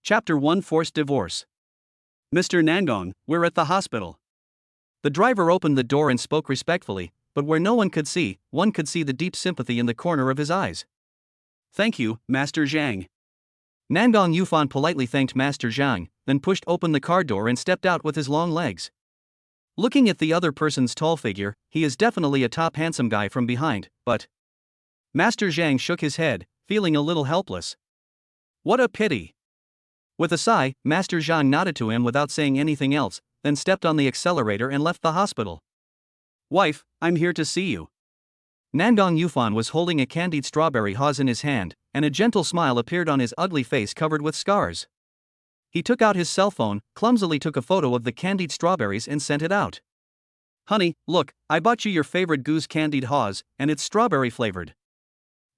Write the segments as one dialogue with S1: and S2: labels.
S1: Chapter 1 Forced Divorce. Mr. Nangong, we're at the hospital. The driver opened the door and spoke respectfully, but where no one could see, one could see the deep sympathy in the corner of his eyes. Thank you, Master Zhang. Nangong Yufan politely thanked Master Zhang, then pushed open the car door and stepped out with his long legs. Looking at the other person's tall figure, he is definitely a top handsome guy from behind, but... Master Zhang shook his head, feeling a little helpless. What a pity. With a sigh, Master Zhang nodded to him without saying anything else, then stepped on the accelerator and left the hospital. Wife, I'm here to see you. Nangong Yufan was holding a candied strawberry haws in his hand, and a gentle smile appeared on his ugly face covered with scars. He took out his cell phone, clumsily took a photo of the candied strawberries and sent it out. Honey, look, I bought you your favorite goose candied haws, and it's strawberry flavored.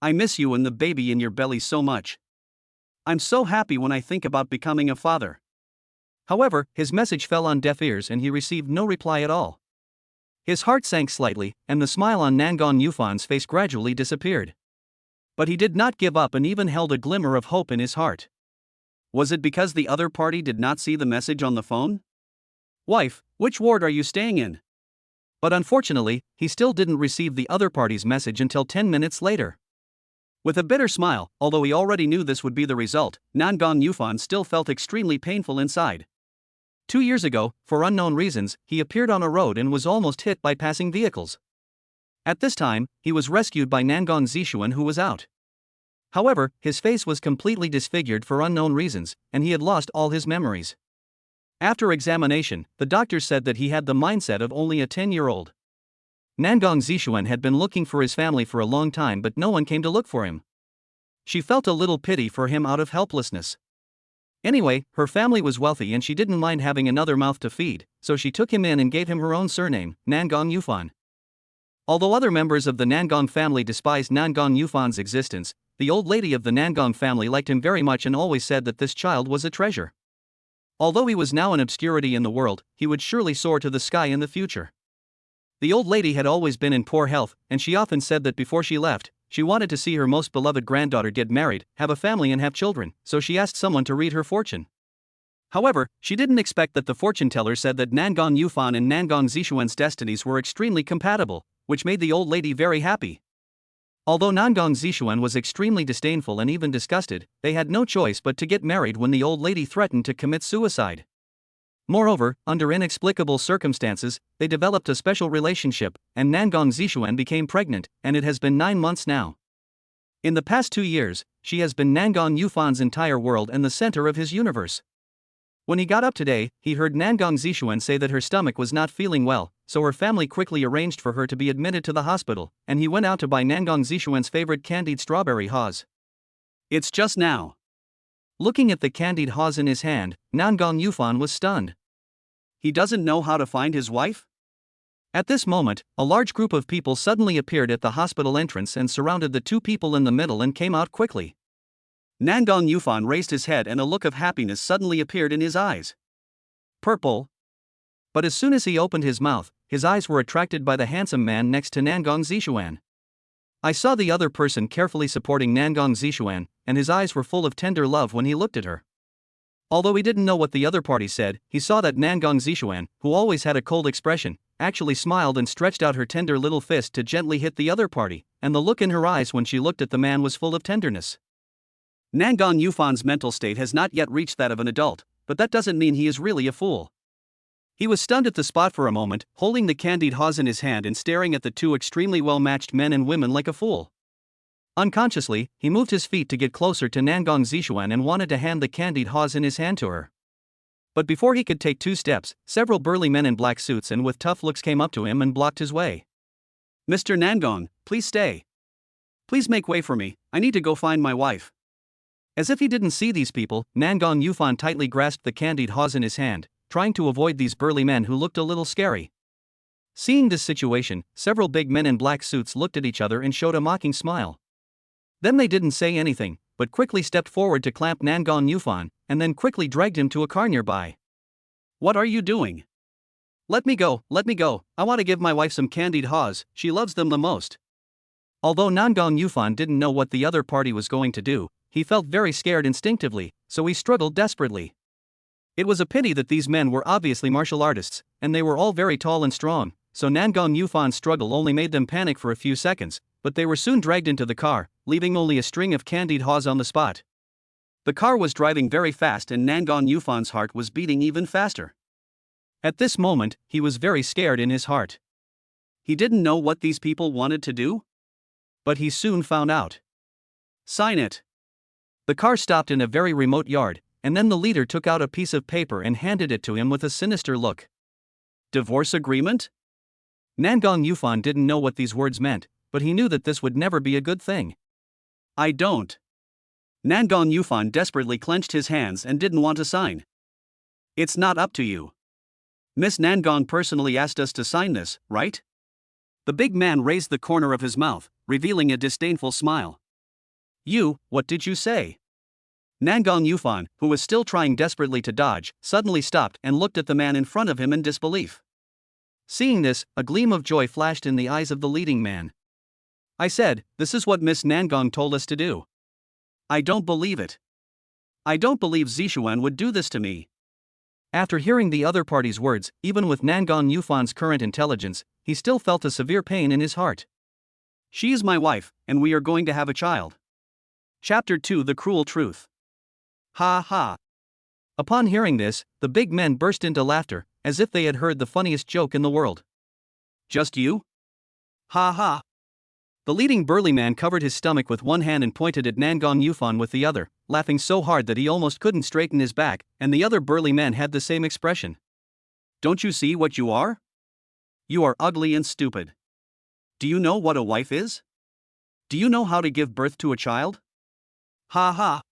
S1: I miss you and the baby in your belly so much. I'm so happy when I think about becoming a father. However, his message fell on deaf ears and he received no reply at all. His heart sank slightly, and the smile on Nangong Yufan's face gradually disappeared. But he did not give up and even held a glimmer of hope in his heart. Was it because the other party did not see the message on the phone? Wife, which ward are you staying in? But unfortunately, he still didn't receive the other party's message until 10 minutes later. With a bitter smile, although he already knew this would be the result, Nangong Yufan still felt extremely painful inside. 2 years ago, for unknown reasons, he appeared on a road and was almost hit by passing vehicles. At this time, he was rescued by Nangong Zishuan, who was out. However, his face was completely disfigured for unknown reasons, and he had lost all his memories. After examination, the doctors said that he had the mindset of only a 10-year-old. Nangong Zishuan had been looking for his family for a long time, but no one came to look for him. She felt a little pity for him out of helplessness. Anyway, her family was wealthy and she didn't mind having another mouth to feed, so she took him in and gave him her own surname, Nangong Yufan. Although other members of the Nangong family despised Nangong Yufan's existence, the old lady of the Nangong family liked him very much and always said that this child was a treasure. Although he was now in obscurity in the world, he would surely soar to the sky in the future. The old lady had always been in poor health, and she often said that before she left, she wanted to see her most beloved granddaughter get married, have a family and have children, so she asked someone to read her fortune. However, she didn't expect that the fortune teller said that Nangong Yufan and Nangong Zishuan's destinies were extremely compatible, which made the old lady very happy. Although Nangong Zishuan was extremely disdainful and even disgusted, they had no choice but to get married when the old lady threatened to commit suicide. Moreover, under inexplicable circumstances, they developed a special relationship, and Nangong Zishuan became pregnant, and it has been 9 months now. In the past 2 years, she has been Nangong Yufan's entire world and the center of his universe. When he got up today, he heard Nangong Zishuan say that her stomach was not feeling well, so her family quickly arranged for her to be admitted to the hospital, and he went out to buy Nangong Zishuan's favorite candied strawberry haws. It's just now. Looking at the candied haws in his hand, Nangong Yufan was stunned. He doesn't know how to find his wife? At this moment, a large group of people suddenly appeared at the hospital entrance and surrounded the 2 people in the middle and came out quickly. Nangong Yufan raised his head and a look of happiness suddenly appeared in his eyes. Purple. But as soon as he opened his mouth, his eyes were attracted by the handsome man next to Nangong Zishuan. I saw the other person carefully supporting Nangong Zishuan, and his eyes were full of tender love when he looked at her. Although he didn't know what the other party said, he saw that Nangong Zishuan, who always had a cold expression, actually smiled and stretched out her tender little fist to gently hit the other party, and the look in her eyes when she looked at the man was full of tenderness. Nangong Yufan's mental state has not yet reached that of an adult, but that doesn't mean he is really a fool. He was stunned at the spot for a moment, holding the candied haws in his hand and staring at the 2 extremely well-matched men and women like a fool. Unconsciously, he moved his feet to get closer to Nangong Zishuan and wanted to hand the candied haws in his hand to her. But before he could take 2 steps, several burly men in black suits and with tough looks came up to him and blocked his way. Mr. Nangong, please stay. Please make way for me, I need to go find my wife. As if he didn't see these people, Nangong Yufan tightly grasped the candied haws in his hand, trying to avoid these burly men who looked a little scary. Seeing this situation, several big men in black suits looked at each other and showed a mocking smile. Then they didn't say anything, but quickly stepped forward to clamp Nangong Yufan, and then quickly dragged him to a car nearby. What are you doing? Let me go, I want to give my wife some candied haws, she loves them the most. Although Nangong Yufan didn't know what the other party was going to do, he felt very scared instinctively, so he struggled desperately. It was a pity that these men were obviously martial artists, and they were all very tall and strong, so Nangong Yufan's struggle only made them panic for a few seconds, but they were soon dragged into the car, leaving only a string of candied haws on the spot. The car was driving very fast and Nangong Yufan's heart was beating even faster. At this moment, he was very scared in his heart. He didn't know what these people wanted to do, but he soon found out. Sign it. The car stopped in a very remote yard, and then the leader took out a piece of paper and handed it to him with a sinister look. Divorce agreement? Nangong Yufan didn't know what these words meant, but he knew that this would never be a good thing. I don't. Nangong Yufan desperately clenched his hands and didn't want to sign. It's not up to you. Miss Nangong personally asked us to sign this, right? The big man raised the corner of his mouth, revealing a disdainful smile. You, what did you say? Nangong Yufan, who was still trying desperately to dodge, suddenly stopped and looked at the man in front of him in disbelief. Seeing this, a gleam of joy flashed in the eyes of the leading man. I said, this is what Miss Nangong told us to do. I don't believe it. I don't believe Zishuan would do this to me. After hearing the other party's words, even with Nangong Yufan's current intelligence, he still felt a severe pain in his heart. She is my wife, and we are going to have a child. Chapter 2: The Cruel Truth. Ha ha. Upon hearing this, the big men burst into laughter, as if they had heard the funniest joke in the world. Just you? Ha ha. The leading burly man covered his stomach with one hand and pointed at Nangong Yufan with the other, laughing so hard that he almost couldn't straighten his back, and the other burly men had the same expression. Don't you see what you are? You are ugly and stupid. Do you know what a wife is? Do you know how to give birth to a child? Ha ha.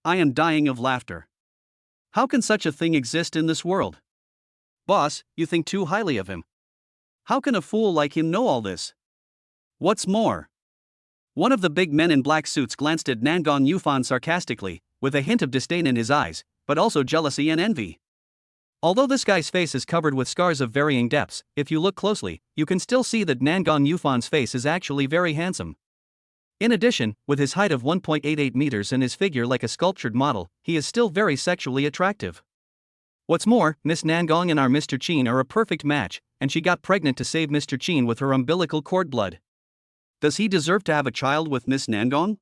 S1: I am dying of laughter. How can such a thing exist in this world? Boss, you think too highly of him. How can a fool like him know all this? What's more? One of the big men in black suits glanced at Nangong Yufan sarcastically, with a hint of disdain in his eyes, but also jealousy and envy. Although this guy's face is covered with scars of varying depths, if you look closely, you can still see that Nangong Yufan's face is actually very handsome. In addition, with his height of 1.88 meters and his figure like a sculptured model, he is still very sexually attractive. What's more, Miss Nangong and our Mr. Chin are a perfect match, and she got pregnant to save Mr. Chin with her umbilical cord blood. Does he deserve to have a child with Miss Nangong?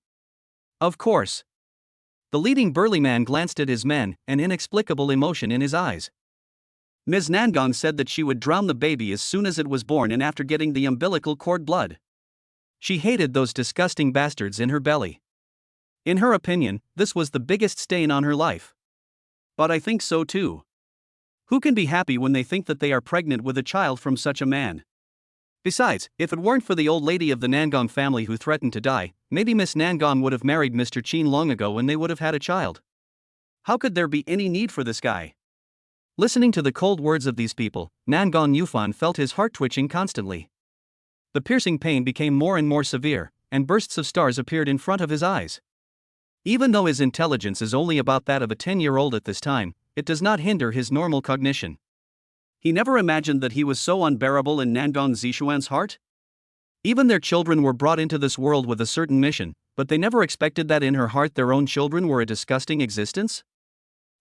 S1: Of course. The leading burly man glanced at his men, an inexplicable emotion in his eyes. Ms. Nangong said that she would drown the baby as soon as it was born and after getting the umbilical cord blood. She hated those disgusting bastards in her belly. In her opinion, this was the biggest stain on her life. But I think so too. Who can be happy when they think that they are pregnant with a child from such a man? Besides, if it weren't for the old lady of the Nangong family who threatened to die, maybe Miss Nangong would have married Mr. Chin long ago and they would have had a child. How could there be any need for this guy? Listening to the cold words of these people, Nangong Yufan felt his heart twitching constantly. The piercing pain became more and more severe, and bursts of stars appeared in front of his eyes. Even though his intelligence is only about that of a 10-year-old at this time, it does not hinder his normal cognition. He never imagined that he was so unbearable in Nangong Zishuan's heart. Even their children were brought into this world with a certain mission, but they never expected that in her heart their own children were a disgusting existence.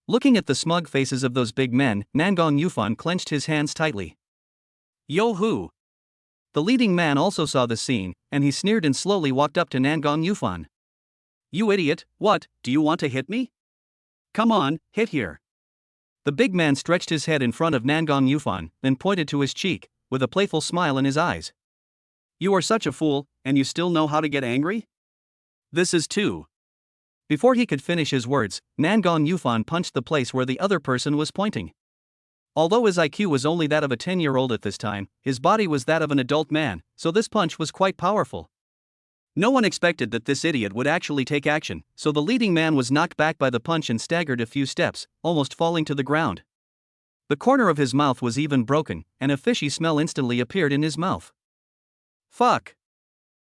S1: Looking at the smug faces of those big men, Nangong Yufan clenched his hands tightly. Yo-hoo! The leading man also saw the scene, and he sneered and slowly walked up to Nangong Yufan. You idiot, what, do you want to hit me? Come on, hit here. The big man stretched his head in front of Nangong Yufan, then pointed to his cheek, with a playful smile in his eyes. You are such a fool, and you still know how to get angry? This is too. Before he could finish his words, Nangong Yufan punched the place where the other person was pointing. Although his IQ was only that of a 10-year-old at this time, his body was that of an adult man, so this punch was quite powerful. No one expected that this idiot would actually take action, so the leading man was knocked back by the punch and staggered a few steps, almost falling to the ground. The corner of his mouth was even broken, and a fishy smell instantly appeared in his mouth. Fuck!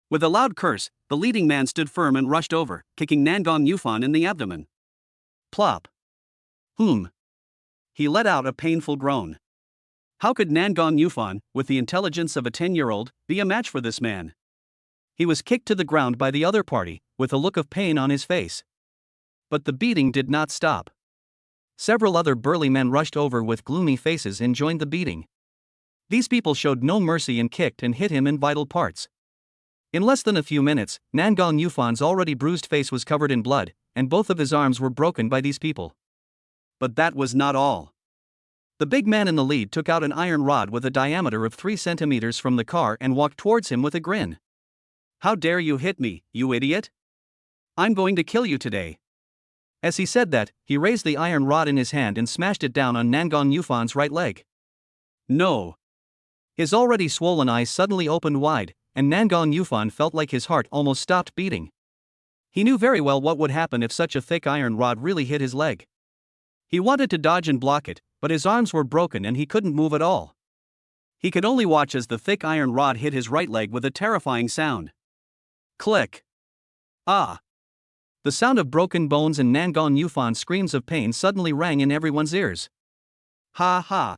S1: With a loud curse, the leading man stood firm and rushed over, kicking Nangong Yufan in the abdomen. Plop! He let out a painful groan. How could Nangong Yufan, with the intelligence of a 10-year-old, be a match for this man? He was kicked to the ground by the other party, with a look of pain on his face. But the beating did not stop. Several other burly men rushed over with gloomy faces and joined the beating. These people showed no mercy and kicked and hit him in vital parts. In less than a few minutes, Nangong Yufan's already bruised face was covered in blood, and both of his arms were broken by these people. But that was not all. The big man in the lead took out an iron rod with a diameter of 3 centimeters from the car and walked towards him with a grin. "How dare you hit me, you idiot? I'm going to kill you today." As he said that, he raised the iron rod in his hand and smashed it down on Nangong Yufan's right leg. No! His already swollen eyes suddenly opened wide, and Nangong Yufan felt like his heart almost stopped beating. He knew very well what would happen if such a thick iron rod really hit his leg. He wanted to dodge and block it, but his arms were broken and he couldn't move at all. He could only watch as the thick iron rod hit his right leg with a terrifying sound. Click! Ah! The sound of broken bones and Nangong Yufan's screams of pain suddenly rang in everyone's ears. Ha ha!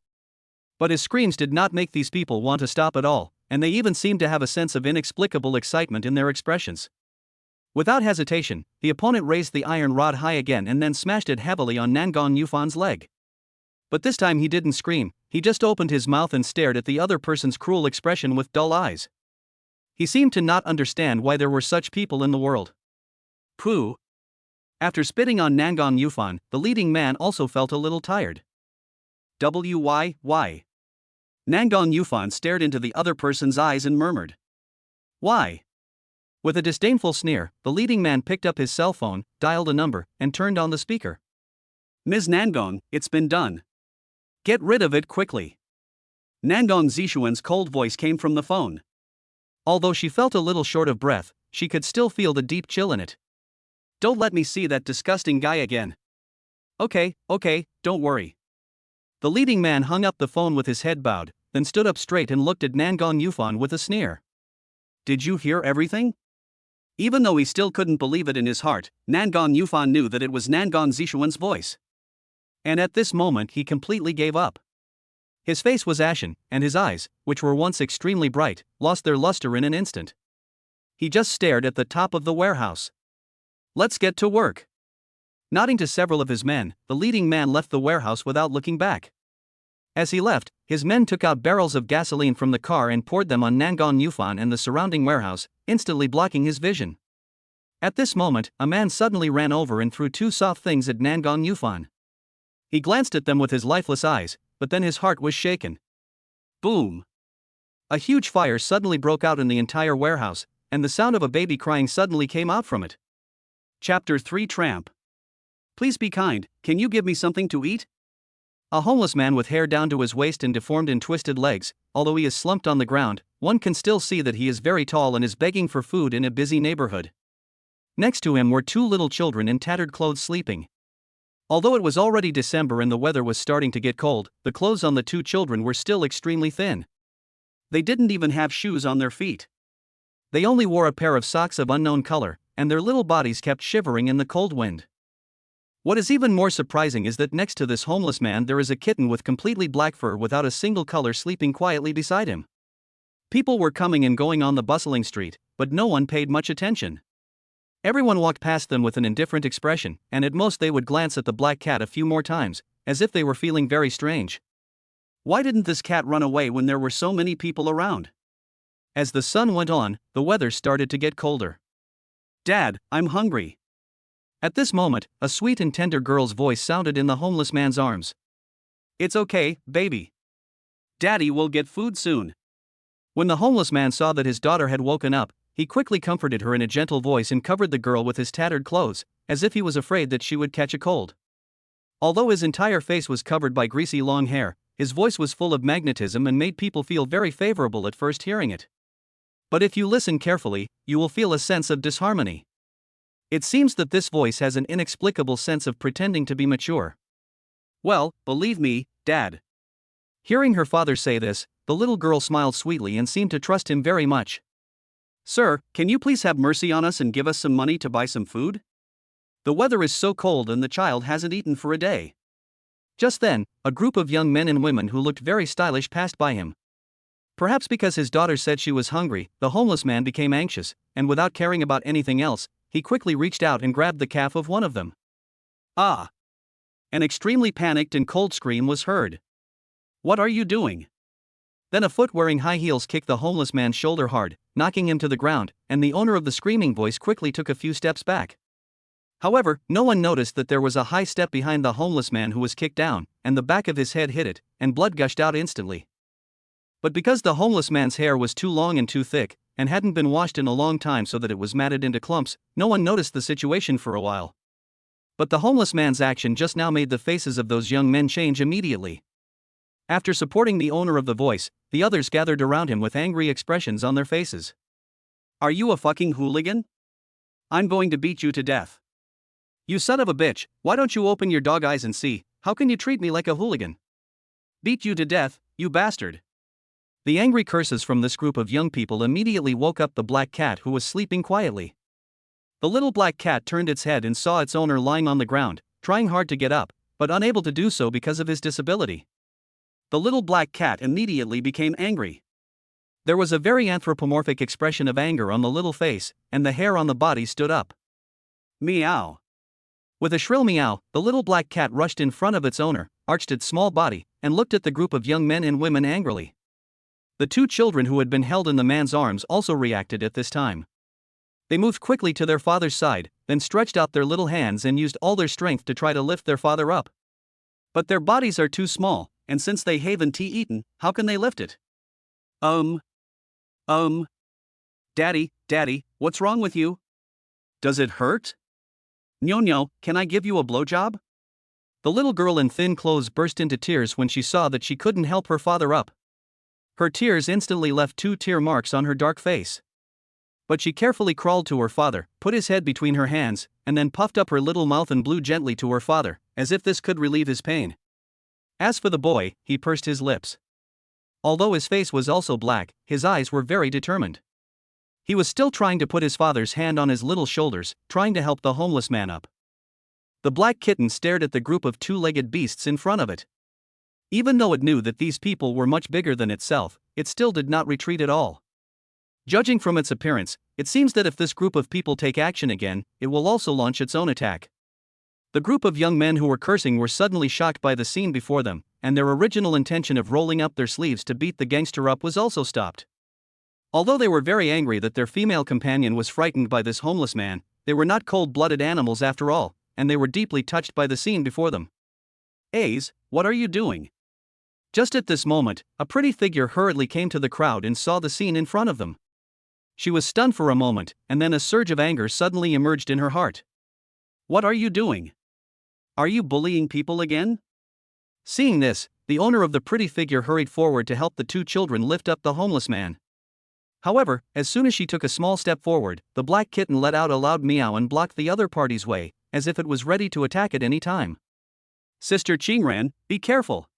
S1: But his screams did not make these people want to stop at all, and they even seemed to have a sense of inexplicable excitement in their expressions. Without hesitation, the opponent raised the iron rod high again and then smashed it heavily on Nangong Yufan's leg. But this time he didn't scream, he just opened his mouth and stared at the other person's cruel expression with dull eyes. He seemed to not understand why there were such people in the world. Pooh! After spitting on Nangong Yufan, the leading man also felt a little tired. Why? Nangong Yufan stared into the other person's eyes and murmured. Why? With a disdainful sneer, the leading man picked up his cell phone, dialed a number, and turned on the speaker. "Ms. Nangong, it's been done. Get rid of it quickly." Nangong Zishuan's cold voice came from the phone. Although she felt a little short of breath, she could still feel the deep chill in it. "Don't let me see that disgusting guy again." Okay, don't worry." The leading man hung up the phone with his head bowed, then stood up straight and looked at Nangong Yufan with a sneer. "Did you hear everything?" Even though he still couldn't believe it in his heart, Nangong Yufan knew that it was Nangong Zishuan's voice. And at this moment he completely gave up. His face was ashen, and his eyes, which were once extremely bright, lost their luster in an instant. He just stared at the top of the warehouse. "Let's get to work." Nodding to several of his men, the leading man left the warehouse without looking back. As he left, his men took out barrels of gasoline from the car and poured them on Nangong Yufan and the surrounding warehouse, instantly blocking his vision. At this moment, a man suddenly ran over and threw 2 soft things at Nangong Yufan. He glanced at them with his lifeless eyes, but then his heart was shaken. Boom! A huge fire suddenly broke out in the entire warehouse, and the sound of a baby crying suddenly came out from it. Chapter 3 Tramp. "Please be kind, can you give me something to eat?" A homeless man with hair down to his waist and deformed and twisted legs, although he is slumped on the ground, one can still see that he is very tall and is begging for food in a busy neighborhood. Next to him were 2 little children in tattered clothes sleeping. Although it was already December and the weather was starting to get cold, the clothes on the 2 children were still extremely thin. They didn't even have shoes on their feet. They only wore a pair of socks of unknown color, and their little bodies kept shivering in the cold wind. What is even more surprising is that next to this homeless man there is a kitten with completely black fur without a single color sleeping quietly beside him. People were coming and going on the bustling street, but no one paid much attention. Everyone walked past them with an indifferent expression, and at most they would glance at the black cat a few more times, as if they were feeling very strange. Why didn't this cat run away when there were so many people around? As the sun went on, the weather started to get colder. "Dad, I'm hungry." At this moment, a sweet and tender girl's voice sounded in the homeless man's arms. "It's okay, baby. Daddy will get food soon." When the homeless man saw that his daughter had woken up, he quickly comforted her in a gentle voice and covered the girl with his tattered clothes, as if he was afraid that she would catch a cold. Although his entire face was covered by greasy long hair, his voice was full of magnetism and made people feel very favorable at first hearing it. But if you listen carefully, you will feel a sense of disharmony. It seems that this voice has an inexplicable sense of pretending to be mature. "Well, believe me, Dad." Hearing her father say this, the little girl smiled sweetly and seemed to trust him very much. "Sir, can you please have mercy on us and give us some money to buy some food? The weather is so cold and the child hasn't eaten for a day." Just then, a group of young men and women who looked very stylish passed by him. Perhaps because his daughter said she was hungry, the homeless man became anxious, and without caring about anything else, he quickly reached out and grabbed the calf of one of them. Ah! An extremely panicked and cold scream was heard. What are you doing? Then a foot wearing high heels kicked the homeless man's shoulder hard, knocking him to the ground, and the owner of the screaming voice quickly took a few steps back. However, no one noticed that there was a high step behind the homeless man who was kicked down, and the back of his head hit it, and blood gushed out instantly. But because the homeless man's hair was too long and too thick, and hadn't been washed in a long time so that it was matted into clumps, no one noticed the situation for a while. But the homeless man's action just now made the faces of those young men change immediately. After supporting the owner of the voice, the others gathered around him with angry expressions on their faces. Are you a fucking hooligan? I'm going to beat you to death. You son of a bitch, why don't you open your dog eyes and see, how can you treat me like a hooligan? Beat you to death, you bastard. The angry curses from this group of young people immediately woke up the black cat who was sleeping quietly. The little black cat turned its head and saw its owner lying on the ground, trying hard to get up, but unable to do so because of his disability. The little black cat immediately became angry. There was a very anthropomorphic expression of anger on the little face, and the hair on the body stood up. Meow. With a shrill meow, the little black cat rushed in front of its owner, arched its small body, and looked at the group of young men and women angrily. The two children who had been held in the man's arms also reacted at this time. They moved quickly to their father's side, then stretched out their little hands and used all their strength to try to lift their father up. But their bodies are too small, and since they haven't eaten, how can they lift it? Daddy, what's wrong with you? Does it hurt? Nyo, can I give you a blowjob? The little girl in thin clothes burst into tears when she saw that she couldn't help her father up. Her tears instantly left 2 tear marks on her dark face. But she carefully crawled to her father, put his head between her hands, and then puffed up her little mouth and blew gently to her father, as if this could relieve his pain. As for the boy, he pursed his lips. Although his face was also black, his eyes were very determined. He was still trying to put his father's hand on his little shoulders, trying to help the homeless man up. The black kitten stared at the group of 2-legged beasts in front of it. Even though it knew that these people were much bigger than itself, it still did not retreat at all. Judging from its appearance, it seems that if this group of people take action again, it will also launch its own attack. The group of young men who were cursing were suddenly shocked by the scene before them, and their original intention of rolling up their sleeves to beat the gangster up was also stopped. Although they were very angry that their female companion was frightened by this homeless man, they were not cold-blooded animals after all, and they were deeply touched by the scene before them. Ace, what are you doing? Just at this moment, a pretty figure hurriedly came to the crowd and saw the scene in front of them. She was stunned for a moment, and then a surge of anger suddenly emerged in her heart. What are you doing? Are you bullying people again? Seeing this, the owner of the pretty figure hurried forward to help the 2 children lift up the homeless man. However, as soon as she took a small step forward, the black kitten let out a loud meow and blocked the other party's way, as if it was ready to attack at any time. Sister Qingran, be careful.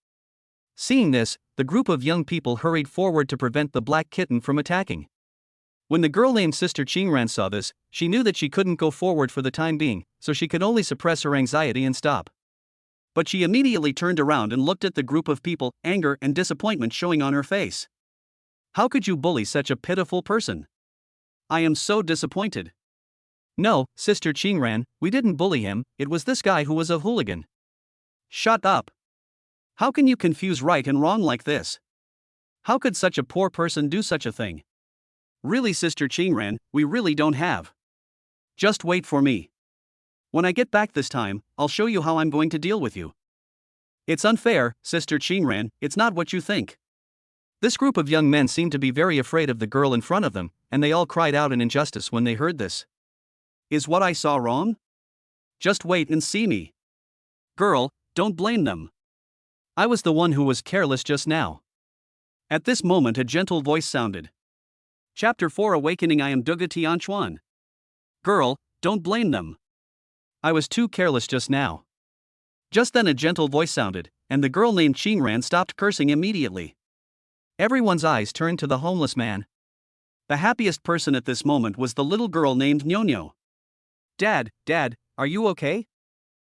S1: Seeing this, the group of young people hurried forward to prevent the black kitten from attacking. When the girl named Sister Qingran saw this, she knew that she couldn't go forward for the time being, so she could only suppress her anxiety and stop. But she immediately turned around and looked at the group of people, anger and disappointment showing on her face. How could you bully such a pitiful person? I am so disappointed. No, Sister Qingran, we didn't bully him, it was this guy who was a hooligan. Shut up. How can you confuse right and wrong like this? How could such a poor person do such a thing? Really, Sister Qingran, we really don't have. Just wait for me. When I get back this time, I'll show you how I'm going to deal with you. It's unfair, Sister Qingran, it's not what you think. This group of young men seemed to be very afraid of the girl in front of them, and they all cried out in injustice when they heard this. Is what I saw wrong? Just wait and see me. Girl, don't blame them. I was the one who was careless just now. At this moment a gentle voice sounded. Chapter 4 Awakening I am Duga Tianchuan. Girl, don't blame them. I was too careless just now. Just then a gentle voice sounded, and the girl named Qingran stopped cursing immediately. Everyone's eyes turned to the homeless man. The happiest person at this moment was the little girl named Nyonyo. Dad, are you okay?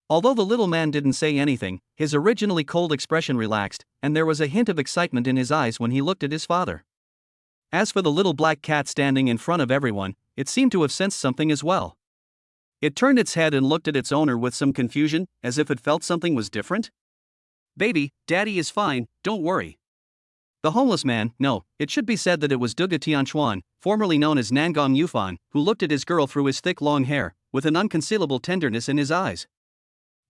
S1: Although the little man didn't say anything, his originally cold expression relaxed, and there was a hint of excitement in his eyes when he looked at his father. As for the little black cat standing in front of everyone, it seemed to have sensed something as well. It turned its head and looked at its owner with some confusion, as if it felt something was different. Baby, Daddy is fine, don't worry. The homeless man, no, it should be said that it was Duga Tianchuan, formerly known as Nangong Yufan, who looked at his girl through his thick long hair, with an unconcealable tenderness in his eyes.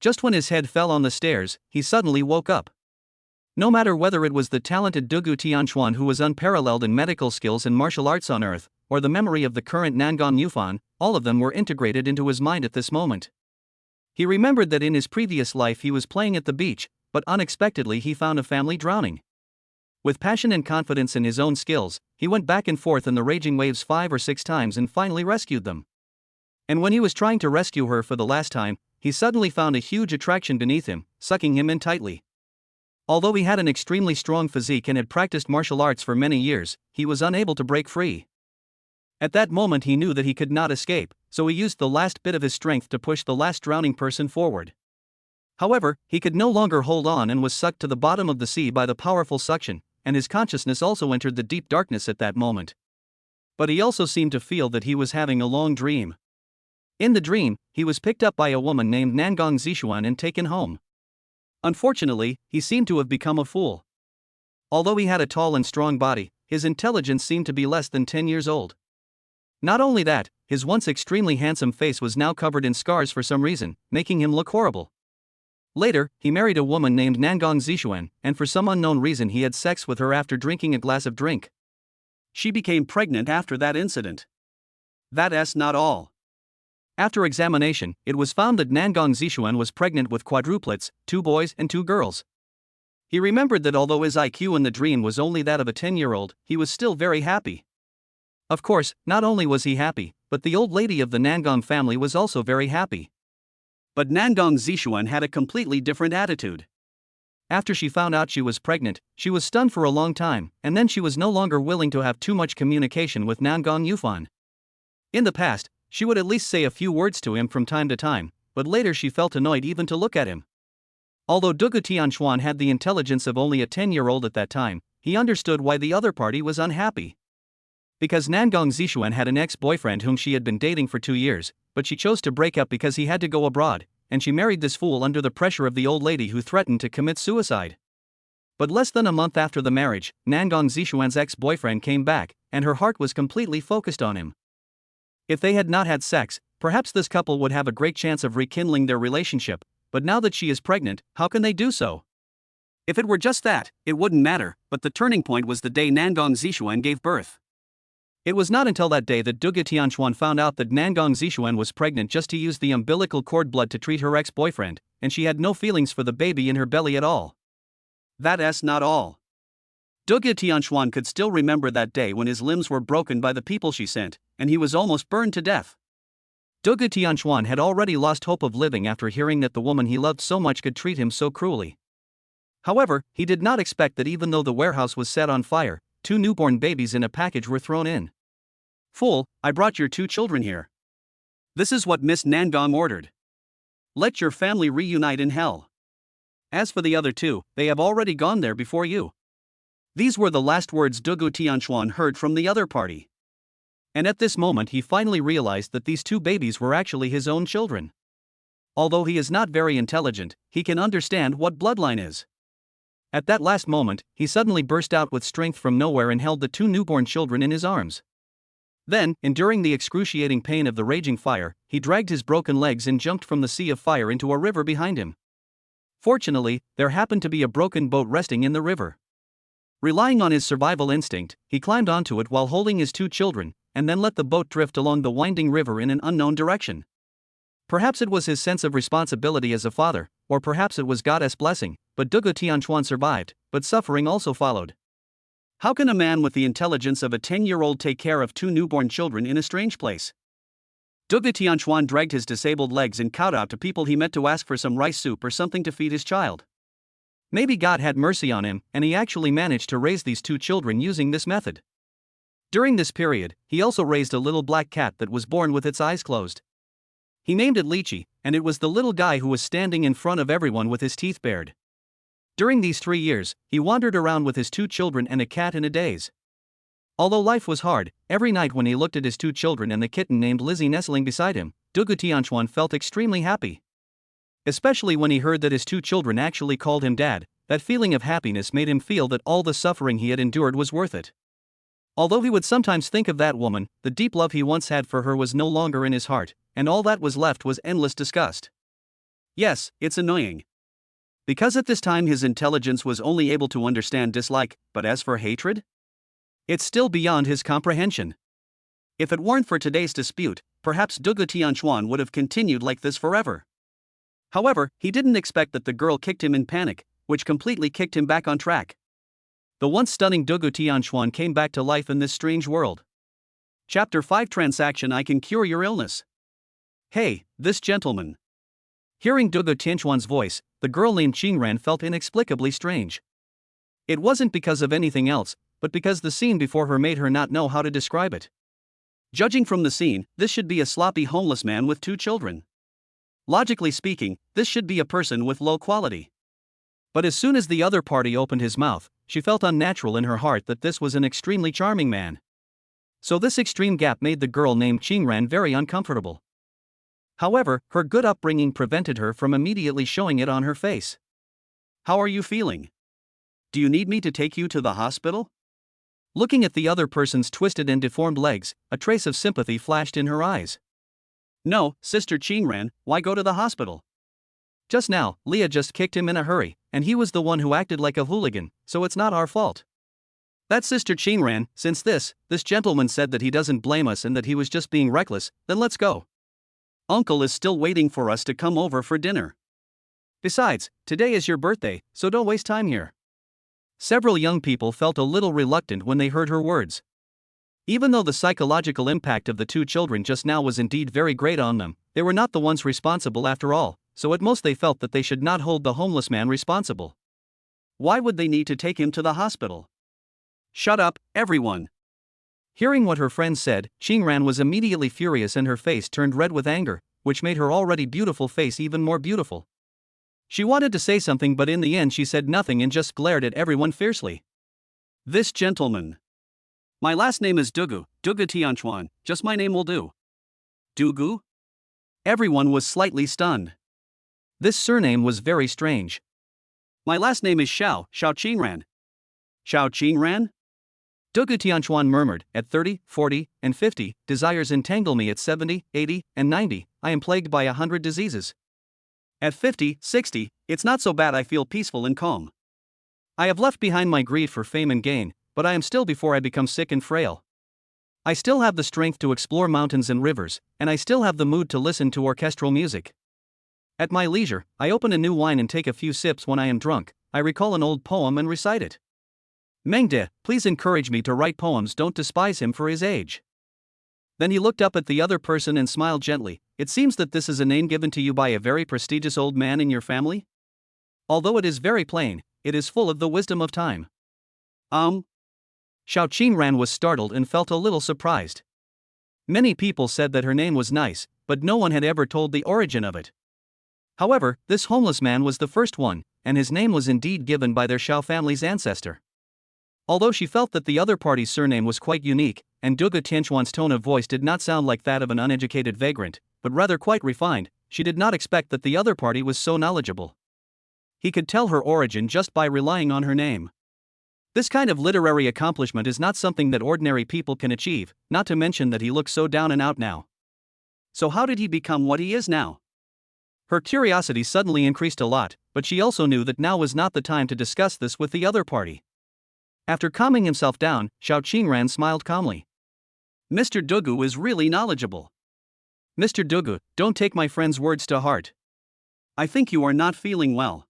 S1: Just when his head fell on the stairs, he suddenly woke up. No matter whether it was the talented Dugu Tianchuan who was unparalleled in medical skills and martial arts on earth, or the memory of the current Nangong Yufan, all of them were integrated into his mind at this moment. He remembered that in his previous life he was playing at the beach, but unexpectedly he found a family drowning. With passion and confidence in his own skills, he went back and forth in the raging waves 5 or 6 times and finally rescued them. And when he was trying to rescue her for the last time, he suddenly found a huge attraction beneath him, sucking him in tightly. Although he had an extremely strong physique and had practiced martial arts for many years, he was unable to break free. At that moment he knew that he could not escape, so he used the last bit of his strength to push the last drowning person forward. However, he could no longer hold on and was sucked to the bottom of the sea by the powerful suction, and his consciousness also entered the deep darkness at that moment. But he also seemed to feel that he was having a long dream. In the dream, he was picked up by a woman named Nangong Zishuan and taken home. Unfortunately, he seemed to have become a fool. Although he had a tall and strong body, his intelligence seemed to be less than 10 years old. Not only that, his once extremely handsome face was now covered in scars for some reason, making him look horrible. Later, he married a woman named Nangong Zishuan, and for some unknown reason he had sex with her after drinking a glass of drink. She became pregnant after that incident. That's not all. After examination, it was found that Nangong Zishuan was pregnant with quadruplets, 2 boys and 2 girls. He remembered that although his IQ in the dream was only that of a 10-year-old, he was still very happy. Of course, not only was he happy, but the old lady of the Nangong family was also very happy. But Nangong Zishuan had a completely different attitude. After she found out she was pregnant, she was stunned for a long time, and then she was no longer willing to have too much communication with Nangong Yufan. In the past, she would at least say a few words to him from time to time, but later she felt annoyed even to look at him. Although Dugu Tianchuan had the intelligence of only a 10-year-old at that time, he understood why the other party was unhappy. Because Nangong Zishuan had an ex-boyfriend whom she had been dating for 2 years, but she chose to break up because he had to go abroad, and she married this fool under the pressure of the old lady who threatened to commit suicide. But less than a month after the marriage, Nangong Zishuan's ex-boyfriend came back, and her heart was completely focused on him. If they had not had sex, perhaps this couple would have a great chance of rekindling their relationship, but now that she is pregnant, how can they do so? If it were just that, it wouldn't matter, but the turning point was the day Nangong Zishuan gave birth. It was not until that day that Duga Tianchuan found out that Nangong Zishuan was pregnant just to use the umbilical cord blood to treat her ex-boyfriend, and she had no feelings for the baby in her belly at all. That's not all. Duga Tianchuan could still remember that day when his limbs were broken by the people she sent, and he was almost burned to death. Duga Tianchuan had already lost hope of living after hearing that the woman he loved so much could treat him so cruelly. However, he did not expect that even though the warehouse was set on fire, 2 newborn babies in a package were thrown in. Fool, I brought your 2 children here. This is what Miss Nangong ordered. Let your family reunite in hell. As for the other 2, they have already gone there before you. These were the last words Dugu Tianchuan heard from the other party. And at this moment he finally realized that these 2 babies were actually his own children. Although he is not very intelligent, he can understand what bloodline is. At that last moment, he suddenly burst out with strength from nowhere and held the 2 newborn children in his arms. Then, enduring the excruciating pain of the raging fire, he dragged his broken legs and jumped from the sea of fire into a river behind him. Fortunately, there happened to be a broken boat resting in the river. Relying on his survival instinct, he climbed onto it while holding his 2 children, and then let the boat drift along the winding river in an unknown direction. Perhaps it was his sense of responsibility as a father, or perhaps it was God's blessing, but Dugu Tianchuan survived, but suffering also followed. How can a man with the intelligence of a 10-year-old take care of 2 newborn children in a strange place? Dugu Tianchuan dragged his disabled legs and cowed out to people he met to ask for some rice soup or something to feed his child. Maybe God had mercy on him, and he actually managed to raise these 2 children using this method. During this period, he also raised a little black cat that was born with its eyes closed. He named it Lychee, and it was the little guy who was standing in front of everyone with his teeth bared. During these 3 years, he wandered around with his 2 children and a cat in a daze. Although life was hard, every night when he looked at his 2 children and the kitten named Lizzie nestling beside him, Dugu Tianchuan felt extremely happy. Especially when he heard that his two children actually called him dad, that feeling of happiness made him feel that all the suffering he had endured was worth it. Although he would sometimes think of that woman, the deep love he once had for her was no longer in his heart, and all that was left was endless disgust. Yes, it's annoying. Because at this time his intelligence was only able to understand dislike, but as for hatred? It's still beyond his comprehension. If it weren't for today's dispute, perhaps Dugu Tianchuan would have continued like this forever. However, he didn't expect that the girl kicked him in panic, which completely kicked him back on track. The once stunning Dugu Tianchuan came back to life in this strange world. Chapter 5 Transaction I Can Cure Your Illness. Hey, this gentleman. Hearing Dugu Tianchuan's voice, the girl named Qingran felt inexplicably strange. It wasn't because of anything else, but because the scene before her made her not know how to describe it. Judging from the scene, this should be a sloppy homeless man with 2 children. Logically speaking, this should be a person with low quality. But as soon as the other party opened his mouth, she felt unnatural in her heart that this was an extremely charming man. So this extreme gap made the girl named Qingran very uncomfortable. However, her good upbringing prevented her from immediately showing it on her face. How are you feeling? Do you need me to take you to the hospital? Looking at the other person's twisted and deformed legs, a trace of sympathy flashed in her eyes. No, Sister Qingran, why go to the hospital? Just now, Leah just kicked him in a hurry, and he was the one who acted like a hooligan, so it's not our fault. That's Sister Qingran. Since this gentleman said that he doesn't blame us and that he was just being reckless, then let's go. Uncle is still waiting for us to come over for dinner. Besides, today is your birthday, so don't waste time here. Several young people felt a little reluctant when they heard her words. Even though the psychological impact of the 2 children just now was indeed very great on them, they were not the ones responsible after all, so at most they felt that they should not hold the homeless man responsible. Why would they need to take him to the hospital? Shut up, everyone. Hearing what her friend said, Qingran was immediately furious and her face turned red with anger, which made her already beautiful face even more beautiful. She wanted to say something, but in the end she said nothing and just glared at everyone fiercely. This gentleman. My last name is Dugu Tianchuan, just my name will do. Dugu? Everyone was slightly stunned. This surname was very strange. My last name is Xiao Qingran. Xiao Qingran? Dugu Tianchuan murmured. At 30, 40, and 50, desires entangle me. At 70, 80, and 90, I am plagued by 100 diseases. At 50, 60, it's not so bad, I feel peaceful and calm. I have left behind my greed for fame and gain, but I am still before I become sick and frail. I still have the strength to explore mountains and rivers, and I still have the mood to listen to orchestral music. At my leisure, I open a new wine and take a few sips. When I am drunk, I recall an old poem and recite it. Mengde, please encourage me to write poems, don't despise him for his age. Then he looked up at the other person and smiled gently. It seems that this is a name given to you by a very prestigious old man in your family? Although it is very plain, it is full of the wisdom of time. Xiao Qingran was startled and felt a little surprised. Many people said that her name was nice, but no one had ever told the origin of it. However, this homeless man was the first one, and his name was indeed given by their Xiao family's ancestor. Although she felt that the other party's surname was quite unique, and Dugu Tianchuan's tone of voice did not sound like that of an uneducated vagrant, but rather quite refined, she did not expect that the other party was so knowledgeable. He could tell her origin just by relying on her name. This kind of literary accomplishment is not something that ordinary people can achieve, not to mention that he looks so down and out now. So how did he become what he is now? Her curiosity suddenly increased a lot, but she also knew that now was not the time to discuss this with the other party. After calming himself down, Xiao Qingran smiled calmly. Mr. Dugu is really knowledgeable. Mr. Dugu, don't take my friend's words to heart. I think you are not feeling well.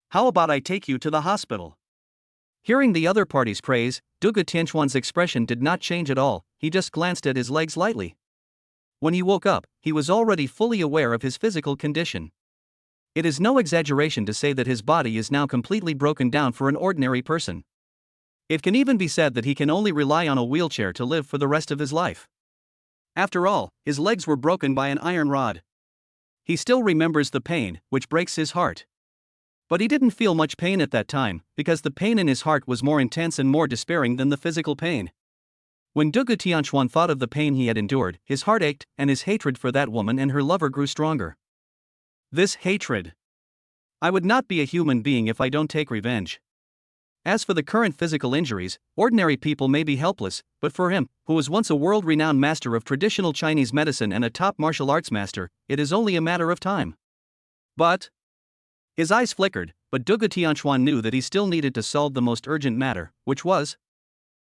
S1: How about I take you to the hospital? Hearing the other party's praise, Dugu Tianchuan's expression did not change at all, he just glanced at his legs lightly. When he woke up, he was already fully aware of his physical condition. It is no exaggeration to say that his body is now completely broken down for an ordinary person. It can even be said that he can only rely on a wheelchair to live for the rest of his life. After all, his legs were broken by an iron rod. He still remembers the pain, which breaks his heart. But he didn't feel much pain at that time, because the pain in his heart was more intense and more despairing than the physical pain. When Dugu Tianchuan thought of the pain he had endured, his heart ached, and his hatred for that woman and her lover grew stronger. This hatred. I would not be a human being if I don't take revenge. As for the current physical injuries, ordinary people may be helpless, but for him, who was once a world-renowned master of traditional Chinese medicine and a top martial arts master, it is only a matter of time. But his eyes flickered, but Dugu Tianchuan knew that he still needed to solve the most urgent matter, which was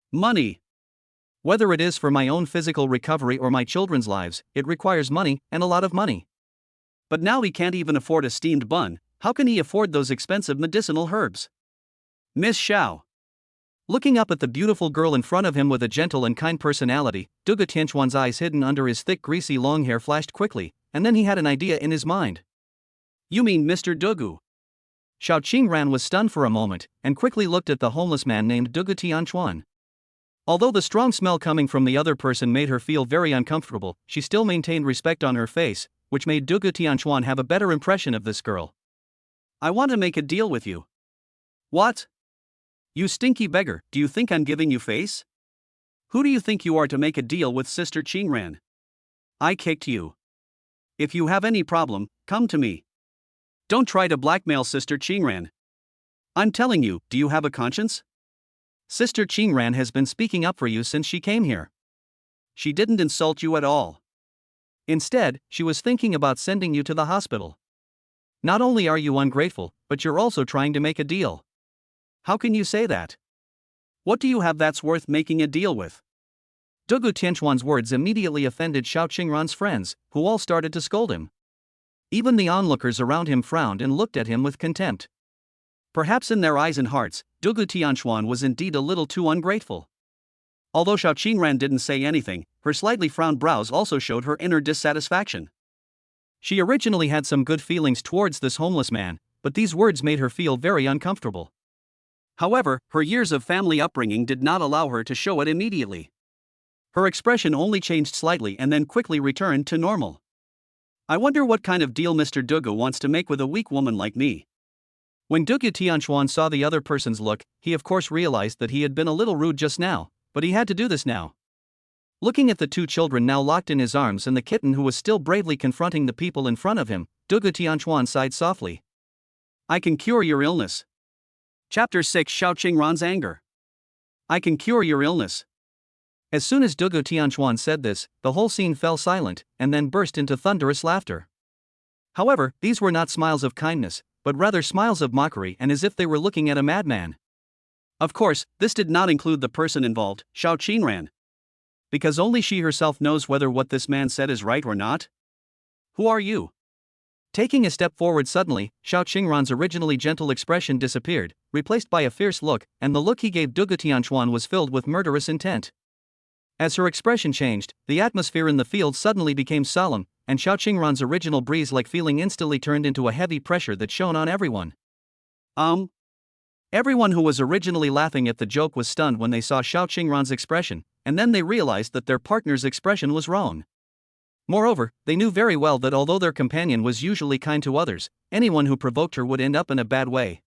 S1: money. Whether it is for my own physical recovery or my children's lives, it requires money, and a lot of money. But now he can't even afford a steamed bun. How can he afford those expensive medicinal herbs? Miss Xiao. Looking up at the beautiful girl in front of him with a gentle and kind personality, Dugu Tianchuan's eyes hidden under his thick greasy long hair flashed quickly, and then he had an idea in his mind. You mean Mr. Dugu? Xiao Qingran was stunned for a moment, and quickly looked at the homeless man named Dugu Tianchuan. Although the strong smell coming from the other person made her feel very uncomfortable, she still maintained respect on her face, which made Dugu Tianchuan have a better impression of this girl. I want to make a deal with you. What? You stinky beggar, do you think I'm giving you face? Who do you think you are to make a deal with Sister Qingran? I kicked you. If you have any problem, come to me. Don't try to blackmail Sister Qingran. I'm telling you, do you have a conscience? Sister Qingran has been speaking up for you since she came here. She didn't insult you at all. Instead, she was thinking about sending you to the hospital. Not only are you ungrateful, but you're also trying to make a deal. How can you say that? What do you have that's worth making a deal with? Dugu Tianchuan's words immediately offended Xiao Qingran's friends, who all started to scold him. Even the onlookers around him frowned and looked at him with contempt. Perhaps in their eyes and hearts, Dugu Tianchuan was indeed a little too ungrateful. Although Xiao Qingran didn't say anything, her slightly frowned brows also showed her inner dissatisfaction. She originally had some good feelings towards this homeless man, but these words made her feel very uncomfortable. However, her years of family upbringing did not allow her to show it immediately. Her expression only changed slightly and then quickly returned to normal. I wonder what kind of deal Mr. Dugu wants to make with a weak woman like me. When Dugu Tianchuan saw the other person's look, he of course realized that he had been a little rude just now, but he had to do this now. Looking at the two children now locked in his arms and the kitten who was still bravely confronting the people in front of him, Dugu Tianchuan sighed softly. I can cure your illness. Chapter 6 Xiao Qingran's Anger. I can cure your illness. As soon as Dugu Tianchuan said this, the whole scene fell silent, and then burst into thunderous laughter. However, these were not smiles of kindness, but rather smiles of mockery and as if they were looking at a madman. Of course, this did not include the person involved, Xiao Qingran. Because only she herself knows whether what this man said is right or not. Who are you? Taking a step forward suddenly, Xiao Qingran's originally gentle expression disappeared, replaced by a fierce look, and the look he gave Dugu Tianchuan was filled with murderous intent. As her expression changed, the atmosphere in the field suddenly became solemn, and Xiao Qingran's original breeze-like feeling instantly turned into a heavy pressure that shone on everyone. Everyone who was originally laughing at the joke was stunned when they saw Xiao Qingran's expression, and then they realized that their partner's expression was wrong. Moreover, they knew very well that although their companion was usually kind to others, anyone who provoked her would end up in a bad way.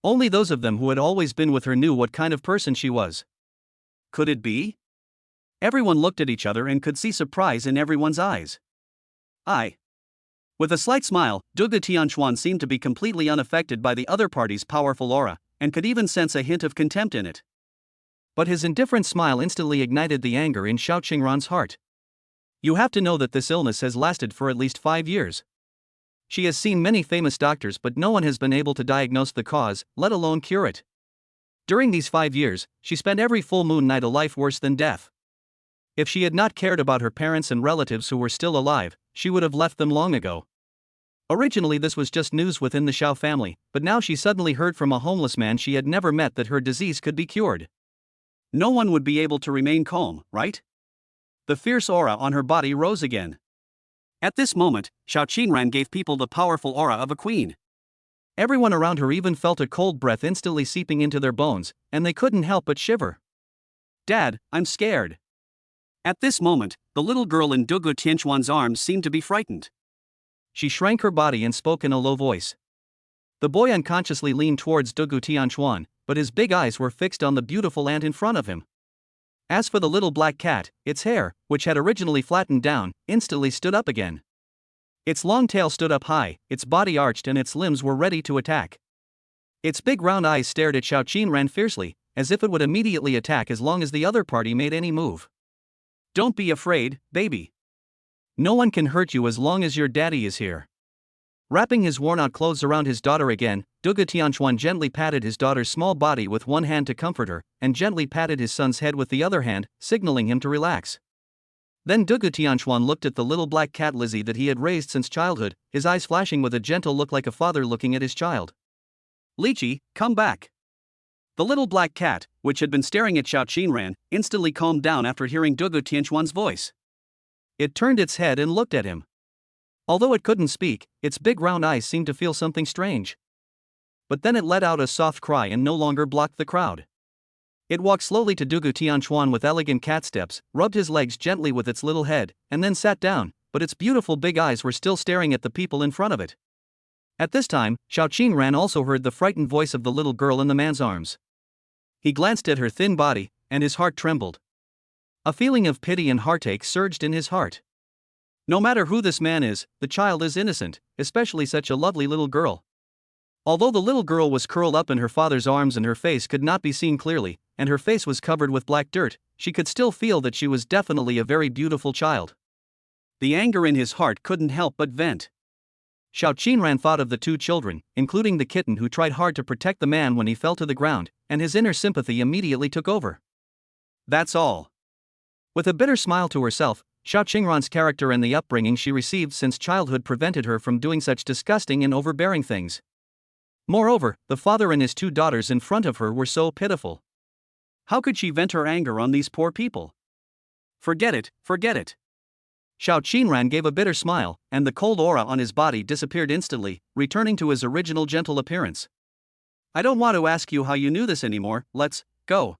S1: Only those of them who had always been with her knew what kind of person she was. Could it be? Everyone looked at each other and could see surprise in everyone's eyes. With a slight smile, Dugu Tianchuan seemed to be completely unaffected by the other party's powerful aura, and could even sense a hint of contempt in it. But his indifferent smile instantly ignited the anger in Xiao Qingran's heart. You have to know that this illness has lasted for at least 5 years. She has seen many famous doctors, but no one has been able to diagnose the cause, let alone cure it. During these 5 years, she spent every full moon night a life worse than death. If she had not cared about her parents and relatives who were still alive, she would have left them long ago. Originally this was just news within the Xiao family, but now she suddenly heard from a homeless man she had never met that her disease could be cured. No one would be able to remain calm, right? The fierce aura on her body rose again. At this moment, Xiao Qingran gave people the powerful aura of a queen. Everyone around her even felt a cold breath instantly seeping into their bones, and they couldn't help but shiver. Dad, I'm scared. At this moment, the little girl in Dugu Tianchuan's arms seemed to be frightened. She shrank her body and spoke in a low voice. The boy unconsciously leaned towards Dugu Tianchuan, but his big eyes were fixed on the beautiful ant in front of him. As for the little black cat, its hair, which had originally flattened down, instantly stood up again. Its long tail stood up high, its body arched and its limbs were ready to attack. Its big round eyes stared at Xiao Qinran fiercely, as if it would immediately attack as long as the other party made any move. Don't be afraid, baby. No one can hurt you as long as your daddy is here. Wrapping his worn-out clothes around his daughter again, Dugu Tianquan gently patted his daughter's small body with one hand to comfort her, and gently patted his son's head with the other hand, signaling him to relax. Then Dugu Tianquan looked at the little black cat Lizzie that he had raised since childhood, his eyes flashing with a gentle look like a father looking at his child. Lychee, come back. The little black cat, which had been staring at Xiao Qinran, instantly calmed down after hearing Dugu Tianquan's voice. It turned its head and looked at him. Although it couldn't speak, its big round eyes seemed to feel something strange. But then it let out a soft cry and no longer blocked the crowd. It walked slowly to Dugu Tianquan with elegant cat steps, rubbed his legs gently with its little head, and then sat down, but its beautiful big eyes were still staring at the people in front of it. At this time, Xiao Qinran also heard the frightened voice of the little girl in the man's arms. He glanced at her thin body, and his heart trembled. A feeling of pity and heartache surged in his heart. No matter who this man is, the child is innocent, especially such a lovely little girl. Although the little girl was curled up in her father's arms and her face could not be seen clearly, and her face was covered with black dirt, she could still feel that she was definitely a very beautiful child. The anger in his heart couldn't help but vent. Xiao Qinran thought of the two children, including the kitten who tried hard to protect the man when he fell to the ground, and his inner sympathy immediately took over. That's all. With a bitter smile to herself, Xiao Qinran's character and the upbringing she received since childhood prevented her from doing such disgusting and overbearing things. Moreover, the father and his two daughters in front of her were so pitiful. How could she vent her anger on these poor people? Forget it, forget it. Xiao Qinran gave a bitter smile, and the cold aura on his body disappeared instantly, returning to his original gentle appearance. I don't want to ask you how you knew this anymore, let's go.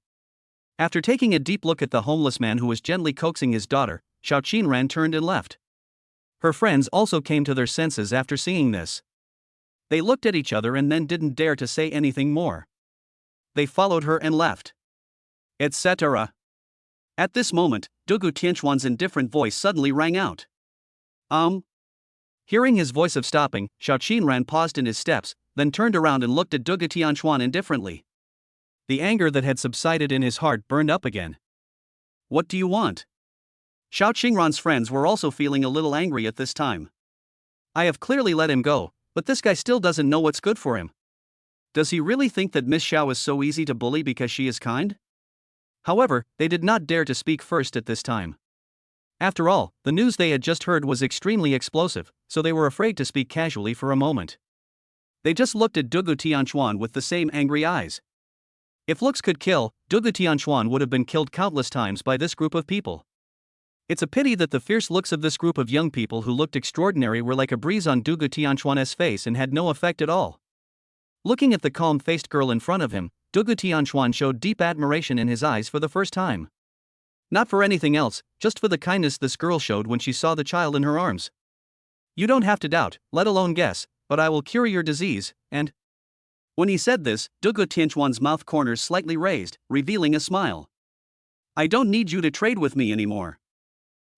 S1: After taking a deep look at the homeless man who was gently coaxing his daughter, Xiao Qinran turned and left. Her friends also came to their senses after seeing this. They looked at each other and then didn't dare to say anything more. They followed her and left. Etc. At this moment, Dugu Tianquan's indifferent voice suddenly rang out. Hearing his voice of stopping, Xiao Qinran paused in his steps, then turned around and looked at Dugu Tianquan indifferently. The anger that had subsided in his heart burned up again. What do you want? Xiao Qinran's friends were also feeling a little angry at this time. I have clearly let him go, but this guy still doesn't know what's good for him. Does he really think that Miss Xiao is so easy to bully because she is kind? However, they did not dare to speak first at this time. After all, the news they had just heard was extremely explosive, so they were afraid to speak casually for a moment. They just looked at Dugu Tianquan with the same angry eyes. If looks could kill, Dugu Tianquan would have been killed countless times by this group of people. It's a pity that the fierce looks of this group of young people who looked extraordinary were like a breeze on Dugu Tianquan's face and had no effect at all. Looking at the calm-faced girl in front of him, Dugu Tianquan showed deep admiration in his eyes for the first time. Not for anything else, just for the kindness this girl showed when she saw the child in her arms. You don't have to doubt, let alone guess, but I will cure your disease, and... When he said this, Dugu Tianquan's mouth corners slightly raised, revealing a smile. I don't need you to trade with me anymore.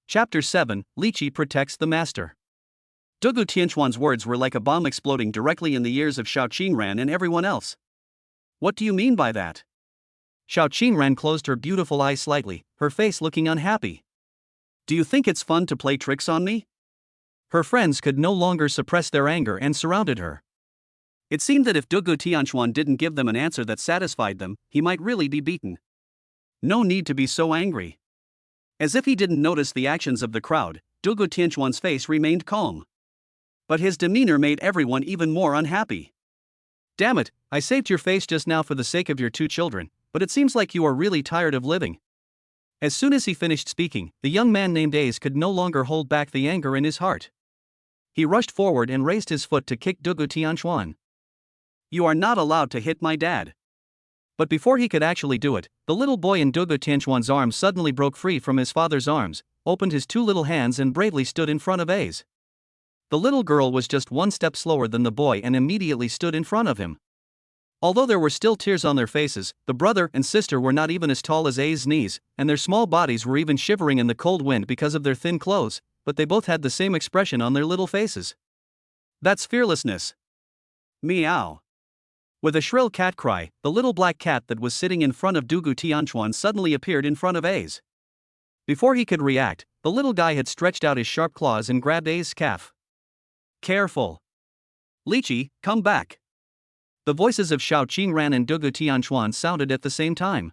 S1: Chapter 7, Lychee protects the master. Dugu Tianquan's words were like a bomb exploding directly in the ears of Xiao Qinran and everyone else. What do you mean by that? Xiao Qinran closed her beautiful eyes slightly, her face looking unhappy. Do you think it's fun to play tricks on me? Her friends could no longer suppress their anger and surrounded her. It seemed that if Dugu Tianquan didn't give them an answer that satisfied them, he might really be beaten. No need to be so angry. As if he didn't notice the actions of the crowd, Dugu Tianquan's face remained calm. But his demeanor made everyone even more unhappy. Damn it, I saved your face just now for the sake of your two children, but it seems like you are really tired of living. As soon as he finished speaking, the young man named Ace could no longer hold back the anger in his heart. He rushed forward and raised his foot to kick Dugu Tianquan. You are not allowed to hit my dad. But before he could actually do it, the little boy in Dugu Tianquan's arms suddenly broke free from his father's arms, opened his two little hands and bravely stood in front of Ace. The little girl was just one step slower than the boy and immediately stood in front of him. Although there were still tears on their faces, the brother and sister were not even as tall as A's knees, and their small bodies were even shivering in the cold wind because of their thin clothes, but they both had the same expression on their little faces. That's fearlessness. Meow. With a shrill cat cry, the little black cat that was sitting in front of Dugu Tianchuan suddenly appeared in front of A's. Before he could react, the little guy had stretched out his sharp claws and grabbed A's calf. Careful. Lychee, come back. The voices of Xiao Qingran and Dugu Tianchuan sounded at the same time.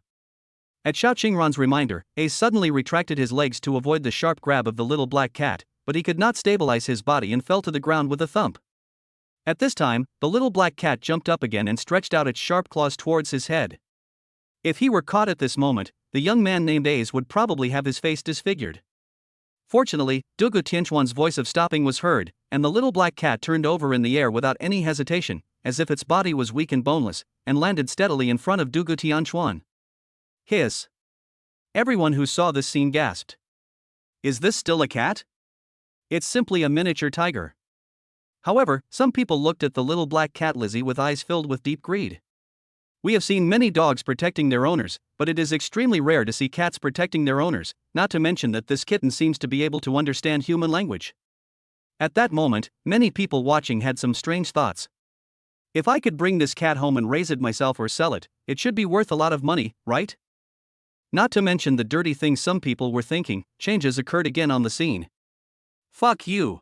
S1: At Xiao Qingran's reminder, A suddenly retracted his legs to avoid the sharp grab of the little black cat, but he could not stabilize his body and fell to the ground with a thump. At this time, the little black cat jumped up again and stretched out its sharp claws towards his head. If he were caught at this moment, the young man named A's would probably have his face disfigured. Fortunately, Dugu Tianchuan's voice of stopping was heard, and the little black cat turned over in the air without any hesitation, as if its body was weak and boneless, and landed steadily in front of Dugu Tianchuan. Hiss. Everyone who saw this scene gasped. Is this still a cat? It's simply a miniature tiger. However, some people looked at the little black cat Lizzie with eyes filled with deep greed. We have seen many dogs protecting their owners, but it is extremely rare to see cats protecting their owners, not to mention that this kitten seems to be able to understand human language. At that moment, many people watching had some strange thoughts. If I could bring this cat home and raise it myself or sell it, it should be worth a lot of money, right? Not to mention the dirty things some people were thinking. Changes occurred again on the scene. Fuck you.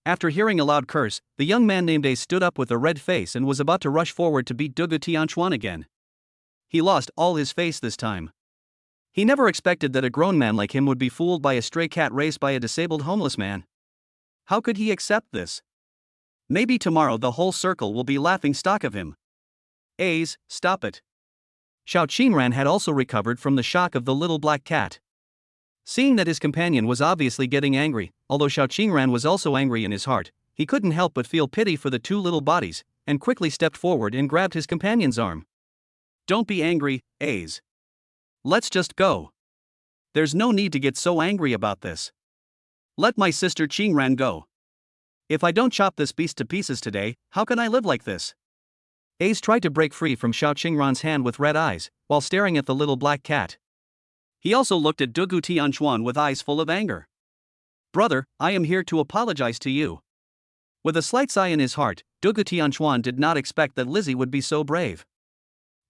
S1: After hearing a loud curse, the young man named A stood up with a red face and was about to rush forward to beat Dugu Tianchuan again. He lost all his face this time. He never expected that a grown man like him would be fooled by a stray cat raised by a disabled homeless man. How could he accept this? Maybe tomorrow the whole circle will be laughing stock of him. A's, stop it. Xiao Qingran had also recovered from the shock of the little black cat. Seeing that his companion was obviously getting angry, although Xiao Qingran was also angry in his heart, he couldn't help but feel pity for the two little bodies, and quickly stepped forward and grabbed his companion's arm. Don't be angry, A's. Let's just go. There's no need to get so angry about this. Let my sister Qingran go. If I don't chop this beast to pieces today, how can I live like this? A's tried to break free from Xiao Qingran's hand with red eyes, while staring at the little black cat. He also looked at Dugu Tianchuan with eyes full of anger. Brother, I am here to apologize to you. With a slight sigh in his heart, Dugu Tianchuan did not expect that Lizzie would be so brave.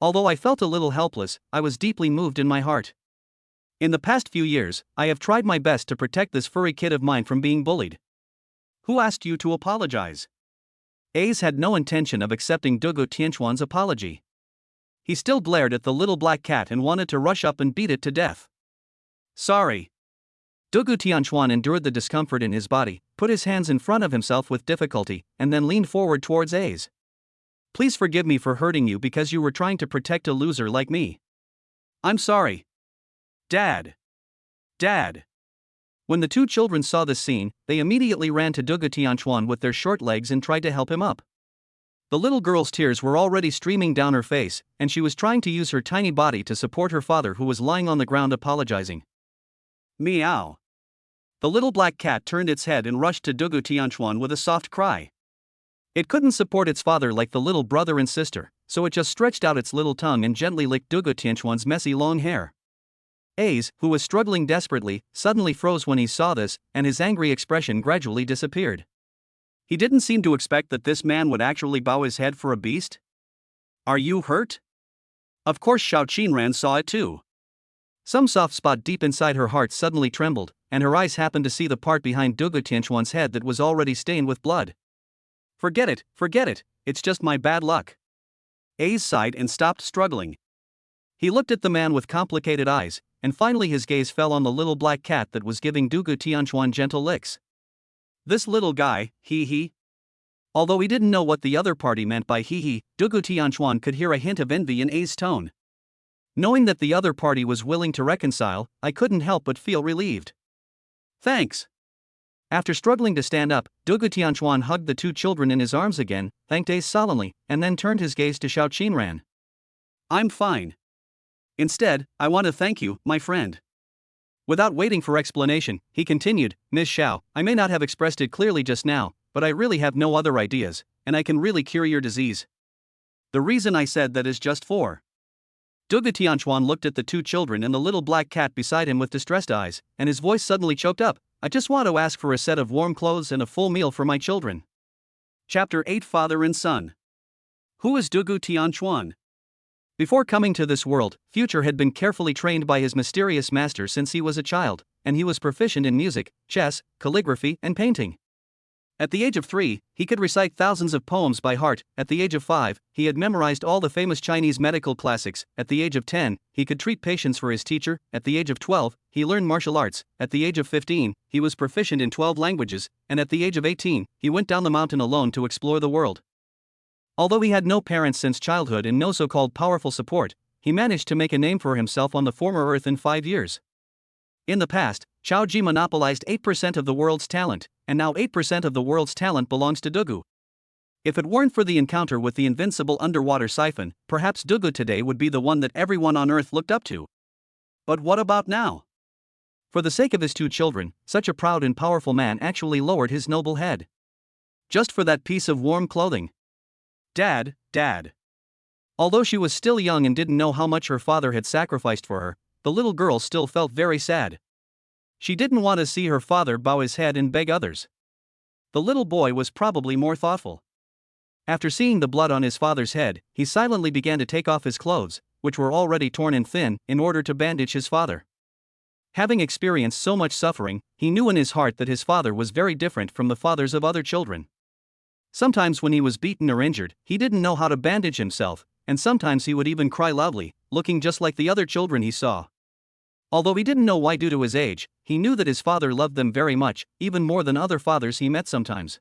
S1: Although I felt a little helpless, I was deeply moved in my heart. In the past few years, I have tried my best to protect this furry kid of mine from being bullied. Who asked you to apologize? A's had no intention of accepting Dugu Tianchuan's apology. He still glared at the little black cat and wanted to rush up and beat it to death. Sorry. Dugu Tianchuan endured the discomfort in his body, put his hands in front of himself with difficulty, and then leaned forward towards A's. Please forgive me for hurting you because you were trying to protect a loser like me. I'm sorry. Dad. Dad. When the two children saw this scene, they immediately ran to Dugu Tianchuan with their short legs and tried to help him up. The little girl's tears were already streaming down her face, and she was trying to use her tiny body to support her father who was lying on the ground apologizing. Meow. The little black cat turned its head and rushed to Dugu Tianchuan with a soft cry. It couldn't support its father like the little brother and sister, so it just stretched out its little tongue and gently licked Dugu Tianchuan's messy long hair. A's, who was struggling desperately, suddenly froze when he saw this, and his angry expression gradually disappeared. He didn't seem to expect that this man would actually bow his head for a beast. Are you hurt? Of course Xiao Qingran saw it too. Some soft spot deep inside her heart suddenly trembled, and her eyes happened to see the part behind Dugu Tianchuan's head that was already stained with blood. Forget it, it's just my bad luck. A's sighed and stopped struggling. He looked at the man with complicated eyes, and finally his gaze fell on the little black cat that was giving Dugu Tianchuan gentle licks. This little guy, hee. Although he didn't know what the other party meant by hee, Dugu Tianchuan could hear a hint of envy in A's tone. Knowing that the other party was willing to reconcile, I couldn't help but feel relieved. Thanks. After struggling to stand up, Dugu Tianchuan hugged the two children in his arms again, thanked A's solemnly, and then turned his gaze to Xiao Qingran. I'm fine. Instead, I want to thank you, my friend. Without waiting for explanation, he continued, Miss Xiao, I may not have expressed it clearly just now, but I really have no other ideas, and I can really cure your disease. The reason I said that is just for. Dugu Tianchuan looked at the two children and the little black cat beside him with distressed eyes, and his voice suddenly choked up. I just want to ask for a set of warm clothes and a full meal for my children. Chapter 8 Father and Son. Who is Dugu Tianchuan? Before coming to this world, Future had been carefully trained by his mysterious master since he was a child, and he was proficient in music, chess, calligraphy, and painting. At the age of 3, he could recite thousands of poems by heart. At the age of 5, he had memorized all the famous Chinese medical classics. At the age of 10, he could treat patients for his teacher. At the age of 12, he learned martial arts. At the age of 15, he was proficient in 12 languages, and at the age of 18, he went down the mountain alone to explore the world. Although he had no parents since childhood and no so-called powerful support, he managed to make a name for himself on the former Earth in 5 years. In the past, Chao Ji monopolized 8% of the world's talent, and now 8% of the world's talent belongs to Dugu. If it weren't for the encounter with the invincible underwater siphon, perhaps Dugu today would be the one that everyone on Earth looked up to. But what about now? For the sake of his two children, such a proud and powerful man actually lowered his noble head. Just for that piece of warm clothing. Dad. Although she was still young and didn't know how much her father had sacrificed for her, the little girl still felt very sad. She didn't want to see her father bow his head and beg others. The little boy was probably more thoughtful. After seeing the blood on his father's head, he silently began to take off his clothes, which were already torn and thin, in order to bandage his father. Having experienced so much suffering, he knew in his heart that his father was very different from the fathers of other children. Sometimes when he was beaten or injured, he didn't know how to bandage himself, and sometimes he would even cry loudly, looking just like the other children he saw. Although he didn't know why due to his age, he knew that his father loved them very much, even more than other fathers he met sometimes.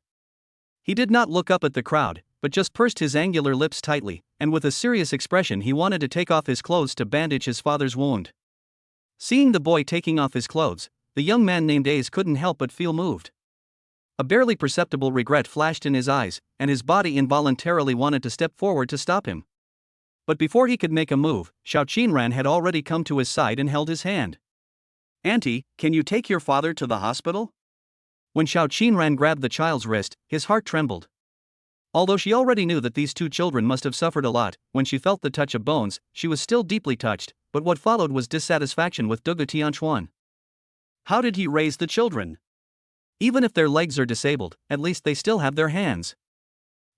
S1: He did not look up at the crowd, but just pursed his angular lips tightly, and with a serious expression he wanted to take off his clothes to bandage his father's wound. Seeing the boy taking off his clothes, the young man named Ace couldn't help but feel moved. A barely perceptible regret flashed in his eyes, and his body involuntarily wanted to step forward to stop him. But before he could make a move, Xiao Qinran had already come to his side and held his hand. "Auntie, can you take your father to the hospital?" When Xiao Qinran grabbed the child's wrist, his heart trembled. Although she already knew that these two children must have suffered a lot, when she felt the touch of bones, she was still deeply touched, but what followed was dissatisfaction with Dugu Tianchuan. How did he raise the children? Even if their legs are disabled, at least they still have their hands.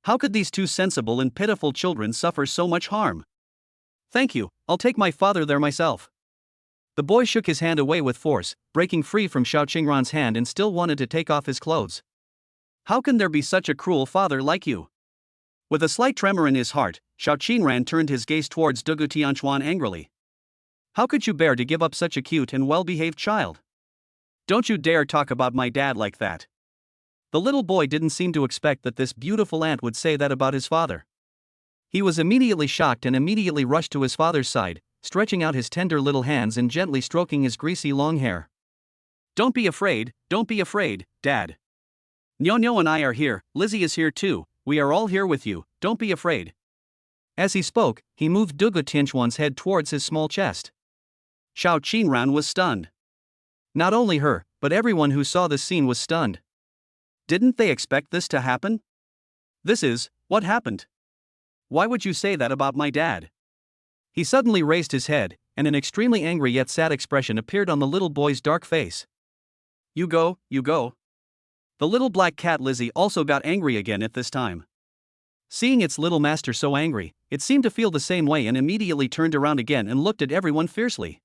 S1: How could these two sensible and pitiful children suffer so much harm? "Thank you, I'll take my father there myself." The boy shook his hand away with force, breaking free from Xiao Qingran's hand and still wanted to take off his clothes. "How can there be such a cruel father like you?" With a slight tremor in his heart, Xiao Qinran turned his gaze towards Dugu Tianchuan angrily. "How could you bear to give up such a cute and well-behaved child? Don't you dare talk about my dad like that." The little boy didn't seem to expect that this beautiful aunt would say that about his father. He was immediately shocked and immediately rushed to his father's side, stretching out his tender little hands and gently stroking his greasy long hair. Don't be afraid, Dad. Nyo and I are here, Lizzie is here too, we are all here with you, don't be afraid." As he spoke, he moved Dugu Tianchuan's head towards his small chest. Xiao Qinran was stunned. Not only her, but everyone who saw this scene was stunned. Didn't they expect this to happen? This is what happened. Why would you say that about my dad? He suddenly raised his head, and an extremely angry yet sad expression appeared on the little boy's dark face. You go. The little black cat Lizzie also got angry again at this time. Seeing its little master so angry, it seemed to feel the same way and immediately turned around again and looked at everyone fiercely.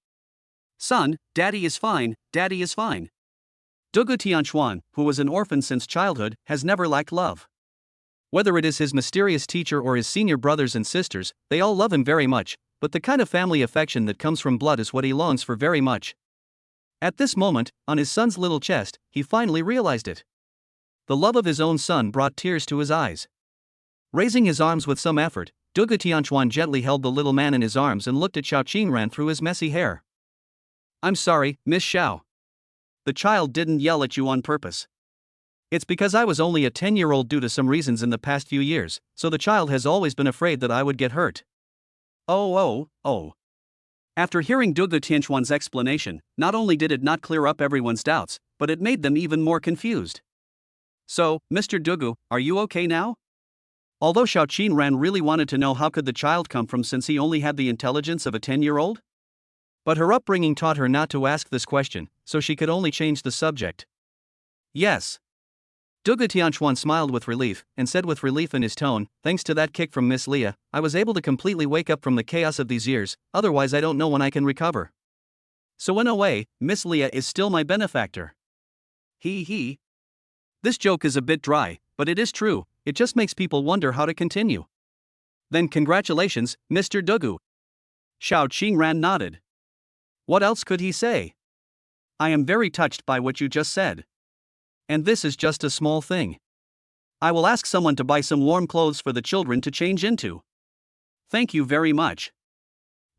S1: "Son, Daddy is fine. Dugu Tianchuan, who was an orphan since childhood, has never lacked love. Whether it is his mysterious teacher or his senior brothers and sisters, they all love him very much, but the kind of family affection that comes from blood is what he longs for very much." At this moment, on his son's little chest, he finally realized it. The love of his own son brought tears to his eyes. Raising his arms with some effort, Dugu Tianchuan gently held the little man in his arms and looked at Xiao Qinran through his messy hair. "I'm sorry, Miss Xiao. The child didn't yell at you on purpose. It's because I was only a 10-year-old due to some reasons in the past few years, so the child has always been afraid that I would get hurt." Oh. After hearing Dugu Tianchuan's explanation, not only did it not clear up everyone's doubts, but it made them even more confused. "So, Mr. Dugu, are you okay now?" Although Xiao Qingran really wanted to know how could the child come from since he only had the intelligence of a 10-year-old? But her upbringing taught her not to ask this question, so she could only change the subject. Yes. Dugu Tianchuan smiled with relief, and said with relief in his tone, thanks to that kick from Miss Leah, I was able to completely wake up from the chaos of these years, otherwise I don't know when I can recover. So in a way, Miss Leah is still my benefactor. He. This joke is a bit dry, but it is true, it just makes people wonder how to continue. Then congratulations, Mr. Dugu. Xiao Qingran nodded. What else could he say? I am very touched by what you just said. And this is just a small thing. I will ask someone to buy some warm clothes for the children to change into. Thank you very much.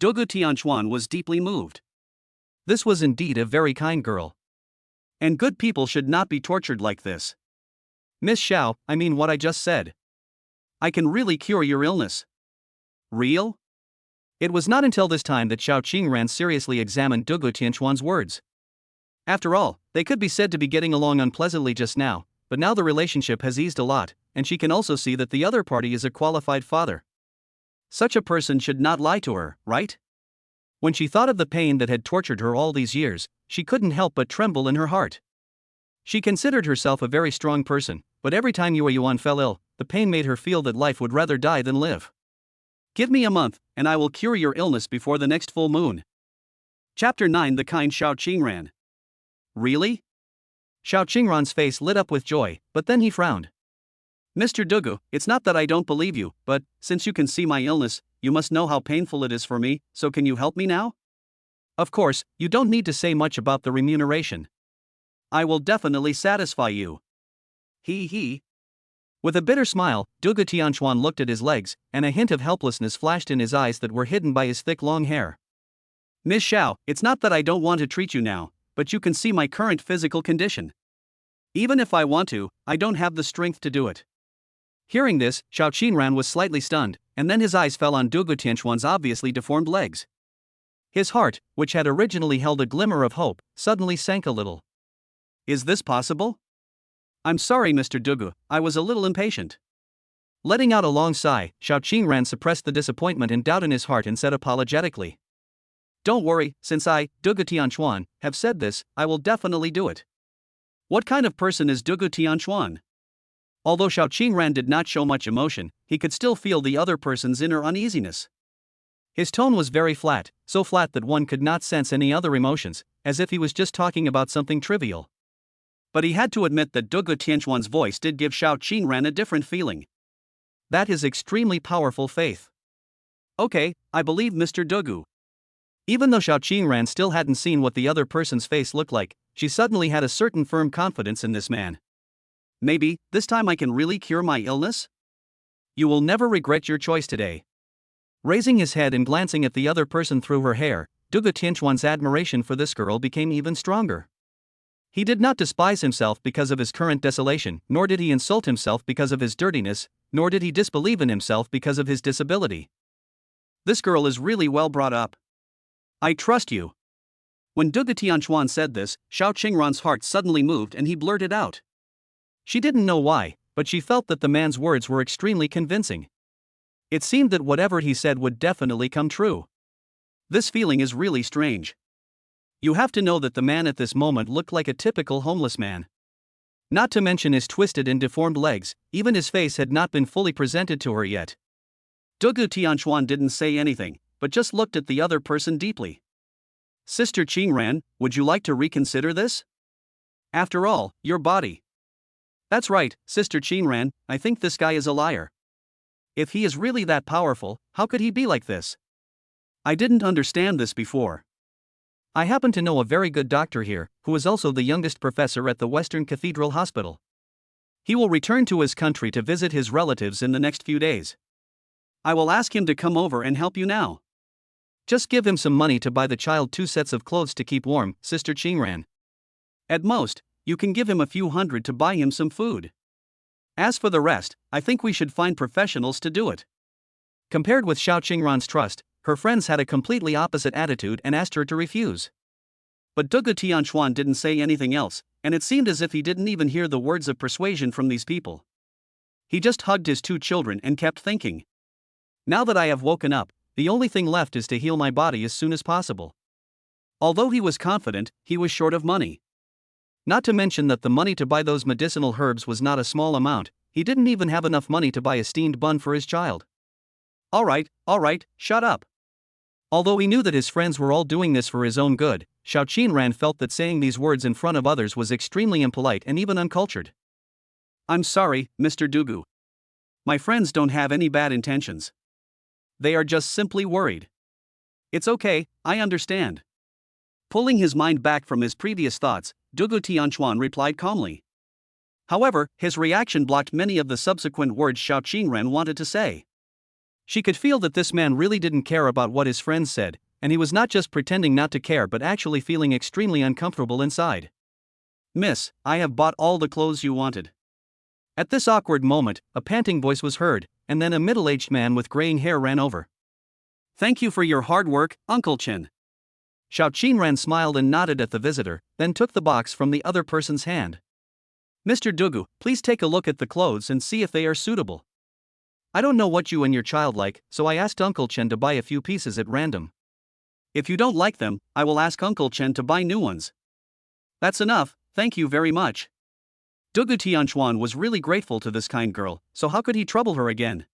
S1: Dugu Tianchuan was deeply moved. This was indeed a very kind girl. And good people should not be tortured like this. Miss Xiao, I mean what I just said. I can really cure your illness. Real? It was not until this time that Xiao Qingran seriously examined Dugu Tianchuan's words. After all, they could be said to be getting along unpleasantly just now, but now the relationship has eased a lot, and she can also see that the other party is a qualified father. Such a person should not lie to her, right? When she thought of the pain that had tortured her all these years, she couldn't help but tremble in her heart. She considered herself a very strong person, but every time Yue Yuan fell ill, the pain made her feel that life would rather die than live. Give me a month, and I will cure your illness before the next full moon. Chapter 9 The Kind Xiao Qingran. Really? Xiao Qingran's face lit up with joy, but then he frowned. Mr. Dugu, it's not that I don't believe you, but, since you can see my illness, you must know how painful it is for me, so can you help me now? Of course, you don't need to say much about the remuneration. I will definitely satisfy you. He. With a bitter smile, Dugu Tianchuan looked at his legs, and a hint of helplessness flashed in his eyes that were hidden by his thick long hair. Miss Xiao, it's not that I don't want to treat you now, but you can see my current physical condition. Even if I want to, I don't have the strength to do it. Hearing this, Xiao Qingran was slightly stunned, and then his eyes fell on Dugu Tianchuan's obviously deformed legs. His heart, which had originally held a glimmer of hope, suddenly sank a little. Is this possible? I'm sorry, Mr. Dugu, I was a little impatient. Letting out a long sigh, Xiao Qingran suppressed the disappointment and doubt in his heart and said apologetically. Don't worry, since I, Dugu Tianchuan, have said this, I will definitely do it. What kind of person is Dugu Tianchuan? Although Xiao Qingran did not show much emotion, he could still feel the other person's inner uneasiness. His tone was very flat, so flat that one could not sense any other emotions, as if he was just talking about something trivial. But he had to admit that Dugu Tianchuan's voice did give Xiao Qingran a different feeling. That is extremely powerful faith. Okay, I believe Mr. Dugu. Even though Xiao Qingran still hadn't seen what the other person's face looked like, she suddenly had a certain firm confidence in this man. Maybe, this time I can really cure my illness? You will never regret your choice today. Raising his head and glancing at the other person through her hair, Dugu Tianchuan's admiration for this girl became even stronger. He did not despise himself because of his current desolation, nor did he insult himself because of his dirtiness, nor did he disbelieve in himself because of his disability. This girl is really well brought up. I trust you. When Dugu Tianchuan said this, Xiao Qingran's heart suddenly moved and he blurted out. She didn't know why, but she felt that the man's words were extremely convincing. It seemed that whatever he said would definitely come true. This feeling is really strange. You have to know that the man at this moment looked like a typical homeless man. Not to mention his twisted and deformed legs, even his face had not been fully presented to her yet. Dugu Tianchuan didn't say anything, but just looked at the other person deeply. Sister Qingran, would you like to reconsider this? After all, your body. That's right, Sister Qingran, I think this guy is a liar. If he is really that powerful, how could he be like this? I didn't understand this before. I happen to know a very good doctor here, who is also the youngest professor at the Western Cathedral Hospital. He will return to his country to visit his relatives in the next few days. I will ask him to come over and help you now. Just give him some money to buy the child 2 sets of clothes to keep warm, Sister Qingran. At most, you can give him a few hundred to buy him some food. As for the rest, I think we should find professionals to do it. Compared with Xiao Qingran's trust, her friends had a completely opposite attitude and asked her to refuse. But Dugu Tianchuan didn't say anything else, and it seemed as if he didn't even hear the words of persuasion from these people. He just hugged his two children and kept thinking. Now that I have woken up, the only thing left is to heal my body as soon as possible. Although he was confident, he was short of money. Not to mention that the money to buy those medicinal herbs was not a small amount. He didn't even have enough money to buy a steamed bun for his child. Alright, shut up. Although he knew that his friends were all doing this for his own good, Xiao Qinran felt that saying these words in front of others was extremely impolite and even uncultured. I'm sorry, Mr. Dugu. My friends don't have any bad intentions. They are just simply worried. It's okay, I understand. Pulling his mind back from his previous thoughts, Dugu Tianchuan replied calmly. However, his reaction blocked many of the subsequent words Xiao Qinran wanted to say. She could feel that this man really didn't care about what his friends said, and he was not just pretending not to care but actually feeling extremely uncomfortable inside. Miss, I have bought all the clothes you wanted. At this awkward moment, a panting voice was heard, and then a middle-aged man with graying hair ran over. Thank you for your hard work, Uncle Chen. Xiao Qinran smiled and nodded at the visitor, then took the box from the other person's hand. Mr. Dugu, please take a look at the clothes and see if they are suitable. I don't know what you and your child like, so I asked Uncle Chen to buy a few pieces at random. If you don't like them, I will ask Uncle Chen to buy new ones. That's enough, thank you very much. Dugu Tianchuan was really grateful to this kind girl, so how could he trouble her again?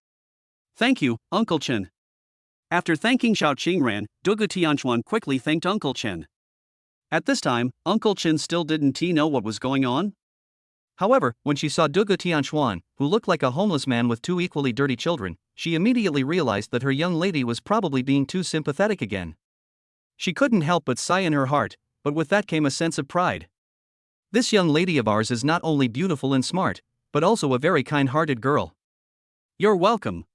S1: Thank you, Uncle Chen. After thanking Xiao Qinran, Dugu Tianchuan quickly thanked Uncle Chen. At this time, Uncle Chen still didn't know what was going on. However, when she saw Dugu Tianchuan, who looked like a homeless man with two equally dirty children, she immediately realized that her young lady was probably being too sympathetic again. She couldn't help but sigh in her heart, but with that came a sense of pride. This young lady of ours is not only beautiful and smart, but also a very kind-hearted girl. You're welcome.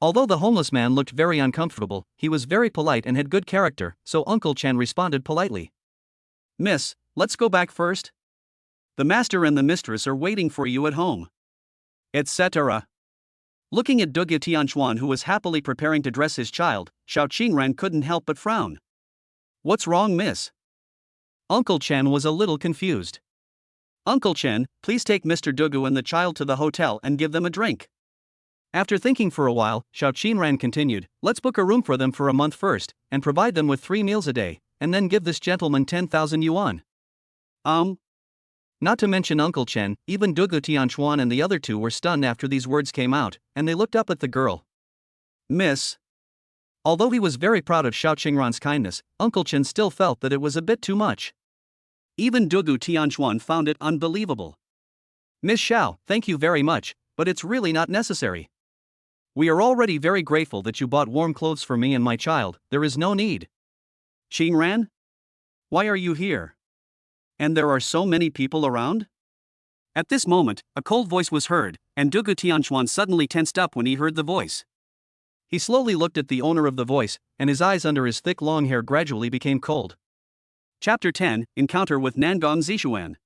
S1: Although the homeless man looked very uncomfortable, he was very polite and had good character, so Uncle Chen responded politely. Miss, let's go back first. The master and the mistress are waiting for you at home. Etc. Looking at Dugu Tianchuan, who was happily preparing to dress his child, Xiao Qinran couldn't help but frown. What's wrong, miss? Uncle Chen was a little confused. Uncle Chen, please take Mr. Dugu and the child to the hotel and give them a drink. After thinking for a while, Xiao Qinran continued, let's book a room for them for a month first, and provide them with 3 meals a day, and then give this gentleman 10,000 yuan. Not to mention Uncle Chen, even Dugu Tianchuan and the other two were stunned after these words came out, and they looked up at the girl. Miss. Although he was very proud of Xiao Qinran's kindness, Uncle Chen still felt that it was a bit too much. Even Dugu Tianchuan found it unbelievable. Miss Xiao, thank you very much, but it's really not necessary. We are already very grateful that you bought warm clothes for me and my child, there is no need. Qinran? Why are you here? And there are so many people around? At this moment, a cold voice was heard, and Dugu Tianchuan suddenly tensed up when he heard the voice. He slowly looked at the owner of the voice, and his eyes under his thick long hair gradually became cold. Chapter 10, Encounter with Nangong Zixuan.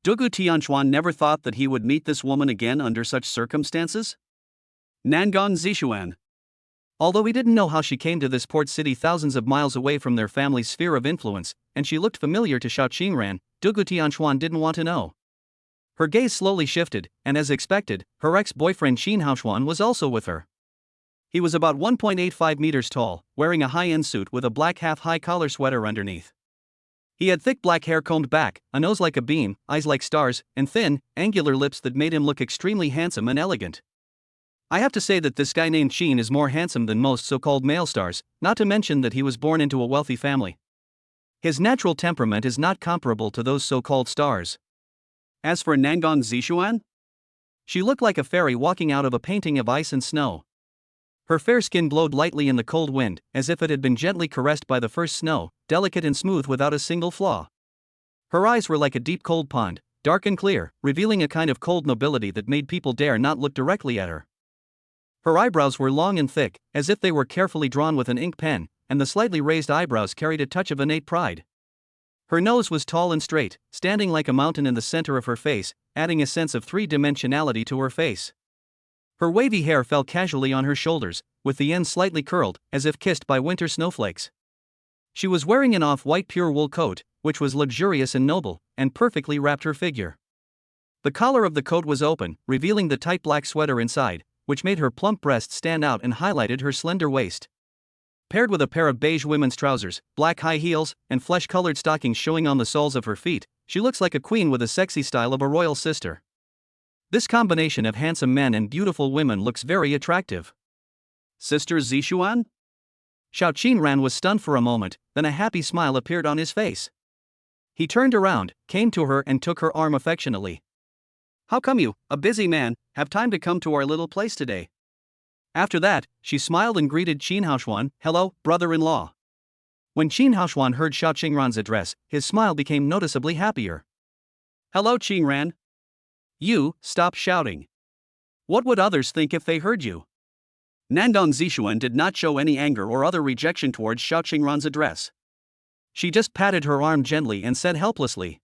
S1: Dugu Tianchuan never thought that he would meet this woman again under such circumstances. Nangong Zixuan. Although he didn't know how she came to this port city thousands of miles away from their family's sphere of influence, and she looked familiar to Xiao Qinran, Dugu Tianchuan didn't want to know. Her gaze slowly shifted, and as expected, her ex-boyfriend Qin Haoshuan was also with her. He was about 1.85 meters tall, wearing a high-end suit with a black half-high collar sweater underneath. He had thick black hair combed back, a nose like a beam, eyes like stars, and thin, angular lips that made him look extremely handsome and elegant. I have to say that this guy named Qin is more handsome than most so-called male stars, not to mention that he was born into a wealthy family. His natural temperament is not comparable to those so-called stars. As for Nangong Zixuan, she looked like a fairy walking out of a painting of ice and snow. Her fair skin glowed lightly in the cold wind, as if it had been gently caressed by the first snow, delicate and smooth without a single flaw. Her eyes were like a deep cold pond, dark and clear, revealing a kind of cold nobility that made people dare not look directly at her. Her eyebrows were long and thick, as if they were carefully drawn with an ink pen, and the slightly raised eyebrows carried a touch of innate pride. Her nose was tall and straight, standing like a mountain in the center of her face, adding a sense of three-dimensionality to her face. Her wavy hair fell casually on her shoulders, with the ends slightly curled, as if kissed by winter snowflakes. She was wearing an off-white pure wool coat, which was luxurious and noble, and perfectly wrapped her figure. The collar of the coat was open, revealing the tight black sweater inside, which made her plump breasts stand out and highlighted her slender waist. Paired with a pair of beige women's trousers, black high heels, and flesh-colored stockings showing on the soles of her feet, she looks like a queen with the sexy style of a royal sister. This combination of handsome men and beautiful women looks very attractive. Sister Zishuan? Xiao Qingran was stunned for a moment, then a happy smile appeared on his face. He turned around, came to her and took her arm affectionately. How come you, a busy man, have time to come to our little place today? After that, she smiled and greeted Qin Haoshuan, hello, brother-in-law. When Qin Haoshuan heard Xiao Qingran's address, his smile became noticeably happier. Hello Qingran. You, stop shouting. What would others think if they heard you? Nandong Zishuan did not show any anger or other rejection towards Xiao Qingran's address. She just patted her arm gently and said helplessly.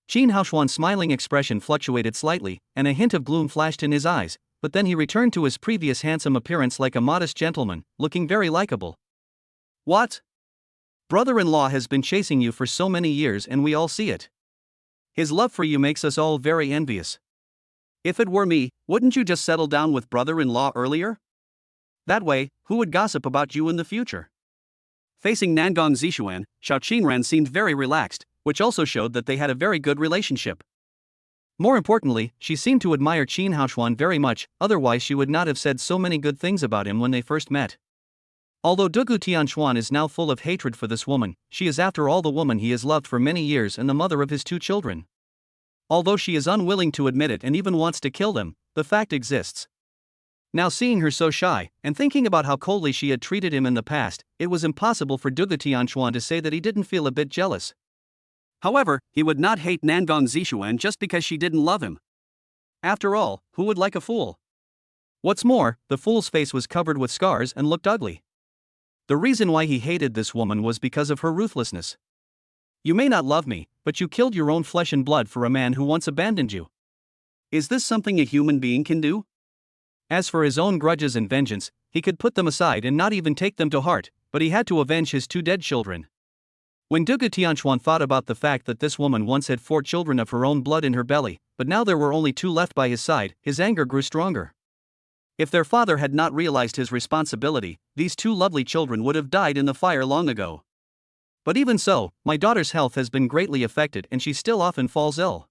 S1: Qin Haoshuan's smiling expression fluctuated slightly, and a hint of gloom flashed in his eyes, but then he returned to his previous handsome appearance like a modest gentleman, looking very likable. What? Brother-in-law has been chasing you for so many years and we all see it. His love for you makes us all very envious. If it were me, wouldn't you just settle down with brother-in-law earlier? That way, who would gossip about you in the future? Facing Nandong Zishuan, Xiao Qingran seemed very relaxed, which also showed that they had a very good relationship. More importantly, she seemed to admire Qin Haoshuan very much, otherwise she would not have said so many good things about him when they first met. Although Dugu Tianxuan is now full of hatred for this woman, she is after all the woman he has loved for many years and the mother of his 2 children. Although she is unwilling to admit it and even wants to kill them, the fact exists. Now seeing her so shy, and thinking about how coldly she had treated him in the past, it was impossible for Dugu Tianxuan to say that he didn't feel a bit jealous. However, he would not hate Nandong Zishuan just because she didn't love him. After all, who would like a fool? What's more, the fool's face was covered with scars and looked ugly. The reason why he hated this woman was because of her ruthlessness. You may not love me, but you killed your own flesh and blood for a man who once abandoned you. Is this something a human being can do? As for his own grudges and vengeance, he could put them aside and not even take them to heart, but he had to avenge his 2 dead children. When Dugu Tianxuan thought about the fact that this woman once had 4 children of her own blood in her belly, but now there were only 2 left by his side, his anger grew stronger. If their father had not realized his responsibility, these 2 lovely children would have died in the fire long ago. But even so, my daughter's health has been greatly affected and she still often falls ill.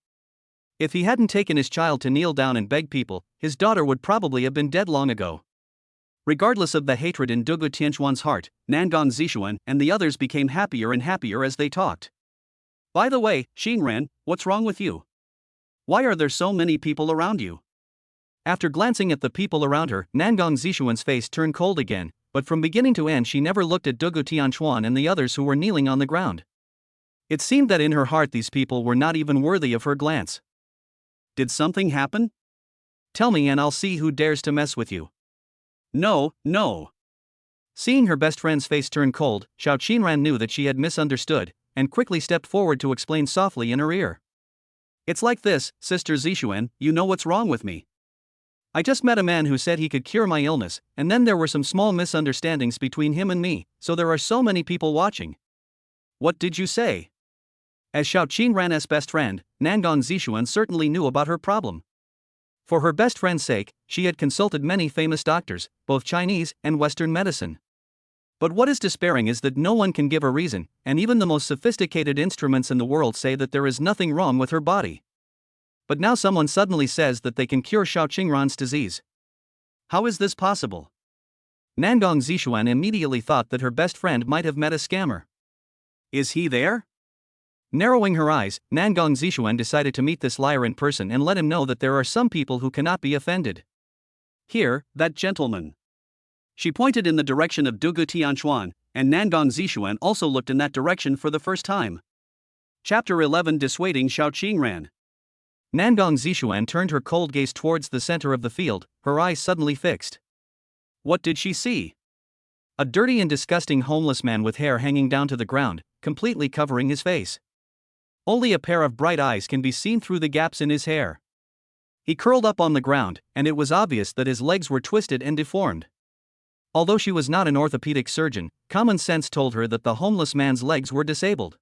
S1: If he hadn't taken his child to kneel down and beg people, his daughter would probably have been dead long ago. Regardless of the hatred in Dugu Tianxuan's heart, Nandong Zishuan and the others became happier and happier as they talked. By the way, Qingran, what's wrong with you? Why are there so many people around you? After glancing at the people around her, Nandong Zishuan's face turned cold again, but from beginning to end she never looked at Dugu Tianxuan and the others who were kneeling on the ground. It seemed that in her heart these people were not even worthy of her glance. Did something happen? Tell me and I'll see who dares to mess with you. No, no. Seeing her best friend's face turn cold, Xiao Qingran knew that she had misunderstood, and quickly stepped forward to explain softly in her ear. It's like this, Sister Zishuan, you know what's wrong with me. I just met a man who said he could cure my illness, and then there were some small misunderstandings between him and me, so there are so many people watching. What did you say? As Xiao Qingran's best friend, Nandong Zishuan certainly knew about her problem. For her best friend's sake, she had consulted many famous doctors, both Chinese and Western medicine. But what is despairing is that no one can give a reason, and even the most sophisticated instruments in the world say that there is nothing wrong with her body. But now someone suddenly says that they can cure Xiao Qingran's disease. How is this possible? Nandong Zishuan immediately thought that her best friend might have met a scammer. Is he there? Narrowing her eyes, Nandong Zishuan decided to meet this liar in person and let him know that there are some people who cannot be offended. Here, that gentleman. She pointed in the direction of Dugu Tianxuan, and Nandong Zishuan also looked in that direction for the first time. Chapter 11 Dissuading Xiao Qingran. Nandong Zishuan turned her cold gaze towards the center of the field, her eyes suddenly fixed. What did she see? A dirty and disgusting homeless man with hair hanging down to the ground, completely covering his face. Only a pair of bright eyes can be seen through the gaps in his hair. He curled up on the ground, and it was obvious that his legs were twisted and deformed. Although she was not an orthopedic surgeon, common sense told her that the homeless man's legs were disabled.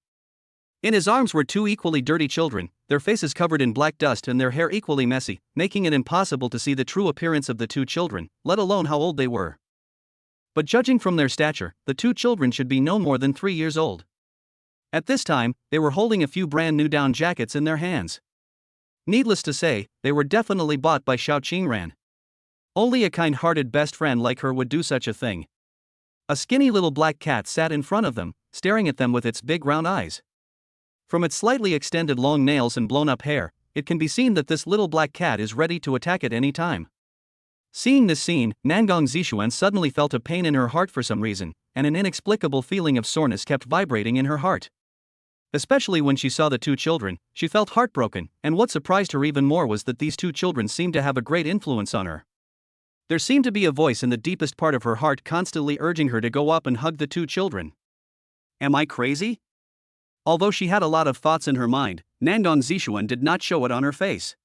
S1: In his arms were two equally dirty children, their faces covered in black dust and their hair equally messy, making it impossible to see the true appearance of the two children, let alone how old they were. But judging from their stature, the two children should be no more than 3 years old. At this time, they were holding a few brand new down jackets in their hands. Needless to say, they were definitely bought by Xiao Qingran. Only a kind-hearted best friend like her would do such a thing. A skinny little black cat sat in front of them, staring at them with its big round eyes. From its slightly extended long nails and blown-up hair, it can be seen that this little black cat is ready to attack at any time. Seeing this scene, Nangong Zixuan suddenly felt a pain in her heart for some reason, and an inexplicable feeling of soreness kept vibrating in her heart. Especially when she saw the two children, she felt heartbroken, and what surprised her even more was that these two children seemed to have a great influence on her. There seemed to be a voice in the deepest part of her heart constantly urging her to go up and hug the two children. Am I crazy? Although she had a lot of thoughts in her mind, Nangong Zixuan did not show it on her face.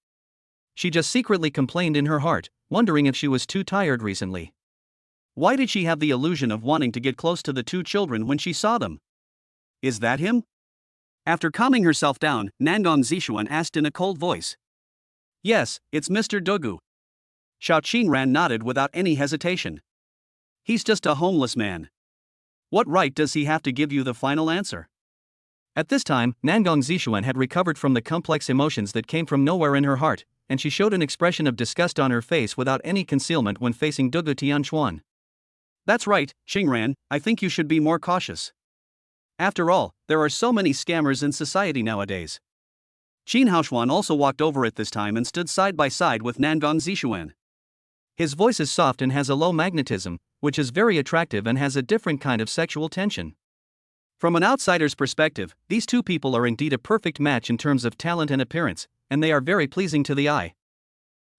S1: She just secretly complained in her heart, wondering if she was too tired recently. Why did she have the illusion of wanting to get close to the two children when she saw them? Is that him? After calming herself down, Nangong Zixuan asked in a cold voice. Yes, it's Mr. Dugu. Xiao Qingran nodded without any hesitation. He's just a homeless man. What right does he have to give you the final answer? At this time, Nangong Zixuan had recovered from the complex emotions that came from nowhere in her heart, and she showed an expression of disgust on her face without any concealment when facing Dugu Tianchuan. That's right, Qingran, I think you should be more cautious. After all, there are so many scammers in society nowadays. Qin Haoshuan also walked over at this time and stood side by side with Nangong Zixuan. His voice is soft and has a low magnetism, which is very attractive and has a different kind of sexual tension. From an outsider's perspective, these two people are indeed a perfect match in terms of talent and appearance, and they are very pleasing to the eye.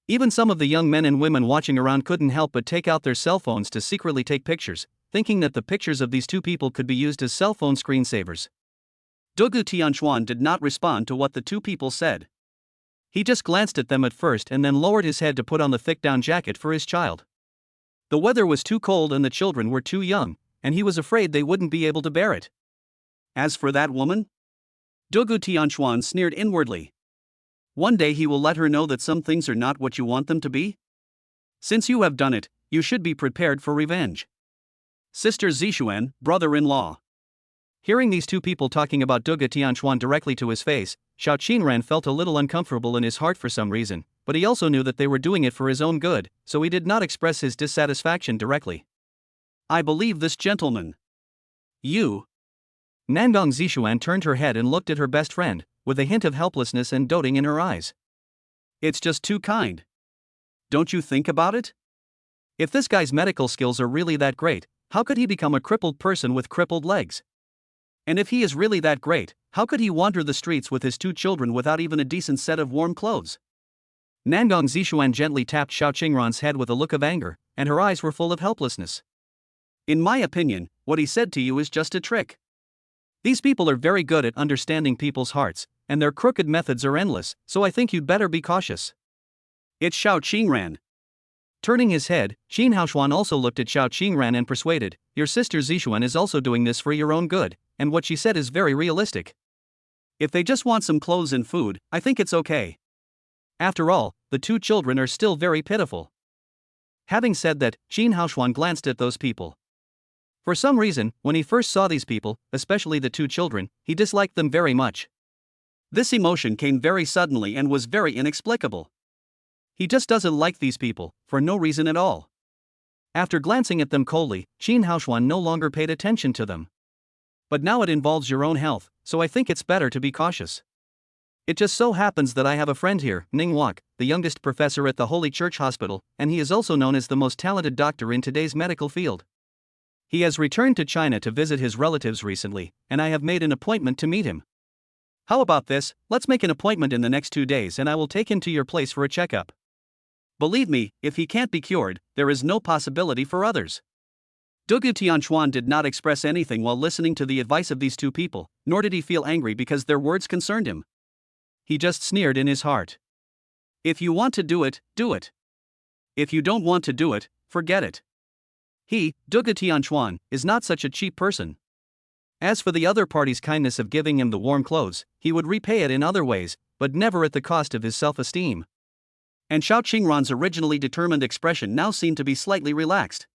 S1: Even some of the young men and women watching around couldn't help but take out their cell phones to secretly take pictures, thinking that the pictures of these two people could be used as cell phone screensavers. Dugu Tianchuan did not respond to what the two people said. He just glanced at them at first and then lowered his head to put on the thick down jacket for his child. The weather was too cold and the children were too young, and he was afraid they wouldn't be able to bear it. As for that woman? Dugu Tianchuan sneered inwardly. One day he will let her know that some things are not what you want them to be? Since you have done it, you should be prepared for revenge. Sister Zixuan, brother-in-law. Hearing these two people talking about Dugu Tianchuan directly to his face, Xiao Qingran felt a little uncomfortable in his heart for some reason, but he also knew that they were doing it for his own good, so he did not express his dissatisfaction directly. I believe this gentleman. You. Nangong Zixuan turned her head and looked at her best friend, with a hint of helplessness and doting in her eyes. It's just too kind. Don't you think about it? If this guy's medical skills are really that great, how could he become a crippled person with crippled legs? And if he is really that great, how could he wander the streets with his two children without even a decent set of warm clothes? Nangong Zixuan gently tapped Xiao Qingran's head with a look of anger, and her eyes were full of helplessness. In my opinion, what he said to you is just a trick. These people are very good at understanding people's hearts, and their crooked methods are endless, so I think you'd better be cautious. It's Xiao Qingran. Turning his head, Qin Haoshuan also looked at Xiao Qingran and persuaded, your sister Zixuan is also doing this for your own good, and what she said is very realistic. If they just want some clothes and food, I think it's okay. After all, the two children are still very pitiful. Having said that, Qin Haoshuan glanced at those people. For some reason, when he first saw these people, especially the two children, he disliked them very much. This emotion came very suddenly and was very inexplicable. He just doesn't like these people, for no reason at all. After glancing at them coldly, Qin Haoshuan no longer paid attention to them. But now it involves your own health, so I think it's better to be cautious. It just so happens that I have a friend here, Ning Wak, the youngest professor at the Holy Church Hospital, and he is also known as the most talented doctor in today's medical field. He has returned to China to visit his relatives recently, and I have made an appointment to meet him. How about this, let's make an appointment in the next 2 days and I will take him to your place for a checkup. Believe me, if he can't be cured, there is no possibility for others. Dugu Tianchuan did not express anything while listening to the advice of these two people, nor did he feel angry because their words concerned him. He just sneered in his heart. If you want to do it, do it. If you don't want to do it, forget it. He, Dugu Tianchuan, is not such a cheap person. As for the other party's kindness of giving him the warm clothes, he would repay it in other ways, but never at the cost of his self-esteem. And Xiao Qingran's originally determined expression now seemed to be slightly relaxed.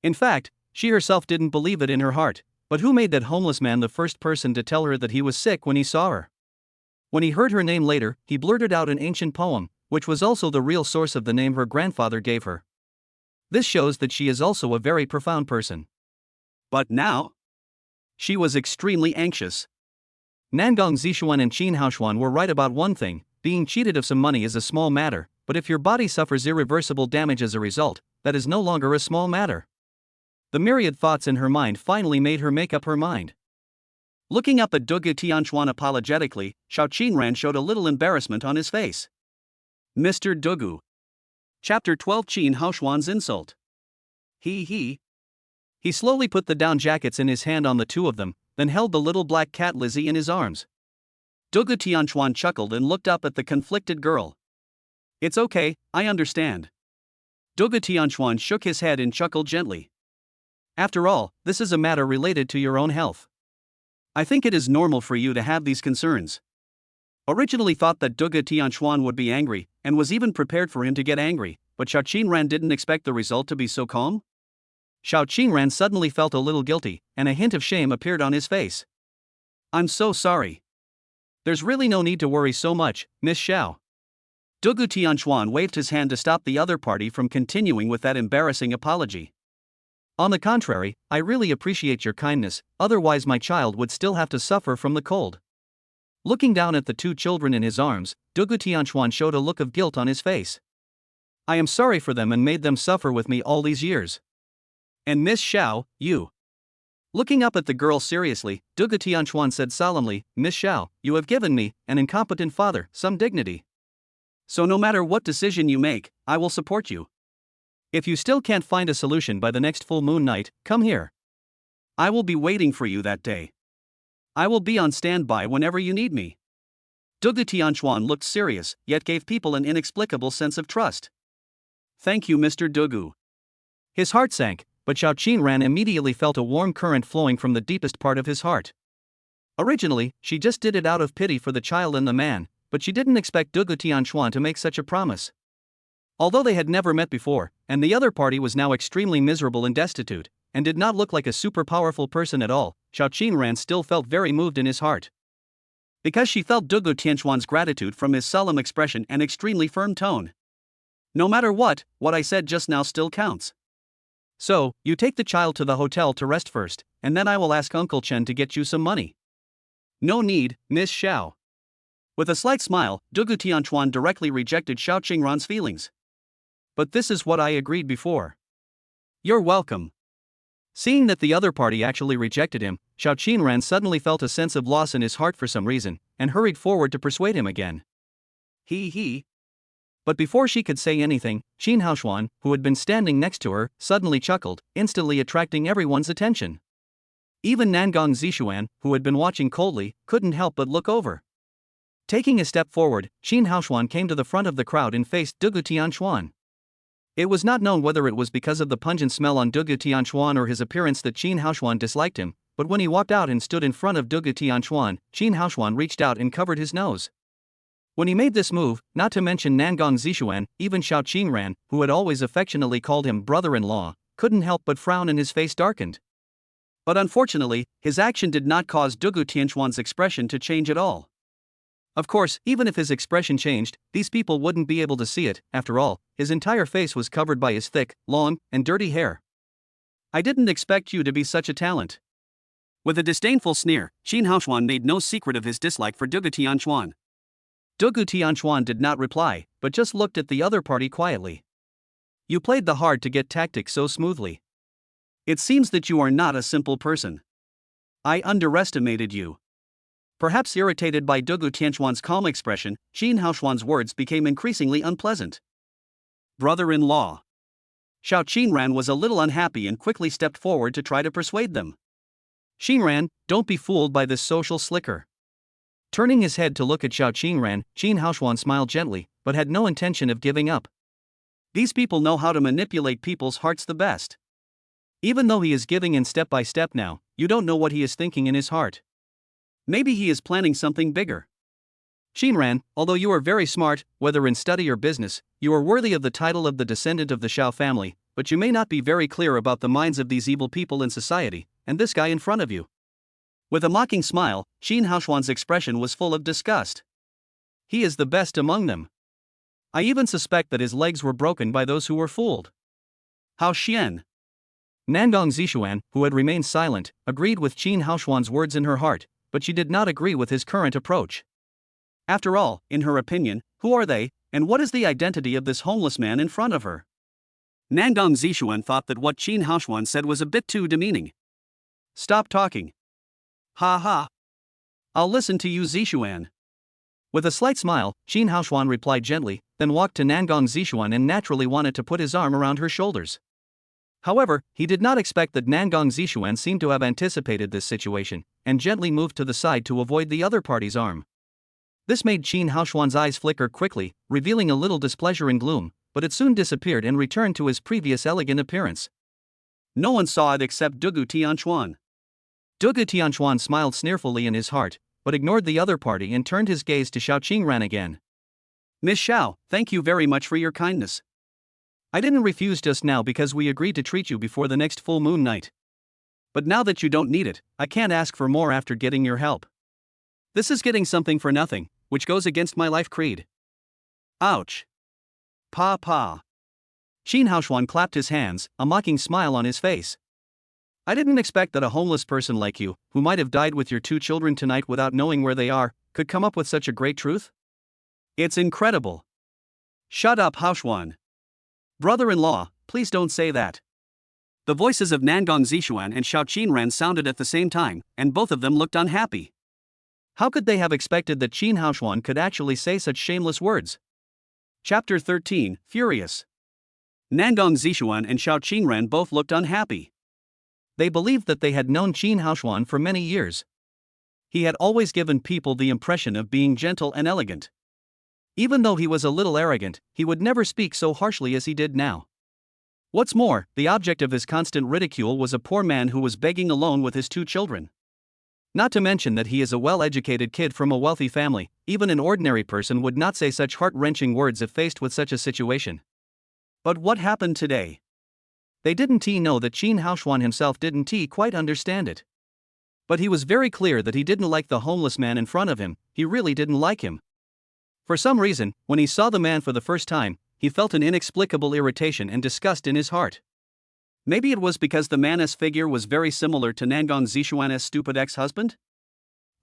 S1: In fact, she herself didn't believe it in her heart, but who made that homeless man the first person to tell her that he was sick when he saw her? When he heard her name later, he blurted out an ancient poem, which was also the real source of the name her grandfather gave her. This shows that she is also a very profound person. But now? She was extremely anxious. Nangong Zishuan and Qin Haoshuan were right about one thing: being cheated of some money is a small matter, but if your body suffers irreversible damage as a result, that is no longer a small matter. The myriad thoughts in her mind finally made her make up her mind. Looking up at Dugu Tianchuan apologetically, Xiao Qinran showed a little embarrassment on his face. Mr. Dugu. Chapter 12: Qin Haoshuan's insult. He slowly put the down jackets in his hand on the two of them, then held the little black cat Lizzie in his arms. Dugu Tianchuan chuckled and looked up at the conflicted girl. It's okay, I understand. Dugu Tianchuan shook his head and chuckled gently. After all, this is a matter related to your own health. I think it is normal for you to have these concerns. Originally thought that Dugu Tianchuan would be angry, and was even prepared for him to get angry, but Xiao Qinran didn't expect the result to be so calm. Xiao Qinran suddenly felt a little guilty, and a hint of shame appeared on his face. I'm so sorry. There's really no need to worry so much, Miss Xiao. Dugu Tianchuan waved his hand to stop the other party from continuing with that embarrassing apology. On the contrary, I really appreciate your kindness, otherwise my child would still have to suffer from the cold. Looking down at the two children in his arms, Dugu Tianchuan showed a look of guilt on his face. I am sorry for them and made them suffer with me all these years. And Miss Xiao, you. Looking up at the girl seriously, Dugu Tianchuan said solemnly, Miss Xiao, you have given me, an incompetent father, some dignity. So no matter what decision you make, I will support you. If you still can't find a solution by the next full moon night, come here. I will be waiting for you that day. I will be on standby whenever you need me. Dugu Tianchuan looked serious, yet gave people an inexplicable sense of trust. Thank you, Mr. Dugu. His heart sank, but Xiao Qinran immediately felt a warm current flowing from the deepest part of his heart. Originally, she just did it out of pity for the child and the man, but she didn't expect Dugu Tianchuan to make such a promise. Although they had never met before, and the other party was now extremely miserable and destitute, and did not look like a super powerful person at all, Xiao Qinran still felt very moved in his heart. Because she felt Dugu Tianchuan's gratitude from his solemn expression and extremely firm tone. No matter what I said just now still counts. So, you take the child to the hotel to rest first, and then I will ask Uncle Chen to get you some money. No need, Miss Xiao. With a slight smile, Dugu Tianchuan directly rejected Xiao Qingran's feelings. But this is what I agreed before. You're welcome. Seeing that the other party actually rejected him, Xiao Qinran suddenly felt a sense of loss in his heart for some reason, and hurried forward to persuade him again. But before she could say anything, Qin Haoshuan, who had been standing next to her, suddenly chuckled, instantly attracting everyone's attention. Even Nangong Zishuan, who had been watching coldly, couldn't help but look over. Taking a step forward, Qin Haoshuan came to the front of the crowd and faced Dugu Tianchuan. It was not known whether it was because of the pungent smell on Dugu Tianchuan or his appearance that Qin Haoshuan disliked him, but when he walked out and stood in front of Dugu Tianchuan, Qin Haoshuan reached out and covered his nose. When he made this move, not to mention Nangong Zishuan, even Xiao Qinran, who had always affectionately called him brother-in-law, couldn't help but frown and his face darkened. But unfortunately, his action did not cause Dugu Tianchuan's expression to change at all. Of course, even if his expression changed, these people wouldn't be able to see it. After all, his entire face was covered by his thick, long, and dirty hair. I didn't expect you to be such a talent. With a disdainful sneer, Qin Haoshuan made no secret of his dislike for Dugu Tianchuan. Dugu Tianchuan did not reply, but just looked at the other party quietly. You played the hard to get tactic so smoothly. It seems that you are not a simple person. I underestimated you. Perhaps irritated by Dugu Tianchuan's calm expression, Qin Haoshuan's words became increasingly unpleasant. Brother-in-law. Xiao Qinran was a little unhappy and quickly stepped forward to try to persuade them. Qinran, don't be fooled by this social slicker. Turning his head to look at Xiao Qinran, Qin Haoshuan smiled gently, but had no intention of giving up. These people know how to manipulate people's hearts the best. Even though he is giving in step by step now, you don't know what he is thinking in his heart. Maybe he is planning something bigger. Xinran, although you are very smart, whether in study or business, you are worthy of the title of the descendant of the Shao family, but you may not be very clear about the minds of these evil people in society, and this guy in front of you. With a mocking smile, Xin Haoshuan's expression was full of disgust. He is the best among them. I even suspect that his legs were broken by those who were fooled. Hao Xian. Nangong Zixuan, who had remained silent, agreed with Qin Haoshuan's words in her heart, but she did not agree with his current approach. After all, in her opinion, who are they, and what is the identity of this homeless man in front of her? Nangong Zixuan thought that what Qin Haoshuan said was a bit too demeaning. Stop talking. Ha ha. I'll listen to you, Zixuan. With a slight smile, Qin Haoshuan replied gently, then walked to Nangong Zixuan and naturally wanted to put his arm around her shoulders. However, he did not expect that Nangong Zixuan seemed to have anticipated this situation, and gently moved to the side to avoid the other party's arm. This made Qin Haoshuan's eyes flicker quickly, revealing a little displeasure and gloom, but it soon disappeared and returned to his previous elegant appearance. No one saw it except Dugu Tianchuan. Dugu Tianchuan smiled sneerfully in his heart, but ignored the other party and turned his gaze to Xiao Qingran again. Miss Xiao, thank you very much for your kindness. I didn't refuse just now because we agreed to treat you before the next full moon night. But now that you don't need it, I can't ask for more after getting your help. This is getting something for nothing, which goes against my life creed. Ouch. Pa pa. Qin Haoshuan clapped his hands, a mocking smile on his face. I didn't expect that a homeless person like you, who might have died with your 2 children tonight without knowing where they are, could come up with such a great truth. It's incredible. Shut up, Haoshuan. Brother-in-law, please don't say that. The voices of Nangong Zixuan and Xiao Qinran sounded at the same time, and both of them looked unhappy. How could they have expected that Qin Haoshuan could actually say such shameless words? Chapter 13, Furious. Nangong Zixuan and Xiao Qingran both looked unhappy. They believed that they had known Qin Haoshuan for many years. He had always given people the impression of being gentle and elegant. Even though he was a little arrogant, he would never speak so harshly as he did now. What's more, the object of his constant ridicule was a poor man who was begging alone with his 2 children. Not to mention that he is a well-educated kid from a wealthy family. Even an ordinary person would not say such heart-wrenching words if faced with such a situation. But what happened today? They didn't know that Qin Haoshuan himself didn't quite understand it. But he was very clear that he didn't like the homeless man in front of him. He really didn't like him. For some reason, when he saw the man for the first time, he felt an inexplicable irritation and disgust in his heart. Maybe it was because the man's figure was very similar to Nangong Zixuan's stupid ex-husband?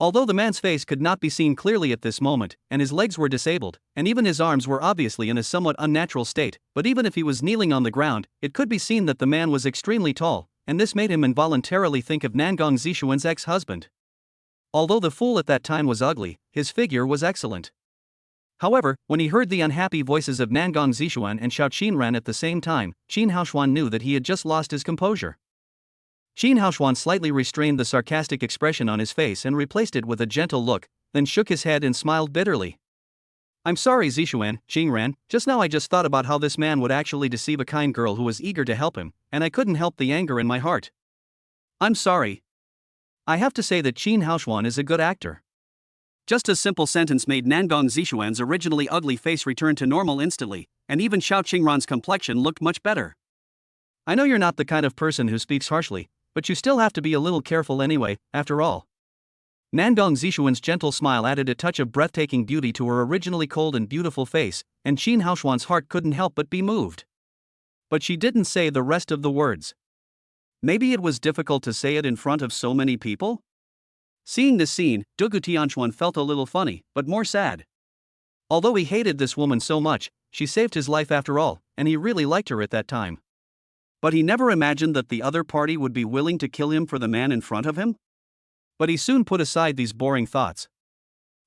S1: Although the man's face could not be seen clearly at this moment, and his legs were disabled, and even his arms were obviously in a somewhat unnatural state, but even if he was kneeling on the ground, it could be seen that the man was extremely tall, and this made him involuntarily think of Nangong Zixuan's ex-husband. Although the fool at that time was ugly, his figure was excellent. However, when he heard the unhappy voices of Nangong Zixuan and Xiao Qinran at the same time, Qin Haoshuan knew that he had just lost his composure. Qin Haoshuan slightly restrained the sarcastic expression on his face and replaced it with a gentle look, then shook his head and smiled bitterly. I'm sorry, Zixuan, Qingran, just now I just thought about how this man would actually deceive a kind girl who was eager to help him, and I couldn't help the anger in my heart. I'm sorry. I have to say that Qin Haoshuan is a good actor. Just a simple sentence made Nangong Zixuan's originally ugly face return to normal instantly, and even Xiao Qingran's complexion looked much better. I know you're not the kind of person who speaks harshly, but you still have to be a little careful anyway, after all. Nangong Zixuan's gentle smile added a touch of breathtaking beauty to her originally cold and beautiful face, and Qin Haoshuan's heart couldn't help but be moved. But she didn't say the rest of the words. Maybe it was difficult to say it in front of so many people? Seeing this scene, Dugu Tianchuan felt a little funny, but more sad. Although he hated this woman so much, she saved his life after all, and he really liked her at that time. But he never imagined that the other party would be willing to kill him for the man in front of him? But he soon put aside these boring thoughts.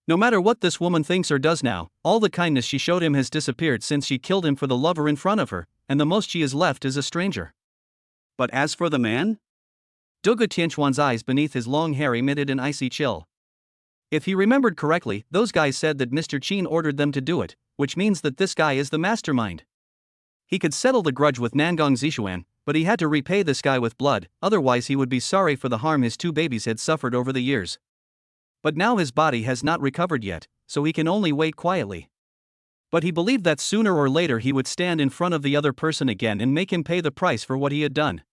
S1: No matter what this woman thinks or does now, all the kindness she showed him has disappeared since she killed him for the lover in front of her, and the most she is left is a stranger. But as for the man? Dugu Tianchuan's eyes beneath his long hair emitted an icy chill. If he remembered correctly, those guys said that Mr. Qin ordered them to do it, which means that this guy is the mastermind. He could settle the grudge with Nangong Zixuan, but he had to repay this guy with blood, otherwise he would be sorry for the harm his two babies had suffered over the years. But now his body has not recovered yet, so he can only wait quietly. But he believed that sooner or later he would stand in front of the other person again and make him pay the price for what he had done.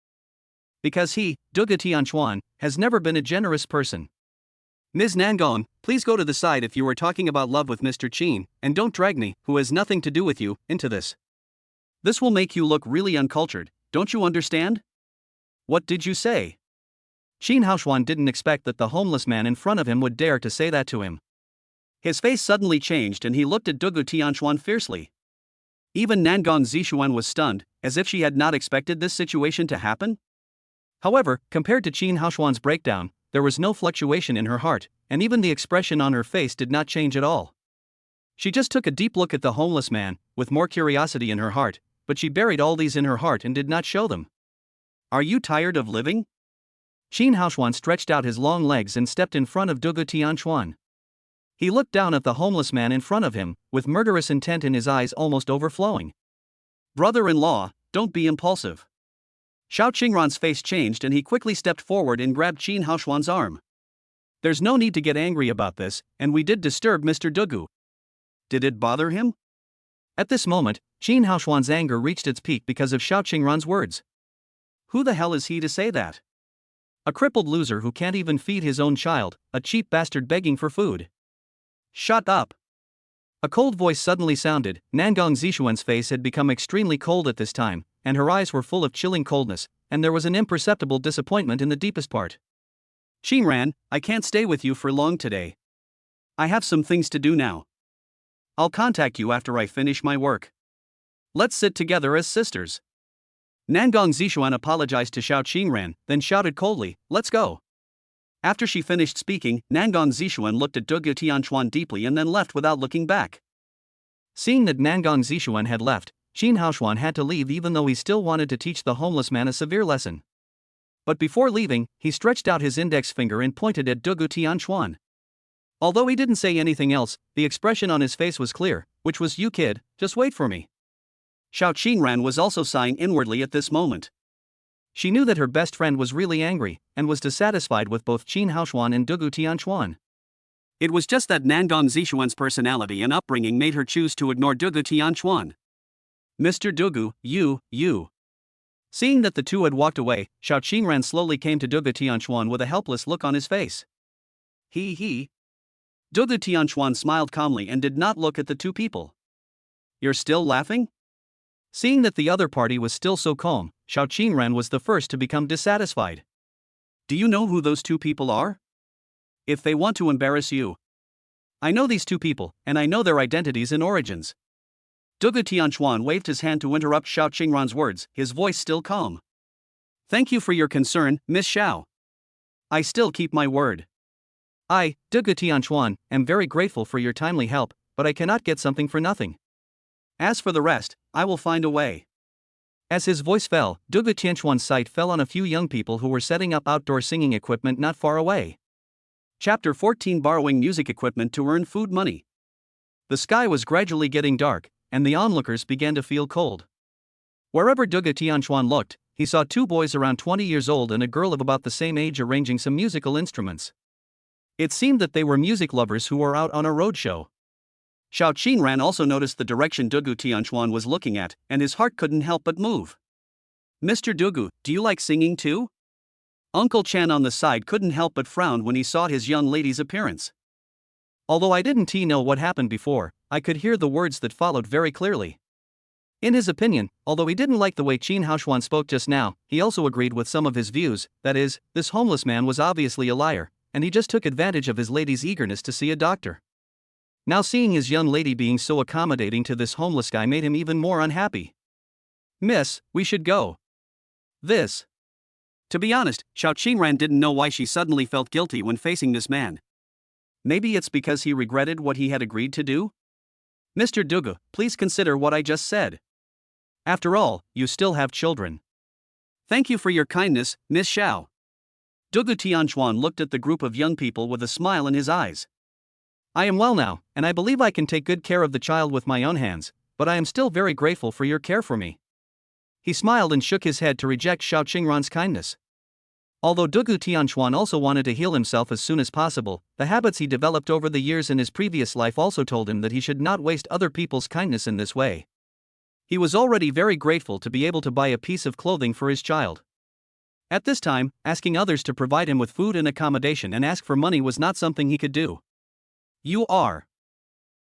S1: Because he, Dugu Tianchuan, has never been a generous person. Ms. Nangong, please go to the side if you are talking about love with Mr. Qin, and don't drag me, who has nothing to do with you, into this. This will make you look really uncultured, don't you understand? What did you say? Qin Haoshuan didn't expect that the homeless man in front of him would dare to say that to him. His face suddenly changed and he looked at Dugu Tianchuan fiercely. Even Nangong Zishuan was stunned, as if she had not expected this situation to happen. However, compared to Qin Haoshuan's breakdown, there was no fluctuation in her heart, and even the expression on her face did not change at all. She just took a deep look at the homeless man, with more curiosity in her heart, but she buried all these in her heart and did not show them. Are you tired of living? Qin Haoshuan stretched out his long legs and stepped in front of Dugu Tianchuan. He looked down at the homeless man in front of him, with murderous intent in his eyes almost overflowing. Brother-in-law, don't be impulsive. Xiao Qingran's face changed and he quickly stepped forward and grabbed Qin Haoshuan's arm. There's no need to get angry about this, and we did disturb Mr. Dugu. Did it bother him? At this moment, Qin Haoshuan's anger reached its peak because of Xiao Qingran's words. Who the hell is he to say that? A crippled loser who can't even feed his own child, a cheap bastard begging for food. Shut up! A cold voice suddenly sounded. Nangong Zishuan's face had become extremely cold at this time, and her eyes were full of chilling coldness, and there was an imperceptible disappointment in the deepest part. Qingran, I can't stay with you for long today. I have some things to do now. I'll contact you after I finish my work. Let's sit together as sisters. Nangong Zishuan apologized to Xiao Qingran, then shouted coldly, let's go. After she finished speaking, Nangong Zishuan looked at Dugu Tianchuan deeply and then left without looking back. Seeing that Nangong Zishuan had left, Qin Haoshuan had to leave even though he still wanted to teach the homeless man a severe lesson. But before leaving, he stretched out his index finger and pointed at Dugu Tianchuan. Although he didn't say anything else, the expression on his face was clear, which was, you kid, just wait for me. Xiao Qingran was also sighing inwardly at this moment. She knew that her best friend was really angry, and was dissatisfied with both Qin Haoshuan and Dugu Tianchuan. It was just that Nangong Zishuan's personality and upbringing made her choose to ignore Dugu Tianchuan. Mr. Dugu, you. Seeing that the two had walked away, Xiao Qingran slowly came to Dugu Tianchuan with a helpless look on his face. He. Dugu Tianchuan smiled calmly and did not look at the two people. You're still laughing? Seeing that the other party was still so calm, Xiao Qingran was the first to become dissatisfied. Do you know who those two people are? If they want to embarrass you. I know these two people, and I know their identities and origins. Dugu Tianchuan waved his hand to interrupt Xiao Qingran's words, his voice still calm. Thank you for your concern, Miss Xiao. I still keep my word. I, Dugu Tianchuan, am very grateful for your timely help, but I cannot get something for nothing. As for the rest, I will find a way. As his voice fell, Dugu Tianchuan's sight fell on a few young people who were setting up outdoor singing equipment not far away. Chapter 14: Borrowing music equipment to earn food money. The sky was gradually getting dark, and the onlookers began to feel cold. Wherever Dugu Tianchuan looked, he saw two boys around 20 years old and a girl of about the same age arranging some musical instruments. It seemed that they were music lovers who were out on a roadshow. Xiao Qingran also noticed the direction Dugu Tianchuan was looking at, and his heart couldn't help but move. Mr. Dugu, do you like singing too? Uncle Chan on the side couldn't help but frown when he saw his young lady's appearance. Although I didn't know what happened before, I could hear the words that followed very clearly. In his opinion, although he didn't like the way Qin Haoshuan spoke just now, he also agreed with some of his views, that is, this homeless man was obviously a liar, and he just took advantage of his lady's eagerness to see a doctor. Now seeing his young lady being so accommodating to this homeless guy made him even more unhappy. Miss, we should go. This. To be honest, Xiao Qingran didn't know why she suddenly felt guilty when facing this man. Maybe it's because he regretted what he had agreed to do? Mr. Dugu, please consider what I just said. After all, you still have children. Thank you for your kindness, Miss Xiao. Dugu Tianchuan looked at the group of young people with a smile in his eyes. I am well now, and I believe I can take good care of the child with my own hands, but I am still very grateful for your care for me. He smiled and shook his head to reject Xiao Qingran's kindness. Although Dugu Tianchuan also wanted to heal himself as soon as possible, the habits he developed over the years in his previous life also told him that he should not waste other people's kindness in this way. He was already very grateful to be able to buy a piece of clothing for his child. At this time, asking others to provide him with food and accommodation and ask for money was not something he could do. You are.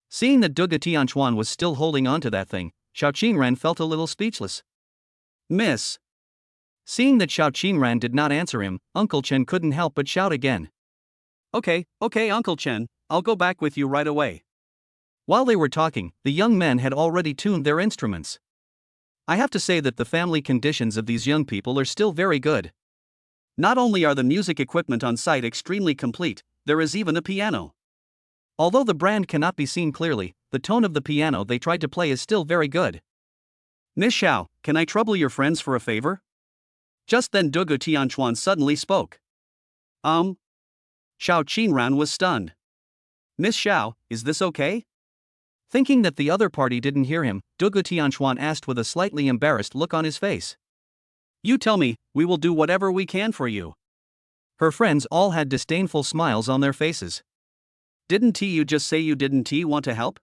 S1: Seeing that Dugu Tianchuan was still holding on to that thing, Xiao Qingran felt a little speechless. Miss. Seeing that Xiao Qingran did not answer him, Uncle Chen couldn't help but shout again. Okay, Uncle Chen, I'll go back with you right away. While they were talking, the young men had already tuned their instruments. I have to say that the family conditions of these young people are still very good. Not only are the music equipment on site extremely complete, there is even a piano. Although the brand cannot be seen clearly, the tone of the piano they tried to play is still very good. Miss Xiao, can I trouble your friends for a favor? Just then Dugu Tianchuan suddenly spoke. Xiao Qingran was stunned. Miss Xiao, is this okay? Thinking that the other party didn't hear him, Dugu Tianchuan asked with a slightly embarrassed look on his face. You tell me, we will do whatever we can for you. Her friends all had disdainful smiles on their faces. Didn't you just say you didn't want to help?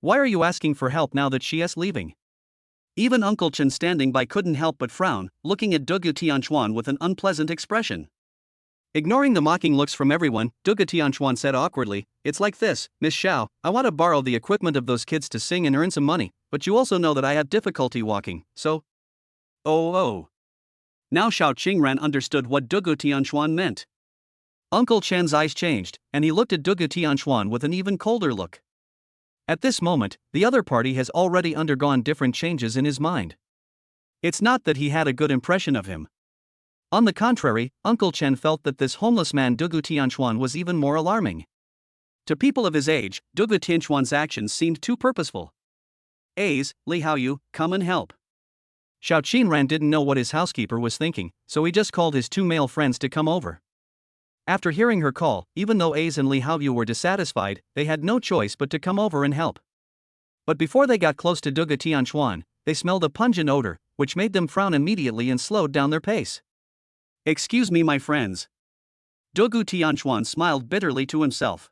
S1: Why are you asking for help now that she's leaving? Even Uncle Chen standing by couldn't help but frown, looking at Dugu Tianchuan with an unpleasant expression. Ignoring the mocking looks from everyone, Dugu Tianchuan said awkwardly, It's like this, Miss Xiao, I want to borrow the equipment of those kids to sing and earn some money, but you also know that I have difficulty walking, so... Oh. Now Xiao Qingran understood what Dugu Tianchuan meant. Uncle Chen's eyes changed, and he looked at Dugu Tianchuan with an even colder look. At this moment, the other party has already undergone different changes in his mind. It's not that he had a good impression of him. On the contrary, Uncle Chen felt that this homeless man Dugu Tianchuan was even more alarming. To people of his age, Dugu Tianchuan's actions seemed too purposeful. Li Haoyu, come and help. Xiao Qingran didn't know what his housekeeper was thinking, so he just called his two male friends to come over. After hearing her call, even though Ace and Li Haoyu were dissatisfied, they had no choice but to come over and help. But before they got close to Dugu Tianchuan, they smelled a pungent odor, which made them frown immediately and slowed down their pace. Excuse me, my friends. Dugu Tianchuan smiled bitterly to himself.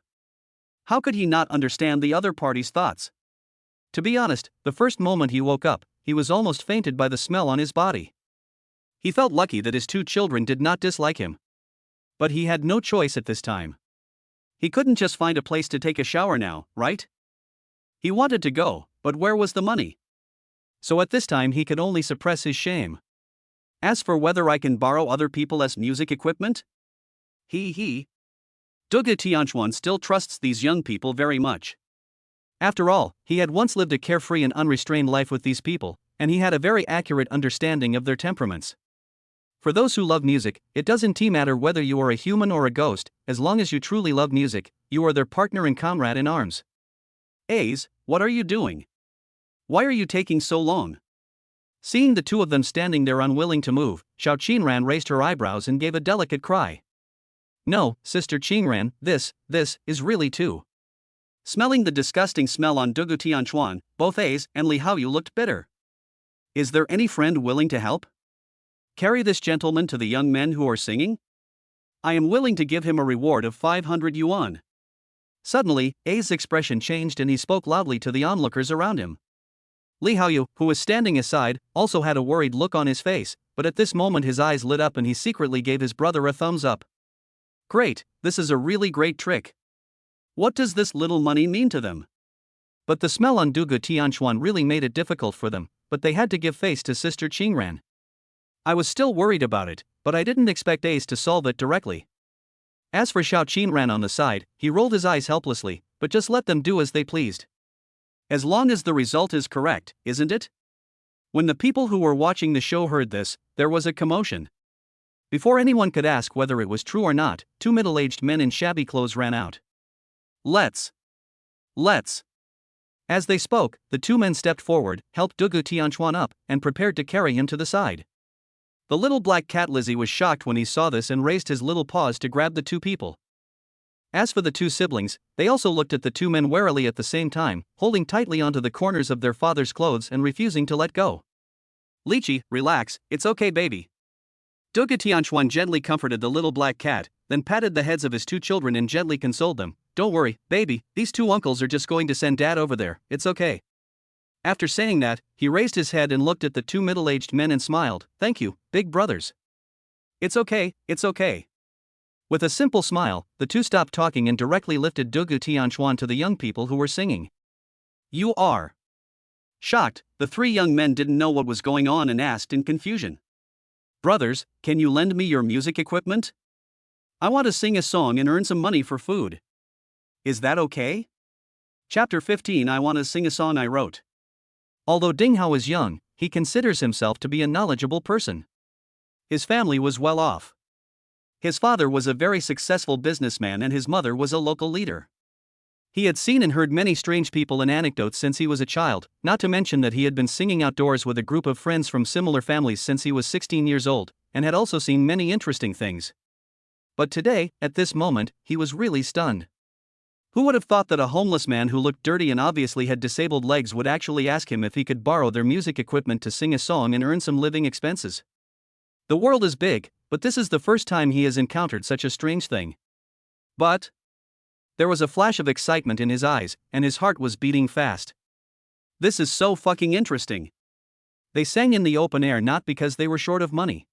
S1: How could he not understand the other party's thoughts? To be honest, the first moment he woke up, he was almost fainted by the smell on his body. He felt lucky that his two children did not dislike him. But he had no choice at this time. He couldn't just find a place to take a shower now, right? He wanted to go, but where was the money? So at this time he could only suppress his shame. As for whether I can borrow other people's music equipment? Dugu Tianchuan still trusts these young people very much. After all, he had once lived a carefree and unrestrained life with these people, and he had a very accurate understanding of their temperaments. For those who love music, it doesn't matter whether you are a human or a ghost, as long as you truly love music, you are their partner and comrade in arms. Ace, what are you doing? Why are you taking so long? Seeing the two of them standing there unwilling to move, Xiao Qingran raised her eyebrows and gave a delicate cry. No, Sister Qingran, this is really too. Smelling the disgusting smell on Dugu Tianchuan, both Ace and Li Haoyu looked bitter. Is there any friend willing to help? Carry this gentleman to the young men who are singing? I am willing to give him a reward of 500 yuan. Suddenly, Ace's expression changed and he spoke loudly to the onlookers around him. Li Haoyu, who was standing aside, also had a worried look on his face, but at this moment his eyes lit up and he secretly gave his brother a thumbs up. Great, this is a really great trick. What does this little money mean to them? But the smell on Dugu Tianchuan really made it difficult for them, but they had to give face to Sister Qingran. I was still worried about it, but I didn't expect Ace to solve it directly. As for Xiao Qingran on the side, he rolled his eyes helplessly, but just let them do as they pleased. As long as the result is correct, isn't it? When the people who were watching the show heard this, there was a commotion. Before anyone could ask whether it was true or not, two middle-aged men in shabby clothes ran out. Let's. As they spoke, the two men stepped forward, helped Dugu Tianchuan up, and prepared to carry him to the side. The little black cat Lizzie was shocked when he saw this and raised his little paws to grab the two people. As for the two siblings, they also looked at the two men warily at the same time, holding tightly onto the corners of their father's clothes and refusing to let go. Lychee, relax, it's okay baby. Dugu Tianchuan gently comforted the little black cat, then patted the heads of his two children and gently consoled them. Don't worry, baby, these two uncles are just going to send dad over there, it's okay. After saying that, he raised his head and looked at the two middle-aged men and smiled. Thank you, big brothers. It's okay, it's okay. With a simple smile, the two stopped talking and directly lifted Dugu Tianchuan to the young people who were singing. You are. Shocked, the three young men didn't know what was going on and asked in confusion. Brothers, can you lend me your music equipment? I want to sing a song and earn some money for food. Is that okay? Chapter 15 I want to sing a song I wrote. Although Ding Hao is young, he considers himself to be a knowledgeable person. His family was well off. His father was a very successful businessman and his mother was a local leader. He had seen and heard many strange people and anecdotes since he was a child, not to mention that he had been singing outdoors with a group of friends from similar families since he was 16 years old, and had also seen many interesting things. But today, at this moment, he was really stunned. Who would have thought that a homeless man who looked dirty and obviously had disabled legs would actually ask him if he could borrow their music equipment to sing a song and earn some living expenses? The world is big, but this is the first time he has encountered such a strange thing. But there was a flash of excitement in his eyes, and his heart was beating fast. This is so fucking interesting. They sang in the open air not because they were short of money.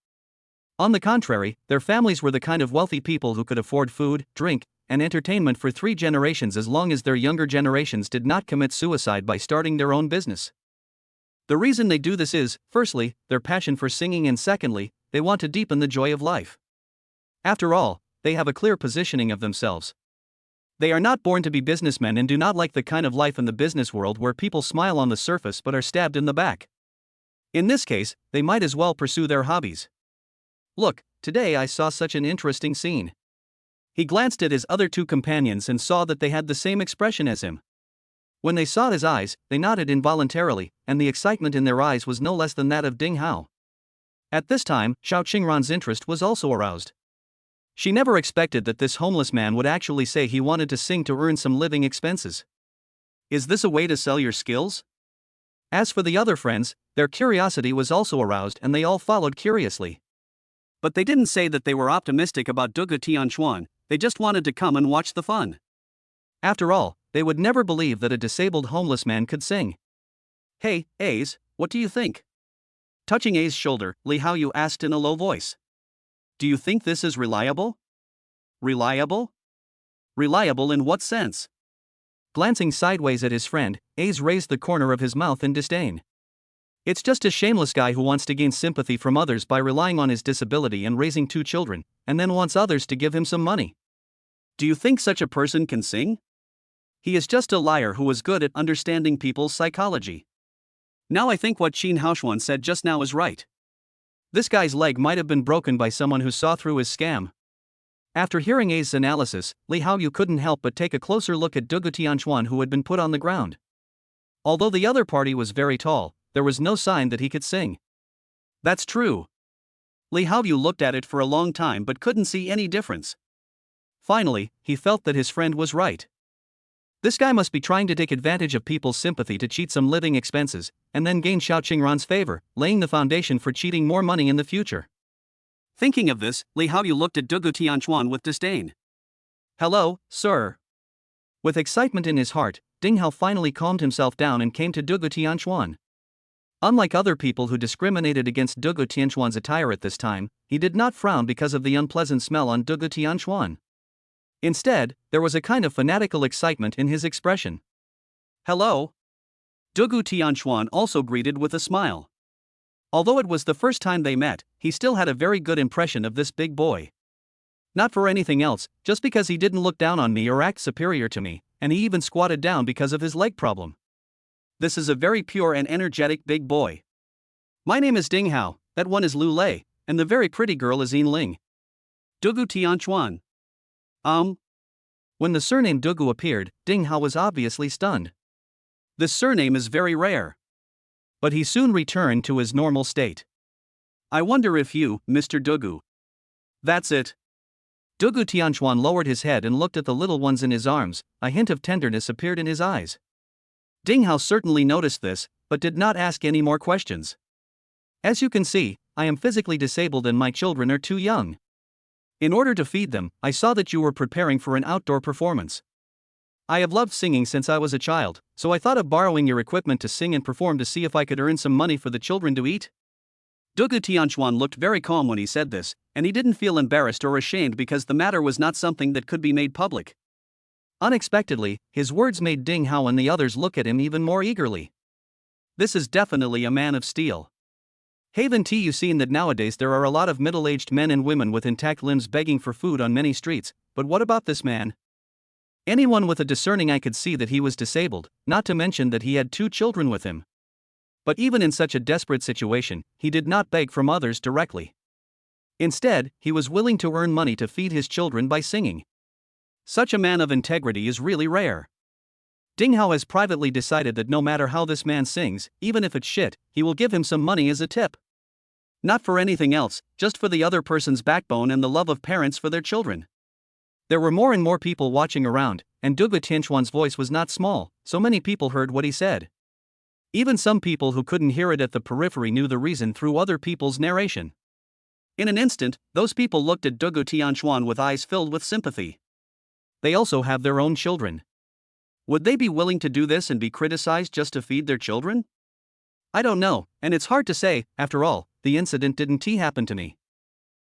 S1: On the contrary, their families were the kind of wealthy people who could afford food, drink, and entertainment for 3 generations as long as their younger generations did not commit suicide by starting their own business. The reason they do this is, firstly, their passion for singing, and secondly, they want to deepen the joy of life. After all, they have a clear positioning of themselves. They are not born to be businessmen and do not like the kind of life in the business world where people smile on the surface but are stabbed in the back. In this case, they might as well pursue their hobbies. Look, today I saw such an interesting scene. He glanced at his other 2 companions and saw that they had the same expression as him. When they saw his eyes, they nodded involuntarily, and the excitement in their eyes was no less than that of Ding Hao. At this time, Xiao Qingran's interest was also aroused. She never expected that this homeless man would actually say he wanted to sing to earn some living expenses. Is this a way to sell your skills? As for the other friends, their curiosity was also aroused and they all followed curiously. But they didn't say that they were optimistic about Dugu Tianchuan, they just wanted to come and watch the fun. After all, they would never believe that a disabled homeless man could sing. Hey, Ace, what do you think? Touching Ace's shoulder, Li Haoyu asked in a low voice. Do you think this is reliable? Reliable? Reliable in what sense? Glancing sideways at his friend, Ace raised the corner of his mouth in disdain. It's just a shameless guy who wants to gain sympathy from others by relying on his disability and raising 2 children, and then wants others to give him some money. Do you think such a person can sing? He is just a liar who is good at understanding people's psychology. Now I think what Qin Haoshuan said just now is right. This guy's leg might have been broken by someone who saw through his scam. After hearing Ace's analysis, Li Haoyu couldn't help but take a closer look at Dugu Tianchuan who had been put on the ground. Although the other party was very tall, there was no sign that he could sing. That's true. Li Haoyu looked at it for a long time but couldn't see any difference. Finally, he felt that his friend was right. This guy must be trying to take advantage of people's sympathy to cheat some living expenses, and then gain Xiao Qingran's favor, laying the foundation for cheating more money in the future. Thinking of this, Li Haoyu looked at Dugu Tianchuan with disdain. Hello, sir. With excitement in his heart, Ding Hao finally calmed himself down and came to Dugu Tianchuan. Unlike other people who discriminated against Dugu Tianchuan's attire at this time, he did not frown because of the unpleasant smell on Dugu Tianchuan. Instead, there was a kind of fanatical excitement in his expression. Hello. Dugu Tianchuan also greeted with a smile. Although it was the first time they met, he still had a very good impression of this big boy. Not for anything else, just because he didn't look down on me or act superior to me, and he even squatted down because of his leg problem. This is a very pure and energetic big boy. My name is Ding Hao, that one is Lu Lei, and the very pretty girl is Yin Ling. Dugu Tianchuan. When the surname Dugu appeared, Ding Hao was obviously stunned. This surname is very rare. But he soon returned to his normal state. I wonder if you, Mr. Dugu. That's it. Dugu Tianchuan lowered his head and looked at the little ones in his arms, a hint of tenderness appeared in his eyes. Ding Hao certainly noticed this, but did not ask any more questions. As you can see, I am physically disabled and my children are too young. In order to feed them, I saw that you were preparing for an outdoor performance. I have loved singing since I was a child, so I thought of borrowing your equipment to sing and perform to see if I could earn some money for the children to eat. Dugu Tianchuan looked very calm when he said this, and he didn't feel embarrassed or ashamed because the matter was not something that could be made public. Unexpectedly, his words made Ding Hao and the others look at him even more eagerly. This is definitely a man of steel. Haven't you seen that nowadays there are a lot of middle-aged men and women with intact limbs begging for food on many streets, but what about this man? Anyone with a discerning eye could see that he was disabled, not to mention that he had 2 children with him. But even in such a desperate situation, he did not beg from others directly. Instead, he was willing to earn money to feed his children by singing. Such a man of integrity is really rare. Ding Hao has privately decided that no matter how this man sings, even if it's shit, he will give him some money as a tip. Not for anything else, just for the other person's backbone and the love of parents for their children. There were more and more people watching around, and Dugu Tianchuan's voice was not small, so many people heard what he said. Even some people who couldn't hear it at the periphery knew the reason through other people's narration. In an instant, those people looked at Dugu Tianchuan with eyes filled with sympathy. They also have their own children. Would they be willing to do this and be criticized just to feed their children? I don't know, and it's hard to say. After all, the incident didn't happen to me.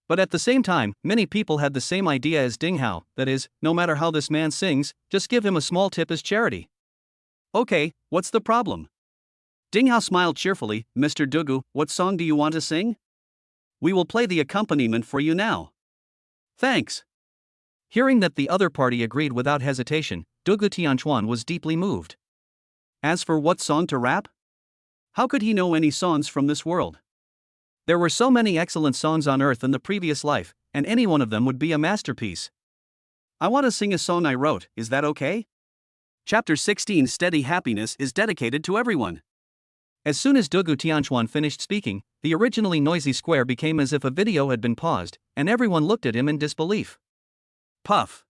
S1: But at the same time, many people had the same idea as Ding Hao, that is, no matter how this man sings, just give him a small tip as charity. Okay, what's the problem? Ding Hao smiled cheerfully. Mr. Dugu, what song do you want to sing? We will play the accompaniment for you now. Thanks. Hearing that the other party agreed without hesitation, Dugu Tianchuan was deeply moved. As for what song to rap? How could he know any songs from this world? There were so many excellent songs on earth in the previous life, and any one of them would be a masterpiece. I want to sing a song I wrote, is that okay? Chapter 16 Steady Happiness is dedicated to everyone. As soon as Dugu Tianchuan finished speaking, the originally noisy square became as if a video had been paused, and everyone looked at him in disbelief. Puff.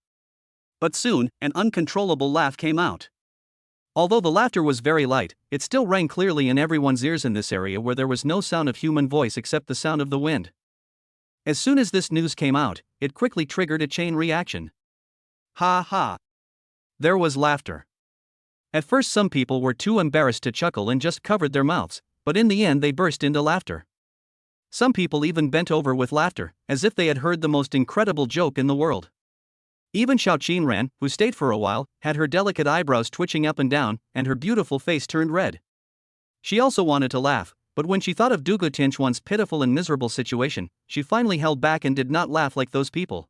S1: But soon, an uncontrollable laugh came out. Although the laughter was very light, it still rang clearly in everyone's ears in this area where there was no sound of human voice except the sound of the wind. As soon as this news came out, it quickly triggered a chain reaction. Ha ha. There was laughter. At first some people were too embarrassed to chuckle and just covered their mouths, but in the end they burst into laughter. Some people even bent over with laughter, as if they had heard the most incredible joke in the world. Even Xiao Qinran, who stayed for a while, had her delicate eyebrows twitching up and down, and her beautiful face turned red. She also wanted to laugh, but when she thought of Dugu Tianchuan's pitiful and miserable situation, she finally held back and did not laugh like those people.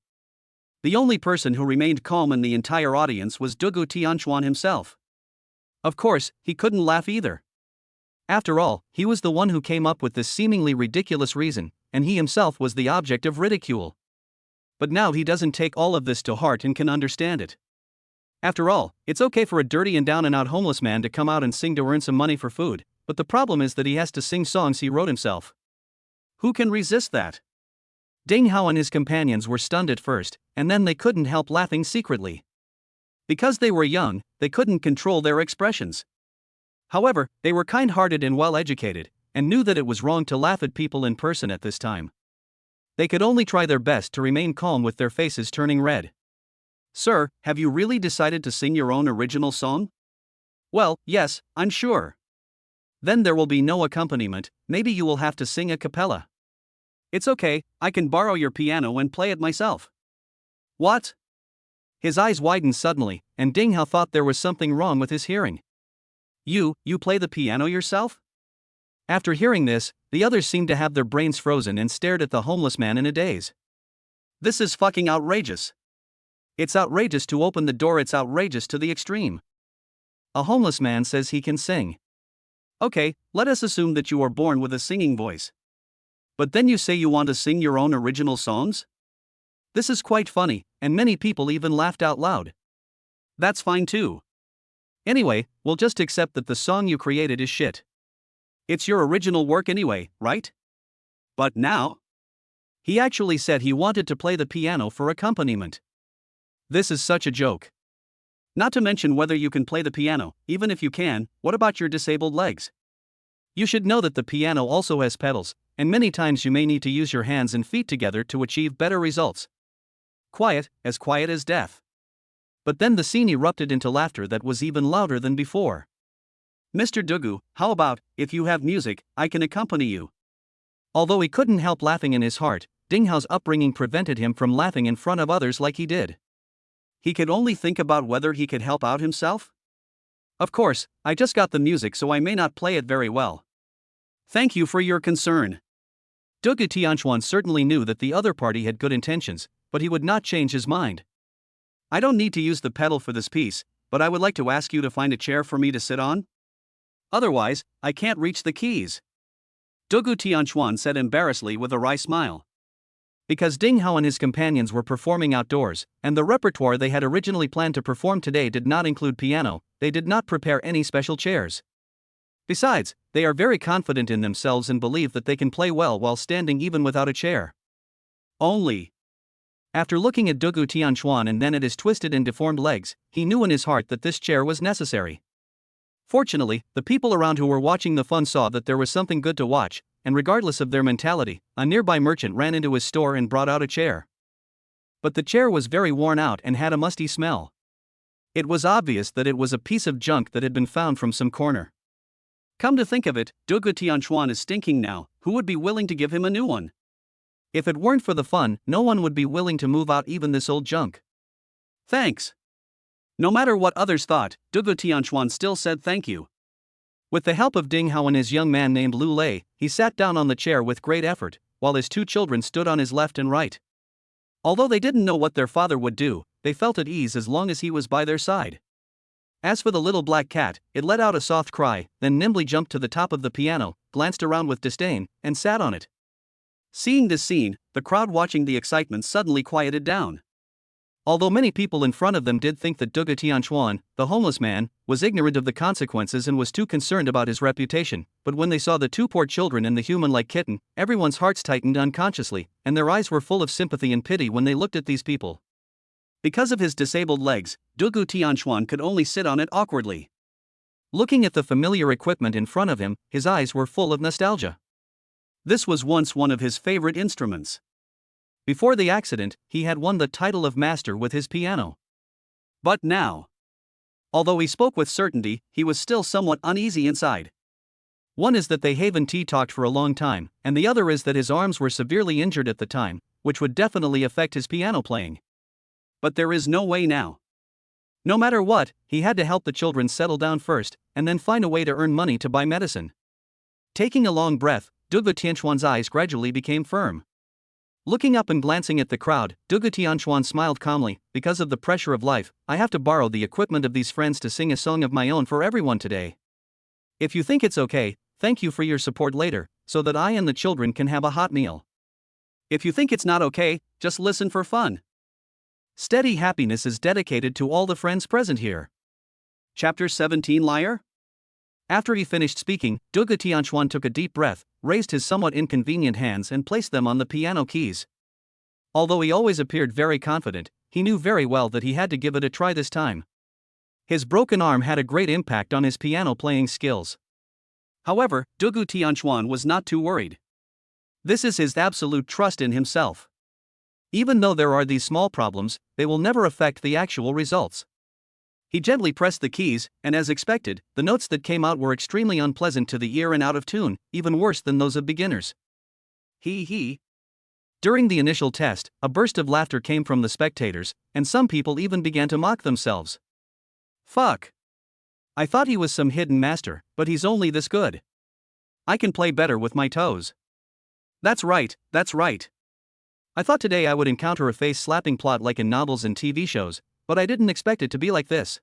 S1: The only person who remained calm in the entire audience was Dugu Tianchuan himself. Of course, he couldn't laugh either. After all, he was the one who came up with this seemingly ridiculous reason, and he himself was the object of ridicule. But now he doesn't take all of this to heart and can understand it. After all, it's okay for a dirty and down-and-out homeless man to come out and sing to earn some money for food, but the problem is that he has to sing songs he wrote himself. Who can resist that? Ding Hao and his companions were stunned at first, and then they couldn't help laughing secretly. Because they were young, they couldn't control their expressions. However, they were kind-hearted and well-educated, and knew that it was wrong to laugh at people in person at this time. They could only try their best to remain calm with their faces turning red. Sir, have you really decided to sing your own original song? Well, yes, I'm sure. Then there will be no accompaniment, maybe you will have to sing a cappella. It's okay, I can borrow your piano and play it myself. What? His eyes widened suddenly, and Ding Hao thought there was something wrong with his hearing. You play the piano yourself? After hearing this, the others seemed to have their brains frozen and stared at the homeless man in a daze. This is fucking outrageous. It's outrageous to open the door, it's outrageous to the extreme. A homeless man says he can sing. Okay, let us assume that you are born with a singing voice. But then you say you want to sing your own original songs? This is quite funny, and many people even laughed out loud. That's fine too. Anyway, we'll just accept that the song you created is shit. It's your original work anyway, right? But now? He actually said he wanted to play the piano for accompaniment. This is such a joke. Not to mention whether you can play the piano, even if you can, what about your disabled legs? You should know that the piano also has pedals, and many times you may need to use your hands and feet together to achieve better results. Quiet as death. But then the scene erupted into laughter that was even louder than before. Mr. Dugu, how about, if you have music, I can accompany you? Although he couldn't help laughing in his heart, Ding Hao's upbringing prevented him from laughing in front of others like he did. He could only think about whether he could help out himself. Of course, I just got the music, so I may not play it very well. Thank you for your concern. Dugu Tianchuan certainly knew that the other party had good intentions, but he would not change his mind. I don't need to use the pedal for this piece, but I would like to ask you to find a chair for me to sit on. Otherwise, I can't reach the keys. Dugu Tianchuan said embarrassedly with a wry smile. Because Ding Hao and his companions were performing outdoors, and the repertoire they had originally planned to perform today did not include piano, they did not prepare any special chairs. Besides, they are very confident in themselves and believe that they can play well while standing even without a chair. Only. After looking at Dugu Tianchuan and then at his twisted and deformed legs, he knew in his heart that this chair was necessary. Fortunately, the people around who were watching the fun saw that there was something good to watch, and regardless of their mentality, a nearby merchant ran into his store and brought out a chair. But the chair was very worn out and had a musty smell. It was obvious that it was a piece of junk that had been found from some corner. Come to think of it, Dugu Tianchuan is stinking now. Who would be willing to give him a new one? If it weren't for the fun, no one would be willing to move out even this old junk. Thanks. No matter what others thought, Dugu Tianchuan still said thank you. With the help of Ding Hao and his young man named Lu Lei, he sat down on the chair with great effort, while his two children stood on his left and right. Although they didn't know what their father would do, they felt at ease as long as he was by their side. As for the little black cat, it let out a soft cry, then nimbly jumped to the top of the piano, glanced around with disdain, and sat on it. Seeing this scene, the crowd watching the excitement suddenly quieted down. Although many people in front of them did think that Dugu Tianchuan, the homeless man, was ignorant of the consequences and was too concerned about his reputation, but when they saw the two poor children and the human-like kitten, everyone's hearts tightened unconsciously, and their eyes were full of sympathy and pity when they looked at these people. Because of his disabled legs, Dugu Tianchuan could only sit on it awkwardly. Looking at the familiar equipment in front of him, his eyes were full of nostalgia. This was once one of his favorite instruments. Before the accident, he had won the title of master with his piano. But now, although he spoke with certainty, he was still somewhat uneasy inside. One is that they haven't talked for a long time, and the other is that his arms were severely injured at the time, which would definitely affect his piano playing. But there is no way now. No matter what, he had to help the children settle down first, and then find a way to earn money to buy medicine. Taking a long breath, Dugu Tianchuan's eyes gradually became firm. Looking up and glancing at the crowd, Dugu Tianchuan smiled calmly. Because of the pressure of life, I have to borrow the equipment of these friends to sing a song of my own for everyone today. If you think it's okay, thank you for your support later, so that I and the children can have a hot meal. If you think it's not okay, just listen for fun. Steady happiness is dedicated to all the friends present here. Chapter 17 Liar? After he finished speaking, Dugu Tianchuan took a deep breath, raised his somewhat inconvenient hands and placed them on the piano keys. Although he always appeared very confident, he knew very well that he had to give it a try this time. His broken arm had a great impact on his piano playing skills. However, Dugu Tianchuan was not too worried. This is his absolute trust in himself. Even though there are these small problems, they will never affect the actual results. He gently pressed the keys, and as expected, the notes that came out were extremely unpleasant to the ear and out of tune, even worse than those of beginners. He. During the initial test, a burst of laughter came from the spectators, and some people even began to mock themselves. Fuck. I thought he was some hidden master, but he's only this good. I can play better with my toes. That's right. I thought today I would encounter a face-slapping plot like in novels and TV shows, but I didn't expect it to be like this.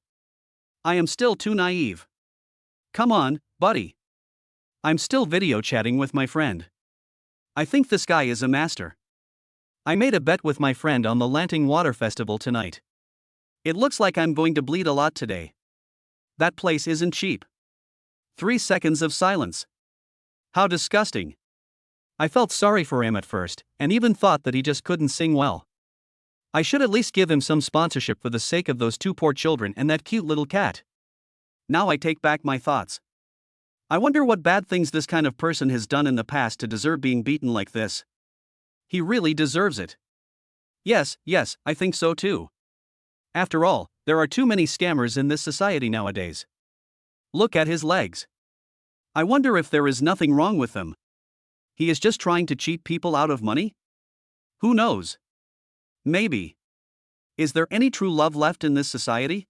S1: I am still too naive. Come on, buddy. I'm still video chatting with my friend. I think this guy is a master. I made a bet with my friend on the Lanting Water Festival tonight. It looks like I'm going to bleed a lot today. That place isn't cheap. 3 seconds of silence. How disgusting. I felt sorry for him at first, and even thought that he just couldn't sing well. I should at least give him some sponsorship for the sake of those two poor children and that cute little cat. Now I take back my thoughts. I wonder what bad things this kind of person has done in the past to deserve being beaten like this. He really deserves it. Yes, I think so too. After all, there are too many scammers in this society nowadays. Look at his legs. I wonder if there is nothing wrong with them. He is just trying to cheat people out of money? Who knows? Maybe. Is there any true love left in this society?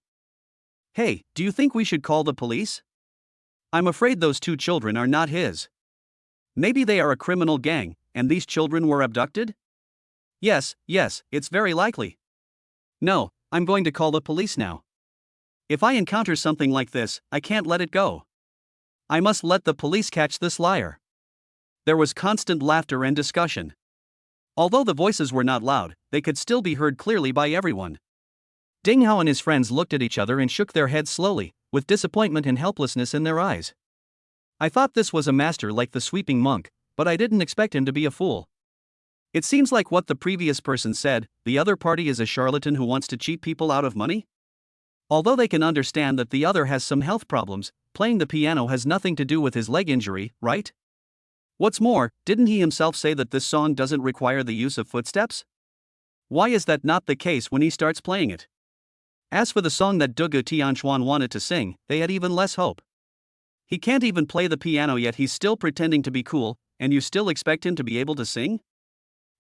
S1: Hey, do you think we should call the police? I'm afraid those 2 children are not his. Maybe they are a criminal gang, and these children were abducted? Yes, it's very likely. No, I'm going to call the police now. If I encounter something like this, I can't let it go. I must let the police catch this liar. There was constant laughter and discussion. Although the voices were not loud, they could still be heard clearly by everyone. Ding Hao and his friends looked at each other and shook their heads slowly, with disappointment and helplessness in their eyes. I thought this was a master like the sweeping monk, but I didn't expect him to be a fool. It seems like what the previous person said, the other party is a charlatan who wants to cheat people out of money? Although they can understand that the other has some health problems, playing the piano has nothing to do with his leg injury, right? What's more, didn't he himself say that this song doesn't require the use of footsteps? Why is that not the case when he starts playing it? As for the song that Dugu Tianchuan wanted to sing, they had even less hope. He can't even play the piano yet he's still pretending to be cool, and you still expect him to be able to sing?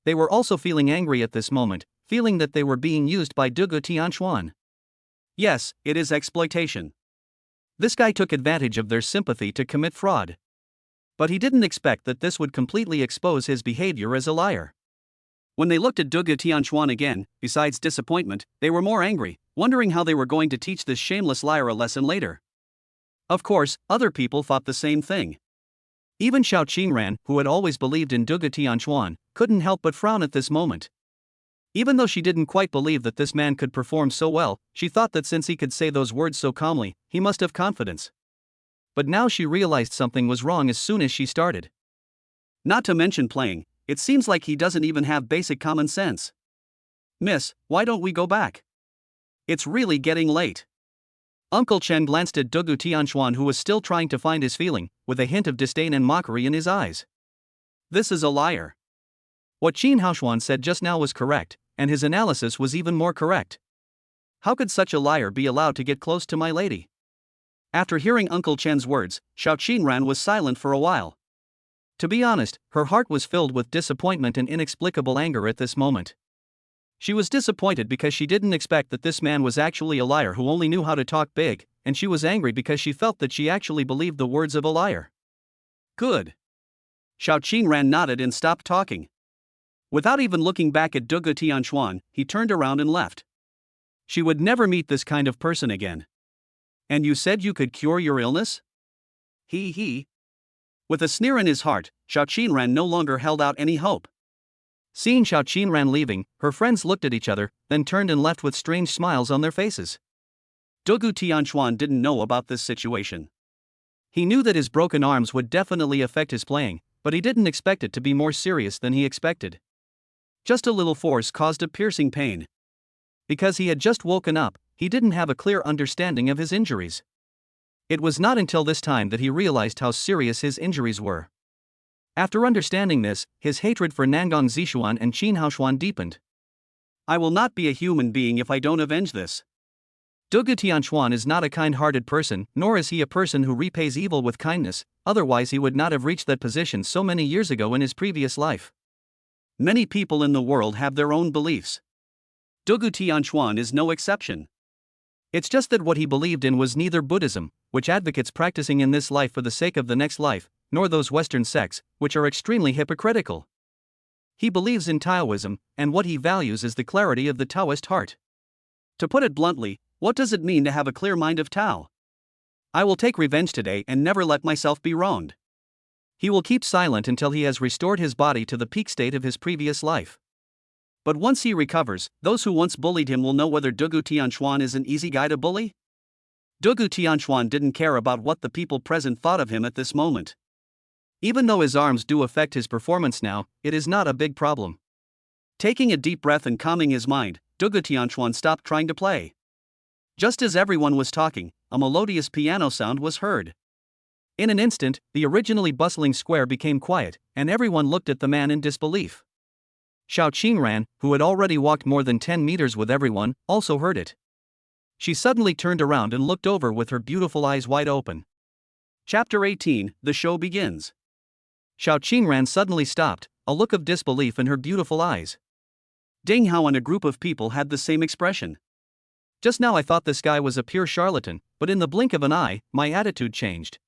S1: They were also feeling angry at this moment, feeling that they were being used by Dugu Tianchuan. Yes, it is exploitation. This guy took advantage of their sympathy to commit fraud. But he didn't expect that this would completely expose his behavior as a liar. When they looked at Dugu Tianchuan again, besides disappointment, they were more angry, wondering how they were going to teach this shameless liar a lesson later. Of course, other people thought the same thing. Even Xiao Qingran, who had always believed in Dugu Tianchuan, couldn't help but frown at this moment. Even though she didn't quite believe that this man could perform so well, she thought that since he could say those words so calmly, he must have confidence. But now she realized something was wrong as soon as she started. Not to mention playing, it seems like he doesn't even have basic common sense. Miss, why don't we go back? It's really getting late. Uncle Chen glanced at Dugu Tianchuan, who was still trying to find his feeling, with a hint of disdain and mockery in his eyes. This is a liar. What Qin Haoshuan said just now was correct, and his analysis was even more correct. How could such a liar be allowed to get close to my lady? After hearing Uncle Chen's words, Xiao Qingran was silent for a while. To be honest, her heart was filled with disappointment and inexplicable anger at this moment. She was disappointed because she didn't expect that this man was actually a liar who only knew how to talk big, and she was angry because she felt that she actually believed the words of a liar. Good. Xiao Qingran nodded and stopped talking. Without even looking back at Dugu Tianchuan, he turned around and left. She would never meet this kind of person again. And you said you could cure your illness? He. With a sneer in his heart, Xiao Qingran no longer held out any hope. Seeing Xiao Qingran leaving, her friends looked at each other, then turned and left with strange smiles on their faces. Dugu Tianchuan didn't know about this situation. He knew that his broken arms would definitely affect his playing, but he didn't expect it to be more serious than he expected. Just a little force caused a piercing pain. Because he had just woken up, he didn't have a clear understanding of his injuries. It was not until this time that he realized how serious his injuries were. After understanding this, his hatred for Nangong Zishuan and Qin Haoshuan deepened. I will not be a human being if I don't avenge this. Dugu Tianchuan is not a kind-hearted person, nor is he a person who repays evil with kindness, otherwise he would not have reached that position so many years ago in his previous life. Many people in the world have their own beliefs. Dugu Tianchuan is no exception. It's just that what he believed in was neither Buddhism, which advocates practicing in this life for the sake of the next life, nor those Western sects, which are extremely hypocritical. He believes in Taoism, and what he values is the clarity of the Taoist heart. To put it bluntly, what does it mean to have a clear mind of Tao? I will take revenge today and never let myself be wronged. He will keep silent until he has restored his body to the peak state of his previous life. But once he recovers, those who once bullied him will know whether Dugu Tianchuan is an easy guy to bully. Dugu Tianchuan didn't care about what the people present thought of him at this moment. Even though his arms do affect his performance now, it is not a big problem. Taking a deep breath and calming his mind, Dugu Tianchuan stopped trying to play. Just as everyone was talking, a melodious piano sound was heard. In an instant, the originally bustling square became quiet, and everyone looked at the man in disbelief. Xiao Qingran, who had already walked more than 10 meters with everyone, also heard it. She suddenly turned around and looked over with her beautiful eyes wide open. Chapter 18, the show begins. Xiao Qingran suddenly stopped, a look of disbelief in her beautiful eyes. Ding Hao and a group of people had the same expression. Just now I thought this guy was a pure charlatan, but in the blink of an eye, my attitude changed.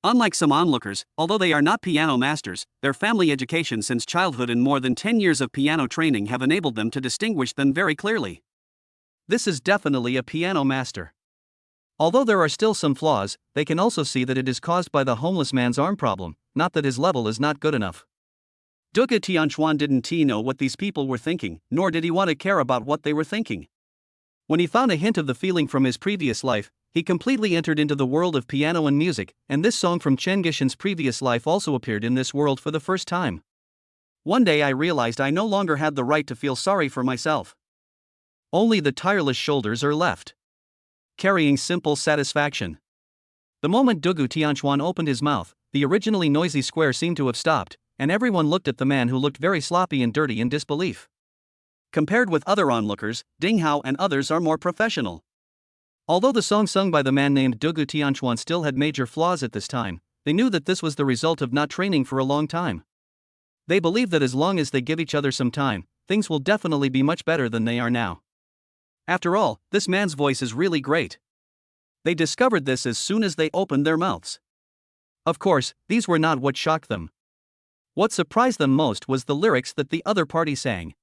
S1: Unlike some onlookers, although they are not piano masters, their family education since childhood and more than 10 years of piano training have enabled them to distinguish them very clearly. This is definitely a piano master. Although there are still some flaws, they can also see that it is caused by the homeless man's arm problem, not that his level is not good enough. Duge Tianchuan didn't know what these people were thinking, nor did he want to care about what they were thinking. When he found a hint of the feeling from his previous life, he completely entered into the world of piano and music, and this song from Chen Gishan's previous life also appeared in this world for the first time. One day I realized I no longer had the right to feel sorry for myself. Only the tireless shoulders are left, carrying simple satisfaction. The moment Dugu Tianchuan opened his mouth, the originally noisy square seemed to have stopped, and everyone looked at the man who looked very sloppy and dirty in disbelief. Compared with other onlookers, Ding Hao and others are more professional. Although the song sung by the man named Dugu Tianchuan still had major flaws at this time, they knew that this was the result of not training for a long time. They believe that as long as they give each other some time, things will definitely be much better than they are now. After all, this man's voice is really great. They discovered this as soon as they opened their mouths. Of course, these were not what shocked them. What surprised them most was the lyrics that the other party sang.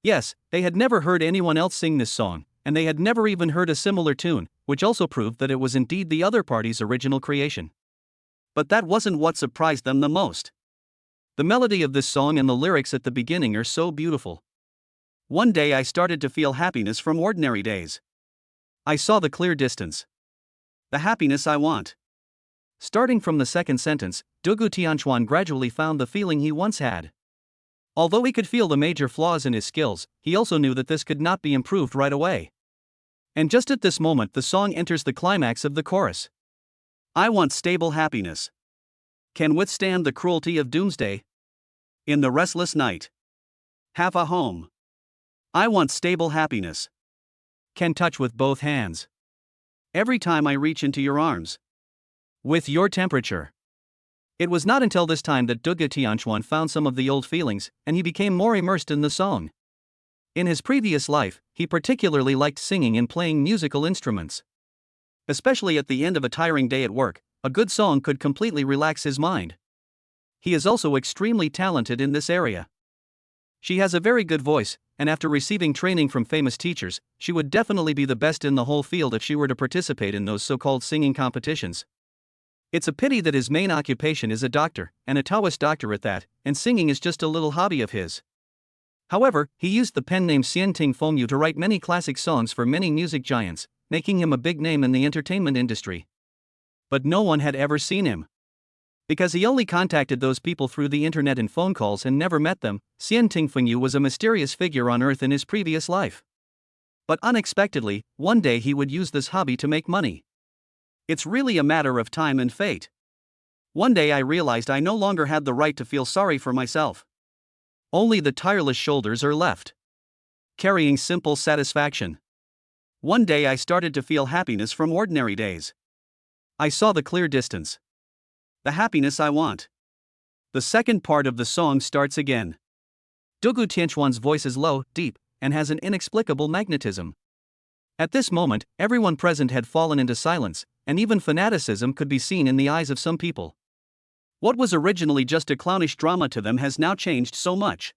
S1: Yes, they had never heard anyone else sing this song, and they had never even heard a similar tune, which also proved that it was indeed the other party's original creation. But that wasn't what surprised them the most. The melody of this song and the lyrics at the beginning are so beautiful. One day I started to feel happiness from ordinary days. I saw the clear distance. The happiness I want. Starting from the second sentence, Dugu Tianchuan gradually found the feeling he once had. Although he could feel the major flaws in his skills, he also knew that this could not be improved right away. And just at this moment the song enters the climax of the chorus. I want stable happiness. Can withstand the cruelty of doomsday. In the restless night. Have a home. I want stable happiness. Can touch with both hands. Every time I reach into your arms. With your temperature. It was not until this time that Duge Tianchuan found some of the old feelings, and he became more immersed in the song. In his previous life, he particularly liked singing and playing musical instruments. Especially at the end of a tiring day at work, a good song could completely relax his mind. He is also extremely talented in this area. She has a very good voice, and after receiving training from famous teachers, she would definitely be the best in the whole field if she were to participate in those so-called singing competitions. It's a pity that his main occupation is a doctor, and a Taoist doctor at that, and singing is just a little hobby of his. However, he used the pen name Xian Ting Fengyu to write many classic songs for many music giants, making him a big name in the entertainment industry. But no one had ever seen him. Because he only contacted those people through the internet and phone calls and never met them, Xian Ting Fengyu was a mysterious figure on Earth in his previous life. But unexpectedly, one day he would use this hobby to make money. It's really a matter of time and fate. One day I realized I no longer had the right to feel sorry for myself. Only the tireless shoulders are left, carrying simple satisfaction. One day I started to feel happiness from ordinary days. I saw the clear distance. The happiness I want. The second part of the song starts again. Dugu Tianchuan's voice is low, deep, and has an inexplicable magnetism. At this moment, everyone present had fallen into silence, and even fanaticism could be seen in the eyes of some people. What was originally just a clownish drama to them has now changed so much.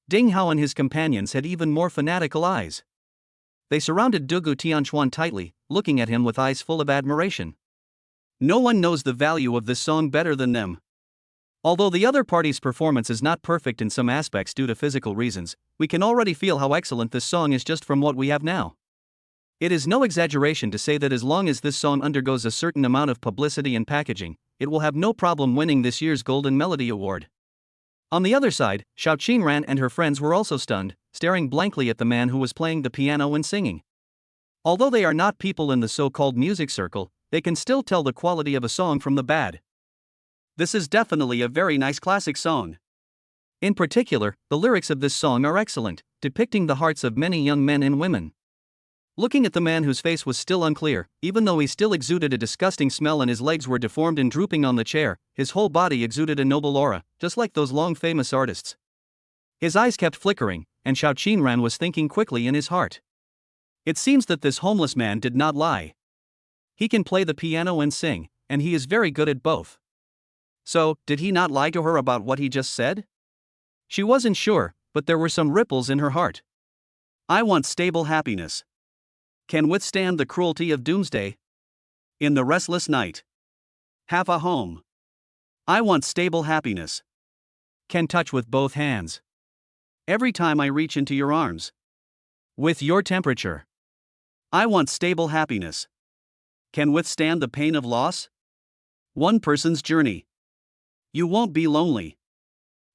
S1: Ding Hao and his companions had even more fanatical eyes. They surrounded Dugu Tianchuan tightly, looking at him with eyes full of admiration. No one knows the value of this song better than them. Although the other party's performance is not perfect in some aspects due to physical reasons, we can already feel how excellent this song is just from what we have now. It is no exaggeration to say that as long as this song undergoes a certain amount of publicity and packaging, it will have no problem winning this year's Golden Melody Award. On the other side, Xiao Qingran and her friends were also stunned, staring blankly at the man who was playing the piano and singing. Although they are not people in the so-called music circle, they can still tell the quality of a song from the bad. This is definitely a very nice classic song. In particular, the lyrics of this song are excellent, depicting the hearts of many young men and women. Looking at the man whose face was still unclear, even though he still exuded a disgusting smell and his legs were deformed and drooping on the chair, his whole body exuded a noble aura, just like those long famous artists. His eyes kept flickering, and Xiao Qinran was thinking quickly in his heart. It seems that this homeless man did not lie. He can play the piano and sing, and he is very good at both. So, did he not lie to her about what he just said? She wasn't sure, but there were some ripples in her heart. I want stable happiness. Can withstand the cruelty of doomsday. In the restless night. Have a home. I want stable happiness. Can touch with both hands. Every time I reach into your arms. With your temperature. I want stable happiness. Can withstand the pain of loss. One person's journey. You won't be lonely.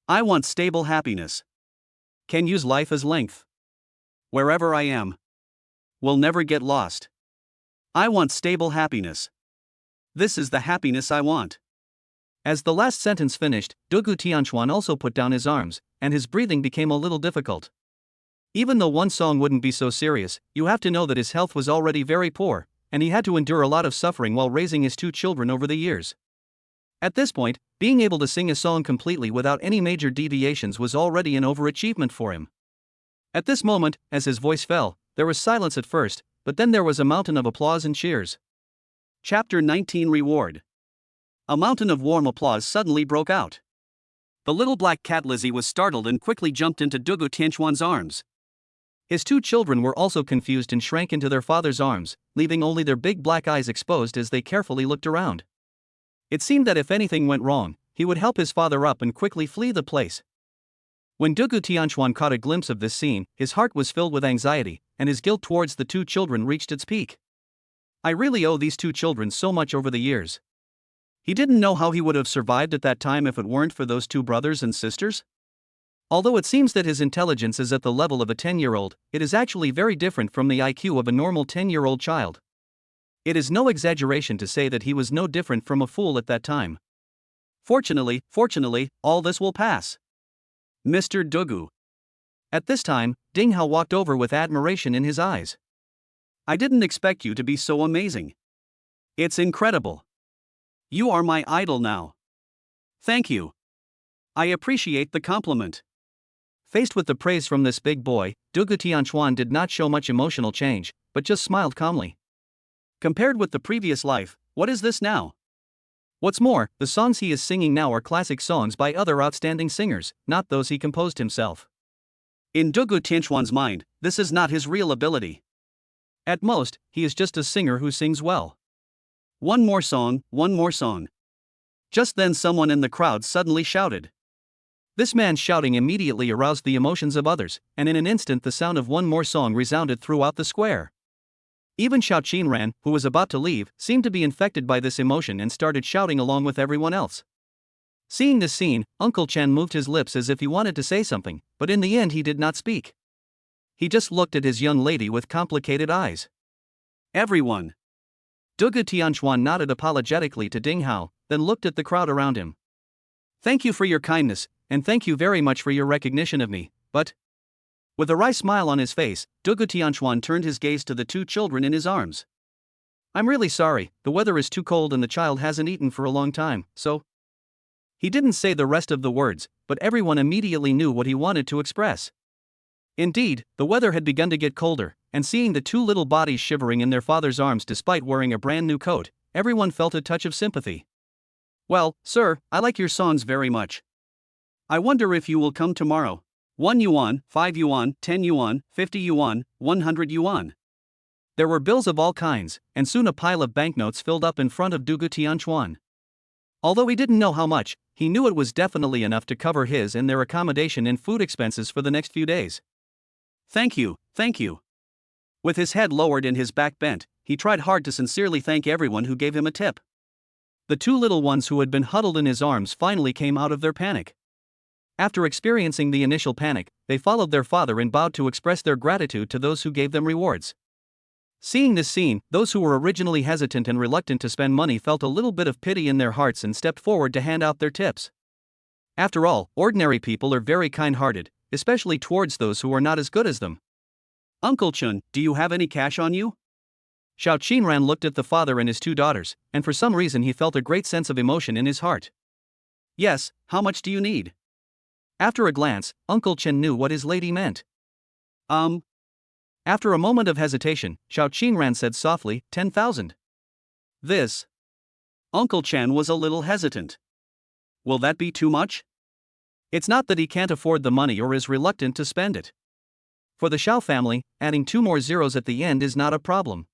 S1: I want stable happiness. Can use life as length. Wherever I am. Will never get lost. I want stable happiness. This is the happiness I want. As the last sentence finished, Dugu Tianchuan also put down his arms, and his breathing became a little difficult. Even though one song wouldn't be so serious, you have to know that his health was already very poor, and he had to endure a lot of suffering while raising his 2 children over the years. At this point, being able to sing a song completely without any major deviations was already an overachievement for him. At this moment, as his voice fell, there was silence at first, but then there was a mountain of applause and cheers. Chapter 19 Reward. A mountain of warm applause suddenly broke out. The little black cat Lizzie was startled and quickly jumped into Dugu Tianchuan's arms. His 2 children were also confused and shrank into their father's arms, leaving only their big black eyes exposed as they carefully looked around. It seemed that if anything went wrong, he would help his father up and quickly flee the place. When Dugu Tianchuan caught a glimpse of this scene, his heart was filled with anxiety, and his guilt towards the 2 children reached its peak. I really owe these 2 children so much over the years. He didn't know how he would have survived at that time if it weren't for those 2 brothers and sisters. Although it seems that his intelligence is at the level of a 10-year-old, it is actually very different from the IQ of a normal 10-year-old child. It is no exaggeration to say that he was no different from a fool at that time. Fortunately, all this will pass. Mr. Dugu. At this time, Ding Hao walked over with admiration in his eyes. I didn't expect you to be so amazing. It's incredible. You are my idol now. Thank you. I appreciate the compliment. Faced with the praise from this big boy, Dugu Tianchuan did not show much emotional change, but just smiled calmly. Compared with the previous life, what is this now? What's more, the songs he is singing now are classic songs by other outstanding singers, not those he composed himself. In Dugu Tianchuan's mind, this is not his real ability. At most, he is just a singer who sings well. One more song, one more song. Just then someone in the crowd suddenly shouted. This man's shouting immediately aroused the emotions of others, and in an instant the sound of one more song resounded throughout the square. Even Xiao Qinran, who was about to leave, seemed to be infected by this emotion and started shouting along with everyone else. Seeing this scene, Uncle Chen moved his lips as if he wanted to say something, but in the end he did not speak. He just looked at his young lady with complicated eyes. Everyone. Dugu Tianchuan nodded apologetically to Ding Hao, then looked at the crowd around him. Thank you for your kindness, and thank you very much for your recognition of me, but... With a wry smile on his face, Dugu Tianchuan turned his gaze to the 2 children in his arms. I'm really sorry, the weather is too cold and the child hasn't eaten for a long time, so... He didn't say the rest of the words, but everyone immediately knew what he wanted to express. Indeed, the weather had begun to get colder, and seeing the 2 little bodies shivering in their father's arms despite wearing a brand new coat, everyone felt a touch of sympathy. Well, sir, I like your songs very much. I wonder if you will come tomorrow. 1 yuan, 5 yuan, 10 yuan, 50 yuan, 100 yuan. There were bills of all kinds, and soon a pile of banknotes filled up in front of Dugu Tianchuan. Although he didn't know how much, he knew it was definitely enough to cover his and their accommodation and food expenses for the next few days. Thank you, thank you. With his head lowered and his back bent, he tried hard to sincerely thank everyone who gave him a tip. The 2 little ones who had been huddled in his arms finally came out of their panic. After experiencing the initial panic, they followed their father and bowed to express their gratitude to those who gave them rewards. Seeing this scene, those who were originally hesitant and reluctant to spend money felt a little bit of pity in their hearts and stepped forward to hand out their tips. After all, ordinary people are very kind-hearted, especially towards those who are not as good as them. Uncle Chun, do you have any cash on you? Xiao Qinran looked at the father and his two daughters, and for some reason he felt a great sense of emotion in his heart. Yes, how much do you need? After a glance, Uncle Chen knew what his lady meant. After a moment of hesitation, Xiao Qinran said softly, 10,000. This. Uncle Chen was a little hesitant. Will that be too much? It's not that he can't afford the money or is reluctant to spend it. For the Xiao family, adding 2 more zeros at the end is not a problem.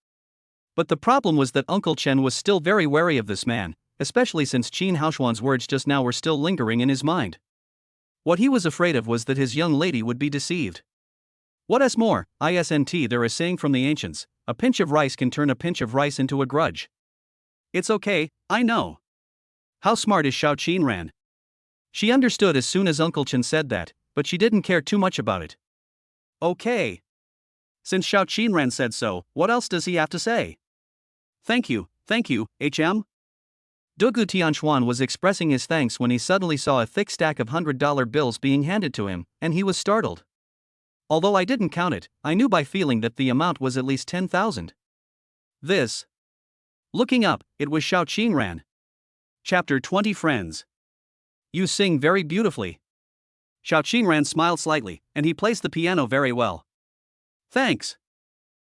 S1: But the problem was that Uncle Chen was still very wary of this man, especially since Qin Haoshuan's words just now were still lingering in his mind. What he was afraid of was that his young lady would be deceived. What is more, isn't there a saying from the ancients, a pinch of rice can turn a pinch of rice into a grudge. It's okay, I know. How smart is Xiao Qinran? She understood as soon as Uncle Chen said that, but she didn't care too much about it. Okay. Since Xiao Qinran said so, what else does he have to say? Thank you, HM. Dugu Tianchuan was expressing his thanks when he suddenly saw a thick stack of $100 bills being handed to him, and he was startled. Although I didn't count it, I knew by feeling that the amount was at least 10,000. This. Looking up, it was Xiao Qinran. Chapter 20 Friends. You sing very beautifully. Xiao Qinran smiled slightly, and he plays the piano very well. Thanks.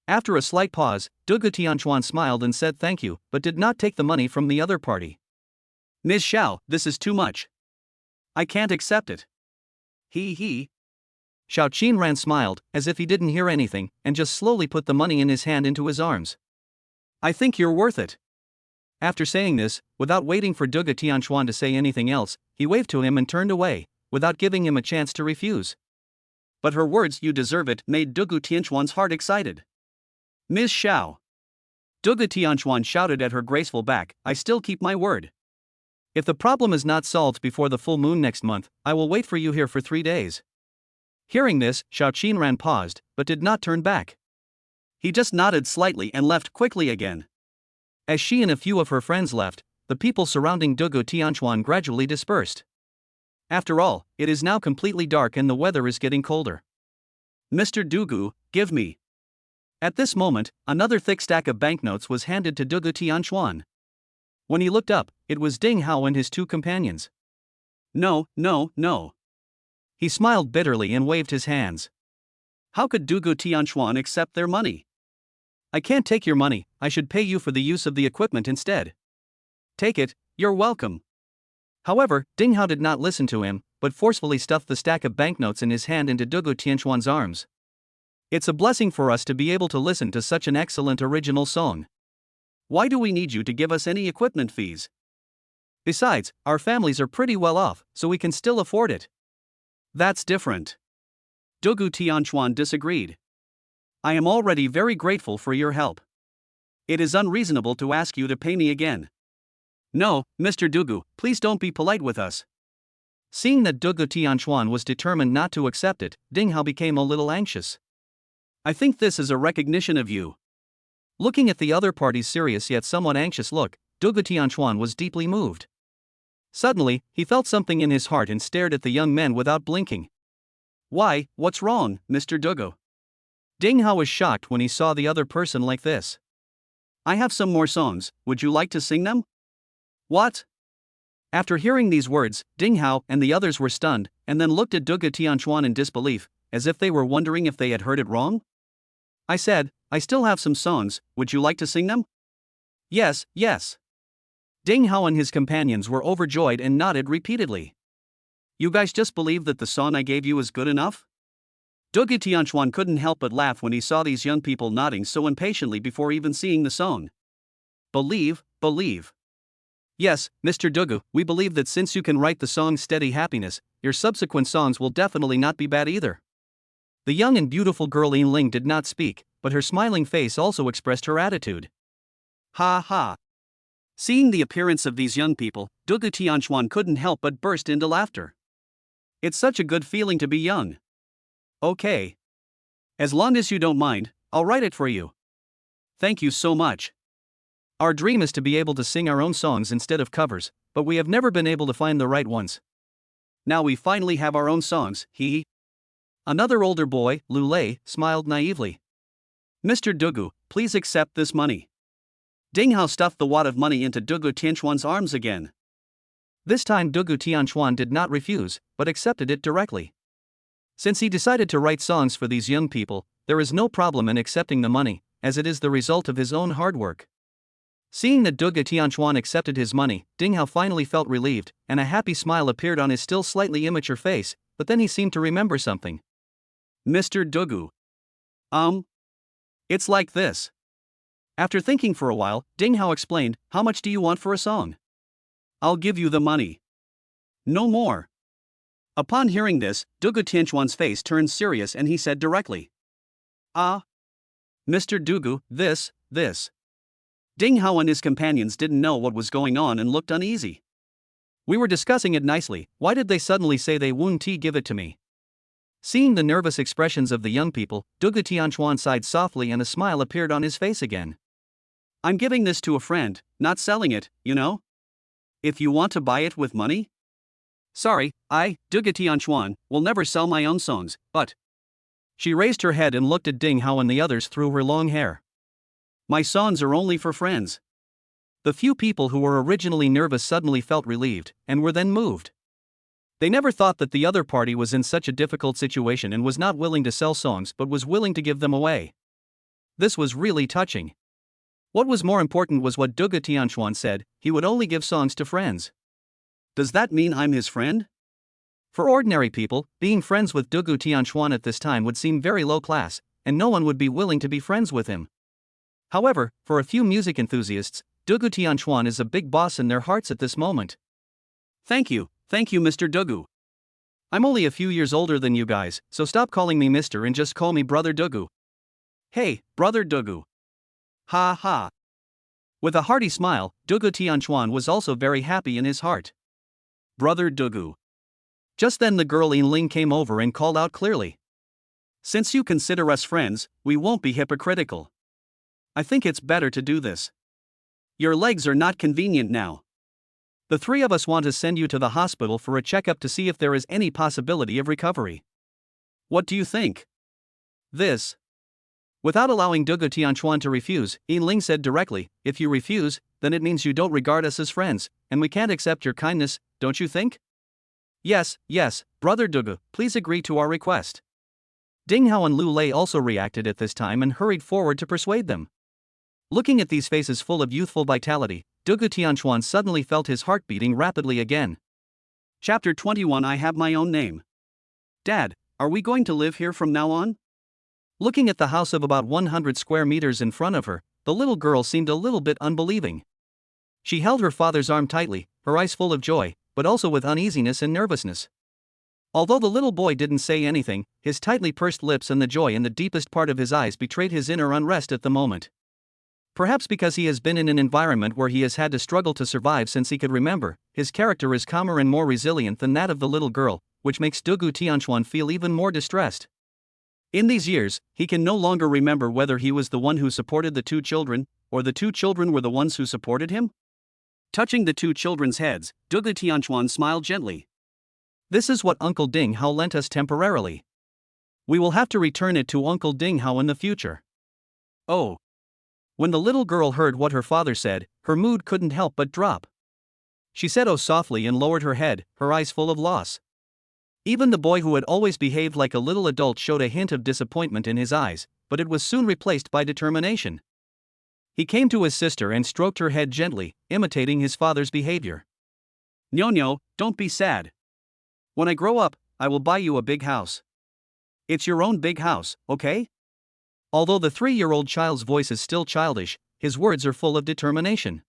S1: After a slight pause, Dugu Tianchuan smiled and said thank you, but did not take the money from the other party. Ms. Xiao, this is too much. I can't accept it. He. Xiao Qinran smiled, as if he didn't hear anything, and just slowly put the money in his hand into his arms. I think you're worth it. After saying this, without waiting for Dugu Tianchuan to say anything else, he waved to him and turned away, without giving him a chance to refuse. But her words, "You deserve it," made Dugu Tianchuan's heart excited. Ms. Xiao. Dugu Tianchuan shouted at her graceful back, I still keep my word. If the problem is not solved before the full moon next month, I will wait for you here for 3 days. Hearing this, Xiao Qinran paused, but did not turn back. He just nodded slightly and left quickly again. As she and a few of her friends left, the people surrounding Dugu Tianchuan gradually dispersed. After all, it is now completely dark and the weather is getting colder. Mr. Dugu, give me. At this moment, another thick stack of banknotes was handed to Dugu Tianchuan. When he looked up, it was Ding Hao and his 2 companions. No. He smiled bitterly and waved his hands. How could Dugu Tianchuan accept their money? I can't take your money, I should pay you for the use of the equipment instead. Take it, you're welcome. However, Ding Hao did not listen to him, but forcefully stuffed the stack of banknotes in his hand into Dugu Tianchuan's arms. It's a blessing for us to be able to listen to such an excellent original song. Why do we need you to give us any equipment fees? Besides, our families are pretty well off, so we can still afford it. That's different. Dugu Tianchuan disagreed. I am already very grateful for your help. It is unreasonable to ask you to pay me again. No, Mr. Dugu, please don't be polite with us. Seeing that Dugu Tianchuan was determined not to accept it, Ding Hao became a little anxious. I think this is a recognition of you. Looking at the other party's serious yet somewhat anxious look, Dugu Tianchuan was deeply moved. Suddenly, he felt something in his heart and stared at the young men without blinking. Why, what's wrong, Mr. Dugu? Ding Hao was shocked when he saw the other person like this. I have some more songs, would you like to sing them? What? After hearing these words, Ding Hao and the others were stunned, and then looked at Dugu Tianchuan in disbelief, as if they were wondering if they had heard it wrong. I said, I still have some songs, would you like to sing them? Yes. Ding Hao and his companions were overjoyed and nodded repeatedly. You guys just believe that the song I gave you is good enough? Dugu Tianchuan couldn't help but laugh when he saw these young people nodding so impatiently before even seeing the song. Believe. Yes, Mr. Dugu, we believe that since you can write the song Steady Happiness, your subsequent songs will definitely not be bad either. The young and beautiful girl Yin Ling did not speak, but her smiling face also expressed her attitude. Ha. Seeing the appearance of these young people, Dugu Tianchuan couldn't help but burst into laughter. It's such a good feeling to be young. Okay. As long as you don't mind, I'll write it for you. Thank you so much. Our dream is to be able to sing our own songs instead of covers, but we have never been able to find the right ones. Now we finally have our own songs, hee. Another older boy, Lulei, smiled naively. Mr. Dugu, please accept this money. Ding Hao stuffed the wad of money into Dugu Tianchuan's arms again. This time Dugu Tianchuan did not refuse, but accepted it directly. Since he decided to write songs for these young people, there is no problem in accepting the money, as it is the result of his own hard work. Seeing that Dugu Tianchuan accepted his money, Ding Hao finally felt relieved, and a happy smile appeared on his still slightly immature face, but then he seemed to remember something. Mr. Dugu. It's like this. After thinking for a while, Ding Hao explained, how much do you want for a song? I'll give you the money. No more. Upon hearing this, Dugu Tianchuan's face turned serious and he said directly. Mr. Dugu, this. Ding Hao and his companions didn't know what was going on and looked uneasy. We were discussing it nicely, why did they suddenly say they won't give it to me? Seeing the nervous expressions of the young people, Dugu Tianchuan sighed softly and a smile appeared on his face again. I'm giving this to a friend, not selling it, you know? If you want to buy it with money? Sorry, Dugu Tianchuan, will never sell my own songs, but... She raised her head and looked at Ding Hao and the others through her long hair. My songs are only for friends. The few people who were originally nervous suddenly felt relieved, and were then moved. They never thought that the other party was in such a difficult situation and was not willing to sell songs but was willing to give them away. This was really touching. What was more important was what Dugu Tianchuan said, he would only give songs to friends. Does that mean I'm his friend? For ordinary people, being friends with Dugu Tianchuan at this time would seem very low class, and no one would be willing to be friends with him. However, for a few music enthusiasts, Dugu Tianchuan is a big boss in their hearts at this moment. Thank you, Mr. Dugu. I'm only a few years older than you guys, so stop calling me Mr. and just call me Brother Dugu. Hey, Brother Dugu. Ha ha. With a hearty smile, Dugu Tianchuan was also very happy in his heart. Brother Dugu. Just then the girl Ling came over and called out clearly. Since you consider us friends, we won't be hypocritical. I think it's better to do this. Your legs are not convenient now. The three of us want to send you to the hospital for a checkup to see if there is any possibility of recovery. What do you think? This. Without allowing Dugu Tianchuan to refuse, Ling said directly, if you refuse, then it means you don't regard us as friends, and we can't accept your kindness, don't you think? Yes, Brother Dugu, please agree to our request. Ding Hao and Lulei also reacted at this time and hurried forward to persuade them. Looking at these faces full of youthful vitality, Dugu Tianchuan suddenly felt his heart beating rapidly again. Chapter 21 I have my own name. Dad, are we going to live here from now on? Looking at the house of about 100 square meters in front of her, the little girl seemed a little bit unbelieving. She held her father's arm tightly, her eyes full of joy, but also with uneasiness and nervousness. Although the little boy didn't say anything, his tightly pursed lips and the joy in the deepest part of his eyes betrayed his inner unrest at the moment. Perhaps because he has been in an environment where he has had to struggle to survive since he could remember, his character is calmer and more resilient than that of the little girl, which makes Dugu Tianchuan feel even more distressed. In these years, he can no longer remember whether he was the one who supported the two children, or the two children were the ones who supported him. Touching the two children's heads, Dugu Tianchuan smiled gently. This is what Uncle Ding Hao lent us temporarily. We will have to return it to Uncle Ding Hao in the future. Oh. When the little girl heard what her father said, her mood couldn't help but drop. She said oh softly and lowered her head, her eyes full of loss. Even the boy who had always behaved like a little adult showed a hint of disappointment in his eyes, but it was soon replaced by determination. He came to his sister and stroked her head gently, imitating his father's behavior. Nyo, don't be sad. When I grow up, I will buy you a big house. It's your own big house, okay? Although the 3-year-old child's voice is still childish, his words are full of determination.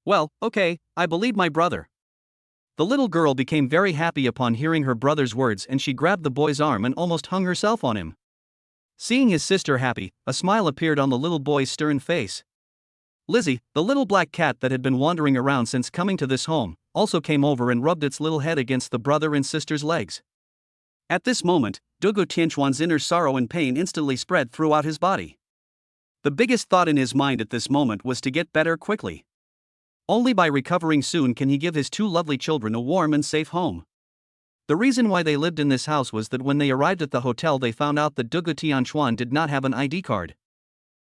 S1: Well, okay, I believe my brother. The little girl became very happy upon hearing her brother's words and she grabbed the boy's arm and almost hung herself on him. Seeing his sister happy, a smile appeared on the little boy's stern face. Lizzie, the little black cat that had been wandering around since coming to this home, also came over and rubbed its little head against the brother and sister's legs. At this moment, Dugu Tianchuan's inner sorrow and pain instantly spread throughout his body. The biggest thought in his mind at this moment was to get better quickly. Only by recovering soon can he give his two lovely children a warm and safe home. The reason why they lived in this house was that when they arrived at the hotel they found out that Dugu Tianchuan did not have an ID card.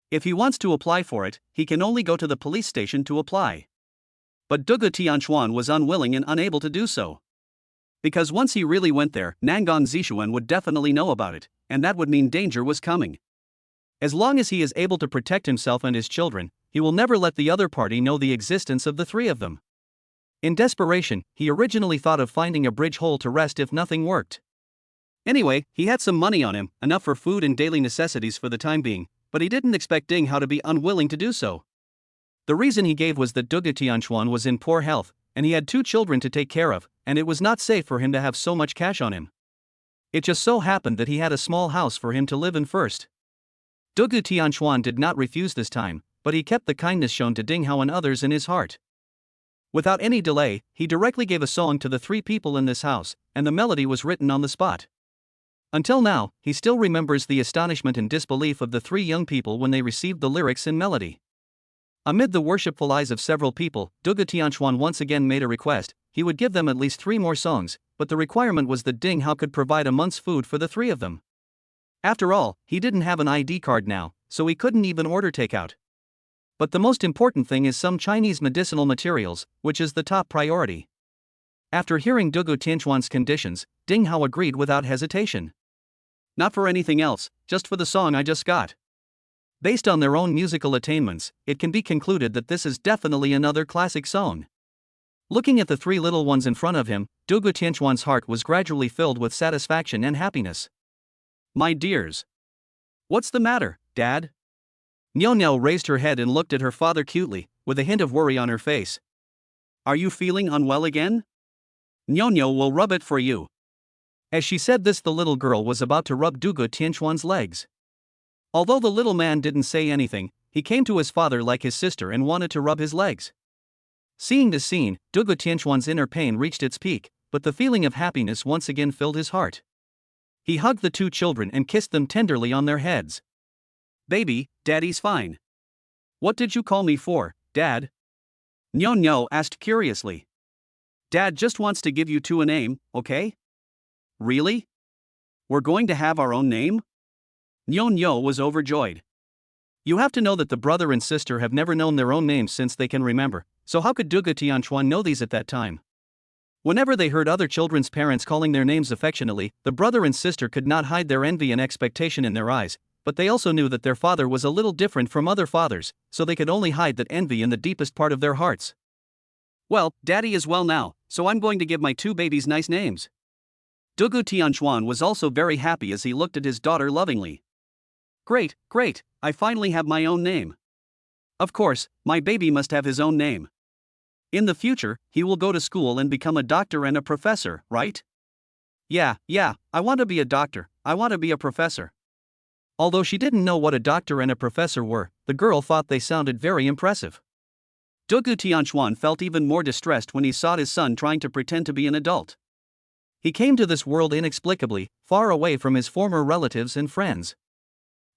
S1: If he wants to apply for it, he can only go to the police station to apply. But Dugu Tianchuan was unwilling and unable to do so. Because once he really went there, Nangang Zishuan would definitely know about it, and that would mean danger was coming. As long as he is able to protect himself and his children, he will never let the other party know the existence of the three of them. In desperation, he originally thought of finding a bridge hole to rest if nothing worked. Anyway, he had some money on him, enough for food and daily necessities for the time being, but he didn't expect Ding Hao to be unwilling to do so. The reason he gave was that Dugu Tianchuan was in poor health, and he had two children to take care of, and it was not safe for him to have so much cash on him. It just so happened that he had a small house for him to live in first. Dugu Tianchuan did not refuse this time, but he kept the kindness shown to Ding Hao and others in his heart. Without any delay, he directly gave a song to the three people in this house, and the melody was written on the spot. Until now, he still remembers the astonishment and disbelief of the three young people when they received the lyrics in melody. Amid the worshipful eyes of several people, Dugu Tianchuan once again made a request. He would give them at least 3 more songs, but the requirement was that Ding Hao could provide a month's food for the 3 of them. After all, he didn't have an ID card now, so he couldn't even order takeout. But the most important thing is some Chinese medicinal materials, which is the top priority. After hearing Dugu Tianchuan's conditions, Ding Hao agreed without hesitation. Not for anything else, just for the song I just got. Based on their own musical attainments, it can be concluded that this is definitely another classic song. Looking at the 3 little ones in front of him, Dugu Tianchuan's heart was gradually filled with satisfaction and happiness. My dears. What's the matter, Dad? Niao raised her head and looked at her father cutely, with a hint of worry on her face. Are you feeling unwell again? Niao will rub it for you. As she said this, the little girl was about to rub Dugu Tianchuan's legs. Although the little man didn't say anything, he came to his father like his sister and wanted to rub his legs. Seeing this scene, Dugu Tianchuan's inner pain reached its peak, but the feeling of happiness once again filled his heart. He hugged the 2 children and kissed them tenderly on their heads. Baby, Daddy's fine. What did you call me for, Dad? Niao asked curiously. Dad just wants to give you 2 a name, okay? Really? We're going to have our own name? Niao was overjoyed. You have to know that the brother and sister have never known their own names since they can remember, so how could Dugu Tianchuan know these at that time? Whenever they heard other children's parents calling their names affectionately, the brother and sister could not hide their envy and expectation in their eyes, but they also knew that their father was a little different from other fathers, so they could only hide that envy in the deepest part of their hearts. Well, Daddy is well now, so I'm going to give my 2 babies nice names. Dugu Tianchuan was also very happy as he looked at his daughter lovingly. Great, I finally have my own name. Of course, my baby must have his own name. In the future, he will go to school and become a doctor and a professor, right? Yeah, I want to be a doctor, I want to be a professor. Although she didn't know what a doctor and a professor were, the girl thought they sounded very impressive. Dugu Tianchuan felt even more distressed when he saw his son trying to pretend to be an adult. He came to this world inexplicably, far away from his former relatives and friends.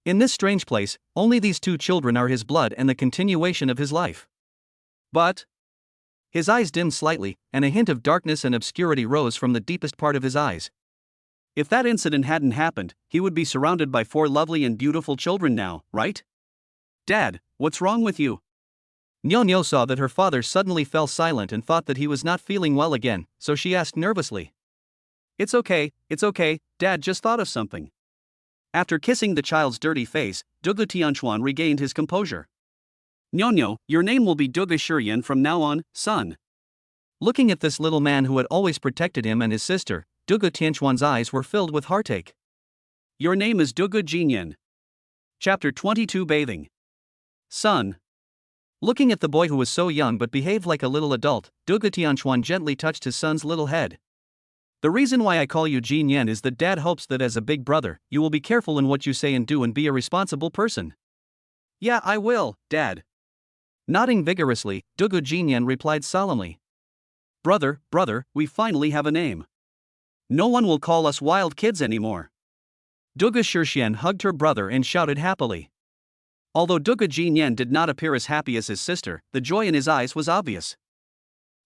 S1: In this strange place, only these 2 children are his blood and the continuation of his life. But his eyes dimmed slightly, and a hint of darkness and obscurity rose from the deepest part of his eyes. If that incident hadn't happened, he would be surrounded by 4 lovely and beautiful children now, right? Dad, what's wrong with you? Niao saw that her father suddenly fell silent and thought that he was not feeling well again, so she asked nervously. It's okay, Dad just thought of something. After kissing the child's dirty face, Dugu Tianchuan regained his composure. Niao, your name will be Dugu Shiyan from now on, son. Looking at this little man who had always protected him and his sister, Dugu Tianchuan's eyes were filled with heartache. Your name is Dugu Jinyan. Chapter 22 Bathing. Son. Looking at the boy who was so young but behaved like a little adult, Dugu Tianchuan gently touched his son's little head. The reason why I call you Jinyan is that Dad hopes that as a big brother, you will be careful in what you say and do and be a responsible person. Yeah, I will, Dad. Nodding vigorously, Dugu Jinyan replied solemnly. Brother, we finally have a name. No one will call us wild kids anymore. Dugu Shirshian hugged her brother and shouted happily. Although Dugu Jinyan did not appear as happy as his sister, the joy in his eyes was obvious.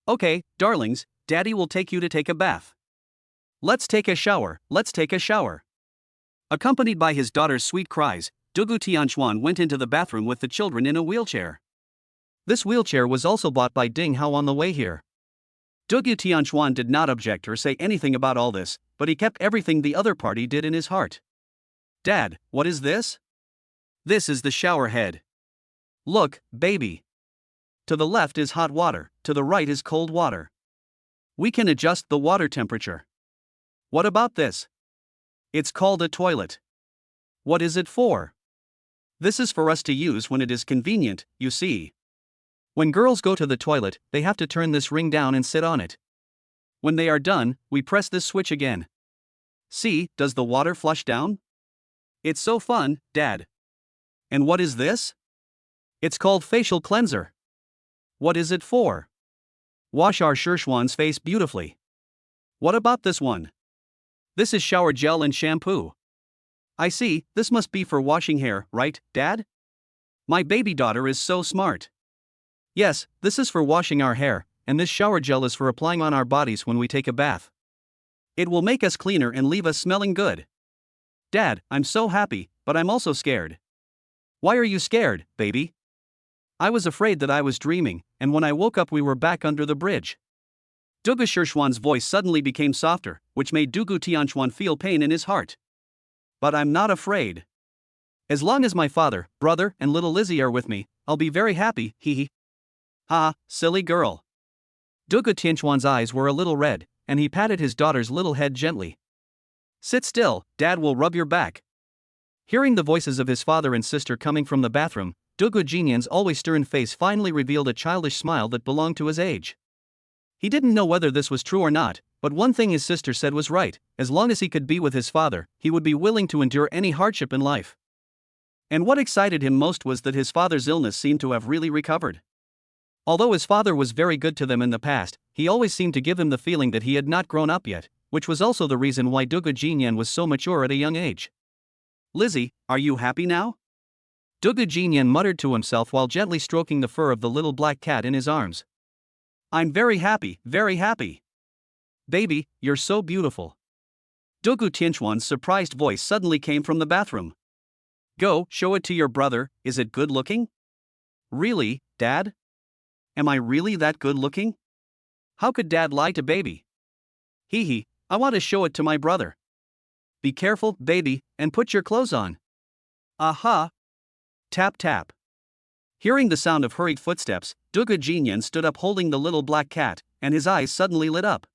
S1: Okay, darlings, Daddy will take you to take a bath. Let's take a shower, let's take a shower. Accompanied by his daughter's sweet cries, Dugu Tianchuan went into the bathroom with the children in a wheelchair. This wheelchair was also bought by Ding Hao on the way here. Dugu Tianchuan did not object or say anything about all this, but he kept everything the other party did in his heart. Dad, what is this? This is the shower head. Look, baby. To the left is hot water, to the right is cold water. We can adjust the water temperature. What about this? It's called a toilet. What is it for? This is for us to use when it is convenient, you see. When girls go to the toilet, they have to turn this ring down and sit on it. When they are done, we press this switch again. See, does the water flush down? It's so fun, Dad. And what is this? It's called facial cleanser. What is it for? Wash our Szechuan's face beautifully. What about this one? This is shower gel and shampoo. I see, this must be for washing hair, right, Dad? My baby daughter is so smart. Yes, this is for washing our hair, and this shower gel is for applying on our bodies when we take a bath. It will make us cleaner and leave us smelling good. Dad, I'm so happy, but I'm also scared. Why are you scared, baby? I was afraid that I was dreaming, and when I woke up we were back under the bridge. Dugu Szechuan's voice suddenly became softer, which made Dugu Tianchuan feel pain in his heart. But I'm not afraid. As long as my father, brother, and little Lizzie are with me, I'll be very happy, hee. Ha, silly girl. Dugu Tianchuan's eyes were a little red, and he patted his daughter's little head gently. Sit still, Dad will rub your back. Hearing the voices of his father and sister coming from the bathroom, Dugu Jinyan's always stern face finally revealed a childish smile that belonged to his age. He didn't know whether this was true or not, but one thing his sister said was right: as long as he could be with his father, he would be willing to endure any hardship in life. And what excited him most was that his father's illness seemed to have really recovered. Although his father was very good to them in the past, he always seemed to give him the feeling that he had not grown up yet, which was also the reason why Dugu Jinyan was so mature at a young age. Lizzie, are you happy now? Dugu Jinyan muttered to himself while gently stroking the fur of the little black cat in his arms. I'm very happy, very happy. Baby, you're so beautiful. Dugu Tianchuan's surprised voice suddenly came from the bathroom. Go, show it to your brother, is it good looking? Really, Dad? Am I really that good looking? How could Dad lie to baby? Hee, I want to show it to my brother. Be careful, baby, and put your clothes on. Aha! Tap tap. Hearing the sound of hurried footsteps, Dugu Jinyan stood up holding the little black cat, and his eyes suddenly lit up.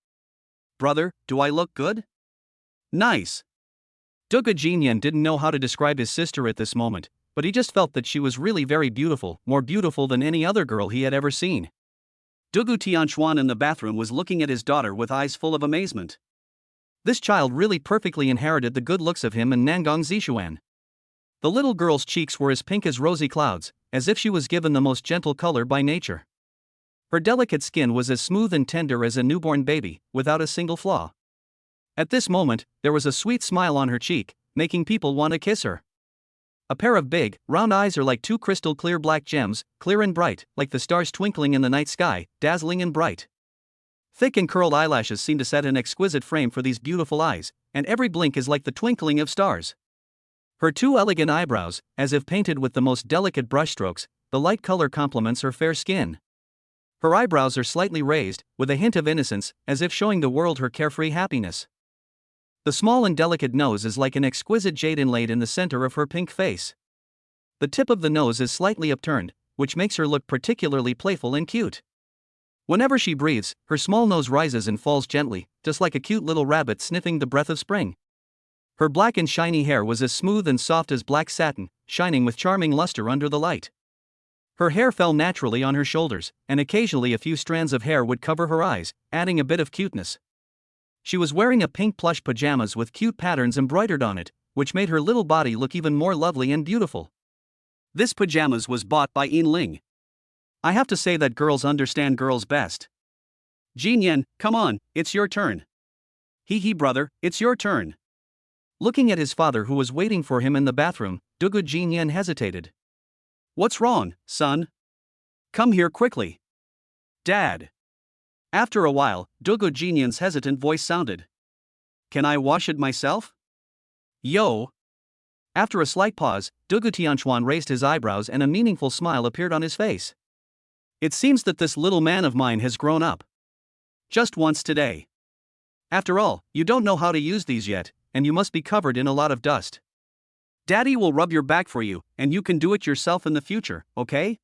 S1: Brother, do I look good? Nice. Dugu Jinyan didn't know how to describe his sister at this moment, but he just felt that she was really very beautiful, more beautiful than any other girl he had ever seen. Dugu Tianchuan in the bathroom was looking at his daughter with eyes full of amazement. This child really perfectly inherited the good looks of him and Nangong Zishuan. The little girl's cheeks were as pink as rosy clouds, as if she was given the most gentle color by nature. Her delicate skin was as smooth and tender as a newborn baby, without a single flaw. At this moment, there was a sweet smile on her cheek, making people want to kiss her. A pair of big, round eyes are like two crystal clear black gems, clear and bright, like the stars twinkling in the night sky, dazzling and bright. Thick and curled eyelashes seem to set an exquisite frame for these beautiful eyes, and every blink is like the twinkling of stars. Her two elegant eyebrows, as if painted with the most delicate brushstrokes, the light color complements her fair skin. Her eyebrows are slightly raised, with a hint of innocence, as if showing the world her carefree happiness. The small and delicate nose is like an exquisite jade inlaid in the center of her pink face. The tip of the nose is slightly upturned, which makes her look particularly playful and cute. Whenever she breathes, her small nose rises and falls gently, just like a cute little rabbit sniffing the breath of spring. Her black and shiny hair was as smooth and soft as black satin, shining with charming luster under the light. Her hair fell naturally on her shoulders, and occasionally a few strands of hair would cover her eyes, adding a bit of cuteness. She was wearing a pink plush pajamas with cute patterns embroidered on it, which made her little body look even more lovely and beautiful. This pajamas was bought by Yin Ling. I have to say that girls understand girls best. Jinyan, come on, it's your turn. Hee brother, it's your turn. Looking at his father who was waiting for him in the bathroom, Dugu Jinyan hesitated. What's wrong, son? Come here quickly. Dad. After a while, Dogu Jinyan's hesitant voice sounded. Can I wash it myself? Yo. After a slight pause, Dogu Tianchuan raised his eyebrows and a meaningful smile appeared on his face. It seems that this little man of mine has grown up. Just once today. After all, you don't know how to use these yet, and you must be covered in a lot of dust. Daddy will rub your back for you, and you can do it yourself in the future, okay?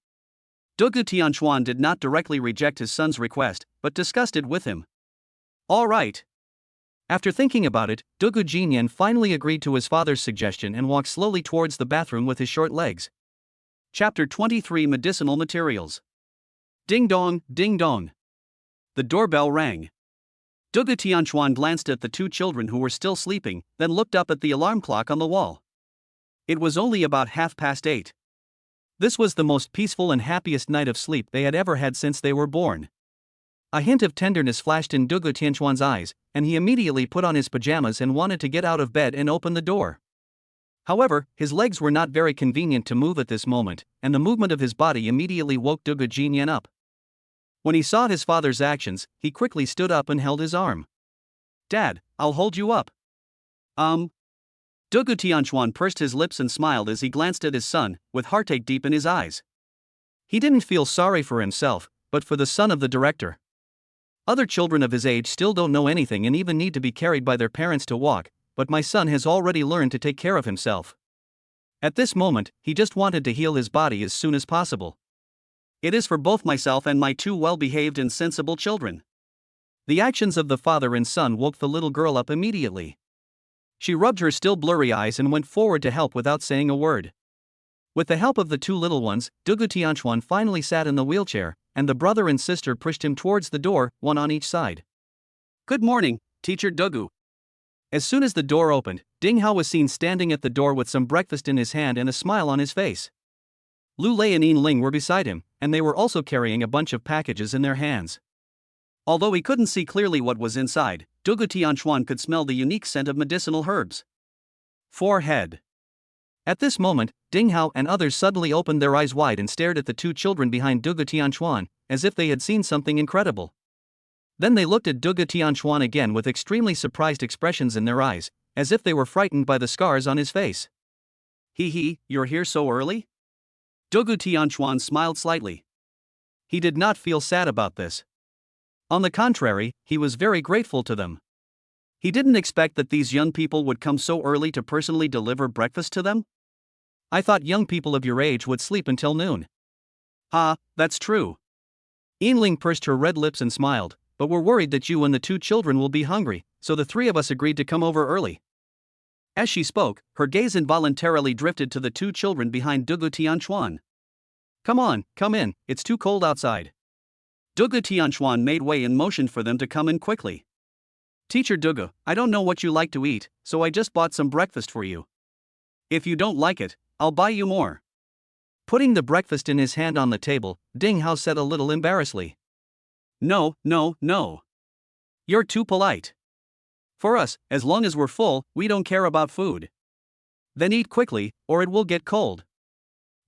S1: Dogu Tianchuan did not directly reject his son's request, but discussed it with him. All right. After thinking about it, Dogu Jinyan finally agreed to his father's suggestion and walked slowly towards the bathroom with his short legs. Chapter 23 Medicinal Materials. Ding dong, ding dong. The doorbell rang. Dogu Tianchuan glanced at the two children who were still sleeping, then looked up at the alarm clock on the wall. It was only about 8:30. This was the most peaceful and happiest night of sleep they had ever had since they were born. A hint of tenderness flashed in Dogu Tianchuan's eyes, and he immediately put on his pajamas and wanted to get out of bed and open the door. However, his legs were not very convenient to move at this moment, and the movement of his body immediately woke Dogu Jinyan up. When he saw his father's actions, he quickly stood up and held his arm. Dad, I'll hold you up. Dogu Tianchuan pursed his lips and smiled as he glanced at his son, with heartache deep in his eyes. He didn't feel sorry for himself, but for the son of the director. Other children of his age still don't know anything and even need to be carried by their parents to walk, but my son has already learned to take care of himself. At this moment, he just wanted to heal his body as soon as possible. It is for both myself and my two well-behaved and sensible children. The actions of the father and son woke the little girl up immediately. She rubbed her still blurry eyes and went forward to help without saying a word. With the help of the two little ones, Dogu Tianchuan finally sat in the wheelchair, and the brother and sister pushed him towards the door, one on each side. Good morning, Teacher Dogu. As soon as the door opened, Ding Hao was seen standing at the door with some breakfast in his hand and a smile on his face. Lu Lei and Yin Ling were beside him, and they were also carrying a bunch of packages in their hands. Although he couldn't see clearly what was inside, Dogu Tianchuan could smell the unique scent of medicinal herbs. Forehead. At this moment, Ding Hao and others suddenly opened their eyes wide and stared at the two children behind Dogu Tianchuan, as if they had seen something incredible. Then they looked at Dogu Tianchuan again with extremely surprised expressions in their eyes, as if they were frightened by the scars on his face. Hee, you're here so early? Dogu Tianchuan smiled slightly. He did not feel sad about this. On the contrary, he was very grateful to them. He didn't expect that these young people would come so early to personally deliver breakfast to them. I thought young people of your age would sleep until noon. That's true. Yinling pursed her red lips and smiled, but we're worried that you and the two children will be hungry, so the three of us agreed to come over early. As she spoke, her gaze involuntarily drifted to the two children behind Dogu Tianchuan. Come on, come in, it's too cold outside. Dogu Tianchuan made way and motioned for them to come in quickly. Teacher Dogu, I don't know what you like to eat, so I just bought some breakfast for you. If you don't like it, I'll buy you more. Putting the breakfast in his hand on the table, Ding Hao said a little embarrassedly. No. You're too polite. For us, as long as we're full, we don't care about food. Then eat quickly, or it will get cold.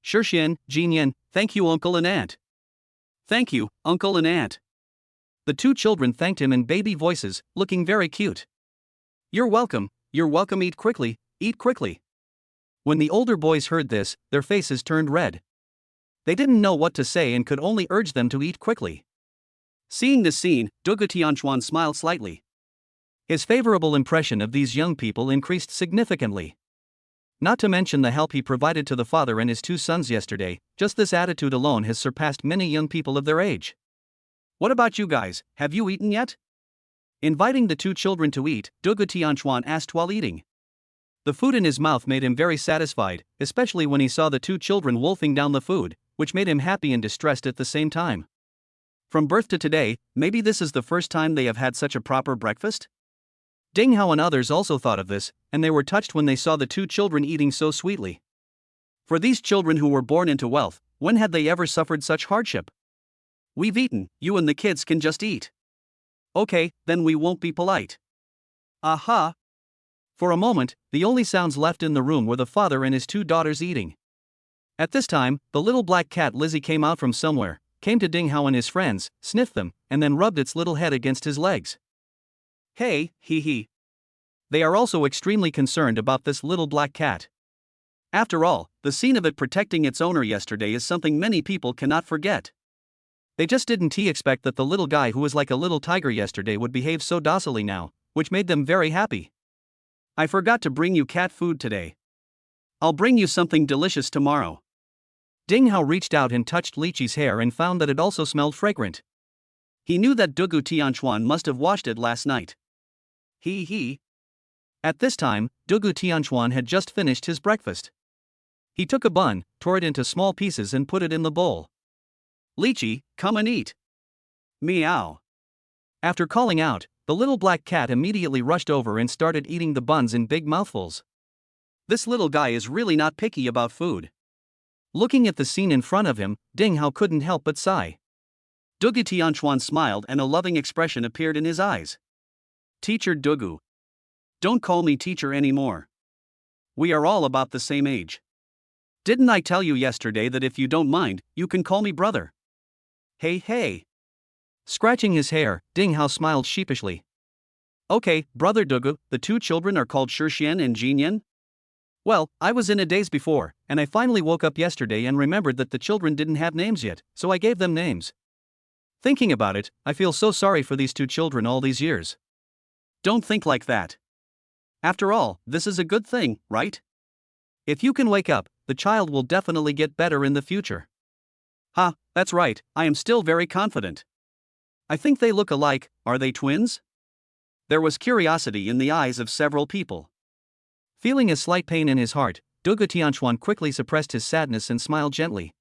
S1: Shirshian, Jinyan, thank you uncle and aunt. Thank you, uncle and aunt. The two children thanked him in baby voices, looking very cute. You're welcome, eat quickly, eat quickly. When the older boys heard this, their faces turned red. They didn't know what to say and could only urge them to eat quickly. Seeing this scene, Dogu Tianchuan smiled slightly. His favorable impression of these young people increased significantly. Not to mention the help he provided to the father and his two sons yesterday, just this attitude alone has surpassed many young people of their age. What about you guys, have you eaten yet? Inviting the two children to eat, Dogu Tianchuan asked while eating. The food in his mouth made him very satisfied, especially when he saw the two children wolfing down the food, which made him happy and distressed at the same time. From birth to today, maybe this is the first time they have had such a proper breakfast? Ding Hao and others also thought of this, and they were touched when they saw the two children eating so sweetly. For these children who were born into wealth, when had they ever suffered such hardship? We've eaten, you and the kids can just eat. Okay, then we won't be polite. Aha! For a moment, the only sounds left in the room were the father and his two daughters eating. At this time, the little black cat Lizzie came out from somewhere, came to Ding Hao and his friends, sniffed them, and then rubbed its little head against his legs. Hey, hee hee. They are also extremely concerned about this little black cat. After all, the scene of it protecting its owner yesterday is something many people cannot forget. They just didn't expect that the little guy who was like a little tiger yesterday would behave so docilely now, which made them very happy. I forgot to bring you cat food today. I'll bring you something delicious tomorrow. Ding Hao reached out and touched Liqi's hair and found that it also smelled fragrant. He knew that Dugu Tianchuan must have washed it last night. Hee hee. At this time, Dugu Tianchuan had just finished his breakfast. He took a bun, tore it into small pieces and put it in the bowl. Liqi, come and eat. Meow. After calling out, the little black cat immediately rushed over and started eating the buns in big mouthfuls. This little guy is really not picky about food. Looking at the scene in front of him, Ding Hao couldn't help but sigh. Dugu Tianchuan smiled and a loving expression appeared in his eyes. Teacher Dugu. Don't call me teacher anymore. We are all about the same age. Didn't I tell you yesterday that if you don't mind, you can call me brother? Hey hey. Scratching his hair, Ding Hao smiled sheepishly. Okay, brother Dugu, the two children are called Shixian and Jinyan? Well, I was in a daze before, and I finally woke up yesterday and remembered that the children didn't have names yet, so I gave them names. Thinking about it, I feel so sorry for these two children all these years. Don't think like that. After all, this is a good thing, right? If you can wake up, the child will definitely get better in the future. Ha, that's right, I am still very confident. I think they look alike. Are they twins? There was curiosity in the eyes of several people. Feeling a slight pain in his heart, Dugu Tianchuan quickly suppressed his sadness and smiled gently.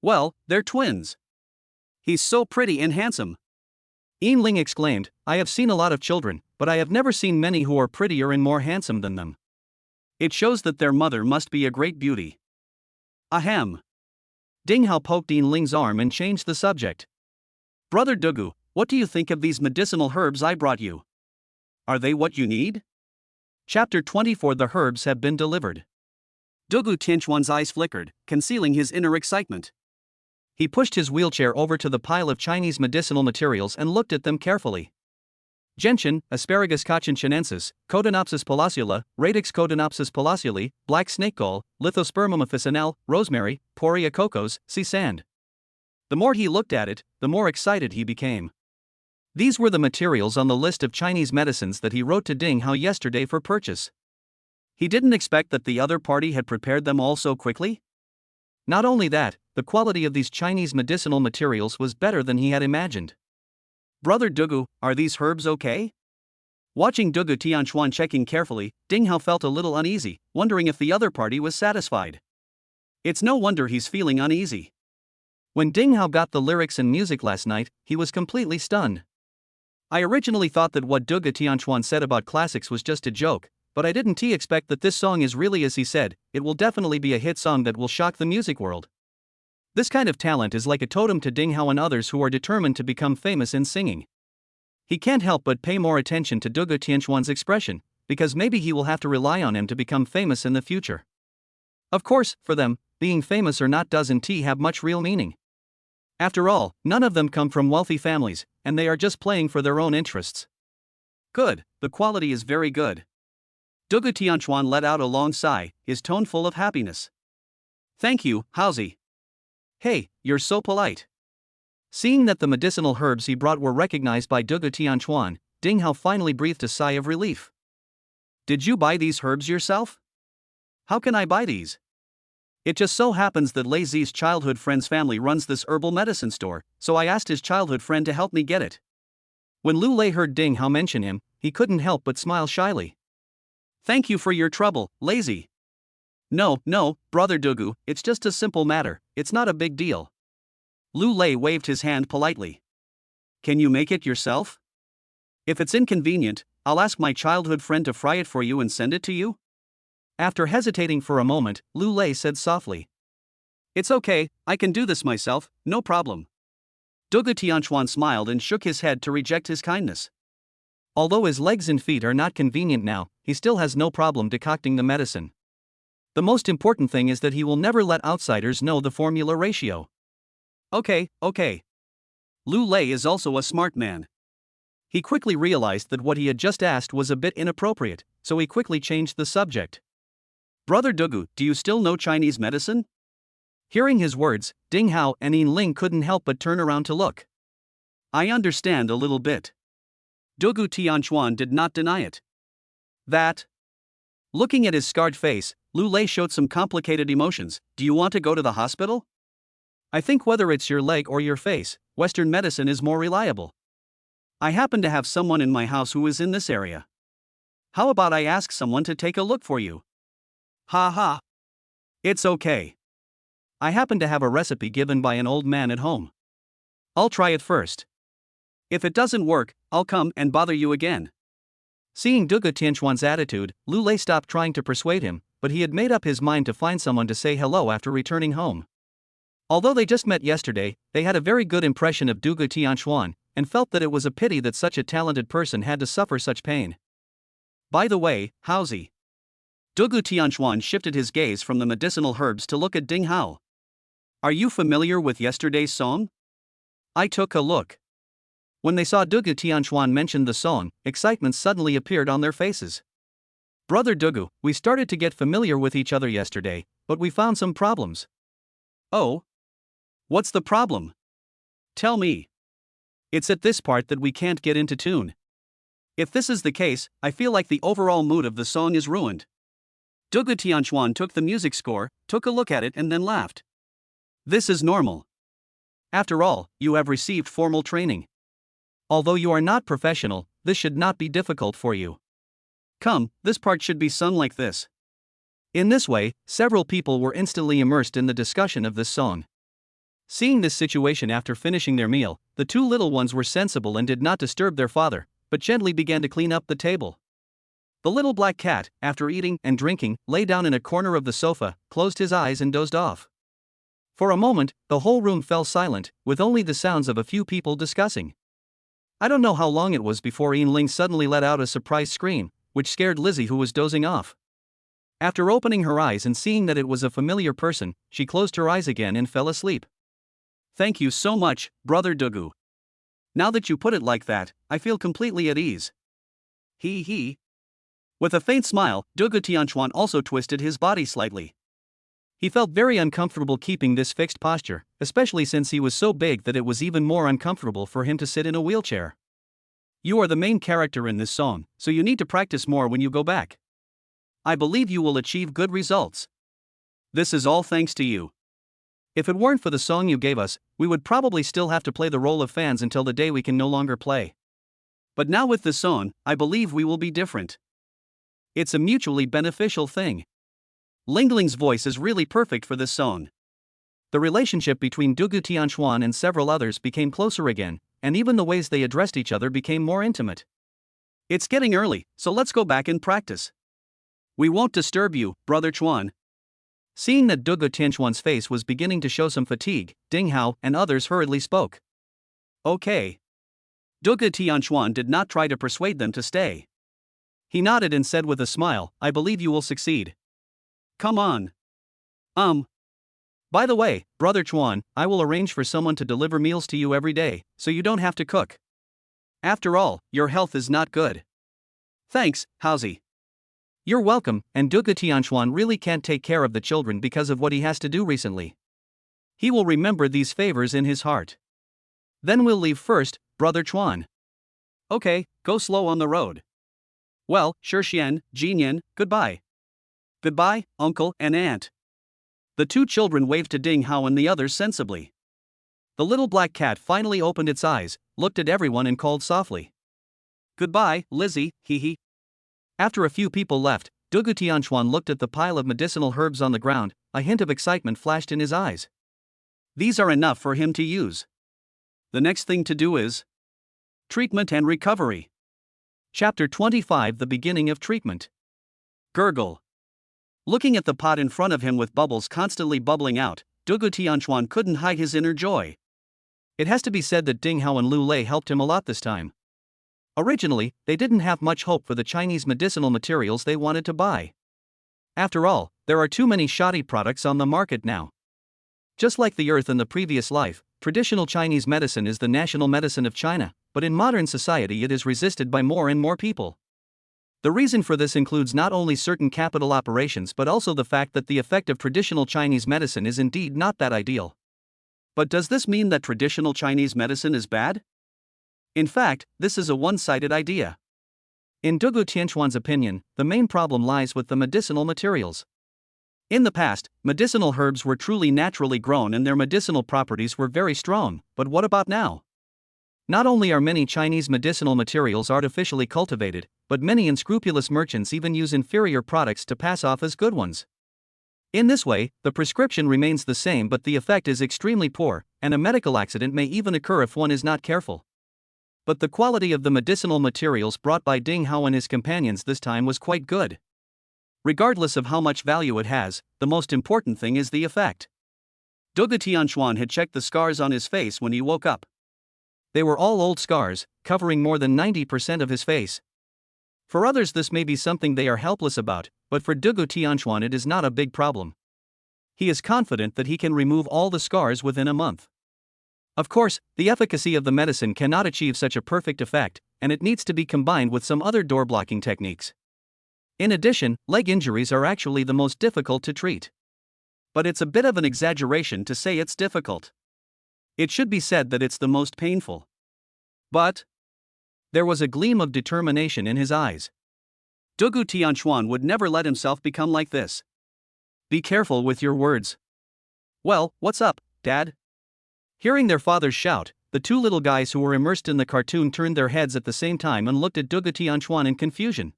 S1: Well, they're twins. He's so pretty and handsome. Yin Ling exclaimed, I have seen a lot of children, but I have never seen many who are prettier and more handsome than them. It shows that their mother must be a great beauty. Ahem. Ding Hao poked Yin Ling's arm and changed the subject. Brother Dugu, what do you think of these medicinal herbs I brought you? Are they what you need? Chapter 24. The herbs have been delivered. Dugu Tianchuan's eyes flickered, concealing his inner excitement. He pushed his wheelchair over to the pile of Chinese medicinal materials and looked at them carefully. Gentian, Asparagus cochinchiensis, Codonopsis palaciula, Radix Codonopsis palaciuli, Black snake gall, Lithospermum officinale, Rosemary, Poria cocos, sea sand. The more he looked at it, the more excited he became. These were the materials on the list of Chinese medicines that he wrote to Ding Hao yesterday for purchase. He didn't expect that the other party had prepared them all so quickly. Not only that, the quality of these Chinese medicinal materials was better than he had imagined. Brother Dugu, are these herbs okay? Watching Dugu Tianchuan checking carefully, Ding Hao felt a little uneasy, wondering if the other party was satisfied. It's no wonder he's feeling uneasy. When Ding Hao got the lyrics and music last night, he was completely stunned. I originally thought that what Dugu Tianchuan said about classics was just a joke, but I didn't expect that this song is really as he said. It will definitely be a hit song that will shock the music world. This kind of talent is like a totem to Ding Hao and others who are determined to become famous in singing. He can't help but pay more attention to Dugu Tianchuan's expression, because maybe he will have to rely on him to become famous in the future. Of course, for them, being famous or not doesn't have much real meaning. After all, none of them come from wealthy families, and they are just playing for their own interests. Good, the quality is very good. Dugu Tianchuan let out a long sigh, his tone full of happiness. Thank you, Haozi. Hey, you're so polite. Seeing that the medicinal herbs he brought were recognized by Dugu Tianchuan, Ding Hao finally breathed a sigh of relief. Did you buy these herbs yourself? How can I buy these? It just so happens that Lei Zi's childhood friend's family runs this herbal medicine store, so I asked his childhood friend to help me get it. When Lu Lei heard Ding Hao mention him, he couldn't help but smile shyly. Thank you for your trouble, Lei Zi. No, brother Dugu, it's just a simple matter, it's not a big deal. Lu Lei waved his hand politely. Can you make it yourself? If it's inconvenient, I'll ask my childhood friend to fry it for you and send it to you. After hesitating for a moment, Lu Lei said softly. It's okay, I can do this myself, no problem. Dugu Tianchuan smiled and shook his head to reject his kindness. Although his legs and feet are not convenient now, he still has no problem decocting the medicine. The most important thing is that he will never let outsiders know the formula ratio. Okay. Lu Lei is also a smart man. He quickly realized that what he had just asked was a bit inappropriate, so he quickly changed the subject. Brother Dugu, do you still know Chinese medicine? Hearing his words, Ding Hao and Yin Ling couldn't help but turn around to look. I understand a little bit. Dugu Tianchuan did not deny it. Looking at his scarred face, Lu Lei showed some complicated emotions. Do you want to go to the hospital? I think whether it's your leg or your face, Western medicine is more reliable. I happen to have someone in my house who is in this area. How about I ask someone to take a look for you? Ha. It's okay. I happen to have a recipe given by an old man at home. I'll try it first. If it doesn't work, I'll come and bother you again. Seeing Dugu Tianchuan's attitude, Lu Lei stopped trying to persuade him, but he had made up his mind to find someone to say hello after returning home. Although they just met yesterday, they had a very good impression of Dugu Tianchuan, and felt that it was a pity that such a talented person had to suffer such pain. By the way, how's he? Dugu Tianchuan shifted his gaze from the medicinal herbs to look at Ding Hao. Are you familiar with yesterday's song? I took a look. When they saw Dugu Tianchuan mention the song, excitement suddenly appeared on their faces. Brother Dugu, we started to get familiar with each other yesterday, but we found some problems. Oh? What's the problem? Tell me. It's at this part that we can't get into tune. If this is the case, I feel like the overall mood of the song is ruined. Dugu Tianchuan took the music score, took a look at it and then laughed. This is normal. After all, you have received formal training. Although you are not professional, this should not be difficult for you. Come, this part should be sung like this. In this way, several people were instantly immersed in the discussion of this song. Seeing this situation after finishing their meal, the two little ones were sensible and did not disturb their father, but gently began to clean up the table. The little black cat, after eating and drinking, lay down in a corner of the sofa, closed his eyes and dozed off. For a moment, the whole room fell silent, with only the sounds of a few people discussing. I don't know how long it was before Yin Ling suddenly let out a surprised scream, which scared Lizzie, who was dozing off. After opening her eyes and seeing that it was a familiar person, she closed her eyes again and fell asleep. Thank you so much, Brother Dugu. Now that you put it like that, I feel completely at ease. He. With a faint smile, Dugu Tianchuan also twisted his body slightly. He felt very uncomfortable keeping this fixed posture, especially since he was so big that it was even more uncomfortable for him to sit in a wheelchair. You are the main character in this song, so you need to practice more when you go back. I believe you will achieve good results. This is all thanks to you. If it weren't for the song you gave us, we would probably still have to play the role of fans until the day we can no longer play. But now with the song, I believe we will be different. It's a mutually beneficial thing. Lingling's voice is really perfect for this song. The relationship between Dugu Tianchuan and several others became closer again, and even the ways they addressed each other became more intimate. It's getting early, so let's go back and practice. We won't disturb you, Brother Chuan. Seeing that Dugu Tianchuan's face was beginning to show some fatigue, Ding Hao and others hurriedly spoke. Okay. Dugu Tianchuan did not try to persuade them to stay. He nodded and said with a smile, I believe you will succeed. Come on. By the way, Brother Chuan, I will arrange for someone to deliver meals to you every day, so you don't have to cook. After all, your health is not good. Thanks, Haozi. You're welcome, and Dugu Tianchuan really can't take care of the children because of what he has to do recently. He will remember these favors in his heart. Then we'll leave first, Brother Chuan. Okay, go slow on the road. Well, Shixian, Jinyan, goodbye. Goodbye, uncle and aunt. The two children waved to Ding Hao and the others sensibly. The little black cat finally opened its eyes, looked at everyone and called softly. Goodbye, Lizzie, hee. After a few people left, Dugu Tianchuan looked at the pile of medicinal herbs on the ground, a hint of excitement flashed in his eyes. These are enough for him to use. The next thing to do is treatment and recovery. Chapter 25, the beginning of treatment. Gurgle. Looking at the pot in front of him with bubbles constantly bubbling out, Dugu Tianchuan couldn't hide his inner joy. It has to be said that Ding Hao and Lu Lei helped him a lot this time. Originally, they didn't have much hope for the Chinese medicinal materials they wanted to buy. After all, There are too many shoddy products on the market now. Just like the earth in the previous life, traditional Chinese medicine is the national medicine of China, but in modern society it is resisted by more and more people. The reason for this includes not only certain capital operations but also the fact that the effect of traditional Chinese medicine is indeed not that ideal. But does this mean that traditional Chinese medicine is bad? In fact, this is a one-sided idea. In Dugu Tianquan's opinion, the main problem lies with the medicinal materials. In the past, medicinal herbs were truly naturally grown and their medicinal properties were very strong, but what about now? Not only are many Chinese medicinal materials artificially cultivated, but many unscrupulous merchants even use inferior products to pass off as good ones. In this way, the prescription remains the same but the effect is extremely poor, and a medical accident may even occur if one is not careful. But the quality of the medicinal materials brought by Ding Hao and his companions this time was quite good. Regardless of how much value it has, the most important thing is the effect. Dugu Tianquan had checked the scars on his face when he woke up. They were all old scars, covering more than 90% of his face. For others this may be something they are helpless about, but for Dugu Tianquan it is not a big problem. He is confident that he can remove all the scars within a month. Of course, the efficacy of the medicine cannot achieve such a perfect effect, and it needs to be combined with some other door-blocking techniques. In addition, leg injuries are actually the most difficult to treat. But it's a bit of an exaggeration to say it's difficult. It should be said that it's the most painful. But there was a gleam of determination in his eyes. Dugu Tianquan would never let himself become like this. Be careful with your words. Well, what's up, Dad? Hearing their father's shout, the two little guys who were immersed in the cartoon turned their heads at the same time and looked at Dugu Tianquan in confusion.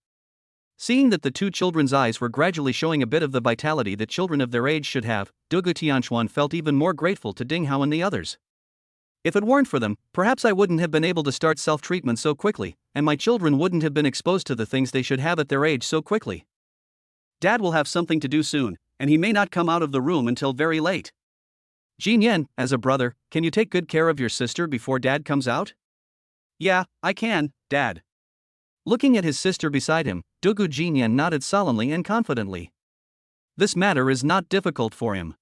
S1: Seeing that the two children's eyes were gradually showing a bit of the vitality that children of their age should have, Dugu Tianquan felt even more grateful to Ding Hao and the others. If it weren't for them, perhaps I wouldn't have been able to start self-treatment so quickly, and my children wouldn't have been exposed to the things they should have at their age so quickly. Dad will have something to do soon, and he may not come out of the room until very late. Jin Yan, as a brother, can you take good care of your sister before Dad comes out? Yeah, I can, Dad. Looking at his sister beside him, Dugu Jinyan nodded solemnly and confidently. This matter is not difficult for him.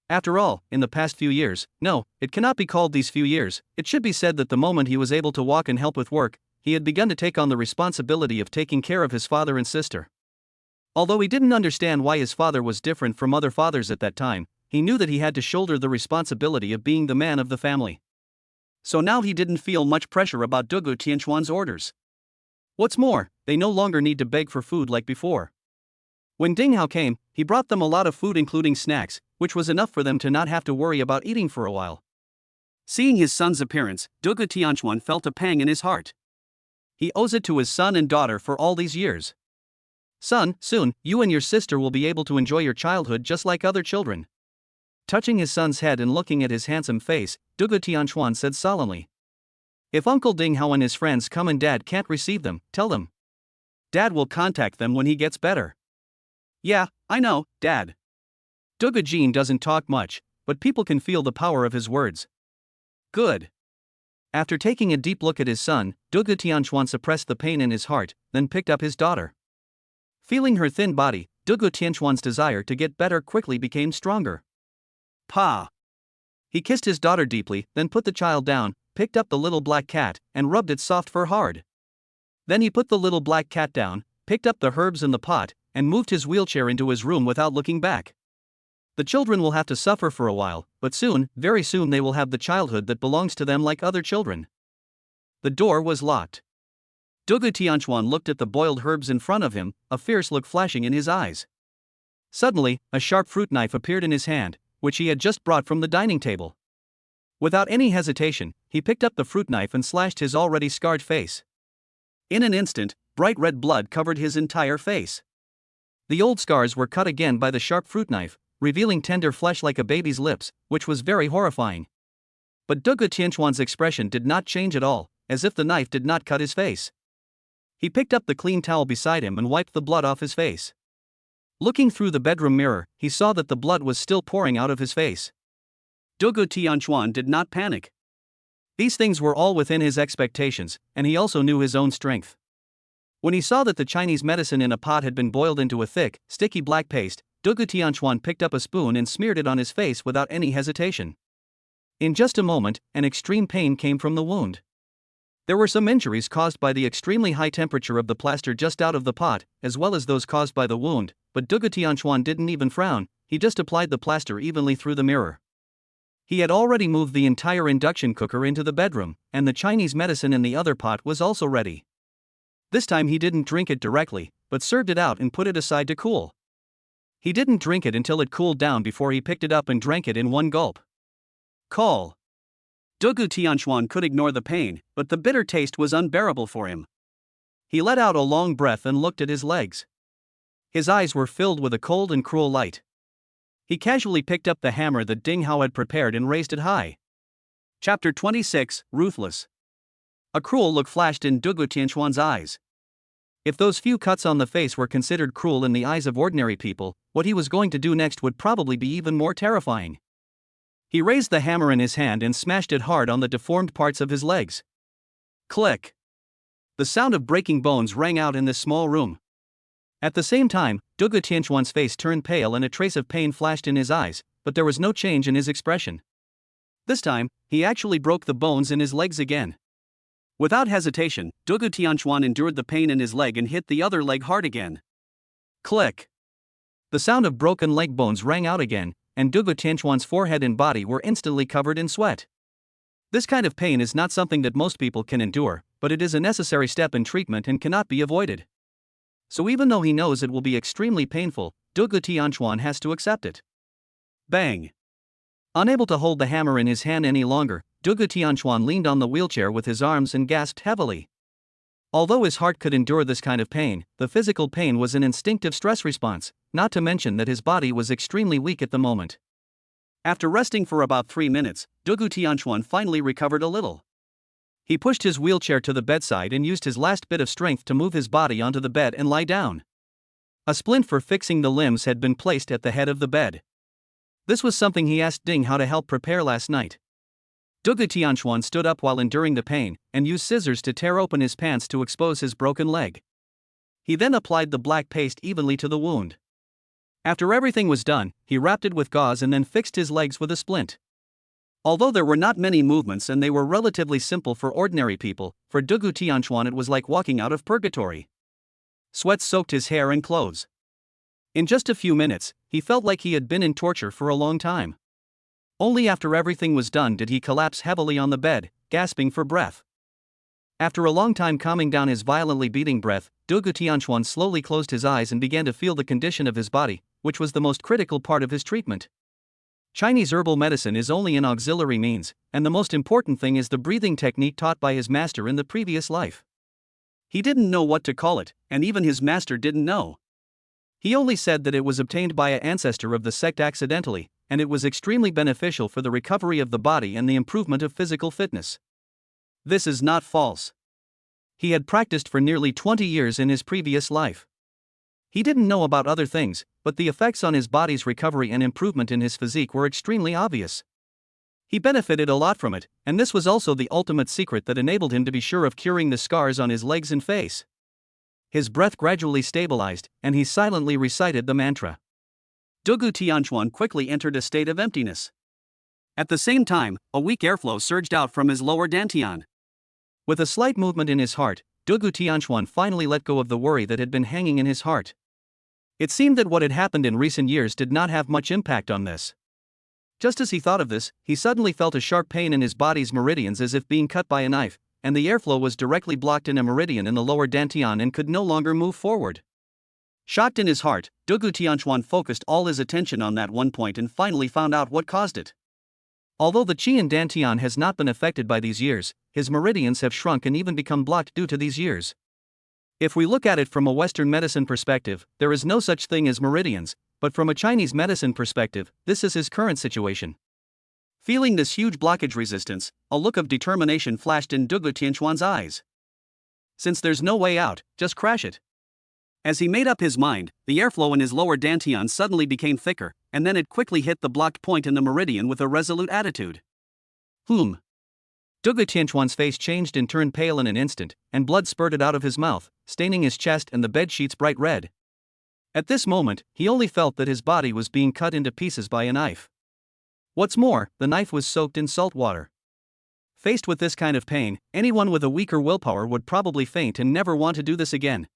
S1: After all, in the past few years, no, it cannot be called these few years, it should be said that the moment he was able to walk and help with work, he had begun to take on the responsibility of taking care of his father and sister. Although he didn't understand why his father was different from other fathers at that time, he knew that he had to shoulder the responsibility of being the man of the family. So now he didn't feel much pressure about Dugu Tianquan's orders. What's more, they no longer need to beg for food like before. When Ding Hao came, he brought them a lot of food including snacks, which was enough for them to not have to worry about eating for a while. Seeing his son's appearance, Dugu Tianquan felt a pang in his heart. He owes it to his son and daughter for all these years. Son, soon, you and your sister will be able to enjoy your childhood just like other children. Touching his son's head and looking at his handsome face, Dugu Tianquan said solemnly. If Uncle Ding Hao and his friends come and Dad can't receive them, tell them. Dad will contact them when he gets better. Yeah, I know, Dad. Dugu Jin doesn't talk much, but people can feel the power of his words. Good. After taking a deep look at his son, Dugu Tianquan suppressed the pain in his heart, then picked up his daughter. Feeling her thin body, Dugu Tianquan's desire to get better quickly became stronger. Pa! He kissed his daughter deeply, then put the child down, picked up the little black cat, and rubbed its soft fur hard. Then he put the little black cat down, picked up the herbs in the pot, and moved his wheelchair into his room without looking back. The children will have to suffer for a while, but soon, very soon they will have the childhood that belongs to them like other children. The door was locked. Dugu Tianquan looked at the boiled herbs in front of him, a fierce look flashing in his eyes. Suddenly, a sharp fruit knife appeared in his hand, which he had just brought from the dining table. Without any hesitation, he picked up the fruit knife and slashed his already scarred face. In an instant, bright red blood covered his entire face. The old scars were cut again by the sharp fruit knife, revealing tender flesh like a baby's lips, which was very horrifying. But Dugu Tianquan's expression did not change at all, as if the knife did not cut his face. He picked up the clean towel beside him and wiped the blood off his face. Looking through the bedroom mirror, he saw that the blood was still pouring out of his face. Dugu Tianquan did not panic. These things were all within his expectations, and he also knew his own strength. When he saw that the Chinese medicine in a pot had been boiled into a thick, sticky black paste, Dugu Tianchuan picked up a spoon and smeared it on his face without any hesitation. In just a moment, an extreme pain came from the wound. There were some injuries caused by the extremely high temperature of the plaster just out of the pot, as well as those caused by the wound, but Dugu Tianchuan didn't even frown, he just applied the plaster evenly through the mirror. He had already moved the entire induction cooker into the bedroom, and the Chinese medicine in the other pot was also ready. This time he didn't drink it directly, but served it out and put it aside to cool. He didn't drink it until it cooled down before he picked it up and drank it in one gulp. Call. Dugu Tianchuan could ignore the pain, but the bitter taste was unbearable for him. He let out a long breath and looked at his legs. His eyes were filled with a cold and cruel light. He casually picked up the hammer that Ding Hao had prepared and raised it high. Chapter 26, Ruthless. A cruel look flashed in Dugu Tianchuan's eyes. If those few cuts on the face were considered cruel in the eyes of ordinary people, what he was going to do next would probably be even more terrifying. He raised the hammer in his hand and smashed it hard on the deformed parts of his legs. Click! The sound of breaking bones rang out in this small room. At the same time, Dugu Tianchuan's face turned pale and a trace of pain flashed in his eyes, but there was no change in his expression. This time, he actually broke the bones in his legs again. Without hesitation, Dugu Tianchuan endured the pain in his leg and hit the other leg hard again. Click! The sound of broken leg bones rang out again, and Dugu Tianchuan's forehead and body were instantly covered in sweat. This kind of pain is not something that most people can endure, but it is a necessary step in treatment and cannot be avoided. So even though he knows it will be extremely painful, Dugu Tianchuan has to accept it. Bang! Unable to hold the hammer in his hand any longer, Dugu Tianchuan leaned on the wheelchair with his arms and gasped heavily. Although his heart could endure this kind of pain, the physical pain was an instinctive stress response, not to mention that his body was extremely weak at the moment. After resting for about 3 minutes, Dugu Tianchuan finally recovered a little. He pushed his wheelchair to the bedside and used his last bit of strength to move his body onto the bed and lie down. A splint for fixing the limbs had been placed at the head of the bed. This was something he asked Ding Hao to help prepare last night. Dugu Tianchuan stood up while enduring the pain, and used scissors to tear open his pants to expose his broken leg. He then applied the black paste evenly to the wound. After everything was done, he wrapped it with gauze and then fixed his legs with a splint. Although there were not many movements and they were relatively simple for ordinary people, for Dugu Tianchuan it was like walking out of purgatory. Sweat soaked his hair and clothes. In just a few minutes, he felt like he had been in torture for a long time. Only after everything was done did he collapse heavily on the bed, gasping for breath. After a long time calming down his violently beating breath, Dugu Tianchuan slowly closed his eyes and began to feel the condition of his body, which was the most critical part of his treatment. Chinese herbal medicine is only an auxiliary means, and the most important thing is the breathing technique taught by his master in the previous life. He didn't know what to call it, and even his master didn't know. He only said that it was obtained by an ancestor of the sect accidentally, and it was extremely beneficial for the recovery of the body and the improvement of physical fitness. This is not false. He had practiced for nearly 20 years in his previous life. He didn't know about other things, but the effects on his body's recovery and improvement in his physique were extremely obvious. He benefited a lot from it, and this was also the ultimate secret that enabled him to be sure of curing the scars on his legs and face. His breath gradually stabilized, and he silently recited the mantra. Dugu Tianchuan quickly entered a state of emptiness. At the same time, a weak airflow surged out from his lower dantian. With a slight movement in his heart, Dugu Tianchuan finally let go of the worry that had been hanging in his heart. It seemed that what had happened in recent years did not have much impact on this. Just as he thought of this, he suddenly felt a sharp pain in his body's meridians as if being cut by a knife, and the airflow was directly blocked in a meridian in the lower dantian and could no longer move forward. Shocked in his heart, Dugu Tianchuan focused all his attention on that one point and finally found out what caused it. Although the qi in dantian has not been affected by these years, his meridians have shrunk and even become blocked due to these years. If we look at it from a Western medicine perspective, there is no such thing as meridians, but from a Chinese medicine perspective, this is his current situation. Feeling this huge blockage resistance, a look of determination flashed in Dugu Tianchuan's eyes. Since there's no way out, just crash it. As he made up his mind, the airflow in his lower dantian suddenly became thicker, and then it quickly hit the blocked point in the meridian with a resolute attitude. Dugu Tianchuan's face changed and turned pale in an instant, and blood spurted out of his mouth, staining his chest and the bed sheets bright red. At this moment, he only felt that his body was being cut into pieces by a knife. What's more, the knife was soaked in salt water. Faced with this kind of pain, anyone with a weaker willpower would probably faint and never want to do this again.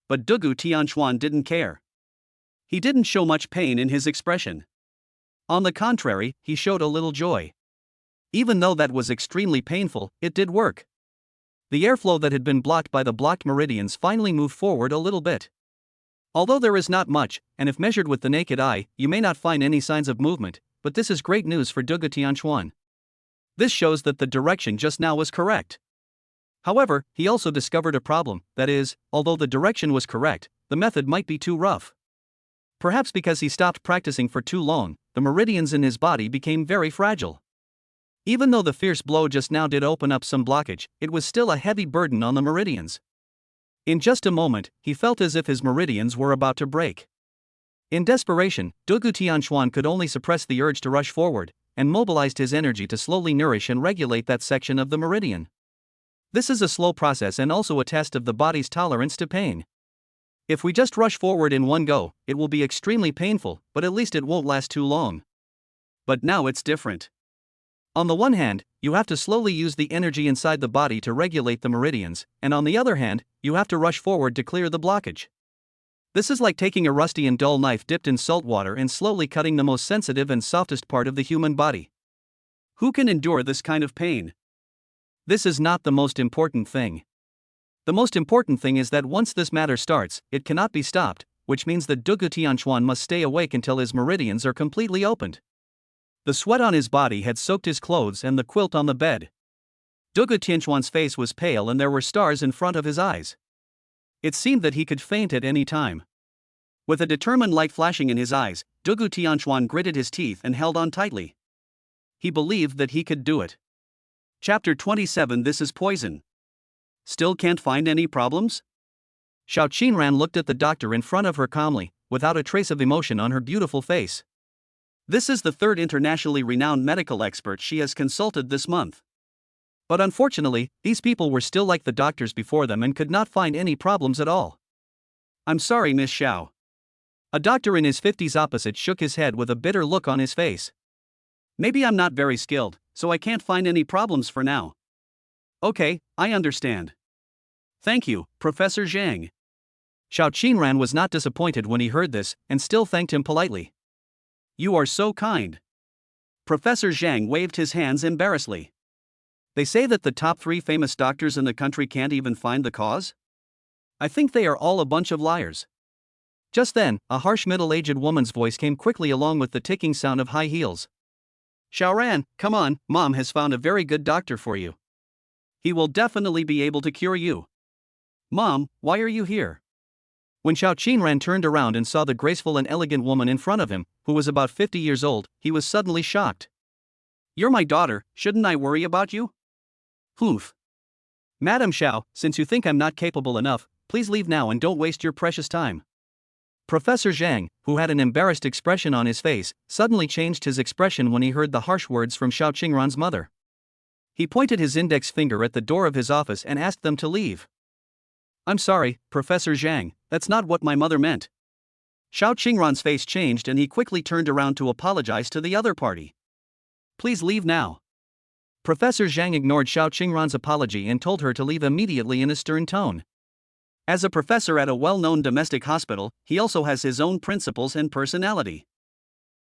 S1: But Dugu Tianquan didn't care. He didn't show much pain in his expression. On the contrary, he showed a little joy. Even though that was extremely painful, it did work. The airflow that had been blocked by the blocked meridians finally moved forward a little bit. Although there is not much, and if measured with the naked eye, you may not find any signs of movement, but this is great news for Dugu Tianquan. This shows that the direction just now was correct. However, he also discovered a problem, that is, although the direction was correct, the method might be too rough. Perhaps because he stopped practicing for too long, the meridians in his body became very fragile. Even though the fierce blow just now did open up some blockage, it was still a heavy burden on the meridians. In just a moment, he felt as if his meridians were about to break. In desperation, Dugu Tianquan could only suppress the urge to rush forward, and mobilized his energy to slowly nourish and regulate that section of the meridian. This is a slow process and also a test of the body's tolerance to pain. If we just rush forward in one go, it will be extremely painful, but at least it won't last too long. But now it's different. On the one hand, you have to slowly use the energy inside the body to regulate the meridians, and on the other hand, you have to rush forward to clear the blockage. This is like taking a rusty and dull knife dipped in salt water and slowly cutting the most sensitive and softest part of the human body. Who can endure this kind of pain? This is not the most important thing. The most important thing is that once this matter starts, it cannot be stopped, which means that Dugu Tianquan must stay awake until his meridians are completely opened. The sweat on his body had soaked his clothes and the quilt on the bed. Dugu Tianquan's face was pale and there were stars in front of his eyes. It seemed that he could faint at any time. With a determined light flashing in his eyes, Dugu Tianquan gritted his teeth and held on tightly. He believed that he could do it. Chapter 27. This is poison. Still can't find any problems? Xiao Qinran looked at the doctor in front of her calmly, without a trace of emotion on her beautiful face. This is the third internationally renowned medical expert she has consulted this month. But unfortunately, these people were still like the doctors before them and could not find any problems at all. I'm sorry, Miss Xiao. A doctor in his 50s opposite shook his head with a bitter look on his face. Maybe I'm not very skilled, so I can't find any problems for now. Okay, I understand. Thank you, Professor Zhang. Xiao Qinran was not disappointed when he heard this, and still thanked him politely. You are so kind. Professor Zhang waved his hands embarrassedly. They say that the top 3 famous doctors in the country can't even find the cause? I think they are all a bunch of liars. Just then, a harsh middle-aged woman's voice came quickly along with the ticking sound of high heels. Xiaoran, come on, Mom has found a very good doctor for you. He will definitely be able to cure you. Mom, why are you here? When Xiao Qinran turned around and saw the graceful and elegant woman in front of him, who was about 50 years old, he was suddenly shocked. You're my daughter, shouldn't I worry about you? Hoof. Madam Xiao, since you think I'm not capable enough, please leave now and don't waste your precious time. Professor Zhang, who had an embarrassed expression on his face, suddenly changed his expression when he heard the harsh words from Xiao Qingran's mother. He pointed his index finger at the door of his office and asked them to leave. I'm sorry, Professor Zhang, that's not what my mother meant. Xiao Qingran's face changed and he quickly turned around to apologize to the other party. Please leave now. Professor Zhang ignored Xiao Qingran's apology and told her to leave immediately in a stern tone. As a professor at a well-known domestic hospital, he also has his own principles and personality.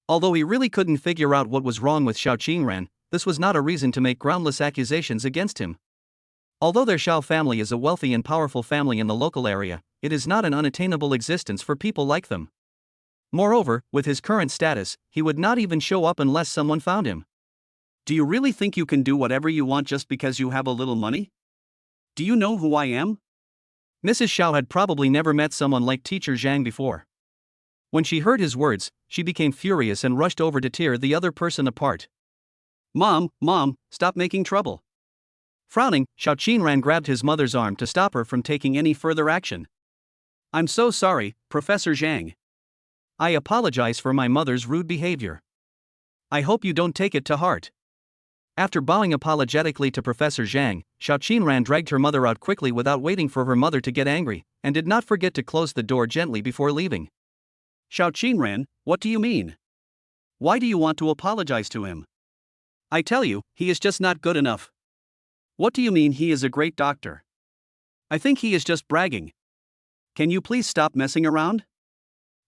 S1: Although he really couldn't figure out what was wrong with Xiao Qingran, this was not a reason to make groundless accusations against him. Although their Xiao family is a wealthy and powerful family in the local area, it is not an unattainable existence for people like them. Moreover, with his current status, he would not even show up unless someone found him. Do you really think you can do whatever you want just because you have a little money? Do you know who I am? Mrs. Xiao had probably never met someone like Teacher Zhang before. When she heard his words, she became furious and rushed over to tear the other person apart. Mom, stop making trouble. Frowning, Xiao Qinran grabbed his mother's arm to stop her from taking any further action. I'm so sorry, Professor Zhang. I apologize for my mother's rude behavior. I hope you don't take it to heart. After bowing apologetically to Professor Zhang, Xiao Qinran dragged her mother out quickly without waiting for her mother to get angry, and did not forget to close the door gently before leaving. Xiao Qingran, what do you mean? Why do you want to apologize to him? I tell you, he is just not good enough. What do you mean he is a great doctor? I think he is just bragging. Can you please stop messing around?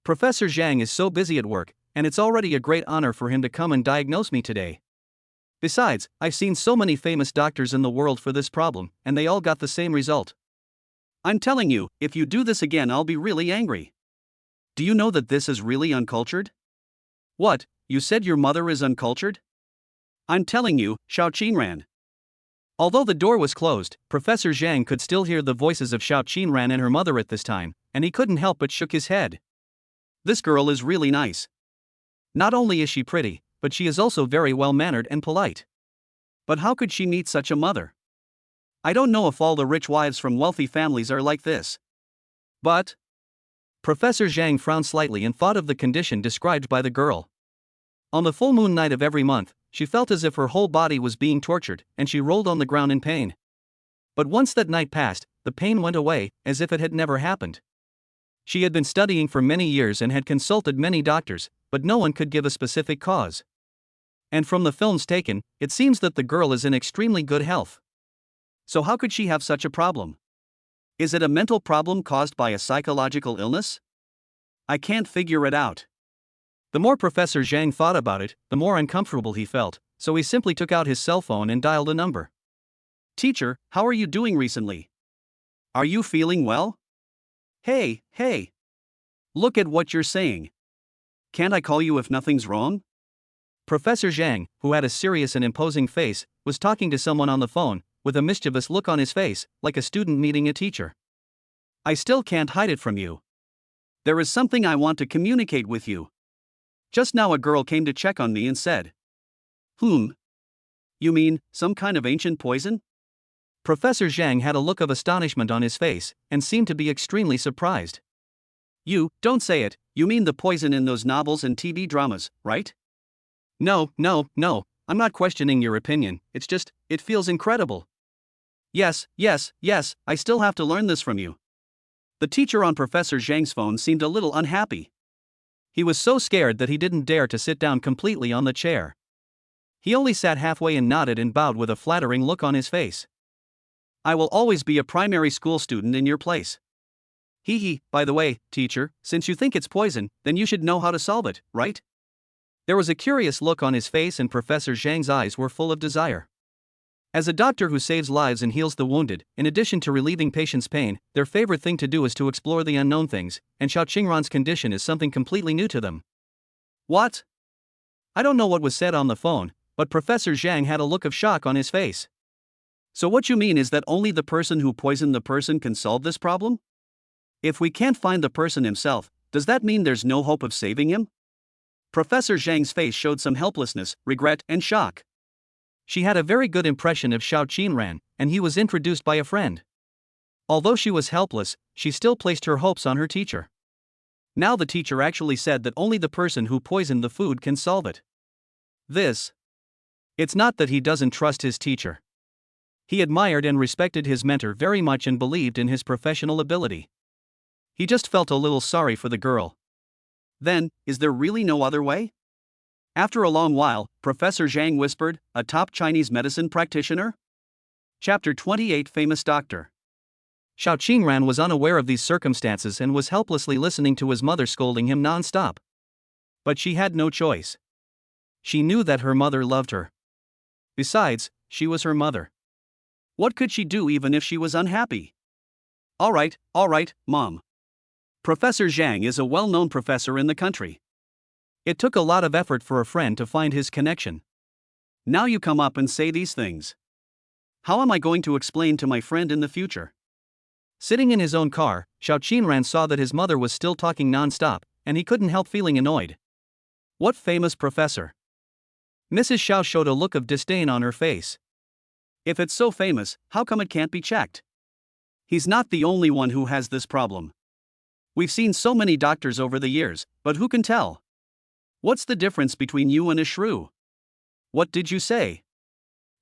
S1: Professor Zhang is so busy at work, and it's already a great honor for him to come and diagnose me today. Besides, I've seen so many famous doctors in the world for this problem, and they all got the same result. I'm telling you, if you do this again, I'll be really angry. Do you know that this is really uncultured? What, you said your mother is uncultured? I'm telling you, Xiao Qingran. Although the door was closed, Professor Zhang could still hear the voices of Xiao Qingran and her mother at this time, and he couldn't help but shook his head. This girl is really nice. Not only is she pretty, but she is also very well-mannered and polite. But how could she meet such a mother? I don't know if all the rich wives from wealthy families are like this. But... Professor Zhang frowned slightly and thought of the condition described by the girl. On the full moon night of every month, she felt as if her whole body was being tortured, and she rolled on the ground in pain. But once that night passed, the pain went away, as if it had never happened. She had been studying for many years and had consulted many doctors, but no one could give a specific cause. And from the films taken, it seems that the girl is in extremely good health. So how could she have such a problem? Is it a mental problem caused by a psychological illness? I can't figure it out. The more Professor Zhang thought about it, the more uncomfortable he felt, so he simply took out his cell phone and dialed a number. Teacher, how are you doing recently? Are you feeling well? Hey. Look at what you're saying. Can't I call you if nothing's wrong? Professor Zhang, who had a serious and imposing face, was talking to someone on the phone, with a mischievous look on his face, like a student meeting a teacher. I still can't hide it from you. There is something I want to communicate with you. Just now a girl came to check on me and said, You mean, some kind of ancient poison? Professor Zhang had a look of astonishment on his face, and seemed to be extremely surprised. You, don't say it, you mean the poison in those novels and TV dramas, right? No, I'm not questioning your opinion, it's just, it feels incredible. Yes, I still have to learn this from you. The teacher on Professor Zhang's phone seemed a little unhappy. He was so scared that he didn't dare to sit down completely on the chair. He only sat halfway and nodded and bowed with a flattering look on his face. I will always be a primary school student in your place. By the way, teacher, since you think it's poison, then you should know how to solve it, right? There was a curious look on his face and Professor Zhang's eyes were full of desire. As a doctor who saves lives and heals the wounded, in addition to relieving patients' pain, their favorite thing to do is to explore the unknown things, and Xiao Qingran's condition is something completely new to them. What? I don't know what was said on the phone, but Professor Zhang had a look of shock on his face. So what you mean is that only the person who poisoned the person can solve this problem? If we can't find the person himself, does that mean there's no hope of saving him? Professor Zhang's face showed some helplessness, regret, and shock. She had a very good impression of Xiao Qingran, and he was introduced by a friend. Although she was helpless, she still placed her hopes on her teacher. Now the teacher actually said that only the person who poisoned the food can solve it. It's not that he doesn't trust his teacher. He admired and respected his mentor very much and believed in his professional ability. He just felt a little sorry for the girl. Then, is there really no other way? After a long while, Professor Zhang whispered, a top Chinese medicine practitioner? Chapter 28 Famous Doctor. Xiao Qingran was unaware of these circumstances and was helplessly listening to his mother scolding him non-stop. But she had no choice. She knew that her mother loved her. Besides, she was her mother. What could she do even if she was unhappy? All right, Mom. Professor Zhang is a well-known professor in the country. It took a lot of effort for a friend to find his connection. Now you come up and say these things. How am I going to explain to my friend in the future? Sitting in his own car, Xiao Qingran saw that his mother was still talking non-stop, and he couldn't help feeling annoyed. What famous professor? Mrs. Xiao showed a look of disdain on her face. If it's so famous, how come it can't be checked? He's not the only one who has this problem. We've seen so many doctors over the years, but who can tell? What's the difference between you and a shrew? What did you say?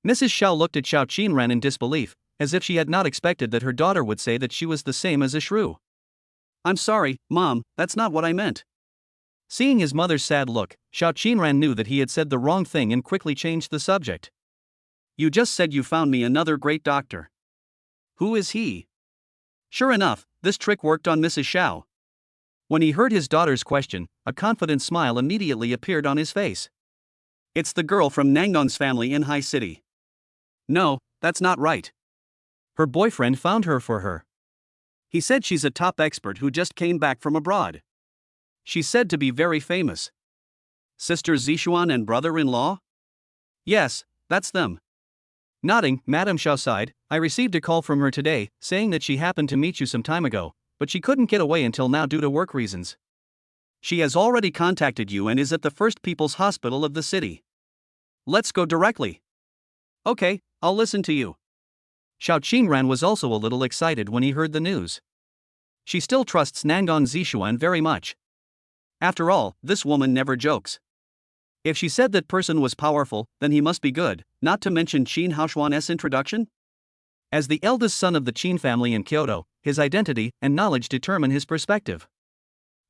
S1: Mrs. Xiao looked at Xiao Qingran in disbelief, as if she had not expected that her daughter would say that she was the same as a shrew. I'm sorry, Mom, that's not what I meant. Seeing his mother's sad look, Xiao Qinran knew that he had said the wrong thing and quickly changed the subject. You just said you found me another great doctor. Who is he? Sure enough, this trick worked on Mrs. Xiao. When he heard his daughter's question, a confident smile immediately appeared on his face. It's the girl from Nangong's family in High City. No, that's not right. Her boyfriend found her for her. He said she's a top expert who just came back from abroad. She's said to be very famous. Sister Zishuan and brother-in-law? Yes, that's them. Nodding, Madame Xiao sighed. I received a call from her today, saying that she happened to meet you some time ago, but she couldn't get away until now due to work reasons. She has already contacted you and is at the First People's Hospital of the city. Let's go directly. Okay, I'll listen to you. Xiao Qinran was also a little excited when he heard the news. She still trusts Nangong Zishuan very much. After all, this woman never jokes. If she said that person was powerful, then he must be good, not to mention Qin Haoshuan's introduction. As the eldest son of the Qin family in Kyoto, his identity and knowledge determine his perspective.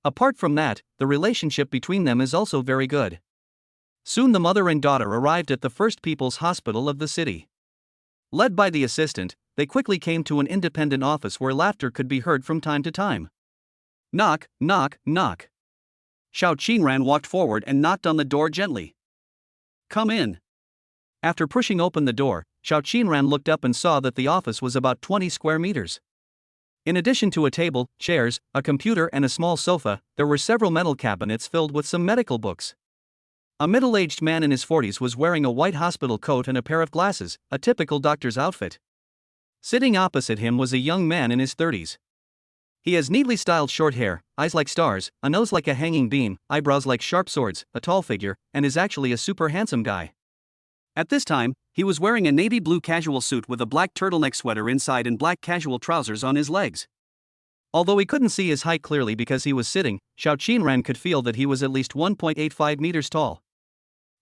S1: Apart from that, the relationship between them is also very good. Soon the mother and daughter arrived at the First People's Hospital of the city. Led by the assistant, they quickly came to an independent office where laughter could be heard from time to time. Knock, knock, knock. Xiao Qinran walked forward and knocked on the door gently. Come in. After pushing open the door, Xiao Qinran looked up and saw that the office was about 20 square meters. In addition to a table, chairs, a computer and a small sofa, there were several metal cabinets filled with some medical books. A middle-aged man in his 40s was wearing a white hospital coat and a pair of glasses, a typical doctor's outfit. Sitting opposite him was a young man in his 30s. He has neatly styled short hair, eyes like stars, a nose like a hanging beam, eyebrows like sharp swords, a tall figure, and is actually a super handsome guy. At this time, he was wearing a navy blue casual suit with a black turtleneck sweater inside and black casual trousers on his legs. Although he couldn't see his height clearly because he was sitting, Xiao Qinran could feel that he was at least 1.85 meters tall.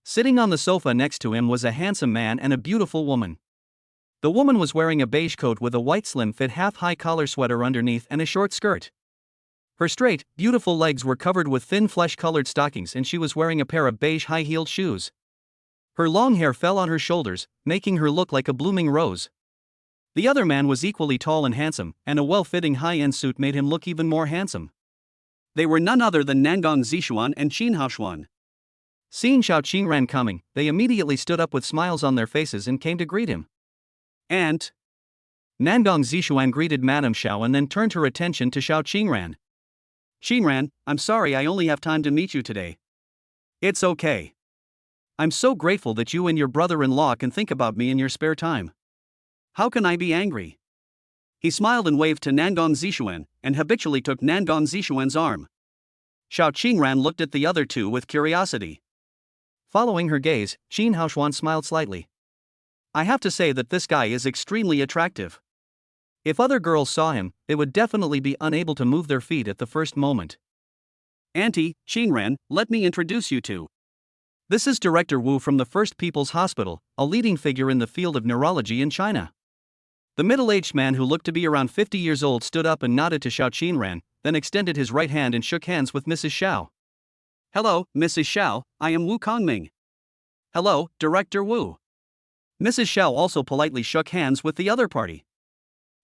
S1: Sitting on the sofa next to him was a handsome man and a beautiful woman. The woman was wearing a beige coat with a white slim-fit half-high collar sweater underneath and a short skirt. Her straight, beautiful legs were covered with thin flesh-colored stockings and she was wearing a pair of beige high-heeled shoes. Her long hair fell on her shoulders, making her look like a blooming rose. The other man was equally tall and handsome, and a well-fitting high-end suit made him look even more handsome. They were none other than Nangong Zishuan and Qin Haoshuan. Seeing Xiao Qinran coming, they immediately stood up with smiles on their faces and came to greet him. Aunt. Nangong Zishuan greeted Madame Xiao and then turned her attention to Xiao Qinran. Qinran, I'm sorry I only have time to meet you today. It's okay. I'm so grateful that you and your brother-in-law can think about me in your spare time. How can I be angry? He smiled and waved to Nangong Zishuan, and habitually took Nangong Zishuan's arm. Xiao Qinran looked at the other two with curiosity. Following her gaze, Qin Haoshuan smiled slightly. I have to say that this guy is extremely attractive. If other girls saw him, they would definitely be unable to move their feet at the first moment. Auntie, Qinran, let me introduce you to. This is Director Wu from the First People's Hospital, a leading figure in the field of neurology in China. The middle-aged man who looked to be around 50 years old stood up and nodded to Xiao Qinran, then extended his right hand and shook hands with Mrs. Xiao. Hello, Mrs. Xiao, I am Wu Kongming. Hello, Director Wu. Mrs. Xiao also politely shook hands with the other party.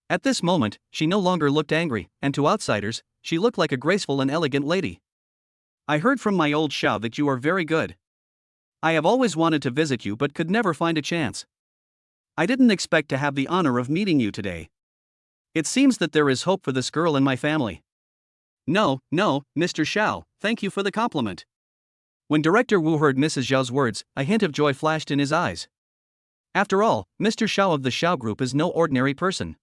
S1: At this moment, she no longer looked angry, and to outsiders, she looked like a graceful and elegant lady. I heard from my old Xiao that you are very good. I have always wanted to visit you but could never find a chance. I didn't expect to have the honor of meeting you today. It seems that there is hope for this girl in my family. No, Mr. Xiao, thank you for the compliment. When Director Wu heard Mrs. Xiao's words, a hint of joy flashed in his eyes. After all, Mr. Xiao of the Xiao Group is no ordinary person.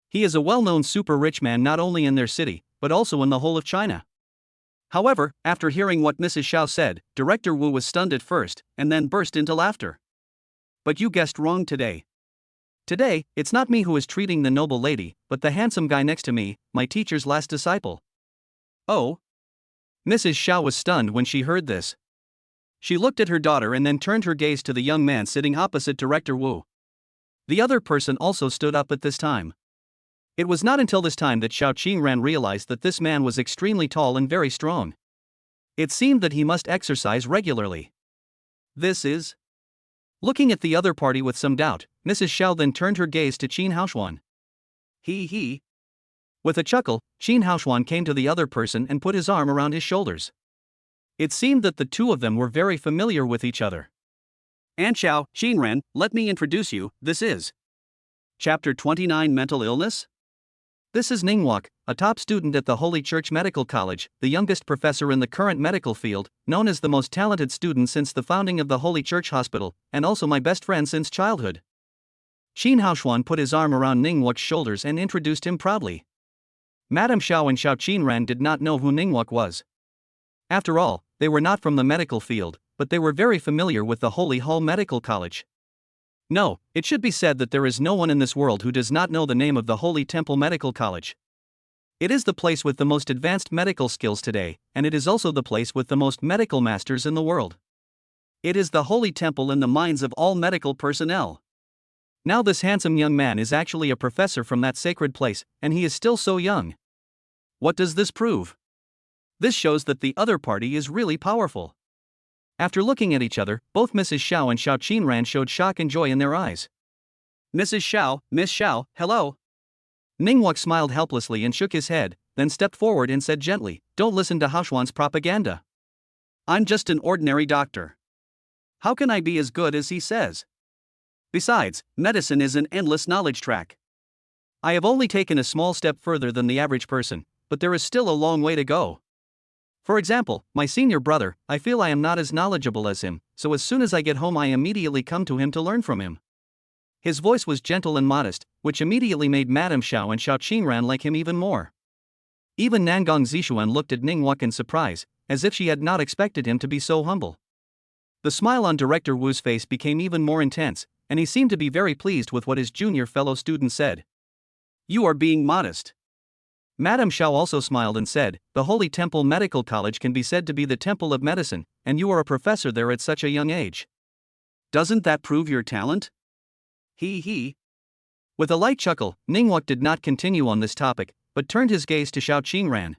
S1: He is a well-known super-rich man not only in their city, but also in the whole of China. However, after hearing what Mrs. Xiao said, Director Wu was stunned at first, and then burst into laughter. But you guessed wrong today. Today, it's not me who is treating the noble lady, but the handsome guy next to me, my teacher's last disciple. Oh? Mrs. Xiao was stunned when she heard this. She looked at her daughter and then turned her gaze to the young man sitting opposite Director Wu. The other person also stood up at this time. It was not until this time that Xiao Qinran realized that this man was extremely tall and very strong. It seemed that he must exercise regularly. This is. Looking at the other party with some doubt, Mrs. Xiao then turned her gaze to Qin Haoshuan. He. With a chuckle, Qin Haoshuan came to the other person and put his arm around his shoulders. It seemed that the two of them were very familiar with each other. An Xiao, Xinran, let me introduce you, this is. Chapter 29 Mental Illness? This is Ningwak, a top student at the Holy Church Medical College, the youngest professor in the current medical field, known as the most talented student since the founding of the Holy Church Hospital, and also my best friend since childhood. Qin Haoshuan put his arm around Ningwak's shoulders and introduced him proudly. Madame Xiao and Xiao Qinran did not know who Ningwak was. After all, they were not from the medical field, but they were very familiar with the Holy Hall Medical College. No, it should be said that there is no one in this world who does not know the name of the Holy Temple Medical College. It is the place with the most advanced medical skills today, and it is also the place with the most medical masters in the world. It is the Holy Temple in the minds of all medical personnel. Now this handsome young man is actually a professor from that sacred place, and he is still so young. What does this prove? This shows that the other party is really powerful. After looking at each other, both Mrs. Xiao and Xiao Qinran showed shock and joy in their eyes. Mrs. Xiao, Miss Xiao, hello. Ningwak smiled helplessly and shook his head, then stepped forward and said gently, don't listen to Haoshuan's propaganda. I'm just an ordinary doctor. How can I be as good as he says? Besides, medicine is an endless knowledge track. I have only taken a small step further than the average person, but there is still a long way to go. For example, my senior brother, I feel I am not as knowledgeable as him, so as soon as I get home I immediately come to him to learn from him. His voice was gentle and modest, which immediately made Madame Xiao and Xiao Qinran like him even more. Even Nangong Zishuan looked at Ningwak in surprise, as if she had not expected him to be so humble. The smile on Director Wu's face became even more intense, and he seemed to be very pleased with what his junior fellow student said. You are being modest. Madame Xiao also smiled and said, the Holy Temple Medical College can be said to be the temple of medicine, and you are a professor there at such a young age. Doesn't that prove your talent? He. With a light chuckle, Ningwak did not continue on this topic, but turned his gaze to Xiao Qinran.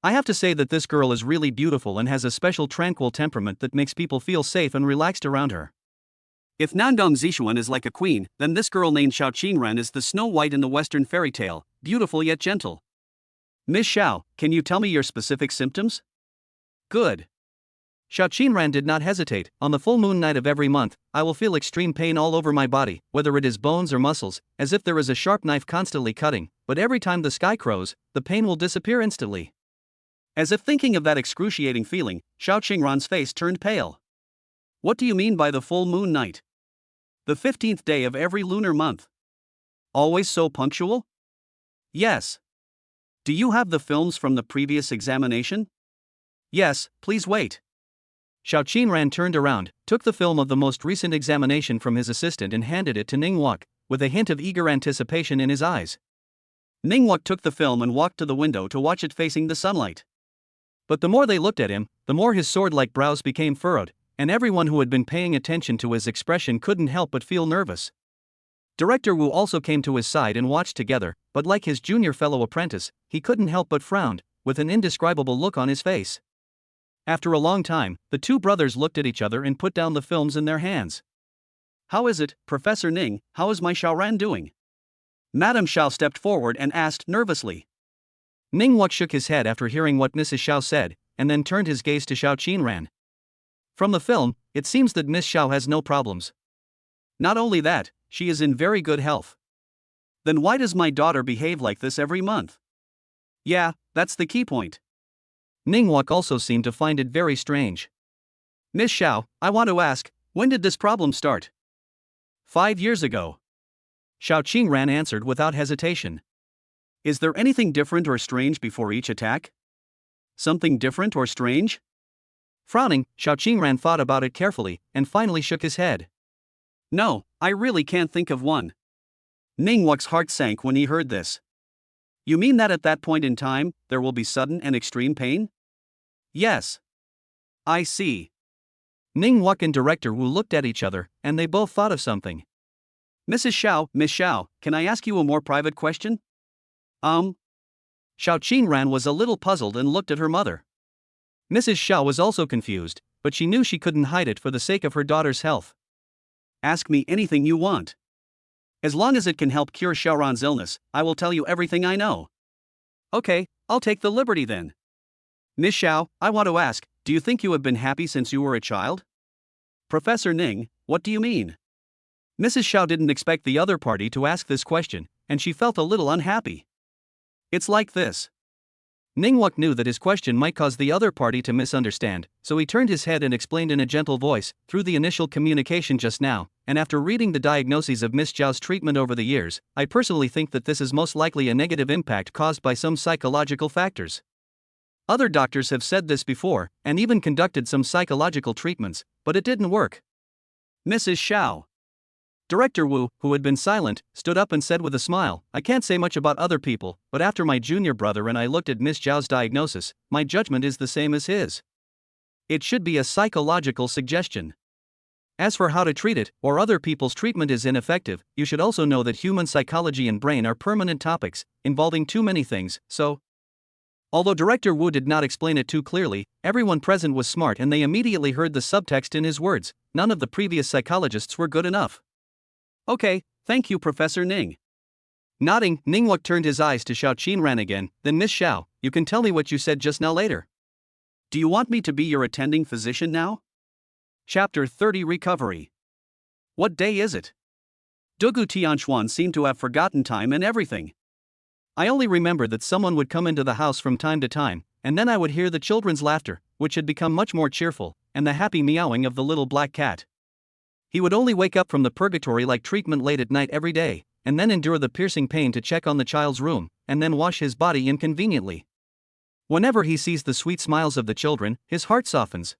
S1: I have to say that this girl is really beautiful and has a special tranquil temperament that makes people feel safe and relaxed around her. If Nandong Zishuan is like a queen, then this girl named Xiao Qinran is the Snow White in the Western fairy tale, beautiful yet gentle. Miss Xiao, can you tell me your specific symptoms? Good. Xiao Qinran did not hesitate. On the full moon night of every month, I will feel extreme pain all over my body, whether it is bones or muscles, as if there is a sharp knife constantly cutting, but every time the sky crows, the pain will disappear instantly. As if thinking of that excruciating feeling, Xiao Qingran's face turned pale. What do you mean by the full moon night? The 15th day of every lunar month. Always so punctual? Yes. Do you have the films from the previous examination? Yes, please wait. Xiao Qinran turned around, took the film of the most recent examination from his assistant and handed it to Ningwak, with a hint of eager anticipation in his eyes. Ningwak took the film and walked to the window to watch it facing the sunlight. But the more they looked at him, the more his sword-like brows became furrowed, and everyone who had been paying attention to his expression couldn't help but feel nervous. Director Wu also came to his side and watched together, but like his junior fellow apprentice, he couldn't help but frown, with an indescribable look on his face. After a long time, the two brothers looked at each other and put down the films in their hands. How is it, Professor Ning, how is my Xiaoran doing? Madame Xiao stepped forward and asked nervously. Ningwak shook his head after hearing what Mrs. Xiao said, and then turned his gaze to Xiao Qinran. From the film, it seems that Miss Xiao has no problems. Not only that, she is in very good health. Then why does my daughter behave like this every month? Yeah, that's the key point. Ningwak also seemed to find it very strange. Miss Xiao, I want to ask, when did this problem start? 5 years ago. Xiao Qingran answered without hesitation. Is there anything different or strange before each attack? Something different or strange? Frowning, Xiao Qingran thought about it carefully, and finally shook his head. No, I really can't think of one. Ningwak's heart sank when he heard this. You mean that at that point in time, there will be sudden and extreme pain? Yes. I see. Ningwak and Director Wu looked at each other, and they both thought of something. Mrs. Xiao, Miss Xiao, can I ask you a more private question? Xiao Qinran was a little puzzled and looked at her mother. Mrs. Xiao was also confused, but she knew she couldn't hide it for the sake of her daughter's health. Ask me anything you want. As long as it can help cure Xiaoran's illness, I will tell you everything I know. Okay, I'll take the liberty then. Miss Xiao, I want to ask, do you think you have been happy since you were a child? Professor Ning, what do you mean? Mrs. Xiao didn't expect the other party to ask this question, and she felt a little unhappy. It's like this. Ningwuk knew that his question might cause the other party to misunderstand, so he turned his head and explained in a gentle voice, through the initial communication just now, and after reading the diagnoses of Miss Zhao's treatment over the years, I personally think that this is most likely a negative impact caused by some psychological factors. Other doctors have said this before, and even conducted some psychological treatments, but it didn't work. Mrs. Xiao. Director Wu, who had been silent, stood up and said with a smile, I can't say much about other people, but after my junior brother and I looked at Miss Zhao's diagnosis, my judgment is the same as his. It should be a psychological suggestion. As for how to treat it, or other people's treatment is ineffective, you should also know that human psychology and brain are permanent topics, involving too many things, so. Although Director Wu did not explain it too clearly, everyone present was smart and they immediately heard the subtext in his words. None of the previous psychologists were good enough. Okay, thank you, Professor Ning. Nodding, Ningwuk turned his eyes to Xiao Qinran again, then Miss Xiao, you can tell me what you said just now later. Do you want me to be your attending physician now? Chapter 30 Recovery. What day is it? Dugu Tianchuan seemed to have forgotten time and everything. I only remember that someone would come into the house from time to time, and then I would hear the children's laughter, which had become much more cheerful, and the happy meowing of the little black cat. He would only wake up from the purgatory-like treatment late at night every day, and then endure the piercing pain to check on the child's room, and then wash his body inconveniently. Whenever he sees the sweet smiles of the children, his heart softens.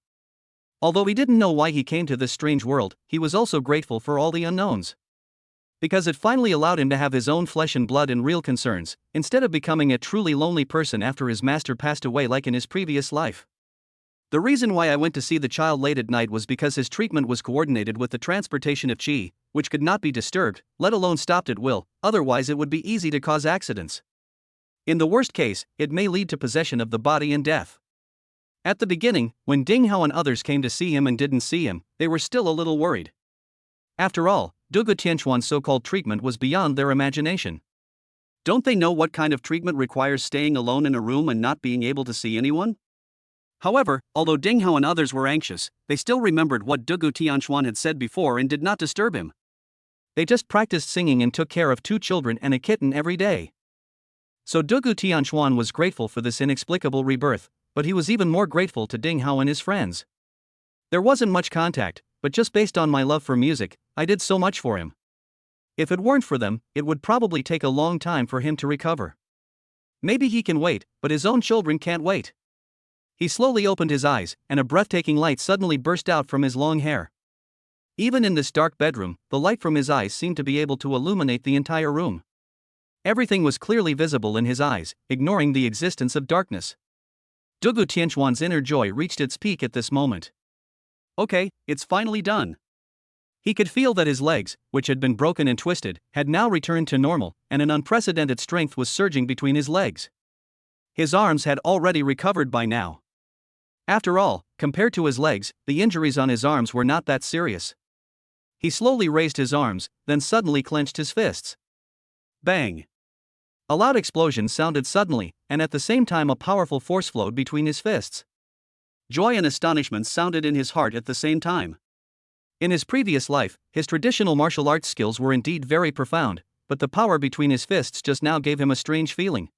S1: Although he didn't know why he came to this strange world, he was also grateful for all the unknowns. Because it finally allowed him to have his own flesh and blood and real concerns, instead of becoming a truly lonely person after his master passed away like in his previous life. The reason why I went to see the child late at night was because his treatment was coordinated with the transportation of qi, which could not be disturbed, let alone stopped at will, otherwise it would be easy to cause accidents. In the worst case, it may lead to possession of the body and death. At the beginning, when Ding Hao and others came to see him and didn't see him, they were still a little worried. After all, Dugu Tianchuan's so-called treatment was beyond their imagination. Don't they know what kind of treatment requires staying alone in a room and not being able to see anyone? However, although Ding Hao and others were anxious, they still remembered what Dugu Tianchuan had said before and did not disturb him. They just practiced singing and took care of 2 children and a kitten every day. So Dugu Tianchuan was grateful for this inexplicable rebirth, but he was even more grateful to Ding Hao and his friends. There wasn't much contact, but just based on my love for music, I did so much for him. If it weren't for them, it would probably take a long time for him to recover. Maybe he can wait, but his own children can't wait. He slowly opened his eyes, and a breathtaking light suddenly burst out from his long hair. Even in this dark bedroom, the light from his eyes seemed to be able to illuminate the entire room. Everything was clearly visible in his eyes, ignoring the existence of darkness. Dugu Tianchuan's inner joy reached its peak at this moment. Okay, it's finally done. He could feel that his legs, which had been broken and twisted, had now returned to normal, and an unprecedented strength was surging between his legs. His arms had already recovered by now. After all, compared to his legs, the injuries on his arms were not that serious. He slowly raised his arms, then suddenly clenched his fists. Bang! A loud explosion sounded suddenly, and at the same time a powerful force flowed between his fists. Joy and astonishment sounded in his heart at the same time. In his previous life, his traditional martial arts skills were indeed very profound, but the power between his fists just now gave him a strange feeling.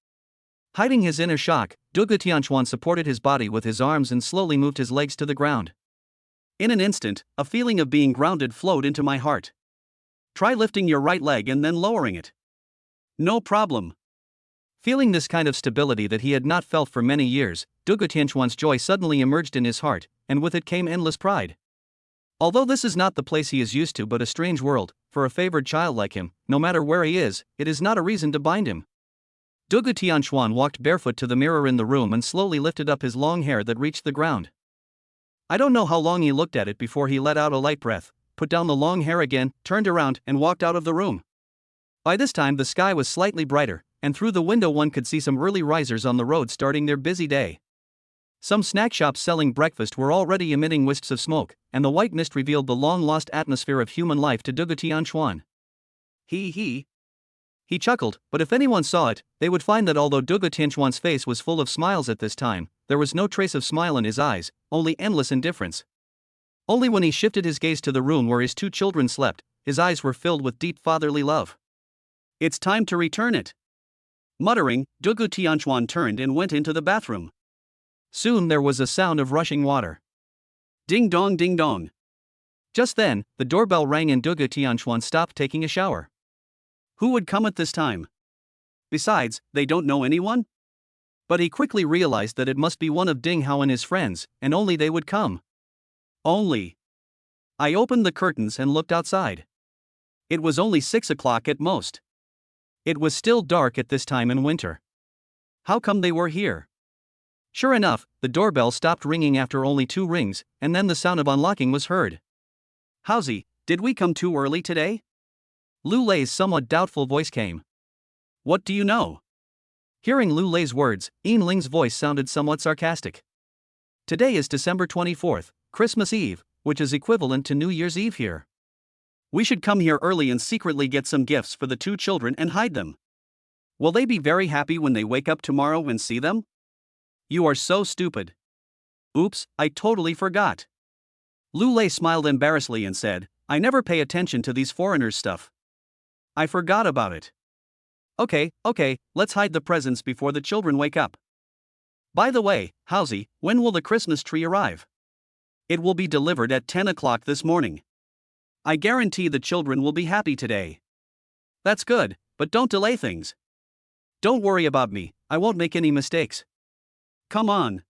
S1: Hiding his inner shock, Dugu Tianchuan supported his body with his arms and slowly moved his legs to the ground. In an instant, a feeling of being grounded flowed into my heart. Try lifting your right leg and then lowering it. No problem. Feeling this kind of stability that he had not felt for many years, Dugu Tianchuan's joy suddenly emerged in his heart, and with it came endless pride. Although this is not the place he is used to but a strange world, for a favored child like him, no matter where he is, it is not a reason to bind him. Dugu Tianchuan walked barefoot to the mirror in the room and slowly lifted up his long hair that reached the ground. I don't know how long he looked at it before he let out a light breath, put down the long hair again, turned around, and walked out of the room. By this time the sky was slightly brighter, and through the window one could see some early risers on the road starting their busy day. Some snack shops selling breakfast were already emitting wisps of smoke, and the white mist revealed the long-lost atmosphere of human life to Dugu Tianchuan. He chuckled, but if anyone saw it, they would find that although Dugu Tianchuan's face was full of smiles at this time, there was no trace of smile in his eyes, only endless indifference. Only when he shifted his gaze to the room where his two children slept, his eyes were filled with deep fatherly love. "It's time to return it." Muttering, Dugu Tianchuan turned and went into the bathroom. Soon there was a sound of rushing water. Ding dong, ding dong. Just then, the doorbell rang and Dugu Tianchuan stopped taking a shower. Who would come at this time? Besides, they don't know anyone? But he quickly realized that it must be one of Ding Hao and his friends, and only they would come. Only. I opened the curtains and looked outside. It was only 6 o'clock at most. It was still dark at this time in winter. How come they were here? Sure enough, the doorbell stopped ringing after only 2 rings, and then the sound of unlocking was heard. "Howsy, did we come too early today?" Lu Lei's somewhat doubtful voice came. "What do you know?" Hearing Lu Lei's words, Yin Ling's voice sounded somewhat sarcastic. "Today is December 24th, Christmas Eve, which is equivalent to New Year's Eve here. We should come here early and secretly get some gifts for the 2 children and hide them. Will they be very happy when they wake up tomorrow and see them?" "You are so stupid." "Oops, I totally forgot." Lu Lei smiled embarrassedly and said, "I never pay attention to these foreigners' stuff. I forgot about it. Okay, let's hide the presents before the children wake up. By the way, Howsy, when will the Christmas tree arrive?" "It will be delivered at 10 o'clock this morning. I guarantee the children will be happy today." "That's good, but don't delay things. Don't worry about me, I won't make any mistakes. Come on."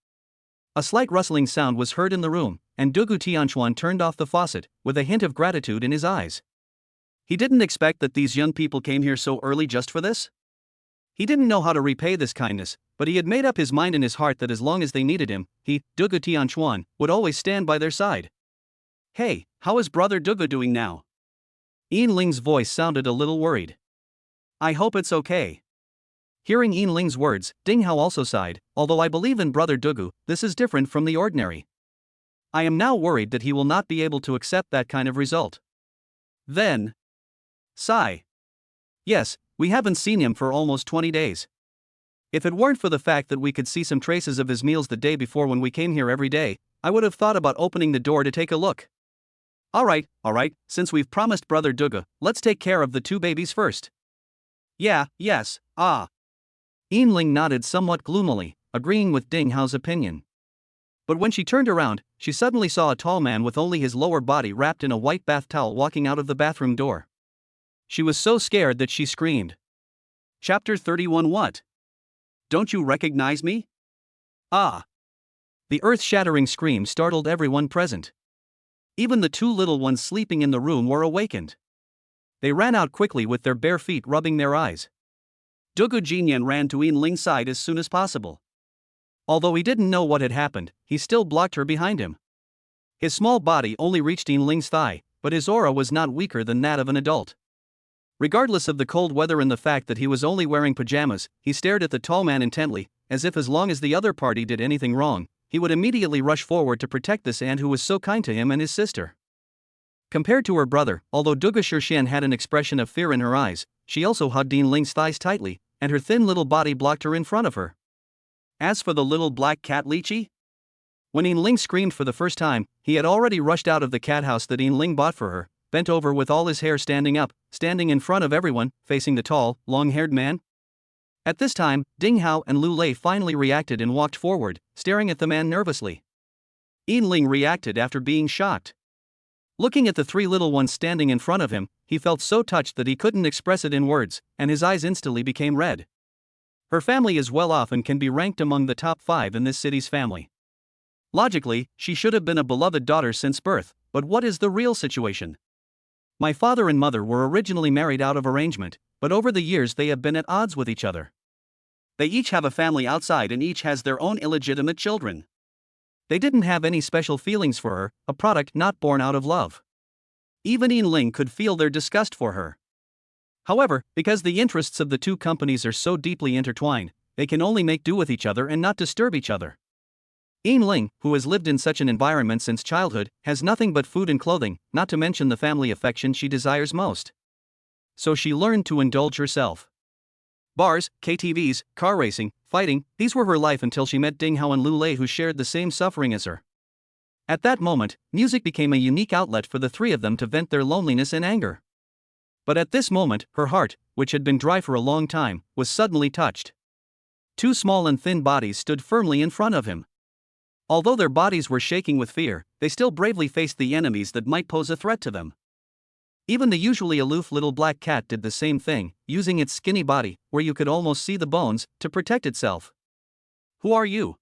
S1: A slight rustling sound was heard in the room, and Dugu Tianchuan turned off the faucet, with a hint of gratitude in his eyes. He didn't expect that these young people came here so early just for this. He didn't know how to repay this kindness, but he had made up his mind in his heart that as long as they needed him, he, Dugu Tianchuan, would always stand by their side. "Hey, how is brother Dugu doing now?" Yin Ling's voice sounded a little worried. "I hope it's okay." Hearing Yin Ling's words, Ding Hao also sighed, "Although I believe in brother Dugu, this is different from the ordinary. I am now worried that he will not be able to accept that kind of result." Then. Sigh. "Yes, we haven't seen him for almost 20 days. If it weren't for the fact that we could see some traces of his meals the day before when we came here every day, I would have thought about opening the door to take a look. Alright, since we've promised brother Dugu, let's take care of the 2 babies first." Yes. Yin Ling nodded somewhat gloomily, agreeing with Ding Hao's opinion. But when she turned around, she suddenly saw a tall man with only his lower body wrapped in a white bath towel walking out of the bathroom door. She was so scared that she screamed. Chapter 31. What? Don't you recognize me? Ah! The earth-shattering scream startled everyone present. Even the 2 little ones sleeping in the room were awakened. They ran out quickly with their bare feet rubbing their eyes. Dugu Jinyan ran to Yin Ling's side as soon as possible. Although he didn't know what had happened, he still blocked her behind him. His small body only reached Yin Ling's thigh, but his aura was not weaker than that of an adult. Regardless of the cold weather and the fact that he was only wearing pajamas, he stared at the tall man intently, as if as long as the other party did anything wrong, he would immediately rush forward to protect this aunt who was so kind to him and his sister. Compared to her brother, although Dugu Shirshan had an expression of fear in her eyes, she also hugged Yin Ling's thighs tightly, and her thin little body blocked her in front of her. As for the little black cat Lychee? When Yin Ling screamed for the first time, he had already rushed out of the cat house that Yin Ling bought for her, bent over with all his hair standing up, standing in front of everyone, facing the tall, long-haired man. At this time, Ding Hao and Lu Lei finally reacted and walked forward, staring at the man nervously. Yin Ling reacted after being shocked. Looking at the 3 little ones standing in front of him, he felt so touched that he couldn't express it in words, and his eyes instantly became red. Her family is well off and can be ranked among the top 5 in this city's family. Logically, she should have been a beloved daughter since birth, but what is the real situation? My father and mother were originally married out of arrangement, but over the years they have been at odds with each other. They each have a family outside and each has their own illegitimate children. They didn't have any special feelings for her, a product not born out of love. Even Yin Ling could feel their disgust for her. However, because the interests of the 2 companies are so deeply intertwined, they can only make do with each other and not disturb each other. Yin Ling, who has lived in such an environment since childhood, has nothing but food and clothing, not to mention the family affection she desires most. So she learned to indulge herself. Bars, KTVs, car racing, fighting, these were her life until she met Ding Hao and Lu Lei, who shared the same suffering as her. At that moment, music became a unique outlet for the three of them to vent their loneliness and anger. But at this moment, her heart, which had been dry for a long time, was suddenly touched. Two small and thin bodies stood firmly in front of him. Although their bodies were shaking with fear, they still bravely faced the enemies that might pose a threat to them. Even the usually aloof little black cat did the same thing, using its skinny body, where you could almost see the bones, to protect itself. Who are you?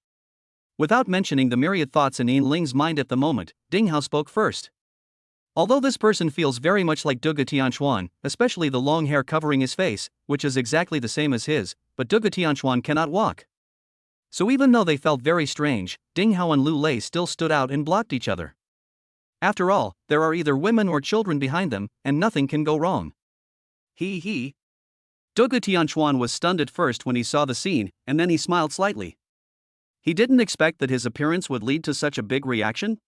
S1: Without mentioning the myriad thoughts in Yin Ling's mind at the moment, Ding Hao spoke first. Although this person feels very much like Duge Tianquan, especially the long hair covering his face, which is exactly the same as his, but Duge Tianquan cannot walk. So even though they felt very strange, Ding Hao and Lu Lei still stood out and blocked each other. After all, there are either women or children behind them, and nothing can go wrong. He. Duge Tianquan was stunned at first when he saw the scene, and then he smiled slightly. He didn't expect that his appearance would lead to such a big reaction.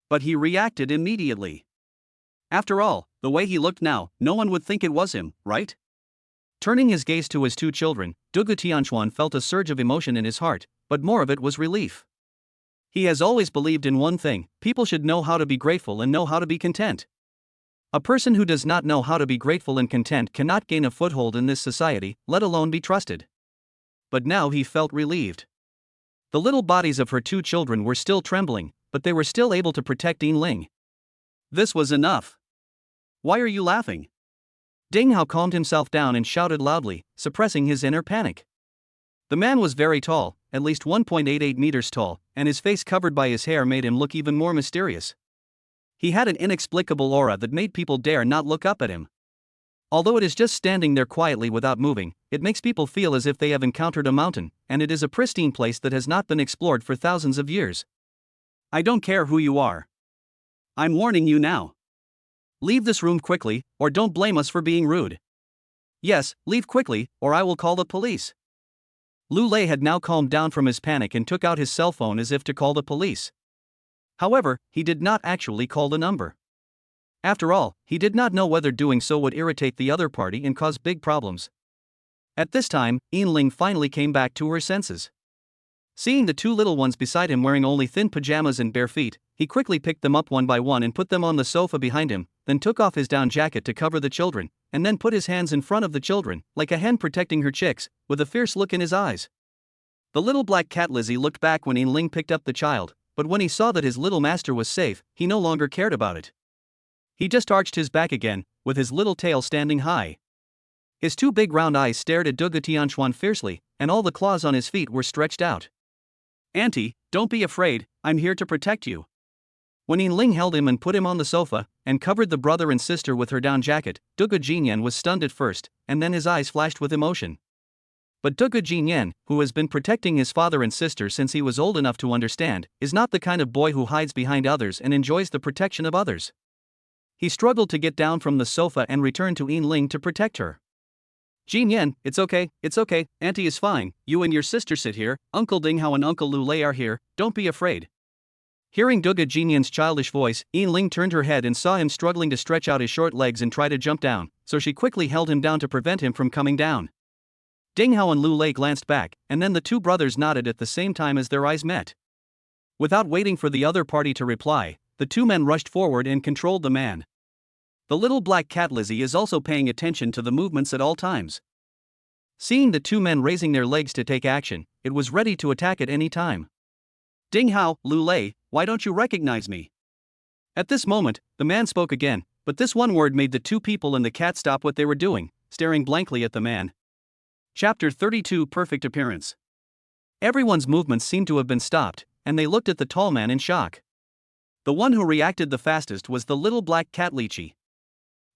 S1: But he reacted immediately. After all, the way he looked now, no one would think it was him, right? Turning his gaze to his two children, Duge Tianquan felt a surge of emotion in his heart, but more of it was relief. He has always believed in one thing: people should know how to be grateful and know how to be content. A person who does not know how to be grateful and content cannot gain a foothold in this society, let alone be trusted. But now he felt relieved. The little bodies of her two children were still trembling, but they were still able to protect Yin Ling. This was enough. Why are you laughing? Ding Hao calmed himself down and shouted loudly, suppressing his inner panic. The man was very tall, at least 1.88 meters tall, and his face covered by his hair made him look even more mysterious. He had an inexplicable aura that made people dare not look up at him. Although it is just standing there quietly without moving, it makes people feel as if they have encountered a mountain, and it is a pristine place that has not been explored for thousands of years. I don't care who you are. I'm warning you now. Leave this room quickly, or don't blame us for being rude. Yes, leave quickly, or I will call the police. Lu Lei had now calmed down from his panic and took out his cell phone as if to call the police. However, he did not actually call the number. After all, he did not know whether doing so would irritate the other party and cause big problems. At this time, Yin Ling finally came back to her senses. Seeing the two little ones beside him wearing only thin pajamas and bare feet, he quickly picked them up one by one and put them on the sofa behind him, then took off his down jacket to cover the children, and then put his hands in front of the children, like a hen protecting her chicks, with a fierce look in his eyes. The little black cat Lizzie looked back when Yin Ling picked up the child, but when he saw that his little master was safe, he no longer cared about it. He just arched his back again, with his little tail standing high. His two big round eyes stared at Duge Tianquan fiercely, and all the claws on his feet were stretched out. Auntie, don't be afraid, I'm here to protect you. When Yin Ling held him and put him on the sofa, and covered the brother and sister with her down jacket, Duge Jinyan was stunned at first, and then his eyes flashed with emotion. But Duge Jinyan, who has been protecting his father and sister since he was old enough to understand, is not the kind of boy who hides behind others and enjoys the protection of others. He struggled to get down from the sofa and return to Yin Ling to protect her. Jinyan, it's okay, Auntie is fine, you and your sister sit here, Uncle Ding Hao and Uncle Lu Lei are here, don't be afraid. Hearing Duge Jinyan's childish voice, Yin Ling turned her head and saw him struggling to stretch out his short legs and try to jump down, so she quickly held him down to prevent him from coming down. Ding Hao and Lu Lei glanced back, and then the two brothers nodded at the same time as their eyes met. Without waiting for the other party to reply, the two men rushed forward and controlled the man. The little black cat Lizzie is also paying attention to the movements at all times. Seeing the two men raising their legs to take action, it was ready to attack at any time. Ding Hao, Lu Lei, why don't you recognize me? At this moment, the man spoke again, but this one word made the two people and the cat stop what they were doing, staring blankly at the man. Chapter 32 Perfect Appearance. Everyone's movements seemed to have been stopped, and they looked at the tall man in shock. The one who reacted the fastest was the little black cat Lychee.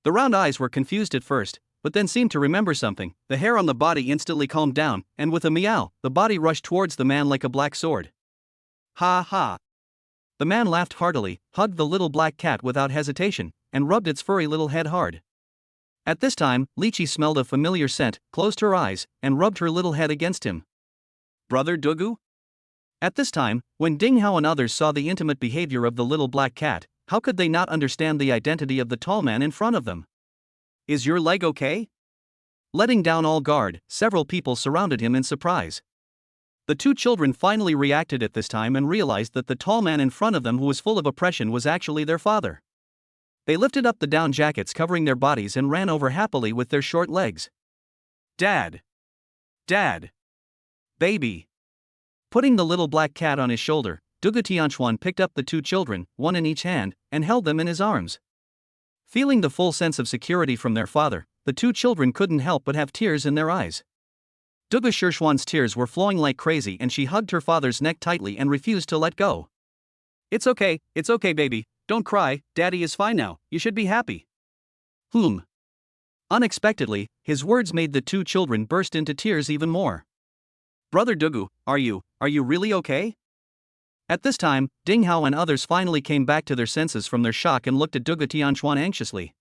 S1: The round eyes were confused at first, but then seemed to remember something. The hair on the body instantly calmed down, and with a meow, the body rushed towards the man like a black sword. Ha ha! The man laughed heartily, hugged the little black cat without hesitation, and rubbed its furry little head hard. At this time, Lychee smelled a familiar scent, closed her eyes, and rubbed her little head against him. Brother Dugu? At this time, when Ding Hao and others saw the intimate behavior of the little black cat, how could they not understand the identity of the tall man in front of them? Is your leg okay? Letting down all guard, several people surrounded him in surprise. The two children finally reacted at this time and realized that the tall man in front of them who was full of oppression was actually their father. They lifted up the down jackets covering their bodies and ran over happily with their short legs. Dad! Dad! Baby! Putting the little black cat on his shoulder, Dugu Tianchuan picked up the two children, one in each hand, and held them in his arms. Feeling the full sense of security from their father, the two children couldn't help but have tears in their eyes. Dugu Shishuan's tears were flowing like crazy and she hugged her father's neck tightly and refused to let go. It's okay, baby, don't cry, Daddy is fine now, you should be happy. Unexpectedly, his words made the two children burst into tears even more. Brother Dugu, are you really okay? At this time, Ding Hao and others finally came back to their senses from their shock and looked at Dugu Tianchuan anxiously.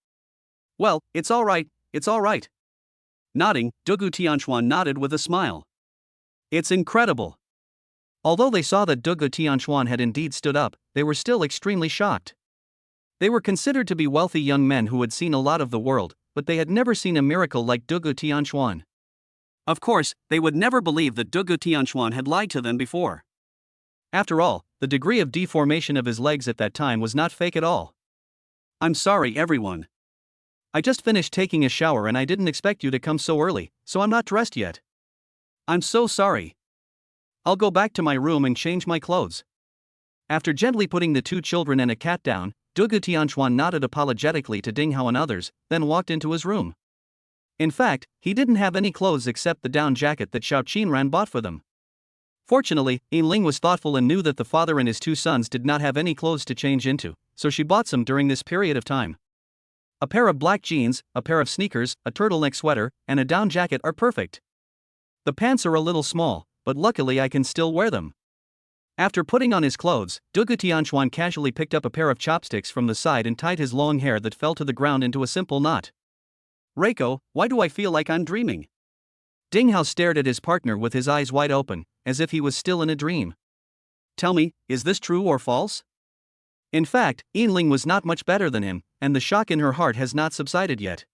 S1: Well, it's all right. Nodding, Dugu Tianchuan nodded with a smile. It's incredible. Although they saw that Dugu Tianchuan had indeed stood up, they were still extremely shocked. They were considered to be wealthy young men who had seen a lot of the world, but they had never seen a miracle like Dugu Tianchuan. Of course, they would never believe that Dugu Tianchuan had lied to them before. After all, the degree of deformation of his legs at that time was not fake at all. I'm sorry, everyone. I just finished taking a shower and I didn't expect you to come so early, so I'm not dressed yet. I'm so sorry. I'll go back to my room and change my clothes. After gently putting the two children and a cat down, Dugu Tianchuan nodded apologetically to Ding Hao and others, then walked into his room. In fact, he didn't have any clothes except the down jacket that Xiao Qinran bought for them. Fortunately, Yinling was thoughtful and knew that the father and his two sons did not have any clothes to change into, so she bought some during this period of time. A pair of black jeans, a pair of sneakers, a turtleneck sweater, and a down jacket are perfect. The pants are a little small, but luckily I can still wear them. After putting on his clothes, Dugu Tianchuan casually picked up a pair of chopsticks from the side and tied his long hair that fell to the ground into a simple knot. Reiko, why do I feel like I'm dreaming? Ding Hao stared at his partner with his eyes wide open, as if he was still in a dream. Tell me, is this true or false? In fact, Yinling was not much better than him, and the shock in her heart has not subsided yet.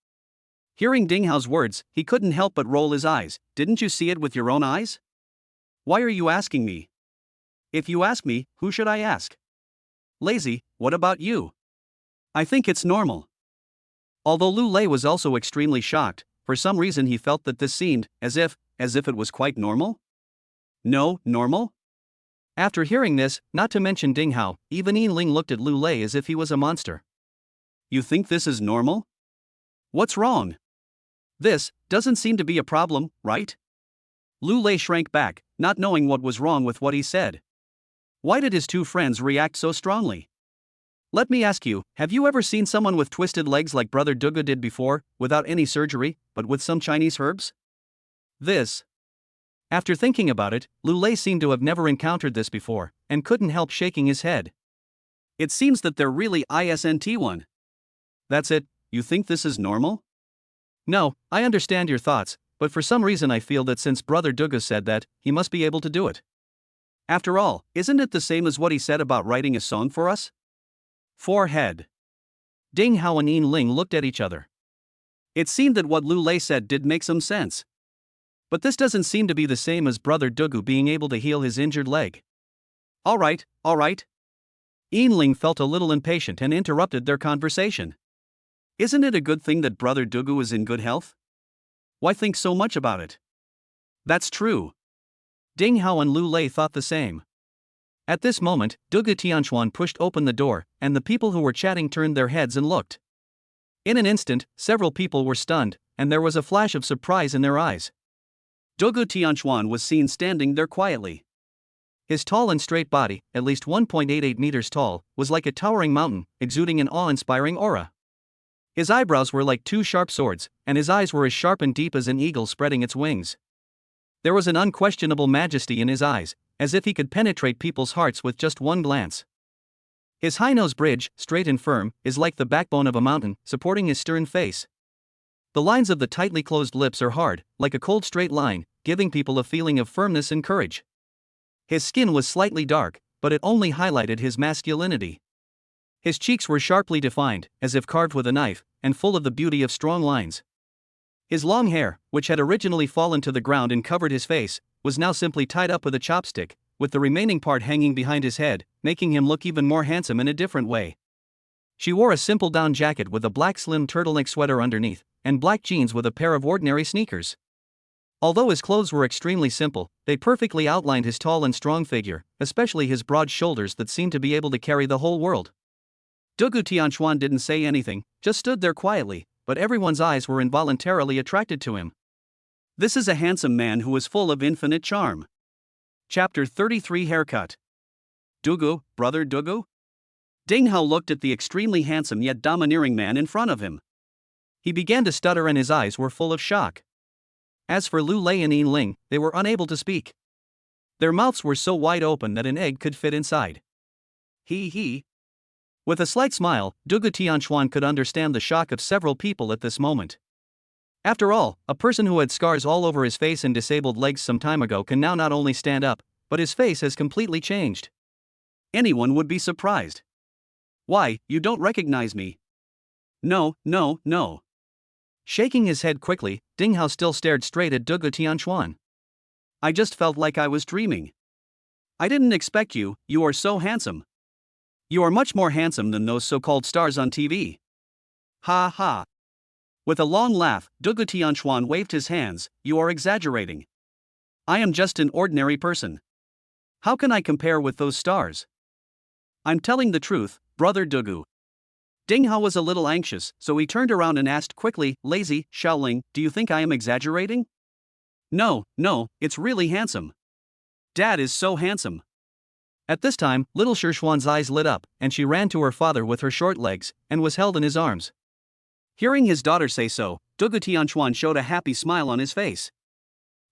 S1: Hearing Ding Hao's words, he couldn't help but roll his eyes. Didn't you see it with your own eyes? Why are you asking me? If you ask me, who should I ask? Lazy, what about you? I think it's normal. Although Lu Lei was also extremely shocked, for some reason he felt that this seemed as if it was quite normal. No, normal? After hearing this, not to mention Ding Hao, even Yinling looked at Lu Lei as if he was a monster. You think this is normal? What's wrong? This doesn't seem to be a problem, right? Lu Lei shrank back, not knowing what was wrong with what he said. Why did his two friends react so strongly? Let me ask you, have you ever seen someone with twisted legs like Brother Dugu did before, without any surgery, but with some Chinese herbs? After thinking about it, Lu Lei seemed to have never encountered this before, and couldn't help shaking his head. It seems that there really isn't one. That's it, you think this is normal? No, I understand your thoughts, but for some reason I feel that since Brother Dugu said that, he must be able to do it. After all, isn't it the same as what he said about writing a song for us? Forehead. Ding Hao and Yinling looked at each other. It seemed that what Lu Lei said did make some sense. But this doesn't seem to be the same as Brother Dugu being able to heal his injured leg. All right. Yinling felt a little impatient and interrupted their conversation. Isn't it a good thing that Brother Dugu is in good health? Why think so much about it? That's true. Ding Hao and Lu Lei thought the same. At this moment, Dugu Tianchuan pushed open the door, and the people who were chatting turned their heads and looked. In an instant, several people were stunned, and there was a flash of surprise in their eyes. Dugu Tianchuan was seen standing there quietly. His tall and straight body, at least 1.88 meters tall, was like a towering mountain, exuding an awe-inspiring aura. His eyebrows were like two sharp swords, and his eyes were as sharp and deep as an eagle spreading its wings. There was an unquestionable majesty in his eyes, as if he could penetrate people's hearts with just one glance. His high nose bridge, straight and firm, is like the backbone of a mountain, supporting his stern face. The lines of the tightly closed lips are hard, like a cold straight line, giving people a feeling of firmness and courage. His skin was slightly dark, but it only highlighted his masculinity. His cheeks were sharply defined, as if carved with a knife, and full of the beauty of strong lines. His long hair, which had originally fallen to the ground and covered his face, was now simply tied up with a chopstick, with the remaining part hanging behind his head, making him look even more handsome in a different way. She wore a simple down jacket with a black slim turtleneck sweater underneath, and black jeans with a pair of ordinary sneakers. Although his clothes were extremely simple, they perfectly outlined his tall and strong figure, especially his broad shoulders that seemed to be able to carry the whole world. Dugu Tianchuan didn't say anything, just stood there quietly, but everyone's eyes were involuntarily attracted to him. This is a handsome man who is full of infinite charm. Chapter 33 Haircut. Dugu, brother Dugu? Ding Hao looked at the extremely handsome yet domineering man in front of him. He began to stutter and his eyes were full of shock. As for Lu Lei and Yin Ling, they were unable to speak. Their mouths were so wide open that an egg could fit inside. He. With a slight smile, Dugu Tianchuan could understand the shock of several people at this moment. After all, a person who had scars all over his face and disabled legs some time ago can now not only stand up, but his face has completely changed. Anyone would be surprised. Why, you don't recognize me? No. Shaking his head quickly, Ding Hao still stared straight at Dugu Tianchuan. I just felt like I was dreaming. I didn't expect you are so handsome. You are much more handsome than those so-called stars on TV. Ha ha. With a long laugh, Dugu Tianchuan waved his hands. You are exaggerating. I am just an ordinary person. How can I compare with those stars? I'm telling the truth, brother Dugu. Ding Hao was a little anxious, so he turned around and asked quickly, lazy, Shaoling, do you think I am exaggerating? No, it's really handsome. Dad is so handsome. At this time, little Shishuan's eyes lit up, and she ran to her father with her short legs, and was held in his arms. Hearing his daughter say so, Dugu Tianchuan showed a happy smile on his face.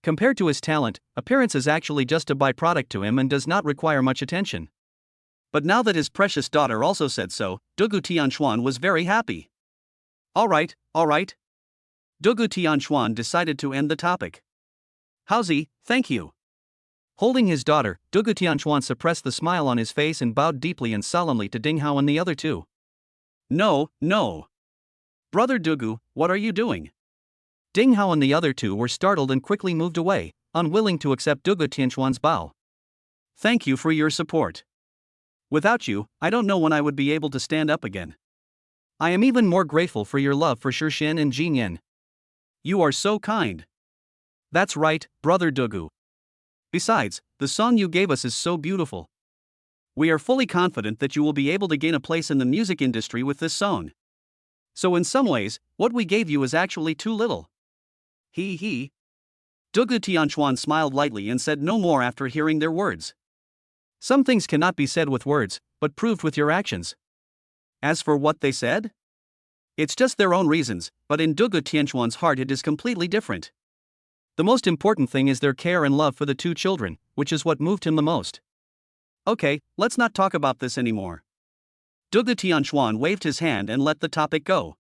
S1: Compared to his talent, appearance is actually just a byproduct to him and does not require much attention. But now that his precious daughter also said so, Dugu Tianchuan was very happy. All right. Dugu Tianchuan decided to end the topic. Haozi, thank you. Holding his daughter, Dugu Tianchuan suppressed the smile on his face and bowed deeply and solemnly to Ding Hao and the other two. No. Brother Dugu, what are you doing? Ding Hao and the other two were startled and quickly moved away, unwilling to accept Dugu Tianchuan's bow. Thank you for your support. Without you, I don't know when I would be able to stand up again. I am even more grateful for your love for Shixin and Jinyan. You are so kind. That's right, brother Dugu. Besides, the song you gave us is so beautiful. We are fully confident that you will be able to gain a place in the music industry with this song. So in some ways, what we gave you is actually too little. He. Dugu Tianchuan smiled lightly and said no more after hearing their words. Some things cannot be said with words, but proved with your actions. As for what they said? It's just their own reasons, but in Dugu Tianchuan's heart it is completely different. The most important thing is their care and love for the two children, which is what moved him the most. Okay, let's not talk about this anymore. Dugu Tianchuan waved his hand and let the topic go.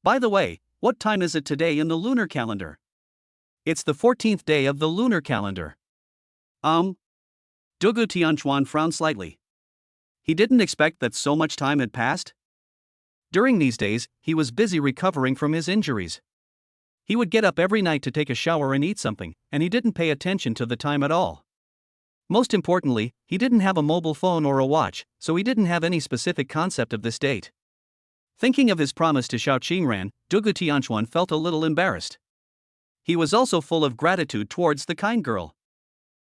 S1: By the way, what time is it today in the lunar calendar? It's the 14th day of the lunar calendar. Dugu Tianchuan frowned slightly. He didn't expect that so much time had passed. During these days, he was busy recovering from his injuries. He would get up every night to take a shower and eat something, and he didn't pay attention to the time at all. Most importantly, he didn't have a mobile phone or a watch, so he didn't have any specific concept of this date. Thinking of his promise to Xiao Qingran, Dugu Tianchuan felt a little embarrassed. He was also full of gratitude towards the kind girl.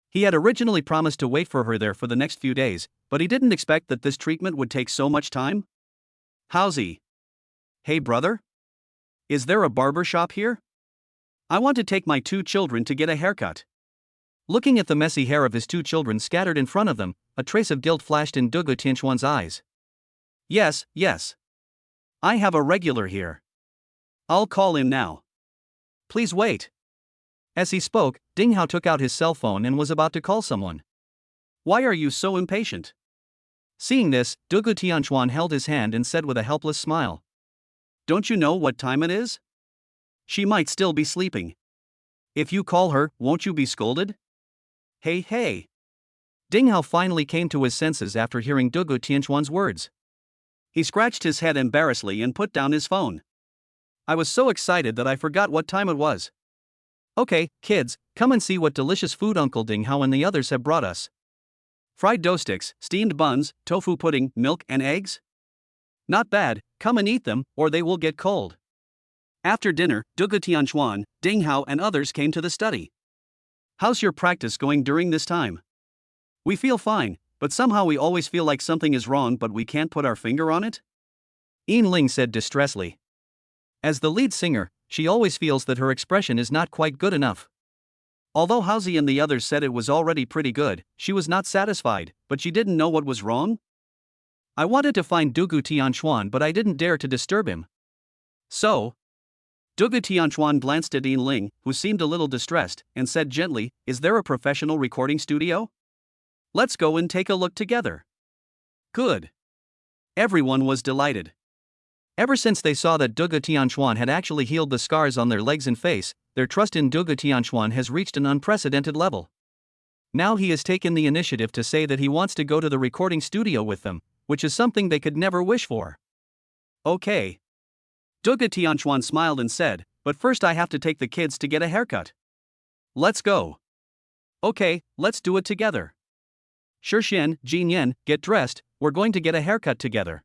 S1: He had originally promised to wait for her there for the next few days, but he didn't expect that this treatment would take so much time. Haozi. Hey brother? Is there a barber shop here? I want to take my two children to get a haircut. Looking at the messy hair of his two children scattered in front of them, a trace of guilt flashed in Dugu Tianchuan's eyes. Yes. I have a regular here. I'll call him now. Please wait. As he spoke, Ding Hao took out his cell phone and was about to call someone. Why are you so impatient? Seeing this, Dugu Tianchuan held his hand and said with a helpless smile. Don't you know what time it is? She might still be sleeping. If you call her, won't you be scolded? Hey. Ding Hao finally came to his senses after hearing Dugu Tianquan's words. He scratched his head embarrassedly and put down his phone. I was so excited that I forgot what time it was. Okay, kids, come and see what delicious food Uncle Ding Hao and the others have brought us. Fried dough sticks, steamed buns, tofu pudding, milk and eggs? Not bad, come and eat them, or they will get cold. After dinner, Dugu Tianquan, Ding Hao and others came to the study. How's your practice going during this time? We feel fine, but somehow we always feel like something is wrong but we can't put our finger on it? Yin Ling said distressfully. As the lead singer, she always feels that her expression is not quite good enough. Although Haozi and the others said it was already pretty good, she was not satisfied, but she didn't know what was wrong. I wanted to find Dugu Tianquan but I didn't dare to disturb him. So? Dugu Tianquan glanced at Yin Ling, who seemed a little distressed, and said gently, is there a professional recording studio? Let's go and take a look together. Good. Everyone was delighted. Ever since they saw that Dugu Tianquan had actually healed the scars on their legs and face, their trust in Dugu Tianquan has reached an unprecedented level. Now he has taken the initiative to say that he wants to go to the recording studio with them, which is something they could never wish for. Okay. Dugu Tianquan smiled and said, but first I have to take the kids to get a haircut. Let's go. Okay, let's do it together. Shixian, Jinyan, get dressed, we're going to get a haircut together.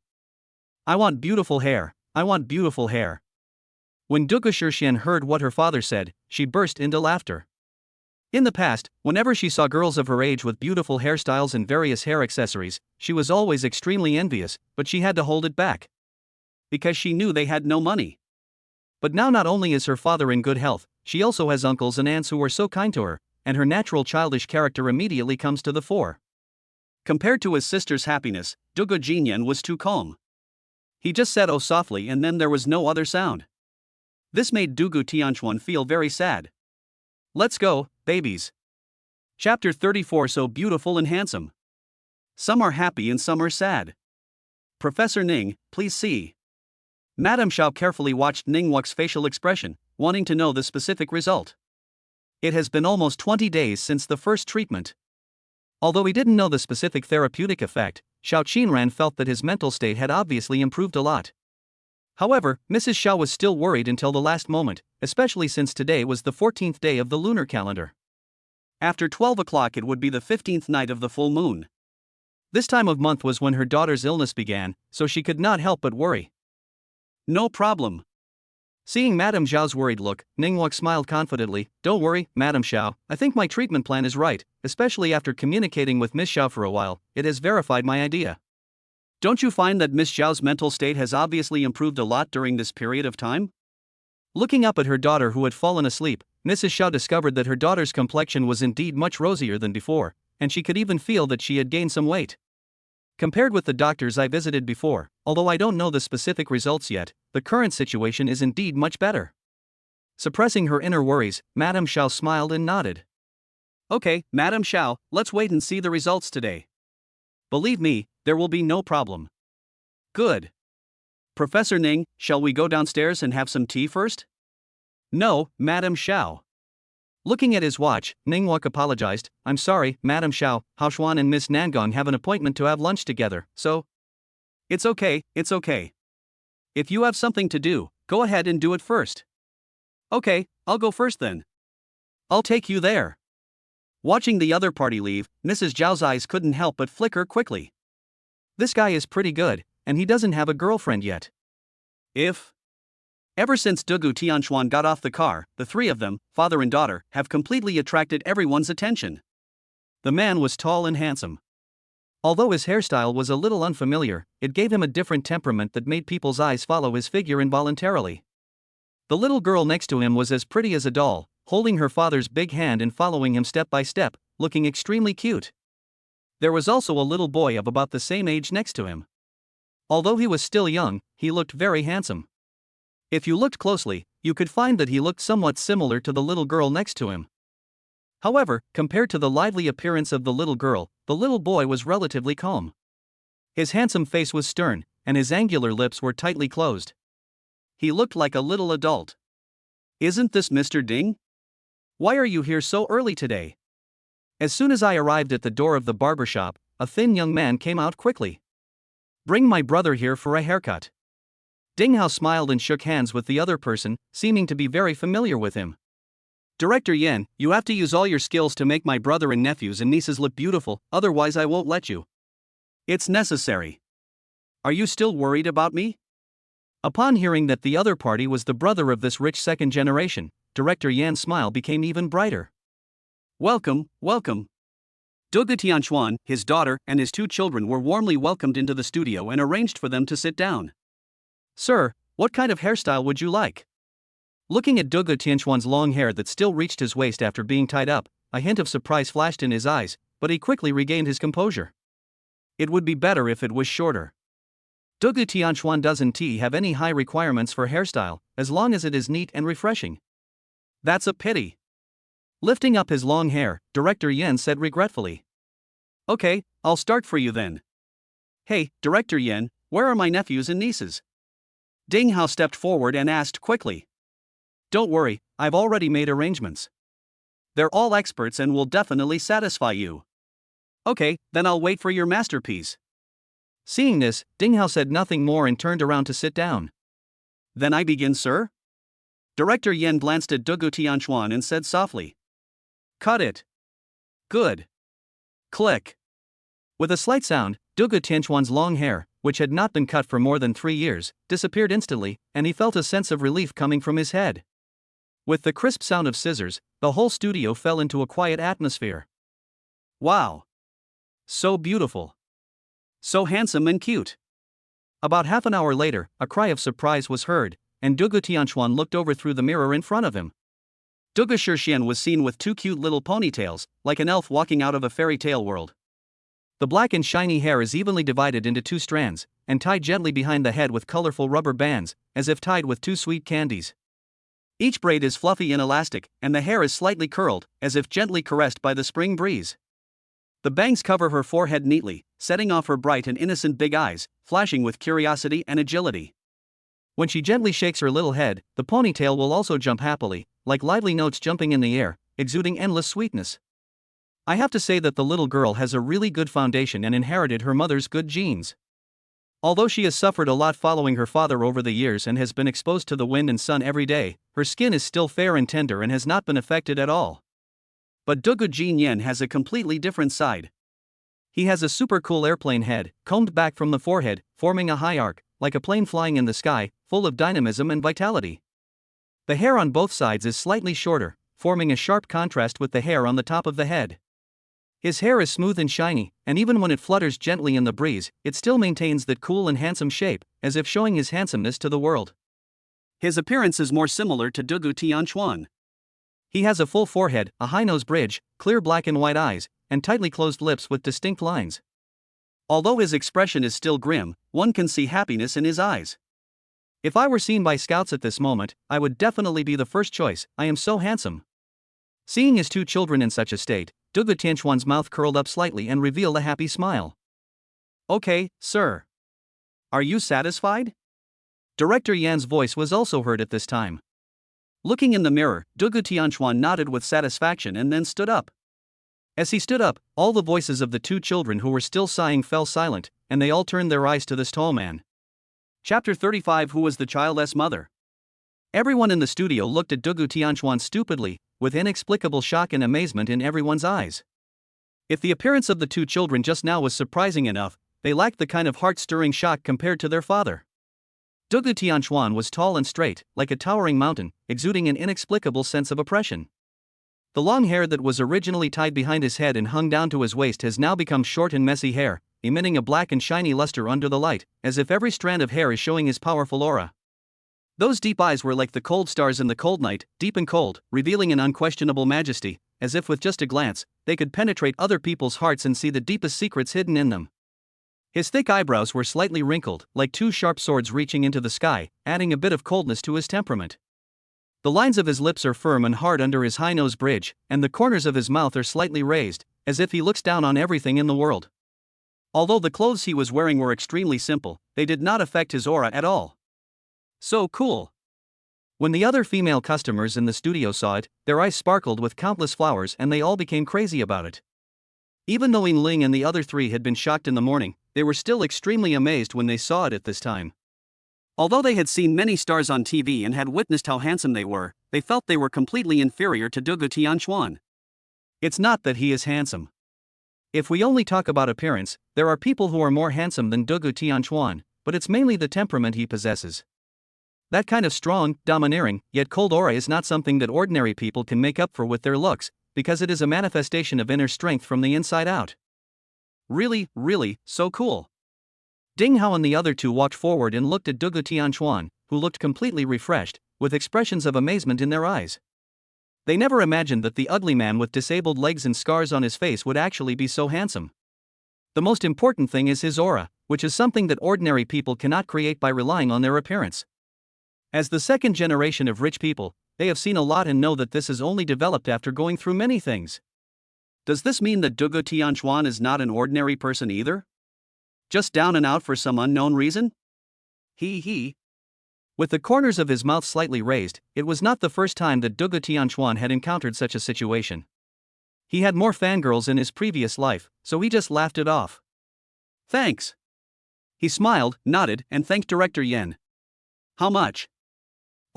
S1: I want beautiful hair, I want beautiful hair. When Dugu Shixian heard what her father said, she burst into laughter. In the past, whenever she saw girls of her age with beautiful hairstyles and various hair accessories, she was always extremely envious, but she had to hold it back. Because she knew they had no money. But now not only is her father in good health, she also has uncles and aunts who are so kind to her, and her natural childish character immediately comes to the fore. Compared to his sister's happiness, Dugu Jinyan was too calm. He just said oh softly and then there was no other sound. This made Dugu Tianquan feel very sad. Let's go, babies. Chapter 34 So beautiful and handsome. Some are happy and some are sad. Professor Ning, please see. Madame Xiao carefully watched Ningwu's facial expression, wanting to know the specific result. It has been almost 20 days since the first treatment. Although he didn't know the specific therapeutic effect, Xiao Qinran felt that his mental state had obviously improved a lot. However, Mrs. Xiao was still worried until the last moment, especially since today was the 14th day of the lunar calendar. After 12 o'clock it would be the 15th night of the full moon. This time of month was when her daughter's illness began, so she could not help but worry. No problem. Seeing Madame Xiao's worried look, Ningwu smiled confidently. Don't worry, Madame Xiao, I think my treatment plan is right, especially after communicating with Miss Xiao for a while, it has verified my idea. Don't you find that Miss Xiao's mental state has obviously improved a lot during this period of time? Looking up at her daughter who had fallen asleep, Mrs. Xiao discovered that her daughter's complexion was indeed much rosier than before, and she could even feel that she had gained some weight. Compared with the doctors I visited before, although I don't know the specific results yet, the current situation is indeed much better. Suppressing her inner worries, Madame Xiao smiled and nodded. Okay, Madame Xiao, let's wait and see the results today. Believe me, there will be no problem. Good. Professor Ning, shall we go downstairs and have some tea first? No, Madame Xiao. Looking at his watch, Ningwu apologized. I'm sorry, Madame Xiao, Haoshuan and Miss Nangong have an appointment to have lunch together, so... It's okay, it's okay. If you have something to do, go ahead and do it first. Okay, I'll go first then. I'll take you there. Watching the other party leave, Mrs. Zhao's eyes couldn't help but flicker quickly. This guy is pretty good, and he doesn't have a girlfriend yet. Ever since Dugu Tianquan got off the car, the three of them, father and daughter, have completely attracted everyone's attention. The man was tall and handsome. Although his hairstyle was a little unfamiliar, it gave him a different temperament that made people's eyes follow his figure involuntarily. The little girl next to him was as pretty as a doll, holding her father's big hand and following him step by step, looking extremely cute. There was also a little boy of about the same age next to him. Although he was still young, he looked very handsome. If you looked closely, you could find that he looked somewhat similar to the little girl next to him. However, compared to the lively appearance of the little girl, the little boy was relatively calm. His handsome face was stern, and his angular lips were tightly closed. He looked like a little adult. Isn't this Mr. Ding? Why are you here so early today? As soon as I arrived at the door of the barber shop, a thin young man came out quickly. Bring my brother here for a haircut. Ding Hao smiled and shook hands with the other person, seeming to be very familiar with him. Director Yan, you have to use all your skills to make my brother and nephews and nieces look beautiful, otherwise I won't let you. It's necessary. Are you still worried about me? Upon hearing that the other party was the brother of this rich second generation, Director Yan's smile became even brighter. Welcome, welcome. Dugu Tianchuan, his daughter, and his 2 children were warmly welcomed into the studio and arranged for them to sit down. Sir, what kind of hairstyle would you like? Looking at Dugu Tianchuan's long hair that still reached his waist after being tied up, a hint of surprise flashed in his eyes, but he quickly regained his composure. It would be better if it was shorter. Dugu Tianchuan doesn't have any high requirements for hairstyle, as long as it is neat and refreshing. That's a pity. Lifting up his long hair, Director Yan said regretfully. Okay, I'll start for you then. Hey, Director Yan, where are my nephews and nieces? Ding Hao stepped forward and asked quickly. Don't worry, I've already made arrangements. They're all experts and will definitely satisfy you. Okay, then I'll wait for your masterpiece. Seeing this, Ding Hao said nothing more and turned around to sit down. Then I begin, sir? Director Yan glanced at Dugu Tianchuan and said softly. Cut it. Good. Click. With a slight sound, Dugu Tianchuan's long hair, which had not been cut for more than 3 years, disappeared instantly, and he felt a sense of relief coming from his head. With the crisp sound of scissors, the whole studio fell into a quiet atmosphere. Wow. So beautiful. So handsome and cute. About half an hour later, a cry of surprise was heard, and Dugu Tianchuan looked over through the mirror in front of him. Dugu Shixian was seen with 2 cute little ponytails, like an elf walking out of a fairy tale world. The black and shiny hair is evenly divided into 2 strands, and tied gently behind the head with colorful rubber bands, as if tied with 2 sweet candies. Each braid is fluffy and elastic, and the hair is slightly curled, as if gently caressed by the spring breeze. The bangs cover her forehead neatly, setting off her bright and innocent big eyes, flashing with curiosity and agility. When she gently shakes her little head, the ponytail will also jump happily, like lively notes jumping in the air, exuding endless sweetness. I have to say that the little girl has a really good foundation and inherited her mother's good genes. Although she has suffered a lot following her father over the years and has been exposed to the wind and sun every day, her skin is still fair and tender and has not been affected at all. But Dugu Jinyan has a completely different side. He has a super cool airplane head, combed back from the forehead, forming a high arc, like a plane flying in the sky, full of dynamism and vitality. The hair on both sides is slightly shorter, forming a sharp contrast with the hair on the top of the head. His hair is smooth and shiny, and even when it flutters gently in the breeze, it still maintains that cool and handsome shape, as if showing his handsomeness to the world. His appearance is more similar to Dugu Tianchuan. He has a full forehead, a high nose bridge, clear black and white eyes, and tightly closed lips with distinct lines. Although his expression is still grim, one can see happiness in his eyes. If I were seen by scouts at this moment, I would definitely be the first choice. I am so handsome. Seeing his 2 children in such a state, Dugu Tianchuan's mouth curled up slightly and revealed a happy smile. Okay, sir. Are you satisfied? Director Yan's voice was also heard at this time. Looking in the mirror, Dugu Tianchuan nodded with satisfaction and then stood up. As he stood up, all the voices of the 2 children who were still sighing fell silent, and they all turned their eyes to this tall man. Chapter 35. Who was the child's mother? Everyone in the studio looked at Dugu Tianchuan stupidly, with inexplicable shock and amazement in everyone's eyes. If the appearance of the 2 children just now was surprising enough, they lacked the kind of heart-stirring shock compared to their father. Dugu Tianchuan was tall and straight, like a towering mountain, exuding an inexplicable sense of oppression. The long hair that was originally tied behind his head and hung down to his waist has now become short and messy hair, emitting a black and shiny luster under the light, as if every strand of hair is showing his powerful aura. Those deep eyes were like the cold stars in the cold night, deep and cold, revealing an unquestionable majesty, as if with just a glance, they could penetrate other people's hearts and see the deepest secrets hidden in them. His thick eyebrows were slightly wrinkled, like 2 sharp swords reaching into the sky, adding a bit of coldness to his temperament. The lines of his lips are firm and hard under his high nose bridge, and the corners of his mouth are slightly raised, as if he looks down on everything in the world. Although the clothes he was wearing were extremely simple, they did not affect his aura at all. So cool. When the other female customers in the studio saw it, their eyes sparkled with countless flowers and they all became crazy about it. Even though Yin Ling and the other three had been shocked in the morning, they were still extremely amazed when they saw it at this time. Although they had seen many stars on TV and had witnessed how handsome they were, they felt they were completely inferior to Dugu Tianquan. It's not that he is handsome. If we only talk about appearance, there are people who are more handsome than Dugu Tianquan, but it's mainly the temperament he possesses. That kind of strong, domineering, yet cold aura is not something that ordinary people can make up for with their looks, because it is a manifestation of inner strength from the inside out. Really, so cool. Ding Hao and the other two walked forward and looked at Dugu Tianquan, who looked completely refreshed, with expressions of amazement in their eyes. They never imagined that the ugly man with disabled legs and scars on his face would actually be so handsome. The most important thing is his aura, which is something that ordinary people cannot create by relying on their appearance. As the second generation of rich people, they have seen a lot and know that this is only developed after going through many things. Does this mean that Dugu Tianquan is not an ordinary person either? Just down and out for some unknown reason? He. With the corners of his mouth slightly raised, it was not the first time that Dugu Tianquan had encountered such a situation. He had more fangirls in his previous life, so he just laughed it off. Thanks. He smiled, nodded, and thanked Director Yen. How much?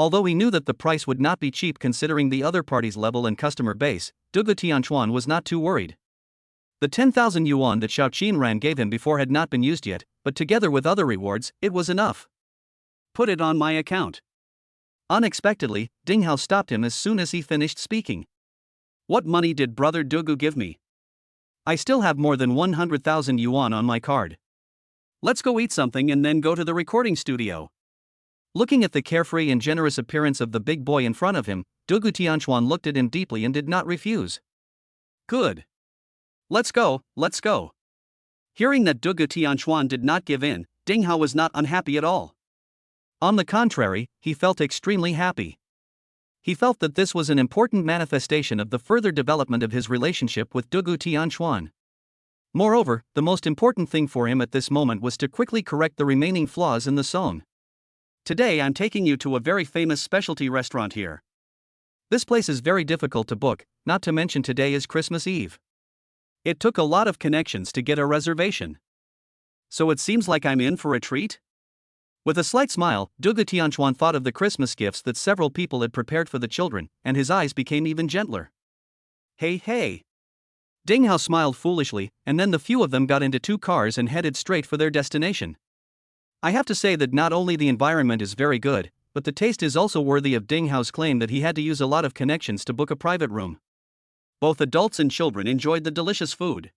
S1: Although he knew that the price would not be cheap considering the other party's level and customer base, Dugu Tianquan was not too worried. The 10,000 yuan that Xiao Qinran gave him before had not been used yet, but together with other rewards, it was enough. Put it on my account. Unexpectedly, Ding Hao stopped him as soon as he finished speaking. What money did Brother Dugu give me? I still have more than 100,000 yuan on my card. Let's go eat something and then go to the recording studio. Looking at the carefree and generous appearance of the big boy in front of him, Dugu Tianquan looked at him deeply and did not refuse. Good. Let's go. Hearing that Dugu Tianquan did not give in, Ding Hao was not unhappy at all. On the contrary, he felt extremely happy. He felt that this was an important manifestation of the further development of his relationship with Dugu Tianquan. Moreover, the most important thing for him at this moment was to quickly correct the remaining flaws in the song. Today I'm taking you to a very famous specialty restaurant here. This place is very difficult to book, not to mention today is Christmas Eve. It took a lot of connections to get a reservation. So it seems like I'm in for a treat? With a slight smile, Dugu Tianquan thought of the Christmas gifts that several people had prepared for the children, and his eyes became even gentler. Hey. Ding Hao smiled foolishly, and then the few of them got into two cars and headed straight for their destination. I have to say that not only the environment is very good, but the taste is also worthy of Ding Hao's claim that he had to use a lot of connections to book a private room. Both adults and children enjoyed the delicious food.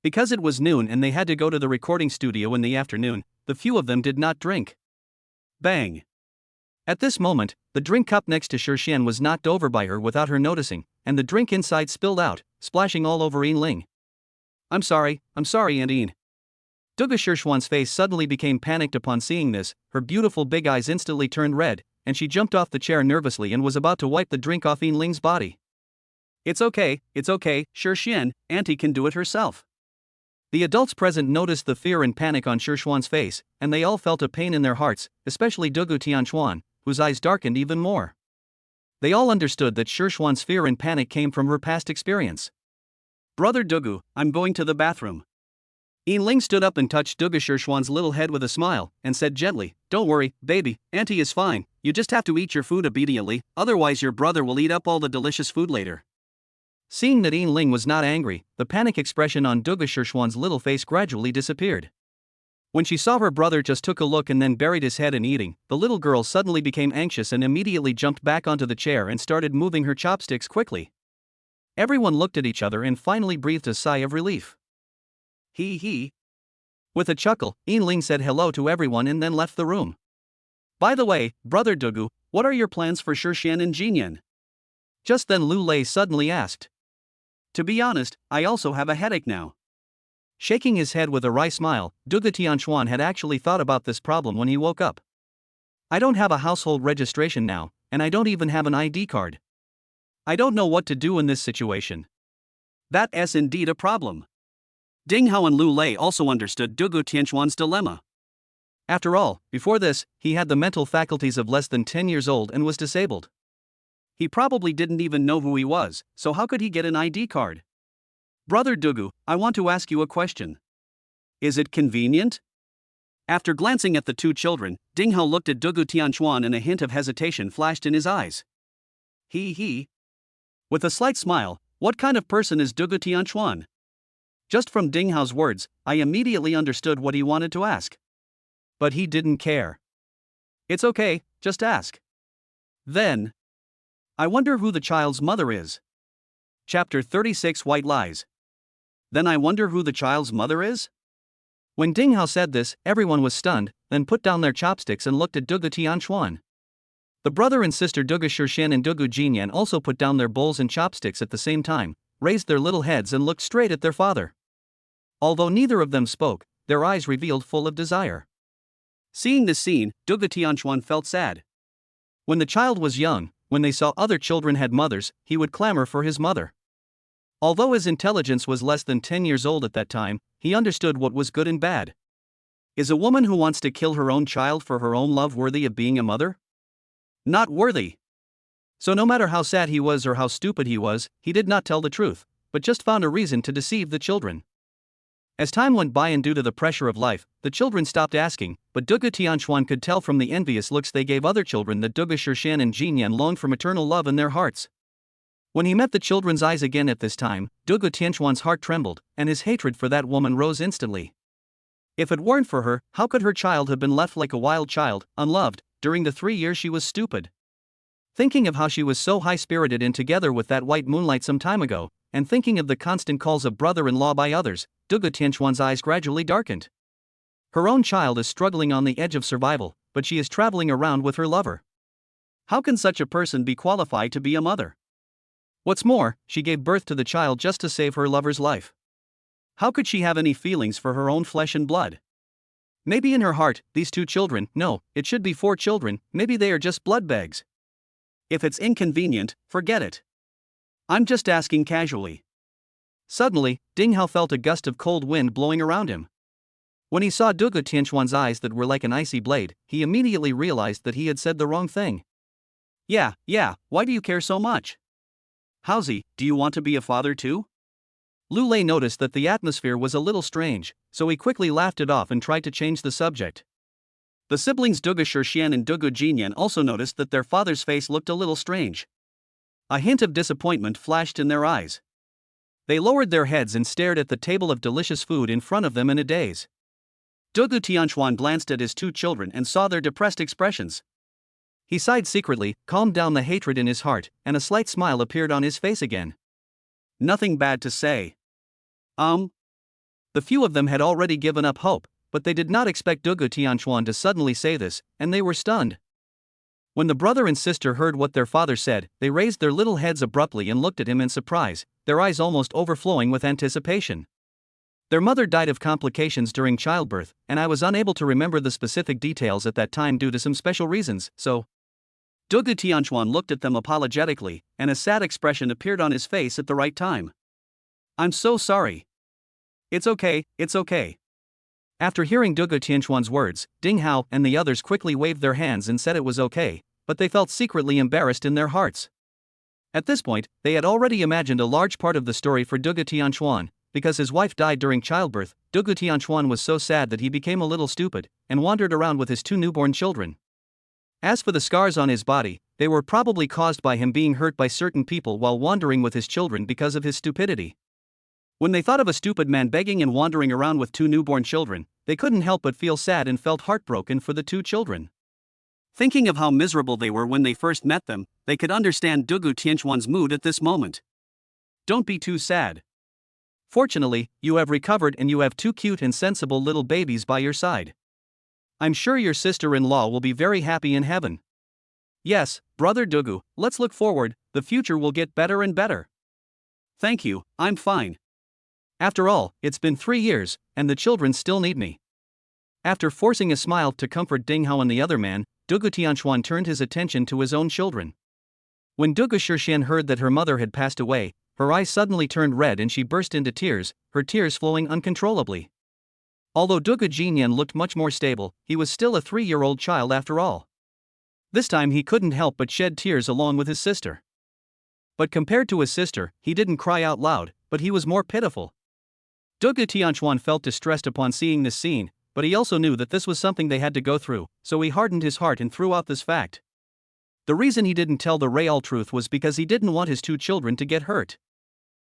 S1: Because it was noon and they had to go to the recording studio in the afternoon, the few of them did not drink. Bang! At this moment, the drink cup next to Shixian was knocked over by her without her noticing, and the drink inside spilled out, splashing all over Yin Ling. I'm sorry, Aunt Yin. Dugu Shixian's face suddenly became panicked upon seeing this, her beautiful big eyes instantly turned red, and she jumped off the chair nervously and was about to wipe the drink off Yin Ling's body. It's okay, Shixian, Auntie can do it herself. The adults present noticed the fear and panic on Shixian's face, and they all felt a pain in their hearts, especially Dugu Tianquan, whose eyes darkened even more. They all understood that Shixian's fear and panic came from her past experience. Brother Dugu, I'm going to the bathroom. Yin Ling stood up and touched Dugu Shixian's little head with a smile, and said gently, Don't worry, baby, Auntie is fine, you just have to eat your food obediently, otherwise your brother will eat up all the delicious food later. Seeing that Yin Ling was not angry, the panic expression on Dugu Shixian's little face gradually disappeared. When she saw her brother just took a look and then buried his head in eating, the little girl suddenly became anxious and immediately jumped back onto the chair and started moving her chopsticks quickly. Everyone looked at each other and finally breathed a sigh of relief. He. With a chuckle, Yin Ling said hello to everyone and then left the room. By the way, Brother Dugu, what are your plans for Shixian and Jinyan? Just then Lu Lei suddenly asked. To be honest, I also have a headache now. Shaking his head with a wry smile, Dugu Tianquan had actually thought about this problem when he woke up. I don't have a household registration now, and I don't even have an ID card. I don't know what to do in this situation. That is indeed a problem. Ding Hao and Lu Lei also understood Dugu Tianquan's dilemma. After all, before this, he had the mental faculties of less than 10 years old and was disabled. He probably didn't even know who he was, so how could he get an ID card? Brother Dugu, I want to ask you a question. Is it convenient? After glancing at the two children, Ding Hao looked at Dugu Tianchuan and a hint of hesitation flashed in his eyes. He. With a slight smile, what kind of person is Dugu Tianchuan? Just from Ding Hao's words, I immediately understood what he wanted to ask. But he didn't care. It's okay, just ask. Then. I wonder who the child's mother is. Chapter 36 White Lies. Then I wonder who the child's mother is? When Ding Hao said this, everyone was stunned, then put down their chopsticks and looked at Dugu Tianchuan. The brother and sister Dugu Shirshan and Dugu Jinyan also put down their bowls and chopsticks at the same time, raised their little heads and looked straight at their father. Although neither of them spoke, their eyes revealed full of desire. Seeing this scene, Dugu Tianchuan felt sad. When the child was young, when they saw other children had mothers, he would clamor for his mother. Although his intelligence was less than 10 years old at that time, he understood what was good and bad. Is a woman who wants to kill her own child for her own love worthy of being a mother? Not worthy. So no matter how sad he was or how stupid he was, he did not tell the truth, but just found a reason to deceive the children. As time went by and due to the pressure of life, the children stopped asking, but Dugu Tianchuan could tell from the envious looks they gave other children that Dugu Shirshan and Jinyan longed for maternal love in their hearts. When he met the children's eyes again at this time, Dugu Tianchuan's heart trembled, and his hatred for that woman rose instantly. If it weren't for her, how could her child have been left like a wild child, unloved, during the 3 years she was stupid? Thinking of how she was so high-spirited and together with that white moonlight some time ago, and thinking of the constant calls of brother-in-law by others, Dugu Tianchuan's eyes gradually darkened. Her own child is struggling on the edge of survival, but she is traveling around with her lover. How can such a person be qualified to be a mother? What's more, she gave birth to the child just to save her lover's life. How could she have any feelings for her own flesh and blood? Maybe in her heart, these 2 children, no, it should be 4 children, maybe they are just blood bags. If it's inconvenient, forget it. I'm just asking casually. Suddenly, Ding Hao felt a gust of cold wind blowing around him. When he saw Dugu Tianchuan's eyes that were like an icy blade, he immediately realized that he had said the wrong thing. Yeah, why do you care so much? Haozi, do you want to be a father too? Lu Lei noticed that the atmosphere was a little strange, so he quickly laughed it off and tried to change the subject. The siblings Dugu Shirshan and Dugu Jinyan also noticed that their father's face looked a little strange. A hint of disappointment flashed in their eyes. They lowered their heads and stared at the table of delicious food in front of them in a daze. Dugu Tianchuan glanced at his 2 children and saw their depressed expressions. He sighed secretly, calmed down the hatred in his heart, and a slight smile appeared on his face again. Nothing bad to say. The few of them had already given up hope, but they did not expect Dugu Tianchuan to suddenly say this, and they were stunned. When the brother and sister heard what their father said, they raised their little heads abruptly and looked at him in surprise, their eyes almost overflowing with anticipation. Their mother died of complications during childbirth, and I was unable to remember the specific details at that time due to some special reasons, so. Dugu Tianchuan looked at them apologetically, and a sad expression appeared on his face at the right time. I'm so sorry. It's okay. After hearing Dugu Tianchuan's words, Ding Hao and the others quickly waved their hands and said it was okay, but they felt secretly embarrassed in their hearts. At this point, they had already imagined a large part of the story for Dugu Tianchuan. Because his wife died during childbirth, Dugu Tianchuan was so sad that he became a little stupid, and wandered around with his 2 newborn children. As for the scars on his body, they were probably caused by him being hurt by certain people while wandering with his children because of his stupidity. When they thought of a stupid man begging and wandering around with 2 newborn children, they couldn't help but feel sad and felt heartbroken for the 2 children. Thinking of how miserable they were when they first met them, they could understand Dugu Tianchuan's mood at this moment. Don't be too sad. Fortunately, you have recovered and you have 2 cute and sensible little babies by your side. I'm sure your sister-in-law will be very happy in heaven. Yes, brother Dugu, let's look forward, the future will get better and better. Thank you, I'm fine. After all, it's been 3 years, and the children still need me. After forcing a smile to comfort Ding Hao and the other man, Dugu Tianchuan turned his attention to his own children. When Dugu Shirshan heard that her mother had passed away, her eyes suddenly turned red and she burst into tears, her tears flowing uncontrollably. Although Dugu Jinyan looked much more stable, he was still a 3-year-old child after all. This time he couldn't help but shed tears along with his sister. But compared to his sister, he didn't cry out loud, but he was more pitiful. Dugu Tianchuan felt distressed upon seeing this scene, but he also knew that this was something they had to go through, so he hardened his heart and threw out this fact. The reason he didn't tell the real truth was because he didn't want his two children to get hurt.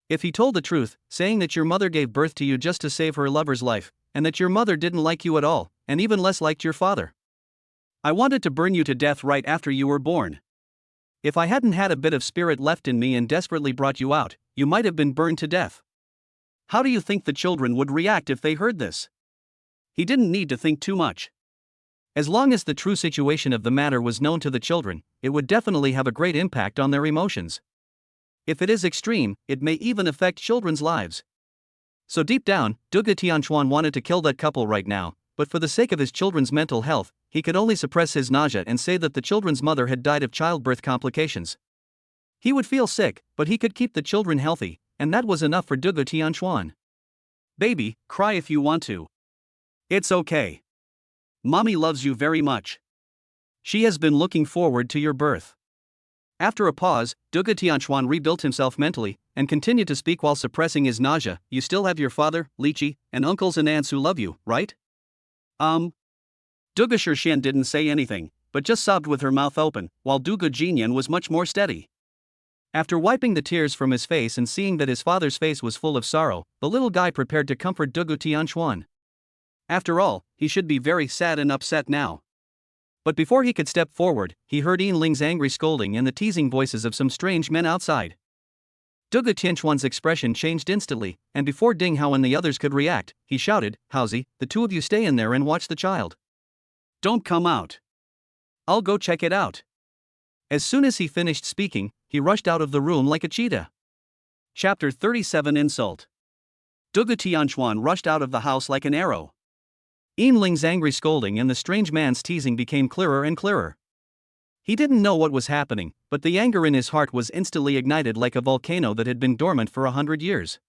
S1: If he told the truth, saying that your mother gave birth to you just to save her lover's life, and that your mother didn't like you at all, and even less liked your father. I wanted to burn you to death right after you were born. If I hadn't had a bit of spirit left in me and desperately brought you out, you might have been burned to death. How do you think the children would react if they heard this? He didn't need to think too much. As long as the true situation of the matter was known to the children, it would definitely have a great impact on their emotions. If it is extreme, it may even affect children's lives. So deep down, Dugu Tianchuan wanted to kill that couple right now, but for the sake of his children's mental health, he could only suppress his nausea and say that the children's mother had died of childbirth complications. He would feel sick, but he could keep the children healthy, and that was enough for Dugu Tianchuan. Baby, cry if you want to. It's okay. Mommy loves you very much. She has been looking forward to your birth. After a pause, Dugu Tianchuan rebuilt himself mentally, and continued to speak while suppressing his nausea. You still have your father, Lichi, and uncles and aunts who love you, right? Dugu Shirshan didn't say anything, but just sobbed with her mouth open, while Dugu Jinyan was much more steady. After wiping the tears from his face and seeing that his father's face was full of sorrow, the little guy prepared to comfort Dugu Tianchuan. After all, he should be very sad and upset now. But before he could step forward, he heard Yin Ling's angry scolding and the teasing voices of some strange men outside. Dugu Tianchuan's expression changed instantly, and before Ding Hao and the others could react, he shouted, "Haozi, the two of you stay in there and watch the child. Don't come out. I'll go check it out." As soon as he finished speaking, he rushed out of the room like a cheetah. Chapter 37 Insult. Dugu Tianchuan rushed out of the house like an arrow. Yin Ling's angry scolding and the strange man's teasing became clearer and clearer. He didn't know what was happening, but the anger in his heart was instantly ignited like a volcano that had been dormant for 100 years.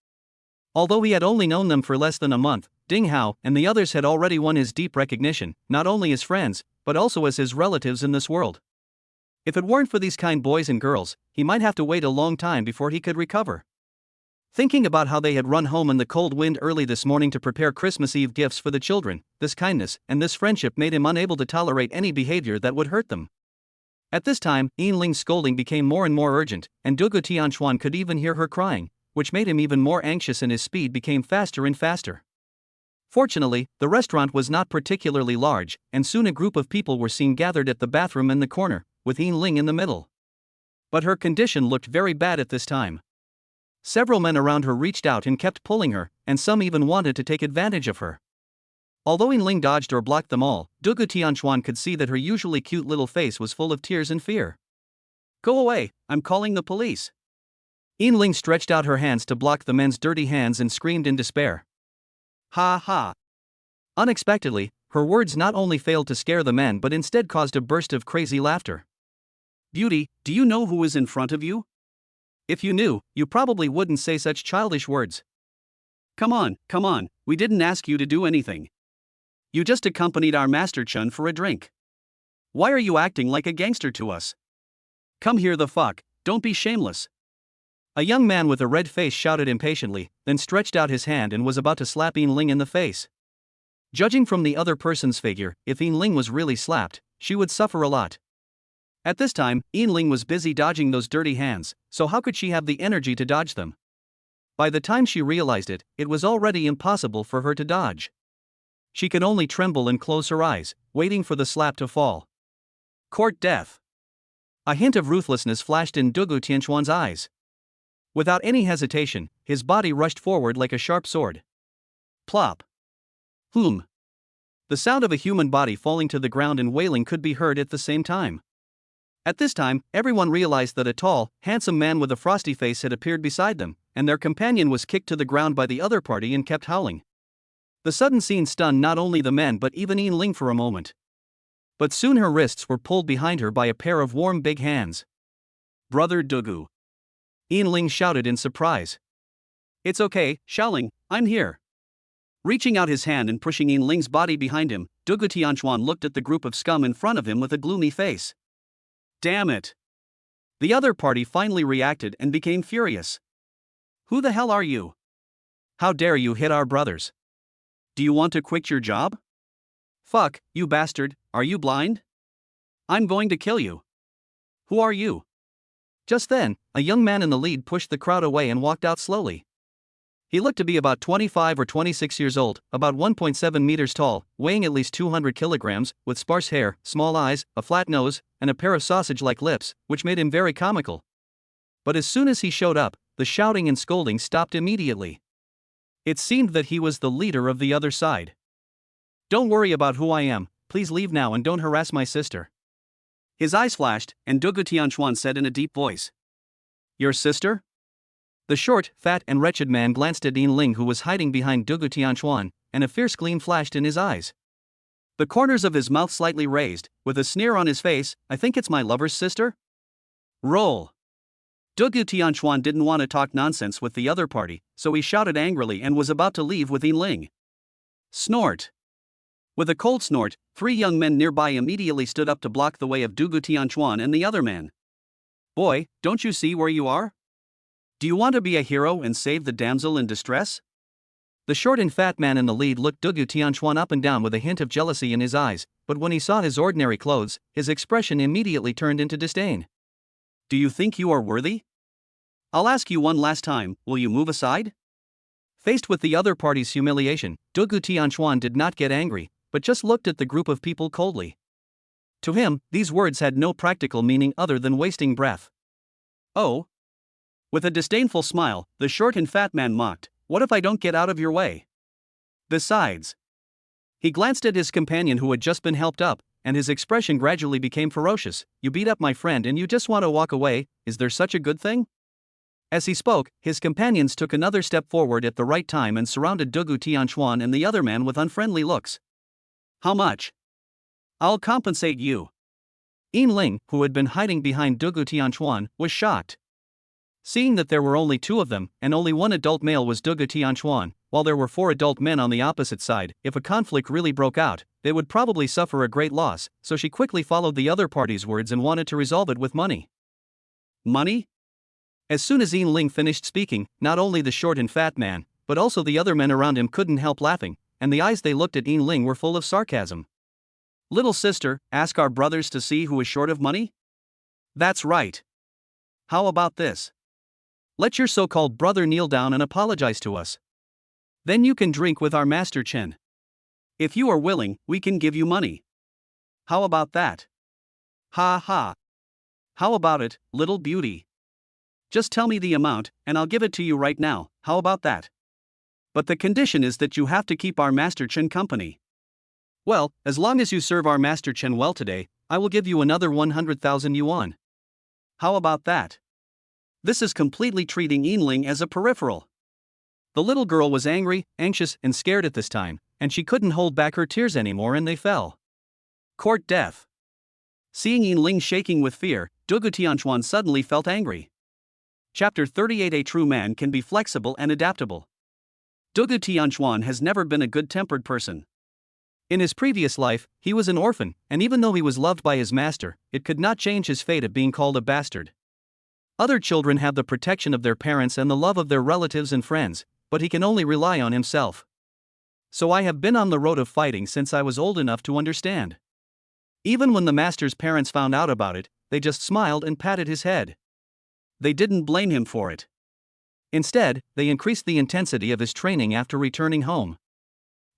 S1: Although he had only known them for less than a month, Ding Hao and the others had already won his deep recognition, not only as friends, but also as his relatives in this world. If it weren't for these kind boys and girls, he might have to wait a long time before he could recover. Thinking about how they had run home in the cold wind early this morning to prepare Christmas Eve gifts for the children, this kindness and this friendship made him unable to tolerate any behavior that would hurt them. At this time, Yin Ling's scolding became more and more urgent, and Dugu Tianchuan could even hear her crying, which made him even more anxious and his speed became faster and faster. Fortunately, the restaurant was not particularly large, and soon a group of people were seen gathered at the bathroom in the corner, with Yin Ling in the middle. But her condition looked very bad at this time. Several men around her reached out and kept pulling her, and some even wanted to take advantage of her. Although Yin Ling dodged or blocked them all, Dugu Tianchuan could see that her usually cute little face was full of tears and fear. "Go away, I'm calling the police." Yin Ling stretched out her hands to block the men's dirty hands and screamed in despair. Ha ha. Unexpectedly, her words not only failed to scare the men but instead caused a burst of crazy laughter. "Beauty, do you know who is in front of you? If you knew, you probably wouldn't say such childish words. Come on, we didn't ask you to do anything. You just accompanied our Master Chun for a drink. Why are you acting like a gangster to us? Come here the fuck, don't be shameless." A young man with a red face shouted impatiently, then stretched out his hand and was about to slap Yin Ling in the face. Judging from the other person's figure, if Yin Ling was really slapped, she would suffer a lot. At this time, Yin Ling was busy dodging those dirty hands, so how could she have the energy to dodge them? By the time she realized it, it was already impossible for her to dodge. She could only tremble and close her eyes, waiting for the slap to fall. Court death. A hint of ruthlessness flashed in Dugu Tianchuan's eyes. Without any hesitation, his body rushed forward like a sharp sword. Plop. Whom? The sound of a human body falling to the ground and wailing could be heard at the same time. At this time, everyone realized that a tall, handsome man with a frosty face had appeared beside them, and their companion was kicked to the ground by the other party and kept howling. The sudden scene stunned not only the men but even Yin Ling for a moment. But soon her wrists were pulled behind her by a pair of warm big hands. "Brother Dugu." Yin Ling shouted in surprise. "It's okay, Xiaoling, I'm here." Reaching out his hand and pushing Yin Ling's body behind him, Dugu Tianchuan looked at the group of scum in front of him with a gloomy face. Damn it. The other party finally reacted and became furious. Who the hell are you? How dare you hit our brothers? Do you want to quit your job? Fuck, you bastard, are you blind? I'm going to kill you. Who are you? Just then, a young man in the lead pushed the crowd away and walked out slowly. He looked to be about 25 or 26 years old, about 1.7 meters tall, weighing at least 200 kilograms, with sparse hair, small eyes, a flat nose, and a pair of sausage-like lips, which made him very comical. But as soon as he showed up, the shouting and scolding stopped immediately. It seemed that he was the leader of the other side. Don't worry about who I am, please leave now and don't harass my sister. His eyes flashed, and Dugu Tianchuan said in a deep voice. Your sister? The short, fat and wretched man glanced at Yin-Ling, who was hiding behind Dugu Tianchuan, and a fierce gleam flashed in his eyes. The corners of his mouth slightly raised, with a sneer on his face. I think it's my lover's sister? Roll. Dugu Tianchuan didn't want to talk nonsense with the other party, so he shouted angrily and was about to leave with Yin-Ling. Snort. With a cold snort, 3 young men nearby immediately stood up to block the way of Dugu Tianchuan and the other man. Boy, don't you see where you are? Do you want to be a hero and save the damsel in distress? The short and fat man in the lead looked Dugu Tianchuan up and down with a hint of jealousy in his eyes, but when he saw his ordinary clothes, his expression immediately turned into disdain. Do you think you are worthy? I'll ask you one last time, will you move aside? Faced with the other party's humiliation, Dugu Tianchuan did not get angry, but just looked at the group of people coldly. To him, these words had no practical meaning other than wasting breath. Oh? With a disdainful smile, the short and fat man mocked, what if I don't get out of your way? Besides. He glanced at his companion who had just been helped up, and his expression gradually became ferocious. You beat up my friend and you just want to walk away, is there such a good thing? As he spoke, his companions took another step forward at the right time and surrounded Dugu Tianchuan and the other man with unfriendly looks. How much? I'll compensate you. Yin-Ling, who had been hiding behind Dugu Tianchuan, was shocked. Seeing that there were only 2 of them, and only 1 adult male was Dugu Tianchuan, while there were 4 adult men on the opposite side, if a conflict really broke out, they would probably suffer a great loss, so she quickly followed the other party's words and wanted to resolve it with money. Money? As soon as Yin-Ling finished speaking, not only the short and fat man, but also the other men around him couldn't help laughing, and the eyes they looked at Yin-Ling were full of sarcasm. Little sister, ask our brothers to see who is short of money? That's right. How about this? Let your so-called brother kneel down and apologize to us. Then you can drink with our Master Chen. If you are willing, we can give you money. How about that? Ha ha. How about it, little beauty? Just tell me the amount, and I'll give it to you right now, how about that? But the condition is that you have to keep our Master Chen company. Well, as long as you serve our Master Chen well today, I will give you another 100,000 yuan. How about that? This is completely treating Yin-Ling as a peripheral. The little girl was angry, anxious, and scared at this time, and she couldn't hold back her tears anymore and they fell. Court death. Seeing Yin-Ling shaking with fear, Dugu Tianchuan suddenly felt angry. Chapter 38. A true man can be flexible and adaptable. Dugu Tianchuan has never been a good-tempered person. In his previous life, he was an orphan, and even though he was loved by his master, it could not change his fate of being called a bastard. Other children have the protection of their parents and the love of their relatives and friends, but he can only rely on himself. So I have been on the road of fighting since I was old enough to understand. Even when the master's parents found out about it, they just smiled and patted his head. They didn't blame him for it. Instead, they increased the intensity of his training after returning home.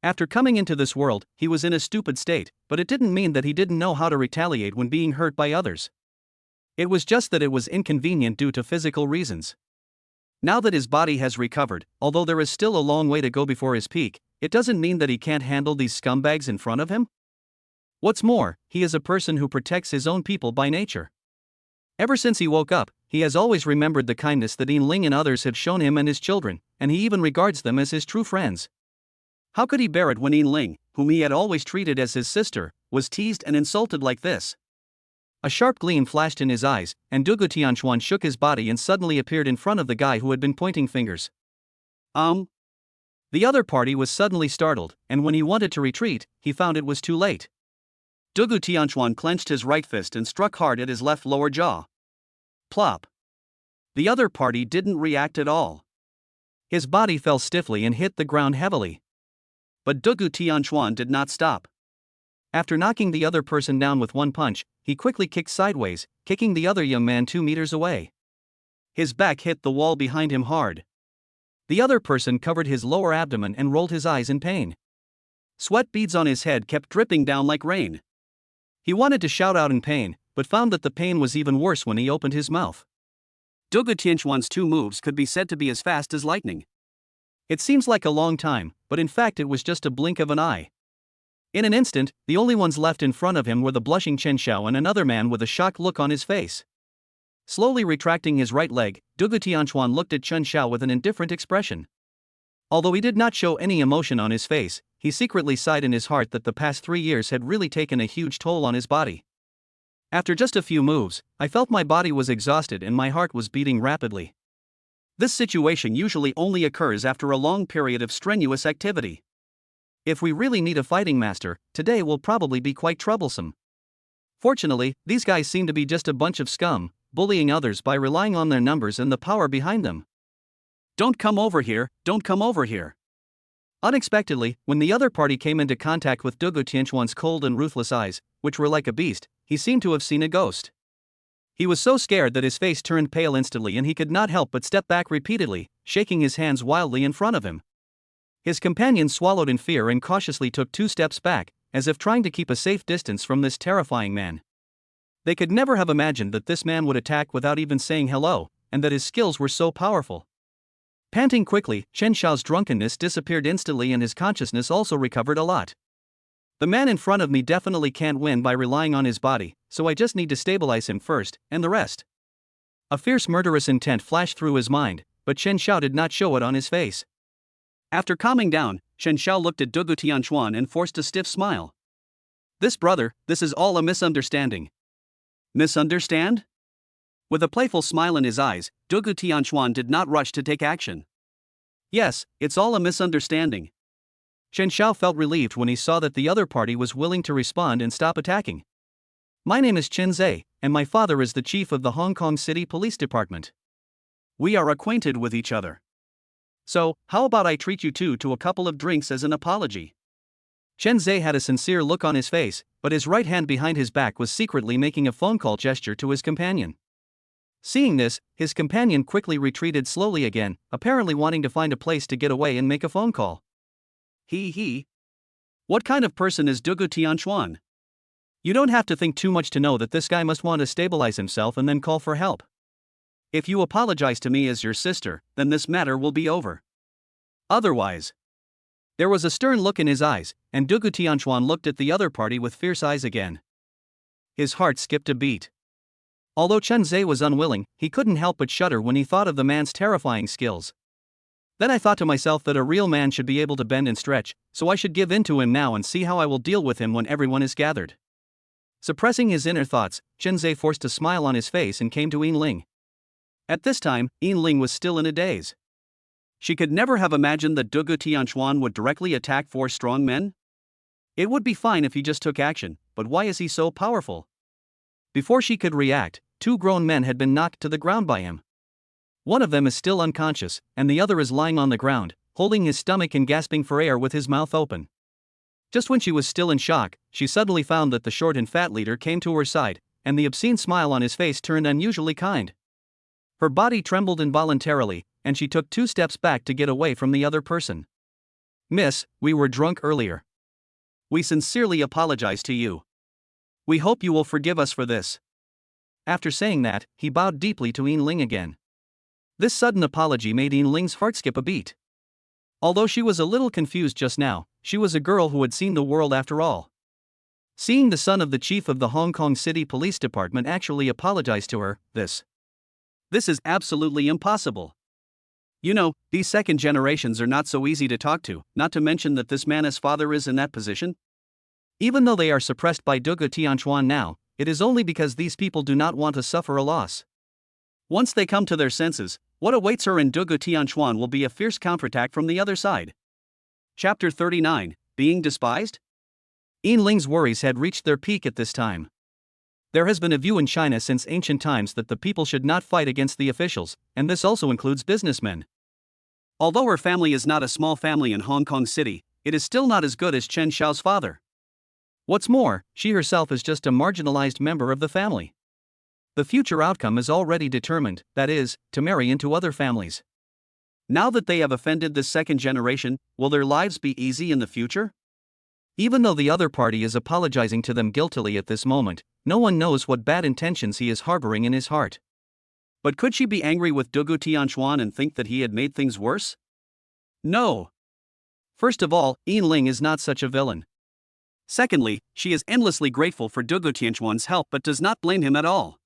S1: After coming into this world, he was in a stupid state, but it didn't mean that he didn't know how to retaliate when being hurt by others. It was just that it was inconvenient due to physical reasons. Now that his body has recovered, although there is still a long way to go before his peak, it doesn't mean that he can't handle these scumbags in front of him. What's more, he is a person who protects his own people by nature. Ever since he woke up, he has always remembered the kindness that Yin-Ling and others have shown him and his children, and he even regards them as his true friends. How could he bear it when Yin-Ling, whom he had always treated as his sister, was teased and insulted like this? A sharp gleam flashed in his eyes, and Dugu Tianchuan shook his body and suddenly appeared in front of the guy who had been pointing fingers. The other party was suddenly startled, and when he wanted to retreat, he found it was too late. Dugu Tianchuan clenched his right fist and struck hard at his left lower jaw. Plop. The other party didn't react at all. His body fell stiffly and hit the ground heavily. But Dugu Tianchuan did not stop. After knocking the other person down with one punch, he quickly kicked sideways, kicking the other young man 2 meters away. His back hit the wall behind him hard. The other person covered his lower abdomen and rolled his eyes in pain. Sweat beads on his head kept dripping down like rain. He wanted to shout out in pain, but found that the pain was even worse when he opened his mouth. Dugu Tianchuan's 2 moves could be said to be as fast as lightning. It seems like a long time, but in fact it was just a blink of an eye. In an instant, the only ones left in front of him were the blushing Chen Xiao and another man with a shocked look on his face. Slowly retracting his right leg, Dugu Tianchuan looked at Chen Xiao with an indifferent expression. Although he did not show any emotion on his face, he secretly sighed in his heart that the past 3 years had really taken a huge toll on his body. After just a few moves, I felt my body was exhausted and my heart was beating rapidly. This situation usually only occurs after a long period of strenuous activity. If we really need a fighting master, today will probably be quite troublesome. Fortunately, these guys seem to be just a bunch of scum, bullying others by relying on their numbers and the power behind them. Don't come over here, don't come over here. Unexpectedly, when the other party came into contact with Dugu Tianchuan's cold and ruthless eyes, which were like a beast, he seemed to have seen a ghost. He was so scared that his face turned pale instantly and he could not help but step back repeatedly, shaking his hands wildly in front of him. His companions swallowed in fear and cautiously took 2 steps back, as if trying to keep a safe distance from this terrifying man. They could never have imagined that this man would attack without even saying hello, and that his skills were so powerful. Panting quickly, Chen Xiao's drunkenness disappeared instantly and his consciousness also recovered a lot. The man in front of me definitely can't win by relying on his body, so I just need to stabilize him first, and the rest. A fierce murderous intent flashed through his mind, but Chen Xiao did not show it on his face. After calming down, Chen Xiao looked at Dugu Tianchuan and forced a stiff smile. This brother, this is all a misunderstanding. Misunderstand? With a playful smile in his eyes, Dugu Tianchuan did not rush to take action. Yes, it's all a misunderstanding. Chen Xiao felt relieved when he saw that the other party was willing to respond and stop attacking. My name is Chen Zhe, and my father is the chief of the Hong Kong City Police Department. We are acquainted with each other. So, how about I treat you two to a couple of drinks as an apology? Chen Zhe had a sincere look on his face, but his right hand behind his back was secretly making a phone call gesture to his companion. Seeing this, his companion quickly retreated slowly again, apparently wanting to find a place to get away and make a phone call. He. What kind of person is Dugu Tianchuan? You don't have to think too much to know that this guy must want to stabilize himself and then call for help. If you apologize to me as your sister, then this matter will be over. Otherwise. There was a stern look in his eyes, and Dugu Tianchuan looked at the other party with fierce eyes again. His heart skipped a beat. Although Chen Zhe was unwilling, he couldn't help but shudder when he thought of the man's terrifying skills. Then I thought to myself that a real man should be able to bend and stretch, so I should give in to him now and see how I will deal with him when everyone is gathered. Suppressing his inner thoughts, Chen Zhe forced a smile on his face and came to Yin Ling. At this time, Yin Ling was still in a daze. She could never have imagined that Dugu Tianchuan would directly attack 4 strong men. It would be fine if he just took action, but why is he so powerful? Before she could react, 2 grown men had been knocked to the ground by him. One of them is still unconscious, and the other is lying on the ground, holding his stomach and gasping for air with his mouth open. Just when she was still in shock, she suddenly found that the short and fat leader came to her side, and the obscene smile on his face turned unusually kind. Her body trembled involuntarily, and she took 2 steps back to get away from the other person. Miss, we were drunk earlier. We sincerely apologize to you. We hope you will forgive us for this. After saying that, he bowed deeply to Yin Ling again. This sudden apology made Yin Ling's heart skip a beat. Although she was a little confused just now, she was a girl who had seen the world after all. Seeing the son of the chief of the Hong Kong City Police Department actually apologize to her, this is absolutely impossible. You know, these second generations are not so easy to talk to, not to mention that this man as father is in that position. Even though they are suppressed by Dugu Tianchuan now, it is only because these people do not want to suffer a loss. Once they come to their senses, what awaits her in Dugu Tianchuan will be a fierce counterattack from the other side. Chapter 39, Being Despised? Yin Ling's worries had reached their peak at this time. There has been a view in China since ancient times that the people should not fight against the officials, and this also includes businessmen. Although her family is not a small family in Hong Kong City, it is still not as good as Chen Xiao's father. What's more, she herself is just a marginalized member of the family. The future outcome is already determined, that is, to marry into other families. Now that they have offended this second generation, will their lives be easy in the future? Even though the other party is apologizing to them guiltily at this moment, no one knows what bad intentions he is harboring in his heart. But could she be angry with Dugu Tianchuan and think that he had made things worse? No. First of all, Yin Ling is not such a villain. Secondly, she is endlessly grateful for Dugu Tianchuan's help but does not blame him at all.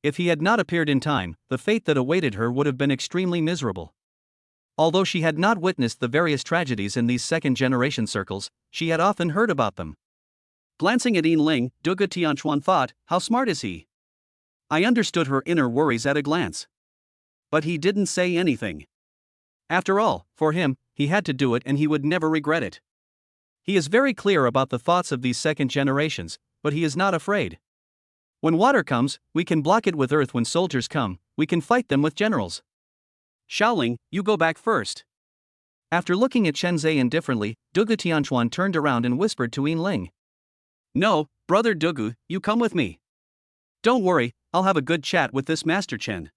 S1: If he had not appeared in time, the fate that awaited her would have been extremely miserable. Although she had not witnessed the various tragedies in these second-generation circles, she had often heard about them. Glancing at Yin Ling, Dugu Tianchuan thought, how smart is he? I understood her inner worries at a glance. But he didn't say anything. After all, for him, he had to do it and he would never regret it. He is very clear about the thoughts of these second generations, but he is not afraid. When water comes, we can block it with earth. When soldiers come, we can fight them with generals. Xiaoling, you go back first. After looking at Chen Zhe indifferently, Dugu Tianchuan turned around and whispered to Yin Ling. No, brother Dugu, you come with me. Don't worry, I'll have a good chat with this Master Chen.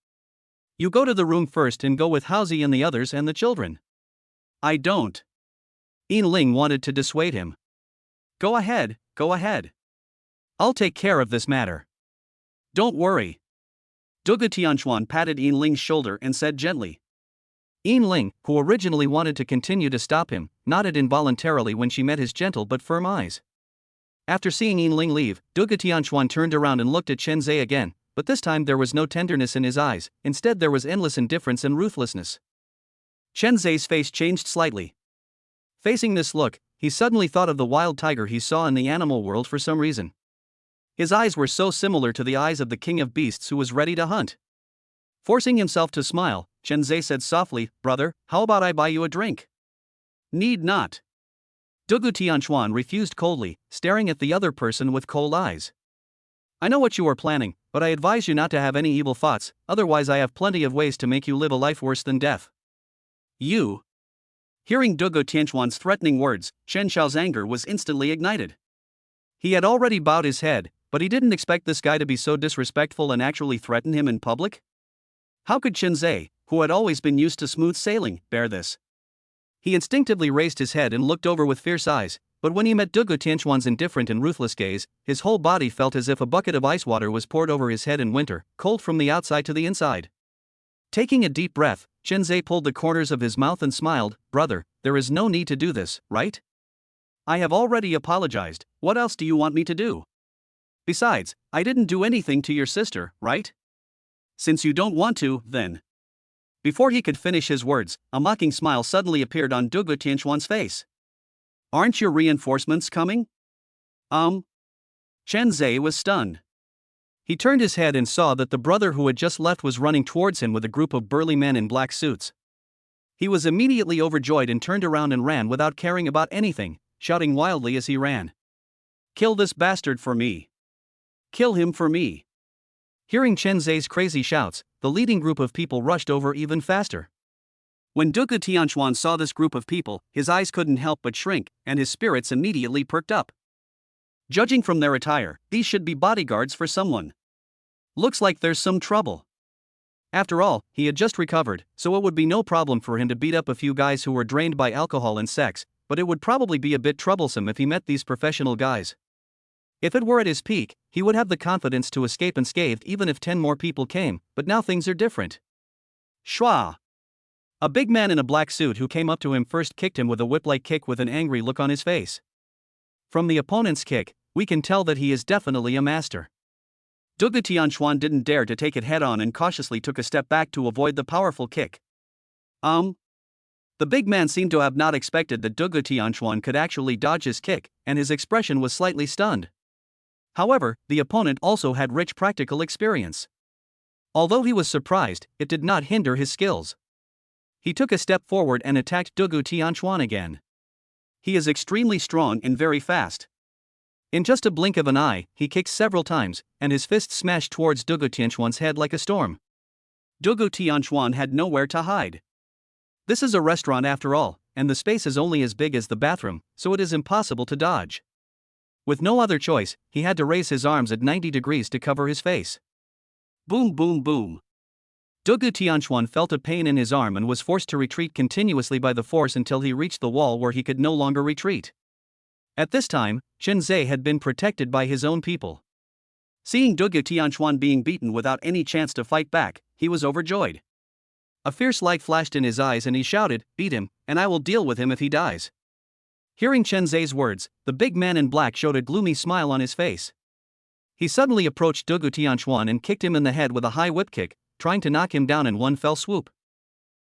S1: You go to the room first and go with Haozi and the others and the children. I don't. Yin Ling wanted to dissuade him. Go ahead, go ahead. I'll take care of this matter. Don't worry. Dugu Tianchuan patted Yin Ling's shoulder and said gently. Yin Ling, who originally wanted to continue to stop him, nodded involuntarily when she met his gentle but firm eyes. After seeing Yin Ling leave, Dugu Tianchuan turned around and looked at Chen Zhe again, but this time there was no tenderness in his eyes, instead there was endless indifference and ruthlessness. Chen Zhe's face changed slightly. Facing this look, he suddenly thought of the wild tiger he saw in the animal world for some reason. His eyes were so similar to the eyes of the king of beasts who was ready to hunt. Forcing himself to smile, Chen Zhe said softly, Brother, how about I buy you a drink? Need not. Dugu Tianchuan refused coldly, staring at the other person with cold eyes. I know what you are planning, but I advise you not to have any evil thoughts, otherwise I have plenty of ways to make you live a life worse than death. You. Hearing Dugu Tianchuan's threatening words, Chen Xiao's anger was instantly ignited. He had already bowed his head, but he didn't expect this guy to be so disrespectful and actually threaten him in public. How could Chen Zhe, who had always been used to smooth sailing, bear this? He instinctively raised his head and looked over with fierce eyes, but when he met Dugu Tianchuan's indifferent and ruthless gaze, his whole body felt as if a bucket of ice water was poured over his head in winter, cold from the outside to the inside. Taking a deep breath, Chen Zhe pulled the corners of his mouth and smiled, Brother, there is no need to do this, right? I have already apologized, what else do you want me to do? Besides, I didn't do anything to your sister, right? Since you don't want to, then. Before he could finish his words, a mocking smile suddenly appeared on Dugu Tianchuan's face. Aren't your reinforcements coming? Chen Zhe was stunned. He turned his head and saw that the brother who had just left was running towards him with a group of burly men in black suits. He was immediately overjoyed and turned around and ran without caring about anything, shouting wildly as he ran. Kill this bastard for me. Kill him for me. Hearing Chen Zhe's crazy shouts, the leading group of people rushed over even faster. When Dugu Tianchuan saw this group of people, his eyes couldn't help but shrink, and his spirits immediately perked up. Judging from their attire, these should be bodyguards for someone. Looks like there's some trouble. After all, he had just recovered, so it would be no problem for him to beat up a few guys who were drained by alcohol and sex, but it would probably be a bit troublesome if he met these professional guys. If it were at his peak, he would have the confidence to escape unscathed even if 10 more people came, but now things are different. Shwa! A big man in a black suit who came up to him first kicked him with a whip-like kick with an angry look on his face. From the opponent's kick, we can tell that he is definitely a master. Dugu Tianchuan didn't dare to take it head-on and cautiously took a step back to avoid the powerful kick. The big man seemed to have not expected that Dugu Tianchuan could actually dodge his kick, and his expression was slightly stunned. However, the opponent also had rich practical experience. Although he was surprised, it did not hinder his skills. He took a step forward and attacked Dugu Tianchuan again. He is extremely strong and very fast. In just a blink of an eye, he kicked several times, and his fist smashed towards Dugu Tianchuan's head like a storm. Dugu Tianchuan had nowhere to hide. This is a restaurant after all, and the space is only as big as the bathroom, so it is impossible to dodge. With no other choice, he had to raise his arms at 90 degrees to cover his face. Boom boom boom. Dugu Tianchuan felt a pain in his arm and was forced to retreat continuously by the force until he reached the wall where he could no longer retreat. At this time, Chen Zhe had been protected by his own people. Seeing Dugu Tianchuan being beaten without any chance to fight back, he was overjoyed. A fierce light flashed in his eyes and he shouted, "Beat him, and I will deal with him if he dies." Hearing Chen Zhe's words, the big man in black showed a gloomy smile on his face. He suddenly approached Dugu Tianchuan and kicked him in the head with a high whip kick, trying to knock him down in one fell swoop.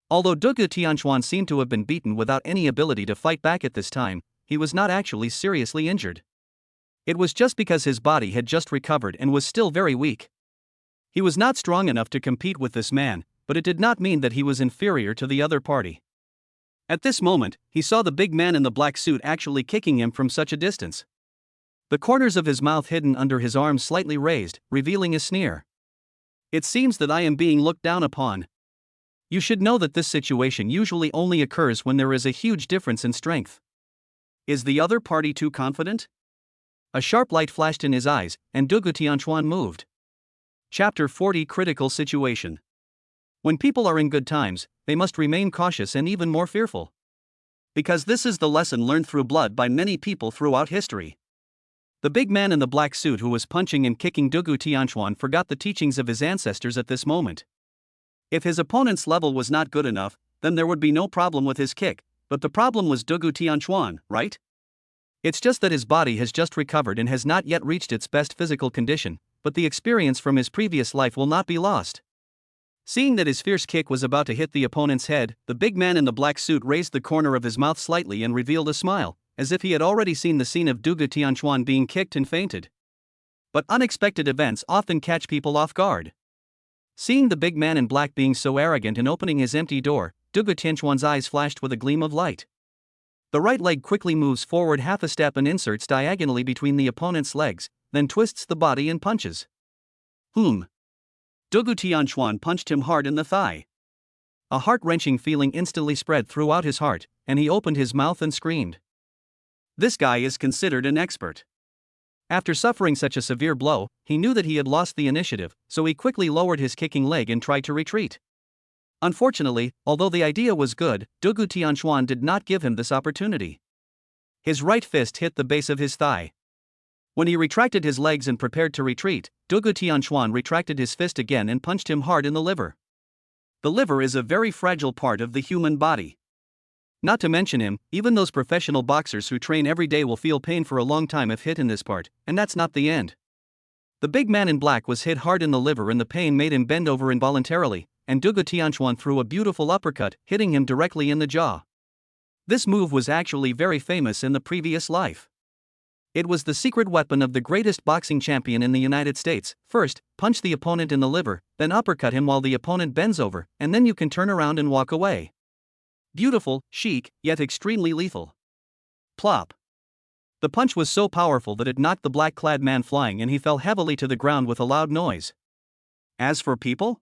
S1: Although Dugu Tianchuan seemed to have been beaten without any ability to fight back at this time, he was not actually seriously injured. It was just because his body had just recovered and was still very weak. He was not strong enough to compete with this man, but it did not mean that he was inferior to the other party. At this moment, he saw the big man in the black suit actually kicking him from such a distance. The corners of his mouth hidden under his arms slightly raised, revealing a sneer. "It seems that I am being looked down upon. You should know that this situation usually only occurs when there is a huge difference in strength. Is the other party too confident?" A sharp light flashed in his eyes, and Dugu Tianchuan moved. Chapter 40 Critical Situation. When people are in good times, they must remain cautious and even more fearful. Because this is the lesson learned through blood by many people throughout history. The big man in the black suit who was punching and kicking Dugu Tianchuan forgot the teachings of his ancestors at this moment. If his opponent's level was not good enough, then there would be no problem with his kick, but the problem was Dugu Tianchuan, right? It's just that his body has just recovered and has not yet reached its best physical condition, but the experience from his previous life will not be lost. Seeing that his fierce kick was about to hit the opponent's head, the big man in the black suit raised the corner of his mouth slightly and revealed a smile, as if he had already seen the scene of Dugu Tianchuan being kicked and fainted. But unexpected events often catch people off guard. Seeing the big man in black being so arrogant and opening his empty door, Dugu Tianchuan's eyes flashed with a gleam of light. The right leg quickly moves forward half a step and inserts diagonally between the opponent's legs, then twists the body and punches. Dugu Tianchuan punched him hard in the thigh. A heart-wrenching feeling instantly spread throughout his heart, and he opened his mouth and screamed. This guy is considered an expert. After suffering such a severe blow, he knew that he had lost the initiative, so he quickly lowered his kicking leg and tried to retreat. Unfortunately, although the idea was good, Dugu Tianchuan did not give him this opportunity. His right fist hit the base of his thigh. When he retracted his legs and prepared to retreat, Dugu Tianchuan retracted his fist again and punched him hard in the liver. The liver is a very fragile part of the human body. Not to mention him, even those professional boxers who train every day will feel pain for a long time if hit in this part, and that's not the end. The big man in black was hit hard in the liver and the pain made him bend over involuntarily, and Dugu Tianchuan threw a beautiful uppercut, hitting him directly in the jaw. This move was actually very famous in the previous life. It was the secret weapon of the greatest boxing champion in the United States. First, punch the opponent in the liver, then uppercut him while the opponent bends over, and then you can turn around and walk away. Beautiful, chic, yet extremely lethal. Plop. The punch was so powerful that it knocked the black-clad man flying and he fell heavily to the ground with a loud noise. As for people?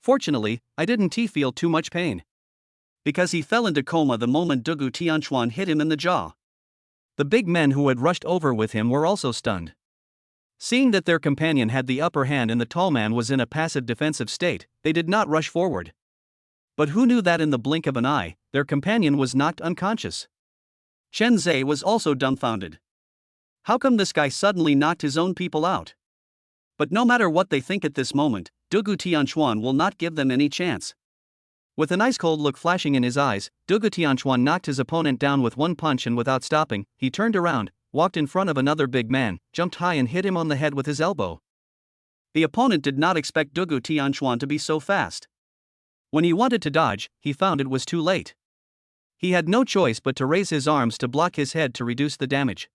S1: Fortunately, I didn't feel too much pain. Because he fell into coma the moment Dugu Tianchuan hit him in the jaw. The big men who had rushed over with him were also stunned. Seeing that their companion had the upper hand and the tall man was in a passive defensive state, they did not rush forward. But who knew that in the blink of an eye, their companion was knocked unconscious? Chen Zhe was also dumbfounded. How come this guy suddenly knocked his own people out? But no matter what they think at this moment, Dugu Tianchuan will not give them any chance. With an ice-cold look flashing in his eyes, Dugu Tianchuan knocked his opponent down with one punch and without stopping, he turned around, walked in front of another big man, jumped high and hit him on the head with his elbow. The opponent did not expect Dugu Tianchuan to be so fast. When he wanted to dodge, he found it was too late. He had no choice but to raise his arms to block his head to reduce the damage.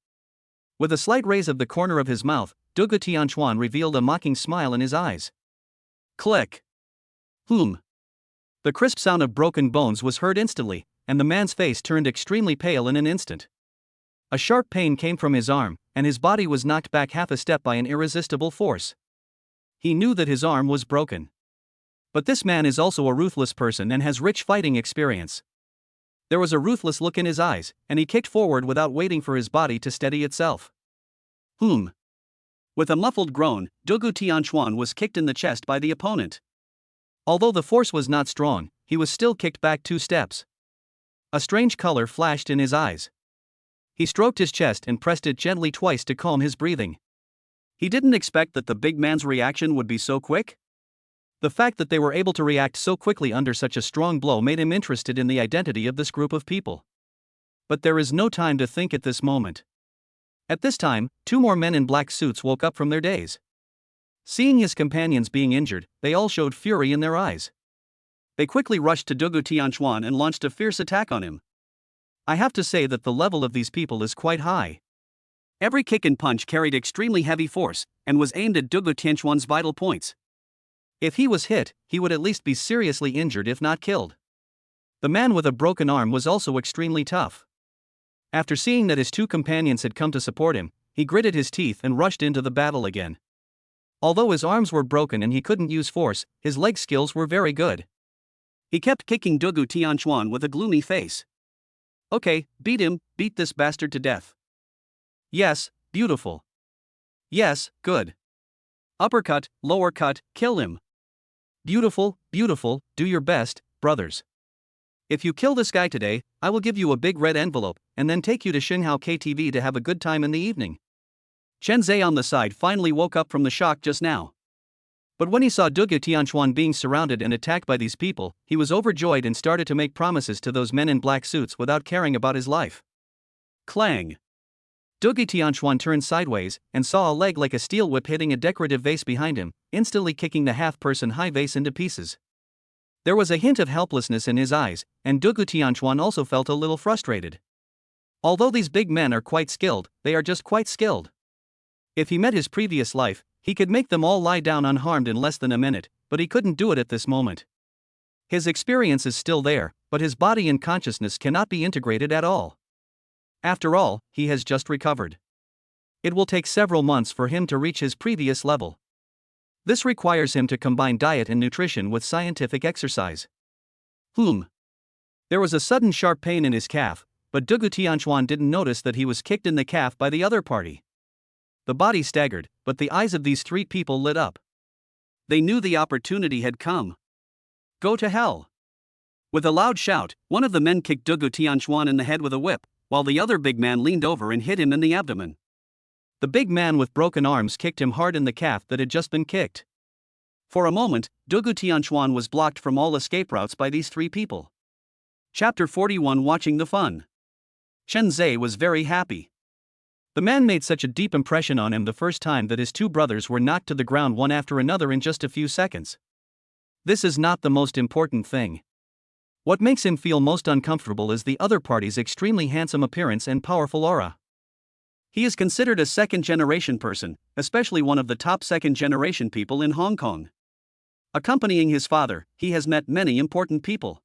S1: With a slight raise of the corner of his mouth, Dugu Tianchuan revealed a mocking smile in his eyes. Click. The crisp sound of broken bones was heard instantly, and the man's face turned extremely pale in an instant. A sharp pain came from his arm, and his body was knocked back half a step by an irresistible force. He knew that his arm was broken. But this man is also a ruthless person and has rich fighting experience. There was a ruthless look in his eyes, and he kicked forward without waiting for his body to steady itself. With a muffled groan, Dugu Tianchuan was kicked in the chest by the opponent. Although the force was not strong, he was still kicked back 2 steps. A strange color flashed in his eyes. He stroked his chest and pressed it gently twice to calm his breathing. He didn't expect that the big man's reaction would be so quick. The fact that they were able to react so quickly under such a strong blow made him interested in the identity of this group of people. But there is no time to think at this moment. At this time, 2 more men in black suits woke up from their daze. Seeing his companions being injured, they all showed fury in their eyes. They quickly rushed to Dugu Tianchuan and launched a fierce attack on him. I have to say that the level of these people is quite high. Every kick and punch carried extremely heavy force, and was aimed at Dugu Tianchuan's vital points. If he was hit, he would at least be seriously injured if not killed. The man with a broken arm was also extremely tough. After seeing that his 2 companions had come to support him, he gritted his teeth and rushed into the battle again. Although his arms were broken and he couldn't use force, his leg skills were very good. He kept kicking Dugu Tianchuan with a gloomy face. Okay, beat him, beat this bastard to death. Yes, beautiful. Yes, good. Uppercut, lower cut, kill him. Beautiful, beautiful, do your best, brothers. If you kill this guy today, I will give you a big red envelope, and then take you to Xinghao KTV to have a good time in the evening. Chen Zhe on the side finally woke up from the shock just now. But when he saw Dugu Tianchuan being surrounded and attacked by these people, he was overjoyed and started to make promises to those men in black suits without caring about his life. Clang! Dugu Tianchuan turned sideways and saw a leg like a steel whip hitting a decorative vase behind him, instantly kicking the half-person high vase into pieces. There was a hint of helplessness in his eyes, and Dugu Tianchuan also felt a little frustrated. Although these big men are quite skilled, they are just quite skilled. If he met his previous life, he could make them all lie down unharmed in less than a minute, but he couldn't do it at this moment. His experience is still there, but his body and consciousness cannot be integrated at all. After all, he has just recovered. It will take several months for him to reach his previous level. This requires him to combine diet and nutrition with scientific exercise. There was a sudden sharp pain in his calf, but Dugu Tianchuan didn't notice that he was kicked in the calf by the other party. The body staggered, but the eyes of these 3 people lit up. They knew the opportunity had come. Go to hell! With a loud shout, one of the men kicked Dugu Tianchuan in the head with a whip, while the other big man leaned over and hit him in the abdomen. The big man with broken arms kicked him hard in the calf that had just been kicked. For a moment, Dugu Tianchuan was blocked from all escape routes by these 3 people. Chapter 41 Watching the Fun. Chen Zhe was very happy. The man made such a deep impression on him the first time that his 2 brothers were knocked to the ground one after another in just a few seconds. This is not the most important thing. What makes him feel most uncomfortable is the other party's extremely handsome appearance and powerful aura. He is considered a second-generation person, especially one of the top second-generation people in Hong Kong. Accompanying his father, he has met many important people.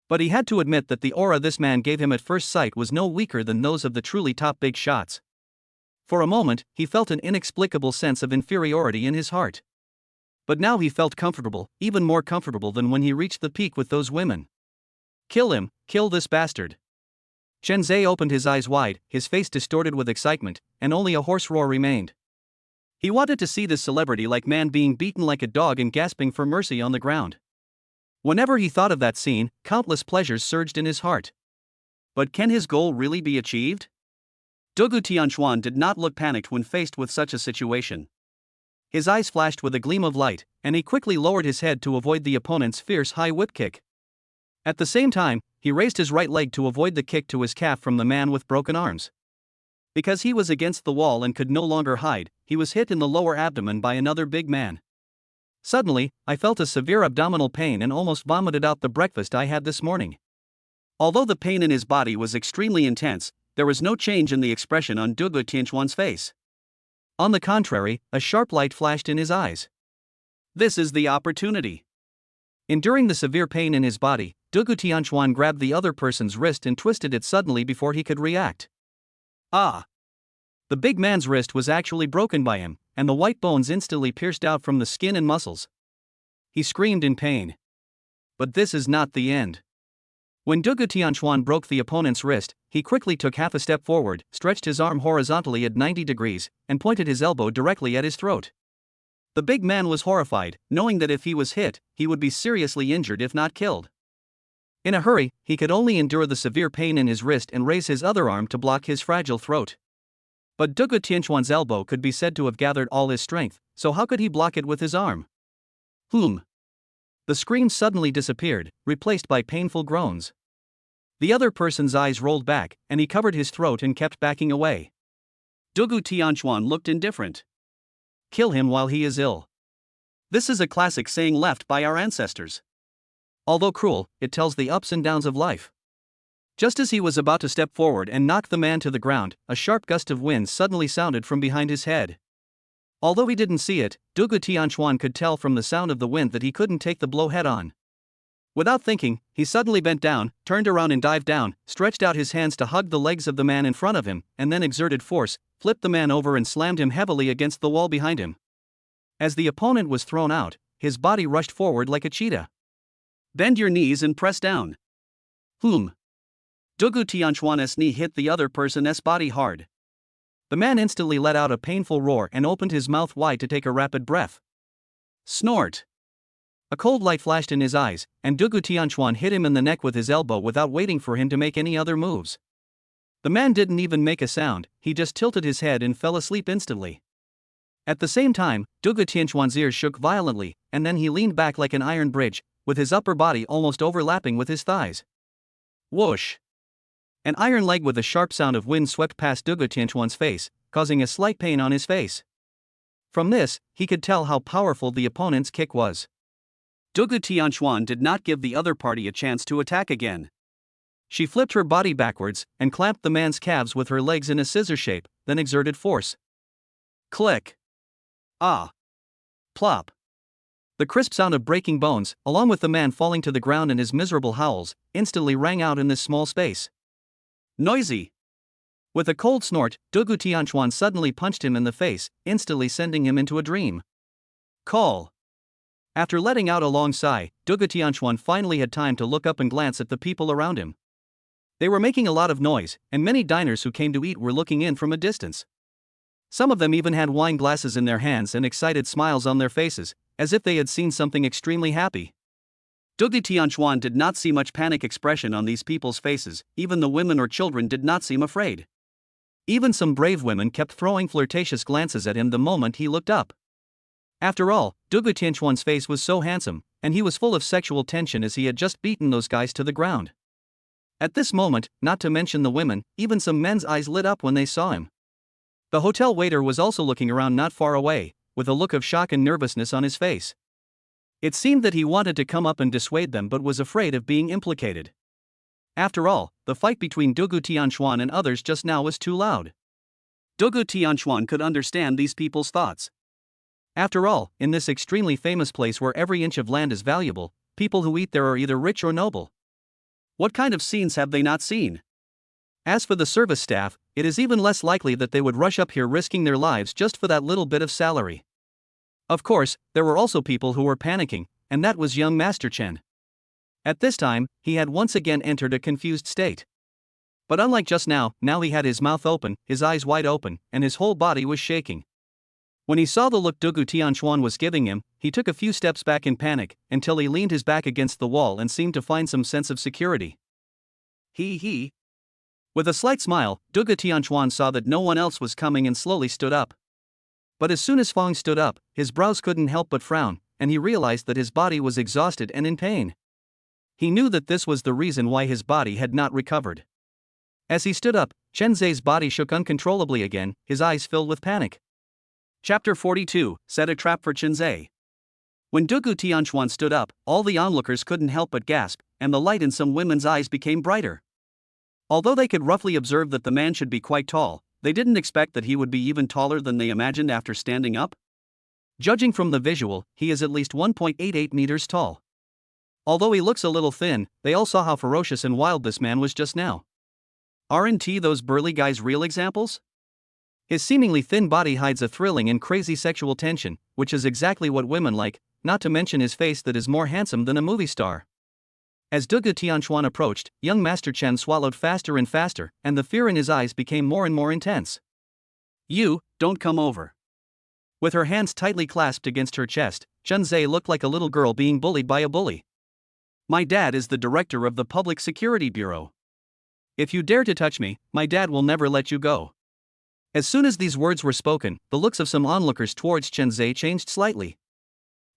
S1: But he had to admit that the aura this man gave him at first sight was no weaker than those of the truly top big shots. For a moment, he felt an inexplicable sense of inferiority in his heart. But now he felt comfortable, even more comfortable than when he reached the peak with those women. Kill him, kill this bastard. Chen Zhe opened his eyes wide, his face distorted with excitement, and only a hoarse roar remained. He wanted to see this celebrity-like man being beaten like a dog and gasping for mercy on the ground. Whenever he thought of that scene, countless pleasures surged in his heart. But can his goal really be achieved? Dugu Tianchuan did not look panicked when faced with such a situation. His eyes flashed with a gleam of light, and he quickly lowered his head to avoid the opponent's fierce high whip kick. At the same time, he raised his right leg to avoid the kick to his calf from the man with broken arms. Because he was against the wall and could no longer hide, he was hit in the lower abdomen by another big man. Suddenly, I felt a severe abdominal pain and almost vomited out the breakfast I had this morning. Although the pain in his body was extremely intense, there was no change in the expression on Dugu Tianchuan's face. On the contrary, a sharp light flashed in his eyes. This is the opportunity. Enduring the severe pain in his body, Dugu Tianchuan grabbed the other person's wrist and twisted it suddenly before he could react. Ah! The big man's wrist was actually broken by him, and the white bones instantly pierced out from the skin and muscles. he screamed in pain. But this is not the end. When Dugu Tianchuan broke the opponent's wrist, he quickly took half a step forward, stretched his arm horizontally at 90 degrees, and pointed his elbow directly at his throat. The big man was horrified, knowing that if he was hit, he would be seriously injured if not killed. In a hurry, he could only endure the severe pain in his wrist and raise his other arm to block his fragile throat. But Dugu Tianchuan's elbow could be said to have gathered all his strength, so how could he block it with his arm? The scream suddenly disappeared, replaced by painful groans. The other person's eyes rolled back, and he covered his throat and kept backing away. Dugu Tianchuan looked indifferent. Kill him while he is ill. This is a classic saying left by our ancestors. Although cruel, it tells the ups and downs of life. Just as he was about to step forward and knock the man to the ground, a sharp gust of wind suddenly sounded from behind his head. Although he didn't see it, Dugu Tianchuan could tell from the sound of the wind that he couldn't take the blow head-on. Without thinking, he suddenly bent down, turned around and dived down, stretched out his hands to hug the legs of the man in front of him, and then exerted force, flipped the man over and slammed him heavily against the wall behind him. As the opponent was thrown out, his body rushed forward like a cheetah. Bend your knees and press down. Dugu Tianchuan's knee hit the other person's body hard. The man instantly let out a painful roar and opened his mouth wide to take a rapid breath. Snort! A cold light flashed in his eyes, and Dugu Tianchuan hit him in the neck with his elbow without waiting for him to make any other moves. The man didn't even make a sound, he just tilted his head and fell asleep instantly. At the same time, Dugu Tianchuan's ears shook violently, and then he leaned back like an iron bridge, with his upper body almost overlapping with his thighs. Whoosh! An iron leg with a sharp sound of wind swept past Dugu Tianchuan's face, causing a slight pain on his face. From this, he could tell how powerful the opponent's kick was. Dugu Tianchuan did not give the other party a chance to attack again. She flipped her body backwards and clamped the man's calves with her legs in a scissor shape, then exerted force. Click! Ah! Plop! The crisp sound of breaking bones, along with the man falling to the ground and his miserable howls, instantly rang out in this small space. Noisy! With a cold snort, Dugu Tianchuan suddenly punched him in the face, instantly sending him into a dream. Call! After letting out a long sigh, Dugu Tianchuan finally had time to look up and glance at the people around him. They were making a lot of noise, and many diners who came to eat were looking in from a distance. Some of them even had wine glasses in their hands and excited smiles on their faces, as if they had seen something extremely happy. Dugu Tianchuan did not see much panic expression on these people's faces, even the women or children did not seem afraid. Even some brave women kept throwing flirtatious glances at him the moment he looked up. After all, Dugu Tianchuan's face was so handsome, and he was full of sexual tension as he had just beaten those guys to the ground. At this moment, not to mention the women, even some men's eyes lit up when they saw him. The hotel waiter was also looking around not far away, with a look of shock and nervousness on his face. It seemed that he wanted to come up and dissuade them but was afraid of being implicated. After all, the fight between Dugu Tianchuan and others just now was too loud. Dugu Tianchuan could understand these people's thoughts. After all, in this extremely famous place where every inch of land is valuable, people who eat there are either rich or noble. What kind of scenes have they not seen? As for the service staff, it is even less likely that they would rush up here risking their lives just for that little bit of salary. Of course, there were also people who were panicking, and that was young Master Chen. At this time, he had once again entered a confused state. But unlike just now he had his mouth open, his eyes wide open, and his whole body was shaking. When he saw the look Dugu Tianchuan was giving him, he took a few steps back in panic, until he leaned his back against the wall and seemed to find some sense of security. He. With a slight smile, Dugu Tianchuan saw that no one else was coming and slowly stood up. But as soon as Fong stood up, his brows couldn't help but frown, and he realized that his body was exhausted and in pain. He knew that this was the reason why his body had not recovered. As he stood up, Chen Zhe's body shook uncontrollably again, his eyes filled with panic. Chapter 42, Set a Trap for Chen Zhe. When Dugu Tianchuan stood up, all the onlookers couldn't help but gasp, and the light in some women's eyes became brighter. Although they could roughly observe that the man should be quite tall, they didn't expect that he would be even taller than they imagined after standing up. Judging from the visual, he is at least 1.88 meters tall. Although he looks a little thin, they all saw how ferocious and wild this man was just now. Aren't those burly guys real examples? His seemingly thin body hides a thrilling and crazy sexual tension, which is exactly what women like, not to mention his face that is more handsome than a movie star. As Dugu Tianchuan approached, young Master Chen swallowed faster and faster, and the fear in his eyes became more and more intense. You, don't come over. With her hands tightly clasped against her chest, Chen Zhe looked like a little girl being bullied by a bully. My dad is the director of the Public Security Bureau. If you dare to touch me, my dad will never let you go. As soon as these words were spoken, the looks of some onlookers towards Chen Zhe changed slightly.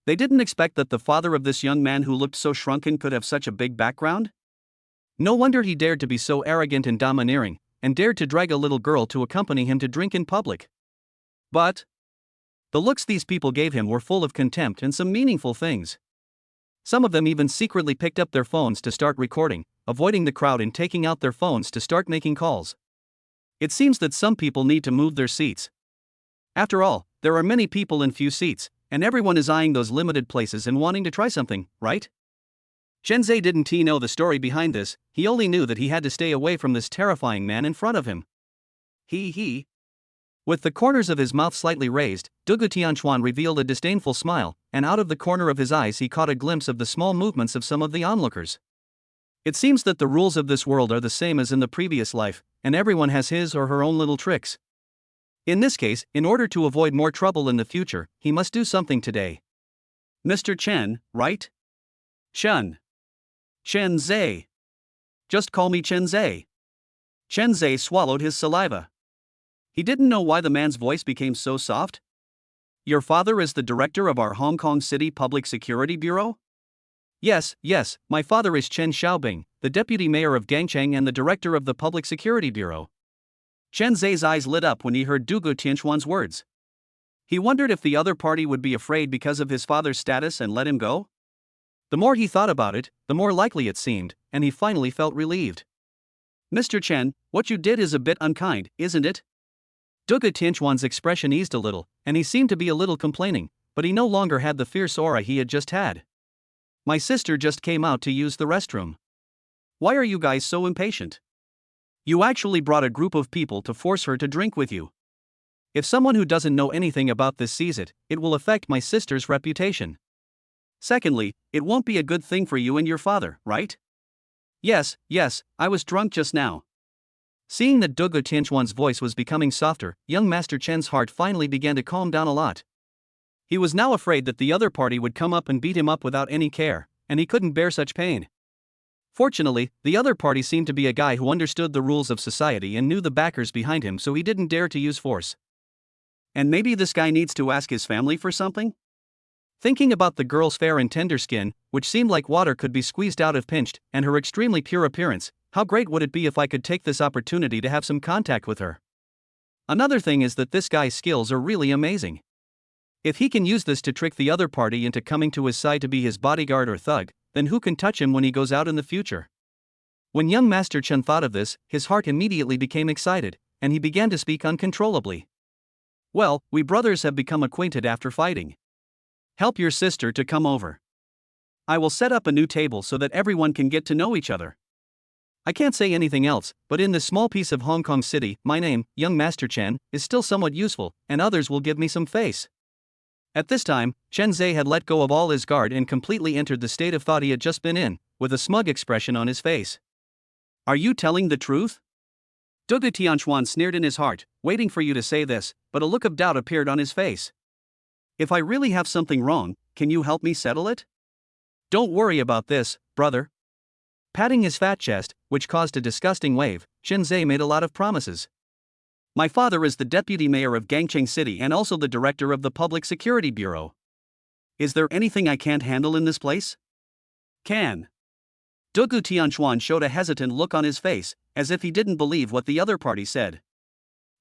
S1: They didn't expect that the father of this young man who looked so shrunken could have such a big background. No wonder he dared to be so arrogant and domineering, and dared to drag a little girl to accompany him to drink in public. But the looks these people gave him were full of contempt and some meaningful things. Some of them even secretly picked up their phones to start recording, avoiding the crowd and taking out their phones to start making calls. It seems that some people need to move their seats. After all, there are many people and few seats, and everyone is eyeing those limited places and wanting to try something, right? Chen Zhe didn't know the story behind this, he only knew that he had to stay away from this terrifying man in front of him. He. With the corners of his mouth slightly raised, Dugu Tianchuan revealed a disdainful smile, and out of the corner of his eyes he caught a glimpse of the small movements of some of the onlookers. It seems that the rules of this world are the same as in the previous life, and everyone has his or her own little tricks. In this case, in order to avoid more trouble in the future, he must do something today. Mr. Chen, right? Chen Zhe. Just call me Chen Zhe. Chen Zhe swallowed his saliva. He didn't know why the man's voice became so soft. Your father is the director of our Hong Kong City Public Security Bureau? Yes, my father is Chen Xiaobing, the deputy mayor of Gangcheng and the director of the Public Security Bureau. Chen Zhe's eyes lit up when he heard Dugu Tianchuan's words. He wondered if the other party would be afraid because of his father's status and let him go. The more he thought about it, the more likely it seemed, and he finally felt relieved. Mr. Chen, what you did is a bit unkind, isn't it? Dugu Tianchuan's expression eased a little, and he seemed to be a little complaining, but he no longer had the fierce aura he had just had. My sister just came out to use the restroom. Why are you guys so impatient? You actually brought a group of people to force her to drink with you. If someone who doesn't know anything about this sees it, it will affect my sister's reputation. Secondly, it won't be a good thing for you and your father, right? Yes, I was drunk just now. Seeing that Dugu Tianchuan's voice was becoming softer, young Master Chen's heart finally began to calm down a lot. He was now afraid that the other party would come up and beat him up without any care, and he couldn't bear such pain. Fortunately, the other party seemed to be a guy who understood the rules of society and knew the backers behind him, so he didn't dare to use force. And maybe this guy needs to ask his family for something? Thinking about the girl's fair and tender skin, which seemed like water could be squeezed out if pinched, and her extremely pure appearance, how great would it be if I could take this opportunity to have some contact with her? Another thing is that this guy's skills are really amazing. If he can use this to trick the other party into coming to his side to be his bodyguard or thug, then who can touch him when he goes out in the future? When young Master Chen thought of this, his heart immediately became excited, and he began to speak uncontrollably. Well, we brothers have become acquainted after fighting. Help your sister to come over. I will set up a new table so that everyone can get to know each other. I can't say anything else, but in this small piece of Hong Kong City, my name, young Master Chen, is still somewhat useful, and others will give me some face. At this time, Chen Zhe had let go of all his guard and completely entered the state of thought he had just been in, with a smug expression on his face. Are you telling the truth? Dugu Tianchuan sneered in his heart, waiting for you to say this, but a look of doubt appeared on his face. If I really have something wrong, can you help me settle it? Don't worry about this, brother. Patting his fat chest, which caused a disgusting wave, Chen Zhe made a lot of promises. My father is the deputy mayor of Gangcheng City and also the director of the Public Security Bureau. Is there anything I can't handle in this place? Can. Dugu Tianchuan showed a hesitant look on his face, as if he didn't believe what the other party said.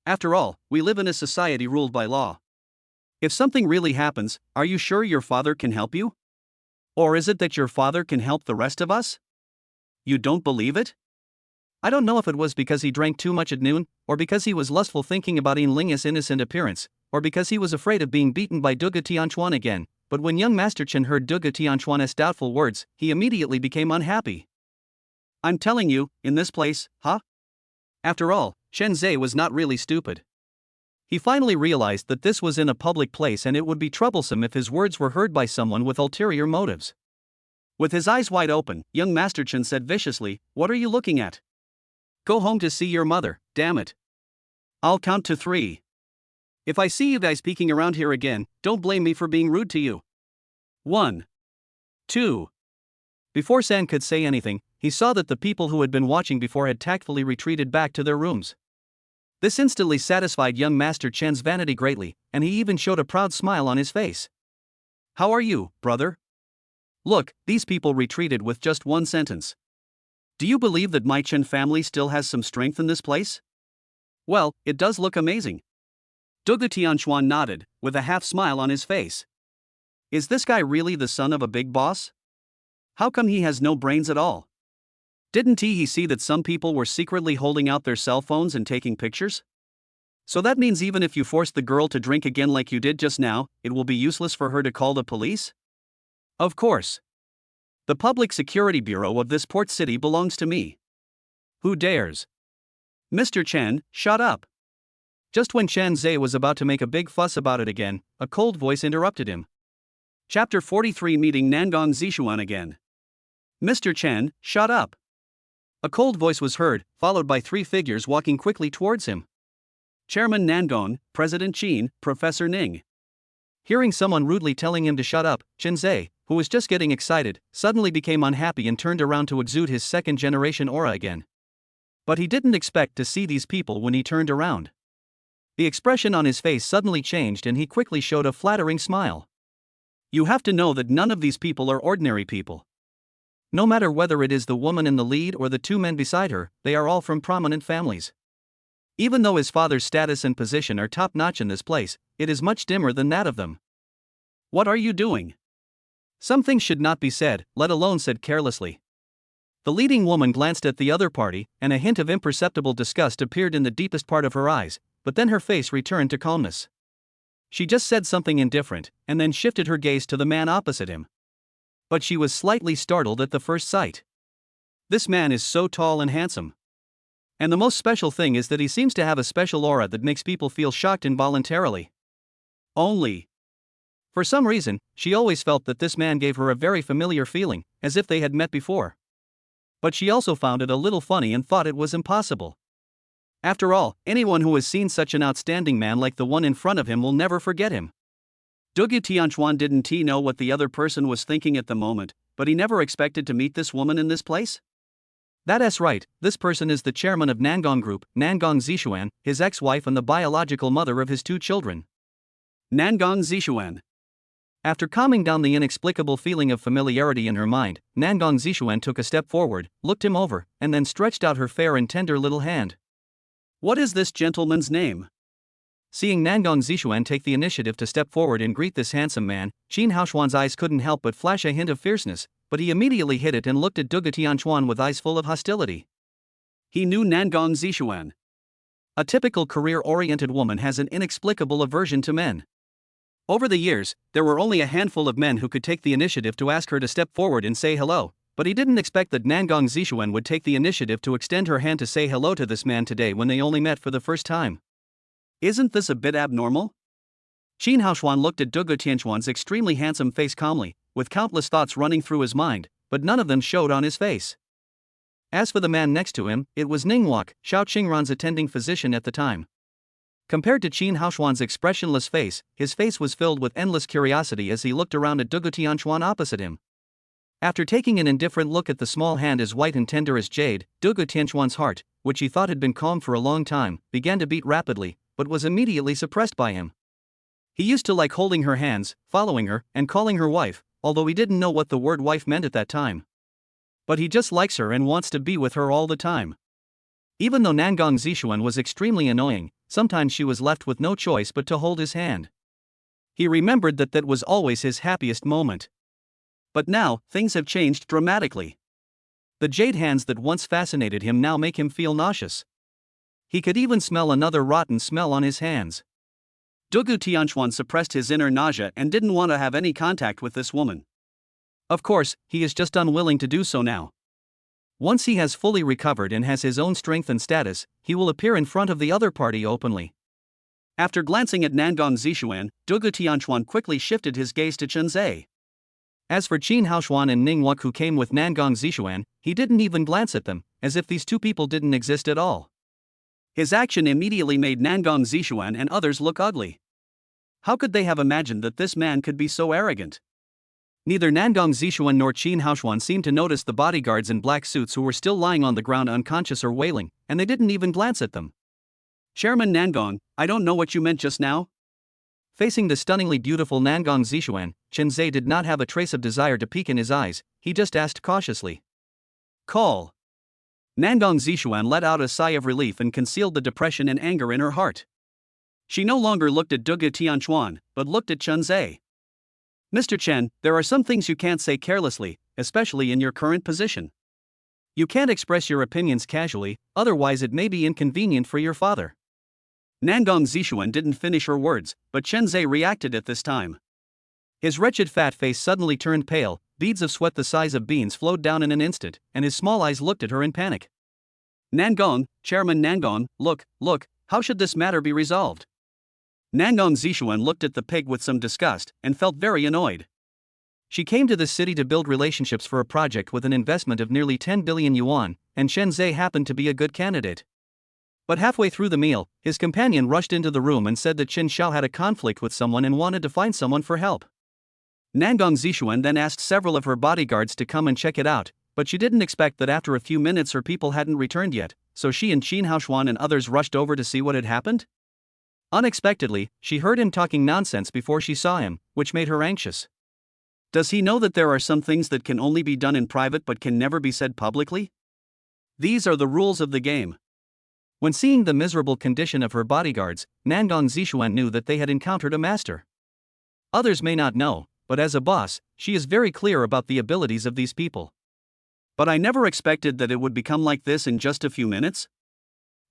S1: After all, we live in a society ruled by law. If something really happens, are you sure your father can help you? Or is it that your father can help the rest of us? You don't believe it? I don't know if it was because he drank too much at noon, or because he was lustful thinking about Yinling's innocent appearance, or because he was afraid of being beaten by Dugu Tianchuan again, but when young Master Chen heard Dugu Tianchuan's doubtful words, he immediately became unhappy. I'm telling you, in this place, huh? After all, Chen Zhe was not really stupid. He finally realized that this was in a public place and it would be troublesome if his words were heard by someone with ulterior motives. With his eyes wide open, young Master Chen said viciously, "What are you looking at? Go home to see your mother, damn it. I'll count to 3. If I see you guys peeking around here again, don't blame me for being rude to you. 1. 2. Before San could say anything, he saw that the people who had been watching before had tactfully retreated back to their rooms. This instantly satisfied young Master Chen's vanity greatly, and he even showed a proud smile on his face. "How are you, brother? Look, these people retreated with just one sentence. Do you believe that my Chen family still has some strength in this place? Well, it does look amazing." Dugu Tianchuan nodded, with a half smile on his face. Is this guy really the son of a big boss? How come he has no brains at all? Didn't he see that some people were secretly holding out their cell phones and taking pictures? So that means even if you force the girl to drink again like you did just now, it will be useless for her to call the police? Of course. The Public Security Bureau of this port city belongs to me. Who dares? Mr. Chen, shut up. Just when Chen Zhe was about to make a big fuss about it again, a cold voice interrupted him. Chapter 43 Meeting Nangong Zishuan again. Mr. Chen, shut up. A cold voice was heard, followed by 3 figures walking quickly towards him. Chairman Nangong, President Qin, Professor Ning. Hearing someone rudely telling him to shut up, Chen Zhe, who was just getting excited, suddenly became unhappy and turned around to exude his second-generation aura again. But he didn't expect to see these people when he turned around. The expression on his face suddenly changed and he quickly showed a flattering smile. You have to know that none of these people are ordinary people. No matter whether it is the woman in the lead or the 2 men beside her, they are all from prominent families. Even though his father's status and position are top-notch in this place, it is much dimmer than that of them. What are you doing? Some things should not be said, let alone said carelessly. The leading woman glanced at the other party, and a hint of imperceptible disgust appeared in the deepest part of her eyes, but then her face returned to calmness. She just said something indifferent, and then shifted her gaze to the man opposite him. But she was slightly startled at the first sight. This man is so tall and handsome. And the most special thing is that he seems to have a special aura that makes people feel shocked involuntarily. Only. For some reason, she always felt that this man gave her a very familiar feeling, as if they had met before. But she also found it a little funny and thought it was impossible. After all, anyone who has seen such an outstanding man like the one in front of him will never forget him. Dugu Tianchuan didn't know what the other person was thinking at the moment, but he never expected to meet this woman in this place? That's right, this person is the chairman of Nangong Group, Nangong Zishuan, his ex-wife and the biological mother of his 2 children. Nangong Zishuan. After calming down the inexplicable feeling of familiarity in her mind, Nangong Zishuan took a step forward, looked him over, and then stretched out her fair and tender little hand. What is this gentleman's name? Seeing Nangong Zishuan take the initiative to step forward and greet this handsome man, Qin Haoshuan's eyes couldn't help but flash a hint of fierceness, but he immediately hid it and looked at Dugu Tianchuan with eyes full of hostility. He knew Nangong Zishuan. A typical career-oriented woman has an inexplicable aversion to men. Over the years, there were only a handful of men who could take the initiative to ask her to step forward and say hello, but he didn't expect that Nangong Zishuan would take the initiative to extend her hand to say hello to this man today when they only met for the first time. Isn't this a bit abnormal? Qin Haoshuan looked at Dugu Tianchuan's extremely handsome face calmly, with countless thoughts running through his mind, but none of them showed on his face. As for the man next to him, it was Ningwak, Xiao Qingran's attending physician at the time. Compared to Qin Haoshuan's expressionless face, his face was filled with endless curiosity as he looked around at Dugu Tianchuan opposite him. After taking an indifferent look at the small hand as white and tender as jade, Dugu Tianchuan's heart, which he thought had been calm for a long time, began to beat rapidly, but was immediately suppressed by him. He used to like holding her hands, following her, and calling her wife, although he didn't know what the word wife meant at that time. But he just likes her and wants to be with her all the time. Even though Nangong Zishuan was extremely annoying, sometimes she was left with no choice but to hold his hand. He remembered that was always his happiest moment. But now, things have changed dramatically. The jade hands that once fascinated him now make him feel nauseous. He could even smell another rotten smell on his hands. Dugu Tianchuan suppressed his inner nausea and didn't want to have any contact with this woman. Of course, he is just unwilling to do so now. Once he has fully recovered and has his own strength and status, he will appear in front of the other party openly. After glancing at Nangong Zishuan, Dugu Tianchuan quickly shifted his gaze to Chen Zhe. As for Qin Haoshuan and Ning Wuk who came with Nangong Zishuan, he didn't even glance at them, as if these two people didn't exist at all. His action immediately made Nangong Zishuan and others look ugly. How could they have imagined that this man could be so arrogant? Neither Nangong Zishuan nor Qin Haoshuan seemed to notice the bodyguards in black suits who were still lying on the ground unconscious or wailing, and they didn't even glance at them. Chairman Nangong, I don't know what you meant just now. Facing the stunningly beautiful Nangong Zishuan, Chen Zhe did not have a trace of desire to peek in his eyes, he just asked cautiously. Call. Nangong Zishuan let out a sigh of relief and concealed the depression and anger in her heart. She no longer looked at Dugu Tianchuan, but looked at Chen Zhe. Mr. Chen, there are some things you can't say carelessly, especially in your current position. You can't express your opinions casually, otherwise it may be inconvenient for your father. Nangong Zishuan didn't finish her words, but Chen Zhe reacted at this time. His wretched fat face suddenly turned pale, beads of sweat the size of beans flowed down in an instant, and his small eyes looked at her in panic. Nangong, Chairman Nangong, look, how should this matter be resolved? Nangong Zishuan looked at the pig with some disgust, and felt very annoyed. She came to this city to build relationships for a project with an investment of nearly 10 billion yuan, and Chen Zhe happened to be a good candidate. But halfway through the meal, his companion rushed into the room and said that Qin Xiao had a conflict with someone and wanted to find someone for help. Nangong Zishuan then asked several of her bodyguards to come and check it out, but she didn't expect that after a few minutes her people hadn't returned yet, so she and Qin Haoshuan and others rushed over to see what had happened. Unexpectedly, she heard him talking nonsense before she saw him, which made her anxious. Does he know that there are some things that can only be done in private but can never be said publicly? These are the rules of the game. When seeing the miserable condition of her bodyguards, Nangong Zishuan knew that they had encountered a master. Others may not know, but as a boss, she is very clear about the abilities of these people. But I never expected that it would become like this in just a few minutes.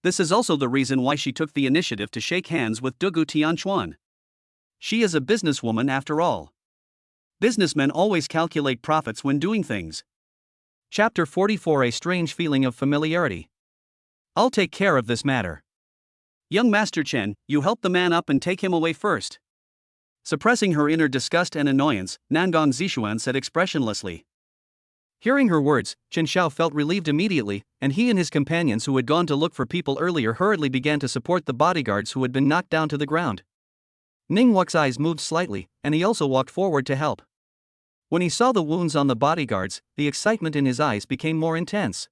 S1: This is also the reason why she took the initiative to shake hands with Dugu Tianchuan. She is a businesswoman after all. Businessmen always calculate profits when doing things. Chapter 44: A strange feeling of familiarity. I'll take care of this matter. Young Master Chen, you help the man up and take him away first. Suppressing her inner disgust and annoyance, Nangong Zishuan said expressionlessly. Hearing her words, Chen Xiao felt relieved immediately, and he and his companions who had gone to look for people earlier hurriedly began to support the bodyguards who had been knocked down to the ground. Ning Wuk's eyes moved slightly, and he also walked forward to help. When he saw the wounds on the bodyguards, the excitement in his eyes became more intense.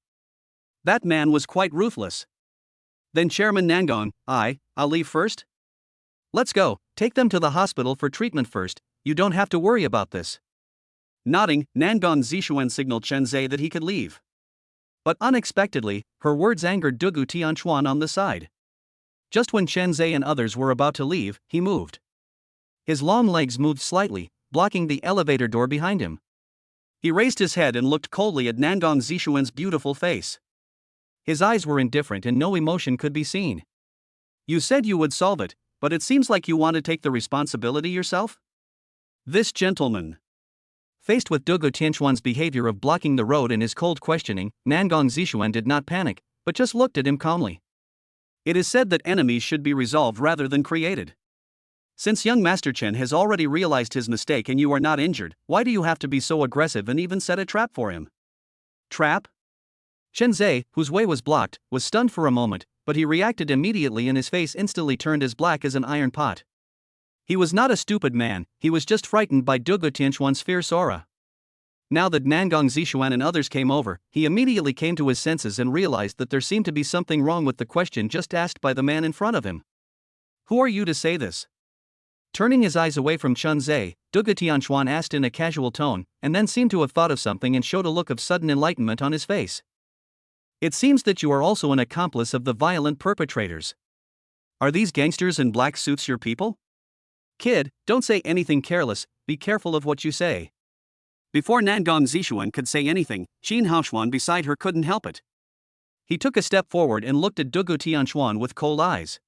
S1: That man was quite ruthless. Then Chairman Nangong, I'll leave first? Let's go, take them to the hospital for treatment first, you don't have to worry about this. Nodding, Nangong Zishuan signaled Chen Zhe that he could leave. But unexpectedly, her words angered Dugu Tianchuan on the side. Just when Chen Zhe and others were about to leave, he moved. His long legs moved slightly, blocking the elevator door behind him. He raised his head and looked coldly at Nangong Zishuan's beautiful face. His eyes were indifferent and no emotion could be seen. You said you would solve it, but it seems like you want to take the responsibility yourself? This gentleman. Faced with Dugu Tianchuan's behavior of blocking the road and his cold questioning, Nangong Zishuan did not panic, but just looked at him calmly. It is said that enemies should be resolved rather than created. Since young Master Chen has already realized his mistake and you are not injured, why do you have to be so aggressive and even set a trap for him? Trap? Chen Zhe, whose way was blocked, was stunned for a moment, but he reacted immediately and his face instantly turned as black as an iron pot. He was not a stupid man, he was just frightened by Dugu Tianchuan's fierce aura. Now that Nangong Zishuan and others came over, he immediately came to his senses and realized that there seemed to be something wrong with the question just asked by the man in front of him. Who are you to say this? Turning his eyes away from Chen Zhe, Dugu Tianchuan asked in a casual tone, and then seemed to have thought of something and showed a look of sudden enlightenment on his face. It seems that you are also an accomplice of the violent perpetrators. Are these gangsters in black suits your people? Kid, don't say anything careless, be careful of what you say. Before Nangong Zishuan could say anything, Qin Haoshuan beside her couldn't help it. He took a step forward and looked at Dugu Tianchuan with cold eyes.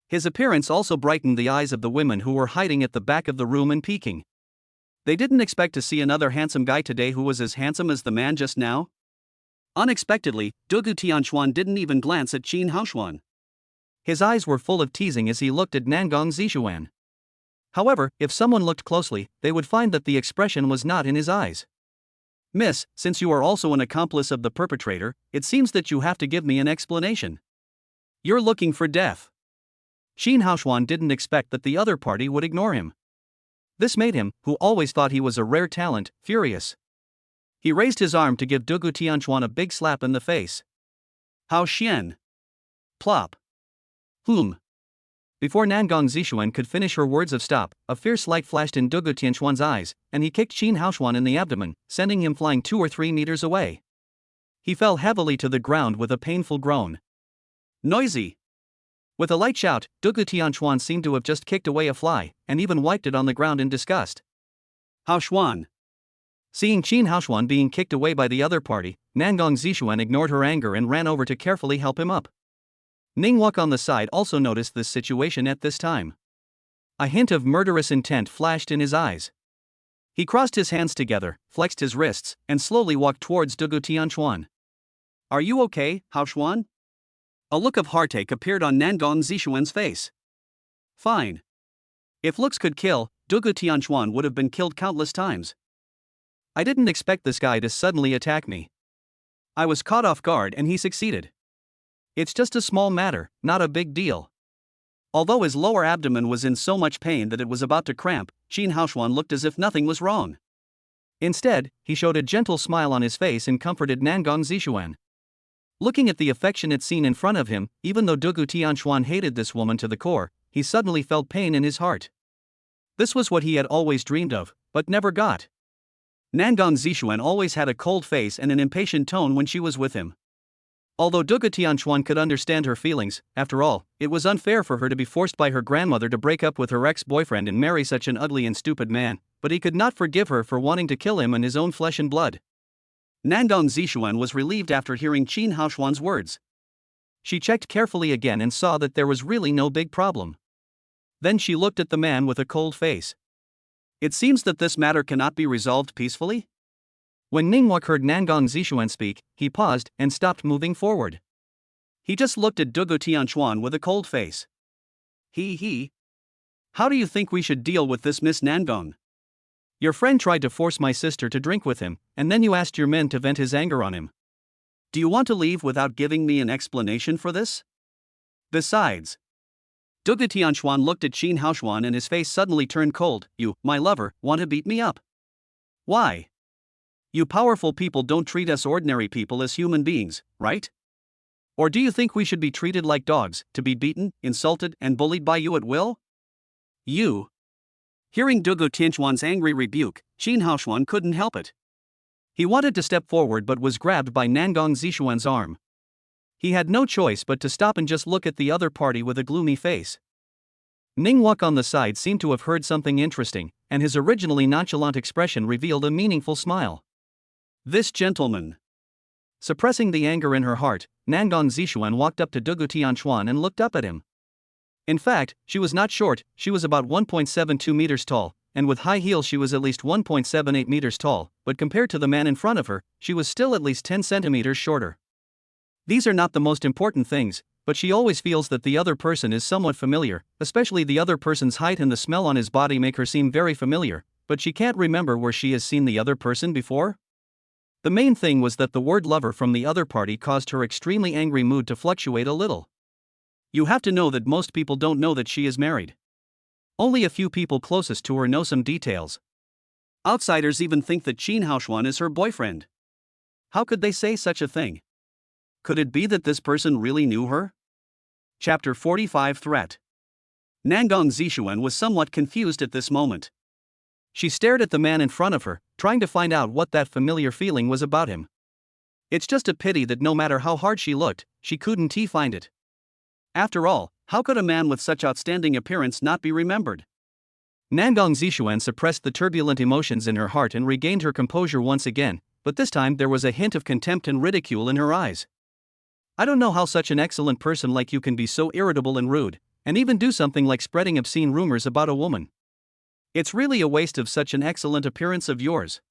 S1: His appearance also brightened the eyes of the women who were hiding at the back of the room and peeking. They didn't expect to see another handsome guy today who was as handsome as the man just now. Unexpectedly, Dugu Tianchuan didn't even glance at Qin Haoshuan. His eyes were full of teasing as he looked at Nangong Zishuan. However, if someone looked closely, they would find that the expression was not in his eyes. Miss, since you are also an accomplice of the perpetrator, it seems that you have to give me an explanation. You're looking for death. Qin Haoshuan didn't expect that the other party would ignore him. This made him, who always thought he was a rare talent, furious. He raised his arm to give Dugu Tianchuan a big slap in the face. Hao Xian. Plop. Before Nangong Zishuan could finish her words of stop, a fierce light flashed in Dugu Tianchuan's eyes, and he kicked Qin Haoshuan in the abdomen, sending him flying 2 or 3 meters away. He fell heavily to the ground with a painful groan. Noisy! With a light shout, Dugu Tianchuan seemed to have just kicked away a fly, and even wiped it on the ground in disgust. Haoshuan. Seeing Qin Haoshuan being kicked away by the other party, Nangong Zishuan ignored her anger and ran over to carefully help him up. Ningwuk on the side also noticed this situation at this time. A hint of murderous intent flashed in his eyes. He crossed his hands together, flexed his wrists, and slowly walked towards Dugu Tianchuan. Are you okay, Haoshuan? A look of heartache appeared on Nangong Zishuan's face. Fine. If looks could kill, Dugu Tianchuan would have been killed countless times. I didn't expect this guy to suddenly attack me. I was caught off guard and he succeeded. It's just a small matter, not a big deal. Although his lower abdomen was in so much pain that it was about to cramp, Qin Haoshuan looked as if nothing was wrong. Instead, he showed a gentle smile on his face and comforted Nangong Zishuan. Looking at the affectionate scene in front of him, even though Dugu Tianchuan hated this woman to the core, he suddenly felt pain in his heart. This was what he had always dreamed of, but never got. Nangong Zishuan always had a cold face and an impatient tone when she was with him. Although Dugu Tianchuan could understand her feelings, after all, it was unfair for her to be forced by her grandmother to break up with her ex-boyfriend and marry such an ugly and stupid man, but he could not forgive her for wanting to kill him in his own flesh and blood. Nangong Zishuan was relieved after hearing Qin Haoshuan's words. She checked carefully again and saw that there was really no big problem. Then she looked at the man with a cold face. It seems that this matter cannot be resolved peacefully? When Ningwuk heard Nangong Zishuan speak, he paused and stopped moving forward. He just looked at Dugu Tianchuan with a cold face. How do you think we should deal with this, Miss Nangong? Your friend tried to force my sister to drink with him, and then you asked your men to vent his anger on him. Do you want to leave without giving me an explanation for this? Besides, Dugu Tianchuan looked at Qin Haoshuan and his face suddenly turned cold. You, my lover, want to beat me up? Why? You powerful people don't treat us ordinary people as human beings, right? Or do you think we should be treated like dogs, to be beaten, insulted, and bullied by you at will? You. Hearing Dugu Tianchuan's angry rebuke, Qin Haoshuan couldn't help it. He wanted to step forward but was grabbed by Nangong Zishuan's arm. He had no choice but to stop and just look at the other party with a gloomy face. Ningwuk on the side seemed to have heard something interesting, and his originally nonchalant expression revealed a meaningful smile. This gentleman. Suppressing the anger in her heart, Nangong Zishuan walked up to Dugu Tianchuan and looked up at him. In fact, she was not short, she was about 1.72 meters tall, and with high heels she was at least 1.78 meters tall, but compared to the man in front of her, she was still at least 10 centimeters shorter. These are not the most important things, but she always feels that the other person is somewhat familiar, especially the other person's height and the smell on his body make her seem very familiar, but she can't remember where she has seen the other person before. The main thing was that the word lover from the other party caused her extremely angry mood to fluctuate a little. You have to know that most people don't know that she is married. Only a few people closest to her know some details. Outsiders even think that Qin Haoshuan is her boyfriend. How could they say such a thing? Could it be that this person really knew her? Chapter 45 Threat. Nangong Zishuan was somewhat confused at this moment. She stared at the man in front of her, trying to find out what that familiar feeling was about him. It's just a pity that no matter how hard she looked, she couldn't find it. After all, how could a man with such outstanding appearance not be remembered? Nangong Zishuan suppressed the turbulent emotions in her heart and regained her composure once again, but this time there was a hint of contempt and ridicule in her eyes. I don't know how such an excellent person like you can be so irritable and rude, and even do something like spreading obscene rumors about a woman. It's really a waste of such an excellent appearance of yours.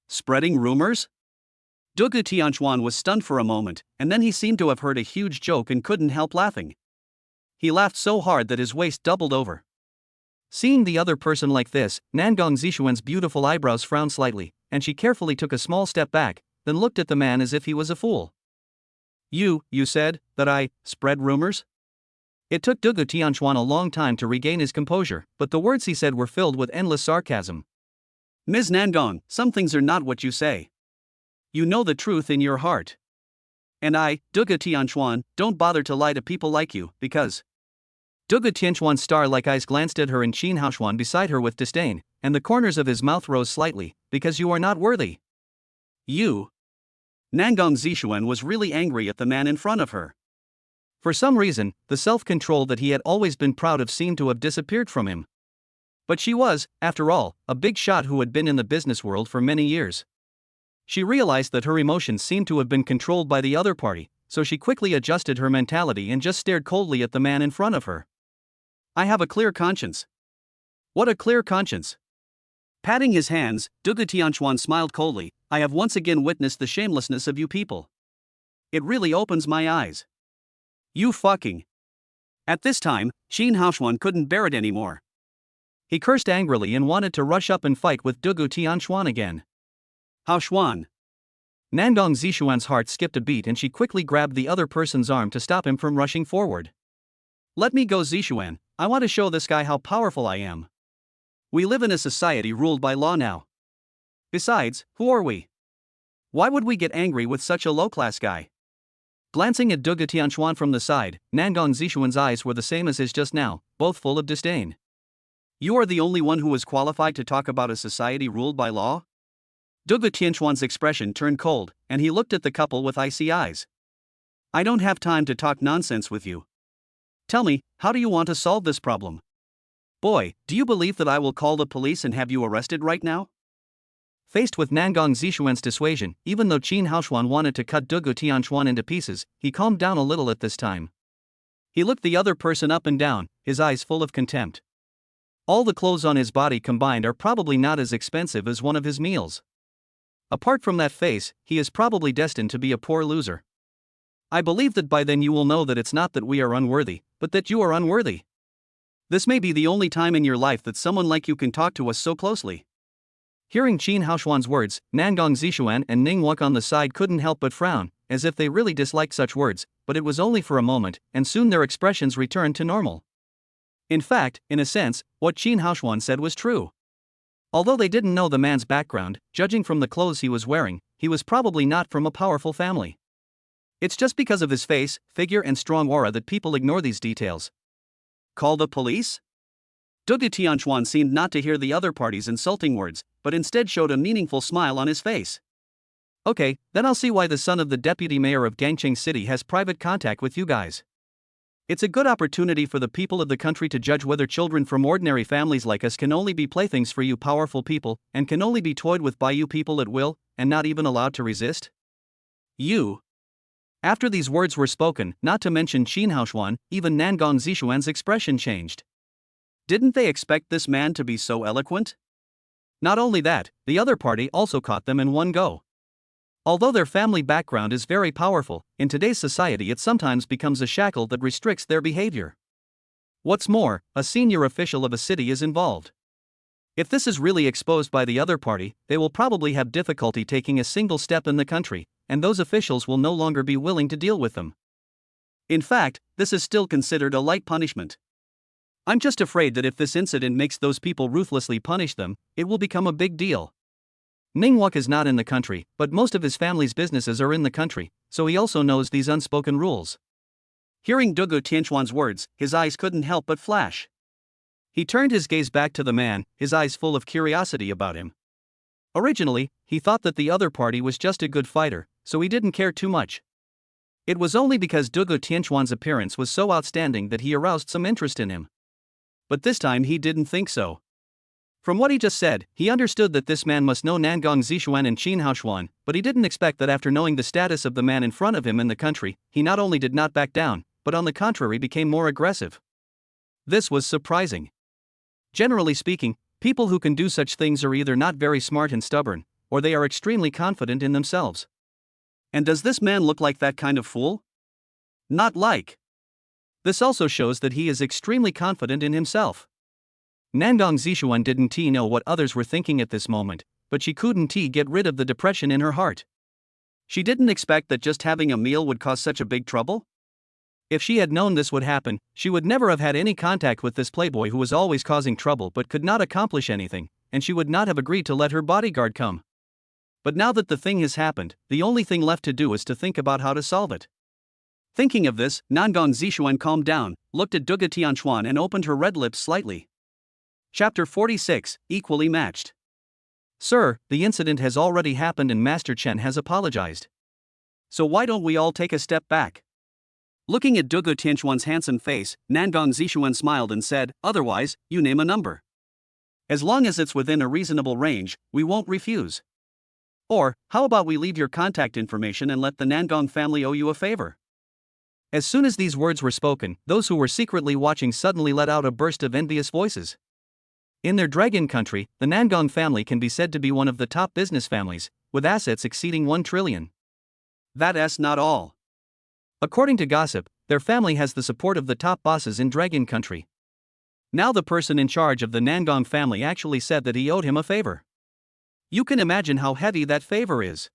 S1: Spreading rumors? Dugu Tianchuan was stunned for a moment, and then he seemed to have heard a huge joke and couldn't help laughing. He laughed so hard that his waist doubled over. Seeing the other person like this, Nangong Zishuan's beautiful eyebrows frowned slightly, and she carefully took a small step back, then looked at the man as if he was a fool. You said that I spread rumors? It took Dugu Tianchuan a long time to regain his composure, but the words he said were filled with endless sarcasm. Ms. Nangong, some things are not what you say. You know the truth in your heart. And I, Dugu Tianchuan, don't bother to lie to people like you, because... Dugu Tianchuan's star-like eyes glanced at her and Qin Haoshuan beside her with disdain, and the corners of his mouth rose slightly, because you are not worthy. You. Nangong Zishuan was really angry at the man in front of her. For some reason, the self-control that he had always been proud of seemed to have disappeared from him. But she was, after all, a big shot who had been in the business world for many years. She realized that her emotions seemed to have been controlled by the other party, so she quickly adjusted her mentality and just stared coldly at the man in front of her. I have a clear conscience. What a clear conscience. Patting his hands, Dugu Tianchuan smiled coldly. I have once again witnessed the shamelessness of you people. It really opens my eyes. You fucking. At this time, Qin Haoshuan couldn't bear it anymore. He cursed angrily and wanted to rush up and fight with Dugu Tianchuan again. Haoshuan. Nangong Zishuan's heart skipped a beat and she quickly grabbed the other person's arm to stop him from rushing forward. Let me go, Zishuan, I want to show this guy how powerful I am. We live in a society ruled by law now. Besides, who are we? Why would we get angry with such a low-class guy? Glancing at Dugu Tianchuan from the side, Nangong Zishuan's eyes were the same as his just now, both full of disdain. You are the only one who is qualified to talk about a society ruled by law? Dugu Tianchuan's expression turned cold, and he looked at the couple with icy eyes. I don't have time to talk nonsense with you. Tell me, how do you want to solve this problem? Boy, do you believe that I will call the police and have you arrested right now? Faced with Nangong Zishuan's dissuasion, even though Qin Haoshuan wanted to cut Dugu Tianchuan into pieces, he calmed down a little at this time. He looked the other person up and down, his eyes full of contempt. All the clothes on his body combined are probably not as expensive as one of his meals. Apart from that face, he is probably destined to be a poor loser. I believe that by then you will know that it's not that we are unworthy, but that you are unworthy. This may be the only time in your life that someone like you can talk to us so closely. Hearing Qin Haoshuan's words, Nangong Zishuan and Ningwuk on the side couldn't help but frown, as if they really disliked such words, but it was only for a moment, and soon their expressions returned to normal. In fact, in a sense, what Qin Haoshuan said was true. Although they didn't know the man's background, judging from the clothes he was wearing, he was probably not from a powerful family. It's just because of his face, figure and strong aura that people ignore these details. Call the police? Dugu Tianchuan seemed not to hear the other party's insulting words, but instead showed a meaningful smile on his face. Okay, then I'll see why the son of the deputy mayor of Gangcheng City has private contact with you guys. It's a good opportunity for the people of the country to judge whether children from ordinary families like us can only be playthings for you powerful people, and can only be toyed with by you people at will, and not even allowed to resist. You. After these words were spoken, not to mention Qin Haoshuan, even Nangong Zishuan's expression changed. Didn't they expect this man to be so eloquent? Not only that, the other party also caught them in one go. Although their family background is very powerful, in today's society it sometimes becomes a shackle that restricts their behavior. What's more, a senior official of a city is involved. If this is really exposed by the other party, they will probably have difficulty taking a single step in the country, and those officials will no longer be willing to deal with them. In fact, this is still considered a light punishment. I'm just afraid that if this incident makes those people ruthlessly punish them, it will become a big deal. Ningwuk is not in the country, but most of his family's businesses are in the country, so he also knows these unspoken rules. Hearing Dugu Tianchuan's words, his eyes couldn't help but flash. He turned his gaze back to the man, his eyes full of curiosity about him. Originally, he thought that the other party was just a good fighter, so he didn't care too much. It was only because Dugu Tianchuan's appearance was so outstanding that he aroused some interest in him. But this time he didn't think so. From what he just said, he understood that this man must know Nangong Zishuan and Qin Haoshuan, but he didn't expect that after knowing the status of the man in front of him in the country, he not only did not back down, but on the contrary became more aggressive. This was surprising. Generally speaking, people who can do such things are either not very smart and stubborn, or they are extremely confident in themselves. And does this man look like that kind of fool? Not like. This also shows that he is extremely confident in himself. Nandong Zishuan didn't know what others were thinking at this moment, but she couldn't get rid of the depression in her heart. She didn't expect that just having a meal would cause such a big trouble. If she had known this would happen, she would never have had any contact with this playboy who was always causing trouble but could not accomplish anything, and she would not have agreed to let her bodyguard come. But now that the thing has happened, the only thing left to do is to think about how to solve it. Thinking of this, Nandong Zishuan calmed down, looked at Dugu Tianchuan and opened her red lips slightly. Chapter 46, Equally Matched. Sir, the incident has already happened and Master Chen has apologized. So why don't we all take a step back? Looking at Dugu Tianchuan's handsome face, Nandong Zishuan smiled and said, otherwise, you name a number. As long as it's within a reasonable range, we won't refuse. Or, how about we leave your contact information and let the Nandong family owe you a favor? As soon as these words were spoken, those who were secretly watching suddenly let out a burst of envious voices. In their dragon country, the Nandong family can be said to be one of the top business families, with assets exceeding 1 trillion. That's not all. According to gossip, their family has the support of the top bosses in Dragon Country. Now the person in charge of the Nandong family actually said that he owed him a favor. You can imagine how heavy that favor is.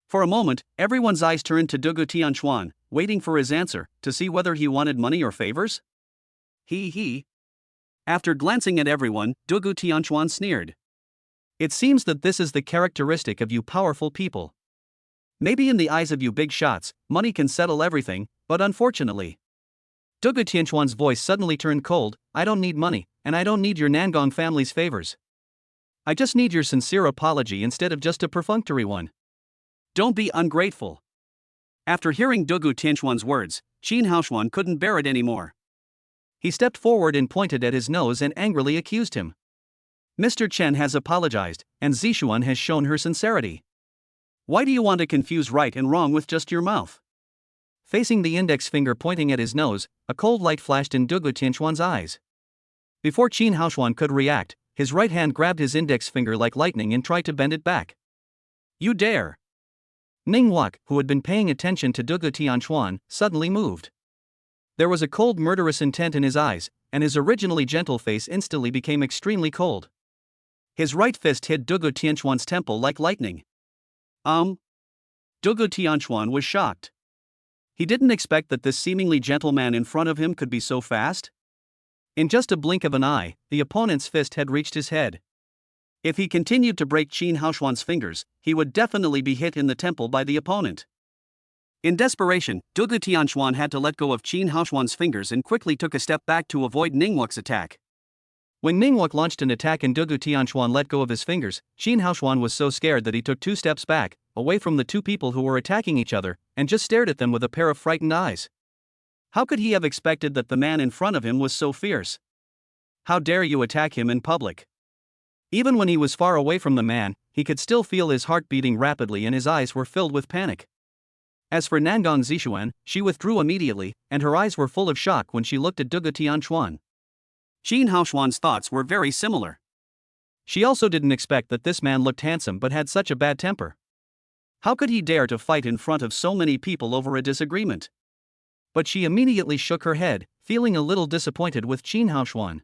S1: For a moment, everyone's eyes turned to Dugu Tianchuan, waiting for his answer, to see whether he wanted money or favors. He. After glancing at everyone, Dugu Tianchuan sneered. It seems that this is the characteristic of you powerful people. Maybe in the eyes of you big shots, money can settle everything, but unfortunately. Dugu Tianchuan's voice suddenly turned cold. I don't need money, and I don't need your Nandong family's favors. I just need your sincere apology instead of just a perfunctory one. Don't be ungrateful. After hearing Dugu Tianchuan's words, Qin Haoshuan couldn't bear it anymore. He stepped forward and pointed at his nose and angrily accused him. Mr. Chen has apologized, and Zishuan has shown her sincerity. Why do you want to confuse right and wrong with just your mouth? Facing the index finger pointing at his nose, a cold light flashed in Dugu Tianchuan's eyes. Before Qin Haoshuan could react, his right hand grabbed his index finger like lightning and tried to bend it back. You dare! Ning Wak, who had been paying attention to Dugu Tianchuan, suddenly moved. There was a cold murderous intent in his eyes, and his originally gentle face instantly became extremely cold. His right fist hit Dugu Tianchuan's temple like lightning. Dugu Tianchuan was shocked. He didn't expect that this seemingly gentle man in front of him could be so fast. In just a blink of an eye, the opponent's fist had reached his head. If he continued to break Qin Haoshuan's fingers, he would definitely be hit in the temple by the opponent. In desperation, Dugu Tianchuan had to let go of Qin Haoshuan's fingers and quickly took a step back to avoid Ningwak's attack. When Ningwak launched an attack and Dugu Tianchuan let go of his fingers, Qin Haoshuan was so scared that he took 2 steps back, away from the 2 people who were attacking each other, and just stared at them with a pair of frightened eyes. How could he have expected that the man in front of him was so fierce? How dare you attack him in public? Even when he was far away from the man, he could still feel his heart beating rapidly and his eyes were filled with panic. As for Nandong Zishuan, she withdrew immediately, and her eyes were full of shock when she looked at Dugu Tianchuan. Qin Haoshuan's thoughts were very similar. She also didn't expect that this man looked handsome but had such a bad temper. How could he dare to fight in front of so many people over a disagreement? But she immediately shook her head, feeling a little disappointed with Qin Haoshuan.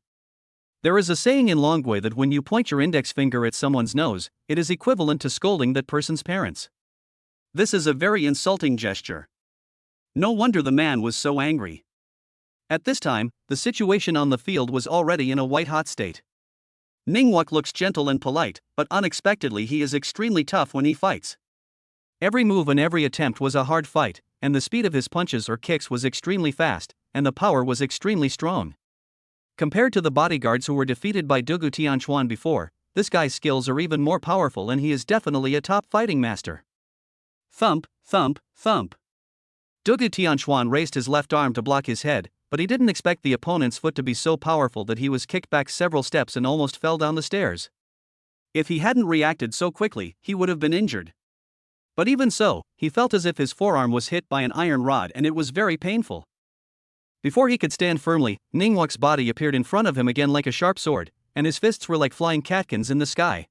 S1: There is a saying in Longwei that when you point your index finger at someone's nose, it is equivalent to scolding that person's parents. This is a very insulting gesture. No wonder the man was so angry. At this time, the situation on the field was already in a white-hot state. Ningwak looks gentle and polite, but unexpectedly he is extremely tough when he fights. Every move and every attempt was a hard fight, and the speed of his punches or kicks was extremely fast, and the power was extremely strong. Compared to the bodyguards who were defeated by Dugu Tianchuan before, this guy's skills are even more powerful and he is definitely a top fighting master. Thump, thump, thump. Dugu Tianchuan raised his left arm to block his head, but he didn't expect the opponent's foot to be so powerful that he was kicked back several steps and almost fell down the stairs. If he hadn't reacted so quickly, he would have been injured. But even so, he felt as if his forearm was hit by an iron rod and it was very painful. Before he could stand firmly, Ningwak's body appeared in front of him again like a sharp sword, and his fists were like flying catkins in the sky.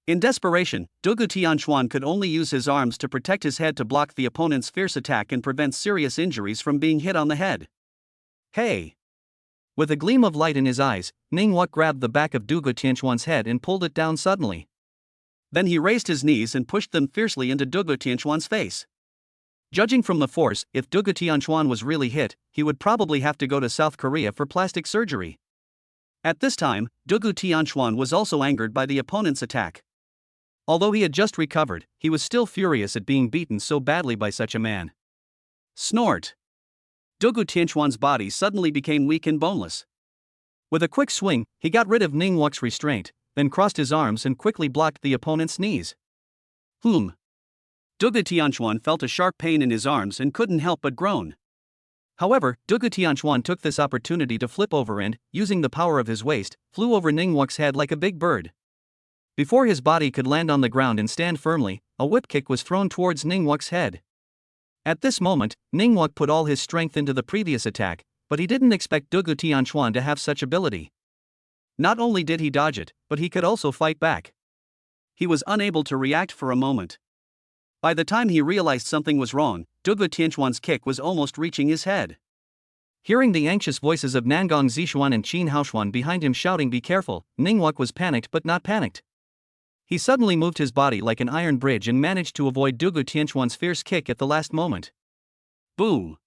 S1: In desperation, Dugu Tianchuan could only use his arms to protect his head to block the opponent's fierce attack and prevent serious injuries from being hit on the head. Hey! With a gleam of light in his eyes, Ningguang grabbed the back of Dugu Tianquan's head and pulled it down suddenly. Then he raised his knees and pushed them fiercely into Dugu Tianquan's face. Judging from the force, if Dugu Tianquan was really hit, he would probably have to go to South Korea for plastic surgery. At this time, Dugu Tianquan was also angered by the opponent's attack. Although he had just recovered, he was still furious at being beaten so badly by such a man. Snort! Dugu Tianquan's body suddenly became weak and boneless. With a quick swing, he got rid of Ningguang's restraint, then crossed his arms and quickly blocked the opponent's knees. Dugu Tianquan felt a sharp pain in his arms and couldn't help but groan. However, Dugu Tianquan took this opportunity to flip over and, using the power of his waist, flew over Ningguang's head like a big bird. Before his body could land on the ground and stand firmly, a whip kick was thrown towards Ningguang's head. At this moment, Ningguang put all his strength into the previous attack, but he didn't expect Dugu Tianquan to have such ability. Not only did he dodge it, but he could also fight back. He was unable to react for a moment. By the time he realized something was wrong, Dugu Tianquan's kick was almost reaching his head. Hearing the anxious voices of Nangong Zixuan and Qin Haoshuan behind him shouting "Be careful," Ningguang was panicked but not panicked. He suddenly moved his body like an iron bridge and managed to avoid Dugu Tianquan's fierce kick at the last moment. Boom!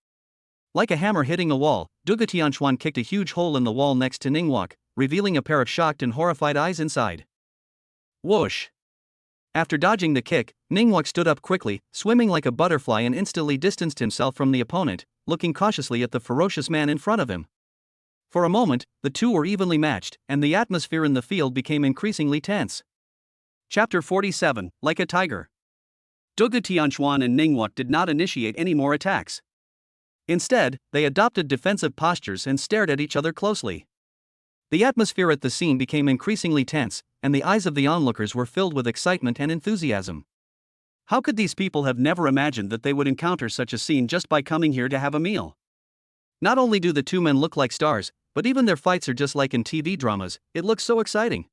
S1: Like a hammer hitting a wall, Dugu Tianquan kicked a huge hole in the wall next to Ningguang, revealing a pair of shocked and horrified eyes inside. Whoosh! After dodging the kick, Ningguang stood up quickly, swimming like a butterfly, and instantly distanced himself from the opponent, looking cautiously at the ferocious man in front of him. For a moment, the two were evenly matched, and the atmosphere in the field became increasingly tense. Chapter 47, Like a Tiger. Dugu Tianquan and Ningguang did not initiate any more attacks. Instead, they adopted defensive postures and stared at each other closely. The atmosphere at the scene became increasingly tense, and the eyes of the onlookers were filled with excitement and enthusiasm. How could these people have never imagined that they would encounter such a scene just by coming here to have a meal? Not only do the two men look like stars, but even their fights are just like in TV dramas. It looks so exciting.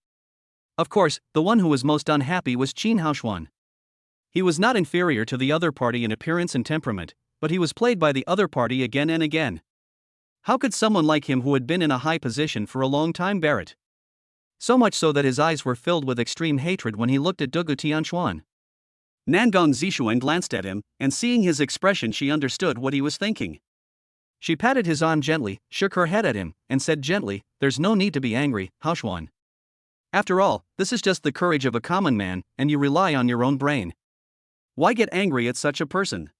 S1: Of course, the one who was most unhappy was Qin Haoshuan. He was not inferior to the other party in appearance and temperament, but he was played by the other party again and again. How could someone like him who had been in a high position for a long time bear it? So much so that his eyes were filled with extreme hatred when he looked at Dugu Tianquan. Nangong Zixuan glanced at him, and seeing his expression she understood what he was thinking. She patted his arm gently, shook her head at him, and said gently, "There's no need to be angry, Haoshuan. After all, this is just the courage of a common man, and you rely on your own brain. Why get angry at such a person?"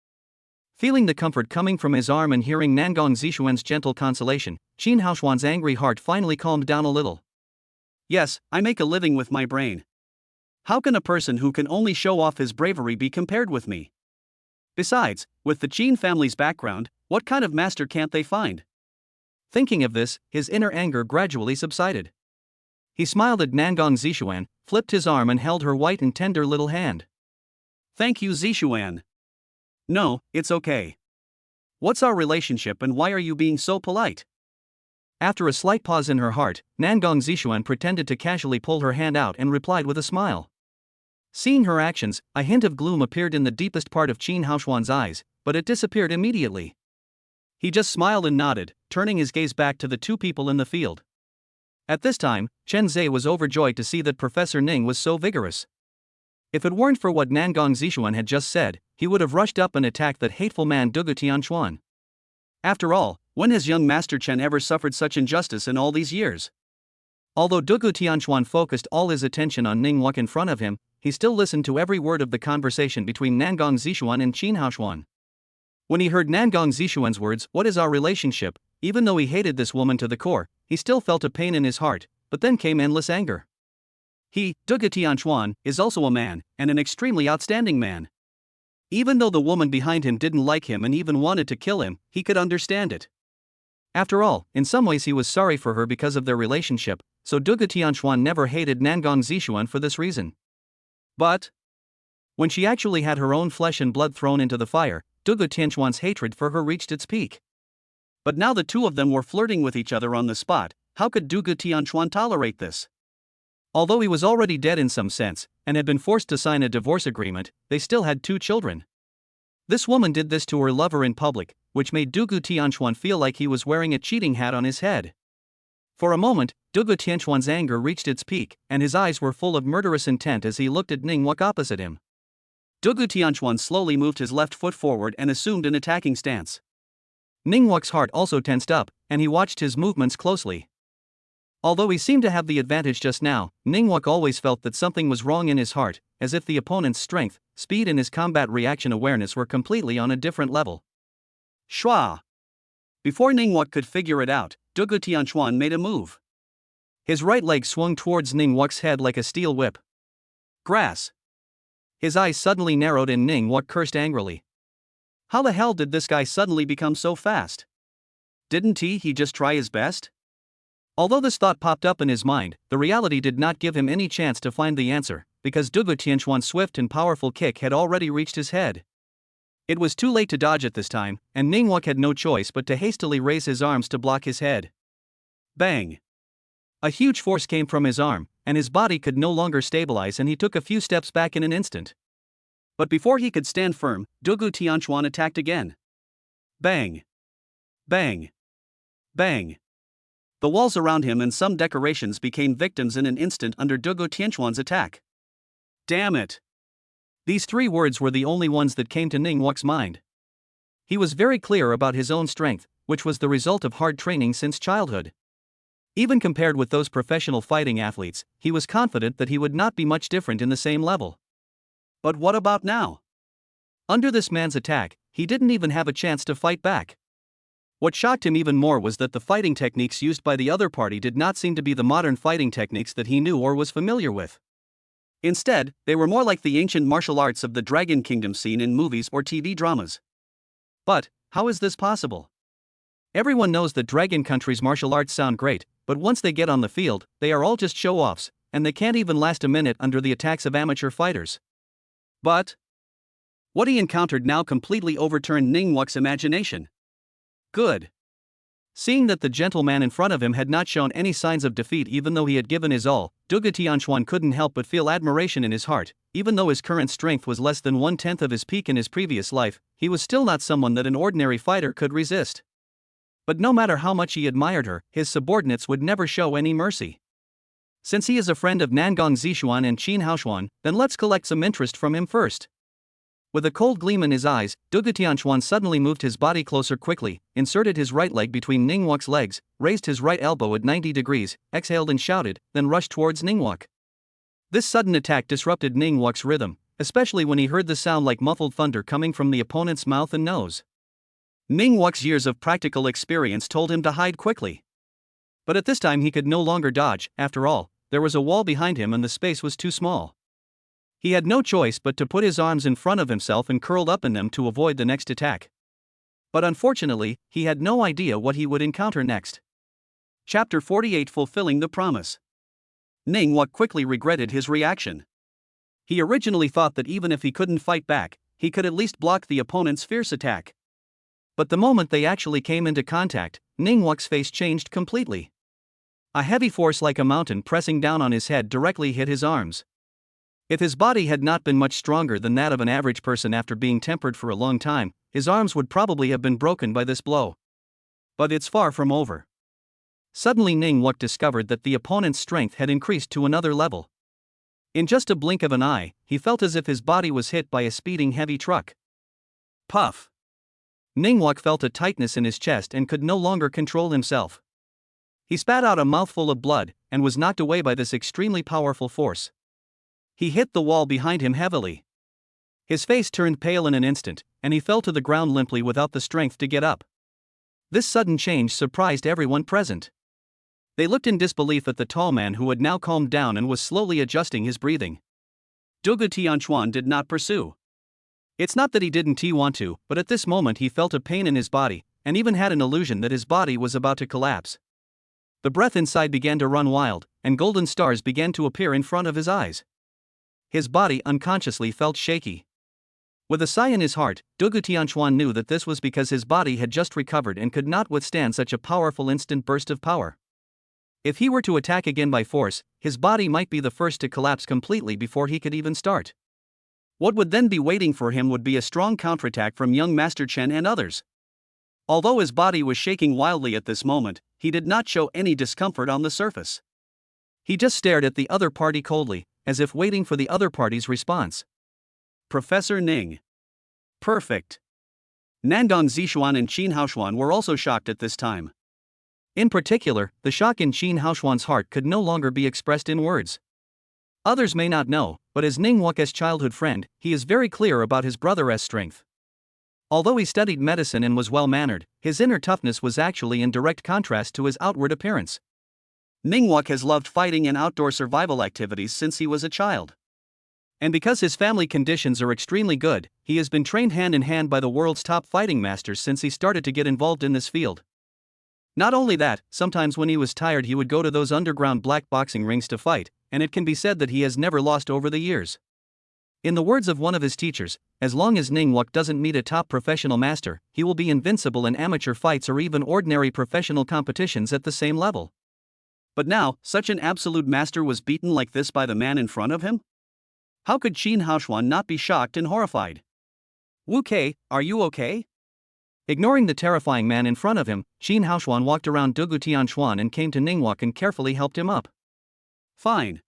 S1: Feeling the comfort coming from his arm and hearing Nangong Zixuan's gentle consolation, Qin Haoshuan's angry heart finally calmed down a little. Yes, I make a living with my brain. How can a person who can only show off his bravery be compared with me? Besides, with the Qin family's background, what kind of master can't they find? Thinking of this, his inner anger gradually subsided. He smiled at Nangong Zixuan, flipped his arm and held her white and tender little hand. "Thank you, Zixuan. No, it's okay. What's our relationship and why are you being so polite?" After a slight pause in her heart, Nangong Zixuan pretended to casually pull her hand out and replied with a smile. Seeing her actions, a hint of gloom appeared in the deepest part of Qin Haoshuan's eyes, but it disappeared immediately. He just smiled and nodded, turning his gaze back to the two people in the field. At this time, Chen Zhe was overjoyed to see that Professor Ning was so vigorous. If it weren't for what Nangong Zixuan had just said, he would have rushed up and attacked that hateful man Dugu Tianquan. After all, when has young Master Chen ever suffered such injustice in all these years? Although Dugu Tianquan focused all his attention on Ningguang in front of him, he still listened to every word of the conversation between Nangong Zixuan and Qin Haoshuan. When he heard Nangong Zixuan's words, "What is our relationship?" even though he hated this woman to the core, he still felt a pain in his heart, but then came endless anger. He, Dugu Tianquan, is also a man, and an extremely outstanding man. Even though the woman behind him didn't like him and even wanted to kill him, he could understand it. After all, in some ways he was sorry for her because of their relationship, so Dugu Tianquan never hated Nangong Zixuan for this reason. But when she actually had her own flesh and blood thrown into the fire, Dugu Tianquan's hatred for her reached its peak. But now the two of them were flirting with each other on the spot. How could Dugu Tianquan tolerate this? Although he was already dead in some sense, and had been forced to sign a divorce agreement, they still had 2 children. This woman did this to her lover in public, which made Dugu Tianchuan feel like he was wearing a cheating hat on his head. For a moment, Dugu Tianchuan's anger reached its peak, and his eyes were full of murderous intent as he looked at Ningguang opposite him. Dugu Tianchuan slowly moved his left foot forward and assumed an attacking stance. Ningguang's heart also tensed up, and he watched his movements closely. Although he seemed to have the advantage just now, Ningguang always felt that something was wrong in his heart, as if the opponent's strength, speed and his combat reaction awareness were completely on a different level. Shua! Before Ningguang could figure it out, Dugu Tianchuan made a move. His right leg swung towards Ningguang's head like a steel whip. Grass! His eyes suddenly narrowed and Ningguang cursed angrily. How the hell did this guy suddenly become so fast? Didn't he just try his best? Although this thought popped up in his mind, the reality did not give him any chance to find the answer, because Dugu Tianchuan's swift and powerful kick had already reached his head. It was too late to dodge at this time, and Ningguang had no choice but to hastily raise his arms to block his head. Bang! A huge force came from his arm, and his body could no longer stabilize and he took a few steps back in an instant. But before he could stand firm, Dugu Tianchuan attacked again. Bang! Bang! Bang! The walls around him and some decorations became victims in an instant under Dugu Tianchuan's attack. Damn it! These three words were the only ones that came to Ningguang's mind. He was very clear about his own strength, which was the result of hard training since childhood. Even compared with those professional fighting athletes, he was confident that he would not be much different in the same level. But what about now? Under this man's attack, he didn't even have a chance to fight back. What shocked him even more was that the fighting techniques used by the other party did not seem to be the modern fighting techniques that he knew or was familiar with. Instead, they were more like the ancient martial arts of the Dragon Kingdom seen in movies or TV dramas. But, how is this possible? Everyone knows that Dragon Country's martial arts sound great, but once they get on the field, they are all just show-offs, and they can't even last a minute under the attacks of amateur fighters. But what he encountered now completely overturned Ningguang's imagination. Good. Seeing that the gentleman in front of him had not shown any signs of defeat even though he had given his all, Dugu Tianchuan couldn't help but feel admiration in his heart. Even though his current strength was less than 1/10 of his peak in his previous life, he was still not someone that an ordinary fighter could resist. But no matter how much he admired her, his subordinates would never show any mercy. Since he is a friend of Nangong Zishuan and Qin Haoshuan, then let's collect some interest from him first. With a cold gleam in his eyes, Dugu Tianchuan suddenly moved his body closer quickly, inserted his right leg between Ningguang's legs, raised his right elbow at 90 degrees, exhaled and shouted, then rushed towards Ningguang. This sudden attack disrupted Ningguang's rhythm, especially when he heard the sound like muffled thunder coming from the opponent's mouth and nose. Ningguang's years of practical experience told him to hide quickly. But at this time he could no longer dodge. After all, there was a wall behind him and the space was too small. He had no choice but to put his arms in front of himself and curled up in them to avoid the next attack. But unfortunately, he had no idea what he would encounter next. Chapter 48: Fulfilling the Promise. Ningguang quickly regretted his reaction. He originally thought that even if he couldn't fight back, he could at least block the opponent's fierce attack. But the moment they actually came into contact, Ningguang's face changed completely. A heavy force like a mountain pressing down on his head directly hit his arms. If his body had not been much stronger than that of an average person after being tempered for a long time, his arms would probably have been broken by this blow. But it's far from over. Suddenly Ningguang discovered that the opponent's strength had increased to another level. In just a blink of an eye, he felt as if his body was hit by a speeding heavy truck. Puff! Ningguang felt a tightness in his chest and could no longer control himself. He spat out a mouthful of blood, and was knocked away by this extremely powerful force. He hit the wall behind him heavily. His face turned pale in an instant, and he fell to the ground limply without the strength to get up. This sudden change surprised everyone present. They looked in disbelief at the tall man who had now calmed down and was slowly adjusting his breathing. Dugu Tianchuan did not pursue. It's not that he didn't want to, but at this moment he felt a pain in his body, and even had an illusion that his body was about to collapse. The breath inside began to run wild, and golden stars began to appear in front of his eyes. His body unconsciously felt shaky. With a sigh in his heart, Dugu Tianchuan knew that this was because his body had just recovered and could not withstand such a powerful instant burst of power. If he were to attack again by force, his body might be the first to collapse completely before he could even start. What would then be waiting for him would be a strong counterattack from young Master Chen and others. Although his body was shaking wildly at this moment, he did not show any discomfort on the surface. He just stared at the other party coldly, as if waiting for the other party's response. Professor Ning. Perfect. Nangong Zishuan and Qin Haoshuan were also shocked at this time. In particular, the shock in Qin Haoshuan's heart could no longer be expressed in words. Others may not know, but as Ning Wuke's childhood friend, he is very clear about his brother's strength. Although he studied medicine and was well-mannered, his inner toughness was actually in direct contrast to his outward appearance. Ning Wuke has loved fighting and outdoor survival activities since he was a child. And because his family conditions are extremely good, he has been trained hand in hand by the world's top fighting masters since he started to get involved in this field. Not only that, sometimes when he was tired he would go to those underground black boxing rings to fight, and it can be said that he has never lost over the years. In the words of one of his teachers, as long as Ning Wuke doesn't meet a top professional master, he will be invincible in amateur fights or even ordinary professional competitions at the same level. But now, such an absolute master was beaten like this by the man in front of him? How could Qin Haoshuan not be shocked and horrified? Wu Kei, are you okay? Ignoring the terrifying man in front of him, Qin Haoshuan walked around Dugu Tianxuan and came to Ning Wuke and carefully helped him up. Fine.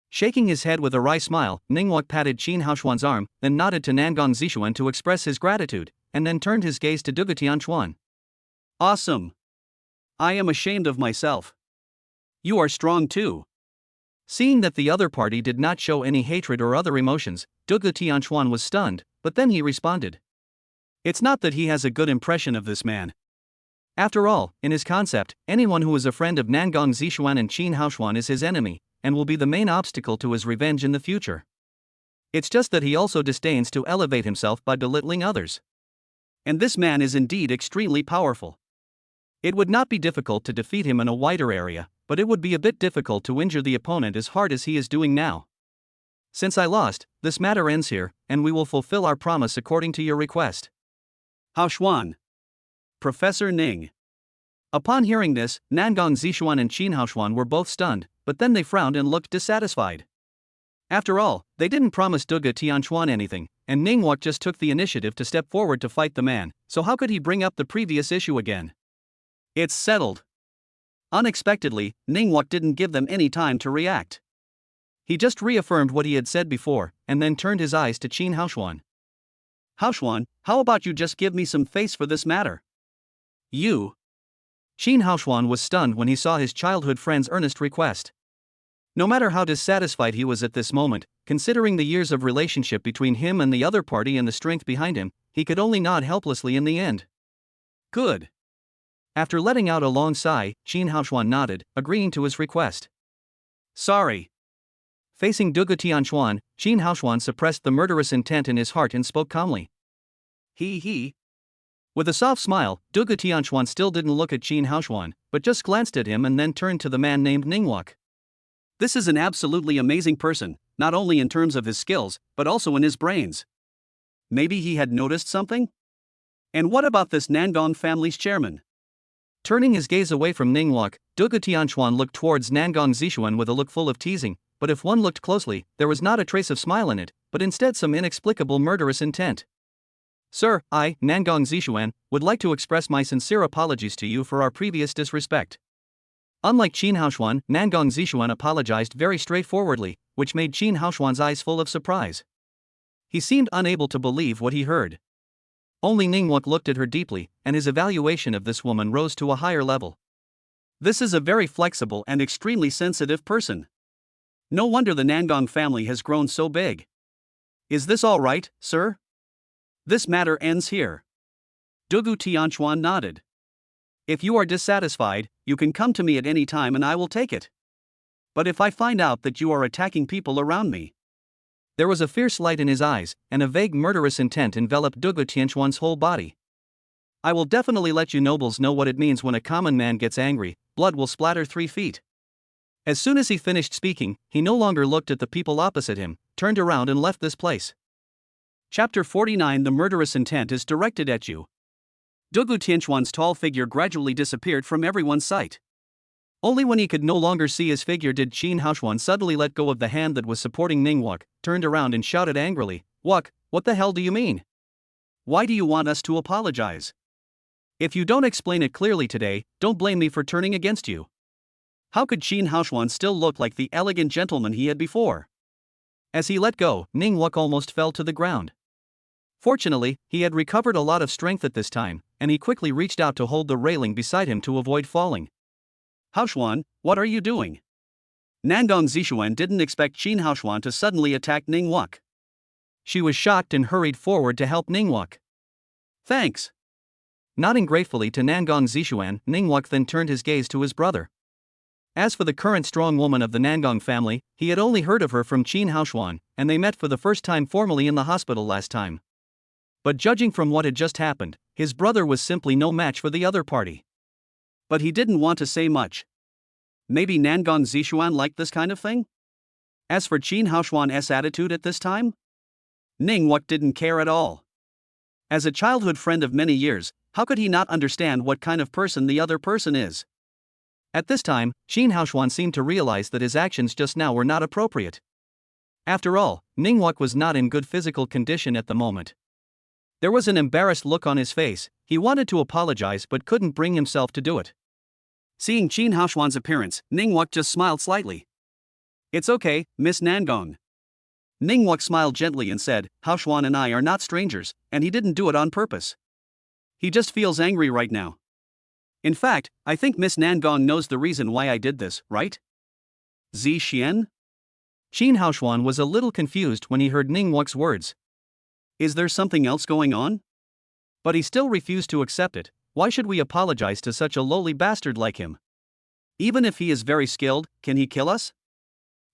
S1: Shaking his head with a wry smile, Ning Wuke patted Qin Haoshuan's arm, then nodded to Nangong Zishuan to express his gratitude, and then turned his gaze to Dugu Tianxuan. Awesome. I am ashamed of myself. You are strong too. Seeing that the other party did not show any hatred or other emotions, Dugu Tianxuan was stunned, but then he responded. It's not that he has a good impression of this man. After all, in his concept, anyone who is a friend of Nangong Zishuan and Qin Haoshuan is his enemy, and will be the main obstacle to his revenge in the future. It's just that he also disdains to elevate himself by belittling others. And this man is indeed extremely powerful. It would not be difficult to defeat him in a wider area, but it would be a bit difficult to injure the opponent as hard as he is doing now. Since I lost, this matter ends here, and we will fulfill our promise according to your request. Haoshuan. Professor Ning. Upon hearing this, Nangong Zishuan and Qin Haoshuan were both stunned, but then they frowned and looked dissatisfied. After all, they didn't promise Dugu Tianxuan anything, and Ning Wuke just took the initiative to step forward to fight the man, so how could he bring up the previous issue again? It's settled. Unexpectedly, Ning Wuke didn't give them any time to react. He just reaffirmed what he had said before, and then turned his eyes to Qin Haoshuan. Haoshuan, how about you just give me some face for this matter? You. Qin Haoshuan was stunned when he saw his childhood friend's earnest request. No matter how dissatisfied he was at this moment, considering the years of relationship between him and the other party and the strength behind him, he could only nod helplessly in the end. Good. After letting out a long sigh, Qin Haoshuan nodded, agreeing to his request. Sorry. Facing Dugu Tianxuan, Qin Haoshuan suppressed the murderous intent in his heart and spoke calmly. He. With a soft smile, Dugu Tianxuan still didn't look at Qin Haoshuan, but just glanced at him and then turned to the man named Ning Wuke. This is an absolutely amazing person, not only in terms of his skills, but also in his brains. Maybe he had noticed something? And what about this Nangong family's chairman? Turning his gaze away from Ning Wuke, Dugu Tianxuan looked towards Nangong Zishuan with a look full of teasing, but if one looked closely, there was not a trace of smile in it, but instead some inexplicable murderous intent. Sir, I, Nangong Zishuan, would like to express my sincere apologies to you for our previous disrespect. Unlike Qin Haoshuan, Nangong Zishuan apologized very straightforwardly, which made Qin Haoshuan's eyes full of surprise. He seemed unable to believe what he heard. Only Ning Wuke looked at her deeply, and his evaluation of this woman rose to a higher level. This is a very flexible and extremely sensitive person. No wonder the Nangong family has grown so big. Is this all right, sir? This matter ends here. Dugu Tianxuan nodded. If you are dissatisfied, you can come to me at any time and I will take it. But if I find out that you are attacking people around me. There was a fierce light in his eyes, and a vague murderous intent enveloped Dugu Tianxuan's whole body. I will definitely let you nobles know what it means when a common man gets angry, blood will splatter 3 feet. As soon as he finished speaking, he no longer looked at the people opposite him, turned around and left this place. Chapter 49. The murderous intent is directed at you. Dugu Tianxuan's tall figure gradually disappeared from everyone's sight. Only when he could no longer see his figure did Qin Haoshuan suddenly let go of the hand that was supporting Ning Wuke, turned around and shouted angrily, Wuke, what the hell do you mean? Why do you want us to apologize? If you don't explain it clearly today, don't blame me for turning against you. How could Qin Haoshuan still look like the elegant gentleman he had before? As he let go, Ningguang almost fell to the ground. Fortunately, he had recovered a lot of strength at this time, and he quickly reached out to hold the railing beside him to avoid falling. Haoshuan, what are you doing? Nangong Zishuan didn't expect Qin Haoshuan to suddenly attack Ningguang. She was shocked and hurried forward to help Ningguang. Thanks. Nodding gratefully to Nangong Zishuan, Ningguang then turned his gaze to his brother. As for the current strong woman of the Nangong family, he had only heard of her from Qin Haoshuan, and they met for the first time formally in the hospital last time. But judging from what had just happened, his brother was simply no match for the other party. But he didn't want to say much. Maybe Nangong Zishuan liked this kind of thing? As for Qin Haoshuan's attitude at this time? Ningguang didn't care at all. As a childhood friend of many years, how could he not understand what kind of person the other person is? At this time, Qin Haoshuan seemed to realize that his actions just now were not appropriate. After all, Ningguang was not in good physical condition at the moment. There was an embarrassed look on his face. He wanted to apologize but couldn't bring himself to do it. Seeing Qin Haoshuan's appearance, Ningguang just smiled slightly. It's okay, Miss Nangong. Ningguang smiled gently and said, Haoshuan and I are not strangers, and he didn't do it on purpose. He just feels angry right now. In fact, I think Miss Nangong knows the reason why I did this, right? Zi Xian? Qin Haoshuan was a little confused when he heard Ningguang's words. Is there something else going on? But he still refused to accept it. Why should we apologize to such a lowly bastard like him? Even if he is very skilled, can he kill us?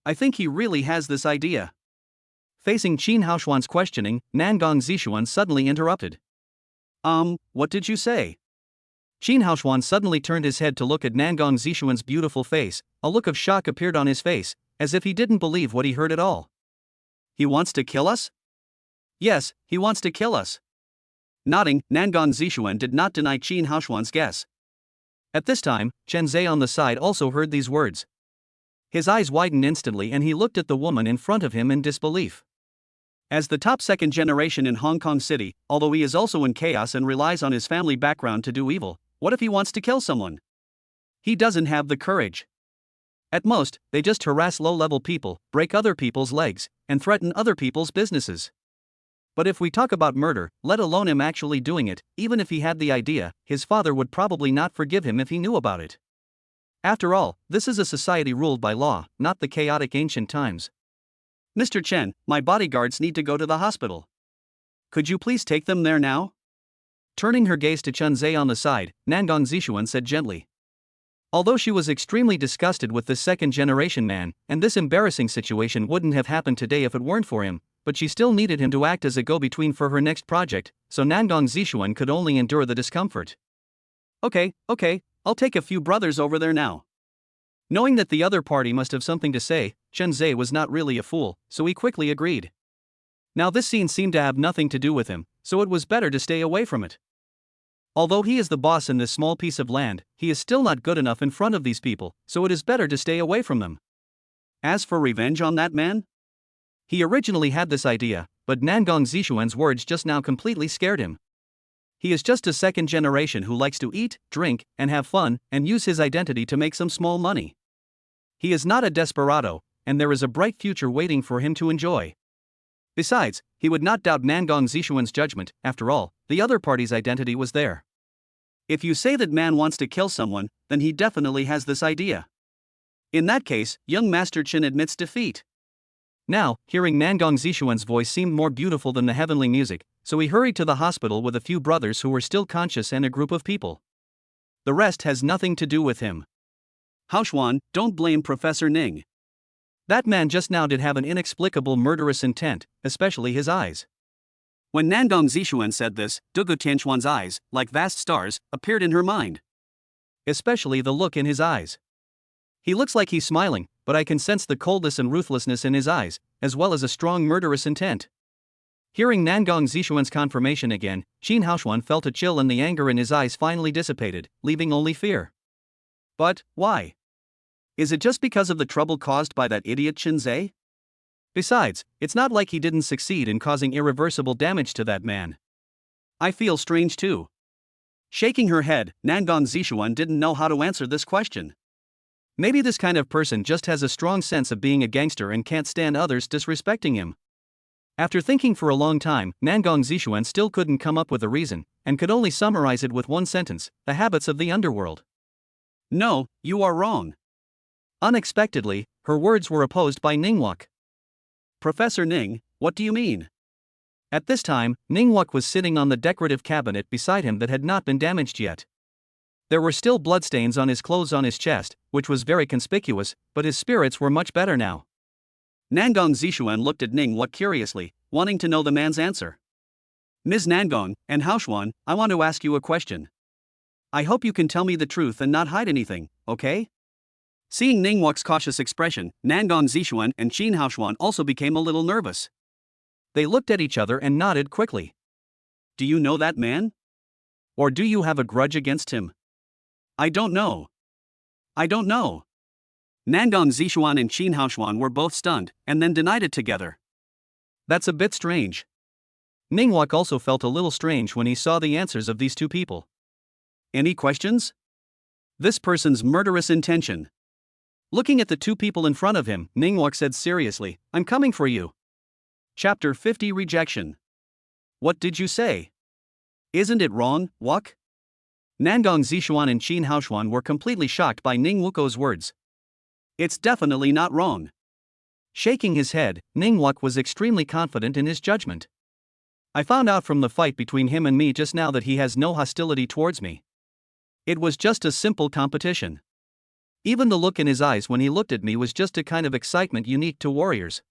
S1: I think he really has this idea. Facing Qin Haoshuan's questioning, Nangong Zishuan suddenly interrupted. What did you say? Qin Haoshuan suddenly turned his head to look at Nangong Zishuan's beautiful face. A look of shock appeared on his face, as if he didn't believe what he heard at all. He wants to kill us? Yes, he wants to kill us. Nodding, Nangong Zishuan did not deny Qin Haoshuan's guess. At this time, Chen Zhe on the side also heard these words. His eyes widened instantly and he looked at the woman in front of him in disbelief. As the top second generation in Hong Kong City, although he is also in chaos and relies on his family background to do evil, what if he wants to kill someone? He doesn't have the courage. At most, they just harass low-level people, break other people's legs, and threaten other people's businesses. But if we talk about murder, let alone him actually doing it, even if he had the idea, his father would probably not forgive him if he knew about it. After all, this is a society ruled by law, not the chaotic ancient times. Mr. Chen, my bodyguards need to go to the hospital. Could you please take them there now? Turning her gaze to Chen Zhe on the side, Nangong Zishuan said gently. Although she was extremely disgusted with this second-generation man, and this embarrassing situation wouldn't have happened today if it weren't for him, but she still needed him to act as a go-between for her next project, so Nangong Zishuan could only endure the discomfort. Okay, I'll take a few brothers over there now. Knowing that the other party must have something to say, Chen Zhe was not really a fool, so he quickly agreed. Now this scene seemed to have nothing to do with him, so it was better to stay away from it. Although he is the boss in this small piece of land, he is still not good enough in front of these people, so it is better to stay away from them. As for revenge on that man? He originally had this idea, but Nangong Zishuan's words just now completely scared him. He is just a second generation who likes to eat, drink, and have fun, and use his identity to make some small money. He is not a desperado, and there is a bright future waiting for him to enjoy. Besides, he would not doubt Nangong Zishuan's judgment. After all, the other party's identity was there. If you say that man wants to kill someone, then he definitely has this idea. In that case, young Master Chen admits defeat. Now, hearing Nangong Zishuan's voice seemed more beautiful than the heavenly music, so he hurried to the hospital with a few brothers who were still conscious and a group of people. The rest has nothing to do with him. Haoshuan, don't blame Professor Ning. That man just now did have an inexplicable murderous intent, especially his eyes. When Nangong Zishuan said this, Dugu Tianchuan's eyes, like vast stars, appeared in her mind. Especially the look in his eyes. He looks like he's smiling, but I can sense the coldness and ruthlessness in his eyes, as well as a strong murderous intent. Hearing Nangong Zishuan's confirmation again, Qin Haoshuan felt a chill and the anger in his eyes finally dissipated, leaving only fear. But, why? Is it just because of the trouble caused by that idiot Chen Zhe? Besides, it's not like he didn't succeed in causing irreversible damage to that man. I feel strange too. Shaking her head, Nangong Zishuan didn't know how to answer this question. Maybe this kind of person just has a strong sense of being a gangster and can't stand others disrespecting him. After thinking for a long time, Nangong Zishuan still couldn't come up with a reason, and could only summarize it with one sentence: the habits of the underworld. No, you are wrong. Unexpectedly, her words were opposed by Ningwuk. Professor Ning, what do you mean? At this time, Ningwuk was sitting on the decorative cabinet beside him that had not been damaged yet. There were still bloodstains on his clothes on his chest, which was very conspicuous, but his spirits were much better now. Nangong Zishuan looked at Ningwuk curiously, wanting to know the man's answer. Ms. Nangong and Haoshuan, I want to ask you a question. I hope you can tell me the truth and not hide anything, okay? Seeing Ningwuk's cautious expression, Nangong Zishuan and Qin Haoshuan also became a little nervous. They looked at each other and nodded quickly. Do you know that man? Or do you have a grudge against him? I don't know. I don't know. Nangong Zishuan and Qin Haoshuan were both stunned, and then denied it together. That's a bit strange. Ningwuk also felt a little strange when he saw the answers of these two people. Any questions? This person's murderous intention. Looking at the two people in front of him, Ningwuk said seriously, I'm coming for you. Chapter 50 Rejection. What did you say? Isn't it wrong, Wuk? Nangong Zishuan and Qin Haoshuan were completely shocked by Ningwuko's words. It's definitely not wrong. Shaking his head, Ningwuk was extremely confident in his judgment. I found out from the fight between him and me just now that he has no hostility towards me. It was just a simple competition. Even the look in his eyes when he looked at me was just a kind of excitement unique to warriors.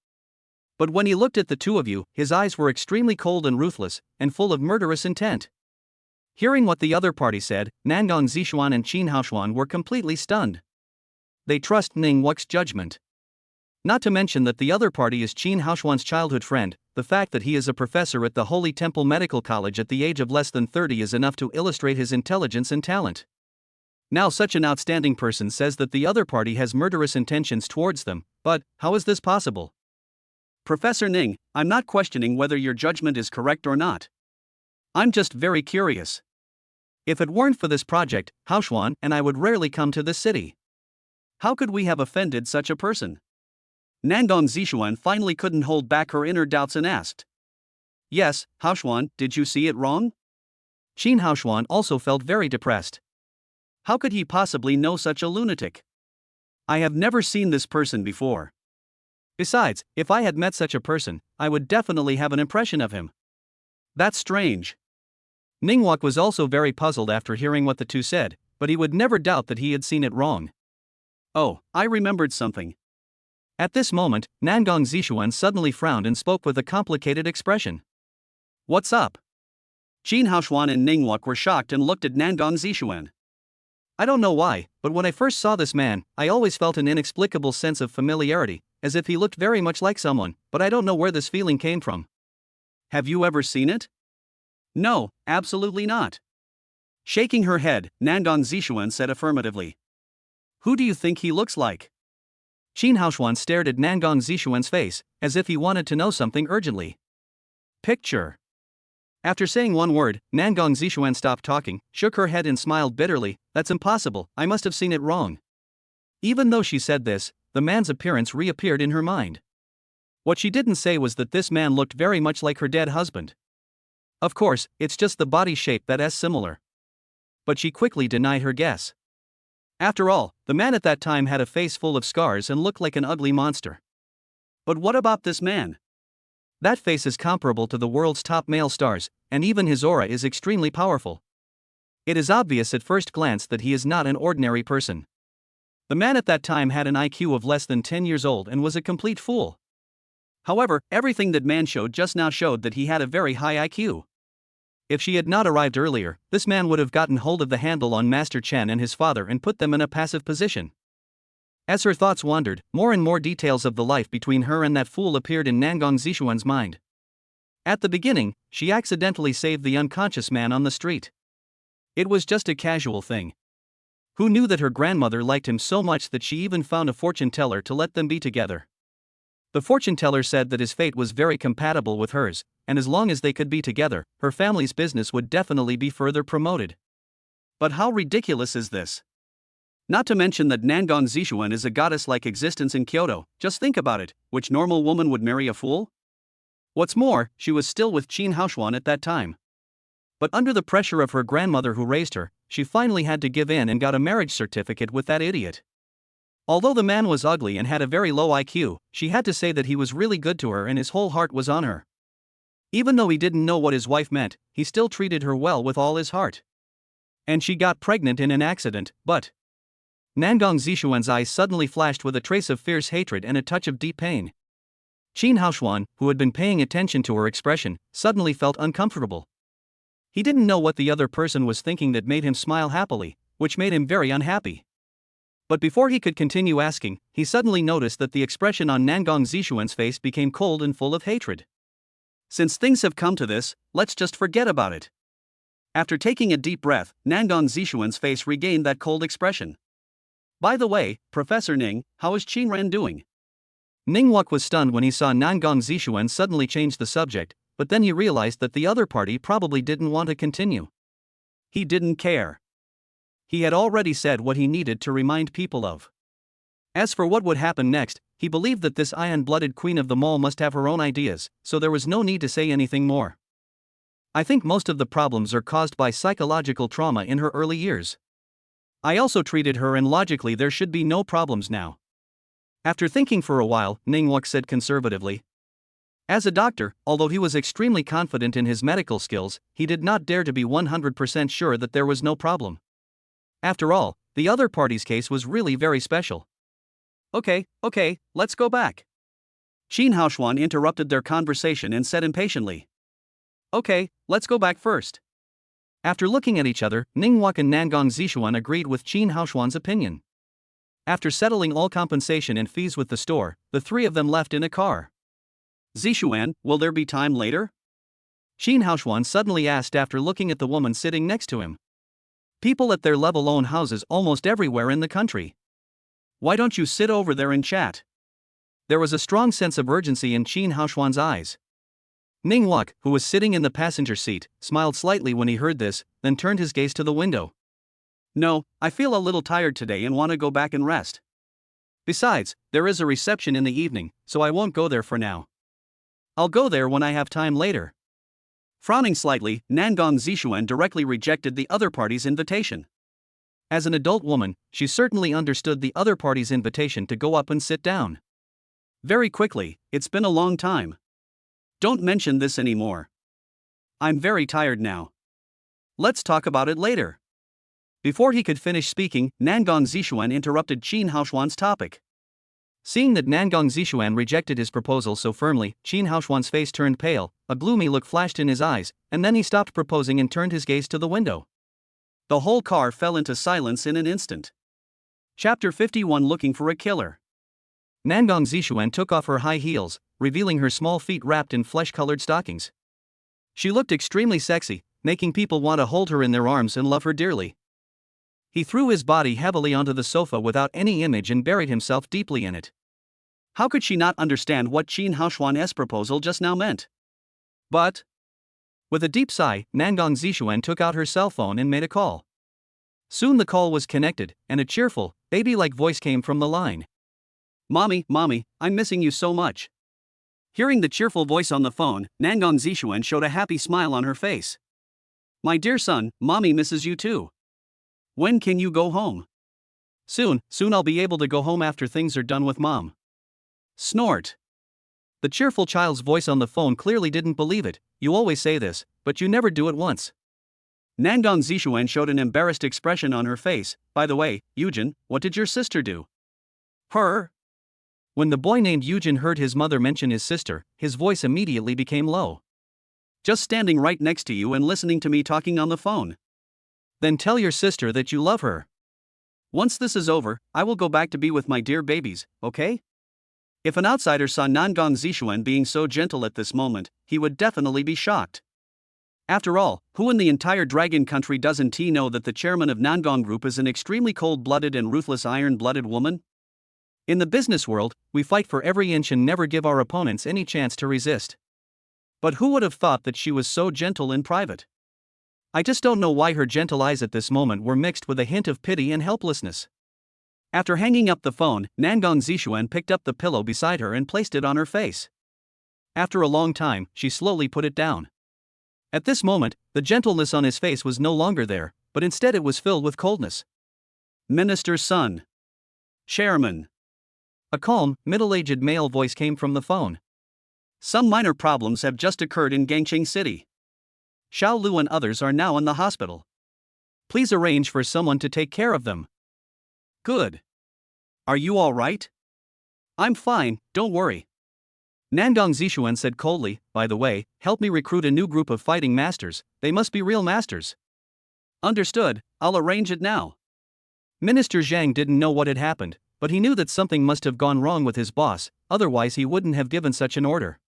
S1: But when he looked at the two of you, his eyes were extremely cold and ruthless, and full of murderous intent. Hearing what the other party said, Nangong Zishuan and Qin Haoshuan were completely stunned. They trust Ningwuk's judgment. Not to mention that the other party is Qin Haoshuan's childhood friend. The fact that he is a professor at the Holy Temple Medical College at the age of less than 30 is enough to illustrate his intelligence and talent. Now such an outstanding person says that the other party has murderous intentions towards them, but how is this possible? Professor Ning, I'm not questioning whether your judgment is correct or not. I'm just very curious. If it weren't for this project, Haoshuan and I would rarely come to this city. How could we have offended such a person? Nangong Zishuan finally couldn't hold back her inner doubts and asked. Yes, Haoshuan, did you see it wrong? Qin Haoshuan also felt very depressed. How could he possibly know such a lunatic? I have never seen this person before. Besides, if I had met such a person, I would definitely have an impression of him. That's strange. Ningwuk was also very puzzled after hearing what the two said, but he would never doubt that he had seen it wrong. Oh, I remembered something. At this moment, Nangong Zishuan suddenly frowned and spoke with a complicated expression. What's up? Qin Haoshuan and Ningwuk were shocked and looked at Nangong Zishuan. I don't know why, but when I first saw this man, I always felt an inexplicable sense of familiarity, as if he looked very much like someone, but I don't know where this feeling came from. Have you ever seen it? No, absolutely not. Shaking her head, Nangong Zishuan said affirmatively. Who do you think he looks like? Qin Haoshuan stared at Nangong Zishuan's face, as if he wanted to know something urgently. Picture. After saying one word, Nangong Zishuan stopped talking, shook her head and smiled bitterly. That's impossible, I must have seen it wrong. Even though she said this, the man's appearance reappeared in her mind. What she didn't say was that this man looked very much like her dead husband. Of course, it's just the body shape that is similar. But she quickly denied her guess. After all, the man at that time had a face full of scars and looked like an ugly monster. But what about this man? That face is comparable to the world's top male stars, and even his aura is extremely powerful. It is obvious at first glance that he is not an ordinary person. The man at that time had an IQ of less than 10 years old and was a complete fool. However, everything that man showed just now showed that he had a very high IQ. If she had not arrived earlier, this man would have gotten hold of the handle on Master Chen and his father and put them in a passive position. As her thoughts wandered, more and more details of the life between her and that fool appeared in Nangong Zishuan's mind. At the beginning, she accidentally saved the unconscious man on the street. It was just a casual thing. Who knew that her grandmother liked him so much that she even found a fortune teller to let them be together? The fortune teller said that his fate was very compatible with hers, and as long as they could be together, her family's business would definitely be further promoted. But how ridiculous is this? Not to mention that Nangong Zishuan is a goddess-like existence in Kyoto. Just think about it, which normal woman would marry a fool? What's more, she was still with Qin Haoshuan at that time. But under the pressure of her grandmother who raised her, she finally had to give in and got a marriage certificate with that idiot. Although the man was ugly and had a very low IQ, she had to say that he was really good to her and his whole heart was on her. Even though he didn't know what his wife meant, he still treated her well with all his heart. And she got pregnant in an accident, but Nangong Zishuan's eyes suddenly flashed with a trace of fierce hatred and a touch of deep pain. Qin Haoshuan, who had been paying attention to her expression, suddenly felt uncomfortable. He didn't know what the other person was thinking that made him smile happily, which made him very unhappy. But before he could continue asking, he suddenly noticed that the expression on Nangong Zishuan's face became cold and full of hatred. Since things have come to this, let's just forget about it. After taking a deep breath, Nangong Zishuan's face regained that cold expression. By the way, Professor Ning, how is Qinren doing? Ningwuk was stunned when he saw Nangong Zishuan suddenly change the subject, but then he realized that the other party probably didn't want to continue. He didn't care. He had already said what he needed to remind people of. As for what would happen next, he believed that this iron-blooded queen of the mall must have her own ideas, so there was no need to say anything more. I think most of the problems are caused by psychological trauma in her early years. I also treated her and logically there should be no problems now. After thinking for a while, Ningwuk said conservatively. As a doctor, although he was extremely confident in his medical skills, he did not dare to be 100% sure that there was no problem. After all, the other party's case was really very special. Okay, let's go back. Qin Haoshuan interrupted their conversation and said impatiently. Okay, let's go back first. After looking at each other, Ningwuk and Nangong Zishuan agreed with Qin Haoshuan's opinion. After settling all compensation and fees with the store, the three of them left in a car. Zishuan, will there be time later? Qin Haoshuan suddenly asked after looking at the woman sitting next to him. People at their level own houses almost everywhere in the country. Why don't you sit over there and chat? There was a strong sense of urgency in Qin Haoshuan's eyes. Ningwuk, who was sitting in the passenger seat, smiled slightly when he heard this, then turned his gaze to the window. No, I feel a little tired today and want to go back and rest. Besides, there is a reception in the evening, so I won't go there for now. I'll go there when I have time later. Frowning slightly, Nangong Zishuan directly rejected the other party's invitation. As an adult woman, she certainly understood the other party's invitation to go up and sit down. Very quickly, it's been a long time. Don't mention this anymore. I'm very tired now. Let's talk about it later. Before he could finish speaking, Nangong Zishuan interrupted Qin Haoshuan's topic. Seeing that Nangong Zishuan rejected his proposal so firmly, Qin Haoshuan's face turned pale, a gloomy look flashed in his eyes, and then he stopped proposing and turned his gaze to the window. The whole car fell into silence in an instant. Chapter 51 Looking for a Killer. Nangong Zishuan took off her high heels, revealing her small feet wrapped in flesh-colored stockings. She looked extremely sexy, making people want to hold her in their arms and love her dearly. He threw his body heavily onto the sofa without any image and buried himself deeply in it. How could she not understand what Qin Haoshuan's proposal just now meant? But, with a deep sigh, Nangong Zishuan took out her cell phone and made a call. Soon the call was connected, and a cheerful, baby-like voice came from the line. Mommy, I'm missing you so much. Hearing the cheerful voice on the phone, Nangong Zishuan showed a happy smile on her face. My dear son, Mommy misses you too. When can you go home? Soon I'll be able to go home after things are done with Mom. Snort. The cheerful child's voice on the phone clearly didn't believe it. You always say this, but you never do it once. Nangong Zishuan showed an embarrassed expression on her face. By the way, Yujin, what did your sister do? Her? When the boy named Yujin heard his mother mention his sister, his voice immediately became low. Just standing right next to you and listening to me talking on the phone. Then tell your sister that you love her. Once this is over, I will go back to be with my dear babies, okay? If an outsider saw Nangong Zishuan being so gentle at this moment, he would definitely be shocked. After all, who in the entire dragon country doesn't know that the chairman of Nangong Group is an extremely cold-blooded and ruthless iron-blooded woman? In the business world, we fight for every inch and never give our opponents any chance to resist. But who would have thought that she was so gentle in private? I just don't know why her gentle eyes at this moment were mixed with a hint of pity and helplessness. After hanging up the phone, Nangong Zixuan picked up the pillow beside her and placed it on her face. After a long time, she slowly put it down. At this moment, the gentleness on his face was no longer there, but instead it was filled with coldness. Minister's son. Chairman. A calm, middle-aged male voice came from the phone. Some minor problems have just occurred in Gangcheng City. Xiao Lu and others are now in the hospital. Please arrange for someone to take care of them. Good. Are you all right? I'm fine, don't worry. Nangong Zixuan said coldly, by the way, help me recruit a new group of fighting masters, they must be real masters. Understood, I'll arrange it now. Minister Zhang didn't know what had happened, but he knew that something must have gone wrong with his boss, otherwise he wouldn't have given such an order.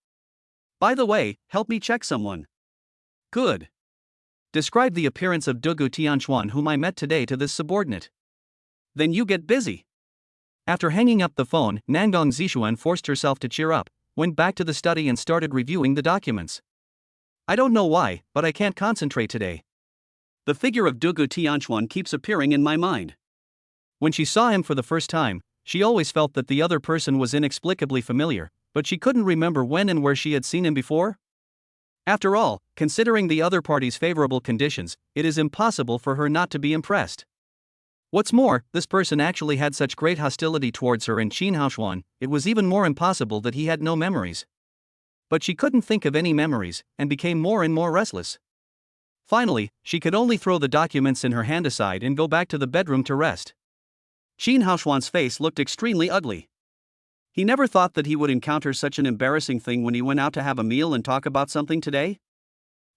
S1: By the way, help me check someone. Good. Describe the appearance of Dugu Tianchuan whom I met today to this subordinate. Then you get busy. After hanging up the phone, Nangong Zixuan forced herself to cheer up, went back to the study and started reviewing the documents. I don't know why, but I can't concentrate today. The figure of Dugu Tianchuan keeps appearing in my mind. When she saw him for the first time, she always felt that the other person was inexplicably familiar, but she couldn't remember when and where she had seen him before. After all, considering the other party's favorable conditions, it is impossible for her not to be impressed. What's more, this person actually had such great hostility towards her and Qin Haoshuan, it was even more impossible that he had no memories. But she couldn't think of any memories, and became more and more restless. Finally, she could only throw the documents in her hand aside and go back to the bedroom to rest. Qin Haoshuan's face looked extremely ugly. He never thought that he would encounter such an embarrassing thing when he went out to have a meal and talk about something today.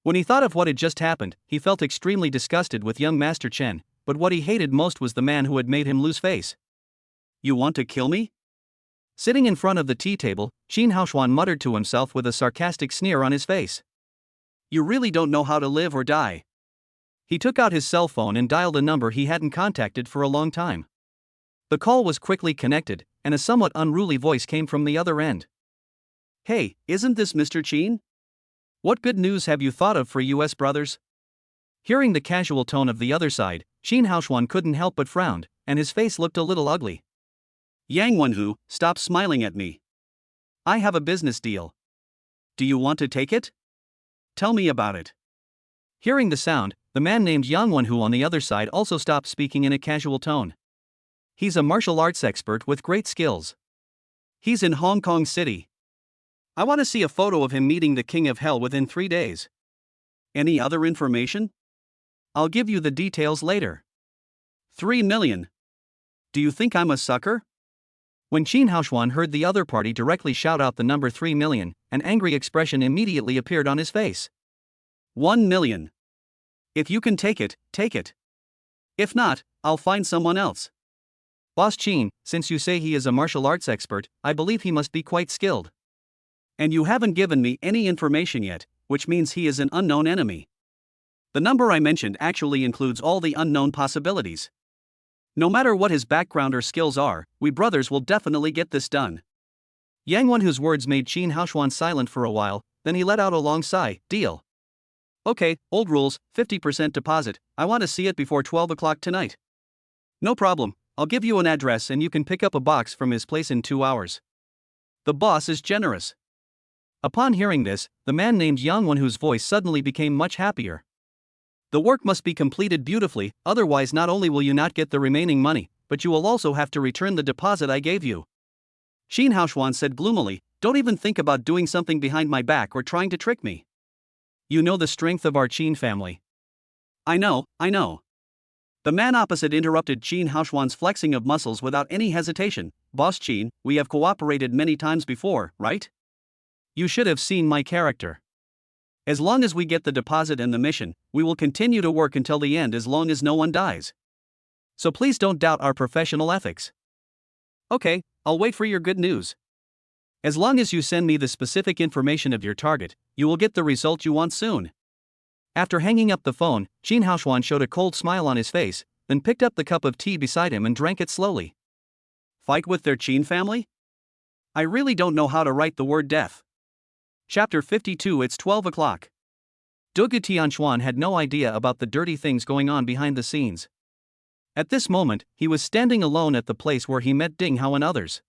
S1: When he thought of what had just happened, he felt extremely disgusted with young Master Chen, but what he hated most was the man who had made him lose face. You want to kill me? Sitting in front of the tea table, Qin Haoshuan muttered to himself with a sarcastic sneer on his face. You really don't know how to live or die. He took out his cell phone and dialed a number he hadn't contacted for a long time. The call was quickly connected, and a somewhat unruly voice came from the other end. Hey, isn't this Mr. Qin? What good news have you thought of for US brothers? Hearing the casual tone of the other side, Qin Haoshuan couldn't help but frown, and his face looked a little ugly. Yang Wenhu, stop smiling at me. I have a business deal. Do you want to take it? Tell me about it. Hearing the sound, the man named Yang Wenhu on the other side also stopped speaking in a casual tone. He's a martial arts expert with great skills. He's in Hong Kong City. I want to see a photo of him meeting the King of Hell within 3 days. Any other information? I'll give you the details later. 3 million. Do you think I'm a sucker? When Qin Haoshuan heard the other party directly shout out the number 3 million, an angry expression immediately appeared on his face. 1 million. If you can take it, take it. If not, I'll find someone else. Boss Qin, since you say he is a martial arts expert, I believe he must be quite skilled. And you haven't given me any information yet, which means he is an unknown enemy. The number I mentioned actually includes all the unknown possibilities. No matter what his background or skills are, we brothers will definitely get this done. Yang Wenhu's words made Qin Haoshuan silent for a while, then he let out a long sigh. Deal. Okay, old rules, 50% deposit, I want to see it before 12 o'clock tonight. No problem, I'll give you an address and you can pick up a box from his place in 2 hours. The boss is generous. Upon hearing this, the man named Yang Wenhu's voice suddenly became much happier. The work must be completed beautifully, otherwise not only will you not get the remaining money, but you will also have to return the deposit I gave you. Qin Haoshuan said gloomily, don't even think about doing something behind my back or trying to trick me. You know the strength of our Qin family. I know. The man opposite interrupted Qin Haoshuan's flexing of muscles without any hesitation. Boss Qin, we have cooperated many times before, right? You should have seen my character. As long as we get the deposit and the mission, we will continue to work until the end as long as no one dies. So please don't doubt our professional ethics. Okay, I'll wait for your good news. As long as you send me the specific information of your target, you will get the result you want soon. After hanging up the phone, Qin Haoshuan showed a cold smile on his face, then picked up the cup of tea beside him and drank it slowly. Fight with their Qin family? I really don't know how to write the word death. Chapter 52. It's 12 o'clock. Dugu Tianchuan had no idea about the dirty things going on behind the scenes. At this moment, he was standing alone at the place where he met Ding Hao and others.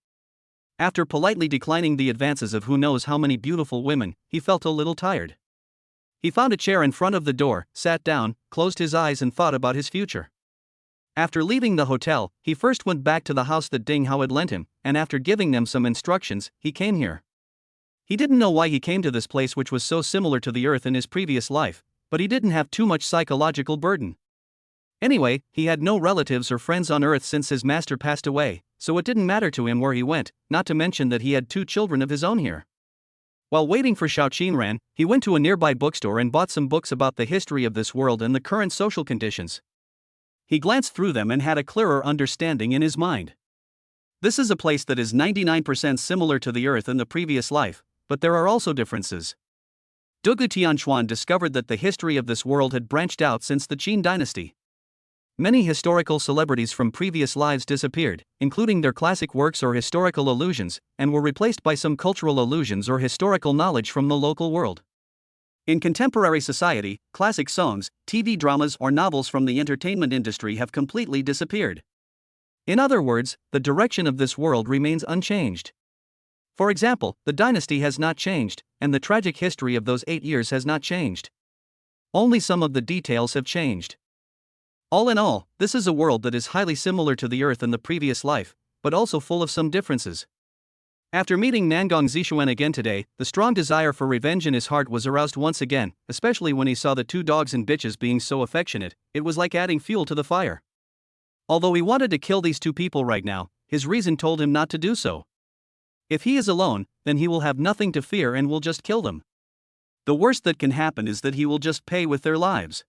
S1: After politely declining the advances of who knows how many beautiful women, he felt a little tired. He found a chair in front of the door, sat down, closed his eyes and thought about his future. After leaving the hotel, he first went back to the house that Ding Hao had lent him, and after giving them some instructions, he came here. He didn't know why he came to this place which was so similar to the earth in his previous life, but he didn't have too much psychological burden. Anyway, he had no relatives or friends on earth since his master passed away, so it didn't matter to him where he went, not to mention that he had 2 children of his own here. While waiting for Xiao Qinran, he went to a nearby bookstore and bought some books about the history of this world and the current social conditions. He glanced through them and had a clearer understanding in his mind. This is a place that is 99% similar to the earth in the previous life, but there are also differences. Dugu Tianchuan discovered that the history of this world had branched out since the Qin dynasty. Many historical celebrities from previous lives disappeared, including their classic works or historical allusions, and were replaced by some cultural allusions or historical knowledge from the local world. In contemporary society, classic songs, TV dramas or novels from the entertainment industry have completely disappeared. In other words, the direction of this world remains unchanged. For example, the dynasty has not changed, and the tragic history of those 8 years has not changed. Only some of the details have changed. All in all, this is a world that is highly similar to the earth in the previous life, but also full of some differences. After meeting Nangong Zishuan again today, the strong desire for revenge in his heart was aroused once again, especially when he saw the 2 dogs and bitches being so affectionate. It was like adding fuel to the fire. Although he wanted to kill these 2 people right now, his reason told him not to do so. If he is alone, then he will have nothing to fear and will just kill them. The worst that can happen is that he will just pay with their lives.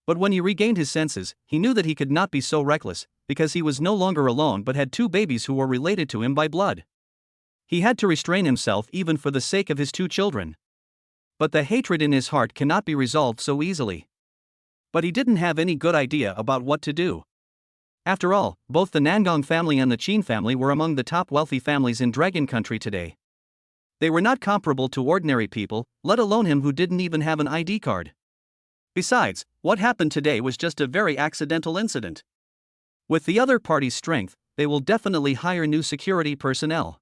S1: But when he regained his senses, he knew that he could not be so reckless, because he was no longer alone but had 2 babies who were related to him by blood. He had to restrain himself even for the sake of his 2 children. But the hatred in his heart cannot be resolved so easily. But he didn't have any good idea about what to do. After all, both the Nangong family and the Qin family were among the top wealthy families in Dragon Country today. They were not comparable to ordinary people, let alone him who didn't even have an ID card. Besides, what happened today was just a very accidental incident. With the other party's strength, they will definitely hire new security personnel.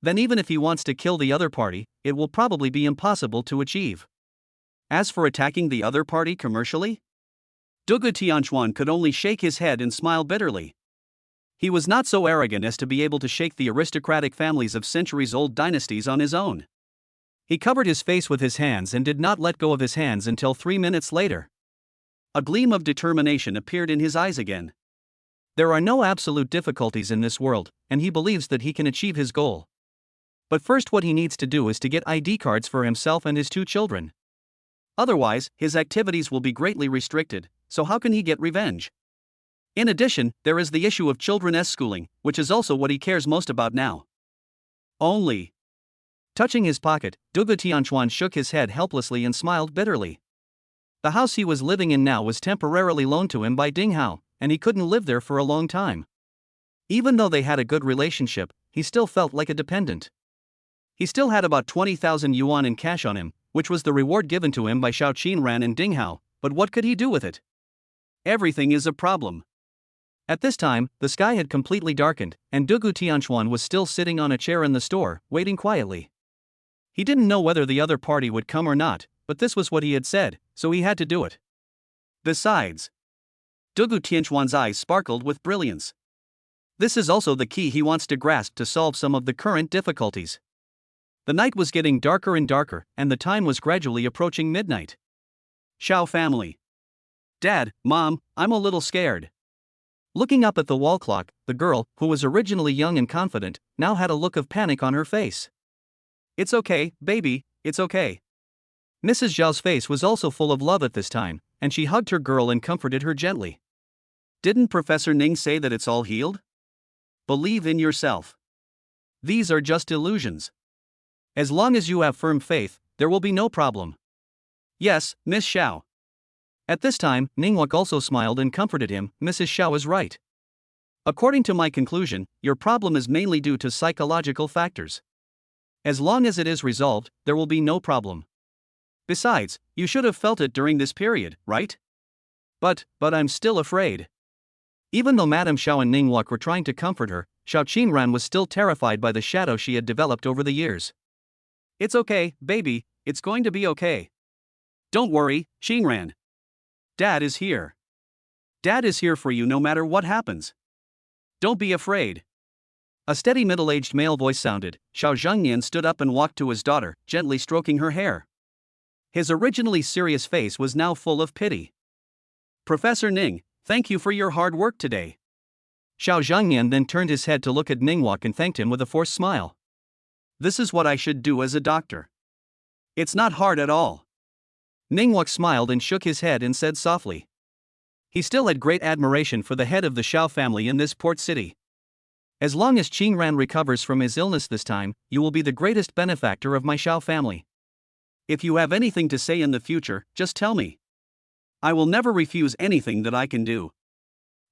S1: Then even if he wants to kill the other party, it will probably be impossible to achieve. As for attacking the other party commercially, Dugu Tianchuan could only shake his head and smile bitterly. He was not so arrogant as to be able to shake the aristocratic families of centuries-old dynasties on his own. He covered his face with his hands and did not let go of his hands until 3 minutes later. A gleam of determination appeared in his eyes again. There are no absolute difficulties in this world, and he believes that he can achieve his goal. But first what he needs to do is to get ID cards for himself and his 2 children. Otherwise, his activities will be greatly restricted, so how can he get revenge? In addition, there is the issue of children's schooling, which is also what he cares most about now. Only. Touching his pocket, Dugu Tianchuan shook his head helplessly and smiled bitterly. The house he was living in now was temporarily loaned to him by Ding Hao, and he couldn't live there for a long time. Even though they had a good relationship, he still felt like a dependent. He still had about 20,000 yuan in cash on him, which was the reward given to him by Xiao Qinran and Ding Hao, but what could he do with it? Everything is a problem. At this time, the sky had completely darkened, and Dugu Tianchuan was still sitting on a chair in the store, waiting quietly. He didn't know whether the other party would come or not, but this was what he had said, so he had to do it. Besides, Dugu Tianchuan's eyes sparkled with brilliance. This is also the key he wants to grasp to solve some of the current difficulties. The night was getting darker and darker, and the time was gradually approaching midnight. Xiao family. Dad, Mom, I'm a little scared. Looking up at the wall clock, the girl, who was originally young and confident, now had a look of panic on her face. It's okay, baby, it's okay. Mrs. Zhao's face was also full of love at this time, and she hugged her girl and comforted her gently. Didn't Professor Ning say that it's all healed? Believe in yourself. These are just illusions. As long as you have firm faith, there will be no problem. Yes, Miss Xiao. At this time, Ningwak also smiled and comforted him. Mrs. Xiao is right. According to my conclusion, your problem is mainly due to psychological factors. As long as it is resolved, there will be no problem. Besides, you should have felt it during this period, right? But I'm still afraid. Even though Madame Xiao and Ningguang were trying to comfort her, Xiao Qingran was still terrified by the shadow she had developed over the years. It's okay, baby, it's going to be okay. Don't worry, Qingran. Dad is here. Dad is here for you no matter what happens. Don't be afraid. A steady middle-aged male voice sounded. Xiao Zhengnian stood up and walked to his daughter, gently stroking her hair. His originally serious face was now full of pity. Professor Ning, thank you for your hard work today. Xiao Zhengnian then turned his head to look at Ningguang and thanked him with a forced smile. This is what I should do as a doctor. It's not hard at all. Ningguang smiled and shook his head and said softly. He still had great admiration for the head of the Xiao family in this port city. As long as Qingran recovers from his illness this time, you will be the greatest benefactor of my Xiao family. If you have anything to say in the future, just tell me. I will never refuse anything that I can do.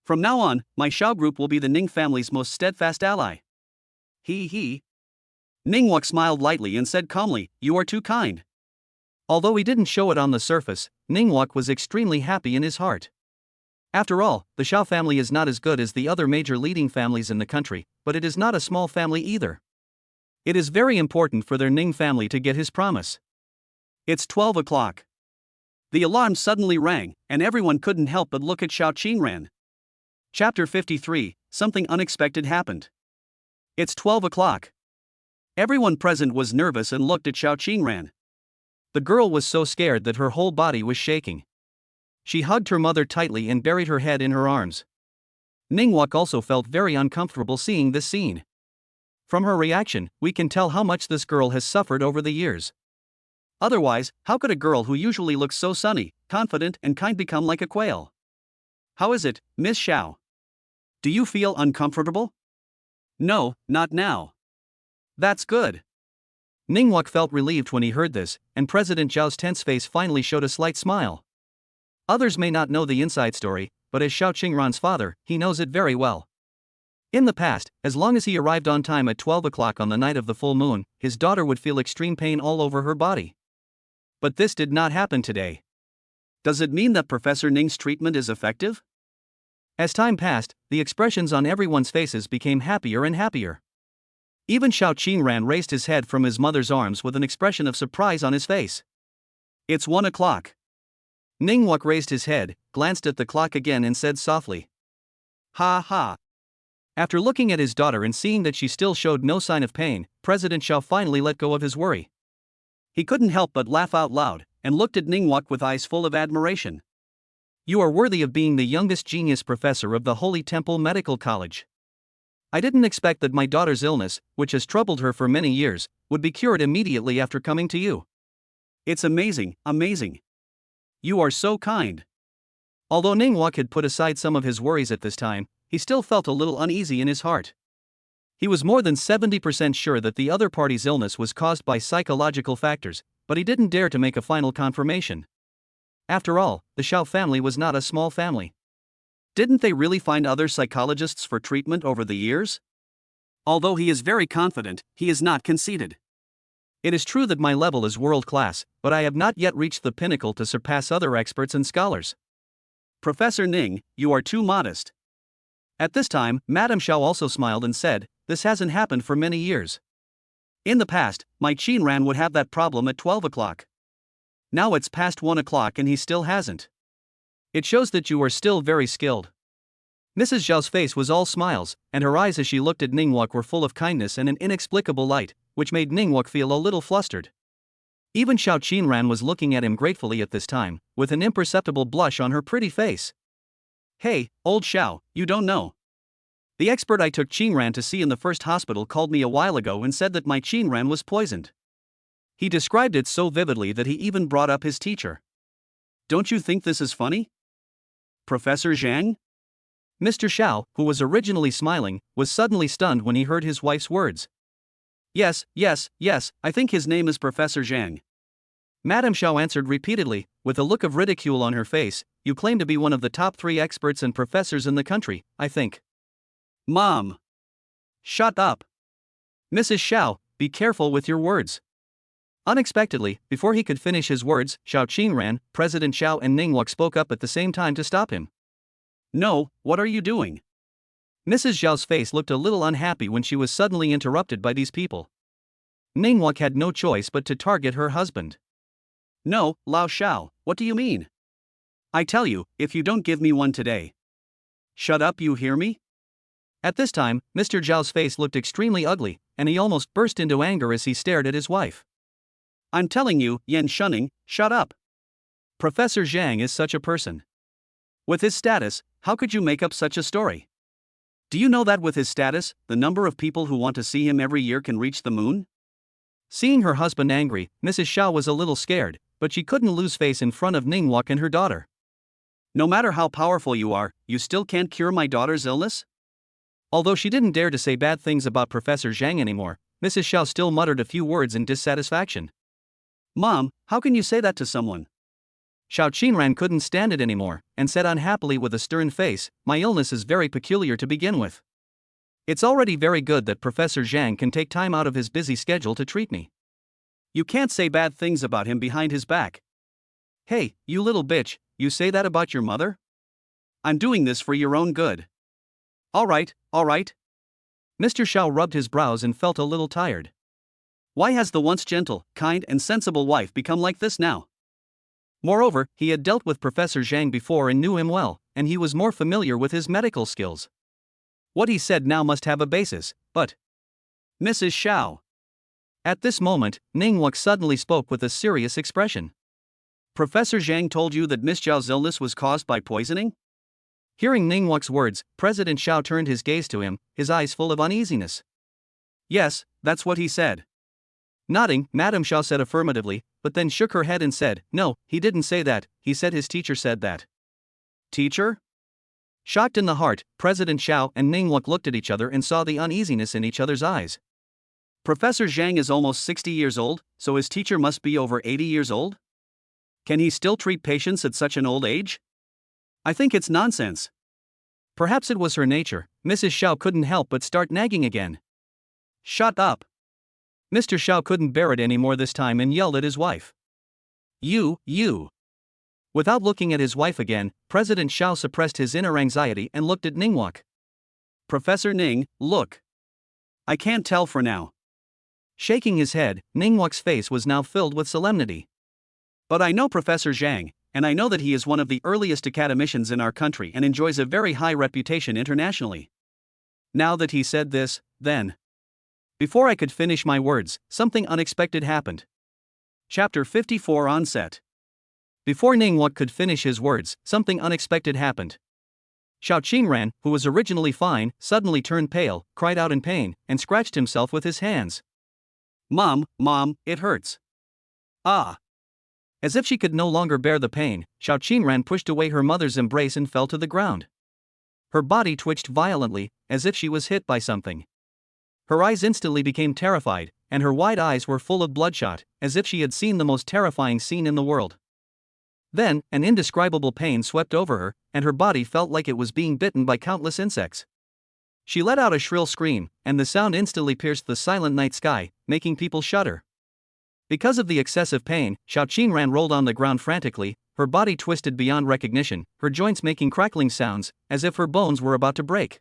S1: From now on, my Xiao group will be the Ning family's most steadfast ally. He. Ningguang smiled lightly and said calmly, you are too kind. Although he didn't show it on the surface, Ningguang was extremely happy in his heart. After all, the Xiao family is not as good as the other major leading families in the country, but it is not a small family either. It is very important for their Ning family to get his promise. It's 12 o'clock. The alarm suddenly rang, and everyone couldn't help but look at Xiao Qingran. Chapter 53, Something Unexpected Happened. It's 12 o'clock. Everyone present was nervous and looked at Xiao Qingran. The girl was so scared that her whole body was shaking. She hugged her mother tightly and buried her head in her arms. Ningguang also felt very uncomfortable seeing this scene. From her reaction, we can tell how much this girl has suffered over the years. Otherwise, how could a girl who usually looks so sunny, confident and kind become like a quail? How is it, Miss Xiao? Do you feel uncomfortable? No, not now. That's good. Ningguang felt relieved when he heard this, and President Zhao's tense face finally showed a slight smile. Others may not know the inside story, but as Xiao Qingran's father, he knows it very well. In the past, as long as he arrived on time at 12 o'clock on the night of the full moon, his daughter would feel extreme pain all over her body. But this did not happen today. Does it mean that Professor Ning's treatment is effective? As time passed, the expressions on everyone's faces became happier and happier. Even Xiao Qingran raised his head from his mother's arms with an expression of surprise on his face. It's 1 o'clock. Ningguang raised his head, glanced at the clock again and said softly. Ha ha. After looking at his daughter and seeing that she still showed no sign of pain, President Xiao finally let go of his worry. He couldn't help but laugh out loud, and looked at Ningguang with eyes full of admiration. You are worthy of being the youngest genius professor of the Holy Temple Medical College. I didn't expect that my daughter's illness, which has troubled her for many years, would be cured immediately after coming to you. It's amazing, amazing. You are so kind. Although Ningguang had put aside some of his worries at this time, he still felt a little uneasy in his heart. He was more than 70% sure that the other party's illness was caused by psychological factors, but he didn't dare to make a final confirmation. After all, the Xiao family was not a small family. Didn't they really find other psychologists for treatment over the years? Although he is very confident, he is not conceited. It is true that my level is world-class, but I have not yet reached the pinnacle to surpass other experts and scholars. Professor Ning, you are too modest. At this time, Madame Xiao also smiled and said, this hasn't happened for many years. In the past, my Qingran would have that problem at 12 o'clock. Now it's past 1 o'clock and he still hasn't. It shows that you are still very skilled. Mrs. Zhao's face was all smiles, and her eyes as she looked at Ningguang were full of kindness and an inexplicable light, which made Ningguang feel a little flustered. Even Xiao Qingran was looking at him gratefully at this time, with an imperceptible blush on her pretty face. Hey, old Xiao, you don't know. The expert I took Qingran to see in the first hospital called me a while ago and said that my Qingran was poisoned. He described it so vividly that he even brought up his teacher. Don't you think this is funny? Professor Zhang? Mr. Xiao, who was originally smiling, was suddenly stunned when he heard his wife's words. Yes, I think his name is Professor Zhang. Madame Xiao answered repeatedly, with a look of ridicule on her face, you claim to be one of the top 3 experts and professors in the country, I think. Mom! Shut up! Mrs. Xiao, be careful with your words. Unexpectedly, before he could finish his words, Xiao Qingran, President Xiao and Ningguang spoke up at the same time to stop him. No, what are you doing? Mrs. Zhao's face looked a little unhappy when she was suddenly interrupted by these people. Ningguang had no choice but to target her husband. No, Lao Xiao, what do you mean? I tell you, if you don't give me one today. Shut up, you hear me? At this time, Mr. Zhao's face looked extremely ugly, and he almost burst into anger as he stared at his wife. I'm telling you, Yan Shuning, shut up. Professor Zhang is such a person. With his status, how could you make up such a story? Do you know that with his status, the number of people who want to see him every year can reach the moon? Seeing her husband angry, Mrs. Xiao was a little scared, but she couldn't lose face in front of Ningguang and her daughter. No matter how powerful you are, you still can't cure my daughter's illness? Although she didn't dare to say bad things about Professor Zhang anymore, Mrs. Xiao still muttered a few words in dissatisfaction. Mom, how can you say that to someone? Xiao Qingran couldn't stand it anymore, and said unhappily with a stern face, my illness is very peculiar to begin with. It's already very good that Professor Zhang can take time out of his busy schedule to treat me. You can't say bad things about him behind his back. Hey, you little bitch, you say that about your mother? I'm doing this for your own good. Alright. Mr. Xiao rubbed his brows and felt a little tired. Why has the once gentle, kind and sensible wife become like this now? Moreover, he had dealt with Professor Zhang before and knew him well, and he was more familiar with his medical skills. What he said now must have a basis, but... Mrs. Xiao. At this moment, Ningguang suddenly spoke with a serious expression. Professor Zhang told you that Miss Zhao's illness was caused by poisoning? Hearing Ningguang's words, President Xiao turned his gaze to him, his eyes full of uneasiness. Yes, that's what he said. Nodding, Madame Xiao said affirmatively, but then shook her head and said, no, he didn't say that, he said his teacher said that. Teacher? Shocked in the heart, President Xiao and Ningguang looked at each other and saw the uneasiness in each other's eyes. Professor Zhang is almost 60 years old, so his teacher must be over 80 years old? Can he still treat patients at such an old age? I think it's nonsense. Perhaps it was her nature. Mrs. Xiao couldn't help but start nagging again. Shut up. Mr. Xiao couldn't bear it anymore this time and yelled at his wife. You. Without looking at his wife again, President Xiao suppressed his inner anxiety and looked at Ningguang. Professor Ning, look. I can't tell for now. Shaking his head, Ningguang's face was now filled with solemnity. But I know Professor Zhang, and I know that he is one of the earliest academicians in our country and enjoys a very high reputation internationally. Now that he said this, then... Before I could finish my words, something unexpected happened. Chapter 54 Onset. Before Ningguang could finish his words, something unexpected happened. Xiao Qingran, who was originally fine, suddenly turned pale, cried out in pain, and scratched himself with his hands. Mom, it hurts. Ah! As if she could no longer bear the pain, Xiao Qingran pushed away her mother's embrace and fell to the ground. Her body twitched violently, as if she was hit by something. Her eyes instantly became terrified, and her wide eyes were full of bloodshot, as if she had seen the most terrifying scene in the world. Then, an indescribable pain swept over her, and her body felt like it was being bitten by countless insects. She let out a shrill scream, and the sound instantly pierced the silent night sky, making people shudder. Because of the excessive pain, Xiao Qingran rolled on the ground frantically, her body twisted beyond recognition, her joints making crackling sounds, as if her bones were about to break.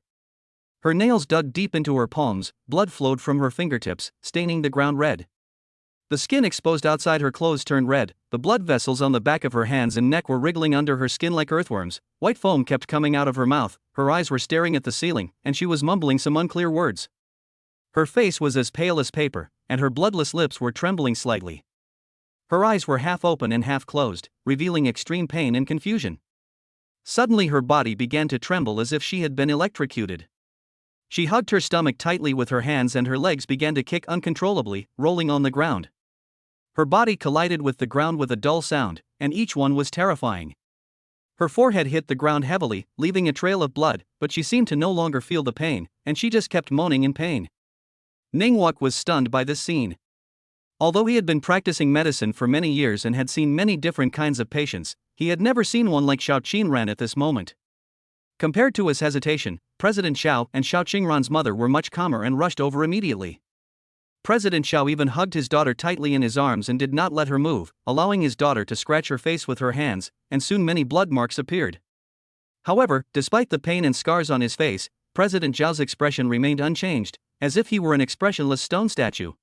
S1: Her nails dug deep into her palms, blood flowed from her fingertips, staining the ground red. The skin exposed outside her clothes turned red, the blood vessels on the back of her hands and neck were wriggling under her skin like earthworms, white foam kept coming out of her mouth, her eyes were staring at the ceiling, and she was mumbling some unclear words. Her face was as pale as paper, and her bloodless lips were trembling slightly. Her eyes were half open and half closed, revealing extreme pain and confusion. Suddenly her body began to tremble as if she had been electrocuted. She hugged her stomach tightly with her hands and her legs began to kick uncontrollably, rolling on the ground. Her body collided with the ground with a dull sound, and each one was terrifying. Her forehead hit the ground heavily, leaving a trail of blood, but she seemed to no longer feel the pain, and she just kept moaning in pain. Ningguang was stunned by this scene. Although he had been practicing medicine for many years and had seen many different kinds of patients, he had never seen one like Xiao Qingran at this moment. Compared to his hesitation, President Xiao and Xiao Qingran's mother were much calmer and rushed over immediately. President Xiao even hugged his daughter tightly in his arms and did not let her move, allowing his daughter to scratch her face with her hands, and soon many blood marks appeared. However, despite the pain and scars on his face, President Zhao's expression remained unchanged, as if he were an expressionless stone statue.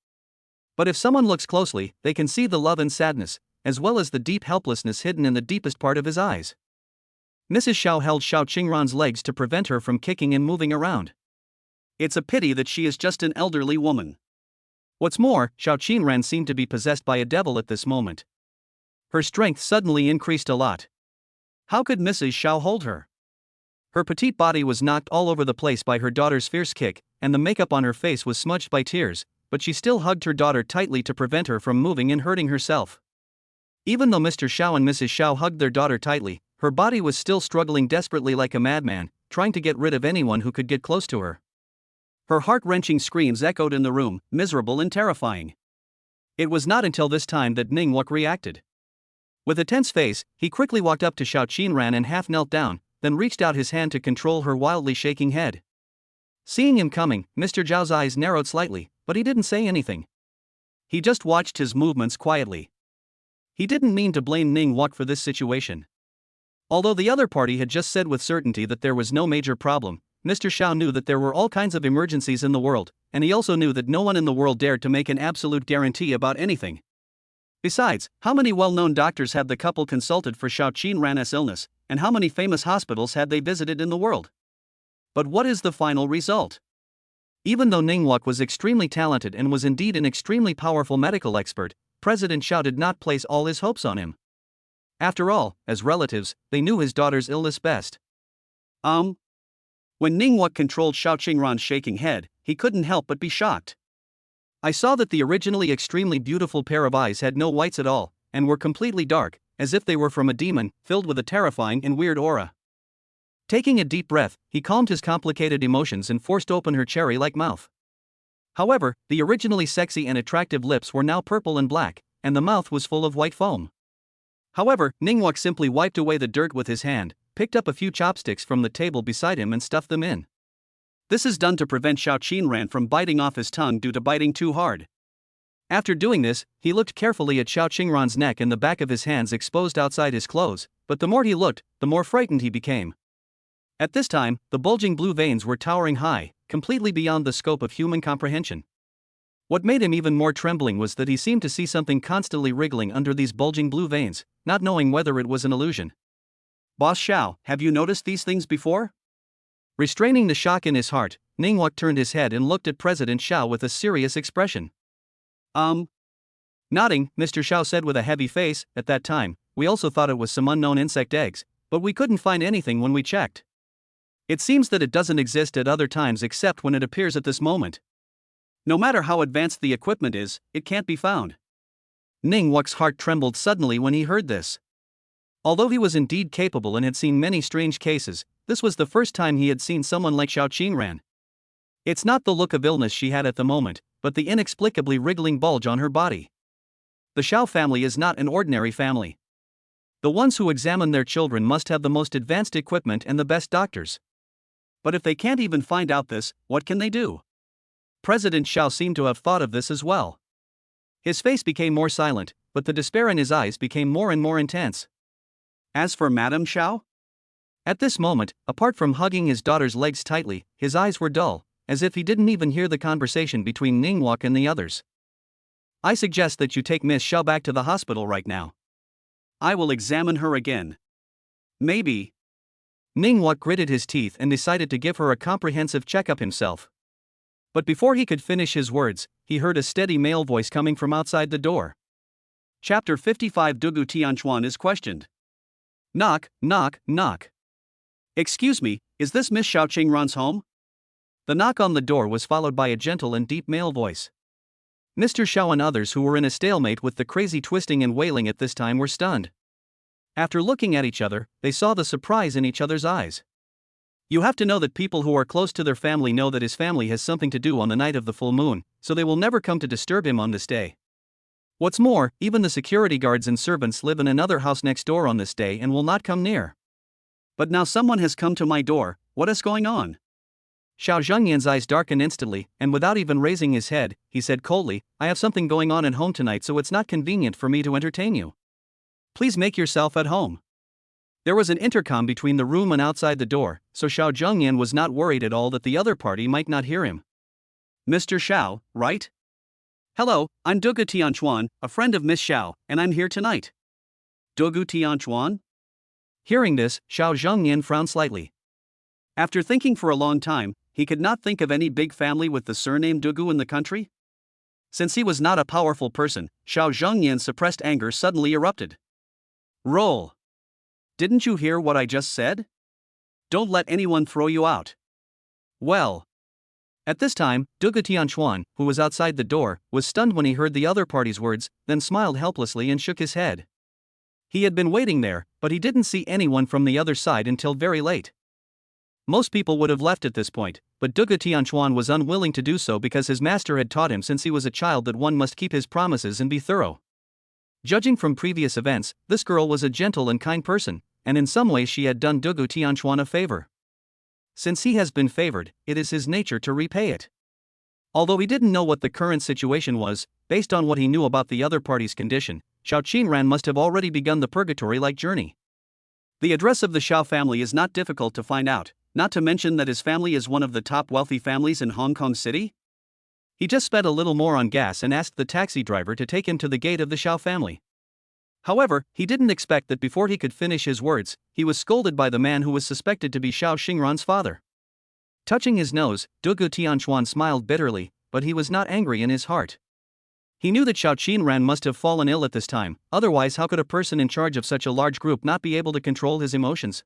S1: But if someone looks closely, they can see the love and sadness, as well as the deep helplessness hidden in the deepest part of his eyes. Mrs. Xiao held Xiao Qingran's legs to prevent her from kicking and moving around. It's a pity that she is just an elderly woman. What's more, Xiao Qingran seemed to be possessed by a devil at this moment. Her strength suddenly increased a lot. How could Mrs. Xiao hold her? Her petite body was knocked all over the place by her daughter's fierce kick, and the makeup on her face was smudged by tears, but she still hugged her daughter tightly to prevent her from moving and hurting herself. Even though Mr. Xiao and Mrs. Xiao hugged their daughter tightly, her body was still struggling desperately like a madman, trying to get rid of anyone who could get close to her. Her heart-wrenching screams echoed in the room, miserable and terrifying. It was not until this time that Ningguang reacted. With a tense face, he quickly walked up to Xiao Qingran and half knelt down, then reached out his hand to control her wildly shaking head. Seeing him coming, Mr. Zhao's eyes narrowed slightly, but he didn't say anything. He just watched his movements quietly. He didn't mean to blame Ningguang for this situation. Although the other party had just said with certainty that there was no major problem, Mr. Xiao knew that there were all kinds of emergencies in the world, and he also knew that no one in the world dared to make an absolute guarantee about anything. Besides, how many well-known doctors had the couple consulted for Xiao Qingran's illness, and how many famous hospitals had they visited in the world? But what is the final result? Even though Ningguang was extremely talented and was indeed an extremely powerful medical expert, President Xiao did not place all his hopes on him. After all, as relatives, they knew his daughter's illness best. When Ningguang controlled Xiao Qingran's shaking head, he couldn't help but be shocked. I saw that the originally extremely beautiful pair of eyes had no whites at all, and were completely dark, as if they were from a demon, filled with a terrifying and weird aura. Taking a deep breath, he calmed his complicated emotions and forced open her cherry-like mouth. However, the originally sexy and attractive lips were now purple and black, and the mouth was full of white foam. However, Ningguang simply wiped away the dirt with his hand, picked up a few chopsticks from the table beside him and stuffed them in. This is done to prevent Xiao Qingran from biting off his tongue due to biting too hard. After doing this, he looked carefully at Xiao Qingran's neck and the back of his hands exposed outside his clothes, but the more he looked, the more frightened he became. At this time, the bulging blue veins were towering high, completely beyond the scope of human comprehension. What made him even more trembling was that he seemed to see something constantly wriggling under these bulging blue veins, not knowing whether it was an illusion. Boss Xiao, have you noticed these things before? Restraining the shock in his heart, Ningguang turned his head and looked at President Xiao with a serious expression. Nodding, Mr. Xiao said with a heavy face, at that time, we also thought it was some unknown insect eggs, but we couldn't find anything when we checked. It seems that it doesn't exist at other times except when it appears at this moment. No matter how advanced the equipment is, it can't be found. Ningguang's heart trembled suddenly when he heard this. Although he was indeed capable and had seen many strange cases, this was the first time he had seen someone like Xiao Qingran. It's not the look of illness she had at the moment, but the inexplicably wriggling bulge on her body. The Xiao family is not an ordinary family. The ones who examine their children must have the most advanced equipment and the best doctors. But if they can't even find out this, what can they do? President Xiao seemed to have thought of this as well. His face became more silent, but the despair in his eyes became more and more intense. As for Madame Xiao? At this moment, apart from hugging his daughter's legs tightly, his eyes were dull, as if he didn't even hear the conversation between Ningguang and the others. I suggest that you take Miss Xiao back to the hospital right now. I will examine her again. Maybe. Ningguang gritted his teeth and decided to give her a comprehensive checkup himself. But before he could finish his words, he heard a steady male voice coming from outside the door. Chapter 55 Dugu Tianchuan is questioned. Knock, knock, knock. Excuse me, is this Miss Xiao Qingran's home? The knock on the door was followed by a gentle and deep male voice. Mr. Xiao and others who were in a stalemate with the crazy twisting and wailing at this time were stunned. After looking at each other, they saw the surprise in each other's eyes. You have to know that people who are close to their family know that his family has something to do on the night of the full moon, so they will never come to disturb him on this day. What's more, even the security guards and servants live in another house next door on this day and will not come near. But now someone has come to my door, what is going on? Xiao Zhengyan's eyes darkened instantly, and without even raising his head, he said coldly, "I have something going on at home tonight, so it's not convenient for me to entertain you. Please make yourself at home." There was an intercom between the room and outside the door, so Xiao Zhengyan was not worried at all that the other party might not hear him. "Mr. Xiao, right? Hello, I'm Dugu Tianchuan, a friend of Miss Xiao, and I'm here tonight." Dugu Tianchuan? Hearing this, Xiao Zhengyan frowned slightly. After thinking for a long time, he could not think of any big family with the surname Dugu in the country. Since he was not a powerful person, Xiao Zhengyan's suppressed anger suddenly erupted. "Roll. Didn't you hear what I just said? Don't let anyone throw you out." Well. At this time, Dugu Tianchuan, who was outside the door, was stunned when he heard the other party's words, then smiled helplessly and shook his head. He had been waiting there, but he didn't see anyone from the other side until very late. Most people would have left at this point, but Dugu Tianchuan was unwilling to do so because his master had taught him since he was a child that one must keep his promises and be thorough. Judging from previous events, this girl was a gentle and kind person, and in some ways she had done Dugu Tianchuan a favor. Since he has been favored, it is his nature to repay it. Although he didn't know what the current situation was, based on what he knew about the other party's condition, Xiao Qinran must have already begun the purgatory-like journey. The address of the Xiao family is not difficult to find out, not to mention that his family is one of the top wealthy families in Hong Kong City. He just spent a little more on gas and asked the taxi driver to take him to the gate of the Xiao family. However, he didn't expect that before he could finish his words, he was scolded by the man who was suspected to be Xiao Xingran's father. Touching his nose, Dugu Tianchuan smiled bitterly, but he was not angry in his heart. He knew that Xiao Qinran must have fallen ill at this time, otherwise how could a person in charge of such a large group not be able to control his emotions?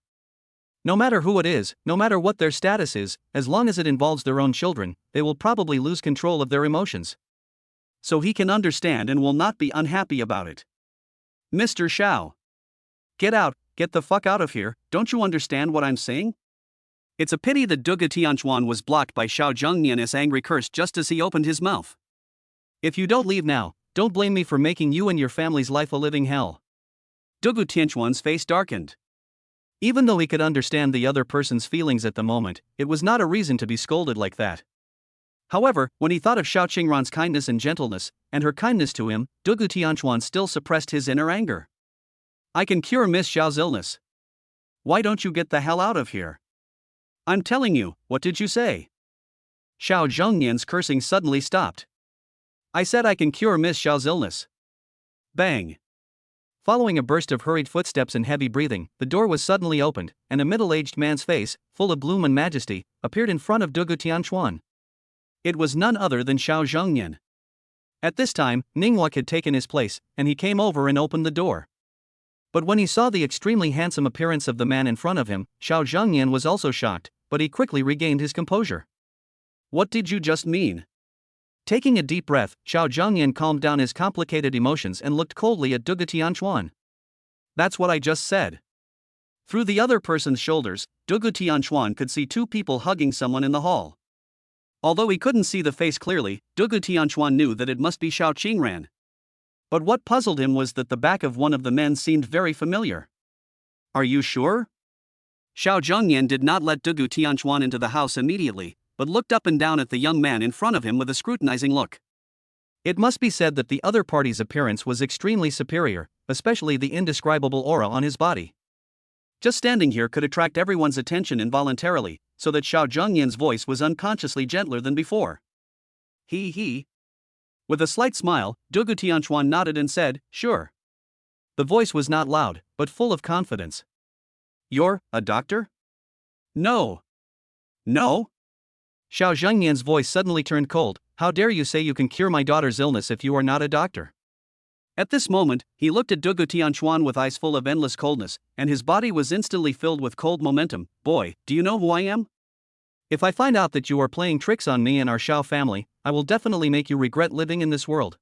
S1: No matter who it is, no matter what their status is, as long as it involves their own children, they will probably lose control of their emotions. So he can understand and will not be unhappy about it. "Mr. Xiao. Get the fuck out of here, don't you understand what I'm saying?" It's a pity that Dugu Tianchuan was blocked by Xiao Zhengyan's angry curse just as he opened his mouth. "If you don't leave now, don't blame me for making you and your family's life a living hell." Dugu Tianchuan's face darkened. Even though he could understand the other person's feelings at the moment, it was not a reason to be scolded like that. However, when he thought of Xiao Qingran's kindness and gentleness, and her kindness to him, Dugu Tianchuan still suppressed his inner anger. "I can cure Miss Xiao's illness. Why don't you get the hell out of here? I'm telling you, what did you say?" Xiao Zhengyan's cursing suddenly stopped. "I said I can cure Miss Xiao's illness." Bang! Following a burst of hurried footsteps and heavy breathing, the door was suddenly opened, and a middle-aged man's face, full of bloom and majesty, appeared in front of Dugu Tianchuan. It was none other than Xiao Zhengyan. At this time, Ningguang had taken his place, and he came over and opened the door. But when he saw the extremely handsome appearance of the man in front of him, Xiao Zhengyan was also shocked, but he quickly regained his composure. "What did you just mean?" Taking a deep breath, Xiao Zhengyan calmed down his complicated emotions and looked coldly at Dugu Tianchuan. "That's what I just said." Through the other person's shoulders, Dugu Tianchuan could see two people hugging someone in the hall. Although he couldn't see the face clearly, Dugu Tianchuan knew that it must be Xiao Qingran. But what puzzled him was that the back of one of the men seemed very familiar. "Are you sure?" Xiao Zhengyan did not let Dugu Tianchuan into the house immediately, but looked up and down at the young man in front of him with a scrutinizing look. It must be said that the other party's appearance was extremely superior, especially the indescribable aura on his body. Just standing here could attract everyone's attention involuntarily, so that Xiao Zhengyan's voice was unconsciously gentler than before. He. With a slight smile, Dugu Tianchuan nodded and said, "Sure." The voice was not loud, but full of confidence. "You're a doctor?" No. Xiao Zhengyan's voice suddenly turned cold. "How dare you say you can cure my daughter's illness if you are not a doctor?" At this moment, he looked at Dugu Tianchuan with eyes full of endless coldness, and his body was instantly filled with cold momentum. "Boy, do you know who I am? If I find out that you are playing tricks on me and our Xiao family, I will definitely make you regret living in this world.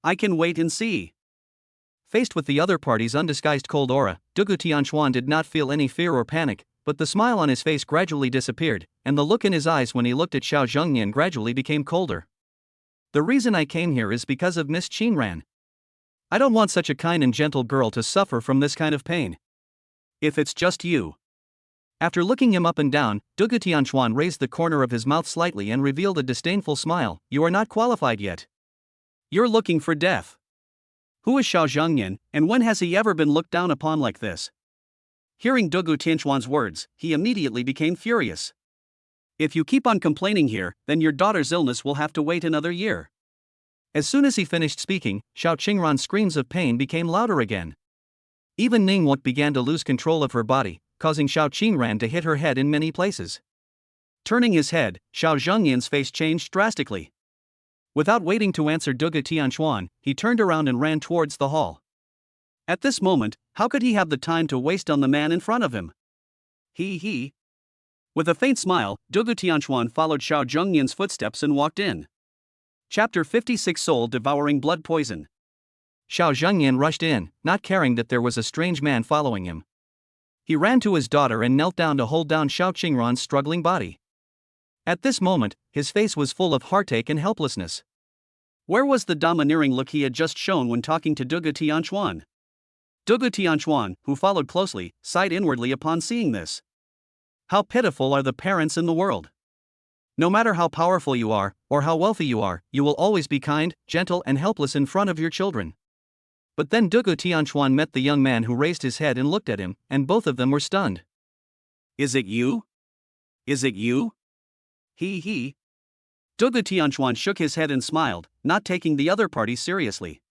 S1: I can wait and see." Faced with the other party's undisguised cold aura, Dugu Tianchuan did not feel any fear or panic, but the smile on his face gradually disappeared, and the look in his eyes when he looked at Xiao Zhengyan gradually became colder. "The reason I came here is because of Miss Qingran. I don't want such a kind and gentle girl to suffer from this kind of pain. If it's just you." After looking him up and down, Dugu Tianchuan raised the corner of his mouth slightly and revealed a disdainful smile. You are not qualified yet. You're looking for death. Who is Xiao Zhengyan, and when has he ever been looked down upon like this? Hearing Dugu Tianchuan's words, he immediately became furious. If you keep on complaining here, then your daughter's illness will have to wait another year. As soon as he finished speaking, Xiao Qingran's screams of pain became louder again. Even Ningwuk began to lose control of her body, causing Xiao Qingran to hit her head in many places. Turning his head, Xiao Zhengyan's face changed drastically. Without waiting to answer Dugu Tianchuan, he turned around and ran towards the hall. At this moment, how could he have the time to waste on the man in front of him? He. With a faint smile, Dugu Tianchuan followed Xiao Zhengyan's footsteps and walked in. Chapter 56 Soul Devouring Blood Poison. Xiao Zhengyan rushed in, not caring that there was a strange man following him. He ran to his daughter and knelt down to hold down Xiao Qingran's struggling body. At this moment, his face was full of heartache and helplessness. Where was the domineering look he had just shown when talking to Dugu Tianchuan? Dugu Tianchuan, who followed closely, sighed inwardly upon seeing this. How pitiful are the parents in the world. No matter how powerful you are, or how wealthy you are, you will always be kind, gentle and helpless in front of your children. But then Dugu Tianchuan met the young man who raised his head and looked at him, and both of them were stunned. Is it you? Is it you? He. Dugu Tianchuan shook his head and smiled, not taking the other party seriously.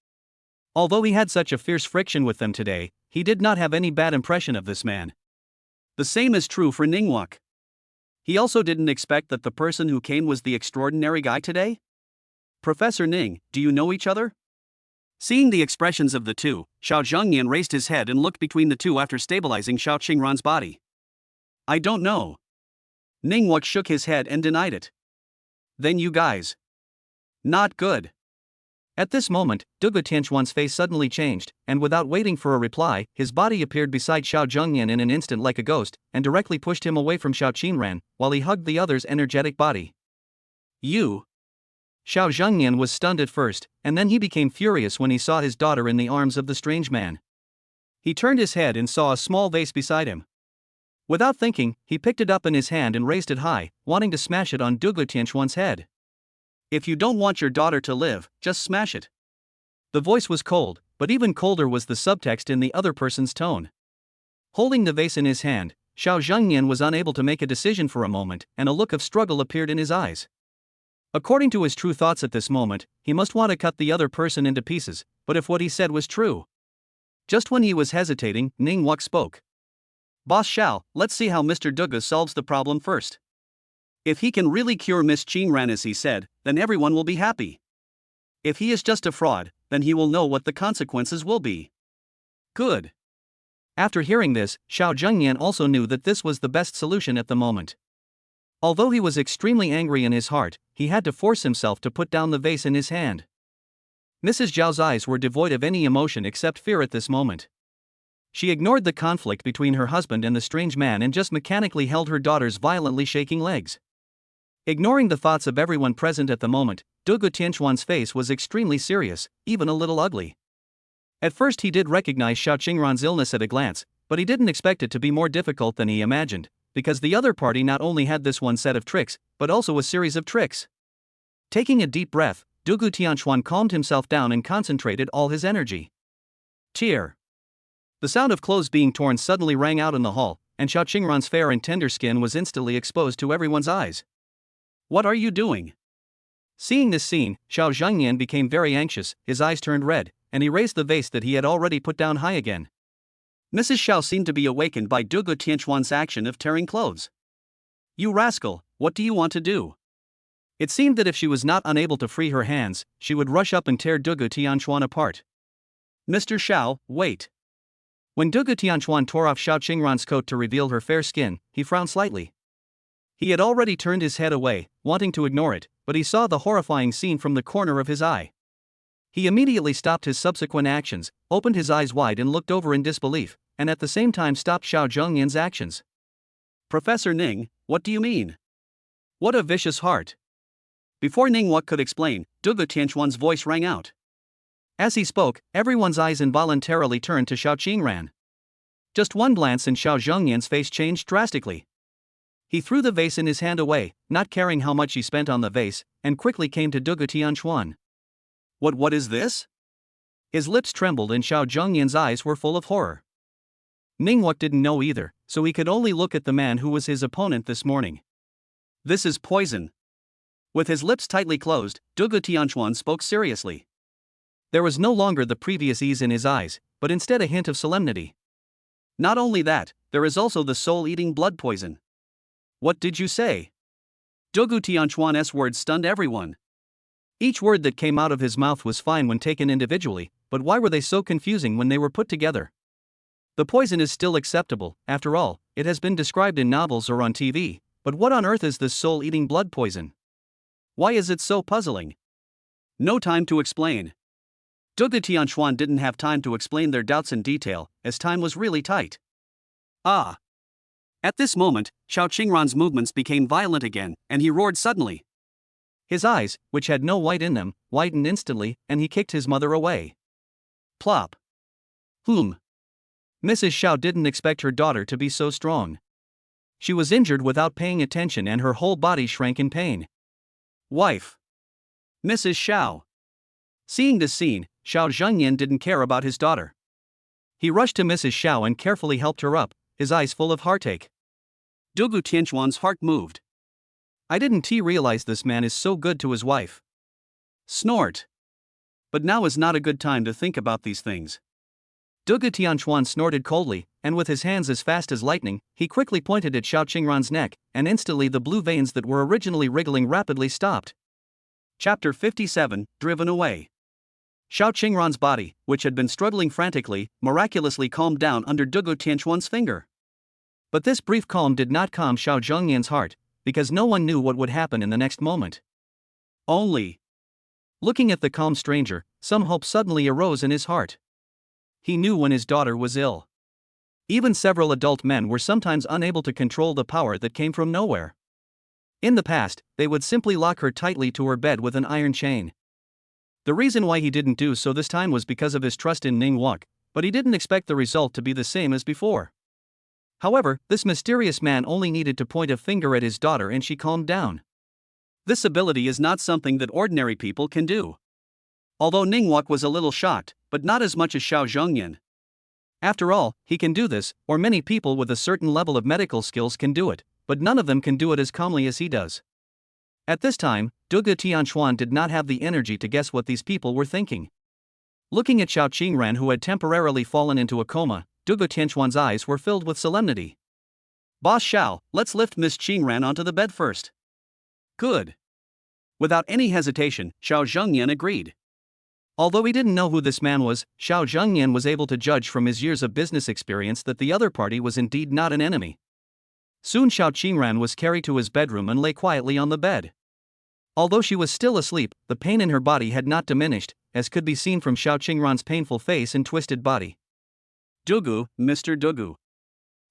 S1: Although he had such a fierce friction with them today, he did not have any bad impression of this man. The same is true for Ningwuk. He also didn't expect that the person who came was the extraordinary guy today? Professor Ning, do you know each other? Seeing the expressions of the two, Xiao Zhengyan raised his head and looked between the two after stabilizing Xiao Qingran's body. I don't know. Ningwuk shook his head and denied it. Then you guys. Not good. At this moment, Dugu Tianchuan's face suddenly changed, and without waiting for a reply, his body appeared beside Xiao Zhengyan in an instant like a ghost, and directly pushed him away from Xiao Qingran, while he hugged the other's energetic body. You. Xiao Zhengyan was stunned at first, and then he became furious when he saw his daughter in the arms of the strange man. He turned his head and saw a small vase beside him. Without thinking, he picked it up in his hand and raised it high, wanting to smash it on Dugu Tianchuan's head. If you don't want your daughter to live, just smash it. The voice was cold, but even colder was the subtext in the other person's tone. Holding the vase in his hand, Xiao Zhengyan was unable to make a decision for a moment, and a look of struggle appeared in his eyes. According to his true thoughts at this moment, he must want to cut the other person into pieces, but if what he said was true. Just when he was hesitating, Ningwuk spoke. Boss Xiao, let's see how Mr. Dugu solves the problem first. If he can really cure Miss Qingran as he said, then everyone will be happy. If he is just a fraud, then he will know what the consequences will be. Good. After hearing this, Xiao Zhengyan also knew that this was the best solution at the moment. Although he was extremely angry in his heart, he had to force himself to put down the vase in his hand. Mrs. Zhao's eyes were devoid of any emotion except fear at this moment. She ignored the conflict between her husband and the strange man and just mechanically held her daughter's violently shaking legs. Ignoring the thoughts of everyone present at the moment, Dugu Tianchuan's face was extremely serious, even a little ugly. At first he did recognize Xiao Qingran's illness at a glance, but he didn't expect it to be more difficult than he imagined, because the other party not only had this one set of tricks, but also a series of tricks. Taking a deep breath, Dugu Tianchuan calmed himself down and concentrated all his energy. Tear. The sound of clothes being torn suddenly rang out in the hall, and Xiao Qingran's fair and tender skin was instantly exposed to everyone's eyes. What are you doing? Seeing this scene, Xiao Zhengyan became very anxious, his eyes turned red, and he raised the vase that he had already put down high again. Mrs. Xiao seemed to be awakened by Dugu Tianchuan's action of tearing clothes. You rascal, what do you want to do? It seemed that if she was not unable to free her hands, she would rush up and tear Dugu Tianchuan apart. Mr. Xiao, wait. When Dugu Tianchuan tore off Xiao Qingran's coat to reveal her fair skin, he frowned slightly. He had already turned his head away, wanting to ignore it, but he saw the horrifying scene from the corner of his eye. He immediately stopped his subsequent actions, opened his eyes wide and looked over in disbelief, and at the same time stopped Xiao Zhengyan's actions. Professor Ning, what do you mean? What a vicious heart. Before Ningwuk could explain, Dugu Tianchuan's voice rang out. As he spoke, everyone's eyes involuntarily turned to Xiao Qingran. Just one glance and Xiao Zhengyan's face changed drastically. He threw the vase in his hand away, not caring how much he spent on the vase, and quickly came to Dugu Tianquan. What is this? His lips trembled and Xiao Zhengyan's eyes were full of horror. Ningguang didn't know either, so he could only look at the man who was his opponent this morning. This is poison. With his lips tightly closed, Dugu Tianquan spoke seriously. There was no longer the previous ease in his eyes, but instead a hint of solemnity. Not only that, there is also the soul-eating blood poison. What did you say? Dugu Tianquan's words stunned everyone. Each word that came out of his mouth was fine when taken individually, but why were they so confusing when they were put together? The poison is still acceptable, after all, it has been described in novels or on TV, but what on earth is this soul-eating blood poison? Why is it so puzzling? No time to explain. Dugu Tianquan didn't have time to explain their doubts in detail, as time was really tight. Ah! At this moment, Xiao Qingran's movements became violent again, and he roared suddenly. His eyes, which had no white in them, widened instantly, and he kicked his mother away. Plop! Mrs. Xiao didn't expect her daughter to be so strong. She was injured without paying attention and her whole body shrank in pain. Wife! Mrs. Xiao! Seeing this scene, Xiao Zhengyan didn't care about his daughter. He rushed to Mrs. Xiao and carefully helped her up, his eyes full of heartache. Dugu Tianquan's heart moved. I didn't realize this man is so good to his wife. Snort. But now is not a good time to think about these things. Dugu Tianquan snorted coldly, and with his hands as fast as lightning, he quickly pointed at Xiao Qingran's neck, and instantly the blue veins that were originally wriggling rapidly stopped. Chapter 57, Driven Away. Xiao Qingran's body, which had been struggling frantically, miraculously calmed down under Dugu Tianquan's finger. But this brief calm did not calm Xiao Zhengyan's heart, because no one knew what would happen in the next moment. Only. Looking at the calm stranger, some hope suddenly arose in his heart. He knew when his daughter was ill. Even several adult men were sometimes unable to control the power that came from nowhere. In the past, they would simply lock her tightly to her bed with an iron chain. The reason why he didn't do so this time was because of his trust in Ningguang, but he didn't expect the result to be the same as before. However, this mysterious man only needed to point a finger at his daughter and she calmed down. This ability is not something that ordinary people can do. Although Ningguang was a little shocked, but not as much as Xiao Zhengyan. After all, he can do this, or many people with a certain level of medical skills can do it, but none of them can do it as calmly as he does. At this time, Dugu Tianquan did not have the energy to guess what these people were thinking. Looking at Xiao Qingran, who had temporarily fallen into a coma, Dugu Tianquan's eyes were filled with solemnity. Boss Xiao, let's lift Miss Qingran onto the bed first. Good. Without any hesitation, Xiao Zhengyan agreed. Although he didn't know who this man was, Xiao Zhengyan was able to judge from his years of business experience that the other party was indeed not an enemy. Soon Xiao Qingran was carried to his bedroom and lay quietly on the bed. Although she was still asleep, the pain in her body had not diminished, as could be seen from Xiao Qingran's painful face and twisted body. Dugu, Mr. Dugu.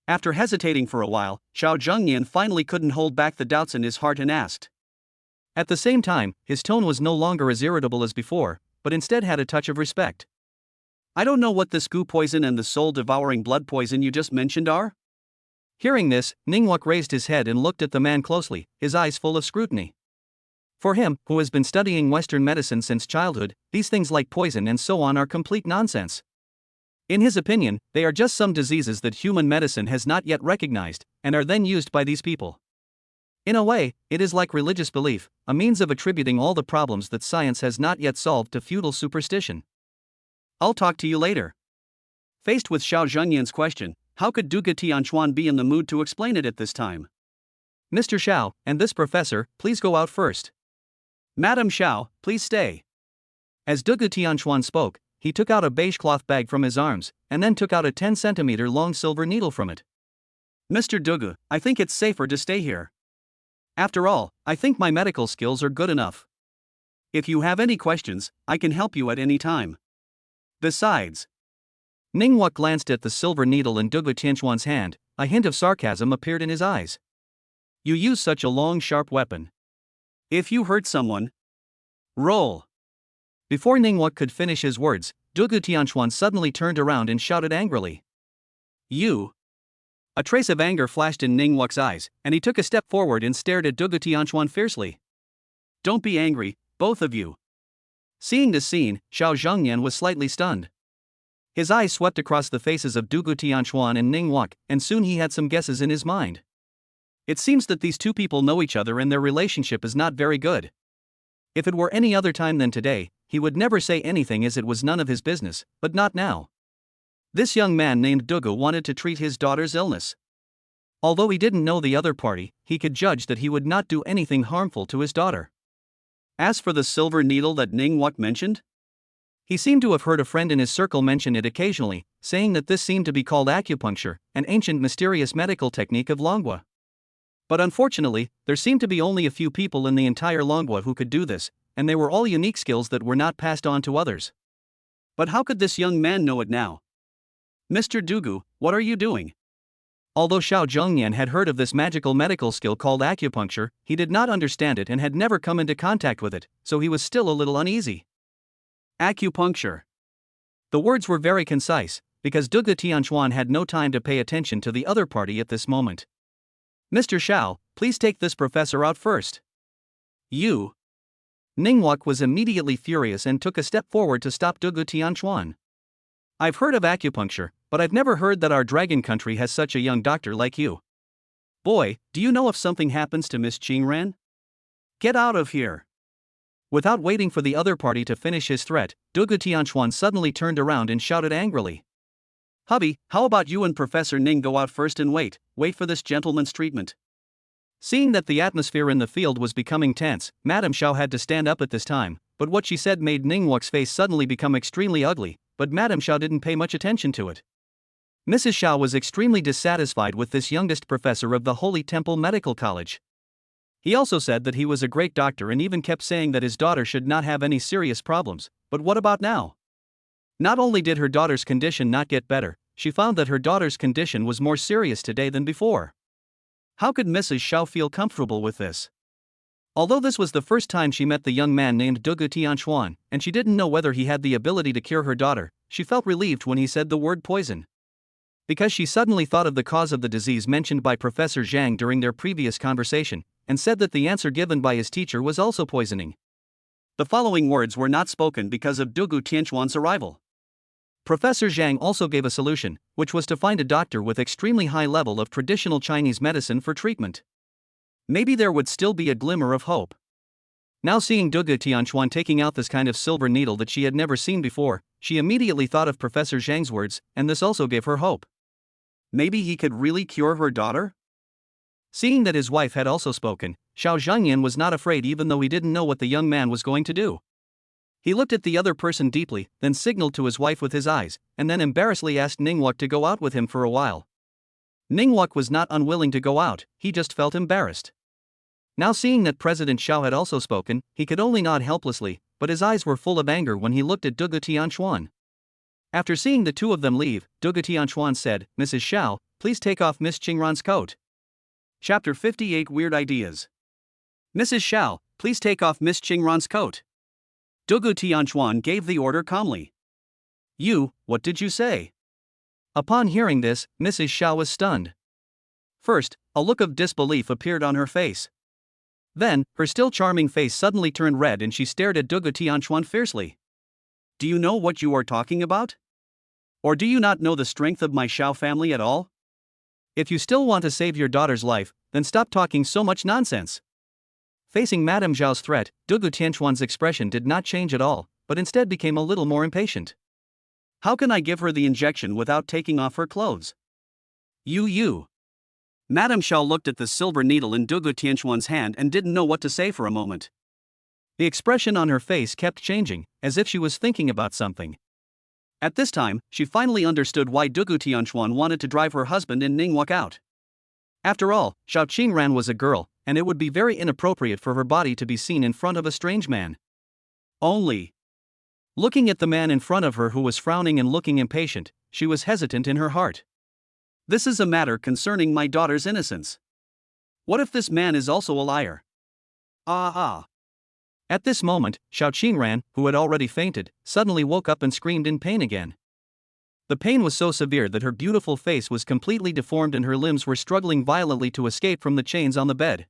S1: After hesitating for a while, Xiao Zhengyan finally couldn't hold back the doubts in his heart and asked. At the same time, his tone was no longer as irritable as before, but instead had a touch of respect. I don't know what this goo poison and the soul-devouring blood poison you just mentioned are? Hearing this, Ningguang raised his head and looked at the man closely, his eyes full of scrutiny. For him, who has been studying Western medicine since childhood, these things like poison and so on are complete nonsense. In his opinion, they are just some diseases that human medicine has not yet recognized, and are then used by these people. In a way, it is like religious belief, a means of attributing all the problems that science has not yet solved to feudal superstition. I'll talk to you later. Faced with Xiao Zhengyan's question, how could Dugu Tianquan be in the mood to explain it at this time? Mr. Xiao, and this professor, please go out first. Madam Xiao, please stay. As Dugu Tianquan spoke, he took out a beige cloth bag from his arms, and then took out a 10-centimeter long silver needle from it. Mr. Dugu, I think it's safer to stay here. After all, I think my medical skills are good enough. If you have any questions, I can help you at any time. Besides, Ningguang glanced at the silver needle in Dugu Tianquan's hand, a hint of sarcasm appeared in his eyes. You use such a long, sharp weapon. If you hurt someone, roll. Before Ningguang could finish his words, Dugu Tianquan suddenly turned around and shouted angrily. You. A trace of anger flashed in Ningwak's eyes, and he took a step forward and stared at Dugu Tianchuan fiercely. Don't be angry, both of you. Seeing this scene, Xiao Zhengyan was slightly stunned. His eyes swept across the faces of Dugu Tianchuan and Ningwak, and soon he had some guesses in his mind. It seems that these two people know each other and their relationship is not very good. If it were any other time than today, he would never say anything as it was none of his business, but not now. This young man named Dugu wanted to treat his daughter's illness. Although he didn't know the other party, he could judge that he would not do anything harmful to his daughter. As for the silver needle that Ningwak mentioned, he seemed to have heard a friend in his circle mention it occasionally, saying that this seemed to be called acupuncture, an ancient mysterious medical technique of Longwa. But unfortunately, there seemed to be only a few people in the entire Longwa who could do this, and they were all unique skills that were not passed on to others. But how could this young man know it now? Mr. Dugu, what are you doing? Although Xiao Zhengyan had heard of this magical medical skill called acupuncture, he did not understand it and had never come into contact with it, so he was still a little uneasy. Acupuncture. The words were very concise, because Dugu Tianchuan had no time to pay attention to the other party at this moment. Mr. Xiao, please take this professor out first. You. Ningwak was immediately furious and took a step forward to stop Dugu Tianchuan. I've heard of acupuncture, but I've never heard that our dragon country has such a young doctor like you. Boy, do you know if something happens to Miss Qingran? Get out of here. Without waiting for the other party to finish his threat, Dugu Tianchuan suddenly turned around and shouted angrily. Hubby, how about you and Professor Ning go out first and wait for this gentleman's treatment? Seeing that the atmosphere in the field was becoming tense, Madame Xiao had to stand up at this time, but what she said made Ningwak's face suddenly become extremely ugly, but Madame Xiao didn't pay much attention to it. Mrs. Xiao was extremely dissatisfied with this youngest professor of the Holy Temple Medical College. He also said that he was a great doctor and even kept saying that his daughter should not have any serious problems, but what about now? Not only did her daughter's condition not get better, she found that her daughter's condition was more serious today than before. How could Mrs. Xiao feel comfortable with this? Although this was the first time she met the young man named Dugu Tianchuan, and she didn't know whether he had the ability to cure her daughter, she felt relieved when he said the word poison. Because she suddenly thought of the cause of the disease mentioned by Professor Zhang during their previous conversation, and said that the answer given by his teacher was also poisoning. The following words were not spoken because of Dugu Tianchuan's arrival. Professor Zhang also gave a solution, which was to find a doctor with extremely high level of traditional Chinese medicine for treatment. Maybe there would still be a glimmer of hope. Now seeing Dugu Tianchuan taking out this kind of silver needle that she had never seen before, she immediately thought of Professor Zhang's words, and this also gave her hope. Maybe he could really cure her daughter? Seeing that his wife had also spoken, Xiao Zhengyan was not afraid even though he didn't know what the young man was going to do. He looked at the other person deeply, then signaled to his wife with his eyes, and then embarrassedly asked Ningwak to go out with him for a while. Ningwak was not unwilling to go out, he just felt embarrassed. Now seeing that President Xiao had also spoken, he could only nod helplessly, but his eyes were full of anger when he looked at Dugu Tianchuan. After seeing the two of them leave, Dugu Tianchuan said, Mrs. Xiao, please take off Miss Qingran's coat. Chapter 58 Weird Ideas. Mrs. Xiao, please take off Miss Qingran's coat. Dugu Tianchuan gave the order calmly. You, what did you say? Upon hearing this, Mrs. Xiao was stunned. First, a look of disbelief appeared on her face. Then, her still charming face suddenly turned red and she stared at Dugu Tianchuan fiercely. Do you know what you are talking about? Or do you not know the strength of my Xiao family at all? If you still want to save your daughter's life, then stop talking so much nonsense. Facing Madame Zhao's threat, Dugu Tianchuan's expression did not change at all, but instead became a little more impatient. How can I give her the injection without taking off her clothes? You. Madame Xiao looked at the silver needle in Dugu Tianchuan's hand and didn't know what to say for a moment. The expression on her face kept changing, as if she was thinking about something. At this time, she finally understood why Dugu Tianchuan wanted to drive her husband and Ningwak out. After all, Xiao Qingran was a girl, and it would be very inappropriate for her body to be seen in front of a strange man. Only. Looking at the man in front of her who was frowning and looking impatient, she was hesitant in her heart. This is a matter concerning my daughter's innocence. What if this man is also a liar? At this moment, Xiao Qingran, who had already fainted, suddenly woke up and screamed in pain again. The pain was so severe that her beautiful face was completely deformed and her limbs were struggling violently to escape from the chains on the bed.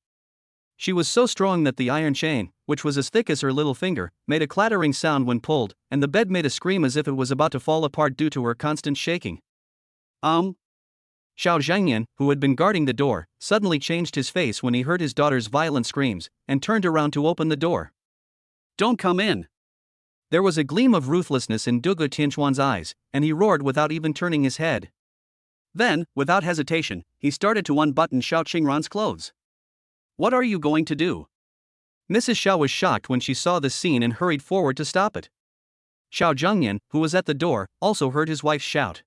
S1: She was so strong that the iron chain, which was as thick as her little finger, made a clattering sound when pulled, and the bed made a scream as if it was about to fall apart due to her constant shaking. Xiao Zhangyan, who had been guarding the door, suddenly changed his face when he heard his daughter's violent screams, and turned around to open the door. Don't come in! There was a gleam of ruthlessness in Dugu Tianquan's eyes, and he roared without even turning his head. Then, without hesitation, he started to unbutton Xiao Qingran's clothes. What are you going to do? Mrs. Xiao was shocked when she saw this scene and hurried forward to stop it. Xiao Zhangyan, who was at the door, also heard his wife shout.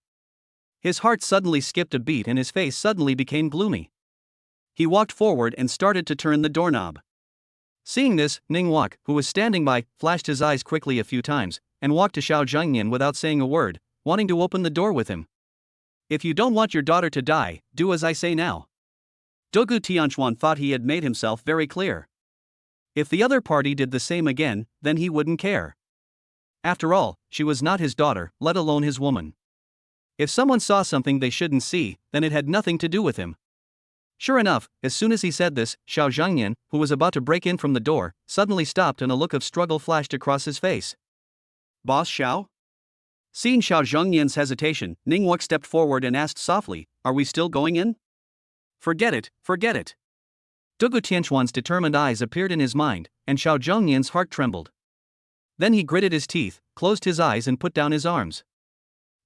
S1: His heart suddenly skipped a beat and his face suddenly became gloomy. He walked forward and started to turn the doorknob. Seeing this, Ningguang, who was standing by, flashed his eyes quickly a few times, and walked to Xiao Zhangyan without saying a word, wanting to open the door with him. If you don't want your daughter to die, do as I say now. Dugu Tianquan thought he had made himself very clear. If the other party did the same again, then he wouldn't care. After all, she was not his daughter, let alone his woman. If someone saw something they shouldn't see, then it had nothing to do with him. Sure enough, as soon as he said this, Xiao Zhangyan, who was about to break in from the door, suddenly stopped and a look of struggle flashed across his face. Boss Xiao? Seeing Xiao Zhangyan's hesitation, Ningguang stepped forward and asked softly, Are we still going in? Forget it, forget it. Dugu Tianquan's determined eyes appeared in his mind, and Xiao Zhangyan's heart trembled. Then he gritted his teeth, closed his eyes and put down his arms.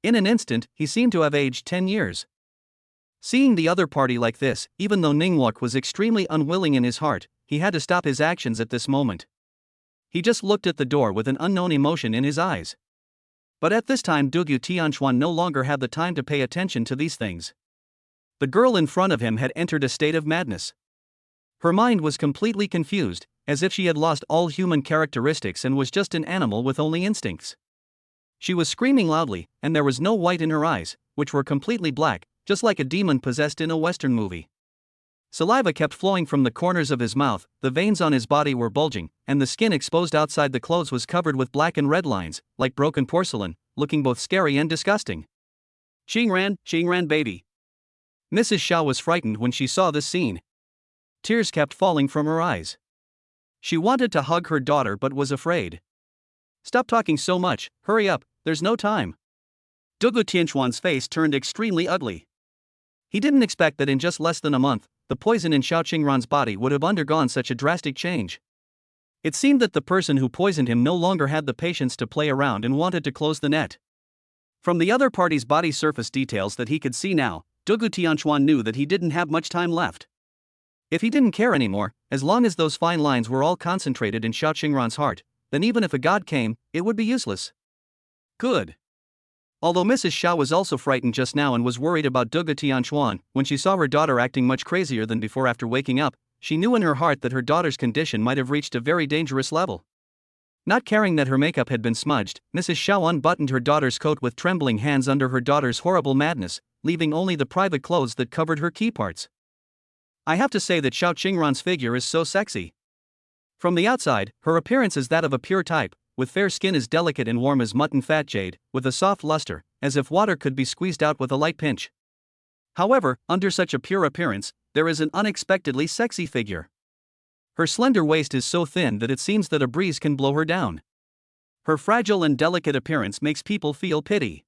S1: In an instant, he seemed to have aged 10 years. Seeing the other party like this, even though Ningguang was extremely unwilling in his heart, he had to stop his actions at this moment. He just looked at the door with an unknown emotion in his eyes. But at this time Dugu Tianquan no longer had the time to pay attention to these things. The girl in front of him had entered a state of madness. Her mind was completely confused, as if she had lost all human characteristics and was just an animal with only instincts. She was screaming loudly, and there was no white in her eyes, which were completely black, just like a demon possessed in a Western movie. Saliva kept flowing from the corners of his mouth, the veins on his body were bulging, and the skin exposed outside the clothes was covered with black and red lines, like broken porcelain, looking both scary and disgusting. Qingran baby. Mrs. Xiao was frightened when she saw this scene. Tears kept falling from her eyes. She wanted to hug her daughter but was afraid. Stop talking so much, hurry up, there's no time. Dugu Tianquan's face turned extremely ugly. He didn't expect that in just less than a month, the poison in Xiao Qingran's body would have undergone such a drastic change. It seemed that the person who poisoned him no longer had the patience to play around and wanted to close the net. From the other party's body surface details that he could see now, Dugu Tianquan knew that he didn't have much time left. If he didn't care anymore, as long as those fine lines were all concentrated in Xiao Qingran's heart, then even if a god came, it would be useless. Good. Although Mrs. Xiao was also frightened just now and was worried about Dugu Tianquan, when she saw her daughter acting much crazier than before after waking up, she knew in her heart that her daughter's condition might have reached a very dangerous level. Not caring that her makeup had been smudged, Mrs. Xiao unbuttoned her daughter's coat with trembling hands under her daughter's horrible madness, leaving only the private clothes that covered her key parts. I have to say that Xiao Qingran's figure is so sexy. From the outside, her appearance is that of a pure type, with fair skin as delicate and warm as mutton fat jade, with a soft luster, as if water could be squeezed out with a light pinch. However, under such a pure appearance, there is an unexpectedly sexy figure. Her slender waist is so thin that it seems that a breeze can blow her down. Her fragile and delicate appearance makes people feel pity.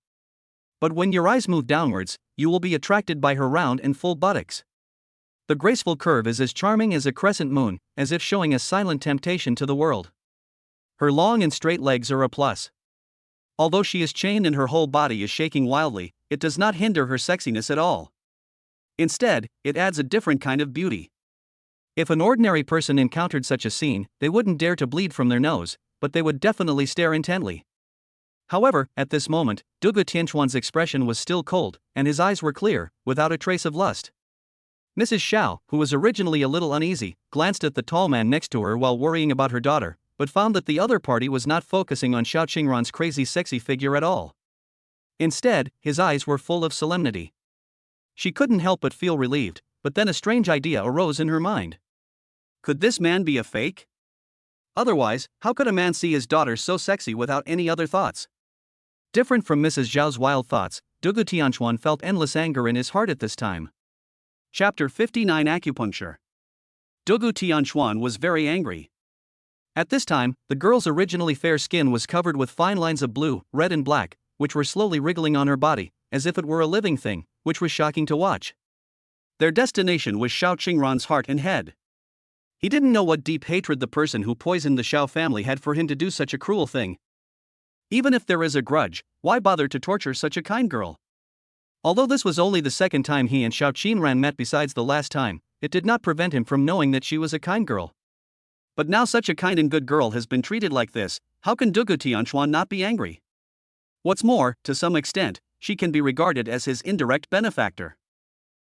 S1: But when your eyes move downwards, you will be attracted by her round and full buttocks. The graceful curve is as charming as a crescent moon, as if showing a silent temptation to the world. Her long and straight legs are a plus. Although she is chained and her whole body is shaking wildly, it does not hinder her sexiness at all. Instead, it adds a different kind of beauty. If an ordinary person encountered such a scene, they wouldn't dare to bleed from their nose, but they would definitely stare intently. However, at this moment, Dugu Tianquan's expression was still cold, and his eyes were clear, without a trace of lust. Mrs. Xiao, who was originally a little uneasy, glanced at the tall man next to her while worrying about her daughter, but found that the other party was not focusing on Xiao Qingran's crazy sexy figure at all. Instead, his eyes were full of solemnity. She couldn't help but feel relieved, but then a strange idea arose in her mind. Could this man be a fake? Otherwise, how could a man see his daughter so sexy without any other thoughts? Different from Mrs. Zhao's wild thoughts, Dugu Tianchuan felt endless anger in his heart at this time. Chapter 59 Acupuncture. Dugu Tianchuan was very angry. At this time, the girl's originally fair skin was covered with fine lines of blue, red and black, which were slowly wriggling on her body, as if it were a living thing, which was shocking to watch. Their destination was Xiao Qingran's heart and head. He didn't know what deep hatred the person who poisoned the Xiao family had for him to do such a cruel thing. Even if there is a grudge, why bother to torture such a kind girl? Although this was only the second time he and Xiao Qingran met besides the last time, it did not prevent him from knowing that she was a kind girl. But now such a kind and good girl has been treated like this, how can Dugu Tianchuan not be angry? What's more, to some extent, she can be regarded as his indirect benefactor.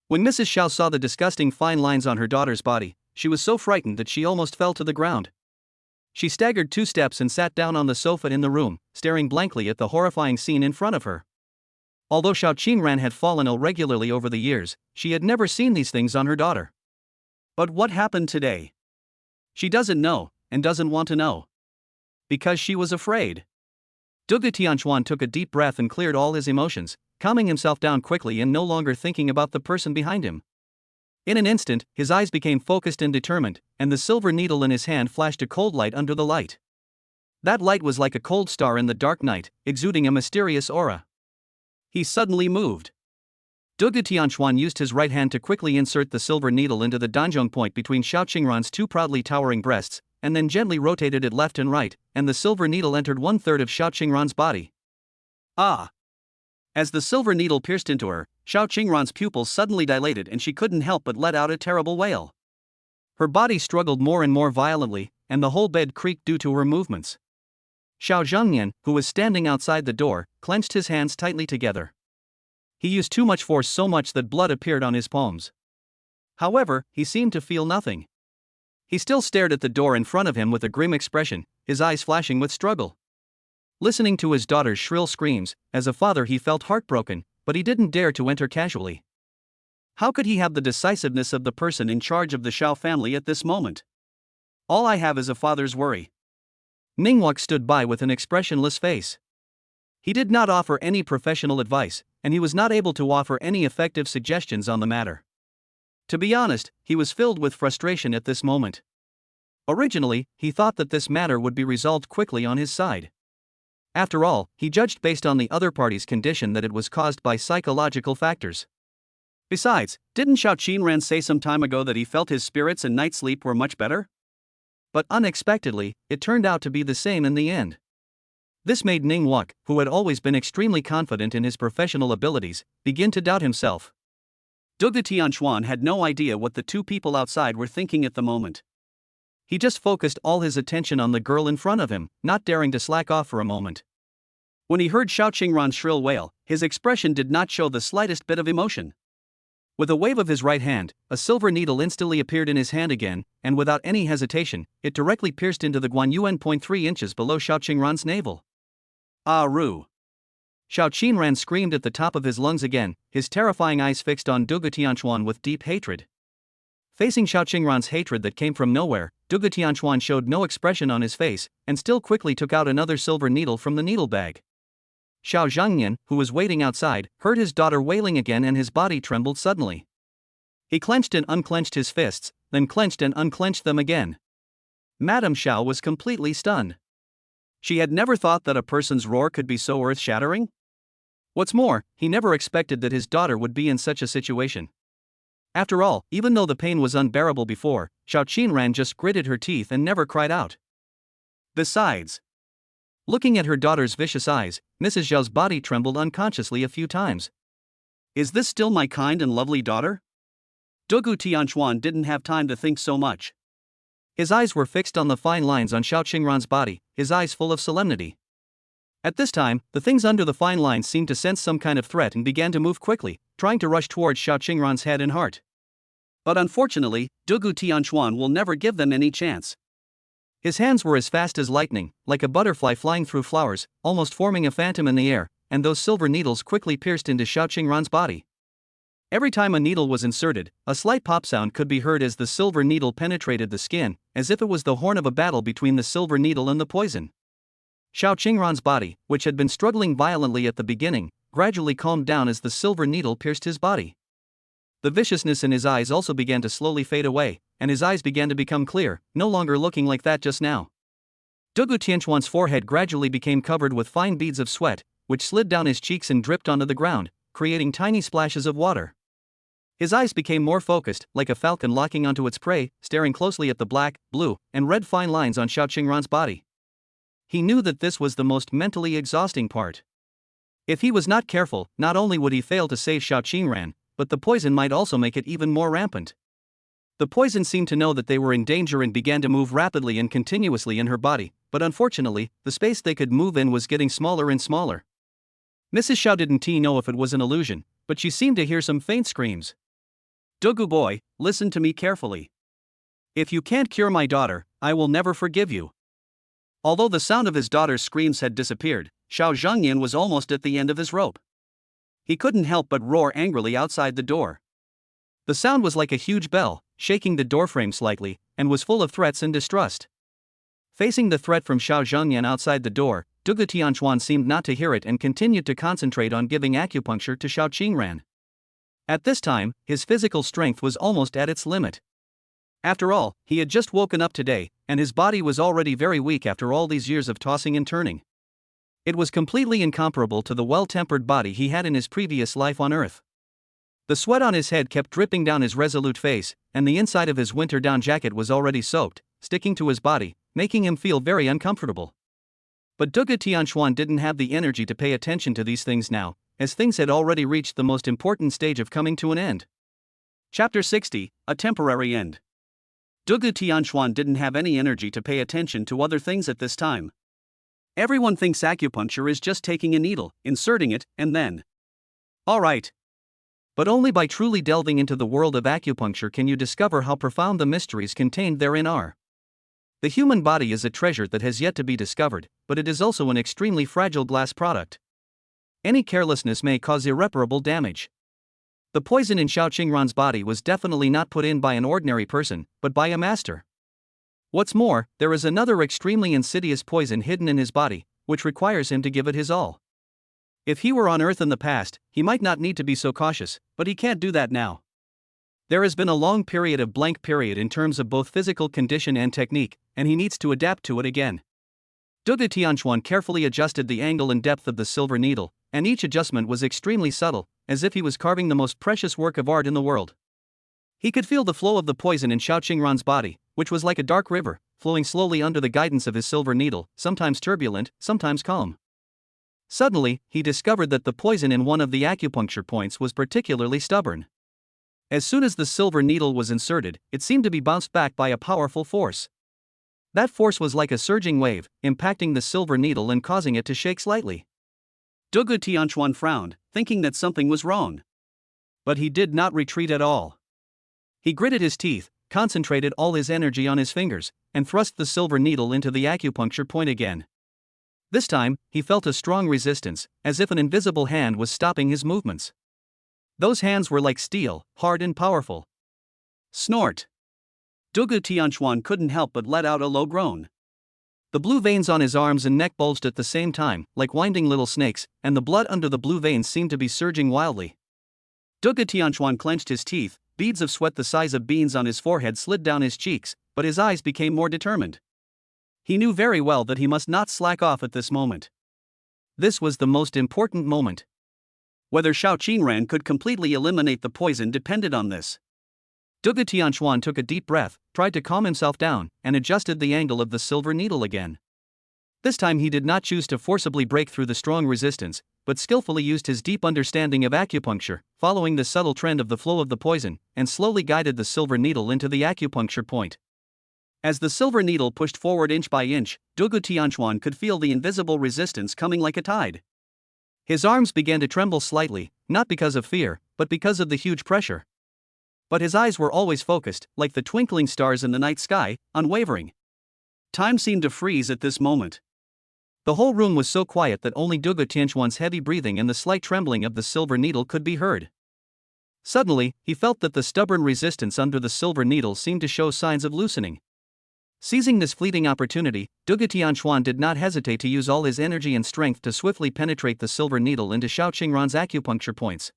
S1: When Mrs. Xiao saw the disgusting fine lines on her daughter's body, she was so frightened that she almost fell to the ground. She staggered 2 steps and sat down on the sofa in the room, staring blankly at the horrifying scene in front of her. Although Xiao Qingran had fallen ill regularly over the years, she had never seen these things on her daughter. But what happened today? She doesn't know, and doesn't want to know. Because she was afraid. Dugu Tianchuan took a deep breath and cleared all his emotions, calming himself down quickly and no longer thinking about the person behind him. In an instant, his eyes became focused and determined, and the silver needle in his hand flashed a cold light under the light. That light was like a cold star in the dark night, exuding a mysterious aura. He suddenly moved. Dugu Tianchuan used his right hand to quickly insert the silver needle into the danzhong point between Xiao Qingran's 2 proudly towering breasts, and then gently rotated it left and right, and the silver needle entered 1/3 of Xiao Qingran's body. Ah! As the silver needle pierced into her, Xiao Qingran's pupils suddenly dilated and she couldn't help but let out a terrible wail. Her body struggled more and more violently, and the whole bed creaked due to her movements. Xiao Zhangnian, who was standing outside the door, clenched his hands tightly together. He used too much force, so much that blood appeared on his palms. However, he seemed to feel nothing. He still stared at the door in front of him with a grim expression, his eyes flashing with struggle. Listening to his daughter's shrill screams, as a father he felt heartbroken, but he didn't dare to enter casually. How could he have the decisiveness of the person in charge of the Xiao family at this moment? All I have is a father's worry. Ningguang stood by with an expressionless face. He did not offer any professional advice, and he was not able to offer any effective suggestions on the matter. To be honest, he was filled with frustration at this moment. Originally, he thought that this matter would be resolved quickly on his side. After all, he judged based on the other party's condition that it was caused by psychological factors. Besides, didn't Xiao Qingran say some time ago that he felt his spirits and night sleep were much better? But unexpectedly, it turned out to be the same in the end. This made Ningguang, who had always been extremely confident in his professional abilities, begin to doubt himself. Dugu Tianchuan had no idea what the 2 people outside were thinking at the moment. He just focused all his attention on the girl in front of him, not daring to slack off for a moment. When he heard Xiao Qingran's shrill wail, his expression did not show the slightest bit of emotion. With a wave of his right hand, a silver needle instantly appeared in his hand again, and without any hesitation, it directly pierced into the guanyuan 0.3 inches below Xiao Qingran's navel. Ah, Ru! Xiao Qingran screamed at the top of his lungs again, his terrifying eyes fixed on Dugu Tianchuan with deep hatred. Facing Xiao Qingran's hatred that came from nowhere, Dugu Tianchuan showed no expression on his face, and still quickly took out another silver needle from the needle bag. Xiao Zhangnian, who was waiting outside, heard his daughter wailing again and his body trembled suddenly. He clenched and unclenched his fists, then clenched and unclenched them again. Madame Xiao was completely stunned. She had never thought that a person's roar could be so earth-shattering. What's more, he never expected that his daughter would be in such a situation. After all, even though the pain was unbearable before, Xiao Qingran just gritted her teeth and never cried out. Besides, looking at her daughter's vicious eyes, Mrs. Zhao's body trembled unconsciously a few times. Is this still my kind and lovely daughter? Dugu Tianchuan didn't have time to think so much. His eyes were fixed on the fine lines on Xiao Qingran's body, his eyes full of solemnity. At this time, the things under the fine lines seemed to sense some kind of threat and began to move quickly, trying to rush towards Xiao Qingran's head and heart. But unfortunately, Dugu Tianchuan will never give them any chance. His hands were as fast as lightning, like a butterfly flying through flowers, almost forming a phantom in the air, and those silver needles quickly pierced into Xiao Qingran's body. Every time a needle was inserted, a slight pop sound could be heard as the silver needle penetrated the skin, as if it was the horn of a battle between the silver needle and the poison. Xiao Qingran's body, which had been struggling violently at the beginning, gradually calmed down as the silver needle pierced his body. The viciousness in his eyes also began to slowly fade away, and his eyes began to become clear, no longer looking like that just now. Dugu Tianquan's forehead gradually became covered with fine beads of sweat, which slid down his cheeks and dripped onto the ground, creating tiny splashes of water. His eyes became more focused, like a falcon locking onto its prey, staring closely at the black, blue, and red fine lines on Xiao Qingran's body. He knew that this was the most mentally exhausting part. If he was not careful, not only would he fail to save Xiao Qingran, but the poison might also make it even more rampant. The poison seemed to know that they were in danger and began to move rapidly and continuously in her body, but unfortunately, the space they could move in was getting smaller and smaller. Mrs. Xiao didn't know if it was an illusion, but she seemed to hear some faint screams. Dugu boy, listen to me carefully. If you can't cure my daughter, I will never forgive you. Although the sound of his daughter's screams had disappeared, Xiao Zhangyan was almost at the end of his rope. He couldn't help but roar angrily outside the door. The sound was like a huge bell, shaking the doorframe slightly, and was full of threats and distrust. Facing the threat from Xiao Zhangyan outside the door, Dugu Tianquan seemed not to hear it and continued to concentrate on giving acupuncture to Xiao Qingran. At this time, his physical strength was almost at its limit. After all, he had just woken up today, and his body was already very weak after all these years of tossing and turning. It was completely incomparable to the well-tempered body he had in his previous life on Earth. The sweat on his head kept dripping down his resolute face, and the inside of his winter down jacket was already soaked, sticking to his body, making him feel very uncomfortable. But Dugu Tianquan didn't have the energy to pay attention to these things now, as things had already reached the most important stage of coming to an end. Chapter 60, A Temporary End. Dugu Tianquan didn't have any energy to pay attention to other things at this time. Everyone thinks acupuncture is just taking a needle, inserting it, and then. Alright. But only by truly delving into the world of acupuncture can you discover how profound the mysteries contained therein are. The human body is a treasure that has yet to be discovered, but it is also an extremely fragile glass product. Any carelessness may cause irreparable damage. The poison in Xiao Qingran's body was definitely not put in by an ordinary person, but by a master. What's more, there is another extremely insidious poison hidden in his body, which requires him to give it his all. If he were on Earth in the past, he might not need to be so cautious, but he can't do that now. There has been a long period of blank period in terms of both physical condition and technique, and he needs to adapt to it again. Dugu Tianquan carefully adjusted the angle and depth of the silver needle, and each adjustment was extremely subtle, as if he was carving the most precious work of art in the world. He could feel the flow of the poison in Xiao Qingran's body, which was like a dark river, flowing slowly under the guidance of his silver needle, sometimes turbulent, sometimes calm. Suddenly, he discovered that the poison in one of the acupuncture points was particularly stubborn. As soon as the silver needle was inserted, it seemed to be bounced back by a powerful force. That force was like a surging wave, impacting the silver needle and causing it to shake slightly. Dugu Tianquan frowned, thinking that something was wrong. But he did not retreat at all. He gritted his teeth, concentrated all his energy on his fingers, and thrust the silver needle into the acupuncture point again. This time, he felt a strong resistance, as if an invisible hand was stopping his movements. Those hands were like steel, hard and powerful. Snort! Dugu Tianquan couldn't help but let out a low groan. The blue veins on his arms and neck bulged at the same time, like winding little snakes, and the blood under the blue veins seemed to be surging wildly. Dugu Tianquan clenched his teeth, beads of sweat the size of beans on his forehead slid down his cheeks, but his eyes became more determined. He knew very well that he must not slack off at this moment. This was the most important moment. Whether Xiao Qingran could completely eliminate the poison depended on this. Dugu Tianquan took a deep breath, tried to calm himself down, and adjusted the angle of the silver needle again. This time he did not choose to forcibly break through the strong resistance, but skillfully used his deep understanding of acupuncture, following the subtle trend of the flow of the poison, and slowly guided the silver needle into the acupuncture point. As the silver needle pushed forward inch by inch, Dugu Tianquan could feel the invisible resistance coming like a tide. His arms began to tremble slightly, not because of fear, but because of the huge pressure. But his eyes were always focused, like the twinkling stars in the night sky, unwavering. Time seemed to freeze at this moment. The whole room was so quiet that only Dugu Tianquan's heavy breathing and the slight trembling of the silver needle could be heard. Suddenly, he felt that the stubborn resistance under the silver needle seemed to show signs of loosening. Seizing this fleeting opportunity, Dugu Tianquan did not hesitate to use all his energy and strength to swiftly penetrate the silver needle into Xiao Qingran's acupuncture points.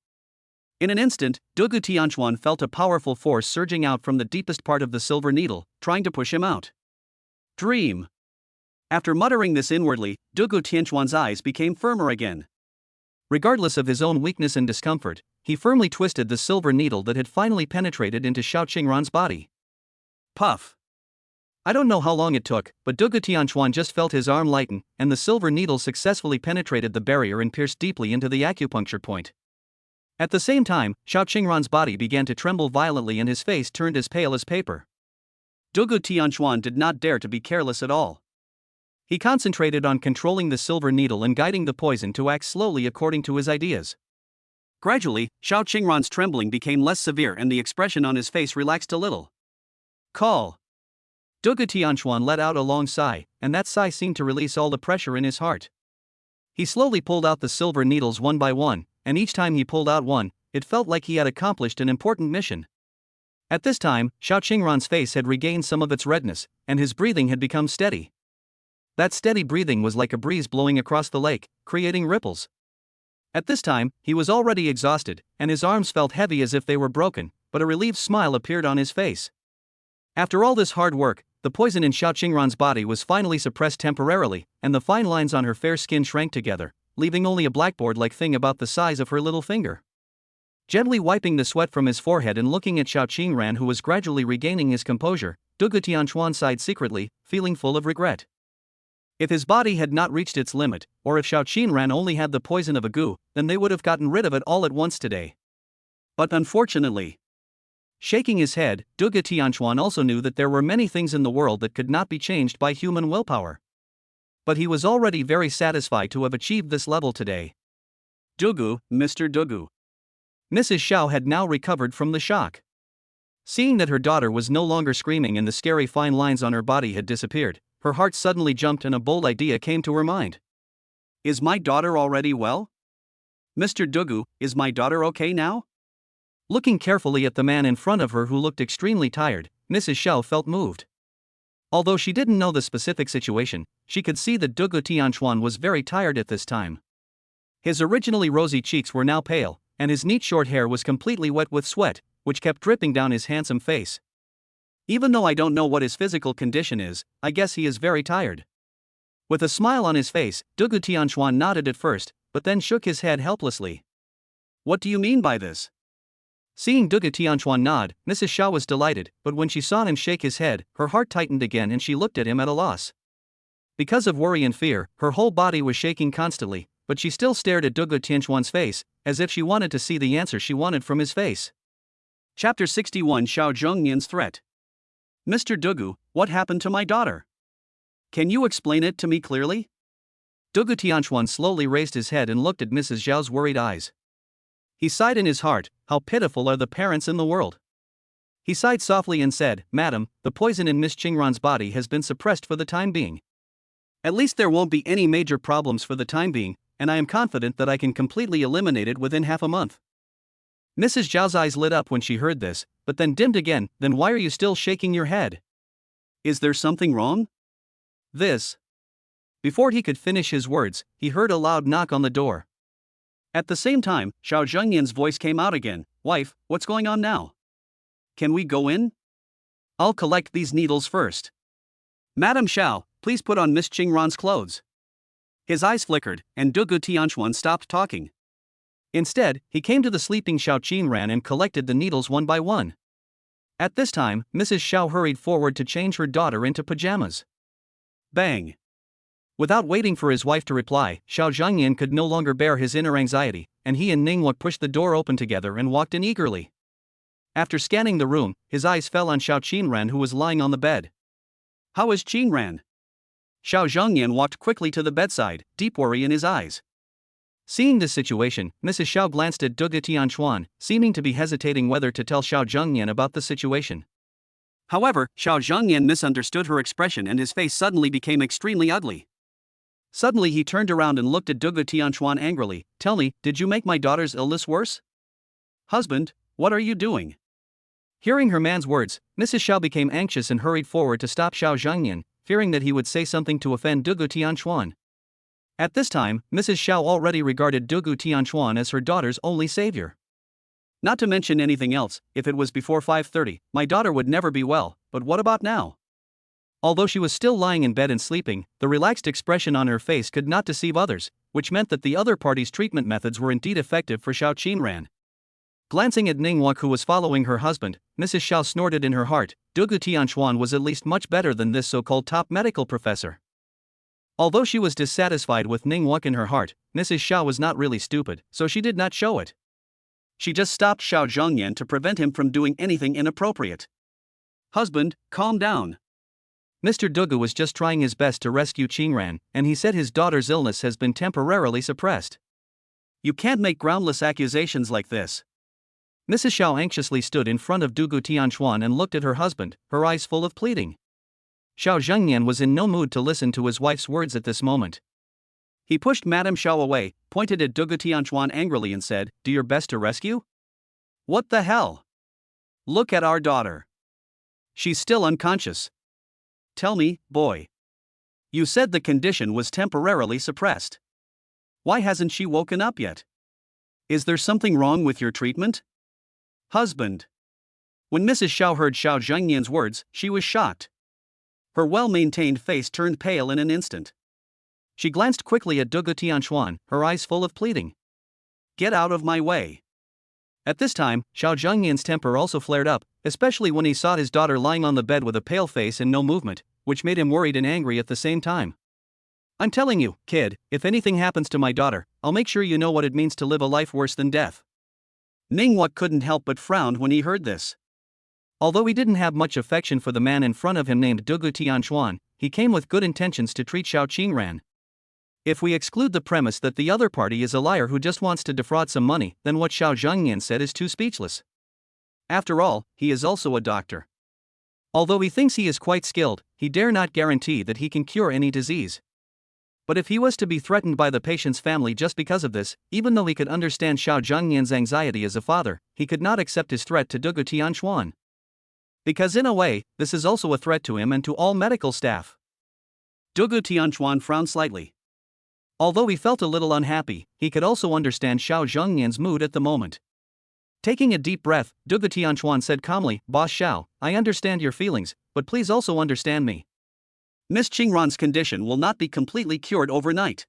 S1: In an instant, Dugu Tianquan felt a powerful force surging out from the deepest part of the silver needle, trying to push him out. Dream. After muttering this inwardly, Dugu Tianquan's eyes became firmer again. Regardless of his own weakness and discomfort, he firmly twisted the silver needle that had finally penetrated into Xiao Qingran's body. Puff. I don't know how long it took, but Dugu Tianquan just felt his arm lighten, and the silver needle successfully penetrated the barrier and pierced deeply into the acupuncture point. At the same time, Xiao Qingran's body began to tremble violently and his face turned as pale as paper. Dugu Tianquan did not dare to be careless at all. He concentrated on controlling the silver needle and guiding the poison to act slowly according to his ideas. Gradually, Xiao Qingran's trembling became less severe and the expression on his face relaxed a little. Call. Dugu Tianquan let out a long sigh, and that sigh seemed to release all the pressure in his heart. He slowly pulled out the silver needles one by one, and each time he pulled out one, it felt like he had accomplished an important mission. At this time, Xiao Qingran's face had regained some of its redness, and his breathing had become steady. That steady breathing was like a breeze blowing across the lake, creating ripples. At this time, he was already exhausted, and his arms felt heavy as if they were broken, but a relieved smile appeared on his face. After all this hard work, the poison in Xiao Qingran's body was finally suppressed temporarily, and the fine lines on her fair skin shrank together, leaving only a blackboard-like thing about the size of her little finger. Gently wiping the sweat from his forehead and looking at Xiao Qingran, who was gradually regaining his composure, Dugu Tianquan sighed secretly, feeling full of regret. If his body had not reached its limit, or if Xiao Qingran only had the poison of a gu, then they would have gotten rid of it all at once today. But unfortunately. Shaking his head, Dugu Tianquan also knew that there were many things in the world that could not be changed by human willpower. But he was already very satisfied to have achieved this level today. Dugu, Mr. Dugu. Mrs. Xiao had now recovered from the shock. Seeing that her daughter was no longer screaming and the scary fine lines on her body had disappeared, her heart suddenly jumped and a bold idea came to her mind. Is my daughter already well? Mr. Dugu, is my daughter okay now? Looking carefully at the man in front of her who looked extremely tired, Mrs. Xiao felt moved. Although she didn't know the specific situation, she could see that Dugu Tianquan was very tired at this time. His originally rosy cheeks were now pale, and his neat short hair was completely wet with sweat, which kept dripping down his handsome face. Even though I don't know what his physical condition is, I guess he is very tired. With a smile on his face, Dugu Tianquan nodded at first, but then shook his head helplessly. What do you mean by this? Seeing Dugu Tianquan nod, Mrs. Xiao was delighted, but when she saw him shake his head, her heart tightened again and she looked at him at a loss. Because of worry and fear, her whole body was shaking constantly, but she still stared at Dugu Tianquan's face, as if she wanted to see the answer she wanted from his face. Chapter 61 Xiao Zhengnian's Threat. Mr. Dugu, what happened to my daughter? Can you explain it to me clearly? Dugu Tianquan slowly raised his head and looked at Mrs. Xiao's worried eyes. He sighed in his heart, how pitiful are the parents in the world. He sighed softly and said, Madam, the poison in Miss Qingran's body has been suppressed for the time being. At least there won't be any major problems for the time being, and I am confident that I can completely eliminate it within half a month. Mrs. Zhao's eyes lit up when she heard this, but then dimmed again. Then why are you still shaking your head? Is there something wrong? This. Before he could finish his words, he heard a loud knock on the door. At the same time, Xiao Zhengnian's voice came out again. Wife, what's going on now? Can we go in? I'll collect these needles first. Madam Xiao, please put on Miss Qingran's clothes. His eyes flickered, and Dugu Tianquan stopped talking. Instead, he came to the sleeping Xiao Qingran and collected the needles one by one. At this time, Mrs. Xiao hurried forward to change her daughter into pajamas. Bang! Without waiting for his wife to reply, Xiao Zhengnian could no longer bear his inner anxiety, and he and Ningguo pushed the door open together and walked in eagerly. After scanning the room, his eyes fell on Xiao Qingran, who was lying on the bed. How is Qingran? Xiao Zhengnian walked quickly to the bedside, deep worry in his eyes. Seeing this situation, Mrs. Xiao glanced at Dugu Tianquan, seeming to be hesitating whether to tell Xiao Zhengnian about the situation. However, Xiao Zhengnian misunderstood her expression and his face suddenly became extremely ugly. Suddenly he turned around and looked at Dugu Tianquan angrily. Tell me, did you make my daughter's illness worse? Husband, what are you doing? Hearing her man's words, Mrs. Xiao became anxious and hurried forward to stop Xiao Zhengyan, fearing that he would say something to offend Dugu Tianquan. At this time, Mrs. Xiao already regarded Dugu Tianquan as her daughter's only savior. Not to mention anything else, if it was before 5:30, my daughter would never be well, but what about now? Although she was still lying in bed and sleeping, the relaxed expression on her face could not deceive others, which meant that the other party's treatment methods were indeed effective for Xiao Qinran. Glancing at Ningguang, who was following her husband, Mrs. Xiao snorted in her heart. Dugu Tianquan was at least much better than this so-called top medical professor. Although she was dissatisfied with Ningguang in her heart, Mrs. Xiao was not really stupid, so she did not show it. She just stopped Xiao Zhengyan to prevent him from doing anything inappropriate. Husband, calm down. Mr. Dugu was just trying his best to rescue Qingran, and he said his daughter's illness has been temporarily suppressed. You can't make groundless accusations like this. Mrs. Xiao anxiously stood in front of Dugu Tianquan and looked at her husband, her eyes full of pleading. Xiao Zhengyan was in no mood to listen to his wife's words at this moment. He pushed Madame Xiao away, pointed at Dugu Tianquan angrily and said, "Do your best to rescue? What the hell? Look at our daughter. She's still unconscious. Tell me, boy. You said the condition was temporarily suppressed. Why hasn't she woken up yet? Is there something wrong with your treatment?" Husband. When Mrs. Xiao heard Xiao Zhengyan's words, she was shocked. Her well-maintained face turned pale in an instant. She glanced quickly at Dugu Tianquan, her eyes full of pleading. Get out of my way. At this time, Xiao Zhengyan's temper also flared up, especially when he saw his daughter lying on the bed with a pale face and no movement, which made him worried and angry at the same time. I'm telling you, kid, if anything happens to my daughter, I'll make sure you know what it means to live a life worse than death. Ningguang couldn't help but frown when he heard this. Although he didn't have much affection for the man in front of him named Dugu Tianquan, he came with good intentions to treat Xiao Qingran. If we exclude the premise that the other party is a liar who just wants to defraud some money, then what Xiao Zhengyan said is too speechless. After all, he is also a doctor. Although he thinks he is quite skilled, he dare not guarantee that he can cure any disease. But if he was to be threatened by the patient's family just because of this, even though he could understand Xiao Zhengyan's anxiety as a father, he could not accept his threat to Dugu Tianquan. Because in a way, this is also a threat to him and to all medical staff. Dugu Tianquan frowned slightly. Although he felt a little unhappy, he could also understand Xiao Zhengyan's mood at the moment. Taking a deep breath, Dugu Tianquan said calmly, Boss Xiao, I understand your feelings, but please also understand me. Miss Qingran's condition will not be completely cured overnight.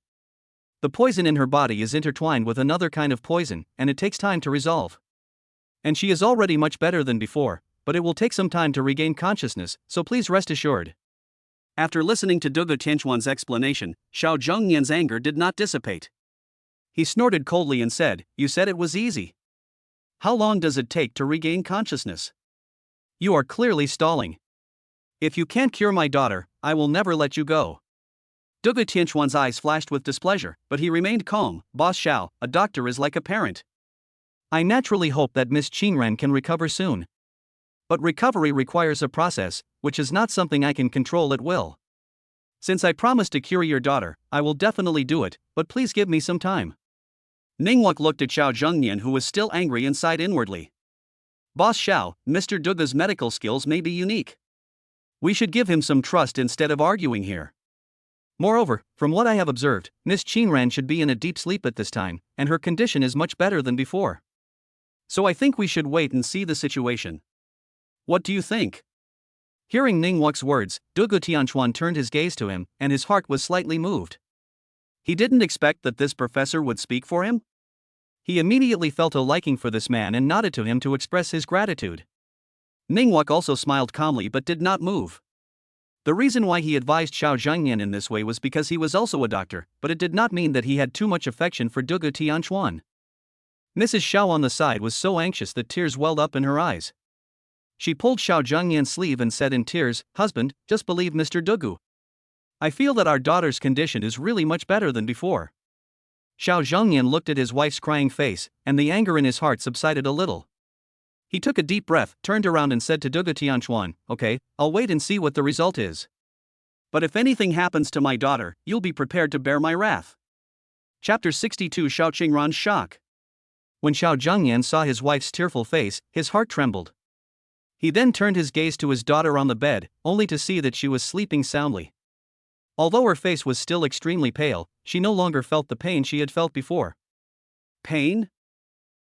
S1: The poison in her body is intertwined with another kind of poison, and it takes time to resolve. And she is already much better than before, but it will take some time to regain consciousness, so please rest assured. After listening to Dugu Tianquan's explanation, Xiao Zhengyan's anger did not dissipate. He snorted coldly and said, You said it was easy. How long does it take to regain consciousness? You are clearly stalling. If you can't cure my daughter, I will never let you go. Dugu Tianquan's eyes flashed with displeasure, but he remained calm. Boss Xiao, a doctor is like a parent. I naturally hope that Miss Qingran can recover soon. But recovery requires a process, which is not something I can control at will. Since I promised to cure your daughter, I will definitely do it, but please give me some time. Ningguang looked at Xiao Zhengyan, who was still angry and sighed inwardly. Boss Xiao, Mr. Dugu's medical skills may be unique. We should give him some trust instead of arguing here. Moreover, from what I have observed, Miss Qingran should be in a deep sleep at this time, and her condition is much better than before. So I think we should wait and see the situation. What do you think? Hearing Ningguang's words, Dugu Tianquan turned his gaze to him, and his heart was slightly moved. He didn't expect that this professor would speak for him. He immediately felt a liking for this man and nodded to him to express his gratitude. Ningguang also smiled calmly but did not move. The reason why he advised Xiao Zhengyan in this way was because he was also a doctor, but it did not mean that he had too much affection for Dugu Tianquan. Mrs. Xiao on the side was so anxious that tears welled up in her eyes. She pulled Xiao Zhengyan's sleeve and said in tears, Husband, just believe Mr. Dugu. I feel that our daughter's condition is really much better than before. Xiao Zhengyan looked at his wife's crying face, and the anger in his heart subsided a little. He took a deep breath, turned around and said to Dugu Tianquan, Okay, I'll wait and see what the result is. But if anything happens to my daughter, you'll be prepared to bear my wrath. Chapter 62 Xiao Qingran's shock. When Xiao Zhengyan saw his wife's tearful face, his heart trembled. He then turned his gaze to his daughter on the bed, only to see that she was sleeping soundly. Although her face was still extremely pale, she no longer felt the pain she had felt before. Pain?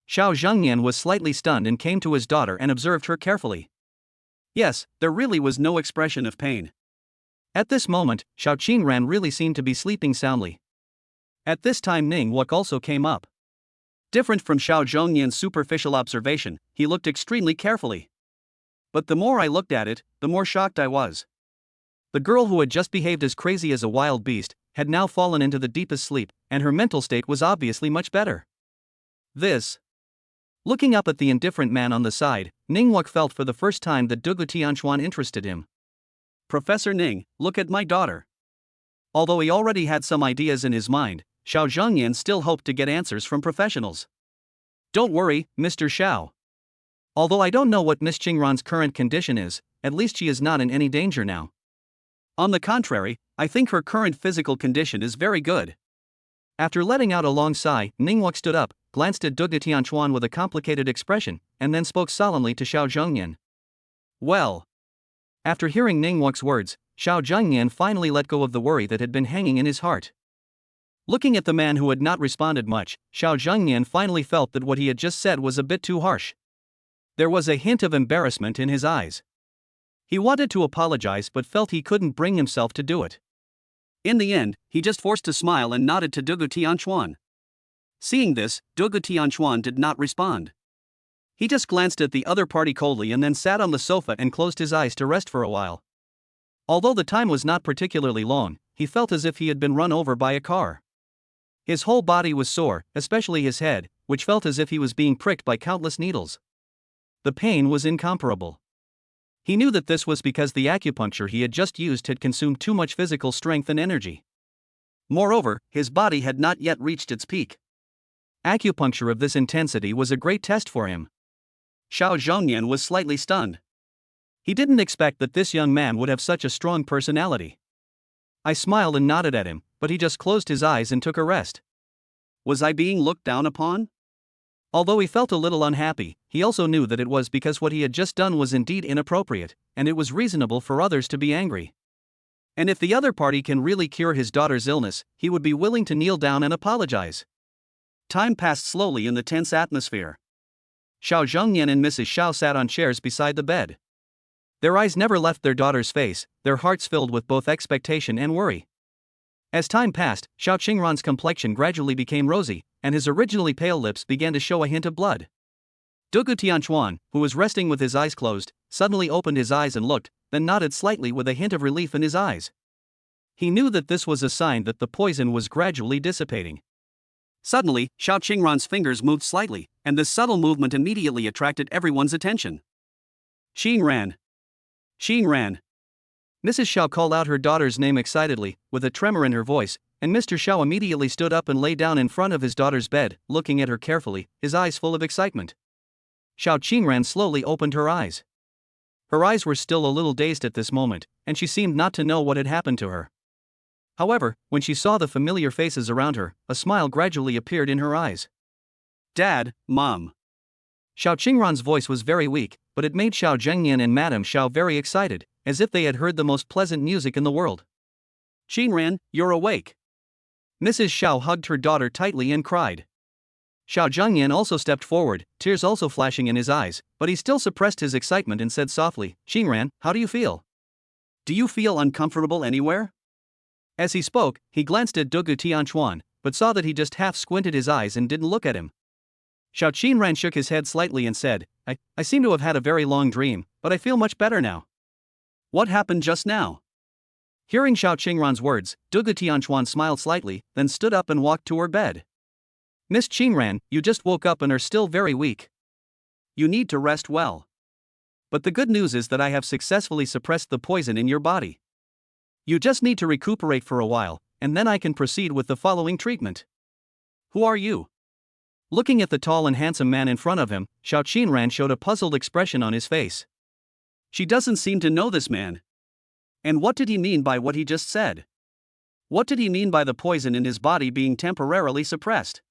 S1: Xiao Zhengyan was slightly stunned and came to his daughter and observed her carefully. Yes, there really was no expression of pain. At this moment, Xiao Qingran really seemed to be sleeping soundly. At this time Ning Wuk also came up. Different from Xiao Zhengyan's superficial observation, he looked extremely carefully. But the more I looked at it, the more shocked I was. The girl who had just behaved as crazy as a wild beast had now fallen into the deepest sleep, and her mental state was obviously much better. This. Looking up at the indifferent man on the side, Ning Wuk felt for the first time that Dugu Tianchuan interested him. Professor Ning, look at my daughter. Although he already had some ideas in his mind, Xiao Zhengyan still hoped to get answers from professionals. Don't worry, Mr. Xiao. Although I don't know what Miss Qingran's current condition is, at least she is not in any danger now. On the contrary, I think her current physical condition is very good. After letting out a long sigh, Ning Wuk stood up, glanced at Dugu Tianchuan with a complicated expression, and then spoke solemnly to Xiao Zhengyan. Well. After hearing Ning Wuk's words, Xiao Zhengyan finally let go of the worry that had been hanging in his heart. Looking at the man who had not responded much, Xiao Zhengyan finally felt that what he had just said was a bit too harsh. There was a hint of embarrassment in his eyes. He wanted to apologize but felt he couldn't bring himself to do it. In the end, he just forced a smile and nodded to Dugu Tianchuan. Seeing this, Dugu Tianchuan did not respond. He just glanced at the other party coldly and then sat on the sofa and closed his eyes to rest for a while. Although the time was not particularly long, he felt as if he had been run over by a car. His whole body was sore, especially his head, which felt as if he was being pricked by countless needles. The pain was incomparable. He knew that this was because the acupuncture he had just used had consumed too much physical strength and energy. Moreover, his body had not yet reached its peak. Acupuncture of this intensity was a great test for him. Xiao Zhengyan was slightly stunned. He didn't expect that this young man would have such a strong personality. I smiled and nodded at him, but he just closed his eyes and took a rest. Was I being looked down upon? Although he felt a little unhappy, he also knew that it was because what he had just done was indeed inappropriate, and it was reasonable for others to be angry. And if the other party can really cure his daughter's illness, he would be willing to kneel down and apologize. Time passed slowly in the tense atmosphere. Xiao Zhengyan and Mrs. Xiao sat on chairs beside the bed. Their eyes never left their daughter's face, their hearts filled with both expectation and worry. As time passed, Xiao Qingran's complexion gradually became rosy, and his originally pale lips began to show a hint of blood. Dugu Tianchuan, who was resting with his eyes closed, suddenly opened his eyes and looked, then nodded slightly with a hint of relief in his eyes. He knew that this was a sign that the poison was gradually dissipating. Suddenly, Xiao Qingran's fingers moved slightly, and this subtle movement immediately attracted everyone's attention. Qingran! Qingran! Mrs. Xiao called out her daughter's name excitedly, with a tremor in her voice, and Mr. Xiao immediately stood up and lay down in front of his daughter's bed, looking at her carefully, his eyes full of excitement. Xiao Qingran slowly opened her eyes. Her eyes were still a little dazed at this moment, and she seemed not to know what had happened to her. However, when she saw the familiar faces around her, a smile gradually appeared in her eyes. Dad, Mom. Xiao Qingran's voice was very weak, but it made Xiao Zhengyan and Madame Xiao very excited, as if they had heard the most pleasant music in the world. Qingran, you're awake. Mrs. Xiao hugged her daughter tightly and cried. Xiao Zhengyan also stepped forward, tears also flashing in his eyes, but he still suppressed his excitement and said softly, Qingran, how do you feel? Do you feel uncomfortable anywhere? As he spoke, he glanced at Dugu Tianchuan, but saw that he just half squinted his eyes and didn't look at him. Xiao Qingran shook his head slightly and said, I seem to have had a very long dream, but I feel much better now. What happened just now? Hearing Xiao Qingran's words, Dugu Tianchuan smiled slightly, then stood up and walked to her bed. Miss Qingran, you just woke up and are still very weak. You need to rest well. But the good news is that I have successfully suppressed the poison in your body. You just need to recuperate for a while, and then I can proceed with the following treatment. Who are you? Looking at the tall and handsome man in front of him, Xiao Qingran showed a puzzled expression on his face. She doesn't seem to know this man. And what did he mean by what he just said? What did he mean by the poison in his body being temporarily suppressed?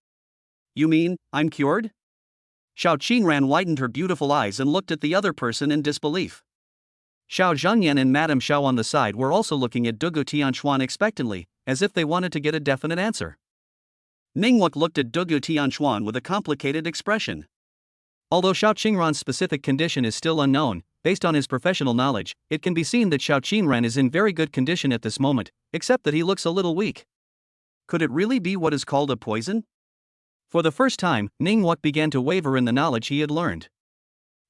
S1: You mean, I'm cured? Xiao Qingran widened her beautiful eyes and looked at the other person in disbelief. Xiao Zhengyan and Madame Xiao on the side were also looking at Dugu Tianquan expectantly, as if they wanted to get a definite answer. Ningwuk looked at Dugu Tianquan with a complicated expression. Although Xiao Qingran's specific condition is still unknown, based on his professional knowledge, it can be seen that Xiao Qingran is in very good condition at this moment, except that he looks a little weak. Could it really be what is called a poison? For the first time, Ningwuk began to waver in the knowledge he had learned.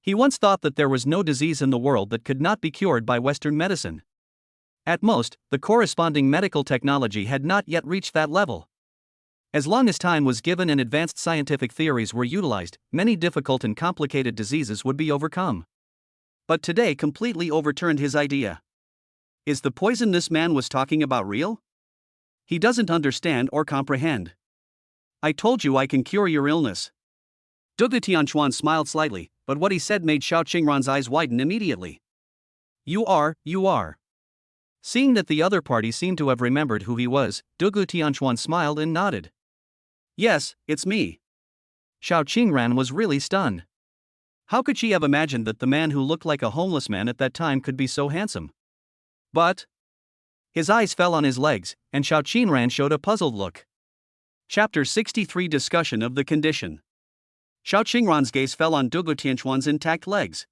S1: He once thought that there was no disease in the world that could not be cured by Western medicine. At most, the corresponding medical technology had not yet reached that level. As long as time was given and advanced scientific theories were utilized, many difficult and complicated diseases would be overcome. But today completely overturned his idea. Is the poison this man was talking about real? He doesn't understand or comprehend. I told you I can cure your illness. Dugu Tianquan smiled slightly, but what he said made Xiao Qingran's eyes widen immediately. You are. Seeing that the other party seemed to have remembered who he was, Dugu Tianquan smiled and nodded. Yes, it's me. Xiao Qingran was really stunned. How could she have imagined that the man who looked like a homeless man at that time could be so handsome? But his eyes fell on his legs, and Xiao Qingran showed a puzzled look. Chapter 63 Discussion of the Condition. Xiao Qingran's gaze fell on Dugu Tianquan's intact legs.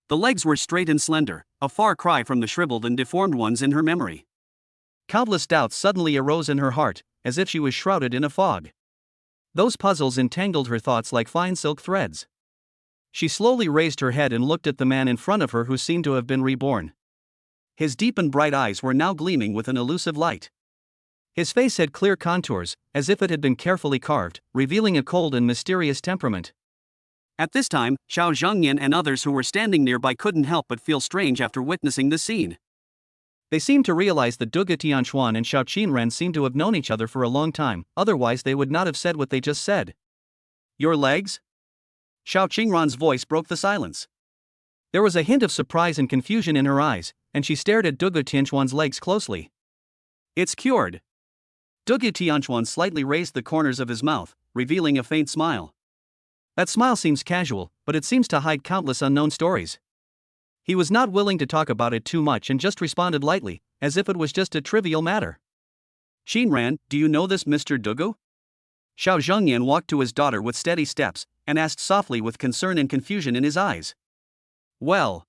S1: The legs were straight and slender, a far cry from the shriveled and deformed ones in her memory. Countless doubts suddenly arose in her heart, as if she was shrouded in a fog. Those puzzles entangled her thoughts like fine silk threads. She slowly raised her head and looked at the man in front of her who seemed to have been reborn. His deep and bright eyes were now gleaming with an elusive light. His face had clear contours, as if it had been carefully carved, revealing a cold and mysterious temperament. At this time, Xiao Zhengyan and others who were standing nearby couldn't help but feel strange after witnessing the scene. They seemed to realize that Dugu Tianquan and Xiao Qingran seemed to have known each other for a long time, otherwise they would not have said what they just said. Your legs? Xiao Qingran's voice broke the silence. There was a hint of surprise and confusion in her eyes, and she stared at Dugu Tianquan's legs closely. It's cured. Dugu Tianquan slightly raised the corners of his mouth, revealing a faint smile. That smile seems casual, but it seems to hide countless unknown stories. He was not willing to talk about it too much and just responded lightly, as if it was just a trivial matter. Qingran, do you know this Mr. Dugu? Xiao Zhengyan walked to his daughter with steady steps, and asked softly with concern and confusion in his eyes. Well.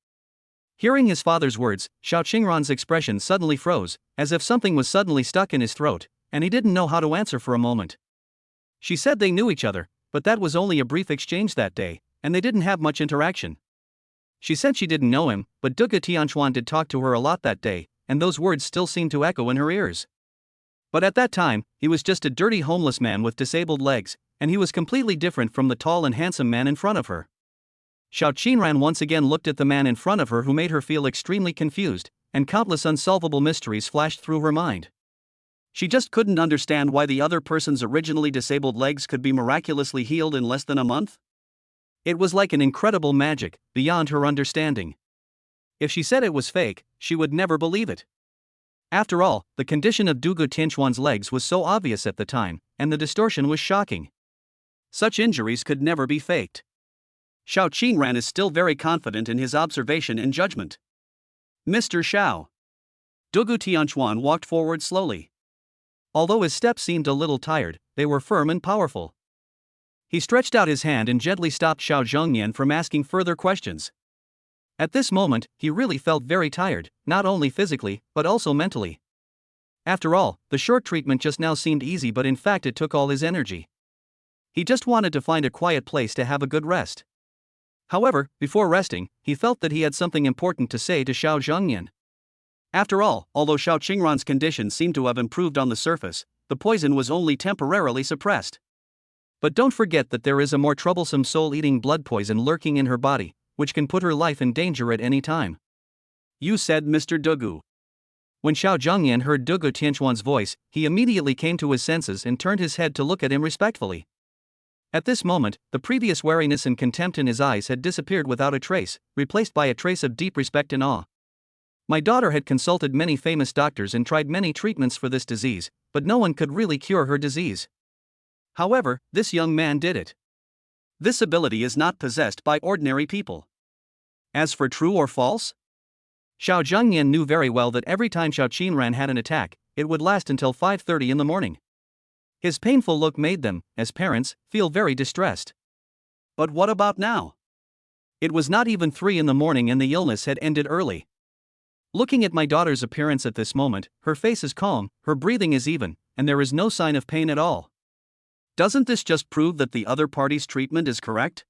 S1: Hearing his father's words, Xiao Qingran's expression suddenly froze, as if something was suddenly stuck in his throat, and he didn't know how to answer for a moment. She said they knew each other, but that was only a brief exchange that day, and they didn't have much interaction. She said she didn't know him, but Dugu Tianquan did talk to her a lot that day, and those words still seemed to echo in her ears. But at that time, he was just a dirty homeless man with disabled legs, and he was completely different from the tall and handsome man in front of her. Xiao Qingran once again looked at the man in front of her who made her feel extremely confused, and countless unsolvable mysteries flashed through her mind. She just couldn't understand why the other person's originally disabled legs could be miraculously healed in less than a month. It was like an incredible magic, beyond her understanding. If she said it was fake, she would never believe it. After all, the condition of Dugu Tianquan's legs was so obvious at the time, and the distortion was shocking. Such injuries could never be faked. Xiao Qingran is still very confident in his observation and judgment. Mr. Xiao. Dugu Tianquan walked forward slowly. Although his steps seemed a little tired, they were firm and powerful. He stretched out his hand and gently stopped Xiao Zhengyan from asking further questions. At this moment, he really felt very tired, not only physically, but also mentally. After all, the short treatment just now seemed easy, but in fact it took all his energy. He just wanted to find a quiet place to have a good rest. However, before resting, he felt that he had something important to say to Xiao Zhengyan. After all, although Xiao Qingran's condition seemed to have improved on the surface, the poison was only temporarily suppressed. But don't forget that there is a more troublesome soul-eating blood poison lurking in her body, which can put her life in danger at any time. You said Mr. Dugu. When Xiao Zhengyan heard Dugu Tianquan's voice, he immediately came to his senses and turned his head to look at him respectfully. At this moment, the previous wariness and contempt in his eyes had disappeared without a trace, replaced by a trace of deep respect and awe. My daughter had consulted many famous doctors and tried many treatments for this disease, but no one could really cure her disease. However, this young man did it. This ability is not possessed by ordinary people. As for true or false? Xiao Zhengyan knew very well that every time Xiao Qinran had an attack, it would last until 5:30 in the morning. His painful look made them, as parents, feel very distressed. But what about now? It was not even 3 in the morning and the illness had ended early. Looking at my daughter's appearance at this moment, her face is calm, her breathing is even, and there is no sign of pain at all. Doesn't this just prove that the other party's treatment is correct?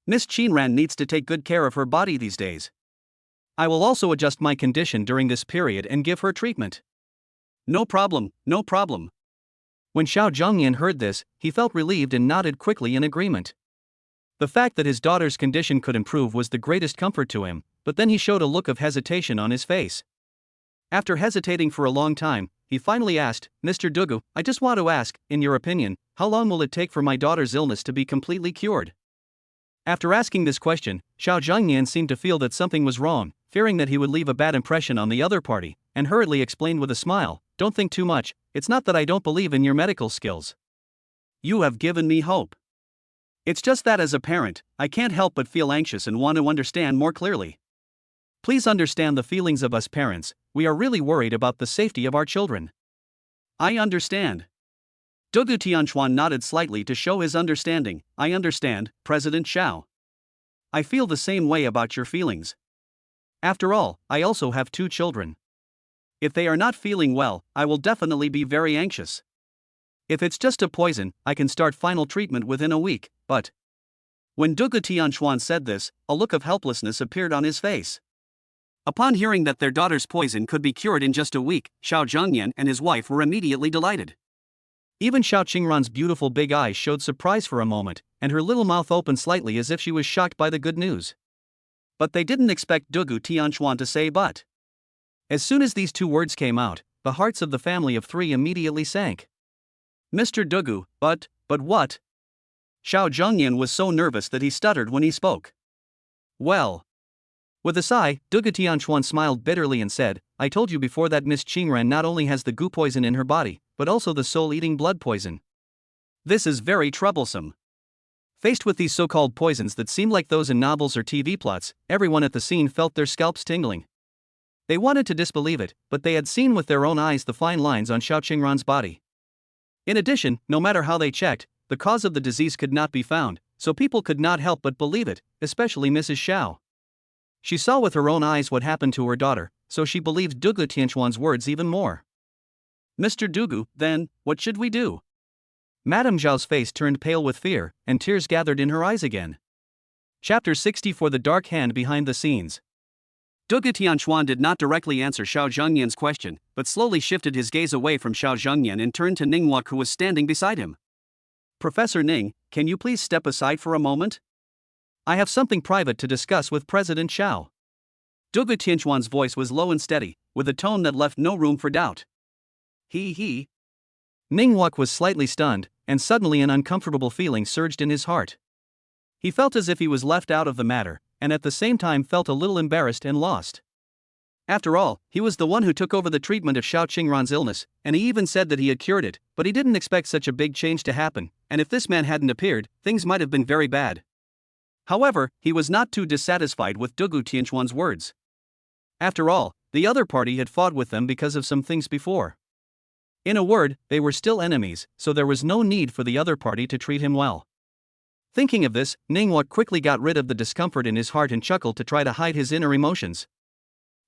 S1: Miss Qinran needs to take good care of her body these days. I will also adjust my condition during this period and give her treatment. No problem, no problem. When Xiao Zhengyan heard this, he felt relieved and nodded quickly in agreement. The fact that his daughter's condition could improve was the greatest comfort to him, but then he showed a look of hesitation on his face. After hesitating for a long time, he finally asked, Mr. Dugu, I just want to ask, in your opinion, how long will it take for my daughter's illness to be completely cured? After asking this question, Xiao Zhengyan seemed to feel that something was wrong, fearing that he would leave a bad impression on the other party, and hurriedly explained with a smile, don't think too much, it's not that I don't believe in your medical skills. You have given me hope. It's just that as a parent, I can't help but feel anxious and want to understand more clearly. Please understand the feelings of us parents, we are really worried about the safety of our children. I understand. Dugu Tianchuan nodded slightly to show his understanding. I understand, President Xiao. I feel the same way about your feelings. After all, I also have 2 children. If they are not feeling well, I will definitely be very anxious. If it's just a poison, I can start final treatment within a week, but... When Dugu Tianchuan said this, a look of helplessness appeared on his face. Upon hearing that their daughter's poison could be cured in just a week, Xiao Zhengyan and his wife were immediately delighted. Even Xiao Qingran's beautiful big eyes showed surprise for a moment, and her little mouth opened slightly as if she was shocked by the good news. But they didn't expect Dugu Tianchuan to say but. As soon as these 2 words came out, the hearts of the family of 3 immediately sank. Mr. Dugu, but what? Xiao Zhengyan was so nervous that he stuttered when he spoke. Well. With a sigh, Dugu Tianchuan smiled bitterly and said, I told you before that Miss Qingran not only has the goo poison in her body, but also the soul-eating blood poison. This is very troublesome. Faced with these so-called poisons that seem like those in novels or TV plots, everyone at the scene felt their scalps tingling. They wanted to disbelieve it, but they had seen with their own eyes the fine lines on Xiao Qingran's body. In addition, no matter how they checked, the cause of the disease could not be found, so people could not help but believe it, especially Mrs. Xiao. She saw with her own eyes what happened to her daughter, so she believed Dugu Tianchuan's words even more. Mr. Dugu, then, what should we do? Madame Zhao's face turned pale with fear, and tears gathered in her eyes again. Chapter 64 The Dark Hand Behind the Scenes. Dugu Tianchuan did not directly answer Xiao Zhengyan's question, but slowly shifted his gaze away from Xiao Zhengyan and turned to Ning Wuk, who was standing beside him. Professor Ning, can you please step aside for a moment? I have something private to discuss with President Xiao. Dugu Tianchuan's voice was low and steady, with a tone that left no room for doubt. He. Ning Wuk was slightly stunned, and suddenly an uncomfortable feeling surged in his heart. He felt as if he was left out of the matter, and at the same time felt a little embarrassed and lost. After all, he was the one who took over the treatment of Xiao Qingran's illness, and he even said that he had cured it, but he didn't expect such a big change to happen, and if this man hadn't appeared, things might have been very bad. However, he was not too dissatisfied with Dugu Tianchuan's words. After all, the other party had fought with them because of some things before. In a word, they were still enemies, so there was no need for the other party to treat him well. Thinking of this, Ning Wuk quickly got rid of the discomfort in his heart and chuckled to try to hide his inner emotions.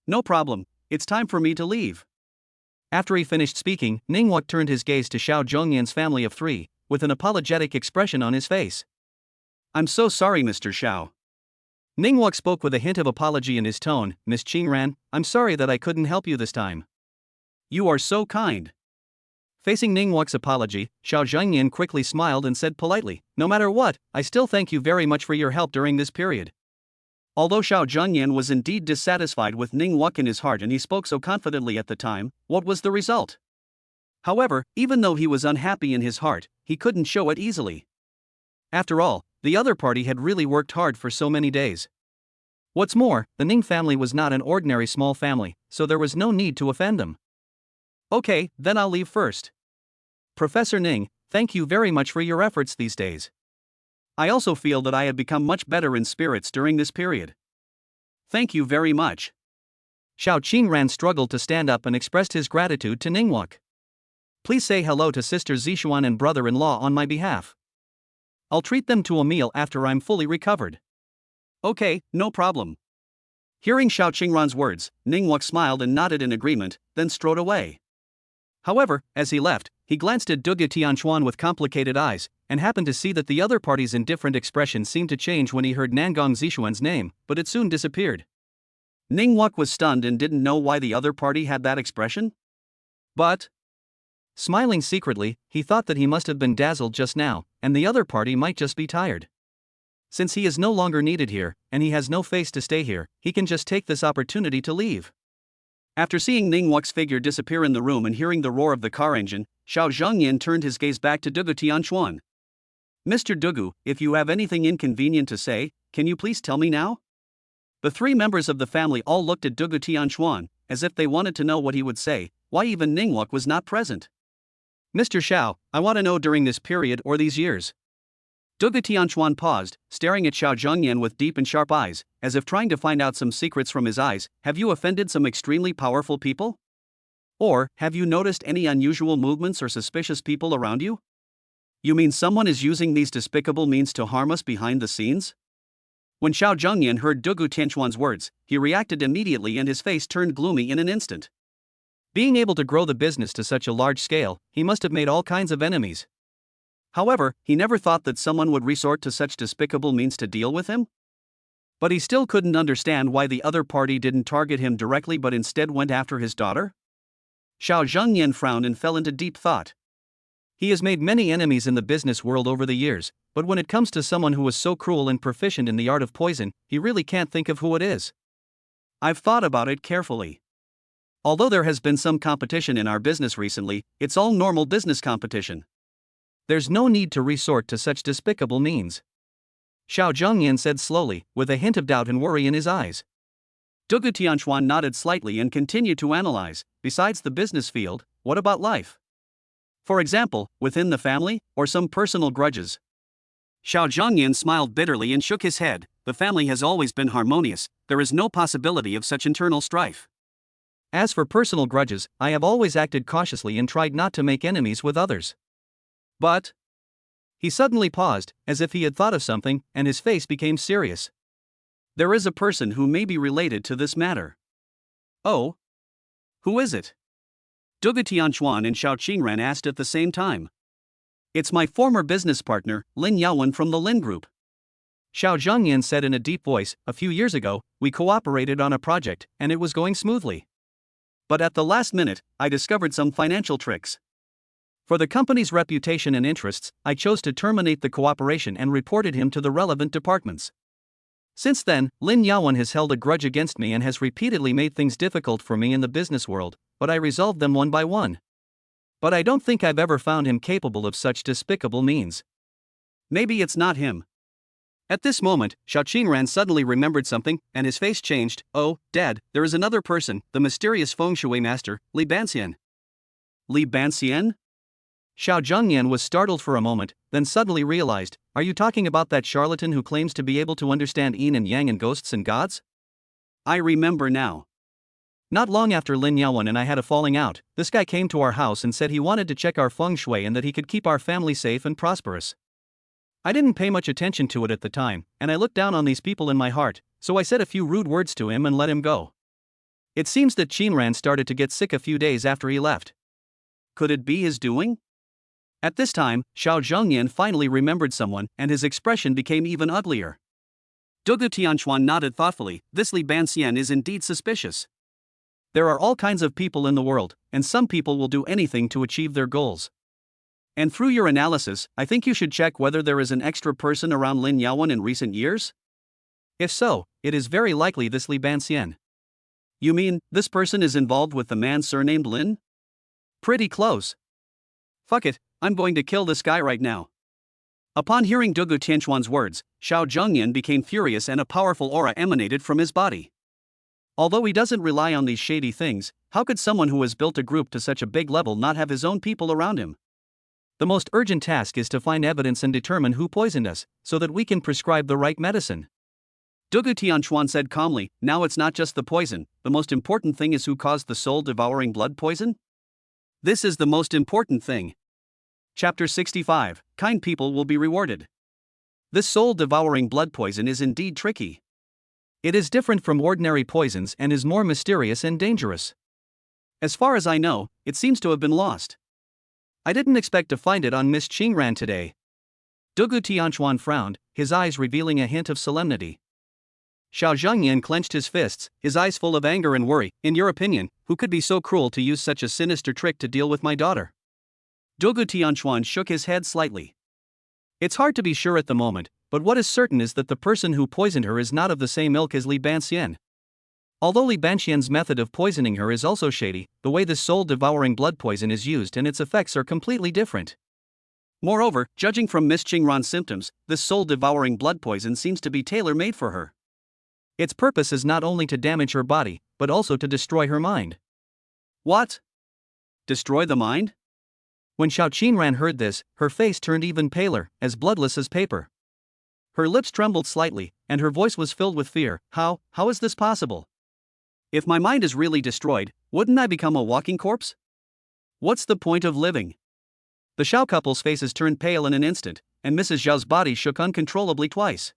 S1: No problem, it's time for me to leave. After he finished speaking, Ning Wuk turned his gaze to Xiao Zhengyan's family of 3, with an apologetic expression on his face. I'm so sorry, Mr. Xiao. Ning Wuk spoke with a hint of apology in his tone. Miss Qingran, I'm sorry that I couldn't help you this time. You are so kind. Facing Ning Wuk's apology, Xiao Zhengyan quickly smiled and said politely, no matter what, I still thank you very much for your help during this period. Although Xiao Zhengyan was indeed dissatisfied with Ning Wuk in his heart and he spoke so confidently at the time, what was the result? However, even though he was unhappy in his heart, he couldn't show it easily. After all, the other party had really worked hard for so many days. What's more, the Ning family was not an ordinary small family, so there was no need to offend them. Okay, then I'll leave first. Professor Ning, thank you very much for your efforts these days. I also feel that I have become much better in spirits during this period. Thank you very much. Xiao Qingran struggled to stand up and expressed his gratitude to Ningwuk. Please say hello to Sister Zixuan and brother-in-law on my behalf. I'll treat them to a meal after I'm fully recovered. Okay, no problem. Hearing Xiao Qingran's words, Ningwuk smiled and nodded in agreement, then strode away. However, as he left, he glanced at Dugu Tianchuan with complicated eyes, and happened to see that the other party's indifferent expression seemed to change when he heard Nangong Zixuan's name, but it soon disappeared. Ningwuk was stunned and didn't know why the other party had that expression. But, smiling secretly, he thought that he must have been dazzled just now, and the other party might just be tired. Since he is no longer needed here, and he has no face to stay here, he can just take this opportunity to leave. After seeing Ningwuk's figure disappear in the room and hearing the roar of the car engine, Xiao Zhengyan turned his gaze back to Dugu Tianchuan. Mr. Dugu, if you have anything inconvenient to say, can you please tell me now? The three members of the family all looked at Dugu Tianchuan, as if they wanted to know what he would say, why even Ningwuk was not present. Mr. Xiao, I want to know during this period or these years. Dugu Tianchuan paused, staring at Xiao Zhengyan with deep and sharp eyes, as if trying to find out some secrets from his eyes. Have you offended some extremely powerful people? Or, have you noticed any unusual movements or suspicious people around you? You mean someone is using these despicable means to harm us behind the scenes? When Xiao Zhengyan heard Dugu Tianchuan's words, he reacted immediately and his face turned gloomy in an instant. Being able to grow the business to such a large scale, he must have made all kinds of enemies. However, he never thought that someone would resort to such despicable means to deal with him. But he still couldn't understand why the other party didn't target him directly but instead went after his daughter. Xiao Zhengyan frowned and fell into deep thought. He has made many enemies in the business world over the years, but when it comes to someone who is so cruel and proficient in the art of poison, he really can't think of who it is. I've thought about it carefully. Although there has been some competition in our business recently, it's all normal business competition. There's no need to resort to such despicable means. Xiao Zhengyan said slowly, with a hint of doubt and worry in his eyes. Dugu Tianchuan nodded slightly and continued to analyze. Besides the business field, what about life? For example, within the family, or some personal grudges? Xiao Zhengyan smiled bitterly and shook his head. The family has always been harmonious, there is no possibility of such internal strife. As for personal grudges, I have always acted cautiously and tried not to make enemies with others. But... He suddenly paused, as if he had thought of something, and his face became serious. There is a person who may be related to this matter. Oh? Who is it? Dugu Tianchuan and Xiao Qingran asked at the same time. It's my former business partner, Lin Yaowen from the Lin Group. Xiao Zhengyan said in a deep voice, a few years ago, we cooperated on a project, and it was going smoothly. But at the last minute, I discovered some financial tricks. For the company's reputation and interests, I chose to terminate the cooperation and reported him to the relevant departments. Since then, Lin Yaowen has held a grudge against me and has repeatedly made things difficult for me in the business world, but I resolved them one by one. But I don't think I've ever found him capable of such despicable means. Maybe it's not him. At this moment, Xiao Qingran suddenly remembered something, and his face changed. Oh, Dad, there is another person, the mysterious feng shui master, Li Banxian. Li Banxian? Xiao Zhengyan was startled for a moment, then suddenly realized, are you talking about that charlatan who claims to be able to understand yin and yang and ghosts and gods? I remember now. Not long after Lin Yaowen and I had a falling out, this guy came to our house and said he wanted to check our feng shui and that he could keep our family safe and prosperous. I didn't pay much attention to it at the time, and I looked down on these people in my heart, so I said a few rude words to him and let him go. It seems that Qingran started to get sick a few days after he left. Could it be his doing? At this time, Xiao Zhengyan finally remembered someone, and his expression became even uglier. Dugu Tianchuan nodded thoughtfully. This Li Banxian is indeed suspicious. There are all kinds of people in the world, and some people will do anything to achieve their goals. And through your analysis, I think you should check whether there is an extra person around Lin Yaowen in recent years? If so, it is very likely this Li Banxian. You mean, this person is involved with the man surnamed Lin? Pretty close. Fuck it, I'm going to kill this guy right now. Upon hearing Dugu Tianchuan's words, Xiao Zhengyan became furious and a powerful aura emanated from his body. Although he doesn't rely on these shady things, how could someone who has built a group to such a big level not have his own people around him? The most urgent task is to find evidence and determine who poisoned us, so that we can prescribe the right medicine. Dugu Tianchuan said calmly, now it's not just the poison, the most important thing is who caused the soul-devouring blood poison? This is the most important thing. Chapter 65, Kind People Will Be Rewarded. This soul-devouring blood poison is indeed tricky. It is different from ordinary poisons and is more mysterious and dangerous. As far as I know, it seems to have been lost. I didn't expect to find it on Miss Qingran today. Dugu Tianchuan frowned, his eyes revealing a hint of solemnity. Xiao Zhengyan clenched his fists, his eyes full of anger and worry. In your opinion, who could be so cruel to use such a sinister trick to deal with my daughter? Dugu Tianchuan shook his head slightly. It's hard to be sure at the moment, but what is certain is that the person who poisoned her is not of the same ilk as Li Banxian. Although Li Banxian's method of poisoning her is also shady, the way this soul-devouring blood poison is used and its effects are completely different. Moreover, judging from Miss Qingran's symptoms, this soul-devouring blood poison seems to be tailor-made for her. Its purpose is not only to damage her body, but also to destroy her mind. What? Destroy the mind? When Xiao Qingran heard this, her face turned even paler, as bloodless as paper. Her lips trembled slightly, and her voice was filled with fear. How is this possible? If my mind is really destroyed, wouldn't I become a walking corpse? What's the point of living? The Xiao couple's faces turned pale in an instant, and Mrs. Zhao's body shook uncontrollably twice.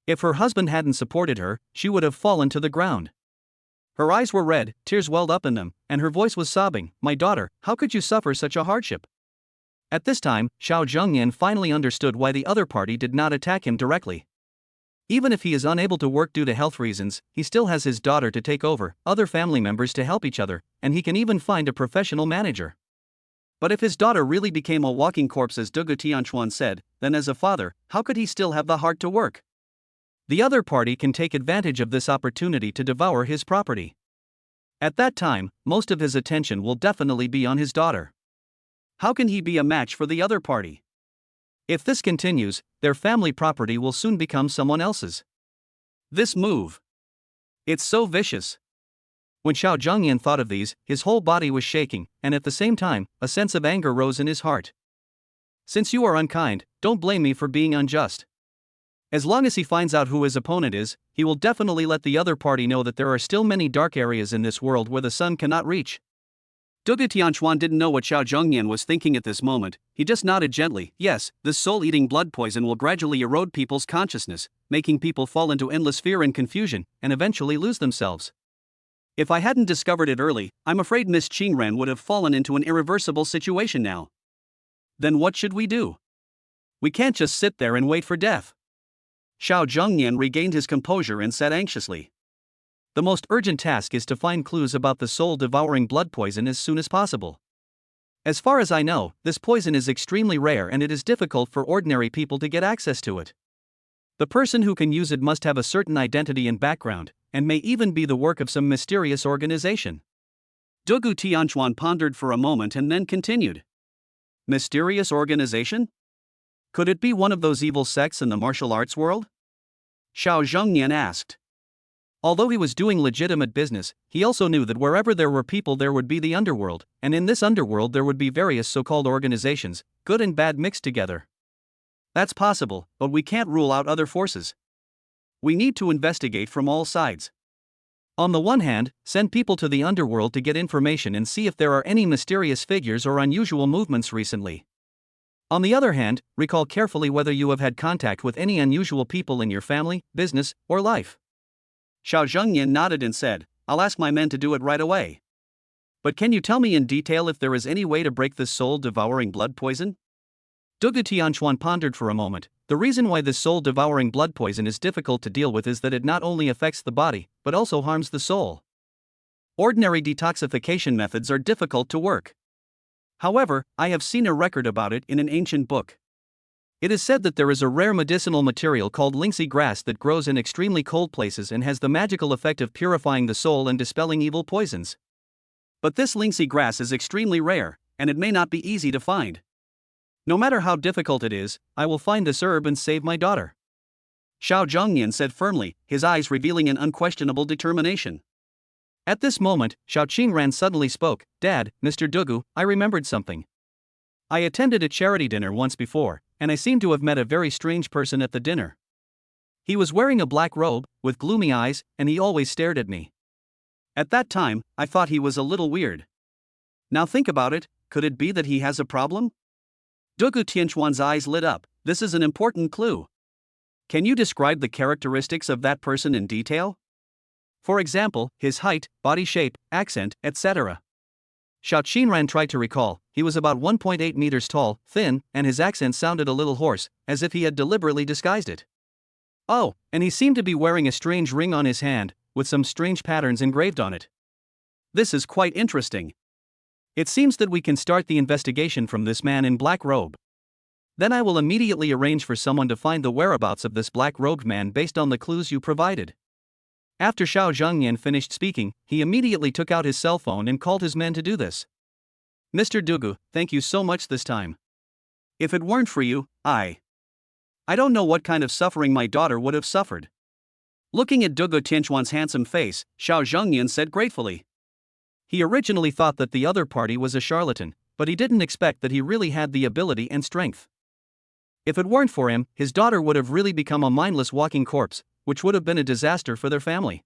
S1: If her husband hadn't supported her, she would have fallen to the ground. Her eyes were red, tears welled up in them, and her voice was sobbing. My daughter, how could you suffer such a hardship? At this time, Xiao Zhengyan finally understood why the other party did not attack him directly. Even if he is unable to work due to health reasons, he still has his daughter to take over, other family members to help each other, and he can even find a professional manager. But if his daughter really became a walking corpse as Dugu Tianchuan said, then as a father, how could he still have the heart to work? The other party can take advantage of this opportunity to devour his property. At that time, most of his attention will definitely be on his daughter. How can he be a match for the other party? If this continues, their family property will soon become someone else's. This move. It's so vicious. When Xiao Zhengyan thought of these, his whole body was shaking, and at the same time, a sense of anger rose in his heart. Since you are unkind, don't blame me for being unjust. As long as he finds out who his opponent is, he will definitely let the other party know that there are still many dark areas in this world where the sun cannot reach. Dugu Tianchuan didn't know what Xiao Zhengyan was thinking at this moment. He just nodded gently. Yes, this soul-eating blood poison will gradually erode people's consciousness, making people fall into endless fear and confusion, and eventually lose themselves. If I hadn't discovered it early, I'm afraid Miss Qingran would have fallen into an irreversible situation now. Then what should we do? We can't just sit there and wait for death. Xiao Zhengyan regained his composure and said anxiously. The most urgent task is to find clues about the soul-devouring blood poison as soon as possible. As far as I know, this poison is extremely rare and it is difficult for ordinary people to get access to it. The person who can use it must have a certain identity and background, and may even be the work of some mysterious organization. Dugu Tianchuan pondered for a moment and then continued. Mysterious organization? Could it be one of those evil sects in the martial arts world? Xiao Zhengyan asked. Although he was doing legitimate business, he also knew that wherever there were people there would be the underworld, and in this underworld there would be various so-called organizations, good and bad mixed together. That's possible, but we can't rule out other forces. We need to investigate from all sides. On the one hand, send people to the underworld to get information and see if there are any mysterious figures or unusual movements recently. On the other hand, recall carefully whether you have had contact with any unusual people in your family, business, or life. Xiao Zhengyan nodded and said, I'll ask my men to do it right away. But can you tell me in detail if there is any way to break this soul-devouring blood poison? Dugu Tianchuan pondered for a moment. The reason why this soul-devouring blood poison is difficult to deal with is that it not only affects the body, but also harms the soul. Ordinary detoxification methods are difficult to work. However, I have seen a record about it in an ancient book. It is said that there is a rare medicinal material called linksy grass that grows in extremely cold places and has the magical effect of purifying the soul and dispelling evil poisons. But this linksy grass is extremely rare, and it may not be easy to find. No matter how difficult it is, I will find this herb and save my daughter. Xiao Zhengyan said firmly, his eyes revealing an unquestionable determination. At this moment, Xiao Qingran suddenly spoke. Dad, Mr. Dugu, I remembered something. I attended a charity dinner once before, and I seem to have met a very strange person at the dinner. He was wearing a black robe, with gloomy eyes, and he always stared at me. At that time, I thought he was a little weird. Now think about it, could it be that he has a problem? Dugu Tianchuan's eyes lit up. This is an important clue. Can you describe the characteristics of that person in detail? For example, his height, body shape, accent, etc. Xiao Qinran tried to recall. He was about 1.8 meters tall, thin, and his accent sounded a little hoarse, as if he had deliberately disguised it. Oh, and he seemed to be wearing a strange ring on his hand, with some strange patterns engraved on it. This is quite interesting. It seems that we can start the investigation from this man in black robe. Then I will immediately arrange for someone to find the whereabouts of this black-robed man based on the clues you provided. After Xiao Zhengyan finished speaking, he immediately took out his cell phone and called his men to do this. Mr. Dugu, thank you so much this time. If it weren't for you, I don't know what kind of suffering my daughter would have suffered. Looking at Dugu Tianchuan's handsome face, Xiao Zhengyan said gratefully. He originally thought that the other party was a charlatan, but he didn't expect that he really had the ability and strength. If it weren't for him, his daughter would have really become a mindless walking corpse, which would have been a disaster for their family.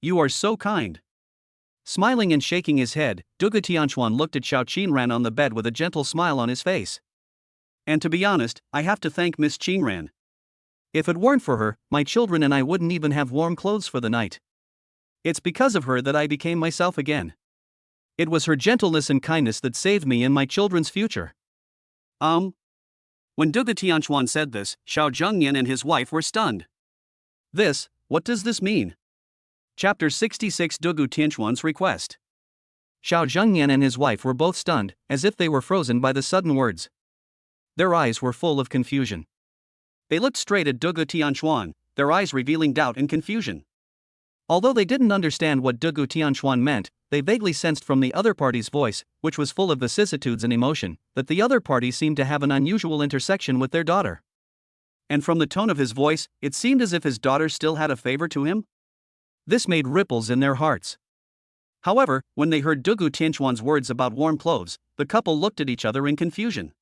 S1: You are so kind. Smiling and shaking his head, Dugu Tianchuan looked at Xiao Qinran on the bed with a gentle smile on his face. And to be honest, I have to thank Miss Qinran. If it weren't for her, my children and I wouldn't even have warm clothes for the night. It's because of her that I became myself again. It was her gentleness and kindness that saved me and my children's future. When Dugu Tianchuan said this, Xiao Zhengyan and his wife were stunned. What does this mean? Chapter 66 Dugu Tianchuan's request. Xiao Zhengyan and his wife were both stunned, as if they were frozen by the sudden words. Their eyes were full of confusion. They looked straight at Dugu Tianchuan, their eyes revealing doubt and confusion. Although they didn't understand what Dugu Tianchuan meant, they vaguely sensed from the other party's voice, which was full of vicissitudes and emotion, that the other party seemed to have an unusual intersection with their daughter. And from the tone of his voice, it seemed as if his daughter still had a favor to him. This made ripples in their hearts. However, when they heard Dugu Tianchuan's words about warm clothes, the couple looked at each other in confusion.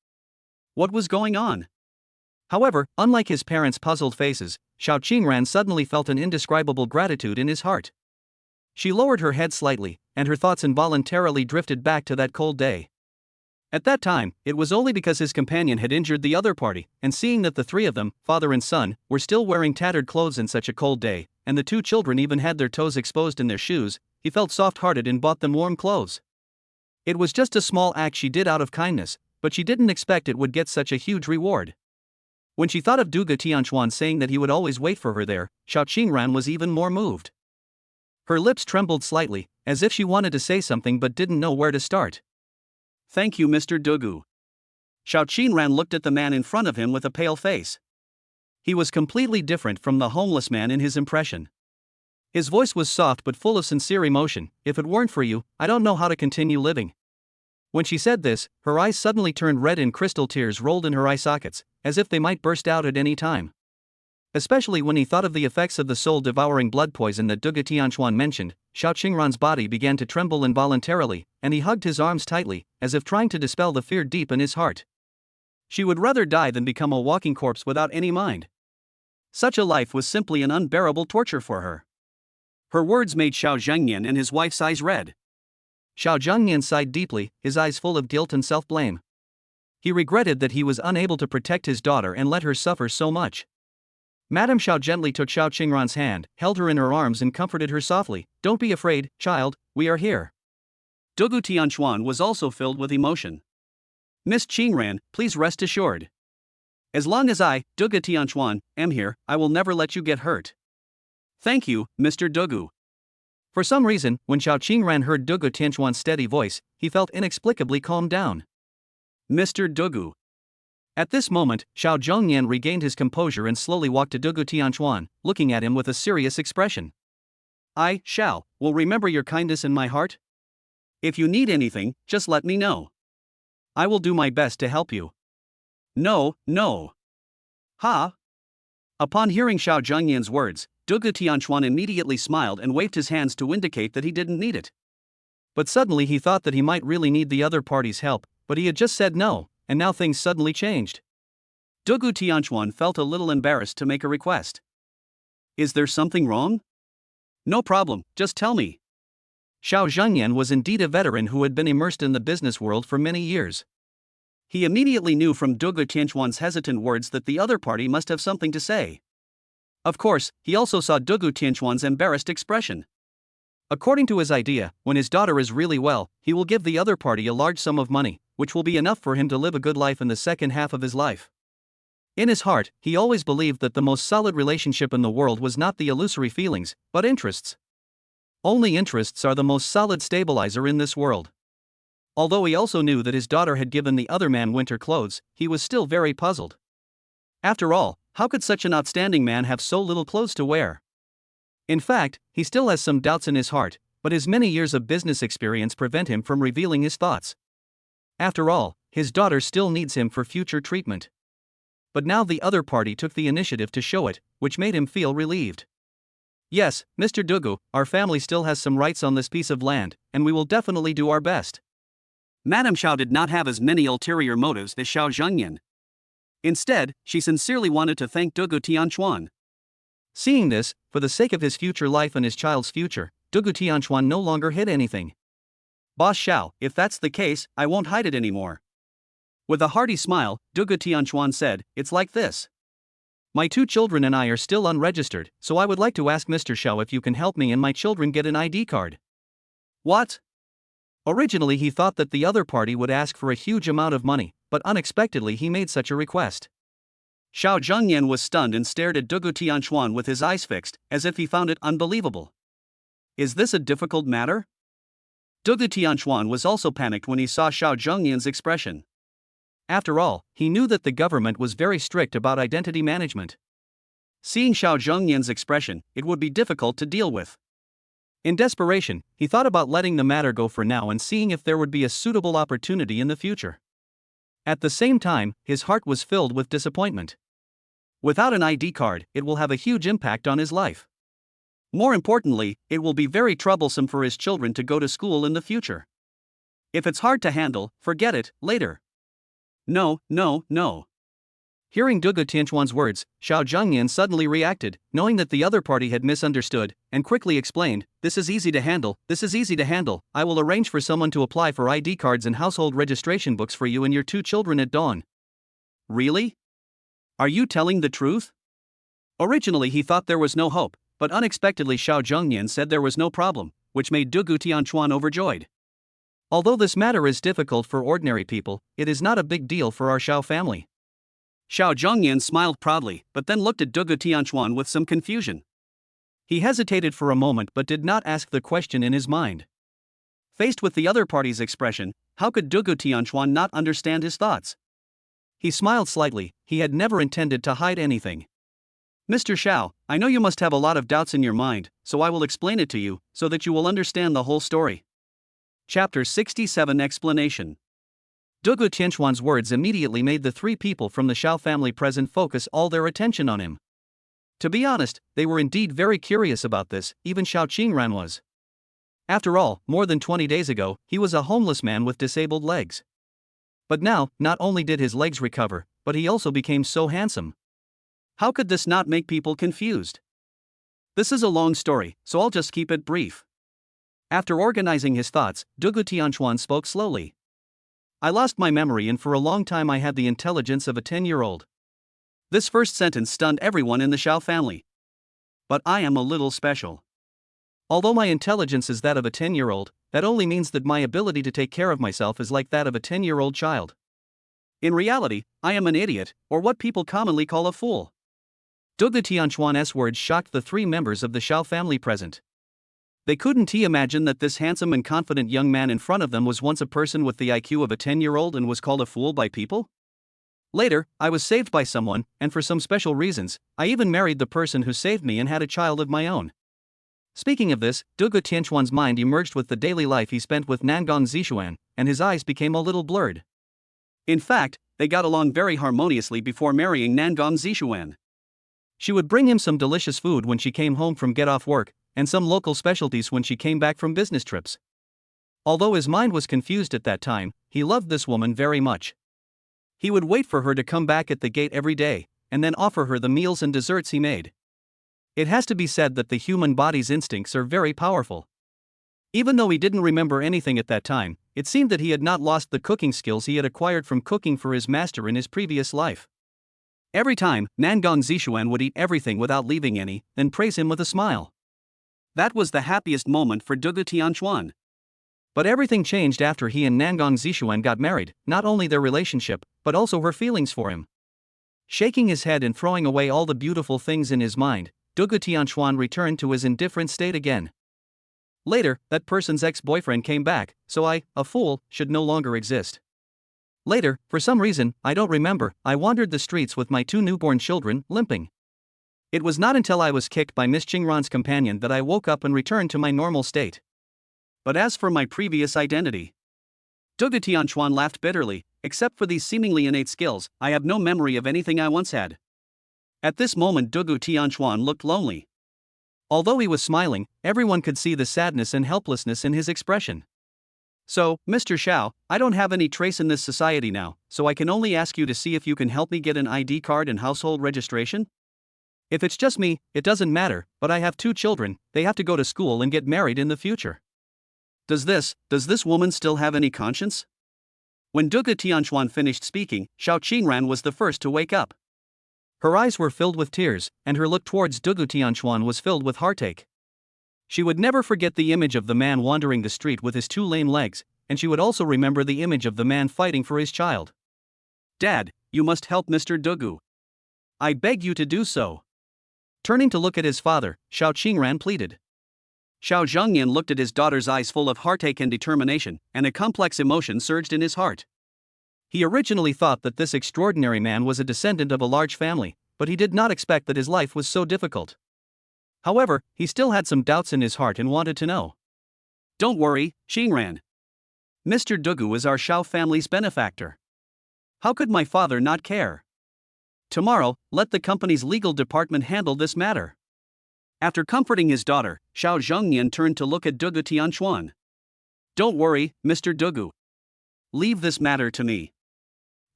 S1: What was going on? However, unlike his parents' puzzled faces, Xiao Qinran suddenly felt an indescribable gratitude in his heart. She lowered her head slightly, and her thoughts involuntarily drifted back to that cold day. At that time, it was only because his companion had injured the other party, and seeing that the three of them, father and son, were still wearing tattered clothes in such a cold day, and the two children even had their toes exposed in their shoes, he felt soft-hearted and bought them warm clothes. It was just a small act she did out of kindness, but she didn't expect it would get such a huge reward. When she thought of Dugu Tianchuan saying that he would always wait for her there, Xiao Qinran was even more moved. Her lips trembled slightly, as if she wanted to say something but didn't know where to start. Thank you, Mr. Dugu. Xiao Qinran looked at the man in front of him with a pale face. He was completely different from the homeless man in his impression. His voice was soft but full of sincere emotion. If it weren't for you, I don't know how to continue living. When she said this, her eyes suddenly turned red and crystal tears rolled in her eye sockets, as if they might burst out at any time. Especially when he thought of the effects of the soul-devouring blood poison that Dugu Tianchuan mentioned, Xiao Qinran's body began to tremble involuntarily, and he hugged his arms tightly, as if trying to dispel the fear deep in his heart. She would rather die than become a walking corpse without any mind. Such a life was simply an unbearable torture for her. Her words made Xiao Zhengyan and his wife's eyes red. Xiao Zhengyan sighed deeply, his eyes full of guilt and self-blame. He regretted that he was unable to protect his daughter and let her suffer so much. Madame Xiao gently took Xiao Qinran's hand, held her in her arms and comforted her softly. Don't be afraid, child, we are here. Dugu Tianchuan was also filled with emotion. Miss Qinran, please rest assured. As long as I, Dugu Tianchuan, am here, I will never let you get hurt. Thank you, Mr. Dugu. For some reason, when Xiao Qinran heard Dugu Tianchuan's steady voice, he felt inexplicably calmed down. Mr. Dugu. At this moment, Xiao Zhengyan regained his composure and slowly walked to Dugu Tianchuan, looking at him with a serious expression. I, Xiao, will remember your kindness in my heart. If you need anything, just let me know. I will do my best to help you. No. Ha! Upon hearing Xiao Zhengyan's words, Dugu Tianchuan immediately smiled and waved his hands to indicate that he didn't need it. But suddenly he thought that he might really need the other party's help, but he had just said no, and now things suddenly changed. Dugu Tianchuan felt a little embarrassed to make a request. Is there something wrong? No problem, just tell me. Xiao Zhengyan was indeed a veteran who had been immersed in the business world for many years. He immediately knew from Dugu Tianchuan's hesitant words that the other party must have something to say. Of course, he also saw Dugu Tianchuan's embarrassed expression. According to his idea, when his daughter is really well, he will give the other party a large sum of money, which will be enough for him to live a good life in the second half of his life. In his heart, he always believed that the most solid relationship in the world was not the illusory feelings, but interests. Only interests are the most solid stabilizer in this world. Although he also knew that his daughter had given the other man winter clothes, he was still very puzzled. After all, how could such an outstanding man have so little clothes to wear? In fact, he still has some doubts in his heart, but his many years of business experience prevent him from revealing his thoughts. After all, his daughter still needs him for future treatment. But now the other party took the initiative to show it, which made him feel relieved. Yes, Mr. Dugu, our family still has some rights on this piece of land, and we will definitely do our best. Madame Xiao did not have as many ulterior motives as Xiao Zhengyan. Instead, she sincerely wanted to thank Dugu Tianchuan. Seeing this, for the sake of his future life and his child's future, Dugu Tianchuan no longer hid anything. Boss Xiao, if that's the case, I won't hide it anymore. With a hearty smile, Dugu Tianchuan said, it's like this. My 2 children and I are still unregistered, so I would like to ask Mr. Xiao if you can help me and my children get an ID card. What? Originally he thought that the other party would ask for a huge amount of money, but unexpectedly he made such a request. Xiao Zhengyan was stunned and stared at Dugu Tianchuan with his eyes fixed, as if he found it unbelievable. Is this a difficult matter? Dugu Tianchuan was also panicked when he saw Xiao Zhengyan's expression. After all, he knew that the government was very strict about identity management. Seeing Xiao Zhengyan's expression, it would be difficult to deal with. In desperation, he thought about letting the matter go for now and seeing if there would be a suitable opportunity in the future. At the same time, his heart was filled with disappointment. Without an ID card, it will have a huge impact on his life. More importantly, it will be very troublesome for his children to go to school in the future. If it's hard to handle, forget it, later. No. Hearing Dugu Tianchuan's words, Xiao Zhengyan suddenly reacted, knowing that the other party had misunderstood, and quickly explained, this is easy to handle, I will arrange for someone to apply for ID cards and household registration books for you and your 2 children at dawn. Really? Are you telling the truth? Originally he thought there was no hope, but unexpectedly Xiao Zhengyan said there was no problem, which made Dugu Tianchuan overjoyed. Although this matter is difficult for ordinary people, it is not a big deal for our Xiao family. Xiao Zhengyan smiled proudly, but then looked at Dugu Tianchuan with some confusion. He hesitated for a moment but did not ask the question in his mind. Faced with the other party's expression, how could Dugu Tianchuan not understand his thoughts? He smiled slightly, he had never intended to hide anything. Mr. Xiao, I know you must have a lot of doubts in your mind, so I will explain it to you, so that you will understand the whole story. Chapter 67 Explanation. Dugu Tianchuan's words immediately made the 3 people from the Xiao family present focus all their attention on him. To be honest, they were indeed very curious about this, even Xiao Qingran was. After all, more than 20 days ago, he was a homeless man with disabled legs. But now, not only did his legs recover, but he also became so handsome. How could this not make people confused? This is a long story, so I'll just keep it brief. After organizing his thoughts, Dugu Tianchuan spoke slowly. I lost my memory and for a long time I had the intelligence of a 10-year-old. This first sentence stunned everyone in the Xiao family. But I am a little special. Although my intelligence is that of a 10-year-old, that only means that my ability to take care of myself is like that of a 10-year-old child. In reality, I am an idiot, or what people commonly call a fool. Dugu Tianchuan's words shocked the 3 members of the Xiao family present. They couldn't imagine that this handsome and confident young man in front of them was once a person with the IQ of a 10-year-old and was called a fool by people? Later, I was saved by someone, and for some special reasons, I even married the person who saved me and had a child of my own. Speaking of this, Dugu Tianchuan's mind emerged with the daily life he spent with Nangong Zixuan, and his eyes became a little blurred. In fact, they got along very harmoniously before marrying Nangong Zixuan. She would bring him some delicious food when she came home from get-off work, and some local specialties when she came back from business trips. Although his mind was confused at that time, he loved this woman very much. He would wait for her to come back at the gate every day, and then offer her the meals and desserts he made. It has to be said that the human body's instincts are very powerful. Even though he didn't remember anything at that time, it seemed that he had not lost the cooking skills he had acquired from cooking for his master in his previous life. Every time, Nangong Zishuan would eat everything without leaving any, then praise him with a smile. That was the happiest moment for Dugu Tianchuan. But everything changed after he and Nangong Zishuan got married, not only their relationship, but also her feelings for him. Shaking his head and throwing away all the beautiful things in his mind, Dugu Tianchuan returned to his indifferent state again. Later, that person's ex-boyfriend came back, so I, a fool, should no longer exist. Later, for some reason, I don't remember, I wandered the streets with my 2 newborn children, limping. It was not until I was kicked by Miss Qingran's companion that I woke up and returned to my normal state. But as for my previous identity, Dugu Tianchuan laughed bitterly. Except for these seemingly innate skills, I have no memory of anything I once had. At this moment Dugu Tianchuan looked lonely. Although he was smiling, everyone could see the sadness and helplessness in his expression. So, Mr. Xiao, I don't have any trace in this society now, so I can only ask you to see if you can help me get an ID card and household registration? If it's just me, it doesn't matter, but I have 2 children, they have to go to school and get married in the future. Does this woman still have any conscience? When Dugu Tianchuan finished speaking, Xiao Qingran was the first to wake up. Her eyes were filled with tears, and her look towards Dugu Tianchuan was filled with heartache. She would never forget the image of the man wandering the street with his 2 lame legs, and she would also remember the image of the man fighting for his child. Dad, you must help Mr. Dugu. I beg you to do so. Turning to look at his father, Xiao Qingran pleaded. Xiao Zhengyan looked at his daughter's eyes full of heartache and determination, and a complex emotion surged in his heart. He originally thought that this extraordinary man was a descendant of a large family, but he did not expect that his life was so difficult. However, he still had some doubts in his heart and wanted to know. Don't worry, Qingran. Mr. Dugu is our Xiao family's benefactor. How could my father not care? Tomorrow, let the company's legal department handle this matter. After comforting his daughter, Xiao Zhengyan turned to look at Dugu Tianchuan. Don't worry, Mr. Dugu. Leave this matter to me.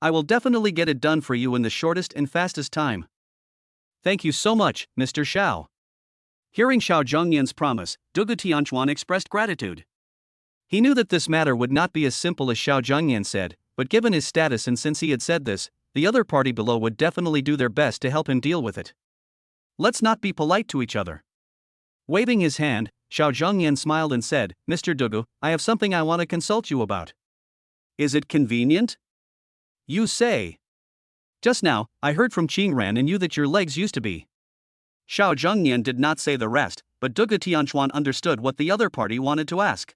S1: I will definitely get it done for you in the shortest and fastest time. Thank you so much, Mr. Xiao. Hearing Xiao Zhengyan's promise, Dugu Tianchuan expressed gratitude. He knew that this matter would not be as simple as Xiao Zhengyan said, but given his status and since he had said this, the other party below would definitely do their best to help him deal with it. Let's not be polite to each other. Waving his hand, Xiao Zhengyan smiled and said, Mr. Dugu, I have something I want to consult you about. Is it convenient? You say. Just now, I heard from Qingran and you that your legs used to be. Xiao Zhengyan did not say the rest, but Dugu Tianchuan understood what the other party wanted to ask.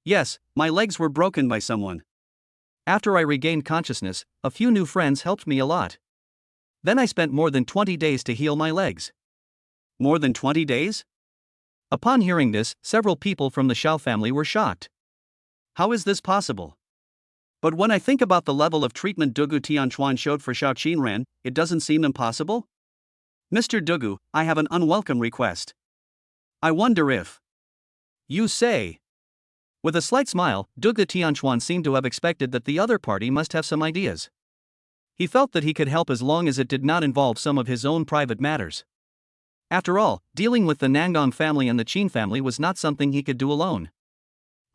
S1: Yes, my legs were broken by someone. After I regained consciousness, a few new friends helped me a lot. Then I spent more than 20 days to heal my legs. More than 20 days? Upon hearing this, several people from the Xiao family were shocked. How is this possible? But when I think about the level of treatment Dugu Tianchuan showed for Xiao Qingran, it doesn't seem impossible? Mr. Dugu, I have an unwelcome request. I wonder if. You say. With a slight smile, Dugu Tianchuan seemed to have expected that the other party must have some ideas. He felt that he could help as long as it did not involve some of his own private matters. After all, dealing with the Nangong family and the Qin family was not something he could do alone.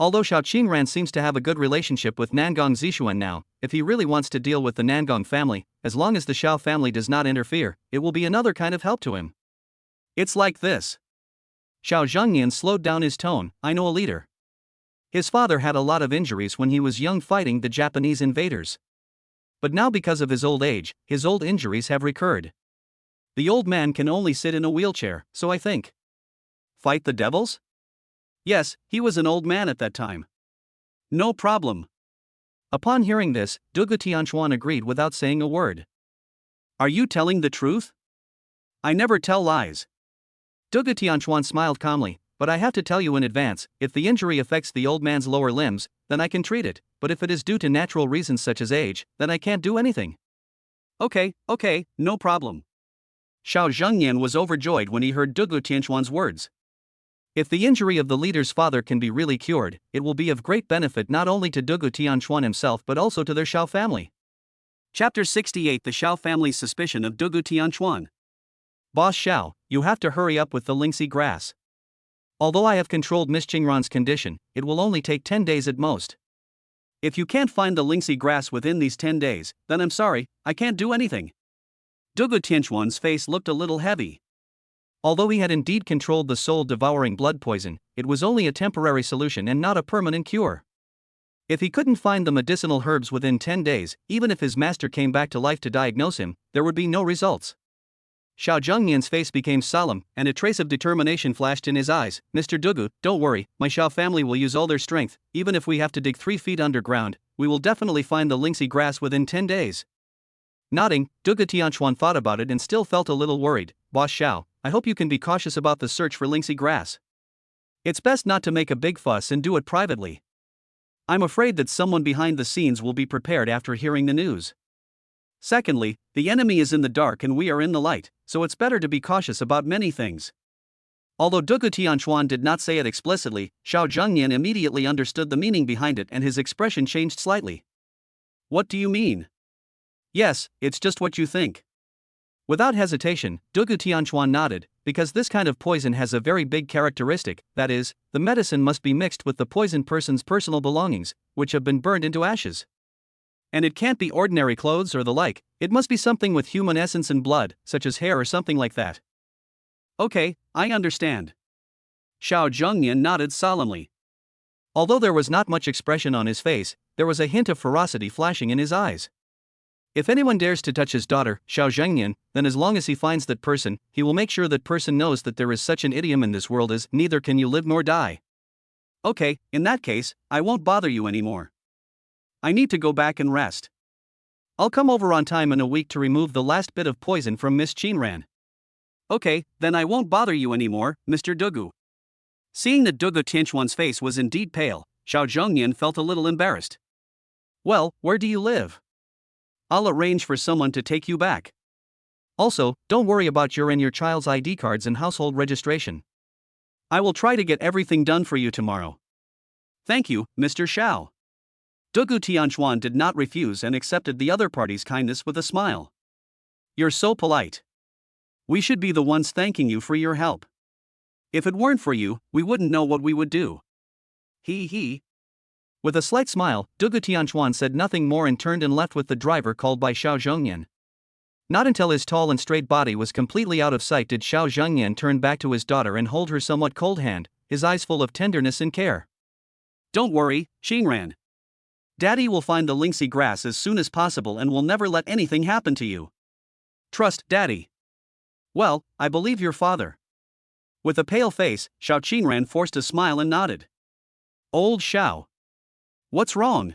S1: Although Xiao Qingran seems to have a good relationship with Nangong Zishuan now, if he really wants to deal with the Nangong family, as long as the Xiao family does not interfere, it will be another kind of help to him. It's like this. Xiao Zhengyan slowed down his tone, I know a leader. His father had a lot of injuries when he was young fighting the Japanese invaders. But now because of his old age, his old injuries have recurred. The old man can only sit in a wheelchair, so I think. Fight the devils? Yes, he was an old man at that time. No problem. Upon hearing this, Dugu Tianchuan agreed without saying a word. Are you telling the truth? I never tell lies. Dugu Tianchuan smiled calmly, but I have to tell you in advance, if the injury affects the old man's lower limbs, then I can treat it, but if it is due to natural reasons such as age, then I can't do anything. Okay, no problem. Xiao Zhengyan was overjoyed when he heard Dugu Tianchuan's words. If the injury of the leader's father can be really cured, it will be of great benefit not only to Dugu Tianquan himself but also to their Xiao family. Chapter 68: The Xiao family's suspicion of Dugu Tianquan. Boss Xiao, you have to hurry up with the lingxi grass. Although I have controlled Miss Qingran's condition, it will only take 10 days at most. If you can't find the lingxi grass within these 10 days, then I'm sorry, I can't do anything. Dugu Tianquan's face looked a little heavy. Although he had indeed controlled the soul-devouring blood poison, it was only a temporary solution and not a permanent cure. If he couldn't find the medicinal herbs within 10 days, even if his master came back to life to diagnose him, there would be no results. Xiao Zhengnian's face became solemn, and a trace of determination flashed in his eyes. Mr. Dugu, don't worry, my Xiao family will use all their strength. Even if we have to dig 3 feet underground, we will definitely find the lingxi grass within 10 days. Nodding, Dugu Tianquan thought about it and still felt a little worried. Boss Xiao, I hope you can be cautious about the search for lingxi grass. It's best not to make a big fuss and do it privately. I'm afraid that someone behind the scenes will be prepared after hearing the news. Secondly, the enemy is in the dark and we are in the light, so it's better to be cautious about many things. Although Dugu Tianquan did not say it explicitly, Xiao Zhengnian immediately understood the meaning behind it and his expression changed slightly. What do you mean? Yes, it's just what you think. Without hesitation, Dugu Tianquan nodded, because this kind of poison has a very big characteristic, that is, the medicine must be mixed with the poisoned person's personal belongings, which have been burned into ashes. And it can't be ordinary clothes or the like, it must be something with human essence and blood, such as hair or something like that. Okay, I understand. Xiao Zhengnian nodded solemnly. Although there was not much expression on his face, there was a hint of ferocity flashing in his eyes. If anyone dares to touch his daughter, Xiao Zhengnian, then as long as he finds that person, he will make sure that person knows that there is such an idiom in this world as, neither can you live nor die. Okay, in that case, I won't bother you anymore. I need to go back and rest. I'll come over on time in a week to remove the last bit of poison from Miss Qingran. Okay, then I won't bother you anymore, Mr. Dugu. Seeing that Dugu Tianquan's face was indeed pale, Xiao Zhengnian felt a little embarrassed. Well, where do you live? I'll arrange for someone to take you back. Also, don't worry about your and your child's ID cards and household registration. I will try to get everything done for you tomorrow. Thank you, Mr. Xiao. Dugu Tianquan did not refuse and accepted the other party's kindness with a smile. You're so polite. We should be the ones thanking you for your help. If it weren't for you, we wouldn't know what we would do. He. With a slight smile, Dugu Tianquan said nothing more and turned and left with the driver called by Xiao Zhengnian. Not until his tall and straight body was completely out of sight did Xiao Zhengnian turn back to his daughter and hold her somewhat cold hand, his eyes full of tenderness and care. Don't worry, Qingran. Daddy will find the lingxi grass as soon as possible and will never let anything happen to you. Trust Daddy. Well, I believe your father. With a pale face, Xiao Qingran forced a smile and nodded. Old Xiao. What's wrong?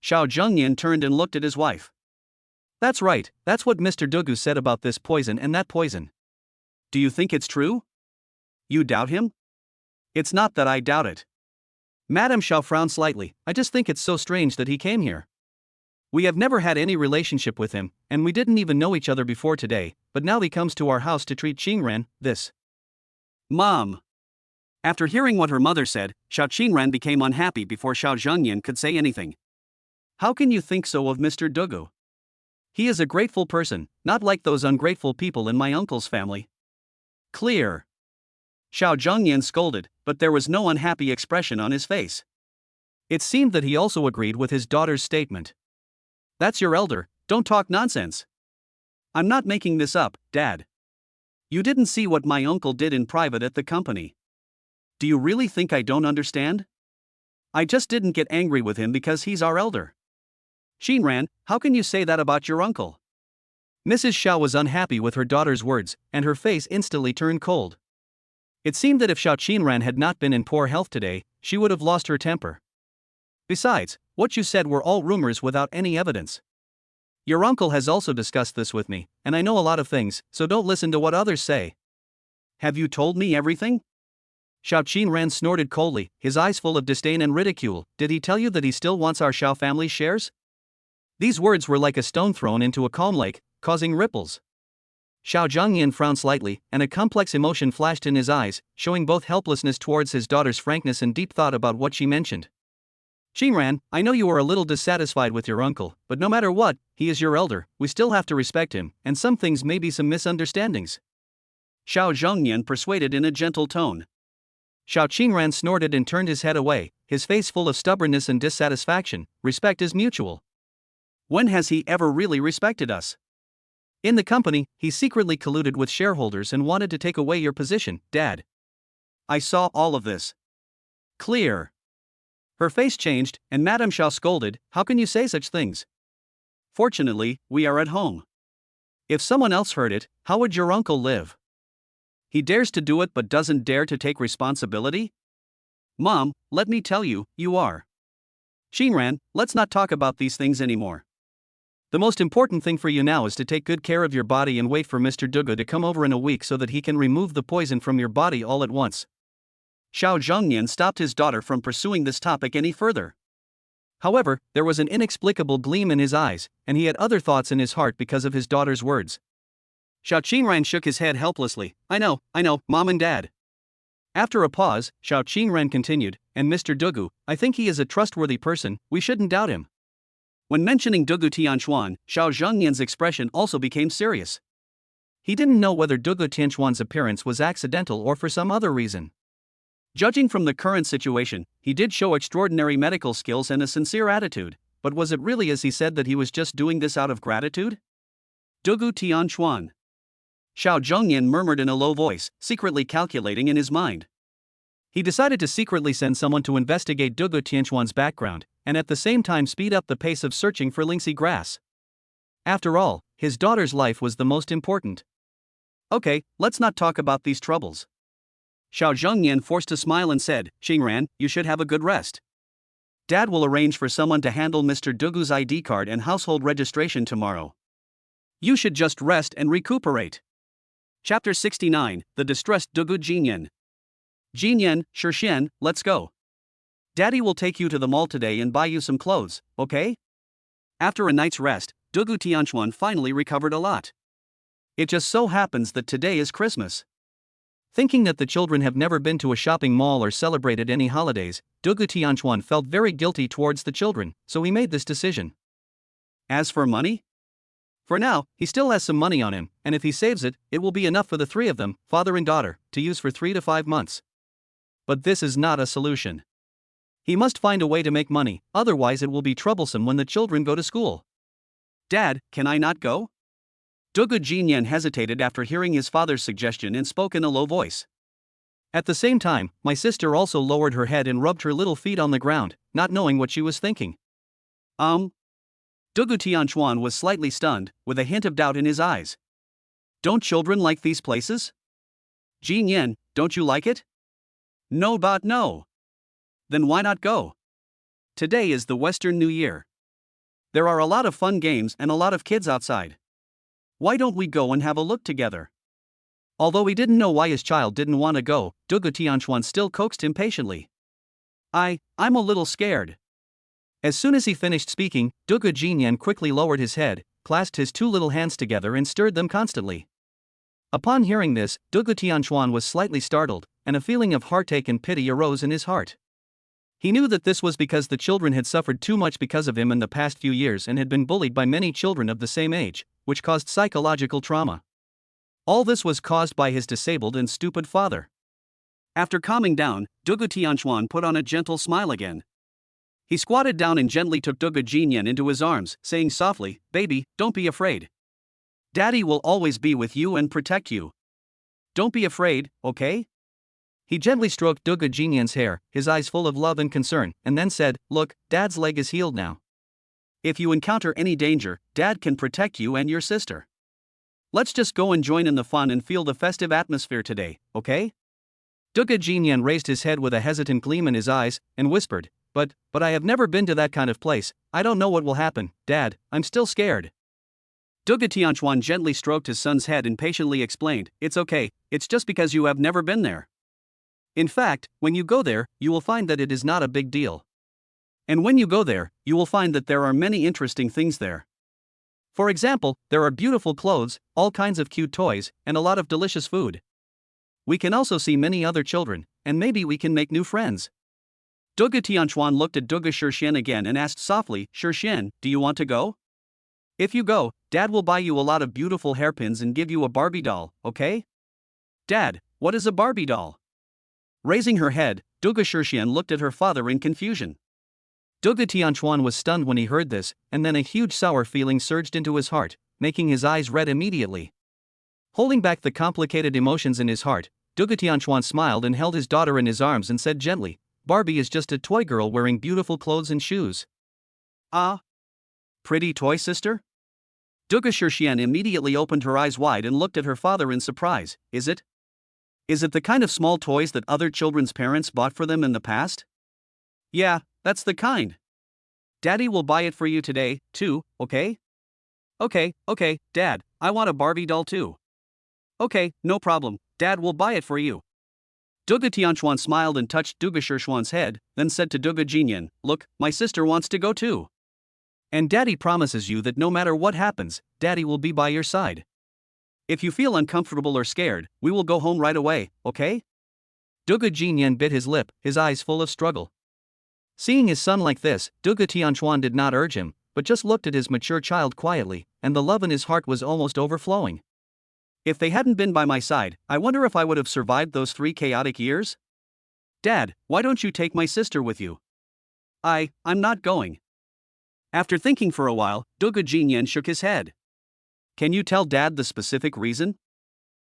S1: Xiao Zhengnian turned and looked at his wife. That's right, that's what Mr. Dugu said about this poison and that poison. Do you think it's true? You doubt him? It's not that I doubt it. Madame Xiao frowned slightly. I just think it's so strange that he came here. We have never had any relationship with him, and we didn't even know each other before today, but now he comes to our house to treat Qingran, this. Mom. After hearing what her mother said, Xiao Qingran became unhappy before Xiao Zhengnian could say anything. How can you think so of Mr. Dugu? He is a grateful person, not like those ungrateful people in my uncle's family. Clear. Xiao Zhengnian scolded, but there was no unhappy expression on his face. It seemed that he also agreed with his daughter's statement. That's your elder, don't talk nonsense. I'm not making this up, Dad. You didn't see what my uncle did in private at the company. Do you really think I don't understand? I just didn't get angry with him because he's our elder. Qingran, how can you say that about your uncle? Mrs. Xiao was unhappy with her daughter's words, and her face instantly turned cold. It seemed that if Xiao Qingran had not been in poor health today, she would have lost her temper. Besides, what you said were all rumors without any evidence. Your uncle has also discussed this with me, and I know a lot of things, so don't listen to what others say. Have you told me everything? Xiao Qingran snorted coldly, his eyes full of disdain and ridicule. Did he tell you that he still wants our Xiao family's shares? These words were like a stone thrown into a calm lake, causing ripples. Xiao Zhongyan frowned slightly, and a complex emotion flashed in his eyes, showing both helplessness towards his daughter's frankness and deep thought about what she mentioned. Qingran, I know you are a little dissatisfied with your uncle, but no matter what, he is your elder, we still have to respect him, and some things may be some misunderstandings. Xiao Zhongyan persuaded in a gentle tone. Xiao Qingran snorted and turned his head away, his face full of stubbornness and dissatisfaction. Respect is mutual. When has he ever really respected us? In the company, he secretly colluded with shareholders and wanted to take away your position, Dad. I saw all of this. Clear. Her face changed, and Madame Xiao scolded, how can you say such things? Fortunately, we are at home. If someone else heard it, how would your uncle live? He dares to do it but doesn't dare to take responsibility? Mom, let me tell you, you are. Qingran, let's not talk about these things anymore. The most important thing for you now is to take good care of your body and wait for Mr. Dugu to come over in a week so that he can remove the poison from your body all at once. Xiao Zhongyan stopped his daughter from pursuing this topic any further. However, there was an inexplicable gleam in his eyes, and he had other thoughts in his heart because of his daughter's words. Xiao Qingran shook his head helplessly. I know, Mom and Dad. After a pause, Xiao Qingran continued, and Mr. Dugu, I think he is a trustworthy person, we shouldn't doubt him. When mentioning Dugu Tianquan, Xiao Zhongyan's expression also became serious. He didn't know whether Dugu Tianquan's appearance was accidental or for some other reason. Judging from the current situation, he did show extraordinary medical skills and a sincere attitude, but was it really as he said that he was just doing this out of gratitude? Dugu Tianquan. Xiao Zhongyan murmured in a low voice, secretly calculating in his mind. He decided to secretly send someone to investigate Dugu Tianquan's background, and at the same time speed up the pace of searching for Lingxi grass. After all, his daughter's life was the most important. Okay, let's not talk about these troubles. Xiao Zhongyan forced a smile and said, Qingran, you should have a good rest. Dad will arrange for someone to handle Mr. Dugu's ID card and household registration tomorrow. You should just rest and recuperate. Chapter 69, The Distressed Dugu Jinyan. Jinyan, Shixian, let's go. Daddy will take you to the mall today and buy you some clothes, okay? After a night's rest, Dugu Tianquan finally recovered a lot. It just so happens that today is Christmas. Thinking that the children have never been to a shopping mall or celebrated any holidays, Dugu Tianquan felt very guilty towards the children, so he made this decision. As for money? For now, he still has some money on him, and if he saves it, it will be enough for the three of them, father and daughter, to use for 3 to 5 months. But this is not a solution. He must find a way to make money, otherwise it will be troublesome when the children go to school. Dad, can I not go? Dugu Jinyan hesitated after hearing his father's suggestion and spoke in a low voice. At the same time, my sister also lowered her head and rubbed her little feet on the ground, not knowing what she was thinking. Dugu Tianquan was slightly stunned, with a hint of doubt in his eyes. Don't children like these places? Jinyan, don't you like it? No, but no. Then why not go? Today is the Western New Year. There are a lot of fun games and a lot of kids outside. Why don't we go and have a look together? Although he didn't know why his child didn't want to go, Dugu Tianquan still coaxed him patiently. I'm a little scared. As soon as he finished speaking, Dugu Jinyan quickly lowered his head, clasped his two little hands together and stirred them constantly. Upon hearing this, Dugu Tianquan was slightly startled, and a feeling of heartache and pity arose in his heart. He knew that this was because the children had suffered too much because of him in the past few years and had been bullied by many children of the same age, which caused psychological trauma. All this was caused by his disabled and stupid father. After calming down, Dugu Tianquan put on a gentle smile again. He squatted down and gently took Dugu Jinyan into his arms, saying softly, Baby, don't be afraid. Daddy will always be with you and protect you. Don't be afraid, okay? He gently stroked Dugu Jinyan's hair, his eyes full of love and concern, and then said, Look, Dad's leg is healed now. If you encounter any danger, Dad can protect you and your sister. Let's just go and join in the fun and feel the festive atmosphere today, okay? Dugu Jinyan raised his head with a hesitant gleam in his eyes, and whispered, But I have never been to that kind of place, I don't know what will happen, Dad, I'm still scared. Dugu Tianquan gently stroked his son's head and patiently explained, It's okay, it's just because you have never been there. In fact, when you go there, you will find that it is not a big deal. And when you go there, you will find that there are many interesting things there. For example, there are beautiful clothes, all kinds of cute toys, and a lot of delicious food. We can also see many other children, and maybe we can make new friends. Dugu Tianchuan looked at Dugu Shixian again and asked softly, Shixian, do you want to go? If you go, Dad will buy you a lot of beautiful hairpins and give you a Barbie doll, okay? Dad, what is a Barbie doll? Raising her head, Dugu Shixian looked at her father in confusion. Dugu Tianchuan was stunned when he heard this, and then a huge sour feeling surged into his heart, making his eyes red immediately. Holding back the complicated emotions in his heart, Dugu Tianchuan smiled and held his daughter in his arms and said gently, Barbie is just a toy girl wearing beautiful clothes and shoes. Ah? Pretty toy sister? Dugu Shixian immediately opened her eyes wide and looked at her father in surprise. Is it? Is it the kind of small toys that other children's parents bought for them in the past? Yeah, that's the kind. Daddy will buy it for you today, too, okay? Okay, Dad, I want a Barbie doll too. Okay, no problem, Dad will buy it for you. Dugu Tianchuan smiled and touched Dugu Shixian's head, then said to Dugu Jinyan, Look, my sister wants to go too. And Daddy promises you that no matter what happens, Daddy will be by your side. If you feel uncomfortable or scared, we will go home right away, okay? Dugu Jinyan bit his lip, his eyes full of struggle. Seeing his son like this, Dugu Tianchuan did not urge him, but just looked at his mature child quietly, and the love in his heart was almost overflowing. If they hadn't been by my side, I wonder if I would have survived those 3 chaotic years? Dad, why don't you take my sister with you? I'm not going. After thinking for a while, Dugu Jinyan shook his head. Can you tell Dad the specific reason?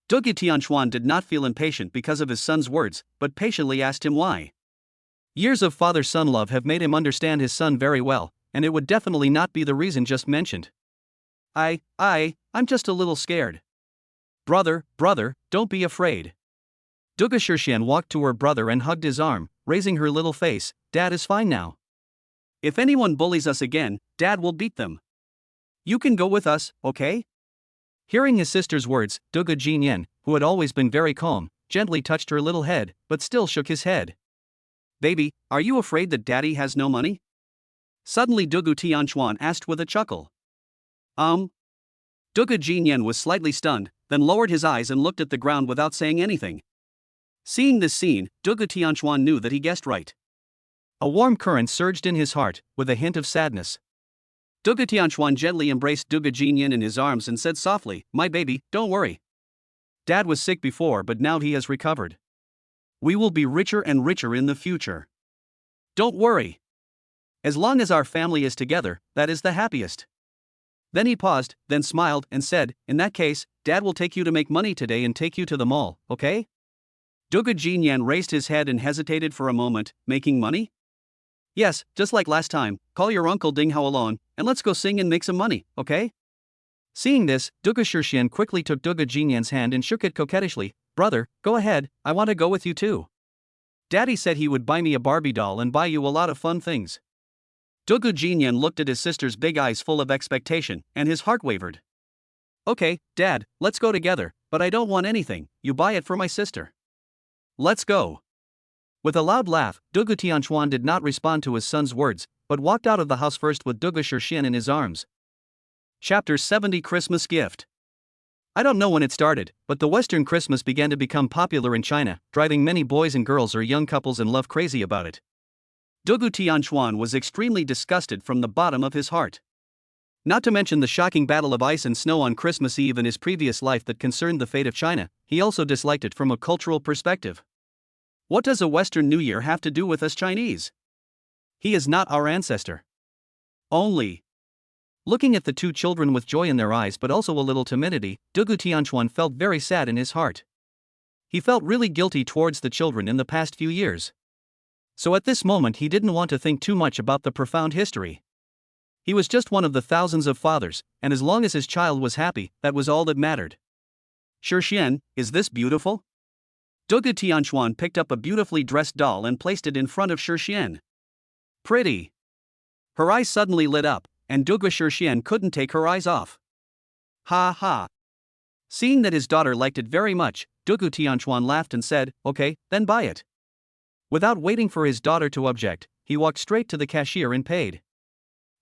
S1: Dugu Tianchuan did not feel impatient because of his son's words, but patiently asked him why. Years of father-son love have made him understand his son very well, and it would definitely not be the reason just mentioned. I'm just a little scared. Brother, don't be afraid. Dugu Shixian walked to her brother and hugged his arm, raising her little face. Dad is fine now. If anyone bullies us again, Dad will beat them. You can go with us, okay? Hearing his sister's words, Dugu Jinyan, who had always been very calm, gently touched her little head, but still shook his head. Baby, are you afraid that Daddy has no money? Suddenly Dugu Tianchuan asked with a chuckle. Dugu Jinyan was slightly stunned, then lowered his eyes and looked at the ground without saying anything. Seeing this scene, Dugu Tianchuan knew that he guessed right. A warm current surged in his heart, with a hint of sadness. Dugu Tianchuan gently embraced Dugu Jinyan in his arms and said softly, My baby, don't worry. Dad was sick before but now he has recovered. We will be richer and richer in the future. Don't worry. As long as our family is together, that is the happiest. Then he paused, then smiled and said, In that case, Dad will take you to make money today and take you to the mall, okay? Dugu Jinyan raised his head and hesitated for a moment. Making money? Yes, just like last time. Call your uncle Ding Hao along, and let's go sing and make some money, okay? Seeing this, Dugu Shixian quickly took Dugu Jinyan's hand and shook it coquettishly. Brother, go ahead, I want to go with you too. Daddy said he would buy me a Barbie doll and buy you a lot of fun things. Dugu Jinyan looked at his sister's big eyes full of expectation, and his heart wavered. Okay, Dad, let's go together, but I don't want anything, you buy it for my sister. Let's go. With a loud laugh, Dugu Tianchuan did not respond to his son's words, but walked out of the house first with Dugu Shixian in his arms. Chapter 70 Christmas Gift. I don't know when it started, but the Western Christmas began to become popular in China, driving many boys and girls or young couples in love crazy about it. Dugu Tianchuan was extremely disgusted from the bottom of his heart. Not to mention the shocking battle of ice and snow on Christmas Eve in his previous life that concerned the fate of China, he also disliked it from a cultural perspective. What does a Western New Year have to do with us Chinese? He is not our ancestor. Only. Looking at the two children with joy in their eyes but also a little timidity, Dugu Tianchuan felt very sad in his heart. He felt really guilty towards the children in the past few years. So at this moment he didn't want to think too much about the profound history. He was just one of the thousands of fathers, and as long as his child was happy, that was all that mattered. Shixian, is this beautiful? Dugu Tianchuan picked up a beautifully dressed doll and placed it in front of Shixian. Pretty. Her eyes suddenly lit up, and Dugu Shixian couldn't take her eyes off. Ha ha. Seeing that his daughter liked it very much, Dugu Tianchuan laughed and said, Okay, then buy it. Without waiting for his daughter to object, he walked straight to the cashier and paid.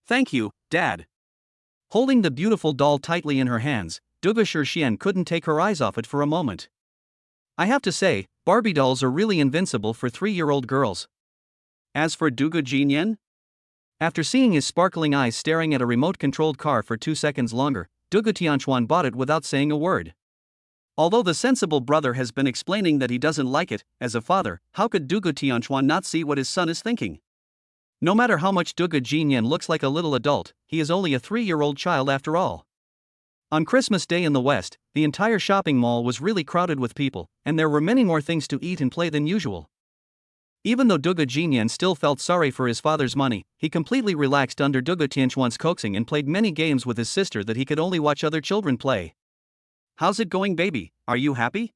S1: Thank you, Dad. Holding the beautiful doll tightly in her hands, Duga Xian couldn't take her eyes off it for a moment. I have to say, Barbie dolls are really invincible for 3-year-old girls. As for Duga Jinyan? After seeing his sparkling eyes staring at a remote-controlled car for 2 seconds longer, Duga Tianchuan bought it without saying a word. Although the sensible brother has been explaining that he doesn't like it, as a father, how could Duga Tianchuan not see what his son is thinking? No matter how much Duga Jinyan looks like a little adult, he is only a 3-year-old child after all. On Christmas Day in the West, the entire shopping mall was really crowded with people, and there were many more things to eat and play than usual. Even though Duga Jinyan still felt sorry for his father's money, he completely relaxed under Duga Tianchuan's coaxing and played many games with his sister that he could only watch other children play. How's it going, baby? Are you happy?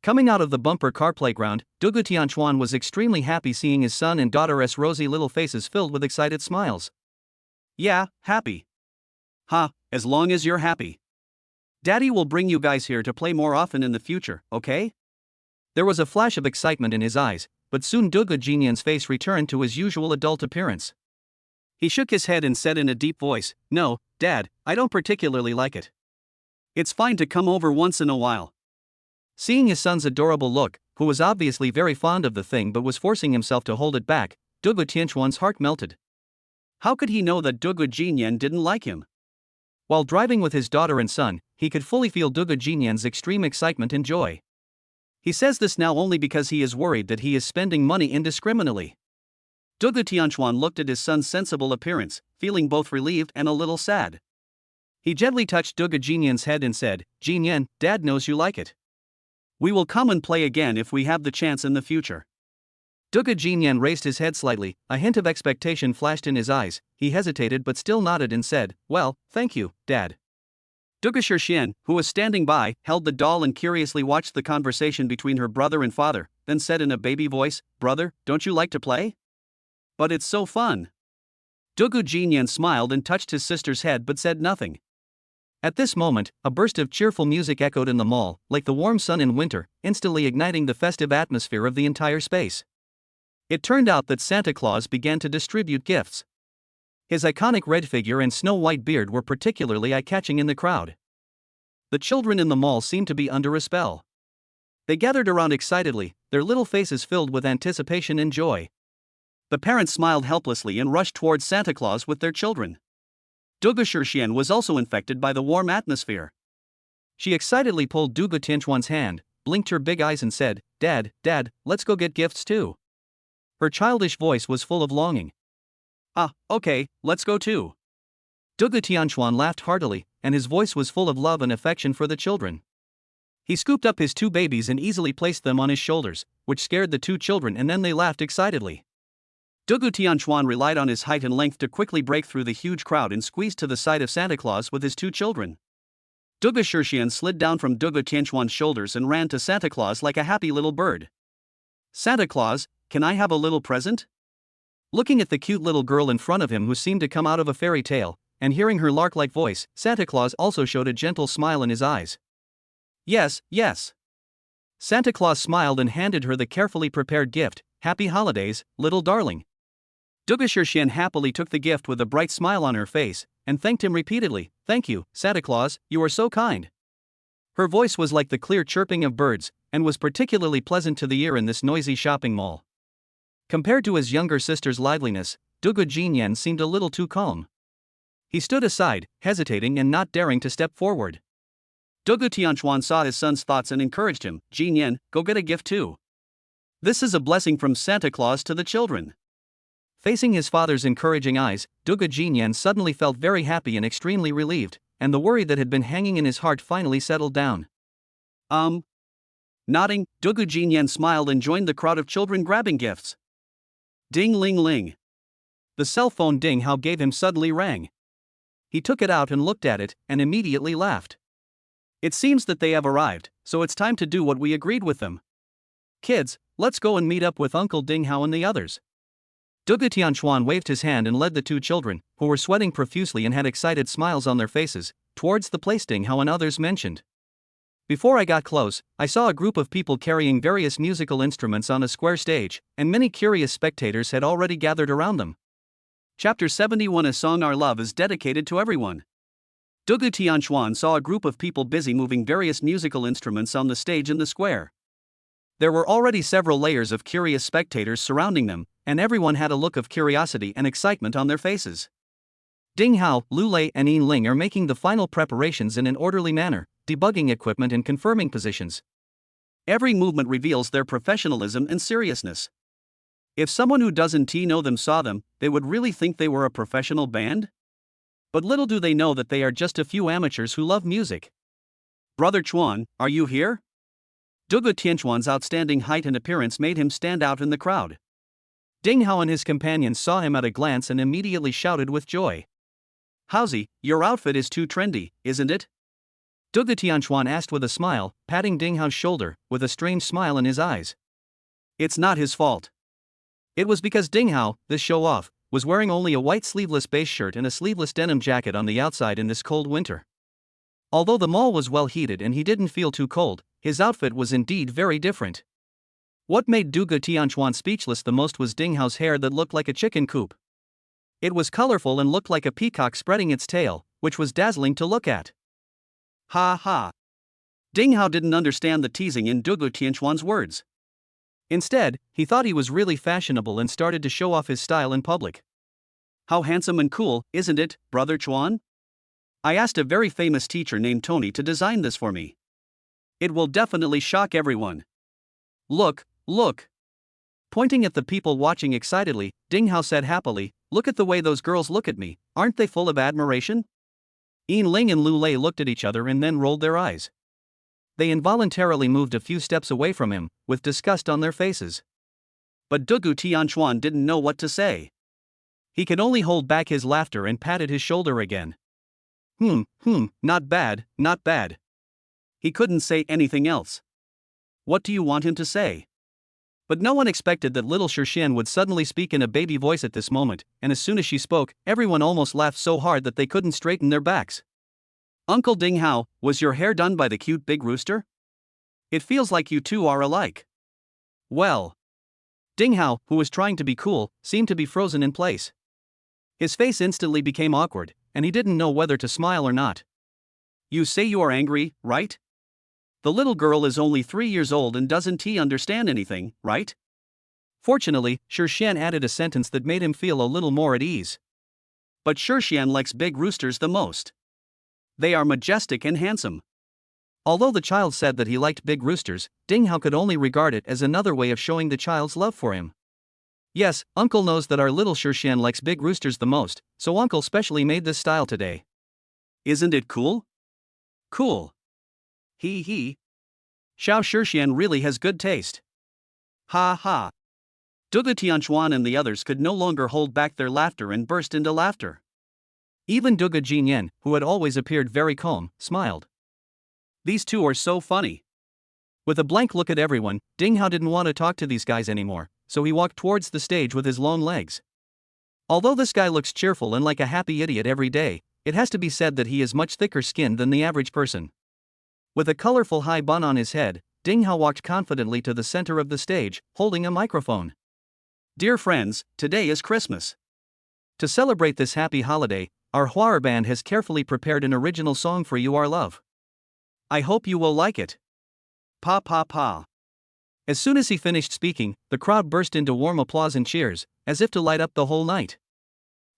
S1: Coming out of the bumper car playground, Duga Tianchuan was extremely happy seeing his son and daughter's rosy little faces filled with excited smiles. Yeah, happy. As long as you're happy. Daddy will bring you guys here to play more often in the future, okay? There was a flash of excitement in his eyes, but soon Duga Jinyan's face returned to his usual adult appearance. He shook his head and said in a deep voice, "No, Dad, I don't particularly like it. It's fine to come over once in a while." Seeing his son's adorable look, who was obviously very fond of the thing but was forcing himself to hold it back, Duga Tianchuan's heart melted. How could he know that Duga Jinyan didn't like him? While driving with his daughter and son, he could fully feel Duga Jinyan's extreme excitement and joy. He says this now only because he is worried that he is spending money indiscriminately. Duga Tianchuan looked at his son's sensible appearance, feeling both relieved and a little sad. He gently touched Duga Jinyan's head and said, "Jinyan, Dad knows you like it. We will come and play again if we have the chance in the future." Duga Jinyan raised his head slightly, a hint of expectation flashed in his eyes. He hesitated but still nodded and said, "Well, thank you, Dad." Duga Xian, who was standing by, held the doll and curiously watched the conversation between her brother and father, then said in a baby voice, "Brother, don't you like to play? But it's so fun." Duga Jinyan smiled and touched his sister's head but said nothing. At this moment, a burst of cheerful music echoed in the mall, like the warm sun in winter, instantly igniting the festive atmosphere of the entire space. It turned out that Santa Claus began to distribute gifts. His iconic red figure and snow-white beard were particularly eye-catching in the crowd. The children in the mall seemed to be under a spell. They gathered around excitedly, their little faces filled with anticipation and joy. The parents smiled helplessly and rushed towards Santa Claus with their children. Duga Xian was also infected by the warm atmosphere. She excitedly pulled Duga Tianchuan's hand, blinked her big eyes and said, Dad, let's go get gifts too." Her childish voice was full of longing. Okay, let's go too." Duga Tianchuan laughed heartily, and his voice was full of love and affection for the children. He scooped up his 2 babies and easily placed them on his shoulders, which scared the 2 children, and then they laughed excitedly. Duga Tianchuan relied on his height and length to quickly break through the huge crowd and squeezed to the side of Santa Claus with his 2 children. Duga Xian slid down from Duga Tianchuan's shoulders and ran to Santa Claus like a happy little bird. "Santa Claus, can I have a little present?" Looking at the cute little girl in front of him who seemed to come out of a fairy tale, and hearing her lark-like voice, Santa Claus also showed a gentle smile in his eyes. Yes. Santa Claus smiled and handed her the carefully prepared gift. "Happy holidays, little darling." Duga Xian happily took the gift with a bright smile on her face, and thanked him repeatedly. "Thank you, Santa Claus, you are so kind." Her voice was like the clear chirping of birds, and was particularly pleasant to the ear in this noisy shopping mall. Compared to his younger sister's liveliness, Duga Jinyan seemed a little too calm. He stood aside, hesitating and not daring to step forward. Duga Tianchuan saw his son's thoughts and encouraged him, "Jinyan, go get a gift too. This is a blessing from Santa Claus to the children." Facing his father's encouraging eyes, Duga Jinyan suddenly felt very happy and extremely relieved, and the worry that had been hanging in his heart finally settled down. Nodding, Duga Jinyan smiled and joined the crowd of children grabbing gifts. Ding-ling-ling. The cell phone ding-how gave him suddenly rang. He took it out and looked at it, and immediately laughed. It seems that they have arrived, so it's time to do what we agreed with them. Kids, let's go and meet up with Uncle Ding-how and the others. Duga Tianchuan waved his hand and led the 2 children, who were sweating profusely and had excited smiles on their faces, towards the place Ding-how and others mentioned. Before I got close, I saw a group of people carrying various musical instruments on a square stage, and many curious spectators had already gathered around them. Chapter 71. A Song Our Love is dedicated to everyone. Dugu Tianchuan saw a group of people busy moving various musical instruments on the stage in the square. There were already several layers of curious spectators surrounding them, and everyone had a look of curiosity and excitement on their faces. Ding Hao, Lu Lei, and Yin Ling are making the final preparations in an orderly manner, debugging equipment and confirming positions. Every movement reveals their professionalism and seriousness. If someone who doesn't know them saw them, they would really think they were a professional band? But little do they know that they are just a few amateurs who love music. Brother Chuan, are you here? Dugu Tianchuan's outstanding height and appearance made him stand out in the crowd. Ding Hao and his companions saw him at a glance and immediately shouted with joy. Howsy, your outfit is too trendy, isn't it? Dugu Tianchuan asked with a smile, patting Ding Hao's shoulder, with a strange smile in his eyes. It's not his fault. It was because Ding Hao, this show-off, was wearing only a white sleeveless base shirt and a sleeveless denim jacket on the outside in this cold winter. Although the mall was well heated and he didn't feel too cold, his outfit was indeed very different. What made Dugu Tianchuan speechless the most was Ding Hao's hair that looked like a chicken coop. It was colorful and looked like a peacock spreading its tail, which was dazzling to look at. Ha ha. Ding Hao didn't understand the teasing in Dugu Tianchuan's words. Instead, he thought he was really fashionable and started to show off his style in public. How handsome and cool, isn't it, Brother Chuan? I asked a very famous teacher named Tony to design this for me. It will definitely shock everyone. Look, look. Pointing at the people watching excitedly, Ding Hao said happily, look at the way those girls look at me, aren't they full of admiration? Yin Ling and Lu Lei looked at each other and then rolled their eyes. They involuntarily moved a few steps away from him, with disgust on their faces. But Dugu Tianchuan didn't know what to say. He could only hold back his laughter and patted his shoulder again. Not bad, not bad. He couldn't say anything else. What do you want him to say? But no one expected that little Shirshan would suddenly speak in a baby voice at this moment, and as soon as she spoke, everyone almost laughed so hard that they couldn't straighten their backs. Uncle Ding Hao, was your hair done by the cute big rooster? It feels like you two are alike. Well. Ding Hao, who was trying to be cool, seemed to be frozen in place. His face instantly became awkward, and he didn't know whether to smile or not. You say you are angry, right? The little girl is only 3 years old and doesn't understand anything, right? Fortunately, Shirshan added a sentence that made him feel a little more at ease. But Shirshan likes big roosters the most. They are majestic and handsome. Although the child said that he liked big roosters, Ding Hao could only regard it as another way of showing the child's love for him. Yes, Uncle knows that our little Shirshan likes big roosters the most, so Uncle specially made this style today. Isn't it cool? Cool. He. Xiao Shirshan really has good taste. Ha ha. Dugu Tianchuan and the others could no longer hold back their laughter and burst into laughter. Even Dugu Jinyan, who had always appeared very calm, smiled. These two are so funny. With a blank look at everyone, Ding Hao didn't want to talk to these guys anymore, so he walked towards the stage with his long legs. Although this guy looks cheerful and like a happy idiot every day, it has to be said that he is much thicker skinned than the average person. With a colorful high bun on his head, Ding Hao walked confidently to the center of the stage, holding a microphone. Dear friends, today is Christmas. To celebrate this happy holiday, our Huar band has carefully prepared an original song for you, our love. I hope you will like it. Pa pa pa. As soon as he finished speaking, the crowd burst into warm applause and cheers, as if to light up the whole night.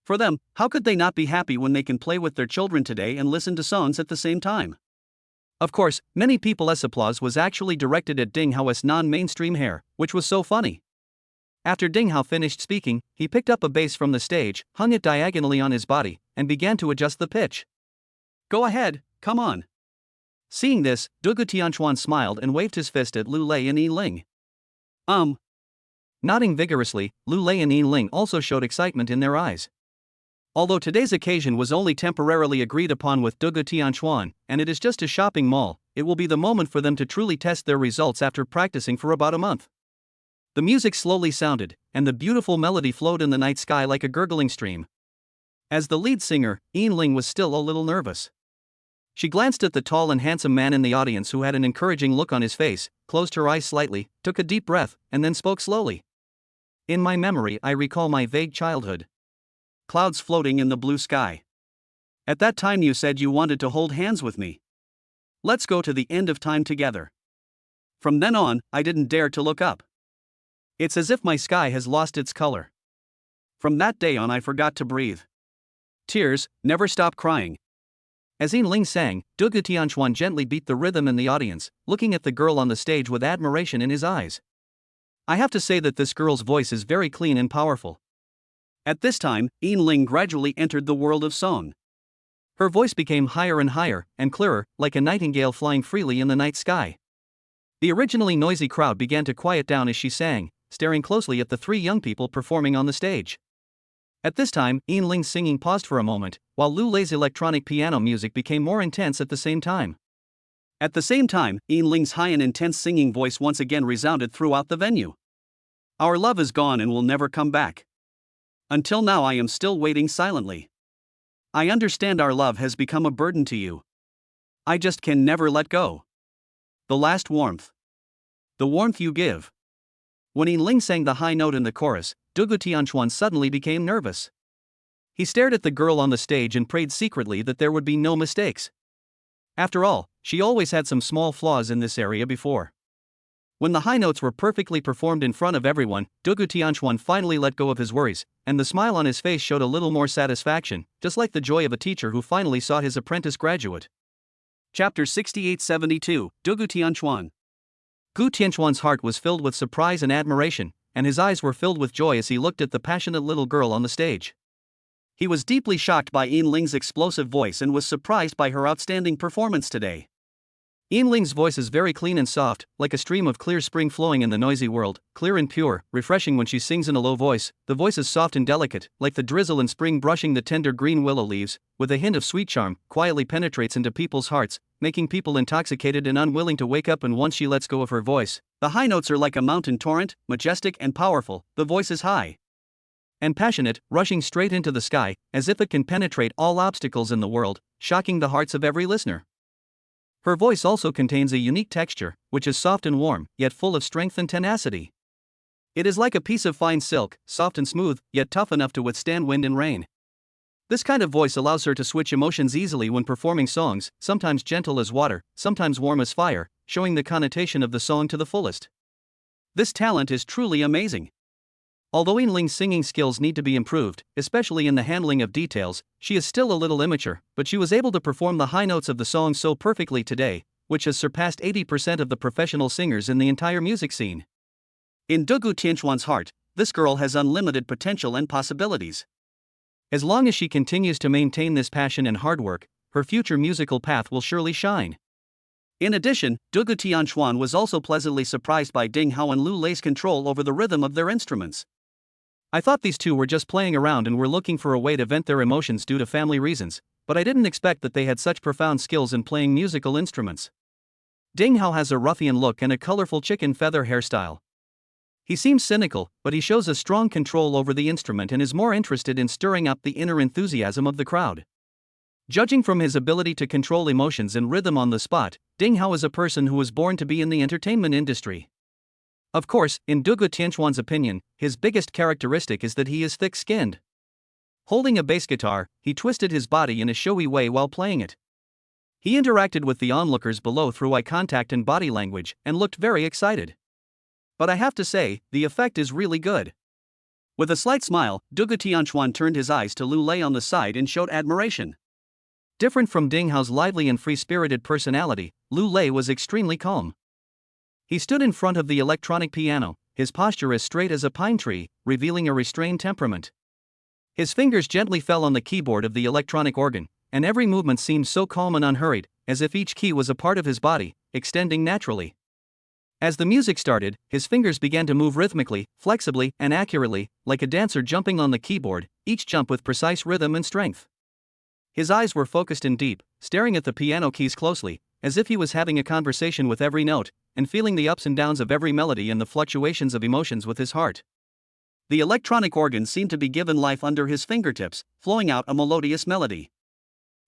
S1: For them, how could they not be happy when they can play with their children today and listen to songs at the same time? Of course, many people's applause was actually directed at Ding Hao's non-mainstream hair, which was so funny. After Ding Hao finished speaking, he picked up a bass from the stage, hung it diagonally on his body, and began to adjust the pitch. Go ahead, come on. Seeing this, Dugu Tianchuan smiled and waved his fist at Lu Lei and Yin Ling. Nodding vigorously, Lu Lei and Yin Ling also showed excitement in their eyes. Although today's occasion was only temporarily agreed upon with Dugu Tianchuan, and it is just a shopping mall, it will be the moment for them to truly test their results after practicing for about a month. The music slowly sounded, and the beautiful melody flowed in the night sky like a gurgling stream. As the lead singer, Yin Ling was still a little nervous. She glanced at the tall and handsome man in the audience who had an encouraging look on his face, closed her eyes slightly, took a deep breath, and then spoke slowly. In my memory I recall my vague childhood. Clouds floating in the blue sky. At that time you said you wanted to hold hands with me. Let's go to the end of time together. From then on, I didn't dare to look up. It's as if my sky has lost its color. From that day on I forgot to breathe. Tears, never stop crying. As Yin Ling sang, Du Tianchuan gently beat the rhythm in the audience, looking at the girl on the stage with admiration in his eyes. I have to say that this girl's voice is very clean and powerful. At this time, Yin Ling gradually entered the world of song. Her voice became higher and higher, and clearer, like a nightingale flying freely in the night sky. The originally noisy crowd began to quiet down as she sang, staring closely at the three young people performing on the stage. At this time, Yin Ling's singing paused for a moment, while Lu Lei's electronic piano music became more intense at the same time. At the same time, Yin Ling's high and intense singing voice once again resounded throughout the venue. Our love is gone and will never come back. Until now I am still waiting silently. I understand our love has become a burden to you. I just can never let go. The last warmth. The warmth you give. When Yin Ling sang the high note in the chorus, Du Tianchuan suddenly became nervous. He stared at the girl on the stage and prayed secretly that there would be no mistakes. After all, she always had some small flaws in this area before. When the high notes were perfectly performed in front of everyone, Du Tianchuan finally let go of his worries, and the smile on his face showed a little more satisfaction, just like the joy of a teacher who finally saw his apprentice graduate. Chapter 68-72, Du Tianchuan. Gu Tianchuan's heart was filled with surprise and admiration, and his eyes were filled with joy as he looked at the passionate little girl on the stage. He was deeply shocked by Yin Ling's explosive voice and was surprised by her outstanding performance today. Yin Ling's voice is very clean and soft, like a stream of clear spring flowing in the noisy world, clear and pure, refreshing when she sings in a low voice. The voice is soft and delicate, like the drizzle in spring brushing the tender green willow leaves, with a hint of sweet charm, quietly penetrates into people's hearts, making people intoxicated and unwilling to wake up. And once she lets go of her voice, the high notes are like a mountain torrent, majestic and powerful. The voice is high and passionate, rushing straight into the sky, as if it can penetrate all obstacles in the world, shocking the hearts of every listener. Her voice also contains a unique texture, which is soft and warm, yet full of strength and tenacity. It is like a piece of fine silk, soft and smooth, yet tough enough to withstand wind and rain. This kind of voice allows her to switch emotions easily when performing songs, sometimes gentle as water, sometimes warm as fire, showing the connotation of the song to the fullest. This talent is truly amazing. Although Yin Ling's singing skills need to be improved, especially in the handling of details, she is still a little immature, but she was able to perform the high notes of the song so perfectly today, which has surpassed 80% of the professional singers in the entire music scene. In Du Tianchuan's heart, this girl has unlimited potential and possibilities. As long as she continues to maintain this passion and hard work, her future musical path will surely shine. In addition, Du Tianchuan was also pleasantly surprised by Ding Hao and Lu Lei's control over the rhythm of their instruments. I thought these two were just playing around and were looking for a way to vent their emotions due to family reasons, but I didn't expect that they had such profound skills in playing musical instruments. Ding Hao has a ruffian look and a colorful chicken feather hairstyle. He seems cynical, but he shows a strong control over the instrument and is more interested in stirring up the inner enthusiasm of the crowd. Judging from his ability to control emotions and rhythm on the spot, Ding Hao is a person who was born to be in the entertainment industry. Of course, in Du Tianchuan's opinion, his biggest characteristic is that he is thick-skinned. Holding a bass guitar, he twisted his body in a showy way while playing it. He interacted with the onlookers below through eye contact and body language, and looked very excited. But I have to say, the effect is really good. With a slight smile, Du Tianchuan turned his eyes to Lu Lei on the side and showed admiration. Different from Ding Hao's lively and free-spirited personality, Lu Lei was extremely calm. He stood in front of the electronic piano, his posture as straight as a pine tree, revealing a restrained temperament. His fingers gently fell on the keyboard of the electronic organ, and every movement seemed so calm and unhurried, as if each key was a part of his body, extending naturally. As the music started, his fingers began to move rhythmically, flexibly, and accurately, like a dancer jumping on the keyboard, each jump with precise rhythm and strength. His eyes were focused and deep, staring at the piano keys closely, as if he was having a conversation with every note, and feeling the ups and downs of every melody and the fluctuations of emotions with his heart. The electronic organ seemed to be given life under his fingertips, flowing out a melodious melody.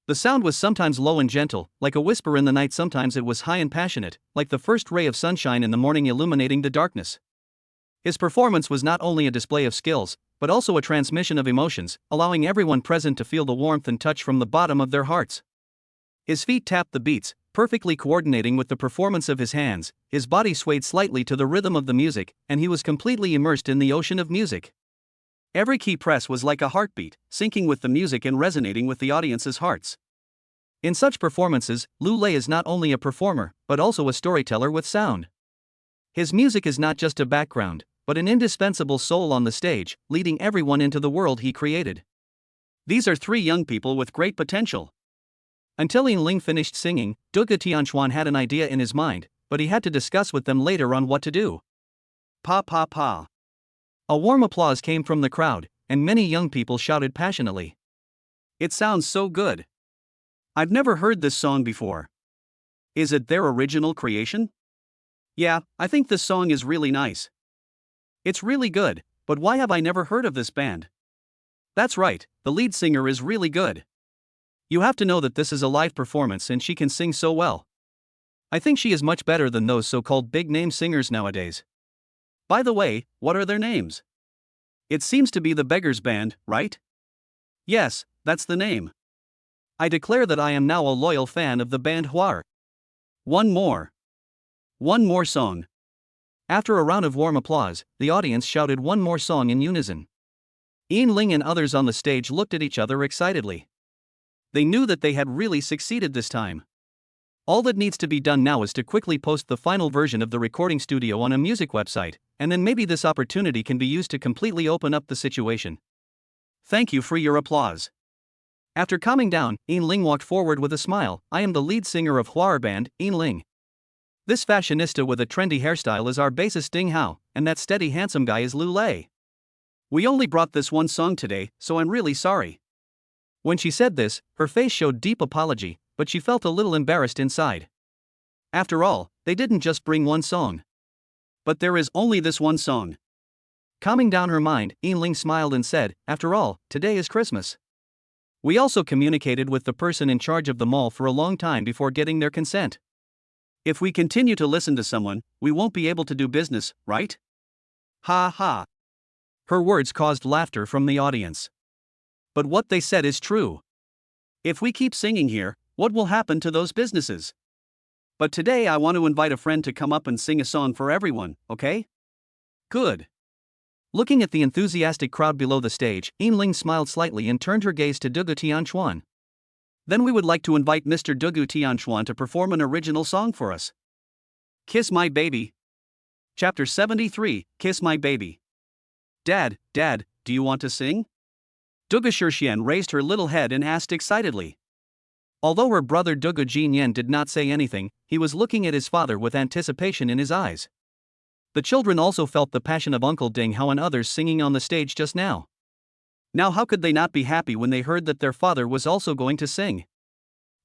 S1: The sound was sometimes low and gentle, like a whisper in the night. Sometimes it was high and passionate, like the first ray of sunshine in the morning illuminating the darkness. His performance was not only a display of skills, but also a transmission of emotions, allowing everyone present to feel the warmth and touch from the bottom of their hearts. His feet tapped the beats, perfectly coordinating with the performance of his hands, his body swayed slightly to the rhythm of the music, and he was completely immersed in the ocean of music. Every key press was like a heartbeat, syncing with the music and resonating with the audience's hearts. In such performances, Lulé is not only a performer, but also a storyteller with sound. His music is not just a background, but an indispensable soul on the stage, leading everyone into the world he created. These are three young people with great potential. Until Ling finished singing, Duga Tianchuan had an idea in his mind, but he had to discuss with them later on what to do. Pa pa pa. A warm applause came from the crowd, and many young people shouted passionately. It sounds so good. I've never heard this song before. Is it their original creation? Yeah, I think this song is really nice. It's really good, but why have I never heard of this band? That's right, the lead singer is really good. You have to know that this is a live performance and she can sing so well. I think she is much better than those so-called big-name singers nowadays. By the way, what are their names? It seems to be the Beggars Band, right? Yes, that's the name. I declare that I am now a loyal fan of the band Huar. One more song. After a round of warm applause, the audience shouted one more song in unison. Ling and others on the stage looked at each other excitedly. They knew that they had really succeeded this time. All that needs to be done now is to quickly post the final version of the recording studio on a music website, and then maybe this opportunity can be used to completely open up the situation. Thank you for your applause. After calming down, Ling walked forward with a smile. I am the lead singer of Huar Band, Ling. This fashionista with a trendy hairstyle is our bassist Ding Hao, and that steady handsome guy is Lulé. We only brought this one song today, so I'm really sorry. When she said this, her face showed deep apology, but she felt a little embarrassed inside. After all, they didn't just bring one song. But there is only this one song. Calming down her mind, Ling smiled and said, after all, today is Christmas. We also communicated with the person in charge of the mall for a long time before getting their consent. If we continue to listen to someone, we won't be able to do business, right? Ha ha. Her words caused laughter from the audience. But what they said is true. If we keep singing here, what will happen to those businesses? But today I want to invite a friend to come up and sing a song for everyone, okay? Good. Looking at the enthusiastic crowd below the stage, Ling smiled slightly and turned her gaze to Dugu Tianchuan. Then we would like to invite Mr. Dugu Tianchuan to perform an original song for us. Kiss My Baby. Chapter 73, Kiss My Baby. Dad, do you want to sing? Dugu Shixian raised her little head and asked excitedly. Although her brother Dugu Jinyan did not say anything, he was looking at his father with anticipation in his eyes. The children also felt the passion of Uncle Ding Hao and others singing on the stage just now. Now how could they not be happy when they heard that their father was also going to sing?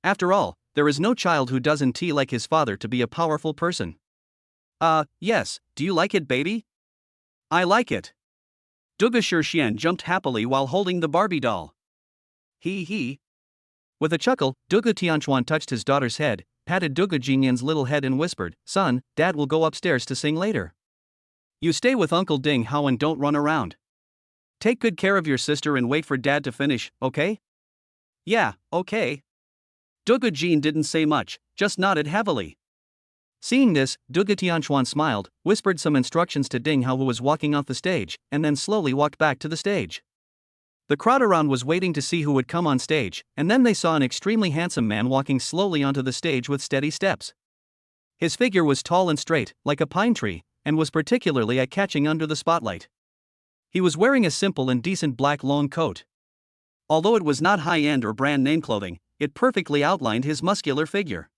S1: After all, there is no child who doesn't like his father to be a powerful person. Yes, do you like it, baby? I like it. Dugu Shixian jumped happily while holding the Barbie doll. He. With a chuckle, Dugu Tianchuan touched his daughter's head, patted Dugu Jinyan's little head and whispered, Son, Dad will go upstairs to sing later. You stay with Uncle Ding Hao and don't run around. Take good care of your sister and wait for Dad to finish, okay? Yeah, okay. Dugu Jin didn't say much, just nodded heavily. Seeing this, Dugu Tianchuan smiled, whispered some instructions to Ding Hao who was walking off the stage, and then slowly walked back to the stage. The crowd around was waiting to see who would come on stage, and then they saw an extremely handsome man walking slowly onto the stage with steady steps. His figure was tall and straight, like a pine tree, and was particularly eye-catching under the spotlight. He was wearing a simple and decent black long coat. Although it was not high-end or brand-name clothing, it perfectly outlined his muscular figure.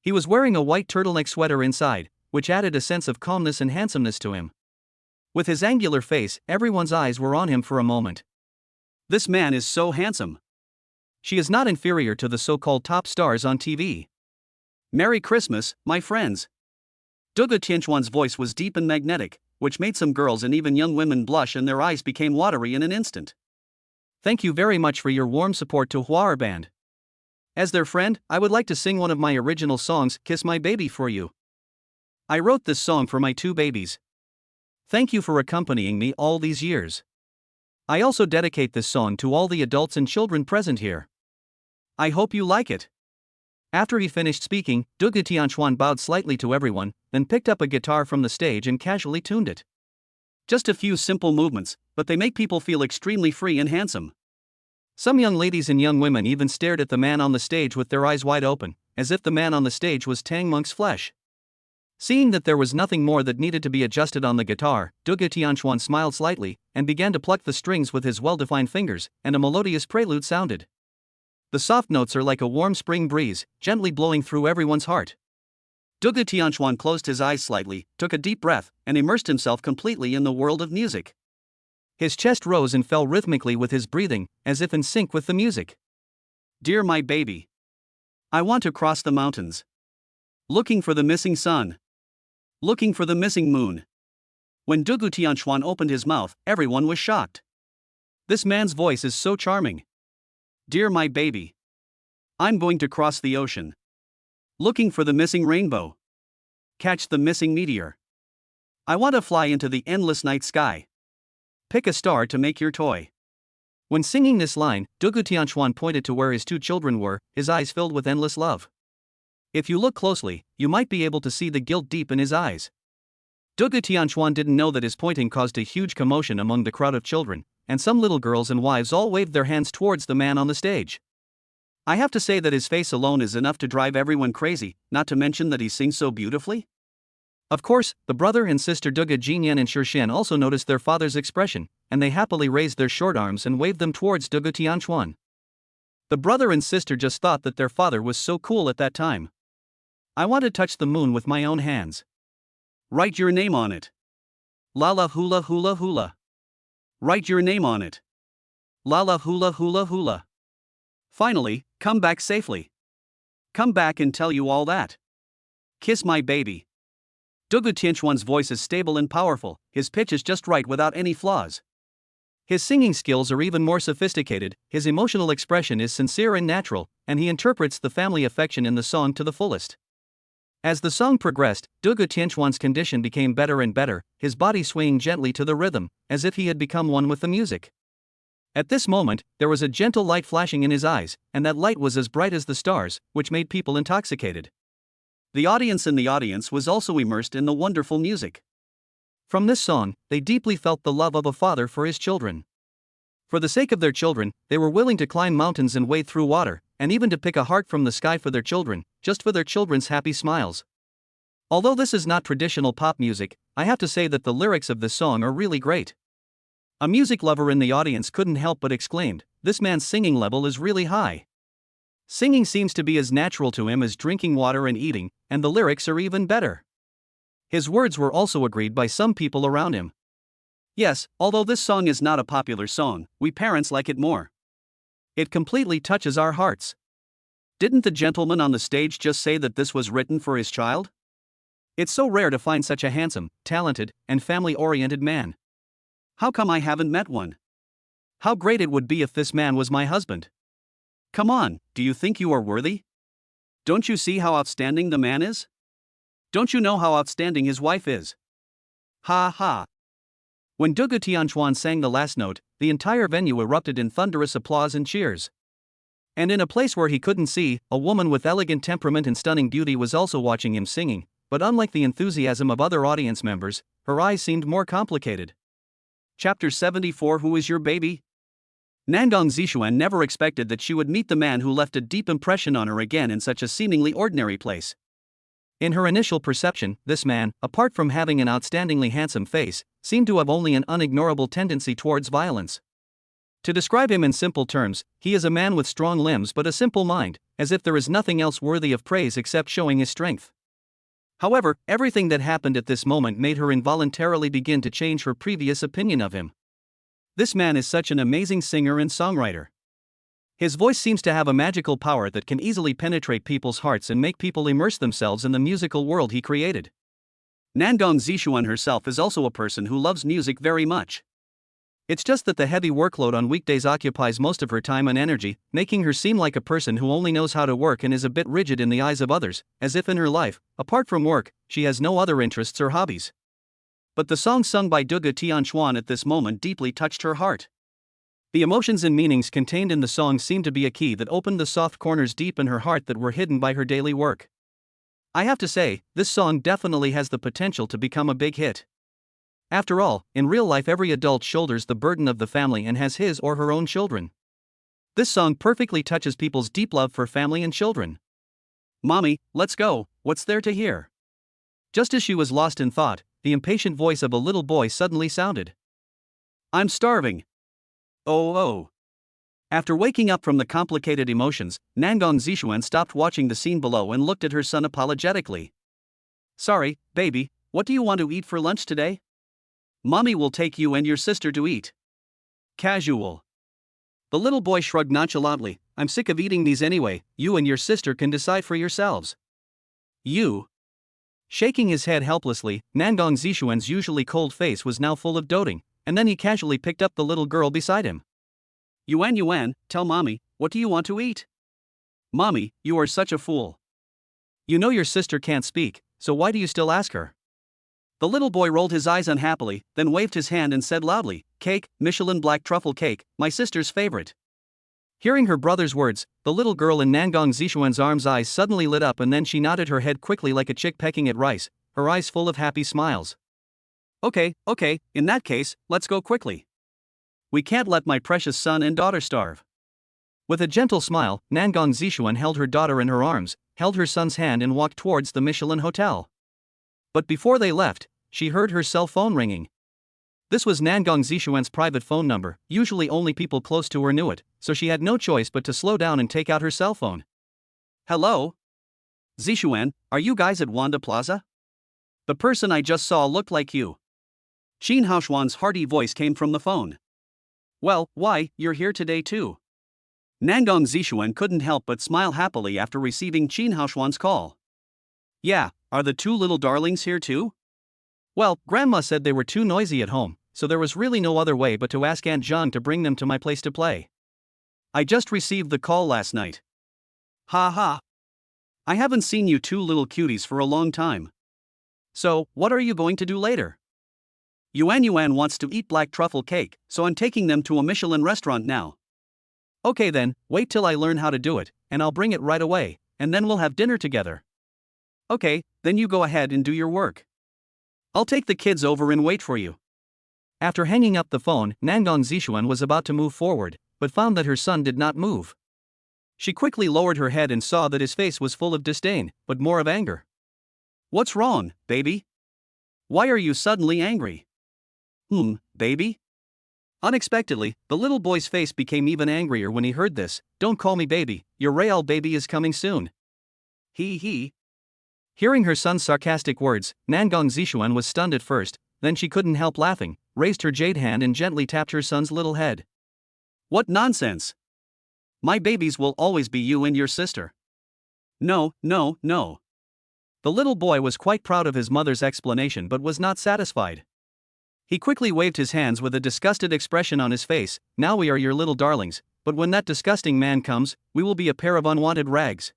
S1: He was wearing a white turtleneck sweater inside, which added a sense of calmness and handsomeness to him. With his angular face, everyone's eyes were on him for a moment. This man is so handsome. She is not inferior to the so-called top stars on TV. Merry Christmas, my friends. Dugu Tianchuan's voice was deep and magnetic, which made some girls and even young women blush and their eyes became watery in an instant. Thank you very much for your warm support to Huar Band. As their friend, I would like to sing one of my original songs, Kiss My Baby, for you. I wrote this song for my two babies. Thank you for accompanying me all these years. I also dedicate this song to all the adults and children present here. I hope you like it. After he finished speaking, Dugu Tianchuan bowed slightly to everyone, then picked up a guitar from the stage and casually tuned it. Just a few simple movements, but they make people feel extremely free and handsome. Some young ladies and young women even stared at the man on the stage with their eyes wide open, as if the man on the stage was Tang Monk's flesh. Seeing that there was nothing more that needed to be adjusted on the guitar, Dugu Tianchuan smiled slightly, and began to pluck the strings with his well-defined fingers, and a melodious prelude sounded. The soft notes are like a warm spring breeze, gently blowing through everyone's heart. Dugu Tianchuan closed his eyes slightly, took a deep breath, and immersed himself completely in the world of music. His chest rose and fell rhythmically with his breathing, as if in sync with the music. Dear my baby, I want to cross the mountains. Looking for the missing sun. Looking for the missing moon. When Dugu Tianchuan opened his mouth, everyone was shocked. This man's voice is so charming. Dear my baby, I'm going to cross the ocean. Looking for the missing rainbow. Catch the missing meteor. I want to fly into the endless night sky. Pick a star to make your toy. When singing this line, Dugu Tianchuan pointed to where his two children were, his eyes filled with endless love. If you look closely, you might be able to see the guilt deep in his eyes. Dugu Tianchuan didn't know that his pointing caused a huge commotion among the crowd of children, and some little girls and wives all waved their hands towards the man on the stage. I have to say that his face alone is enough to drive everyone crazy, not to mention that he sings so beautifully. Of course, the brother and sister Dugu Jinyan and Shirshan also noticed their father's expression, and they happily raised their short arms and waved them towards Dugu Tianchuan. The brother and sister just thought that their father was so cool at that time. I want to touch the moon with my own hands. Write your name on it. La la hula hula hula. Write your name on it. La la hula hula hula. Finally, come back safely. Come back and tell you all that. Kiss my baby. Dugu Tianchuan's voice is stable and powerful, his pitch is just right without any flaws. His singing skills are even more sophisticated, his emotional expression is sincere and natural, and he interprets the family affection in the song to the fullest. As the song progressed, Dugu Tianchuan's condition became better and better, his body swaying gently to the rhythm, as if he had become one with the music. At this moment, there was a gentle light flashing in his eyes, and that light was as bright as the stars, which made people intoxicated. The audience was also immersed in the wonderful music. From this song, they deeply felt the love of a father for his children. For the sake of their children, they were willing to climb mountains and wade through water, and even to pick a heart from the sky for their children, just for their children's happy smiles. Although this is not traditional pop music, I have to say that the lyrics of this song are really great. A music lover in the audience couldn't help but exclaimed, "This man's singing level is really high." Singing seems to be as natural to him as drinking water and eating, and the lyrics are even better. His words were also agreed by some people around him. Yes, although this song is not a popular song, we parents like it more. It completely touches our hearts. Didn't the gentleman on the stage just say that this was written for his child? It's so rare to find such a handsome, talented, and family-oriented man. How come I haven't met one? How great it would be if this man was my husband. Come on, do you think you are worthy? Don't you see how outstanding the man is? Don't you know how outstanding his wife is? Ha ha. When Dugu Tianchuan sang the last note, the entire venue erupted in thunderous applause and cheers. And in a place where he couldn't see, a woman with elegant temperament and stunning beauty was also watching him singing, but unlike the enthusiasm of other audience members, her eyes seemed more complicated. Chapter 74 Who is your baby? Nangong Zishuan never expected that she would meet the man who left a deep impression on her again in such a seemingly ordinary place. In her initial perception, this man, apart from having an outstandingly handsome face, seemed to have only an unignorable tendency towards violence. To describe him in simple terms, he is a man with strong limbs but a simple mind, as if there is nothing else worthy of praise except showing his strength. However, everything that happened at this moment made her involuntarily begin to change her previous opinion of him. This man is such an amazing singer and songwriter. His voice seems to have a magical power that can easily penetrate people's hearts and make people immerse themselves in the musical world he created. Nangong Zishuan herself is also a person who loves music very much. It's just that the heavy workload on weekdays occupies most of her time and energy, making her seem like a person who only knows how to work and is a bit rigid in the eyes of others, as if in her life, apart from work, she has no other interests or hobbies. But the song sung by Dugu Tianchuan at this moment deeply touched her heart. The emotions and meanings contained in the song seemed to be a key that opened the soft corners deep in her heart that were hidden by her daily work. I have to say, this song definitely has the potential to become a big hit. After all, in real life every adult shoulders the burden of the family and has his or her own children. This song perfectly touches people's deep love for family and children. "Mommy, let's go, what's there to hear?" Just as she was lost in thought, the impatient voice of a little boy suddenly sounded. "I'm starving. Oh oh." After waking up from the complicated emotions, Nangong Zishuan stopped watching the scene below and looked at her son apologetically. "Sorry, baby, what do you want to eat for lunch today?" "Mommy will take you and your sister to eat." Casual. The little boy shrugged nonchalantly. "I'm sick of eating these anyway, you and your sister can decide for yourselves." "You?" Shaking his head helplessly, Nangong Zishuan's usually cold face was now full of doting, and then he casually picked up the little girl beside him. Yuan, tell mommy, what do you want to eat?" "Mommy, you are such a fool. You know your sister can't speak, so why do you still ask her?" The little boy rolled his eyes unhappily, then waved his hand and said loudly, "Cake, Michelin black truffle cake, my sister's favorite." Hearing her brother's words, the little girl in Nangong Zishuan's arms' eyes suddenly lit up and then she nodded her head quickly like a chick pecking at rice, her eyes full of happy smiles. Okay, in that case, let's go quickly. We can't let my precious son and daughter starve." With a gentle smile, Nangong Zishuan held her daughter in her arms, held her son's hand and walked towards the Michelin Hotel. But before they left, she heard her cell phone ringing. This was Nangong Zishuan's private phone number. Usually only people close to her knew it, so she had no choice but to slow down and take out her cell phone. "Hello? Zishuan, are you guys at Wanda Plaza? The person I just saw looked like you." Qin Haoshuan's hearty voice came from the phone. "Well, why, you're here today too." Nangong Zishuan couldn't help but smile happily after receiving Qin Haoshuan's call. "Yeah, are the two little darlings here too?" "Well, Grandma said they were too noisy at home, so there was really no other way but to ask Aunt Zhang to bring them to my place to play. I just received the call last night." "Ha ha. I haven't seen you two little cuties for a long time. So, what are you going to do later?" Yuan wants to eat black truffle cake, so I'm taking them to a Michelin restaurant now." "Okay then, wait till I learn how to do it, and I'll bring it right away, and then we'll have dinner together." "Okay, then you go ahead and do your work. I'll take the kids over and wait for you." After hanging up the phone, Nangong Zishuan was about to move forward, but found that her son did not move. She quickly lowered her head and saw that his face was full of disdain, but more of anger. "What's wrong, baby? Why are you suddenly angry?" Baby?" Unexpectedly, the little boy's face became even angrier when he heard this. "Don't call me baby, your real baby is coming soon." He. Hearing her son's sarcastic words, Nangong Zishuan was stunned at first, then she couldn't help laughing, raised her jade hand and gently tapped her son's little head. "What nonsense! My babies will always be you and your sister." No. The little boy was quite proud of his mother's explanation but was not satisfied. He quickly waved his hands with a disgusted expression on his face. "Now we are your little darlings, but when that disgusting man comes, we will be a pair of unwanted rags."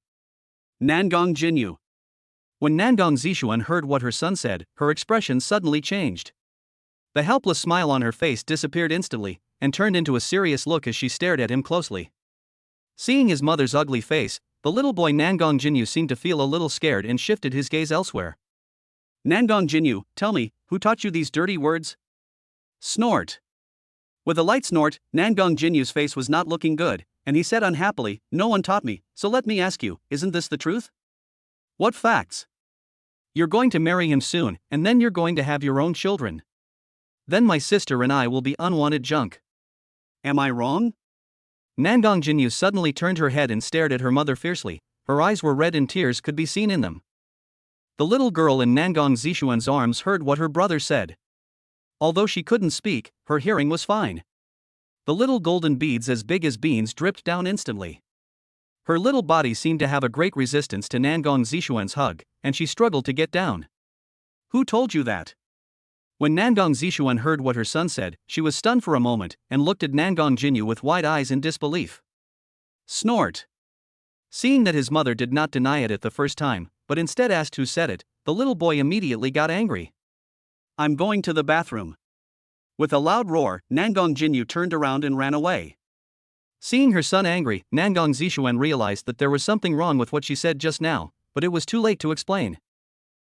S1: Nangong Jinyu. When Nangong Zishuan heard what her son said, her expression suddenly changed. The helpless smile on her face disappeared instantly, and turned into a serious look as she stared at him closely. Seeing his mother's ugly face, the little boy Nangong Jinyu seemed to feel a little scared and shifted his gaze elsewhere. "Nangong Jinyu, tell me, who taught you these dirty words?" Snort. With a light snort, Nangong Jinyu's face was not looking good, and he said unhappily, "No one taught me, so let me ask you, isn't this the truth?" "What facts?" "You're going to marry him soon, and then you're going to have your own children. Then my sister and I will be unwanted junk." "Am I wrong?" Nangong Jinyu suddenly turned her head and stared at her mother fiercely. Her eyes were red and tears could be seen in them. The little girl in Nangong Zishuan's arms heard what her brother said. Although she couldn't speak, her hearing was fine. The little golden beads as big as beans dripped down instantly. Her little body seemed to have a great resistance to Nangong Zishuan's hug, and she struggled to get down. "Who told you that?" When Nangong Zishuan heard what her son said, she was stunned for a moment, and looked at Nangong Jinyu with wide eyes in disbelief. Snort. Seeing that his mother did not deny it at the first time, but instead asked who said it, the little boy immediately got angry. "I'm going to the bathroom. With a loud roar, Nangong Jinyu turned around and ran away. Seeing her son angry, Nangong Zishuan realized that there was something wrong with what she said just now, but it was too late to explain.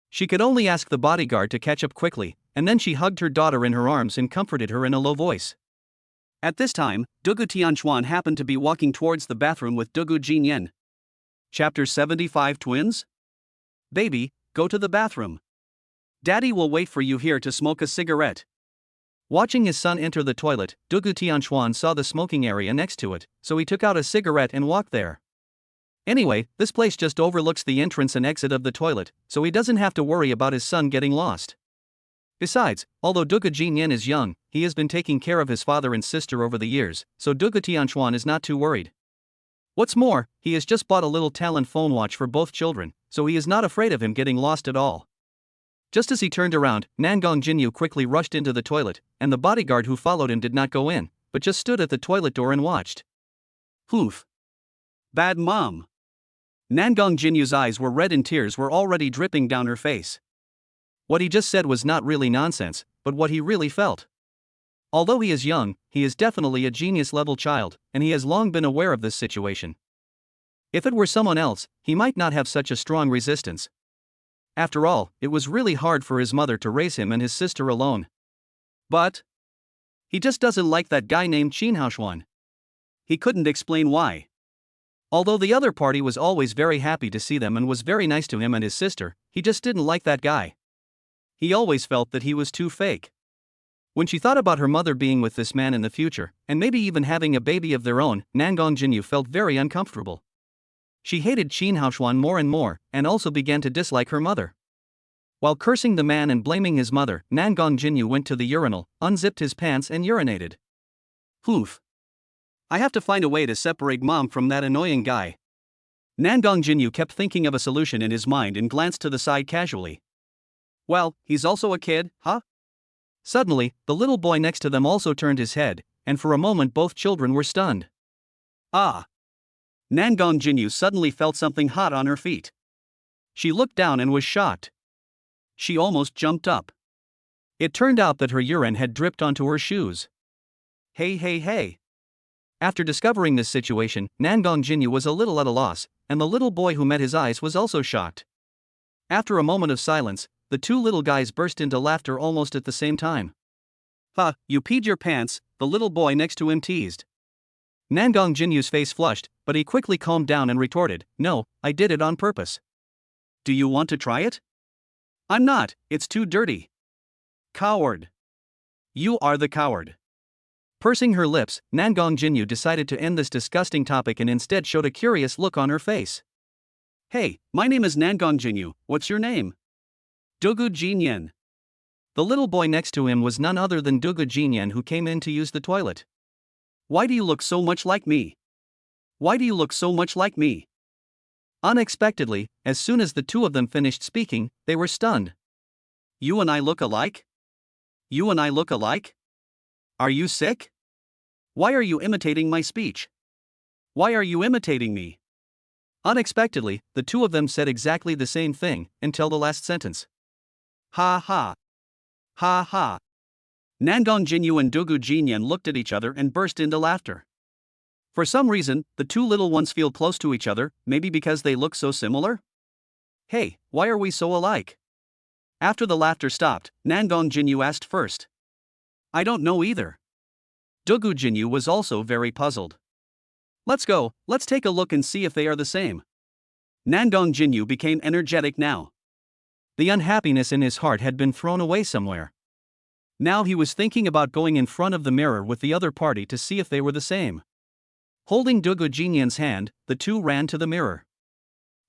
S1: She could only ask the bodyguard to catch up quickly, and then she hugged her daughter in her arms and comforted her in a low voice. At this time, Dugu Tianchuan happened to be walking towards the bathroom with Dugu Jinyan. Chapter 75 Twins? Baby, go to the bathroom. Daddy will wait for you here to smoke a cigarette. Watching his son enter the toilet, Dugu Tianchuan saw the smoking area next to it, so he took out a cigarette and walked there. Anyway, this place just overlooks the entrance and exit of the toilet, so he doesn't have to worry about his son getting lost. Besides, although Dugu Jinyan is young, he has been taking care of his father and sister over the years, so Dugu Tianchuan is not too worried. What's more, he has just bought a little talent phone watch for both children, so he is not afraid of him getting lost at all. Just as he turned around, Nangong Jinyu quickly rushed into the toilet, and the bodyguard who followed him did not go in, but just stood at the toilet door and watched. Oof. Bad mom. Nangong Jinyu's eyes were red and tears were already dripping down her face. What he just said was not really nonsense, but what he really felt. Although he is young, he is definitely a genius-level child, and he has long been aware of this situation. If it were someone else, he might not have such a strong resistance. After all, it was really hard for his mother to raise him and his sister alone. But he just doesn't like that guy named Qin Haoshuan. He couldn't explain why. Although the other party was always very happy to see them and was very nice to him and his sister, he just didn't like that guy. He always felt that he was too fake. When she thought about her mother being with this man in the future, and maybe even having a baby of their own, Nangong Jinyu felt very uncomfortable. She hated Qin Haoshuan more and more, and also began to dislike her mother. While cursing the man and blaming his mother, Nangong Jinyu went to the urinal, unzipped his pants and urinated. Oof. I have to find a way to separate mom from that annoying guy. Nangong Jinyu kept thinking of a solution in his mind and glanced to the side casually. Well, he's also a kid, huh? Suddenly, the little boy next to them also turned his head, and for a moment both children were stunned. Ah! Nangong Jinyu suddenly felt something hot on her feet. She looked down and was shocked. She almost jumped up. It turned out that her urine had dripped onto her shoes. Hey. After discovering this situation, Nangong Jinyu was a little at a loss, and the little boy who met his eyes was also shocked. After a moment of silence, the two little guys burst into laughter almost at the same time. Ha, you peed your pants, the little boy next to him teased. Nangong Jinyu's face flushed, but he quickly calmed down and retorted, No, I did it on purpose. Do you want to try it? I'm not, it's too dirty. Coward. You are the coward. Pursing her lips, Nangong Jinyu decided to end this disgusting topic and instead showed a curious look on her face. Hey, my name is Nangong Jinyu, what's your name? Dugu Jinyan. The little boy next to him was none other than Dugu Jinyan, who came in to use the toilet. Why do you look so much like me? Why do you look so much like me? Unexpectedly, as soon as the two of them finished speaking, they were stunned. You and I look alike? You and I look alike? Are you sick? Why are you imitating my speech? Why are you imitating me? Unexpectedly, the two of them said exactly the same thing, until the last sentence. Ha ha. Ha ha. Nangong Jinyu and Dugu Jinyan looked at each other and burst into laughter. For some reason, the two little ones feel close to each other, maybe because they look so similar? Hey, why are we so alike? After the laughter stopped, Nangong Jinyu asked first. I don't know either. Dugu Jinyu was also very puzzled. Let's go, let's take a look and see if they are the same. Nangong Jinyu became energetic now. The unhappiness in his heart had been thrown away somewhere. Now he was thinking about going in front of the mirror with the other party to see if they were the same. Holding Dugu Jinyan's hand, the two ran to the mirror.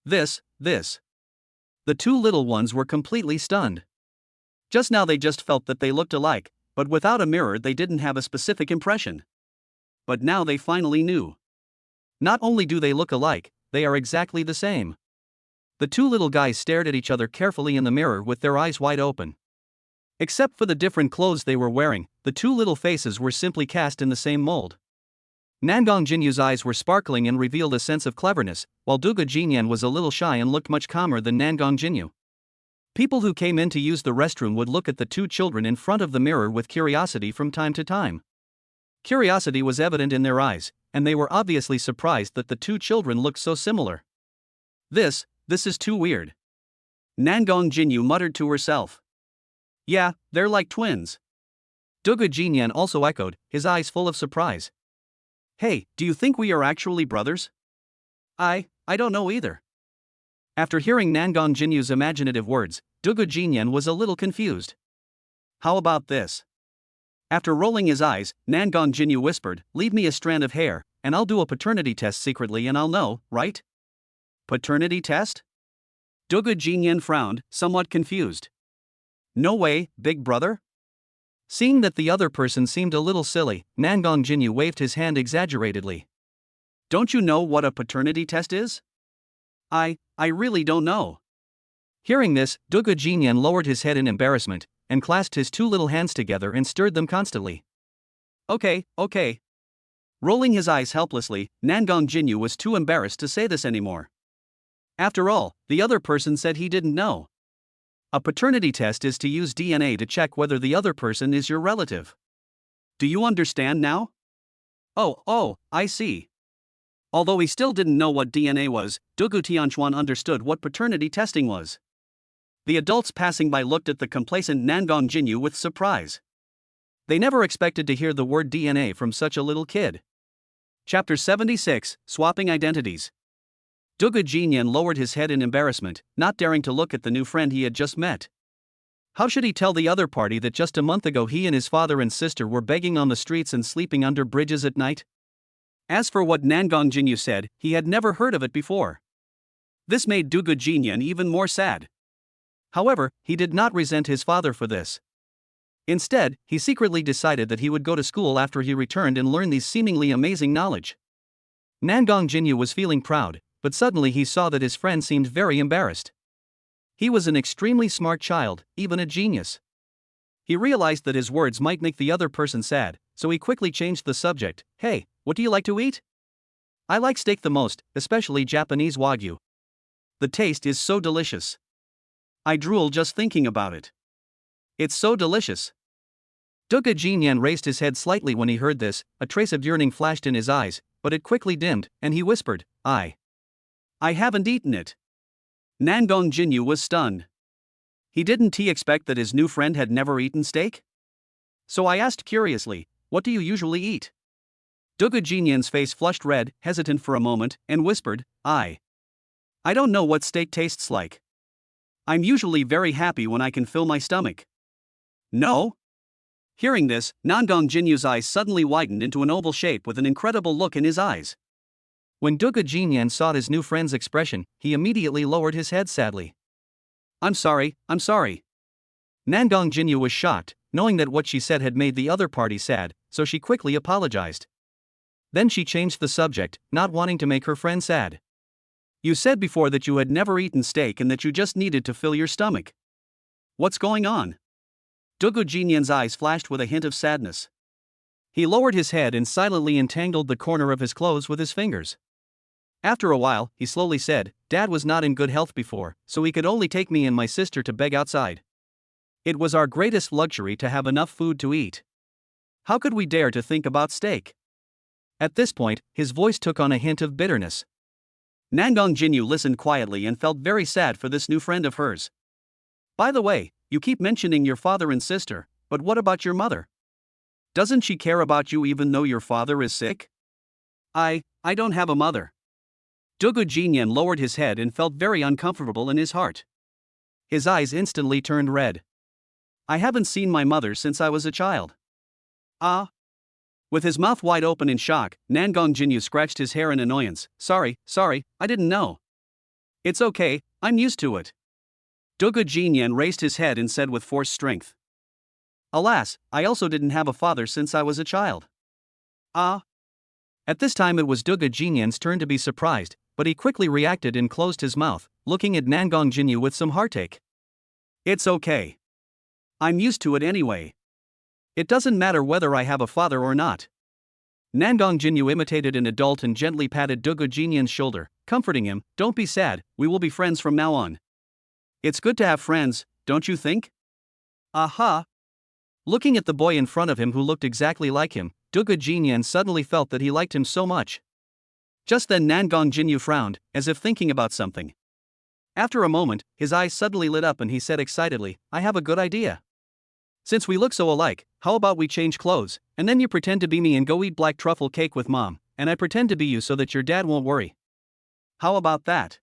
S1: This. The two little ones were completely stunned. Just now they just felt that they looked alike, but without a mirror they didn't have a specific impression. But now they finally knew. Not only do they look alike, they are exactly the same. The two little guys stared at each other carefully in the mirror with their eyes wide open. Except for the different clothes they were wearing, the two little faces were simply cast in the same mold. Nangong Jinyu's eyes were sparkling and revealed a sense of cleverness, while Dugu Jinyan was a little shy and looked much calmer than Nangong Jinyu. People who came in to use the restroom would look at the two children in front of the mirror with curiosity from time to time. Curiosity was evident in their eyes, and they were obviously surprised that the two children looked so similar. This is too weird. Nangong Jinyu muttered to herself. Yeah, they're like twins. Dugu Jinyan also echoed, his eyes full of surprise. Hey, do you think we are actually brothers? I don't know either. After hearing Nangong Jinyu's imaginative words, Dugu Jinyan was a little confused. How about this? After rolling his eyes, Nangong Jinyu whispered, leave me a strand of hair, and I'll do a paternity test secretly and I'll know, right? Paternity test? Dugu Jinyan frowned, somewhat confused. No way, big brother? Seeing that the other person seemed a little silly, Nangong Jinyu waved his hand exaggeratedly. Don't you know what a paternity test is? I really don't know. Hearing this, Dugu Jinyan lowered his head in embarrassment, and clasped his two little hands together and stirred them constantly. Okay. Rolling his eyes helplessly, Nangong Jinyu was too embarrassed to say this anymore. After all, the other person said he didn't know. A paternity test is to use DNA to check whether the other person is your relative. Do you understand now? Oh, I see. Although he still didn't know what DNA was, Dugu Tianchuan understood what paternity testing was. The adults passing by looked at the complacent Nangong Jinyu with surprise. They never expected to hear the word DNA from such a little kid. Chapter 76, Swapping Identities. Dugu Jinyan lowered his head in embarrassment, not daring to look at the new friend he had just met. How should he tell the other party that just a month ago he and his father and sister were begging on the streets and sleeping under bridges at night? As for what Nangong Jinyu said, he had never heard of it before. This made Dugu Jinyan even more sad. However, he did not resent his father for this. Instead, he secretly decided that he would go to school after he returned and learn these seemingly amazing knowledge. Nangong Jinyu was feeling proud, but suddenly he saw that his friend seemed very embarrassed. He was an extremely smart child, even a genius. He realized that his words might make the other person sad, so he quickly changed the subject. Hey, what do you like to eat? I like steak the most, especially Japanese Wagyu. The taste is so delicious. I drool just thinking about it. It's so delicious. Dugu Jinyan raised his head slightly when he heard this, a trace of yearning flashed in his eyes, but it quickly dimmed, and he whispered, I haven't eaten it. Nangong Jinyu was stunned. Didn't he expect that his new friend had never eaten steak? So I asked curiously, what do you usually eat? Dugu Jinyan's face flushed red, hesitant for a moment, and whispered, I don't know what steak tastes like. I'm usually very happy when I can fill my stomach. No? Hearing this, Nangong Jinyu's eyes suddenly widened into an oval shape with an incredible look in his eyes. When Dugu Jinyan saw his new friend's expression, he immediately lowered his head sadly. I'm sorry. Nangong Jinyu was shocked, knowing that what she said had made the other party sad, so she quickly apologized. Then she changed the subject, not wanting to make her friend sad. You said before that you had never eaten steak and that you just needed to fill your stomach. What's going on? Dugu Jinyan's eyes flashed with a hint of sadness. He lowered his head and silently entangled the corner of his clothes with his fingers. After a while, he slowly said, Dad was not in good health before, so he could only take me and my sister to beg outside. It was our greatest luxury to have enough food to eat. How could we dare to think about steak? At this point, his voice took on a hint of bitterness. Nangong Jinyu listened quietly and felt very sad for this new friend of hers. By the way, you keep mentioning your father and sister, but what about your mother? Doesn't she care about you even though your father is sick? I don't have a mother. Dugu Jinyan lowered his head and felt very uncomfortable in his heart. His eyes instantly turned red. I haven't seen my mother since I was a child. With his mouth wide open in shock, Nangong Jinyu scratched his hair in annoyance. Sorry, I didn't know. It's okay, I'm used to it. Dugu Jinyan raised his head and said with forced strength. Alas, I also didn't have a father since I was a child. At this time it was Dugu Jinyan's turn to be surprised, but he quickly reacted and closed his mouth, looking at Nangong Jinyu with some heartache. It's okay. I'm used to it anyway. It doesn't matter whether I have a father or not. Nangong Jinyu imitated an adult and gently patted Dugu Jinyan's shoulder, comforting him, Don't be sad, we will be friends from now on. It's good to have friends, don't you think? Aha! Looking at the boy in front of him who looked exactly like him, Dugu Jinyan suddenly felt that he liked him so much. Just then Nangong Jinyu frowned, as if thinking about something. After a moment, his eyes suddenly lit up and he said excitedly, I have a good idea. Since we look so alike, how about we change clothes, and then you pretend to be me and go eat black truffle cake with mom, and I pretend to be you so that your dad won't worry. How about that?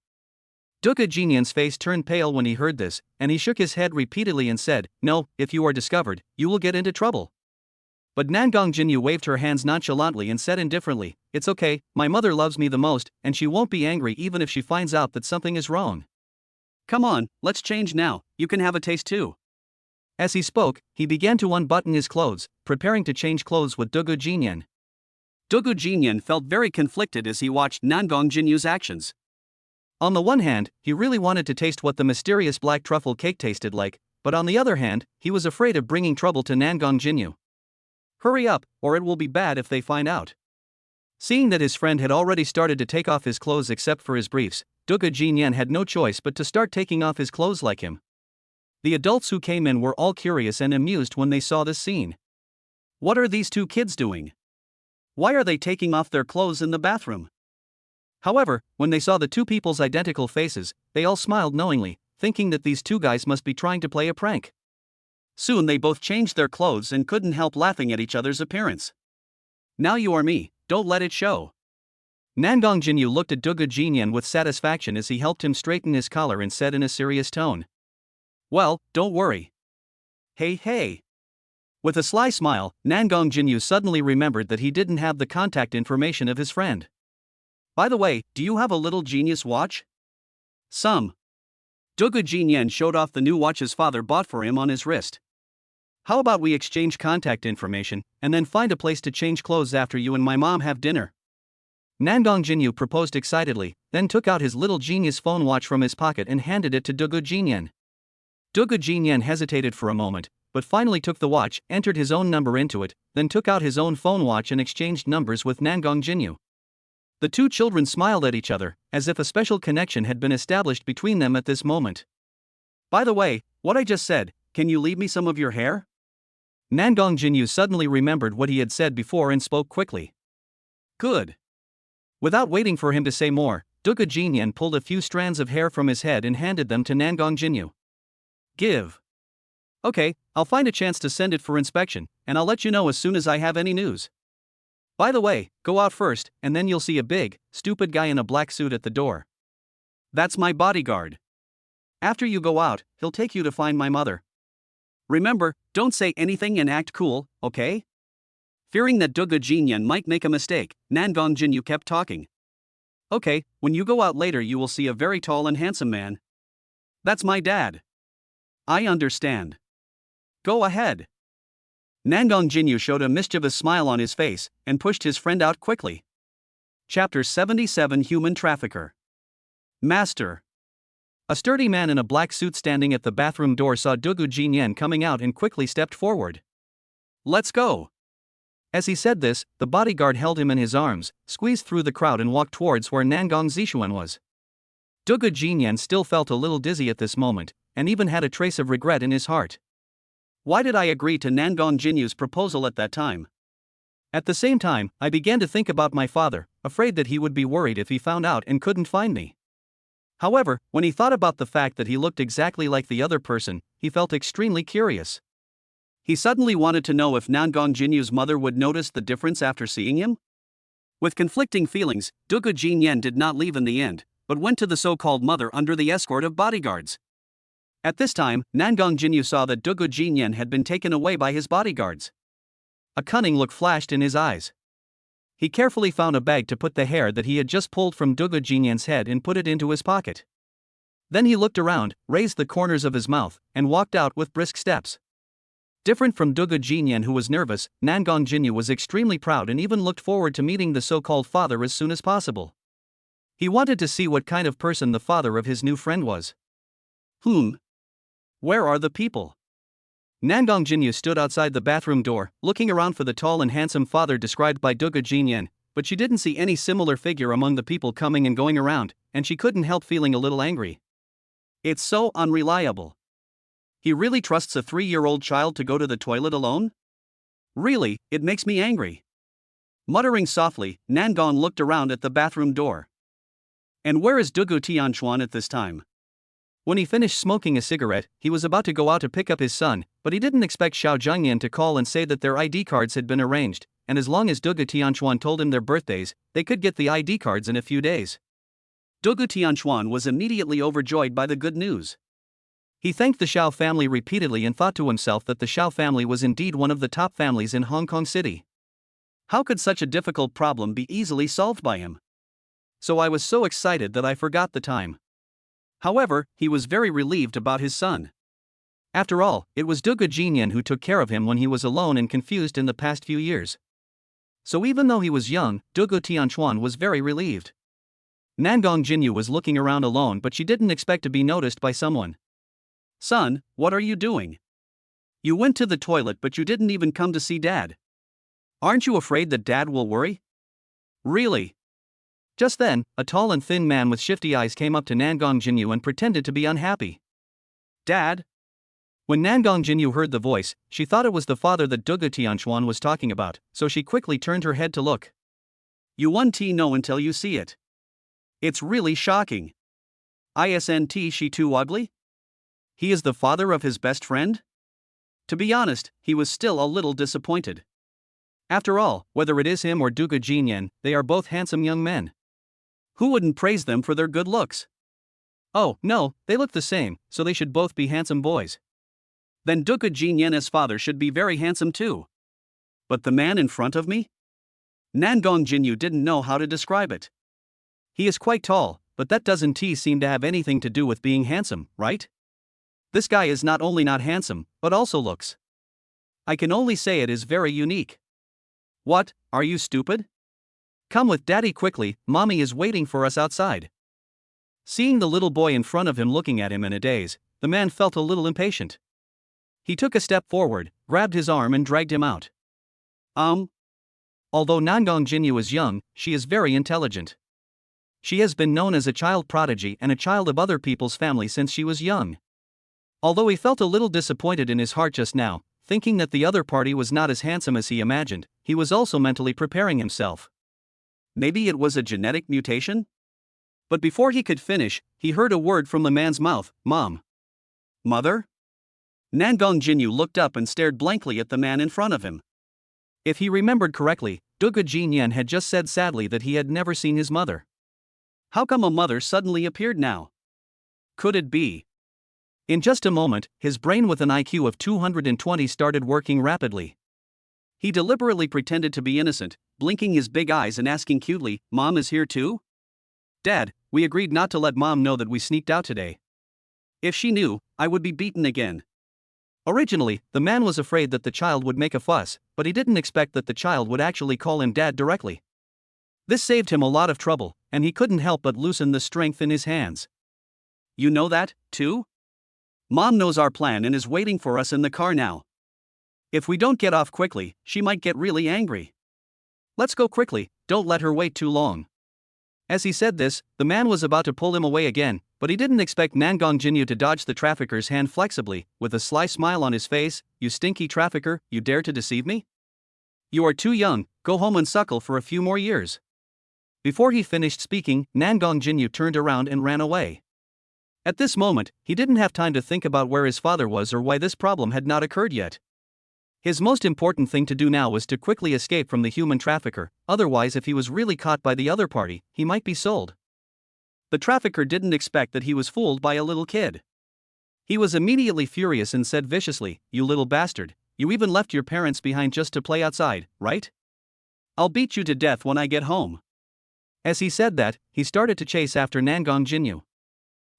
S1: Dugu Jinyan's face turned pale when he heard this, and he shook his head repeatedly and said, No, if you are discovered, you will get into trouble. But Nangong Jinyu waved her hands nonchalantly and said indifferently, It's okay, my mother loves me the most, and she won't be angry even if she finds out that something is wrong. Come on, let's change now, you can have a taste too. As he spoke, he began to unbutton his clothes, preparing to change clothes with Dugu Jinyan. Dugu Jinyan felt very conflicted as he watched Nangong Jinyu's actions. On the one hand, he really wanted to taste what the mysterious black truffle cake tasted like, but on the other hand, he was afraid of bringing trouble to Nangong Jinyu. Hurry up, or it will be bad if they find out. Seeing that his friend had already started to take off his clothes except for his briefs, Dugu Jinyan had no choice but to start taking off his clothes like him. The adults who came in were all curious and amused when they saw this scene. What are these two kids doing? Why are they taking off their clothes in the bathroom? However, when they saw the two people's identical faces, they all smiled knowingly, thinking that these two guys must be trying to play a prank. Soon they both changed their clothes and couldn't help laughing at each other's appearance. Now you are me, don't let it show. Nangong Jinyu looked at Dugu Jinyan with satisfaction as he helped him straighten his collar and said in a serious tone. Well, don't worry. Hey. With a sly smile, Nangong Jinyu suddenly remembered that he didn't have the contact information of his friend. By the way, do you have a little genius watch? Some. Dugu Jinyan showed off the new watch his father bought for him on his wrist. How about we exchange contact information, and then find a place to change clothes after you and my mom have dinner? Nangong Jinyu proposed excitedly, then took out his little genius phone watch from his pocket and handed it to Dugu Jinyan. Dugu Jinyan hesitated for a moment, but finally took the watch, entered his own number into it, then took out his own phone watch and exchanged numbers with Nangong Jinyu. The two children smiled at each other, as if a special connection had been established between them at this moment. By the way, what I just said, can you leave me some of your hair? Nangong Jinyu suddenly remembered what he had said before and spoke quickly. Good. Without waiting for him to say more, Dugu Jinyan pulled a few strands of hair from his head and handed them to Nangong Jinyu. Give. Okay, I'll find a chance to send it for inspection, and I'll let you know as soon as I have any news. By the way, go out first, and then you'll see a big, stupid guy in a black suit at the door. That's my bodyguard. After you go out, he'll take you to find my mother. Remember, don't say anything and act cool, okay? Fearing that Dugu Jinyan might make a mistake, Nangong Jinyu kept talking. Okay, when you go out later you will see a very tall and handsome man. That's my dad. I understand. Go ahead. Nangong Jinyu showed a mischievous smile on his face, and pushed his friend out quickly. Chapter 77 Human Trafficker. Master. A sturdy man in a black suit standing at the bathroom door saw Dugu Jinyan coming out and quickly stepped forward. Let's go. As he said this, the bodyguard held him in his arms, squeezed through the crowd and walked towards where Nangong Zishuan was. Dugu Jinyan still felt a little dizzy at this moment, and even had a trace of regret in his heart. Why did I agree to Nangong Jinyu's proposal at that time? At the same time, I began to think about my father, afraid that he would be worried if he found out and couldn't find me. However, when he thought about the fact that he looked exactly like the other person, he felt extremely curious. He suddenly wanted to know if Nangong Jinyu's mother would notice the difference after seeing him. With conflicting feelings, Dugu Jinyan did not leave in the end, but went to the so-called mother under the escort of bodyguards. At this time, Nangong Jinyu saw that Dugu Jinyan had been taken away by his bodyguards. A cunning look flashed in his eyes. He carefully found a bag to put the hair that he had just pulled from Dugu Jinyan's head and put it into his pocket. Then he looked around, raised the corners of his mouth, and walked out with brisk steps. Different from Dugu Jinyan, who was nervous, Nangong Jinyu was extremely proud and even looked forward to meeting the so-called father as soon as possible. He wanted to see what kind of person the father of his new friend was. Where are the people? Nangong Jinyu stood outside the bathroom door, looking around for the tall and handsome father described by Dugu Jinyan, but she didn't see any similar figure among the people coming and going around, and she couldn't help feeling a little angry. It's so unreliable. He really trusts a 3-year-old child to go to the toilet alone? Really, it makes me angry. Muttering softly, Nangong looked around at the bathroom door. And where is Dugu Tianchuan at this time? When he finished smoking a cigarette, he was about to go out to pick up his son, but he didn't expect Xiao Zhengyan to call and say that their ID cards had been arranged, and as long as Dugu Tianchuan told him their birthdays, they could get the ID cards in a few days. Dugu Tianchuan was immediately overjoyed by the good news. He thanked the Xiao family repeatedly and thought to himself that the Xiao family was indeed one of the top families in Hong Kong City. How could such a difficult problem be easily solved by him? So I was so excited that I forgot the time. However, he was very relieved about his son. After all, it was Dugu Jinyan who took care of him when he was alone and confused in the past few years. So even though he was young, Dugu Tianchuan was very relieved. Nangong Jinyu was looking around alone, but she didn't expect to be noticed by someone. Son, what are you doing? You went to the toilet but you didn't even come to see Dad. Aren't you afraid that Dad will worry? Really? Just then, a tall and thin man with shifty eyes came up to Nangong Jinyu and pretended to be unhappy. Dad? When Nangong Jinyu heard the voice, she thought it was the father that Dugu Tianchuan was talking about, so she quickly turned her head to look. You won't know until you see it. It's really shocking. Isn't she too ugly? He is the father of his best friend? To be honest, he was still a little disappointed. After all, whether it is him or Dugu Jinyan, they are both handsome young men. Who wouldn't praise them for their good looks? Oh, no, they look the same, so they should both be handsome boys. Then Dugu Jinyan's father should be very handsome too. But the man in front of me? Nangong Jinyu didn't know how to describe it. He is quite tall, but that doesn't seem to have anything to do with being handsome, right? This guy is not only not handsome, but also looks. I can only say it is very unique. What, are you stupid? Come with Daddy quickly, Mommy is waiting for us outside. Seeing the little boy in front of him looking at him in a daze, the man felt a little impatient. He took a step forward, grabbed his arm and dragged him out. Although Nangong Jinyu is young, she is very intelligent. She has been known as a child prodigy and a child of other people's family since she was young. Although he felt a little disappointed in his heart just now, thinking that the other party was not as handsome as he imagined, he was also mentally preparing himself. Maybe it was a genetic mutation? But before he could finish, he heard a word from the man's mouth, Mom. Mother? Nangong Jinyu looked up and stared blankly at the man in front of him. If he remembered correctly, Dugu Jinyan had just said sadly that he had never seen his mother. How come a mother suddenly appeared now? Could it be? In just a moment, his brain with an IQ of 220 started working rapidly. He deliberately pretended to be innocent, blinking his big eyes and asking cutely, Mom is here too? Dad, we agreed not to let Mom know that we sneaked out today. If she knew, I would be beaten again. Originally, the man was afraid that the child would make a fuss, but he didn't expect that the child would actually call him Dad directly. This saved him a lot of trouble, and he couldn't help but loosen the strength in his hands. You know that, too? Mom knows our plan and is waiting for us in the car now. If we don't get off quickly, she might get really angry. Let's go quickly, don't let her wait too long. As he said this, the man was about to pull him away again, but he didn't expect Nangong Jinyu to dodge the trafficker's hand flexibly, with a sly smile on his face. You stinky trafficker, you dare to deceive me? You are too young, go home and suckle for a few more years. Before he finished speaking, Nangong Jinyu turned around and ran away. At this moment, he didn't have time to think about where his father was or why this problem had not occurred yet. His most important thing to do now was to quickly escape from the human trafficker, otherwise if he was really caught by the other party, he might be sold. The trafficker didn't expect that he was fooled by a little kid. He was immediately furious and said viciously, You little bastard, you even left your parents behind just to play outside, right? I'll beat you to death when I get home. As he said that, he started to chase after Nangong Jinyu.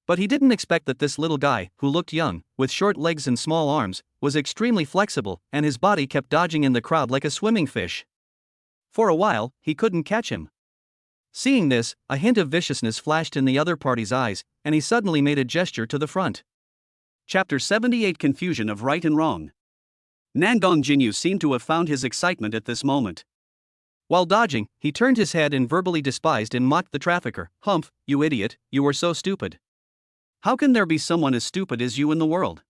S1: But he didn't expect that this little guy, who looked young, with short legs and small arms, was extremely flexible, and his body kept dodging in the crowd like a swimming fish. For a while, he couldn't catch him. Seeing this, a hint of viciousness flashed in the other party's eyes, and he suddenly made a gesture to the front. Chapter 78 Confusion of Right and Wrong. Nangong Jinyu seemed to have found his excitement at this moment. While dodging, he turned his head and verbally despised and mocked the trafficker. Humph, you idiot, you were so stupid. How can there be someone as stupid as you in the world?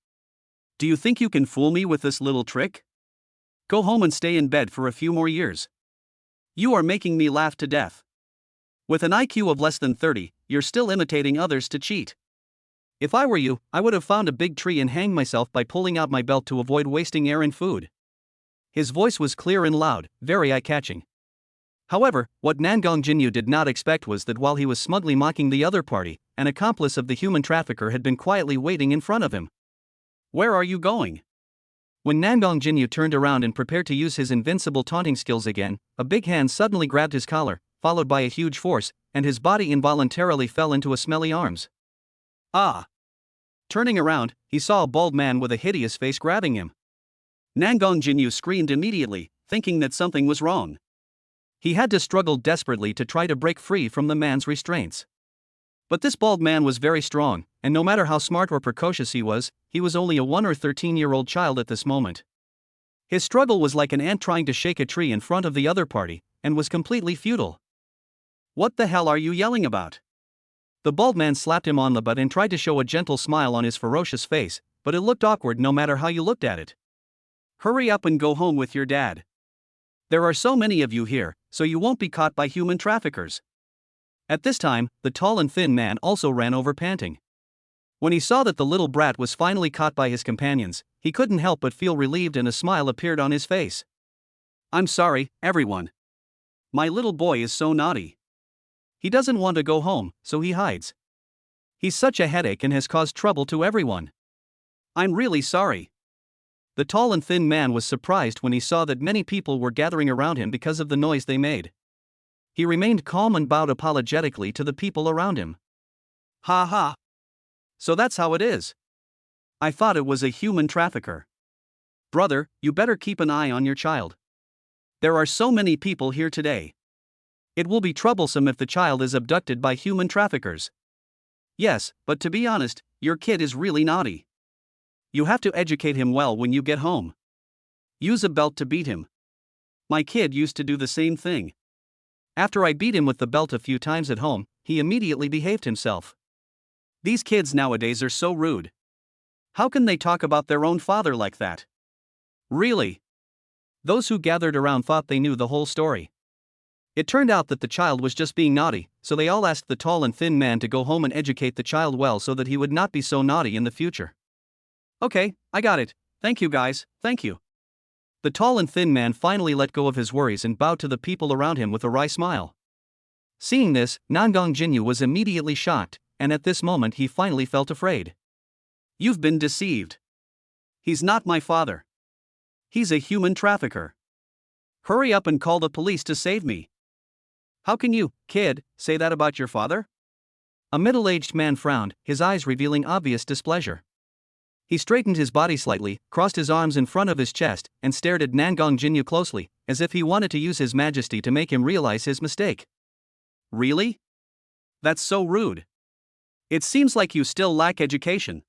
S1: Do you think you can fool me with this little trick? Go home and stay in bed for a few more years. You are making me laugh to death. With an IQ of less than 30, you're still imitating others to cheat. If I were you, I would have found a big tree and hanged myself by pulling out my belt to avoid wasting air and food. His voice was clear and loud, very eye-catching. However, what Nangong Jinyu did not expect was that while he was smugly mocking the other party, an accomplice of the human trafficker had been quietly waiting in front of him. Where are you going? When Nangong Jinyu turned around and prepared to use his invincible taunting skills again, a big hand suddenly grabbed his collar, followed by a huge force, and his body involuntarily fell into a smelly arms. Ah! Turning around, he saw a bald man with a hideous face grabbing him. Nangong Jinyu screamed immediately, thinking that something was wrong. He had to struggle desperately to try to break free from the man's restraints. But this bald man was very strong, and no matter how smart or precocious he was only a 1 or 13-year-old child at this moment. His struggle was like an ant trying to shake a tree in front of the other party, and was completely futile. What the hell are you yelling about? The bald man slapped him on the butt and tried to show a gentle smile on his ferocious face, but it looked awkward no matter how you looked at it. Hurry up and go home with your dad. There are so many of you here, so you won't be caught by human traffickers. At this time, the tall and thin man also ran over panting. When he saw that the little brat was finally caught by his companions, he couldn't help but feel relieved and a smile appeared on his face. I'm sorry, everyone. My little boy is so naughty. He doesn't want to go home, so he hides. He's such a headache and has caused trouble to everyone. I'm really sorry. The tall and thin man was surprised when he saw that many people were gathering around him because of the noise they made. He remained calm and bowed apologetically to the people around him. Ha ha. So that's how it is. I thought it was a human trafficker. Brother, you better keep an eye on your child. There are so many people here today. It will be troublesome if the child is abducted by human traffickers. Yes, but to be honest, your kid is really naughty. You have to educate him well when you get home. Use a belt to beat him. My kid used to do the same thing. After I beat him with the belt a few times at home, he immediately behaved himself. These kids nowadays are so rude. How can they talk about their own father like that? Really? Those who gathered around thought they knew the whole story. It turned out that the child was just being naughty, so they all asked the tall and thin man to go home and educate the child well so that he would not be so naughty in the future. Okay, I got it. Thank you guys, thank you. The tall and thin man finally let go of his worries and bowed to the people around him with a wry smile. Seeing this, Nangong Jinyu was immediately shocked, and at this moment he finally felt afraid. You've been deceived. He's not my father. He's a human trafficker. Hurry up and call the police to save me. How can you, kid, say that about your father? A middle-aged man frowned, his eyes revealing obvious displeasure. He straightened his body slightly, crossed his arms in front of his chest, and stared at Nangong Jinyu closely, as if he wanted to use his majesty to make him realize his mistake. Really? That's so rude. It seems like you still lack education.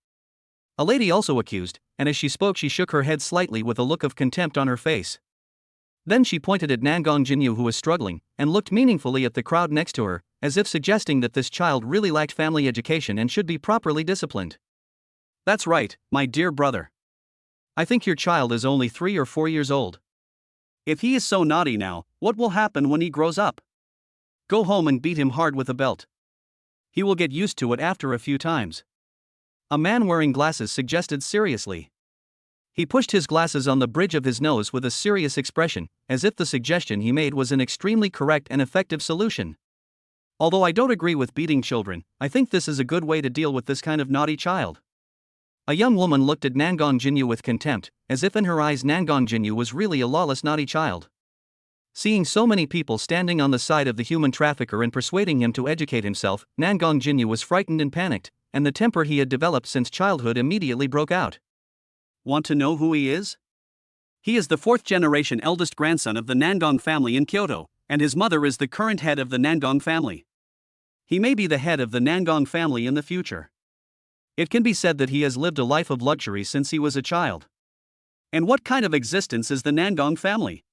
S1: A lady also accused, and as she spoke she shook her head slightly with a look of contempt on her face. Then she pointed at Nangong Jinyu who was struggling, and looked meaningfully at the crowd next to her, as if suggesting that this child really lacked family education and should be properly disciplined. That's right, my dear brother. I think your child is only 3 or 4 years old. If he is so naughty now, what will happen when he grows up? Go home and beat him hard with a belt. He will get used to it after a few times. A man wearing glasses suggested seriously. He pushed his glasses on the bridge of his nose with a serious expression, as if the suggestion he made was an extremely correct and effective solution. Although I don't agree with beating children, I think this is a good way to deal with this kind of naughty child. A young woman looked at Nangong Jinyu with contempt, as if in her eyes Nangong Jinyu was really a lawless naughty child. Seeing so many people standing on the side of the human trafficker and persuading him to educate himself, Nangong Jinyu was frightened and panicked, and the temper he had developed since childhood immediately broke out. Want to know who he is? He is the 4th-generation eldest grandson of the Nangong family in Kyoto, and his mother is the current head of the Nangong family. He may be the head of the Nangong family in the future. It can be said that he has lived a life of luxury since he was a child. And what kind of existence is the Nangong family?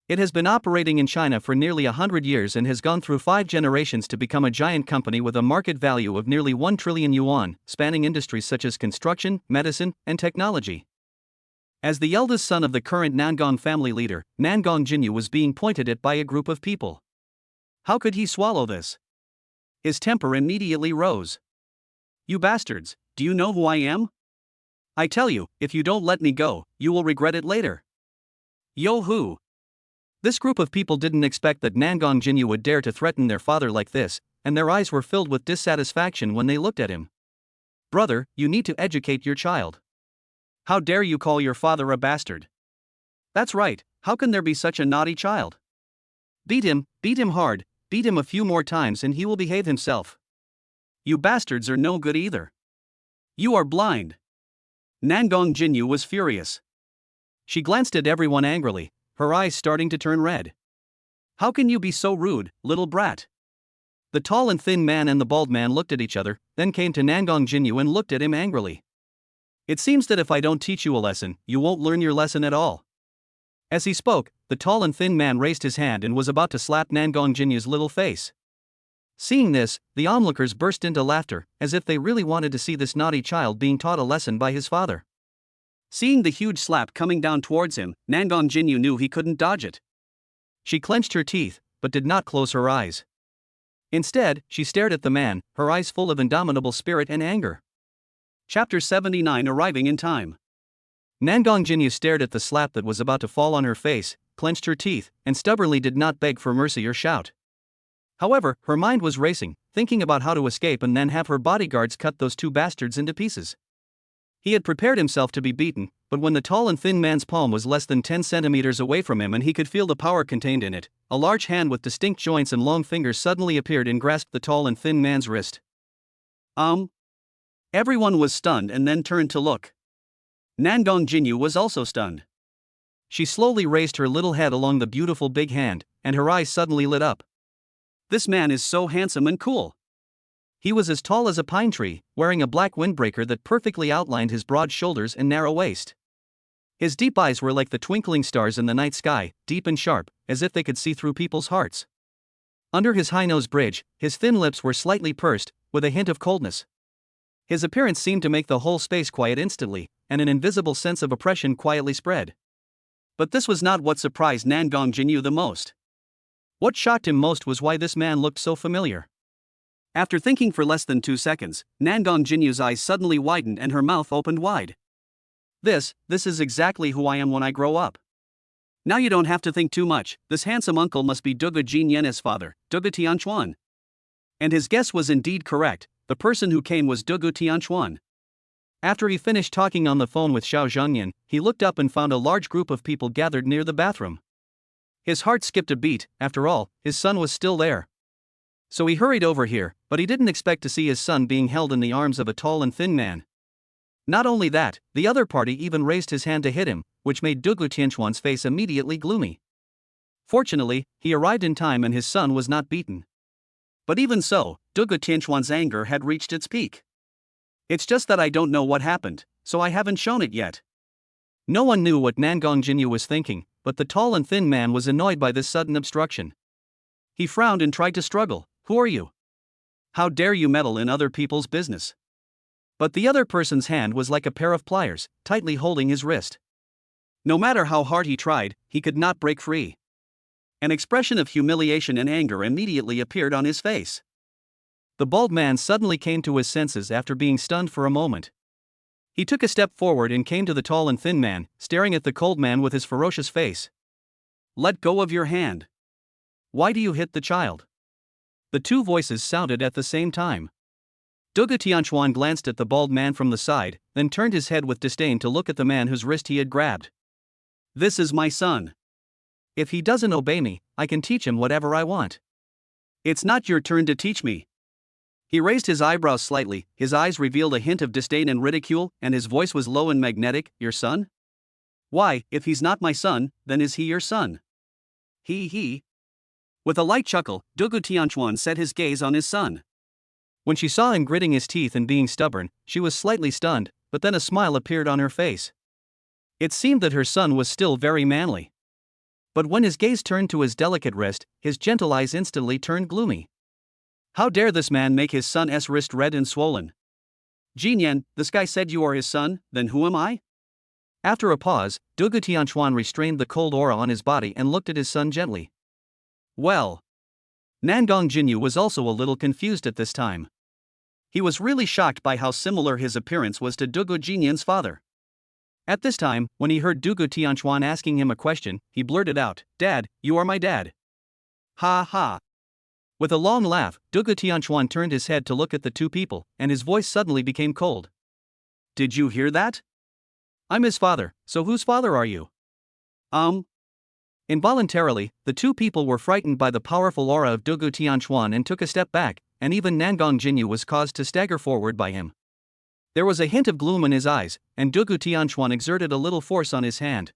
S1: It has been operating in China for nearly 100 years and has gone through 5 generations to become a giant company with a market value of nearly 1 trillion yuan, spanning industries such as construction, medicine, and technology. As the eldest son of the current Nangong family leader, Nangong Jinyu was being pointed at by a group of people. How could he swallow this? His temper immediately rose. "You bastards, do you know who I am? I tell you, if you don't let me go, you will regret it later." Yo-hoo! This group of people didn't expect that Nangong Jinyu would dare to threaten their father like this, and their eyes were filled with dissatisfaction when they looked at him. "Brother, you need to educate your child. How dare you call your father a bastard? That's right, how can there be such a naughty child? Beat him hard, beat him a few more times and he will behave himself. You bastards are no good either. You are blind." Nangong Jinyu was furious. She glanced at everyone angrily, her eyes starting to turn red. "How can you be so rude, little brat?" The tall and thin man and the bald man looked at each other, then came to Nangong Jinyu and looked at him angrily. "It seems that if I don't teach you a lesson, you won't learn your lesson at all." As he spoke, the tall and thin man raised his hand and was about to slap Nangong Jinyu's little face. Seeing this, the onlookers burst into laughter, as if they really wanted to see this naughty child being taught a lesson by his father. Seeing the huge slap coming down towards him, Nangong Jinyu knew he couldn't dodge it. She clenched her teeth, but did not close her eyes. Instead, she stared at the man, her eyes full of indomitable spirit and anger. Chapter 79 Arriving in Time. Nangong Jinyu stared at the slap that was about to fall on her face, clenched her teeth, and stubbornly did not beg for mercy or shout. However, her mind was racing, thinking about how to escape and then have her bodyguards cut those two bastards into pieces. He had prepared himself to be beaten, but when the tall and thin man's palm was less than 10 centimeters away from him and he could feel the power contained in it, a large hand with distinct joints and long fingers suddenly appeared and grasped the tall and thin man's wrist. Everyone was stunned and then turned to look. Nangong Jinyu was also stunned. She slowly raised her little head along the beautiful big hand, and her eyes suddenly lit up. "This man is so handsome and cool." He was as tall as a pine tree, wearing a black windbreaker that perfectly outlined his broad shoulders and narrow waist. His deep eyes were like the twinkling stars in the night sky, deep and sharp, as if they could see through people's hearts. Under his high nose bridge, his thin lips were slightly pursed, with a hint of coldness. His appearance seemed to make the whole space quiet instantly, and an invisible sense of oppression quietly spread. But this was not what surprised Nangong Jinyu the most. What shocked him most was why this man looked so familiar. After thinking for less than 2 seconds, Nangong Jinyu's eyes suddenly widened and her mouth opened wide. This is exactly who I am when I grow up. Now you don't have to think too much, this handsome uncle must be Dugu Jinyen's father, Dugu Tianchuan." And his guess was indeed correct, the person who came was Dugu Tianchuan. After he finished talking on the phone with Xiao Zhengyan, he looked up and found a large group of people gathered near the bathroom. His heart skipped a beat, after all, his son was still there. So he hurried over here, but he didn't expect to see his son being held in the arms of a tall and thin man. Not only that, the other party even raised his hand to hit him, which made Dugu Tianchuan's face immediately gloomy. Fortunately, he arrived in time and his son was not beaten. But even so, Dugu Tianchuan's anger had reached its peak. "It's just that I don't know what happened, so I haven't shown it yet." No one knew what Nangong Jinyu was thinking, but the tall and thin man was annoyed by this sudden obstruction. He frowned and tried to struggle. "Who are you? How dare you meddle in other people's business?" But the other person's hand was like a pair of pliers, tightly holding his wrist. No matter how hard he tried, he could not break free. An expression of humiliation and anger immediately appeared on his face. The bald man suddenly came to his senses after being stunned for a moment. He took a step forward and came to the tall and thin man, staring at the cold man with his ferocious face. "Let go of your hand. Why do you hit the child?" The two voices sounded at the same time. Dugu Tianchuan glanced at the bald man from the side, then turned his head with disdain to look at the man whose wrist he had grabbed. "This is my son. If he doesn't obey me, I can teach him whatever I want. It's not your turn to teach me." He raised his eyebrows slightly, his eyes revealed a hint of disdain and ridicule, and his voice was low and magnetic. "Your son? Why, if he's not my son, then is he your son?" He. With a light chuckle, Dugu Tianchuan set his gaze on his son. When she saw him gritting his teeth and being stubborn, she was slightly stunned, but then a smile appeared on her face. It seemed that her son was still very manly. But when his gaze turned to his delicate wrist, his gentle eyes instantly turned gloomy. How dare this man make his son's wrist red and swollen? Jinyan, this guy said you are his son, then who am I? After a pause, Dugu Tianchuan restrained the cold aura on his body and looked at his son gently. Well. Nangong Jinyu was also a little confused at this time. He was really shocked by how similar his appearance was to Dugu Jinyan's father. At this time, when he heard Dugu Tianchuan asking him a question, he blurted out, "Dad, you are my dad." Ha ha. With a long laugh, Dugu Tianchuan turned his head to look at the two people, and his voice suddenly became cold. Did you hear that? I'm his father, so whose father are you? Involuntarily, the two people were frightened by the powerful aura of Dugu Tianchuan and took a step back, and even Nangong Jinyu was caused to stagger forward by him. There was a hint of gloom in his eyes, and Dugu Tianchuan exerted a little force on his hand.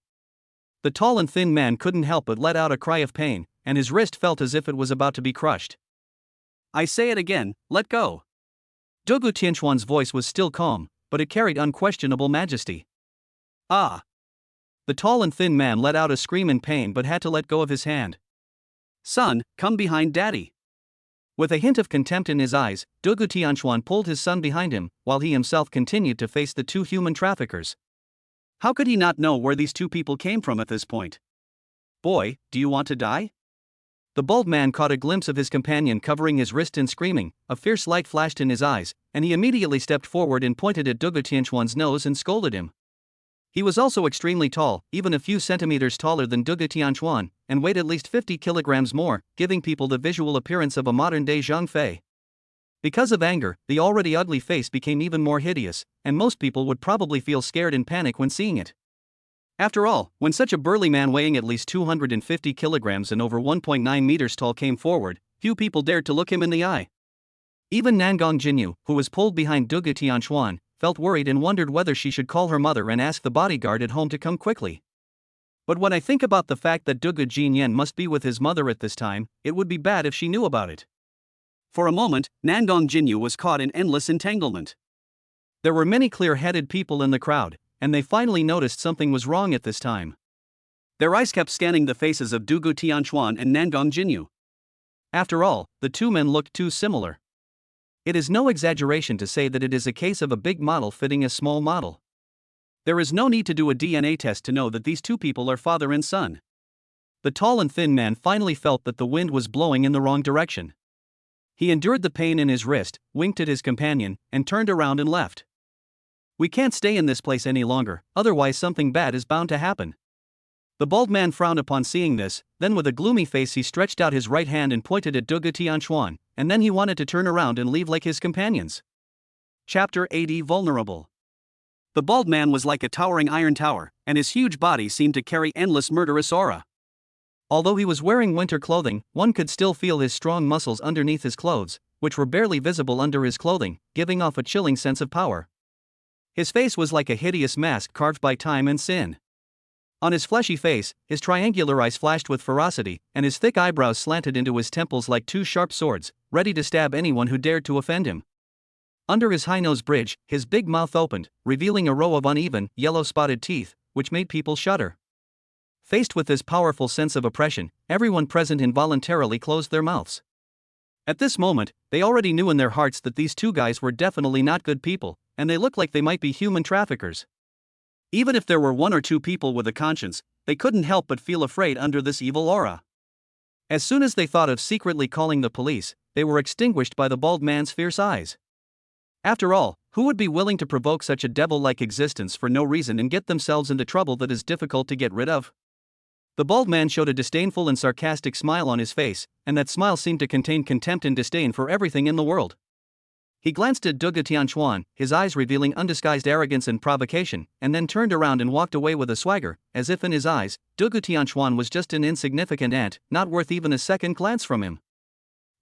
S1: The tall and thin man couldn't help but let out a cry of pain, and his wrist felt as if it was about to be crushed. I say it again, let go. Dugu Tianchuan's voice was still calm, but it carried unquestionable majesty. Ah! The tall and thin man let out a scream in pain but had to let go of his hand. Son, come behind daddy. With a hint of contempt in his eyes, Dugu Tianchuan pulled his son behind him, while he himself continued to face the two human traffickers. How could he not know where these two people came from at this point? Boy, do you want to die? The bald man caught a glimpse of his companion covering his wrist and screaming. A fierce light flashed in his eyes, and he immediately stepped forward and pointed at Dugu Tianchuan's nose and scolded him. He was also extremely tall, even a few centimeters taller than Dugu Tianchuan, and weighed at least 50 kilograms more, giving people the visual appearance of a modern-day Zhang Fei. Because of anger, the already ugly face became even more hideous, and most people would probably feel scared and panic when seeing it. After all, when such a burly man weighing at least 250 kilograms and over 1.9 meters tall came forward, few people dared to look him in the eye. Even Nangong Jinyu, who was pulled behind Dugu Tianchuan, felt worried and wondered whether she should call her mother and ask the bodyguard at home to come quickly. But when I think about the fact that Dugu Jinyan must be with his mother at this time, it would be bad if she knew about it. For a moment, Nangong Jinyu was caught in endless entanglement. There were many clear-headed people in the crowd, and they finally noticed something was wrong at this time. Their eyes kept scanning the faces of Dugu Tianchuan and Nangong Jinyu. After all, the two men looked too similar. It is no exaggeration to say that it is a case of a big model fitting a small model. There is no need to do a DNA test to know that these two people are father and son. The tall and thin man finally felt that the wind was blowing in the wrong direction. He endured the pain in his wrist, winked at his companion, and turned around and left. We can't stay in this place any longer, otherwise something bad is bound to happen. The bald man frowned upon seeing this, then with a gloomy face he stretched out his right hand and pointed at Dugu Tianchuan, and then he wanted to turn around and leave like his companions. Chapter 80 Vulnerable. The bald man was like a towering iron tower, and his huge body seemed to carry endless murderous aura. Although he was wearing winter clothing, one could still feel his strong muscles underneath his clothes, which were barely visible under his clothing, giving off a chilling sense of power. His face was like a hideous mask carved by time and sin. On his fleshy face, his triangular eyes flashed with ferocity, and his thick eyebrows slanted into his temples like two sharp swords, ready to stab anyone who dared to offend him. Under his high nose bridge, his big mouth opened, revealing a row of uneven, yellow-spotted teeth, which made people shudder. Faced with this powerful sense of oppression, everyone present involuntarily closed their mouths. At this moment, they already knew in their hearts that these two guys were definitely not good people, and they looked like they might be human traffickers. Even if there were one or two people with a conscience, they couldn't help but feel afraid under this evil aura. As soon as they thought of secretly calling the police, they were extinguished by the bald man's fierce eyes. After all, who would be willing to provoke such a devil-like existence for no reason and get themselves into trouble that is difficult to get rid of? The bald man showed a disdainful and sarcastic smile on his face, and that smile seemed to contain contempt and disdain for everything in the world. He glanced at Dugu Tianchuan, his eyes revealing undisguised arrogance and provocation, and then turned around and walked away with a swagger, as if in his eyes, Dugu Tianchuan was just an insignificant ant, not worth even a second glance from him.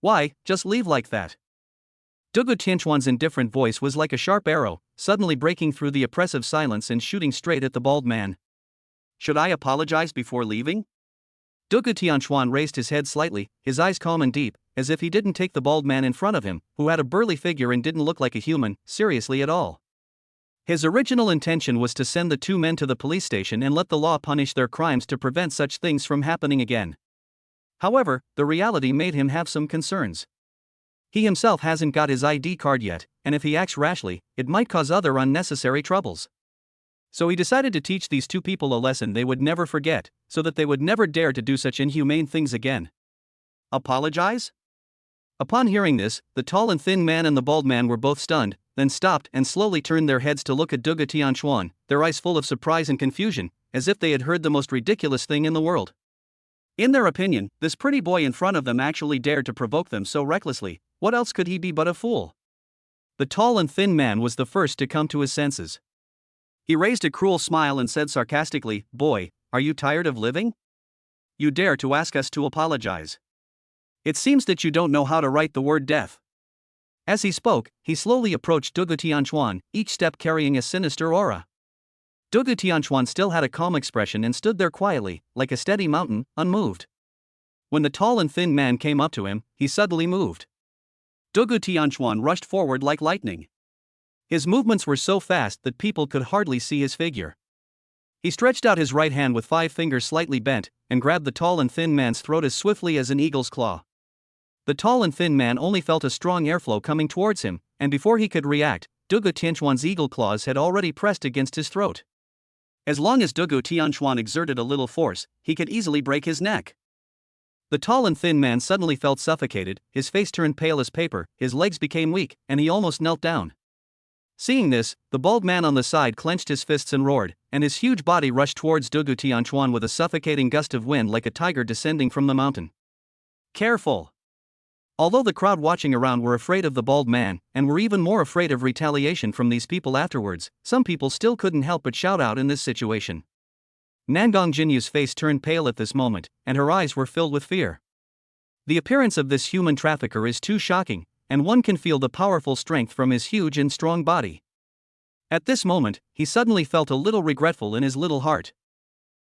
S1: Why, just leave like that? Dugu Tianchuan's indifferent voice was like a sharp arrow, suddenly breaking through the oppressive silence and shooting straight at the bald man. Should I apologize before leaving? Dugu Tianchuan raised his head slightly, his eyes calm and deep, as if he didn't take the bald man in front of him, who had a burly figure and didn't look like a human, seriously at all. His original intention was to send the two men to the police station and let the law punish their crimes to prevent such things from happening again. However, the reality made him have some concerns. He himself hasn't got his ID card yet, and if he acts rashly, it might cause other unnecessary troubles. So he decided to teach these two people a lesson they would never forget, so that they would never dare to do such inhumane things again. Apologize? Upon hearing this, the tall and thin man and the bald man were both stunned, then stopped and slowly turned their heads to look at Dugu Tianchuan, their eyes full of surprise and confusion, as if they had heard the most ridiculous thing in the world. In their opinion, this pretty boy in front of them actually dared to provoke them so recklessly. What else could he be but a fool? The tall and thin man was the first to come to his senses. He raised a cruel smile and said sarcastically, "Boy, are you tired of living? You dare to ask us to apologize. It seems that you don't know how to write the word death." As he spoke, he slowly approached Dugu Tianchuan, each step carrying a sinister aura. Dugu Tianchuan still had a calm expression and stood there quietly, like a steady mountain, unmoved. When the tall and thin man came up to him, he suddenly moved. Dugu Tianchuan rushed forward like lightning. His movements were so fast that people could hardly see his figure. He stretched out his right hand with 5 fingers slightly bent, and grabbed the tall and thin man's throat as swiftly as an eagle's claw. The tall and thin man only felt a strong airflow coming towards him, and before he could react, Dugu Tianchuan's eagle claws had already pressed against his throat. As long as Dugu Tianchuan exerted a little force, he could easily break his neck. The tall and thin man suddenly felt suffocated, his face turned pale as paper, his legs became weak, and he almost knelt down. Seeing this, the bald man on the side clenched his fists and roared, and his huge body rushed towards Dugu Tianchuan with a suffocating gust of wind like a tiger descending from the mountain. Careful! Although the crowd watching around were afraid of the bald man, and were even more afraid of retaliation from these people afterwards, some people still couldn't help but shout out in this situation. Nangong Jinyu's face turned pale at this moment, and her eyes were filled with fear. The appearance of this human trafficker is too shocking, and one can feel the powerful strength from his huge and strong body. At this moment, he suddenly felt a little regretful in his little heart.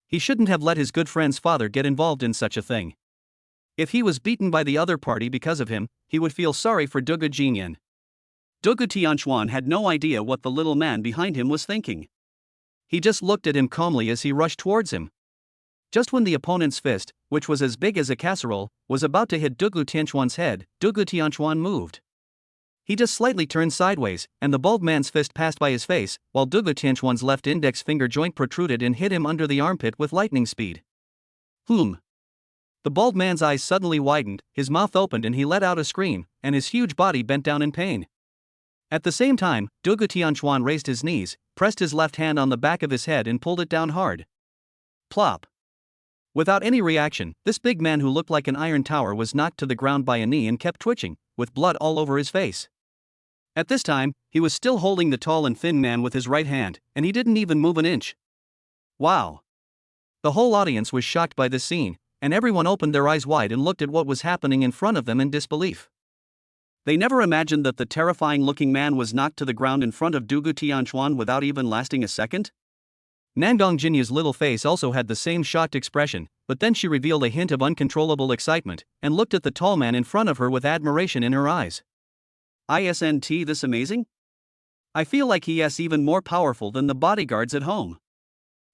S1: He shouldn't have let his good friend's father get involved in such a thing. If he was beaten by the other party because of him, he would feel sorry for Dugu Jinyan. Dugu Tianchuan had no idea what the little man behind him was thinking. He just looked at him calmly as he rushed towards him. Just when the opponent's fist, which was as big as a casserole, was about to hit Dugu Tianchuan's head, Dugu Tianchuan moved. He just slightly turned sideways, and the bald man's fist passed by his face, while Dugu Tianchuan's left index finger joint protruded and hit him under the armpit with lightning speed. The bald man's eyes suddenly widened, his mouth opened and he let out a scream, and his huge body bent down in pain. At the same time, Dugu Tianchuan raised his knees, pressed his left hand on the back of his head and pulled it down hard. Plop! Without any reaction, this big man who looked like an iron tower was knocked to the ground by a knee and kept twitching, with blood all over his face. At this time, he was still holding the tall and thin man with his right hand, and he didn't even move an inch. Wow! The whole audience was shocked by this scene, and everyone opened their eyes wide and looked at what was happening in front of them in disbelief. They never imagined that the terrifying-looking man was knocked to the ground in front of Dugu Tianchuan without even lasting a second. Nangong Jinyu's little face also had the same shocked expression, but then she revealed a hint of uncontrollable excitement, and looked at the tall man in front of her with admiration in her eyes. Isn't this amazing? I feel like he is even more powerful than the bodyguards at home.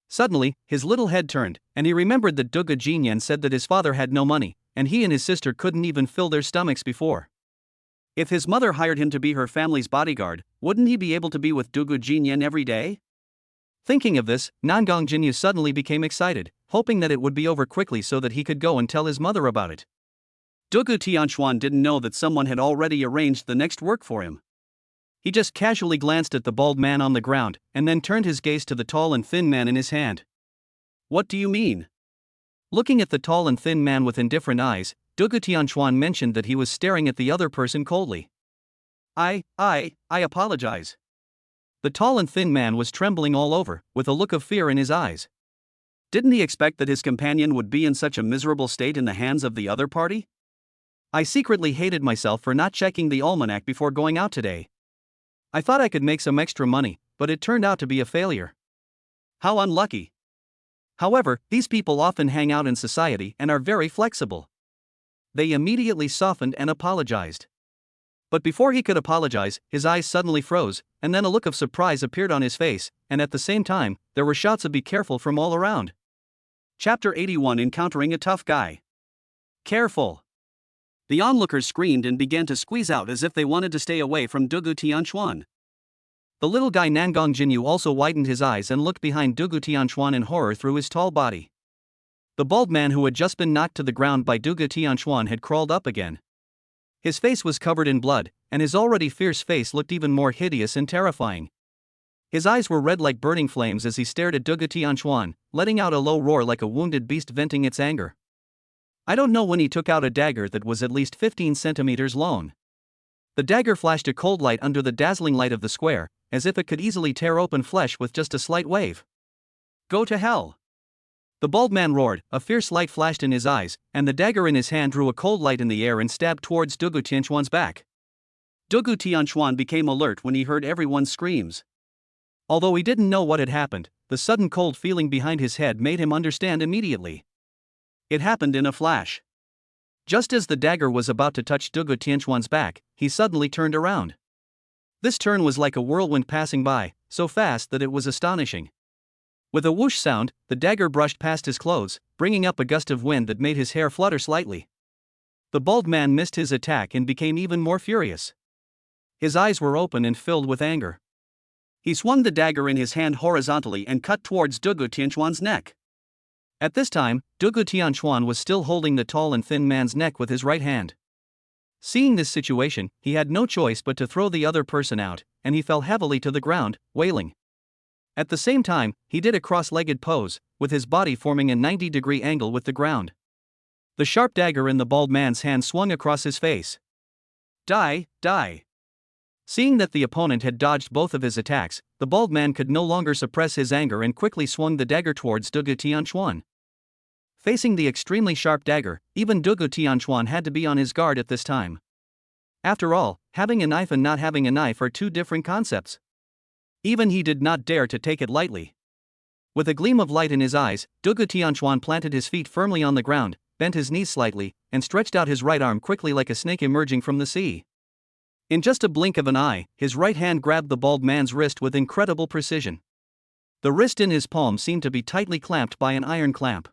S1: Suddenly, his little head turned, and he remembered that Dugu Jinyan said that his father had no money, and he and his sister couldn't even fill their stomachs before. If his mother hired him to be her family's bodyguard, wouldn't he be able to be with Dugu Jinyan every day? Thinking of this, Nangong Jinyu suddenly became excited, hoping that it would be over quickly so that he could go and tell his mother about it. Dugu Tianchuan didn't know that someone had already arranged the next work for him. He just casually glanced at the bald man on the ground, and then turned his gaze to the tall and thin man in his hand. What do you mean? Looking at the tall and thin man with indifferent eyes, Dugu Tianchuan mentioned that he was staring at the other person coldly. I apologize. The tall and thin man was trembling all over, with a look of fear in his eyes. Didn't he expect that his companion would be in such a miserable state in the hands of the other party? I secretly hated myself for not checking the almanac before going out today. I thought I could make some extra money, but it turned out to be a failure. How unlucky. However, these people often hang out in society and are very flexible. They immediately softened and apologized. But before he could apologize, his eyes suddenly froze, and then a look of surprise appeared on his face, and at the same time, there were shouts of "Be careful" from all around. Chapter 81: Encountering a Tough Guy. Careful! The onlookers screamed and began to squeeze out as if they wanted to stay away from Dugu Tianchuan. The little guy Nangong Jinyu also widened his eyes and looked behind Dugu Tianchuan in horror through his tall body. The bald man who had just been knocked to the ground by Dugu Tianchuan had crawled up again. His face was covered in blood, and his already fierce face looked even more hideous and terrifying. His eyes were red like burning flames as he stared at Dugu Tianchuan, letting out a low roar like a wounded beast venting its anger. I don't know when he took out a dagger that was at least 15 centimeters long. The dagger flashed a cold light under the dazzling light of the square, as if it could easily tear open flesh with just a slight wave. Go to hell! The bald man roared, a fierce light flashed in his eyes, and the dagger in his hand drew a cold light in the air and stabbed towards Dugu Tianchuan's back. Dugu Tianchuan became alert when he heard everyone's screams. Although he didn't know what had happened, the sudden cold feeling behind his head made him understand immediately. It happened in a flash. Just as the dagger was about to touch Dugu Tianchuan's back, he suddenly turned around. This turn was like a whirlwind passing by, so fast that it was astonishing. With a whoosh sound, the dagger brushed past his clothes, bringing up a gust of wind that made his hair flutter slightly. The bald man missed his attack and became even more furious. His eyes were open and filled with anger. He swung the dagger in his hand horizontally and cut towards Dugu Tianchuan's neck. At this time, Dugu Tianchuan was still holding the tall and thin man's neck with his right hand. Seeing this situation, he had no choice but to throw the other person out, and he fell heavily to the ground, wailing. At the same time, he did a cross-legged pose, with his body forming a 90-degree angle with the ground. The sharp dagger in the bald man's hand swung across his face. Die, die! Seeing that the opponent had dodged both of his attacks, the bald man could no longer suppress his anger and quickly swung the dagger towards Dugu Tianchuan. Facing the extremely sharp dagger, even Dugu Tianchuan had to be on his guard at this time. After all, having a knife and not having a knife are two different concepts. Even he did not dare to take it lightly. With a gleam of light in his eyes, Dugu Tianchuan planted his feet firmly on the ground, bent his knees slightly, and stretched out his right arm quickly like a snake emerging from the sea. In just a blink of an eye, his right hand grabbed the bald man's wrist with incredible precision. The wrist in his palm seemed to be tightly clamped by an iron clamp.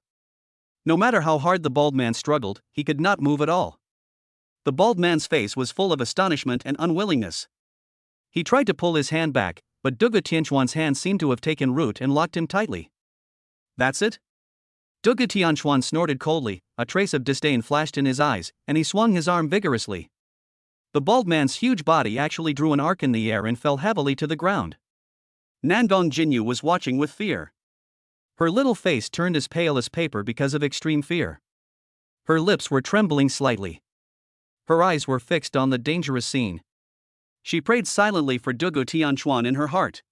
S1: No matter how hard the bald man struggled, he could not move at all. The bald man's face was full of astonishment and unwillingness. He tried to pull his hand back, but Dugu Tianchuan's hand seemed to have taken root and locked him tightly. That's it? Dugu Tianchuan snorted coldly, a trace of disdain flashed in his eyes, and he swung his arm vigorously. The bald man's huge body actually drew an arc in the air and fell heavily to the ground. Nangong Jinyu was watching with fear. Her little face turned as pale as paper because of extreme fear. Her lips were trembling slightly. Her eyes were fixed on the dangerous scene. She prayed silently for Dugu Tianchuan in her heart.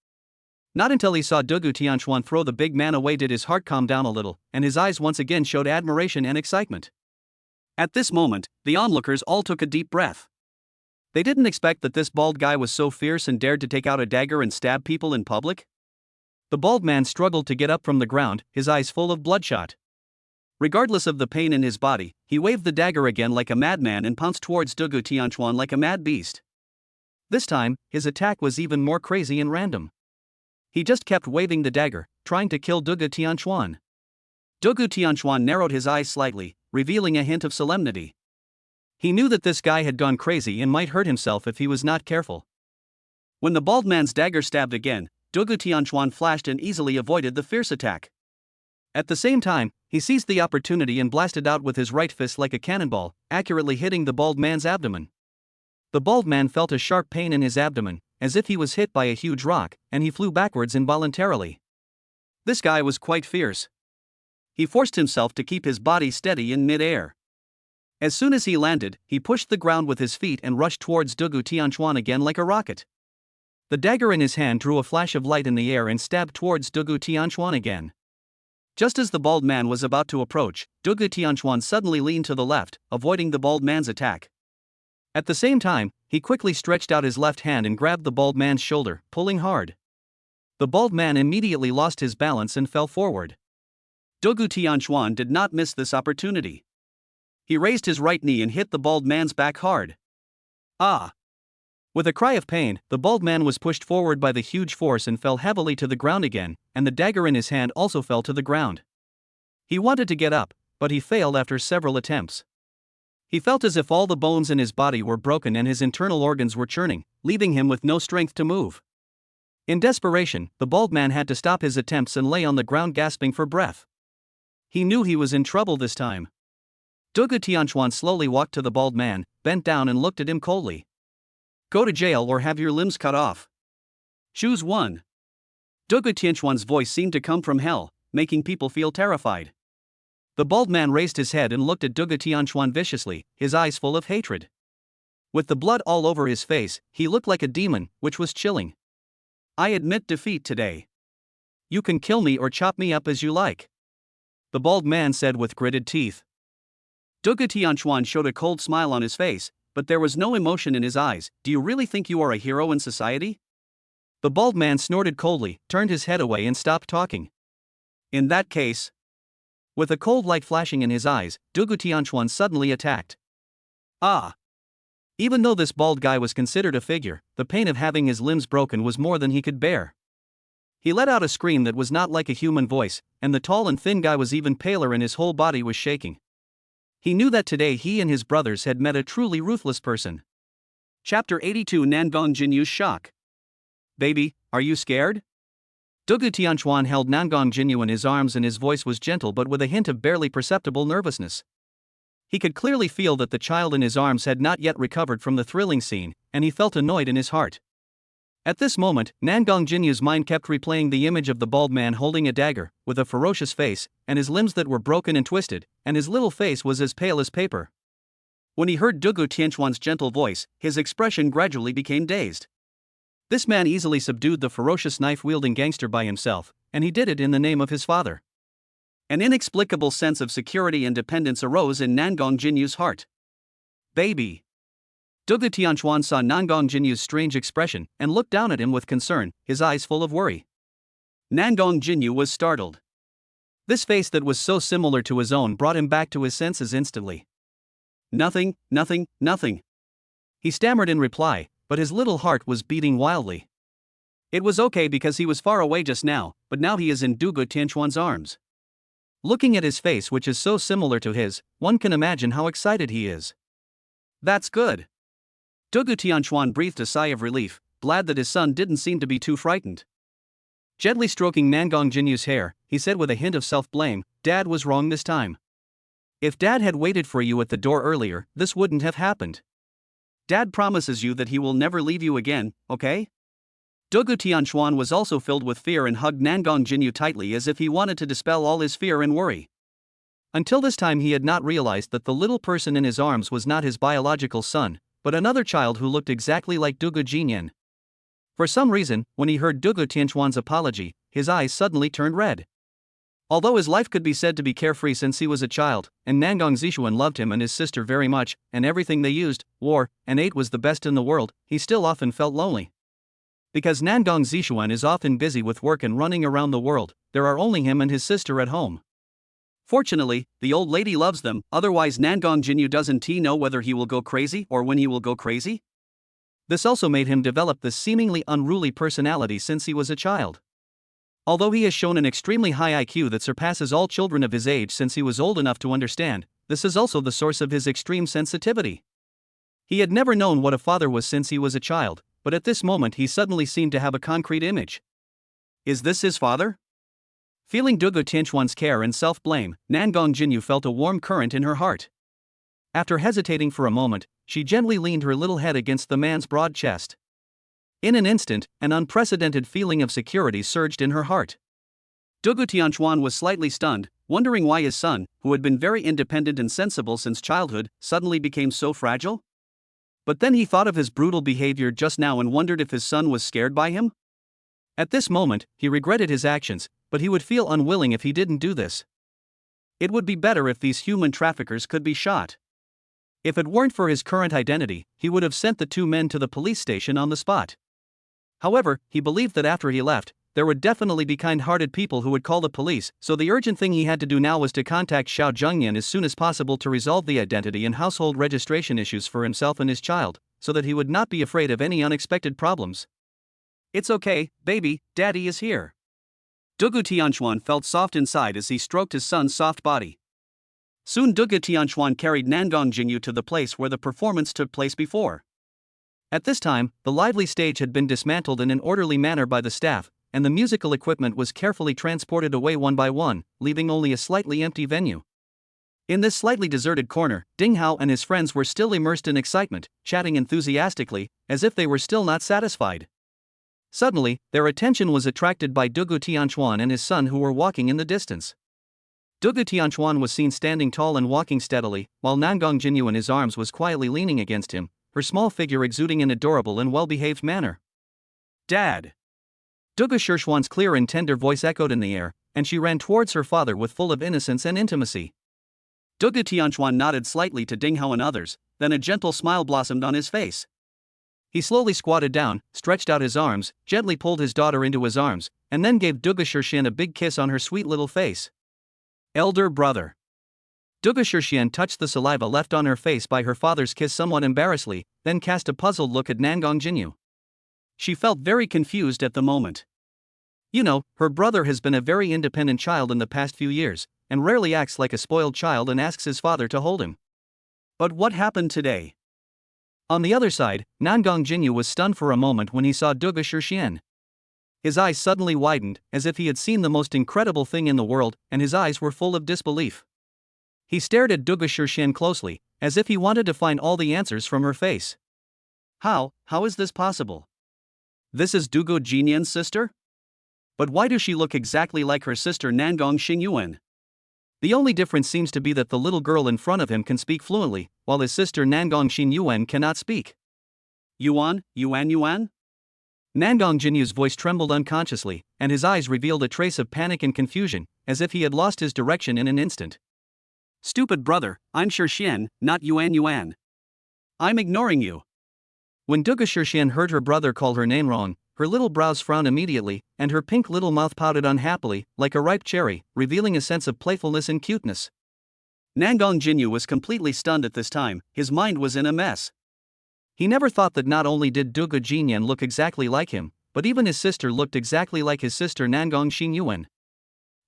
S1: Not until he saw Dugu Tianchuan throw the big man away did his heart calm down a little, and his eyes once again showed admiration and excitement. At this moment, the onlookers all took a deep breath. They didn't expect that this bald guy was so fierce and dared to take out a dagger and stab people in public. The bald man struggled to get up from the ground, his eyes full of bloodshot. Regardless of the pain in his body, he waved the dagger again like a madman and pounced towards Dugu Tianchuan like a mad beast. This time, his attack was even more crazy and random. He just kept waving the dagger, trying to kill Dugu Tianchuan. Dugu Tianchuan narrowed his eyes slightly, revealing a hint of solemnity. He knew that this guy had gone crazy and might hurt himself if he was not careful. When the bald man's dagger stabbed again, Dugu Tianchuan flashed and easily avoided the fierce attack. At the same time, he seized the opportunity and blasted out with his right fist like a cannonball, accurately hitting the bald man's abdomen. The bald man felt a sharp pain in his abdomen, as if he was hit by a huge rock, and he flew backwards involuntarily. This guy was quite fierce. He forced himself to keep his body steady in mid-air. As soon as he landed, he pushed the ground with his feet and rushed towards Dugu Tianchuan again like a rocket. The dagger in his hand drew a flash of light in the air and stabbed towards Dugu Tianchuan again. Just as the bald man was about to approach, Dugu Tianchuan suddenly leaned to the left, avoiding the bald man's attack. At the same time, he quickly stretched out his left hand and grabbed the bald man's shoulder, pulling hard. The bald man immediately lost his balance and fell forward. Dugu Tianchuan did not miss this opportunity. He raised his right knee and hit the bald man's back hard. Ah! With a cry of pain, the bald man was pushed forward by the huge force and fell heavily to the ground again, and the dagger in his hand also fell to the ground. He wanted to get up, but he failed after several attempts. He felt as if all the bones in his body were broken and his internal organs were churning, leaving him with no strength to move. In desperation, the bald man had to stop his attempts and lay on the ground gasping for breath. He knew he was in trouble this time. Dugu Tianchuan slowly walked to the bald man, bent down and looked at him coldly. Go to jail or have your limbs cut off. Choose one. Dugu Tianchuan's voice seemed to come from hell, making people feel terrified. The bald man raised his head and looked at Dugu Tianchuan viciously, his eyes full of hatred. With the blood all over his face, he looked like a demon, which was chilling. I admit defeat today. You can kill me or chop me up as you like. The bald man said with gritted teeth. Dugu Tianchuan showed a cold smile on his face, but there was no emotion in his eyes. Do you really think you are a hero in society? The bald man snorted coldly, turned his head away and stopped talking. In that case. With a cold light flashing in his eyes, Dugu Tianchuan suddenly attacked. Ah! Even though this bald guy was considered a figure, the pain of having his limbs broken was more than he could bear. He let out a scream that was not like a human voice, and the tall and thin guy was even paler and his whole body was shaking. He knew that today he and his brothers had met a truly ruthless person. Chapter 82 Nangong Jinyu's Shock. Baby, are you scared? Dugu Tianchuan held Nangong Jinyu in his arms and his voice was gentle but with a hint of barely perceptible nervousness. He could clearly feel that the child in his arms had not yet recovered from the thrilling scene, and he felt annoyed in his heart. At this moment, Nangong Jinyu's mind kept replaying the image of the bald man holding a dagger, with a ferocious face, and his limbs that were broken and twisted, and his little face was as pale as paper. When he heard Dugu Tianchuan's gentle voice, his expression gradually became dazed. This man easily subdued the ferocious knife-wielding gangster by himself, and he did it in the name of his father. An inexplicable sense of security and dependence arose in Nangong Jinyu's heart. Baby. Dugu Tianchuan saw Nangong Jinyu's strange expression and looked down at him with concern, his eyes full of worry. Nangong Jinyu was startled. This face that was so similar to his own brought him back to his senses instantly. Nothing. He stammered in reply, but his little heart was beating wildly. It was okay because he was far away just now, but now he is in Dugu Tianchuan's arms. Looking at his face, which is so similar to his, one can imagine how excited he is. That's good. Dugu Tianchuan breathed a sigh of relief, glad that his son didn't seem to be too frightened. Gently stroking Nangong Jinyu's hair, he said with a hint of self-blame, Dad was wrong this time. If Dad had waited for you at the door earlier, this wouldn't have happened. Dad promises you that he will never leave you again, okay? Dugu Tianchuan was also filled with fear and hugged Nangong Jinyu tightly as if he wanted to dispel all his fear and worry. Until this time he had not realized that the little person in his arms was not his biological son, but another child who looked exactly like Dugu Jinyan. For some reason, when he heard Dugu Tianchuan's apology, his eyes suddenly turned red. Although his life could be said to be carefree since he was a child, and Nangong Zishuan loved him and his sister very much, and everything they used, wore, and ate was the best in the world, he still often felt lonely. Because Nangong Zishuan is often busy with work and running around the world, there are only him and his sister at home. Fortunately, the old lady loves them, otherwise Nangong Jinyu doesn't know whether he will go crazy or when he will go crazy. This also made him develop this seemingly unruly personality since he was a child. Although he has shown an extremely high IQ that surpasses all children of his age since he was old enough to understand, this is also the source of his extreme sensitivity. He had never known what a father was since he was a child, but at this moment he suddenly seemed to have a concrete image. Is this his father? Feeling Dugu Tianchuan's care and self-blame, Nangong Jinyu felt a warm current in her heart. After hesitating for a moment, she gently leaned her little head against the man's broad chest. In an instant, an unprecedented feeling of security surged in her heart. Dugu Tianchuan was slightly stunned, wondering why his son, who had been very independent and sensible since childhood, suddenly became so fragile. But then he thought of his brutal behavior just now and wondered if his son was scared by him. At this moment, he regretted his actions, but he would feel unwilling if he didn't do this. It would be better if these human traffickers could be shot. If it weren't for his current identity, he would have sent the two men to the police station on the spot. However, he believed that after he left, there would definitely be kind-hearted people who would call the police, so the urgent thing he had to do now was to contact Xiao Zhengyan as soon as possible to resolve the identity and household registration issues for himself and his child, so that he would not be afraid of any unexpected problems. "It's okay, baby, Daddy is here." Dugu Tianchuan felt soft inside as he stroked his son's soft body. Soon Dugu Tianchuan carried Nangong Jingyu to the place where the performance took place before. At this time, the lively stage had been dismantled in an orderly manner by the staff, and the musical equipment was carefully transported away one by one, leaving only a slightly empty venue. In this slightly deserted corner, Ding Hao and his friends were still immersed in excitement, chatting enthusiastically, as if they were still not satisfied. Suddenly, their attention was attracted by Dugu Tianchuan and his son who were walking in the distance. Dugu Tianchuan was seen standing tall and walking steadily, while Nangong Jingyu in his arms was quietly leaning against him, her small figure exuding an adorable and well-behaved manner. "Dad!" Dugu Shishuan's clear and tender voice echoed in the air, and she ran towards her father with full of innocence and intimacy. Dugu Tianchuan nodded slightly to Ding Hao and others, then a gentle smile blossomed on his face. He slowly squatted down, stretched out his arms, gently pulled his daughter into his arms, and then gave Dugu Shishuan a big kiss on her sweet little face. "Elder brother." Dugu Shishuan touched the saliva left on her face by her father's kiss somewhat embarrassedly, then cast a puzzled look at Nangong Jingyu. She felt very confused at the moment. You know, her brother has been a very independent child in the past few years, and rarely acts like a spoiled child and asks his father to hold him. But what happened today? On the other side, Nangong Jingyu was stunned for a moment when he saw Dugu Shishuan. His eyes suddenly widened, as if he had seen the most incredible thing in the world, and his eyes were full of disbelief. He stared at Dugu Shishuan closely, as if he wanted to find all the answers from her face. How is this possible? This is Dugu Jinyan's sister? But why does she look exactly like her sister Nangong Xingyuan? The only difference seems to be that the little girl in front of him can speak fluently, while his sister Nangong Xingyuan cannot speak. Yuan? Nangong Jinyu's voice trembled unconsciously, and his eyes revealed a trace of panic and confusion, as if he had lost his direction in an instant. "Stupid brother, I'm Shishuan, not Yuan. I'm ignoring you." When Dugu Shishuan heard her brother call her name wrong, her little brows frowned immediately, and her pink little mouth pouted unhappily, like a ripe cherry, revealing a sense of playfulness and cuteness. Nangong Jinyu was completely stunned at this time, his mind was in a mess. He never thought that not only did Dugu Jinyan look exactly like him, but even his sister looked exactly like his sister Nangong Xingyuan.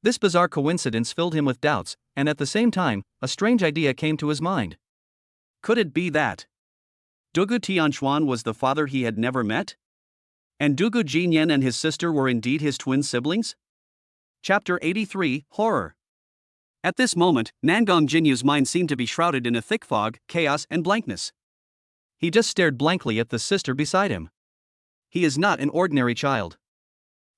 S1: This bizarre coincidence filled him with doubts, and at the same time, a strange idea came to his mind. Could it be that Dugu Tianchuan was the father he had never met? And Dugu Jinyan and his sister were indeed his twin siblings? Chapter 83, Horror. At this moment, Nangong Jinyu's mind seemed to be shrouded in a thick fog, chaos and blankness. He just stared blankly at the sister beside him. He is not an ordinary child.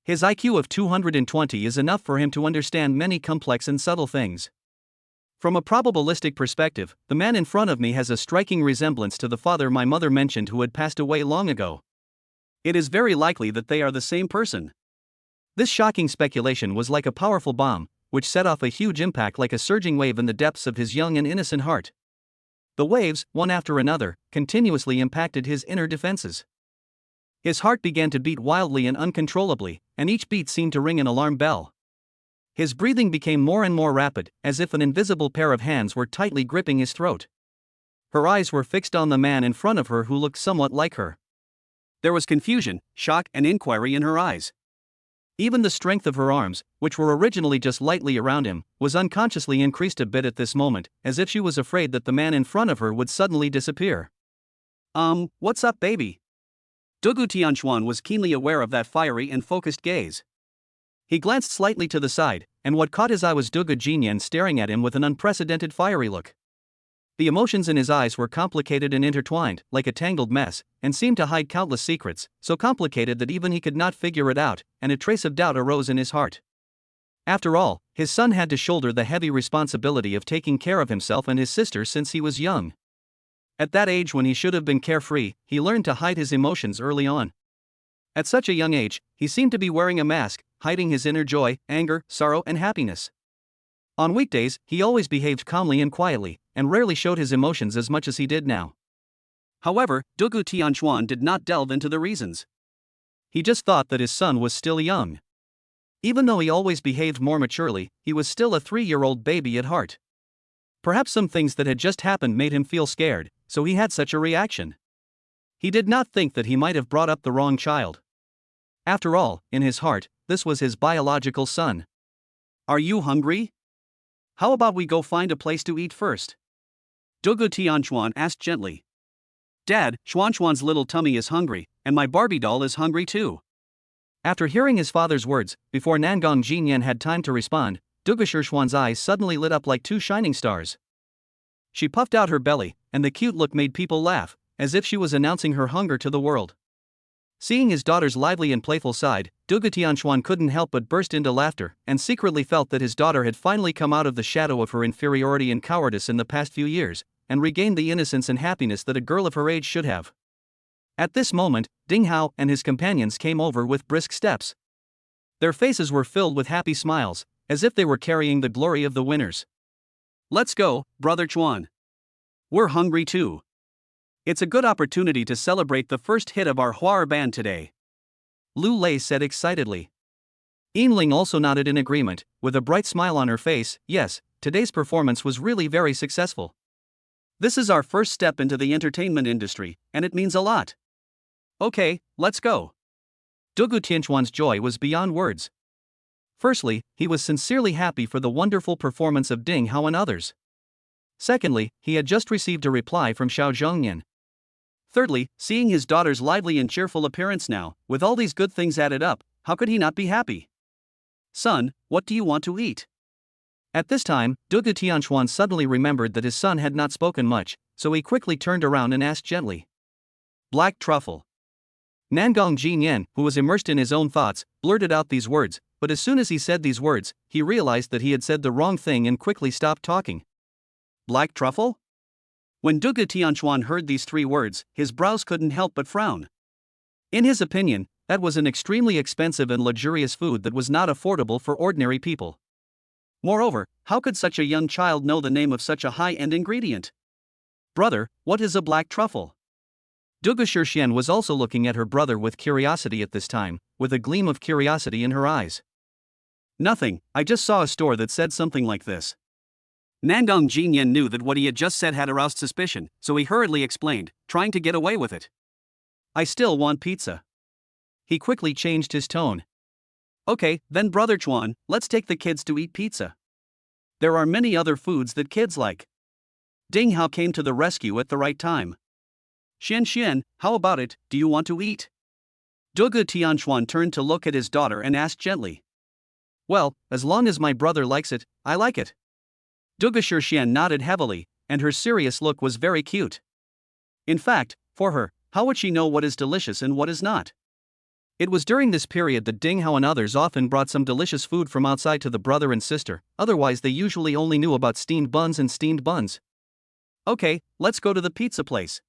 S1: His IQ of 220 is enough for him to understand many complex and subtle things. From a probabilistic perspective, the man in front of me has a striking resemblance to the father my mother mentioned who had passed away long ago. It is very likely that they are the same person. This shocking speculation was like a powerful bomb, which set off a huge impact like a surging wave in the depths of his young and innocent heart. The waves, one after another, continuously impacted his inner defenses. His heart began to beat wildly and uncontrollably, and each beat seemed to ring an alarm bell. His breathing became more and more rapid, as if an invisible pair of hands were tightly gripping his throat. Her eyes were fixed on the man in front of her who looked somewhat like her. There was confusion, shock, and inquiry in her eyes. Even the strength of her arms, which were originally just lightly around him, was unconsciously increased a bit at this moment, as if she was afraid that the man in front of her would suddenly disappear. What's up, baby?" Dugu Tianchuan was keenly aware of that fiery and focused gaze. He glanced slightly to the side, and what caught his eye was Dugu Jinyan staring at him with an unprecedented fiery look. The emotions in his eyes were complicated and intertwined, like a tangled mess, and seemed to hide countless secrets, so complicated that even he could not figure it out, and a trace of doubt arose in his heart. After all, his son had to shoulder the heavy responsibility of taking care of himself and his sister since he was young. At that age when he should have been carefree, he learned to hide his emotions early on. At such a young age, he seemed to be wearing a mask, hiding his inner joy, anger, sorrow, and happiness. On weekdays, he always behaved calmly and quietly, and rarely showed his emotions as much as he did now. However, Dugu Tianchuan did not delve into the reasons. He just thought that his son was still young. Even though he always behaved more maturely, he was still a 3-year-old baby at heart. Perhaps some things that had just happened made him feel scared, so he had such a reaction. He did not think that he might have brought up the wrong child. After all, in his heart, this was his biological son. Are you hungry? How about we go find a place to eat first? Dugu Tianchuan asked gently. Dad, Xuanxuan's little tummy is hungry, and my Barbie doll is hungry too. After hearing his father's words, before Nangong Jinyan had time to respond, Dugu Shishuan's eyes suddenly lit up like two shining stars. She puffed out her belly, and the cute look made people laugh, as if she was announcing her hunger to the world. Seeing his daughter's lively and playful side, Dugu Tianchuan couldn't help but burst into laughter, and secretly felt that his daughter had finally come out of the shadow of her inferiority and cowardice in the past few years, and regained the innocence and happiness that a girl of her age should have. At this moment, Ding Hao and his companions came over with brisk steps. Their faces were filled with happy smiles, as if they were carrying the glory of the winners. Let's go, Brother Chuan. We're hungry too. It's a good opportunity to celebrate the first hit of our Huar band today. Lu Lei said excitedly. Yinling also nodded in agreement, with a bright smile on her face. Yes, today's performance was really very successful. This is our first step into the entertainment industry, and it means a lot. Okay, let's go. Dugu Tianchuan's joy was beyond words. Firstly, he was sincerely happy for the wonderful performance of Ding Hao and others. Secondly, he had just received a reply from Xiao Zhongyan. Thirdly, seeing his daughter's lively and cheerful appearance now, with all these good things added up, how could he not be happy? Son, what do you want to eat? At this time, Dugu Tianchuan suddenly remembered that his son had not spoken much, so he quickly turned around and asked gently. Black truffle. Nangong Jinyan, who was immersed in his own thoughts, blurted out these words, but as soon as he said these words, he realized that he had said the wrong thing and quickly stopped talking. Black truffle? When Dugu Tianchuan heard these three words, his brows couldn't help but frown. In his opinion, that was an extremely expensive and luxurious food that was not affordable for ordinary people. Moreover, how could such a young child know the name of such a high-end ingredient? Brother, what is a black truffle? Dugu Shixian was also looking at her brother with curiosity at this time, with a gleam of curiosity in her eyes. Nothing, I just saw a store that said something like this. Nangong Jinyan knew that what he had just said had aroused suspicion, so he hurriedly explained, trying to get away with it. I still want pizza. He quickly changed his tone. Okay, then Brother Chuan, let's take the kids to eat pizza. There are many other foods that kids like. Ding Hao came to the rescue at the right time. Xian, how about it, do you want to eat? Dugu Tianchuan turned to look at his daughter and asked gently. Well, as long as my brother likes it, I like it. Dugu Shixian nodded heavily, and her serious look was very cute. In fact, for her, how would she know what is delicious and what is not? It was during this period that Ding Hao and others often brought some delicious food from outside to the brother and sister, otherwise they usually only knew about steamed buns and steamed buns. Okay, let's go to the pizza place.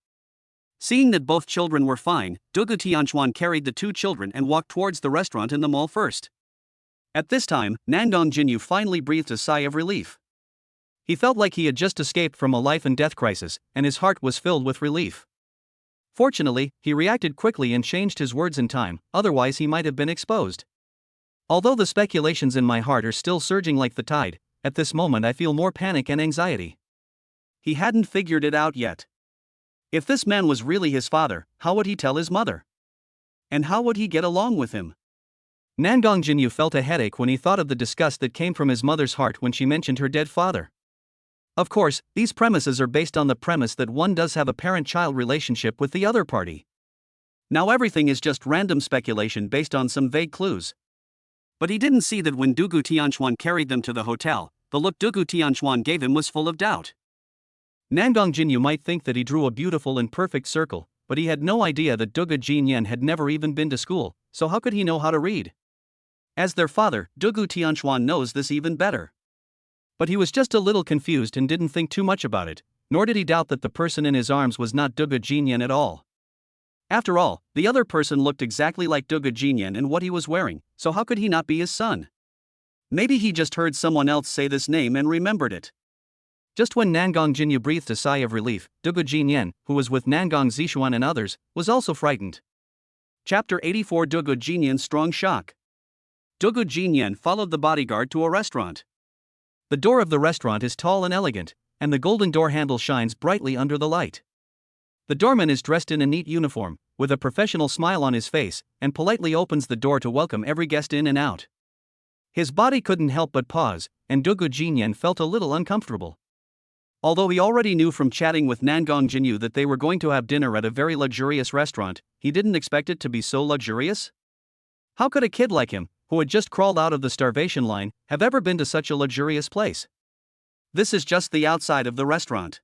S1: Seeing that both children were fine, Dugu Tianchuan carried the two children and walked towards the restaurant in the mall first. At this time, Nangong Jinyu finally breathed a sigh of relief. He felt like he had just escaped from a life and death crisis, and his heart was filled with relief. Fortunately, he reacted quickly and changed his words in time, otherwise he might have been exposed. Although the speculations in my heart are still surging like the tide, at this moment I feel more panic and anxiety. He hadn't figured it out yet. If this man was really his father, how would he tell his mother? And how would he get along with him? Nangong Jinyu felt a headache when he thought of the disgust that came from his mother's heart when she mentioned her dead father. Of course, these premises are based on the premise that one does have a parent-child relationship with the other party. Now everything is just random speculation based on some vague clues. But he didn't see that when Dugu Tianchuan carried them to the hotel, the look Dugu Tianchuan gave him was full of doubt. Nangong Jinyu might think that he drew a beautiful and perfect circle, but he had no idea that Dugu Jinyan had never even been to school, so how could he know how to read? As their father, Dugu Tianchuan knows this even better. But he was just a little confused and didn't think too much about it, nor did he doubt that the person in his arms was not Dugu Jinyan at all. After all, the other person looked exactly like Dugu Jinyan and what he was wearing, so how could he not be his son? Maybe he just heard someone else say this name and remembered it. Just when Nangong Jinyu breathed a sigh of relief, Dugu Jinyan, who was with Nangong Zishuan and others, was also frightened. Chapter 84 Dugu Jinyan's Strong Shock. Dugu Jinyan followed the bodyguard to a restaurant. The door of the restaurant is tall and elegant, and the golden door handle shines brightly under the light. The doorman is dressed in a neat uniform, with a professional smile on his face, and politely opens the door to welcome every guest in and out. His body couldn't help but pause, and Dugu Jinyan felt a little uncomfortable. Although he already knew from chatting with Nangong Jinyu that they were going to have dinner at a very luxurious restaurant, he didn't expect it to be so luxurious. How could a kid like him, who had just crawled out of the starvation line, have ever been to such a luxurious place? This is just the outside of the restaurant.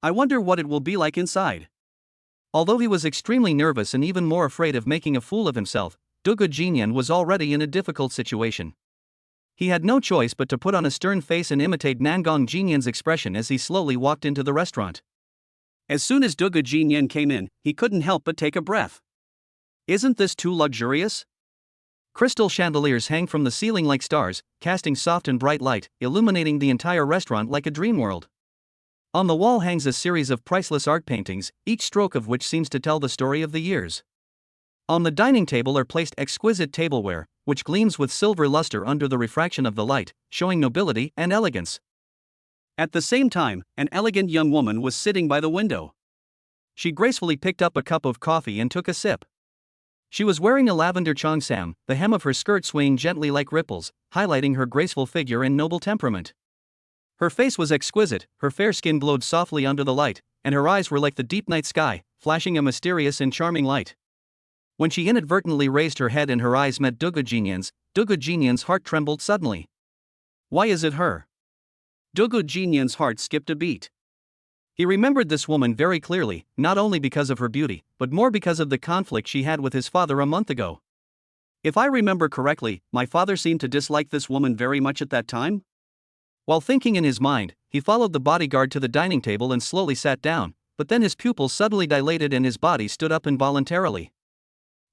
S1: I wonder what it will be like inside. Although he was extremely nervous and even more afraid of making a fool of himself, Dugu Jinyan was already in a difficult situation. He had no choice but to put on a stern face and imitate Nangong Jinyan's expression as he slowly walked into the restaurant. As soon as Dugu Jinyan came in, he couldn't help but take a breath. Isn't this too luxurious? Crystal chandeliers hang from the ceiling like stars, casting soft and bright light, illuminating the entire restaurant like a dream world. On the wall hangs a series of priceless art paintings, each stroke of which seems to tell the story of the years. On the dining table are placed exquisite tableware, which gleams with silver luster under the refraction of the light, showing nobility and elegance. At the same time, an elegant young woman was sitting by the window. She gracefully picked up a cup of coffee and took a sip. She was wearing a lavender cheongsam, the hem of her skirt swaying gently like ripples, highlighting her graceful figure and noble temperament. Her face was exquisite, her fair skin glowed softly under the light, and her eyes were like the deep night sky, flashing a mysterious and charming light. When she inadvertently raised her head and her eyes met Dugu Jinyan's heart trembled suddenly. Why is it her? Dugu Jinyan's heart skipped a beat. He remembered this woman very clearly, not only because of her beauty, but more because of the conflict she had with his father a month ago. If I remember correctly, my father seemed to dislike this woman very much at that time? While thinking in his mind, he followed the bodyguard to the dining table and slowly sat down, but then his pupils suddenly dilated and his body stood up involuntarily.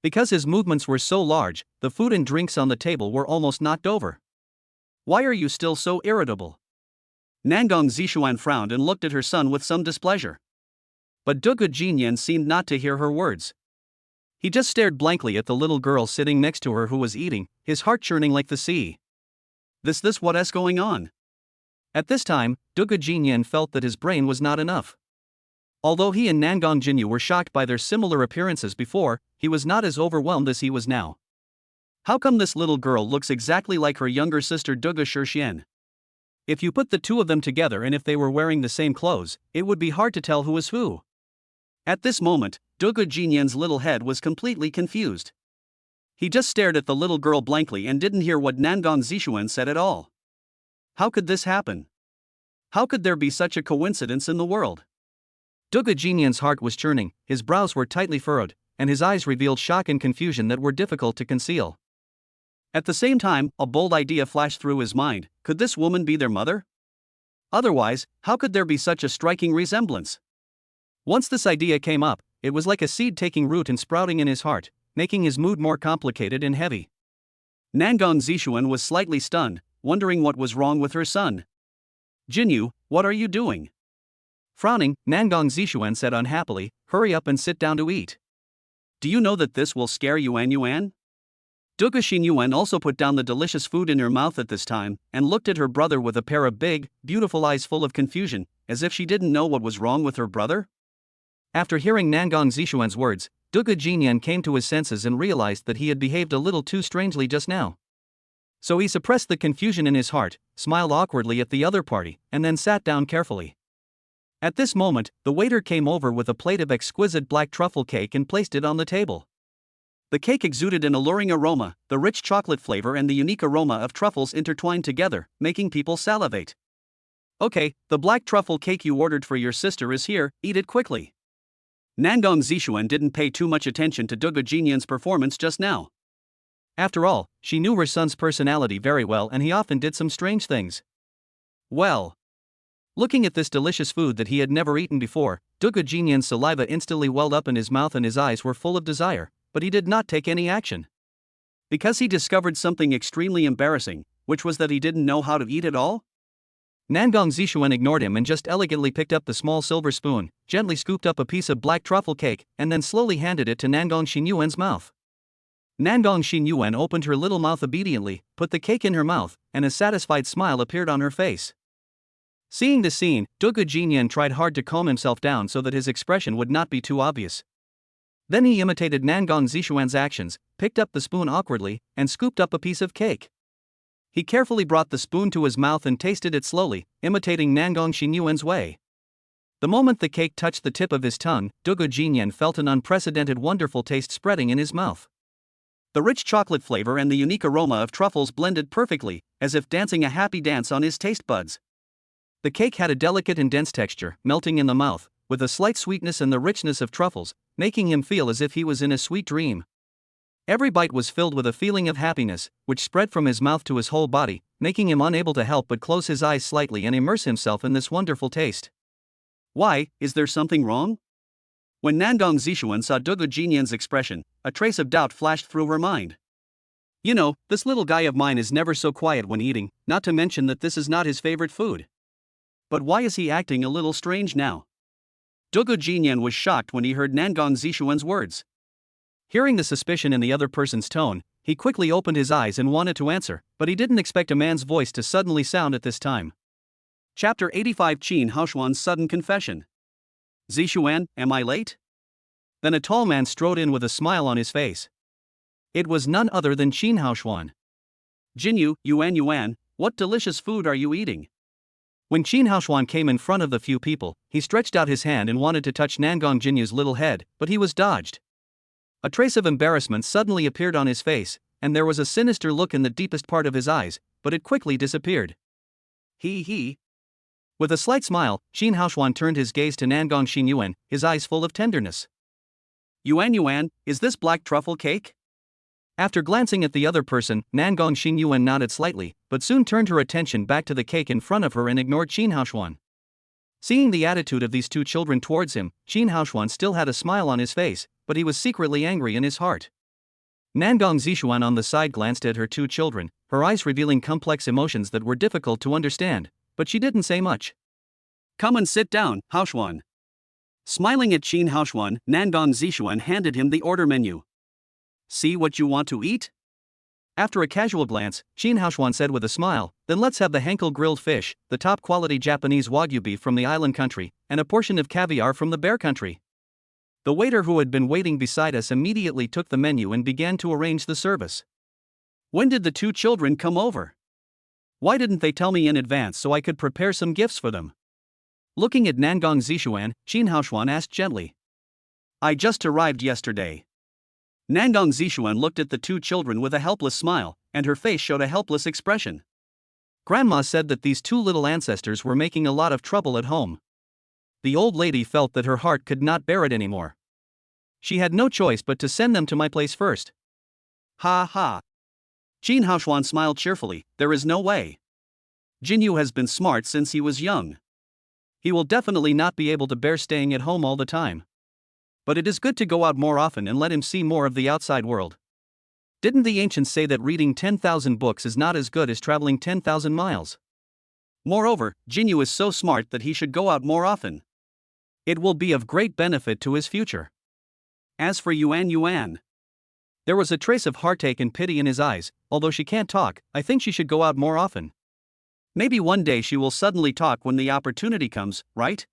S1: Because his movements were so large, the food and drinks on the table were almost knocked over. Why are you still so irritable? Nangong Zishuan frowned and looked at her son with some displeasure. But Dugu Jinyan seemed not to hear her words. He just stared blankly at the little girl sitting next to her who was eating, his heart churning like the sea. This what is going on? At this time, Dugu Jinyan felt that his brain was not enough. Although he and Nangong Jinyu were shocked by their similar appearances before, he was not as overwhelmed as he was now. How come this little girl looks exactly like her younger sister Dugu Shixian? If you put the two of them together and if they were wearing the same clothes, it would be hard to tell who is who. At this moment, Dugu Jinyan's little head was completely confused. He just stared at the little girl blankly and didn't hear what Nangong Zishuan said at all. How could this happen? How could there be such a coincidence in the world? Dugu Jinyan's heart was churning, his brows were tightly furrowed, and his eyes revealed shock and confusion that were difficult to conceal. At the same time, a bold idea flashed through his mind: could this woman be their mother? Otherwise, how could there be such a striking resemblance? Once this idea came up, it was like a seed taking root and sprouting in his heart, making his mood more complicated and heavy. Nangong Zishuan was slightly stunned, wondering what was wrong with her son. Jinyu, what are you doing? Frowning, Nangong Zishuan said unhappily, hurry up and sit down to eat. Do you know that this will scare Yuan? Dugu Xinyuan also put down the delicious food in her mouth at this time, and looked at her brother with a pair of big, beautiful eyes full of confusion, as if she didn't know what was wrong with her brother. After hearing Nangong Zishuan's words, Dugu Jinyan came to his senses and realized that he had behaved a little too strangely just now. So he suppressed the confusion in his heart, smiled awkwardly at the other party, and then sat down carefully. At this moment, the waiter came over with a plate of exquisite black truffle cake and placed it on the table. The cake exuded an alluring aroma, the rich chocolate flavor and the unique aroma of truffles intertwined together, making people salivate. Okay, the black truffle cake you ordered for your sister is here, eat it quickly. Nangong Zishuan didn't pay too much attention to Dugu Jinyan's performance just now. After all, she knew her son's personality very well and he often did some strange things. Well. Looking at this delicious food that he had never eaten before, Dugu Jinyan's saliva instantly welled up in his mouth and his eyes were full of desire, but he did not take any action. Because he discovered something extremely embarrassing, which was that he didn't know how to eat at all? Nangong Zishuan ignored him and just elegantly picked up the small silver spoon, gently scooped up a piece of black truffle cake, and then slowly handed it to Nangong Xinyuan's mouth. Nangong Xinyuan opened her little mouth obediently, put the cake in her mouth, and a satisfied smile appeared on her face. Seeing the scene, Dugu Jinyan tried hard to calm himself down so that his expression would not be too obvious. Then he imitated Nangong Zishuan's actions, picked up the spoon awkwardly, and scooped up a piece of cake. He carefully brought the spoon to his mouth and tasted it slowly, imitating Nangong Xinyuan's way. The moment the cake touched the tip of his tongue, Dugu Jinyan felt an unprecedented wonderful taste spreading in his mouth. The rich chocolate flavor and the unique aroma of truffles blended perfectly, as if dancing a happy dance on his taste buds. The cake had a delicate and dense texture, melting in the mouth, with a slight sweetness and the richness of truffles, making him feel as if he was in a sweet dream. Every bite was filled with a feeling of happiness, which spread from his mouth to his whole body, making him unable to help but close his eyes slightly and immerse himself in this wonderful taste. Why, is there something wrong? When Nangong Zishuan saw Dugu Jinyan's expression, a trace of doubt flashed through her mind. You know, this little guy of mine is never so quiet when eating, not to mention that this is not his favorite food. But why is he acting a little strange now? Dugu Jinyan was shocked when he heard Nangong Zishuan's words. Hearing the suspicion in the other person's tone, he quickly opened his eyes and wanted to answer, but he didn't expect a man's voice to suddenly sound at this time. Chapter 85 Qin Haoshuan's Sudden Confession. Zishuan, am I late? Then a tall man strode in with a smile on his face. It was none other than Qin Haoshuan. Jinyu, Yuan, what delicious food are you eating? When Qin Haoshuan came in front of the few people, he stretched out his hand and wanted to touch Nangong Jinyu's little head, but he was dodged. A trace of embarrassment suddenly appeared on his face, and there was a sinister look in the deepest part of his eyes, but it quickly disappeared. He. With a slight smile, Qin Haoshuan turned his gaze to Nangong Xinyuan, his eyes full of tenderness. Yuan, is this black truffle cake? After glancing at the other person, Nangong Xinyuan nodded slightly, but soon turned her attention back to the cake in front of her and ignored Qin Haoshuan. Seeing the attitude of these two children towards him, Qin Haoshuan still had a smile on his face, but he was secretly angry in his heart. Nangong Zishuan on the side glanced at her two children, her eyes revealing complex emotions that were difficult to understand, but she didn't say much. Come and sit down, Haoshuan. Smiling at Qin Haoshuan, Nangong Zishuan handed him the order menu. See what you want to eat? After a casual glance, Qin Haoshuan said with a smile, then let's have the Henkel grilled fish, the top quality Japanese Wagyu beef from the island country, and a portion of caviar from the bear country. The waiter who had been waiting beside us immediately took the menu and began to arrange the service. When did the two children come over? Why didn't they tell me in advance so I could prepare some gifts for them? Looking at Nangong Zishuan, Qin Haoshuan asked gently. I just arrived yesterday. Nangong Zishuan looked at the two children with a helpless smile, and her face showed a helpless expression. Grandma said that these two little ancestors were making a lot of trouble at home. The old lady felt that her heart could not bear it anymore. She had no choice but to send them to my place first. Ha ha. Qin Haoshuan smiled cheerfully, there is no way. Jinyu has been smart since he was young. He will definitely not be able to bear staying at home all the time. But it is good to go out more often and let him see more of the outside world. Didn't the ancients say that reading 10,000 books is not as good as traveling 10,000 miles? Moreover, Jinyu is so smart that he should go out more often. It will be of great benefit to his future. As for Yuan, there was a trace of heartache and pity in his eyes. Although she can't talk, I think she should go out more often. Maybe one day she will suddenly talk when the opportunity comes, right?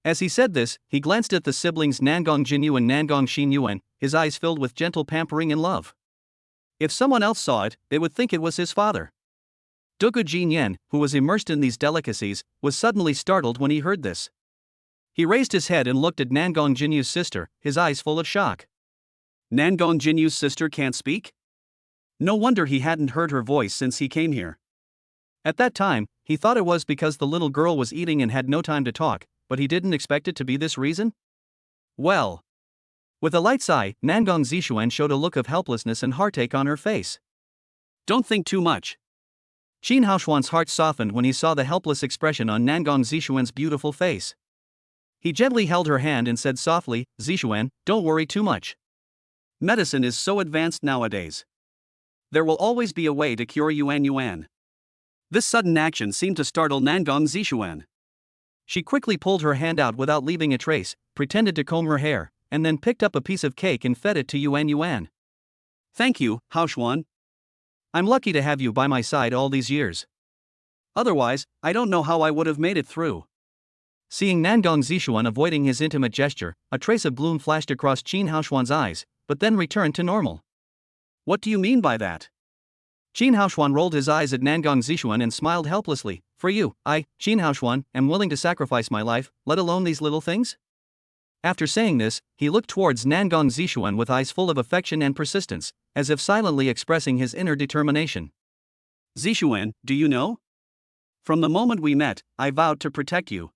S1: As he said this, he glanced at the siblings Nangong Jinyu and Nangong Xinyuan, his eyes filled with gentle pampering and love. If someone else saw it, they would think it was his father. Dugu Jinyan, who was immersed in these delicacies, was suddenly startled when he heard this. He raised his head and looked at Nangong Jinyu's sister, his eyes full of shock. Nangong Jinyu's sister can't speak? No wonder he hadn't heard her voice since he came here. At that time, he thought it was because the little girl was eating and had no time to talk, but he didn't expect it to be this reason? Well. With a light sigh, Nangong Zishuan showed a look of helplessness and heartache on her face. Don't think too much. Qin Haoshuan's heart softened when he saw the helpless expression on Nangong Zishuan's beautiful face. He gently held her hand and said softly, Zishuan, don't worry too much. Medicine is so advanced nowadays. There will always be a way to cure Yuan. This sudden action seemed to startle Nangong Zishuan. She quickly pulled her hand out without leaving a trace, pretended to comb her hair, and then picked up a piece of cake and fed it to Yuan. Thank you, Haoshuan. I'm lucky to have you by my side all these years. Otherwise, I don't know how I would have made it through. Seeing Nangong Zishuan avoiding his intimate gesture, a trace of gloom flashed across Qin Haoshuan's eyes, but then returned to normal. What do you mean by that? Qin Haoshuan rolled his eyes at Nangong Zishuan and smiled helplessly. For you, I, Qin Haoshuan, am willing to sacrifice my life, let alone these little things? After saying this, he looked towards Nangong Zishuan with eyes full of affection and persistence, as if silently expressing his inner determination. Zishuan, do you know? From the moment we met, I vowed to protect you.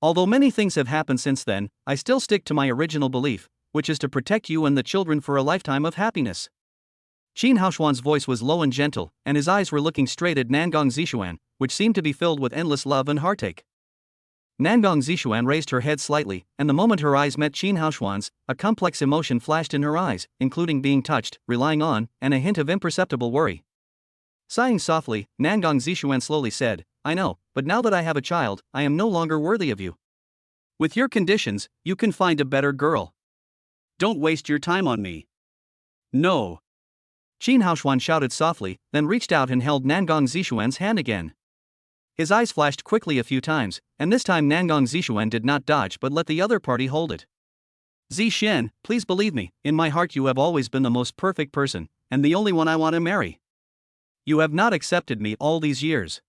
S1: Although many things have happened since then, I still stick to my original belief, which is to protect you and the children for a lifetime of happiness. Qin Haoshuan's voice was low and gentle, and his eyes were looking straight at Nangong Zishuan, which seemed to be filled with endless love and heartache. Nangong Zishuan raised her head slightly, and the moment her eyes met Qin Haoshuan's, a complex emotion flashed in her eyes, including being touched, relying on, and a hint of imperceptible worry. Sighing softly, Nangong Zishuan slowly said, I know, but now that I have a child, I am no longer worthy of you. With your conditions, you can find a better girl. Don't waste your time on me. No. Qin Haoshuan shouted softly, then reached out and held Nangong Zishuan's hand again. His eyes flashed quickly a few times, and this time Nangong Zishuan did not dodge but let the other party hold it. Zishen, please believe me, in my heart you have always been the most perfect person, and the only one I want to marry. You have not accepted me all these years.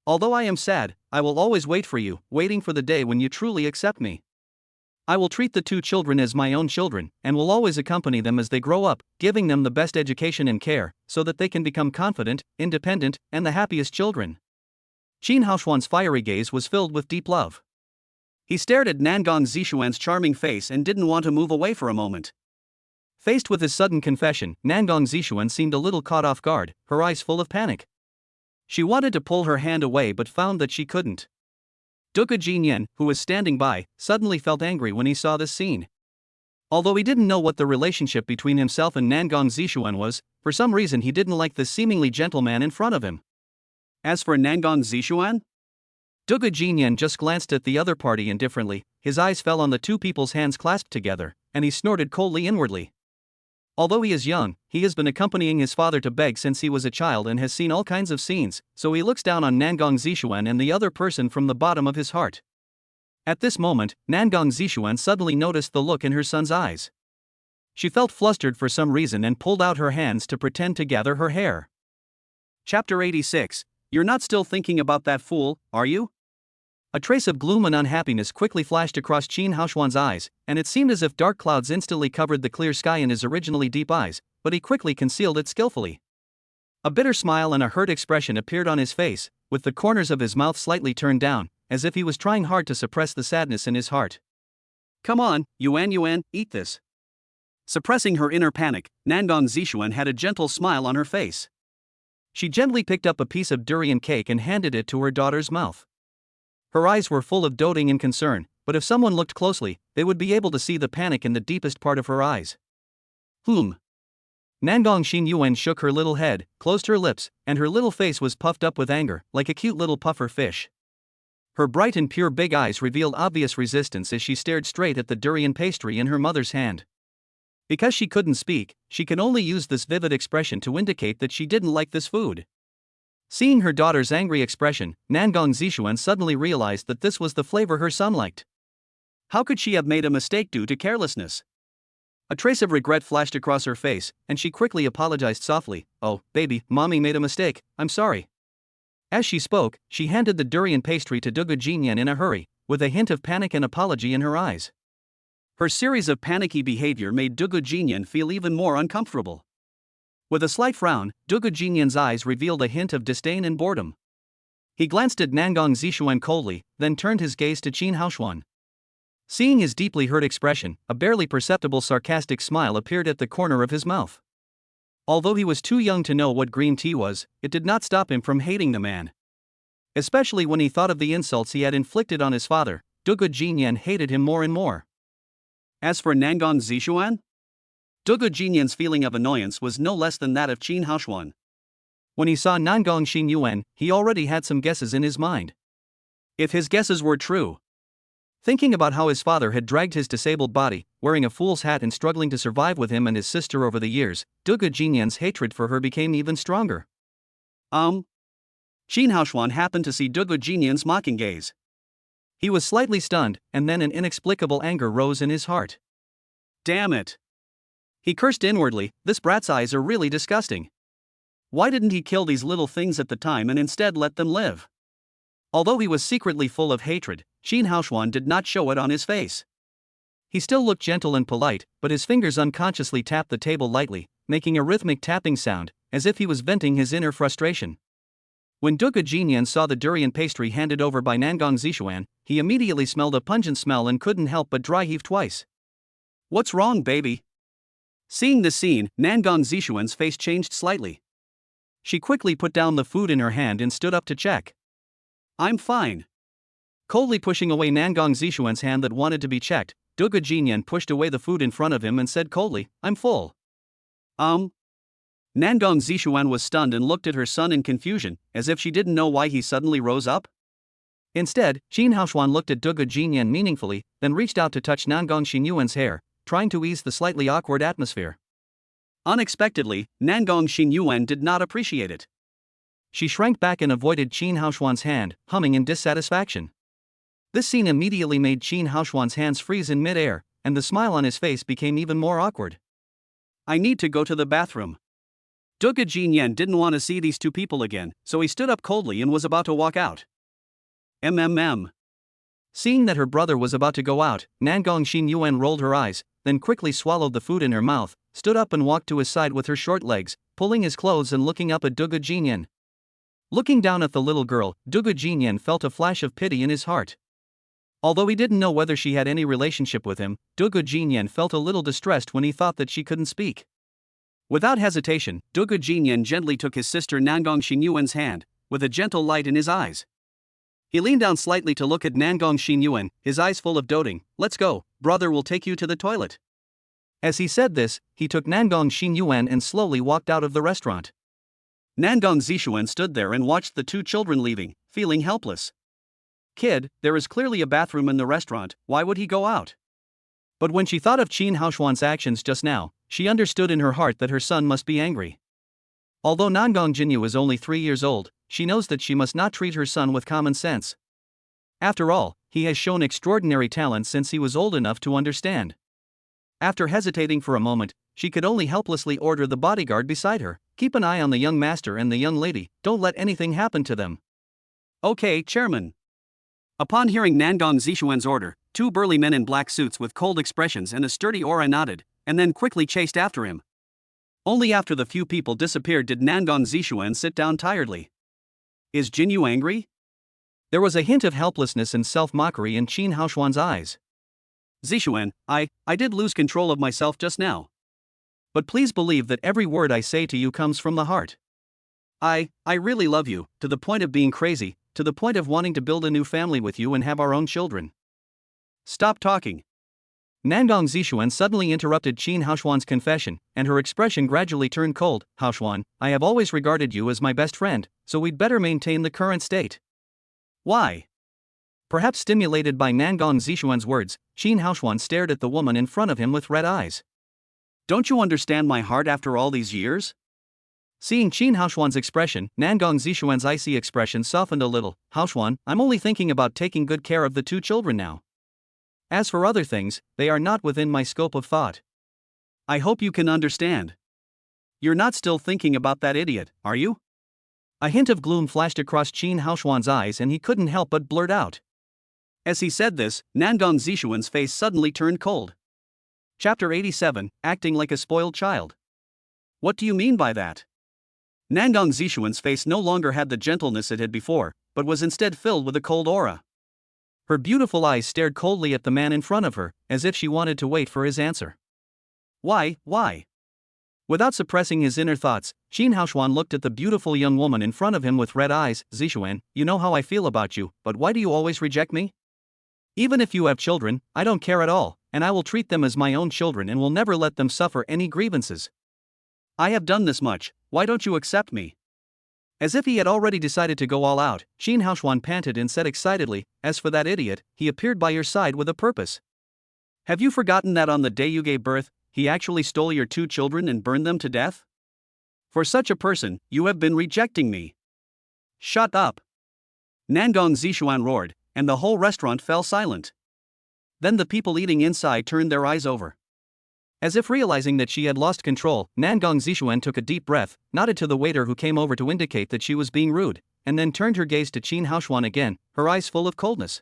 S1: Although I am sad, I will always wait for you, waiting for the day when you truly accept me. I will treat the two children as my own children, and will always accompany them as they grow up, giving them the best education and care, so that they can become confident, independent, and the happiest children. Qin Haoshuan's fiery gaze was filled with deep love. He stared at Nangong Zishuan's charming face and didn't want to move away for a moment. Faced with his sudden confession, Nangong Zishuan seemed a little caught off guard, her eyes full of panic. She wanted to pull her hand away but found that she couldn't. Duge Jinyan, who was standing by, suddenly felt angry when he saw this scene. Although he didn't know what the relationship between himself and Nangong Zishuan was, for some reason he didn't like the seemingly gentle man in front of him. As for Nangong Zishuan? Duge Jinyan just glanced at the other party indifferently, his eyes fell on the two people's hands clasped together, and he snorted coldly inwardly. Although he is young, he has been accompanying his father to beg since he was a child and has seen all kinds of scenes, so he looks down on Nangong Zishuan and the other person from the bottom of his heart. At this moment, Nangong Zishuan suddenly noticed the look in her son's eyes. She felt flustered for some reason and pulled out her hands to pretend to gather her hair. Chapter 86. You're not still thinking about that fool, are you? A trace of gloom and unhappiness quickly flashed across Qin Haoshuan's eyes, and it seemed as if dark clouds instantly covered the clear sky in his originally deep eyes, but he quickly concealed it skillfully. A bitter smile and a hurt expression appeared on his face, with the corners of his mouth slightly turned down, as if he was trying hard to suppress the sadness in his heart. Come on, Yuan, eat this. Suppressing her inner panic, Nangong Zishuan had a gentle smile on her face. She gently picked up a piece of durian cake and handed it to her daughter's mouth. Her eyes were full of doting and concern, but if someone looked closely, they would be able to see the panic in the deepest part of her eyes. Nangong Xinyuan shook her little head, closed her lips, and her little face was puffed up with anger, like a cute little puffer fish. Her bright and pure big eyes revealed obvious resistance as she stared straight at the durian pastry in her mother's hand. Because she couldn't speak, she could only use this vivid expression to indicate that she didn't like this food. Seeing her daughter's angry expression, Nangong Zishuan suddenly realized that this was the flavor her son liked. How could she have made a mistake due to carelessness? A trace of regret flashed across her face, and she quickly apologized softly. Oh, baby, mommy made a mistake, I'm sorry. As she spoke, she handed the durian pastry to Duge Jinyan in a hurry, with a hint of panic and apology in her eyes. Her series of panicky behavior made Duge Jinyan feel even more uncomfortable. With a slight frown, Duge Jinyan's eyes revealed a hint of disdain and boredom. He glanced at Nangong Zishuan coldly, then turned his gaze to Qin Haoshuan. Seeing his deeply hurt expression, a barely perceptible sarcastic smile appeared at the corner of his mouth. Although he was too young to know what green tea was, it did not stop him from hating the man. Especially when he thought of the insults he had inflicted on his father, Duge Jinyan hated him more and more. As for Nangong Zishuan? Duge Jinyan's feeling of annoyance was no less than that of Qin Haoshuan. When he saw Nangong Xinyuan, he already had some guesses in his mind. If his guesses were true. Thinking about how his father had dragged his disabled body, wearing a fool's hat and struggling to survive with him and his sister over the years, Duge Jinyan's hatred for her became even stronger. Qin Haoshuan happened to see Dugu Jinyan's mocking gaze. He was slightly stunned, and then an inexplicable anger rose in his heart. Damn it! He cursed inwardly, this brat's eyes are really disgusting. Why didn't he kill these little things at the time and instead let them live? Although he was secretly full of hatred, Qin Haoshuan did not show it on his face. He still looked gentle and polite, but his fingers unconsciously tapped the table lightly, making a rhythmic tapping sound, as if he was venting his inner frustration. When Dugu Jinyan saw the durian pastry handed over by Nangong Zishuan, he immediately smelled a pungent smell and couldn't help but dry heave twice. What's wrong, baby? Seeing this scene, Nangong Zishuan's face changed slightly. She quickly put down the food in her hand and stood up to check. I'm fine. Coldly pushing away Nangong Zishuan's hand that wanted to be checked, Dugu Jinyan pushed away the food in front of him and said coldly, I'm full. Nangong Zishuan was stunned and looked at her son in confusion, as if she didn't know why he suddenly rose up. Instead, Qin Haoshuan looked at Dugu Jinyan meaningfully, then reached out to touch Nangong Xinyuan's hair, trying to ease the slightly awkward atmosphere. Unexpectedly, Nangong Xinyuan did not appreciate it. She shrank back and avoided Qin Haoshuan's hand, humming in dissatisfaction. This scene immediately made Qin Haoshuan's hands freeze in mid-air, and the smile on his face became even more awkward. I need to go to the bathroom. Dugu Jinyan didn't want to see these two people again, so he stood up coldly and was about to walk out. Seeing that her brother was about to go out, Nangong Xinyuan rolled her eyes, then quickly swallowed the food in her mouth, stood up and walked to his side with her short legs, pulling his clothes and looking up at Dugu Jinyan. Looking down at the little girl, Dugu Jinyan felt a flash of pity in his heart. Although he didn't know whether she had any relationship with him, Dugu Jinyan felt a little distressed when he thought that she couldn't speak. Without hesitation, Dugu Jinyan gently took his sister Nangong Xinyuan's hand, with a gentle light in his eyes. He leaned down slightly to look at Nangong Xinyuan, his eyes full of doting. Let's go, brother will take you to the toilet. As he said this, he took Nangong Xinyuan and slowly walked out of the restaurant. Nangong Zishuan stood there and watched the two children leaving, feeling helpless. Kid, there is clearly a bathroom in the restaurant, why would he go out? But when she thought of Qin Haoshuan's actions just now, she understood in her heart that her son must be angry. Although Nangong Jinyu is only 3 years old, she knows that she must not treat her son with common sense. After all, he has shown extraordinary talent since he was old enough to understand. After hesitating for a moment, she could only helplessly order the bodyguard beside her, keep an eye on the young master and the young lady, don't let anything happen to them. Okay, chairman. Upon hearing Nangong Zishuan's order, two burly men in black suits with cold expressions and a sturdy aura nodded, and then quickly chased after him. Only after the few people disappeared did Nangong Zishuan sit down tiredly. Is Jinyu angry? There was a hint of helplessness and self-mockery in Qin Haoshuan's eyes. Zishuan, I did lose control of myself just now. But please believe that every word I say to you comes from the heart. I really love you, to the point of being crazy, to the point of wanting to build a new family with you and have our own children. Stop talking. Nangong Zishuan suddenly interrupted Qin Haoshuan's confession, and her expression gradually turned cold. Haoshuan, I have always regarded you as my best friend, so we'd better maintain the current state. Why? Perhaps stimulated by Nangong Zishuan's words, Qin Haoshuan stared at the woman in front of him with red eyes. Don't you understand my heart after all these years? Seeing Qin Haoshuan's expression, Nangong Zishuan's icy expression softened a little. Haoshuan, I'm only thinking about taking good care of the two children now. As for other things, they are not within my scope of thought. I hope you can understand. You're not still thinking about that idiot, are you? A hint of gloom flashed across Qin Haoshuan's eyes and he couldn't help but blurt out. As he said this, Nangong Zishuan's face suddenly turned cold. Chapter 87, Acting Like a Spoiled Child. What do you mean by that? Nangong Zishuan's face no longer had the gentleness it had before, but was instead filled with a cold aura. Her beautiful eyes stared coldly at the man in front of her, as if she wanted to wait for his answer. Why? Without suppressing his inner thoughts, Qin Haoshuan looked at the beautiful young woman in front of him with red eyes. Zishuan, you know how I feel about you, but why do you always reject me? Even if you have children, I don't care at all, and I will treat them as my own children and will never let them suffer any grievances. I have done this much, why don't you accept me? As if he had already decided to go all out, Qin Haoshuan panted and said excitedly, as for that idiot, he appeared by your side with a purpose. Have you forgotten that on the day you gave birth, he actually stole your two children and burned them to death? For such a person, you have been rejecting me. Shut up! Nangong Zishuan roared, and the whole restaurant fell silent. Then the people eating inside turned their eyes over. As if realizing that she had lost control, Nangong Zishuan took a deep breath, nodded to the waiter who came over to indicate that she was being rude, and then turned her gaze to Qin Haoshuan again, her eyes full of coldness.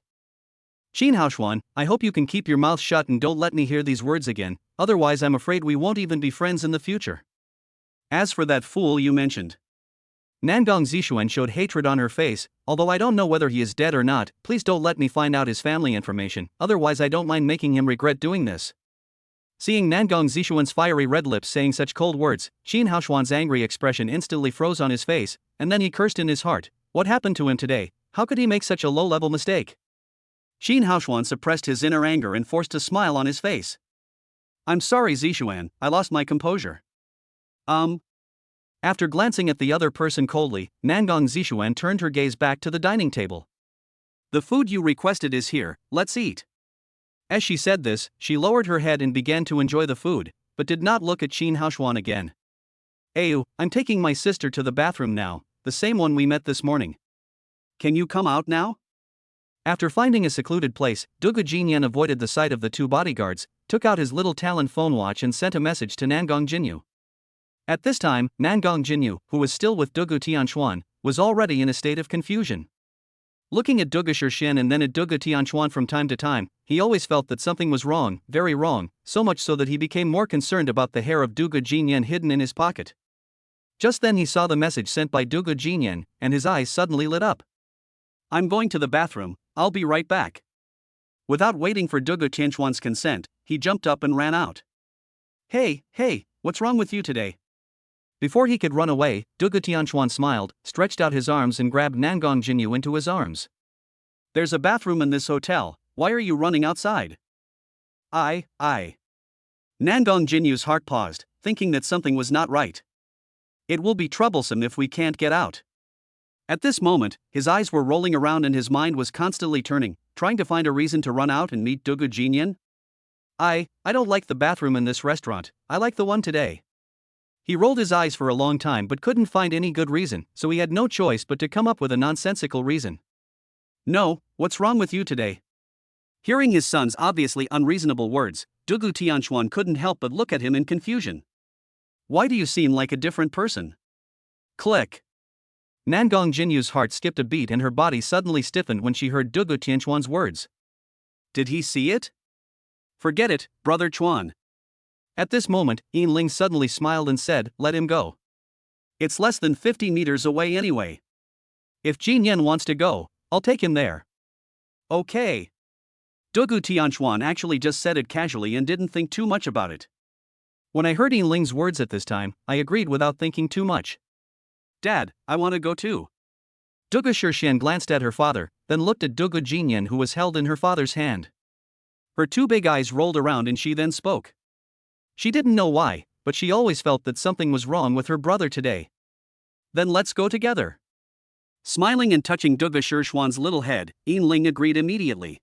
S1: Qin Haoshuan, I hope you can keep your mouth shut and don't let me hear these words again, otherwise I'm afraid we won't even be friends in the future. As for that fool you mentioned. Nangong Zishuan showed hatred on her face, although I don't know whether he is dead or not, please don't let me find out his family information, otherwise I don't mind making him regret doing this. Seeing Nangong Zishuan's fiery red lips saying such cold words, Qin Haoshuan's angry expression instantly froze on his face, and then he cursed in his heart. What happened to him today? How could he make such a low-level mistake? Qin Haoshuan suppressed his inner anger and forced a smile on his face. I'm sorry Zishuan, I lost my composure. After glancing at the other person coldly, Nangong Zishuan turned her gaze back to the dining table. The food you requested is here, let's eat. As she said this, she lowered her head and began to enjoy the food, but did not look at Qin Haoshuan again. Ayu, I'm taking my sister to the bathroom now, the same one we met this morning. Can you come out now? After finding a secluded place, Dugu Jinyan avoided the sight of the two bodyguards, took out his little Talon phone watch and sent a message to Nangong Jinyu. At this time, Nangong Jinyu, who was still with Dugu Tianchuan, was already in a state of confusion. Looking at Dugu Shirshin and then at Dugu Tianchuan from time to time, he always felt that something was wrong, very wrong, so much so that he became more concerned about the hair of Dugu Jinyan hidden in his pocket. Just then he saw the message sent by Dugu Jinyan, and his eyes suddenly lit up. I'm going to the bathroom, I'll be right back. Without waiting for Dugu Tianchuan's consent, he jumped up and ran out. Hey, what's wrong with you today? Before he could run away, Dugu Tianchuan smiled, stretched out his arms and grabbed Nangong Jinyu into his arms. There's a bathroom in this hotel, why are you running outside? I. Nangong Jinyu's heart paused, thinking that something was not right. It will be troublesome if we can't get out. At this moment, his eyes were rolling around and his mind was constantly turning, trying to find a reason to run out and meet Dugu Jinyan. I don't like the bathroom in this restaurant, I like the one today. He rolled his eyes for a long time but couldn't find any good reason, so he had no choice but to come up with a nonsensical reason. No, what's wrong with you today? Hearing his son's obviously unreasonable words, Dugu Tianchuan couldn't help but look at him in confusion. Why do you seem like a different person? Click. Nangong Jinyu's heart skipped a beat and her body suddenly stiffened when she heard Dugu Tianchuan's words. Did he see it? Forget it, brother Chuan. At this moment, Yin Ling suddenly smiled and said, let him go. It's less than 50 meters away anyway. If Jin Yan wants to go, I'll take him there. Okay. Dugu Tianchuan actually just said it casually and didn't think too much about it. When I heard Yin Ling's words at this time, I agreed without thinking too much. Dad, I want to go too. Dugu Shirshin glanced at her father, then looked at Dugu Jinyan who was held in her father's hand. Her two big eyes rolled around and she then spoke. She didn't know why, but she always felt that something was wrong with her brother today. Then let's go together. Smiling and touching Dugu Shirshuan's little head, Yin Ling agreed immediately.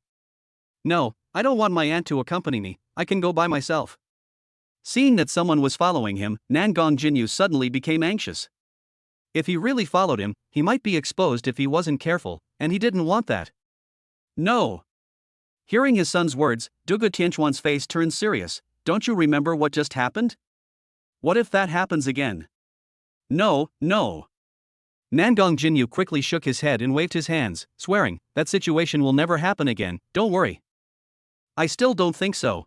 S1: No, I don't want my aunt to accompany me, I can go by myself. Seeing that someone was following him, Nangong Jinyu suddenly became anxious. If he really followed him, he might be exposed if he wasn't careful, and he didn't want that. No. Hearing his son's words, Dugu Tianchuan's face turned serious. Don't you remember what just happened? What if that happens again? No. Nangong Jinyu quickly shook his head and waved his hands, swearing, that situation will never happen again, don't worry. I still don't think so.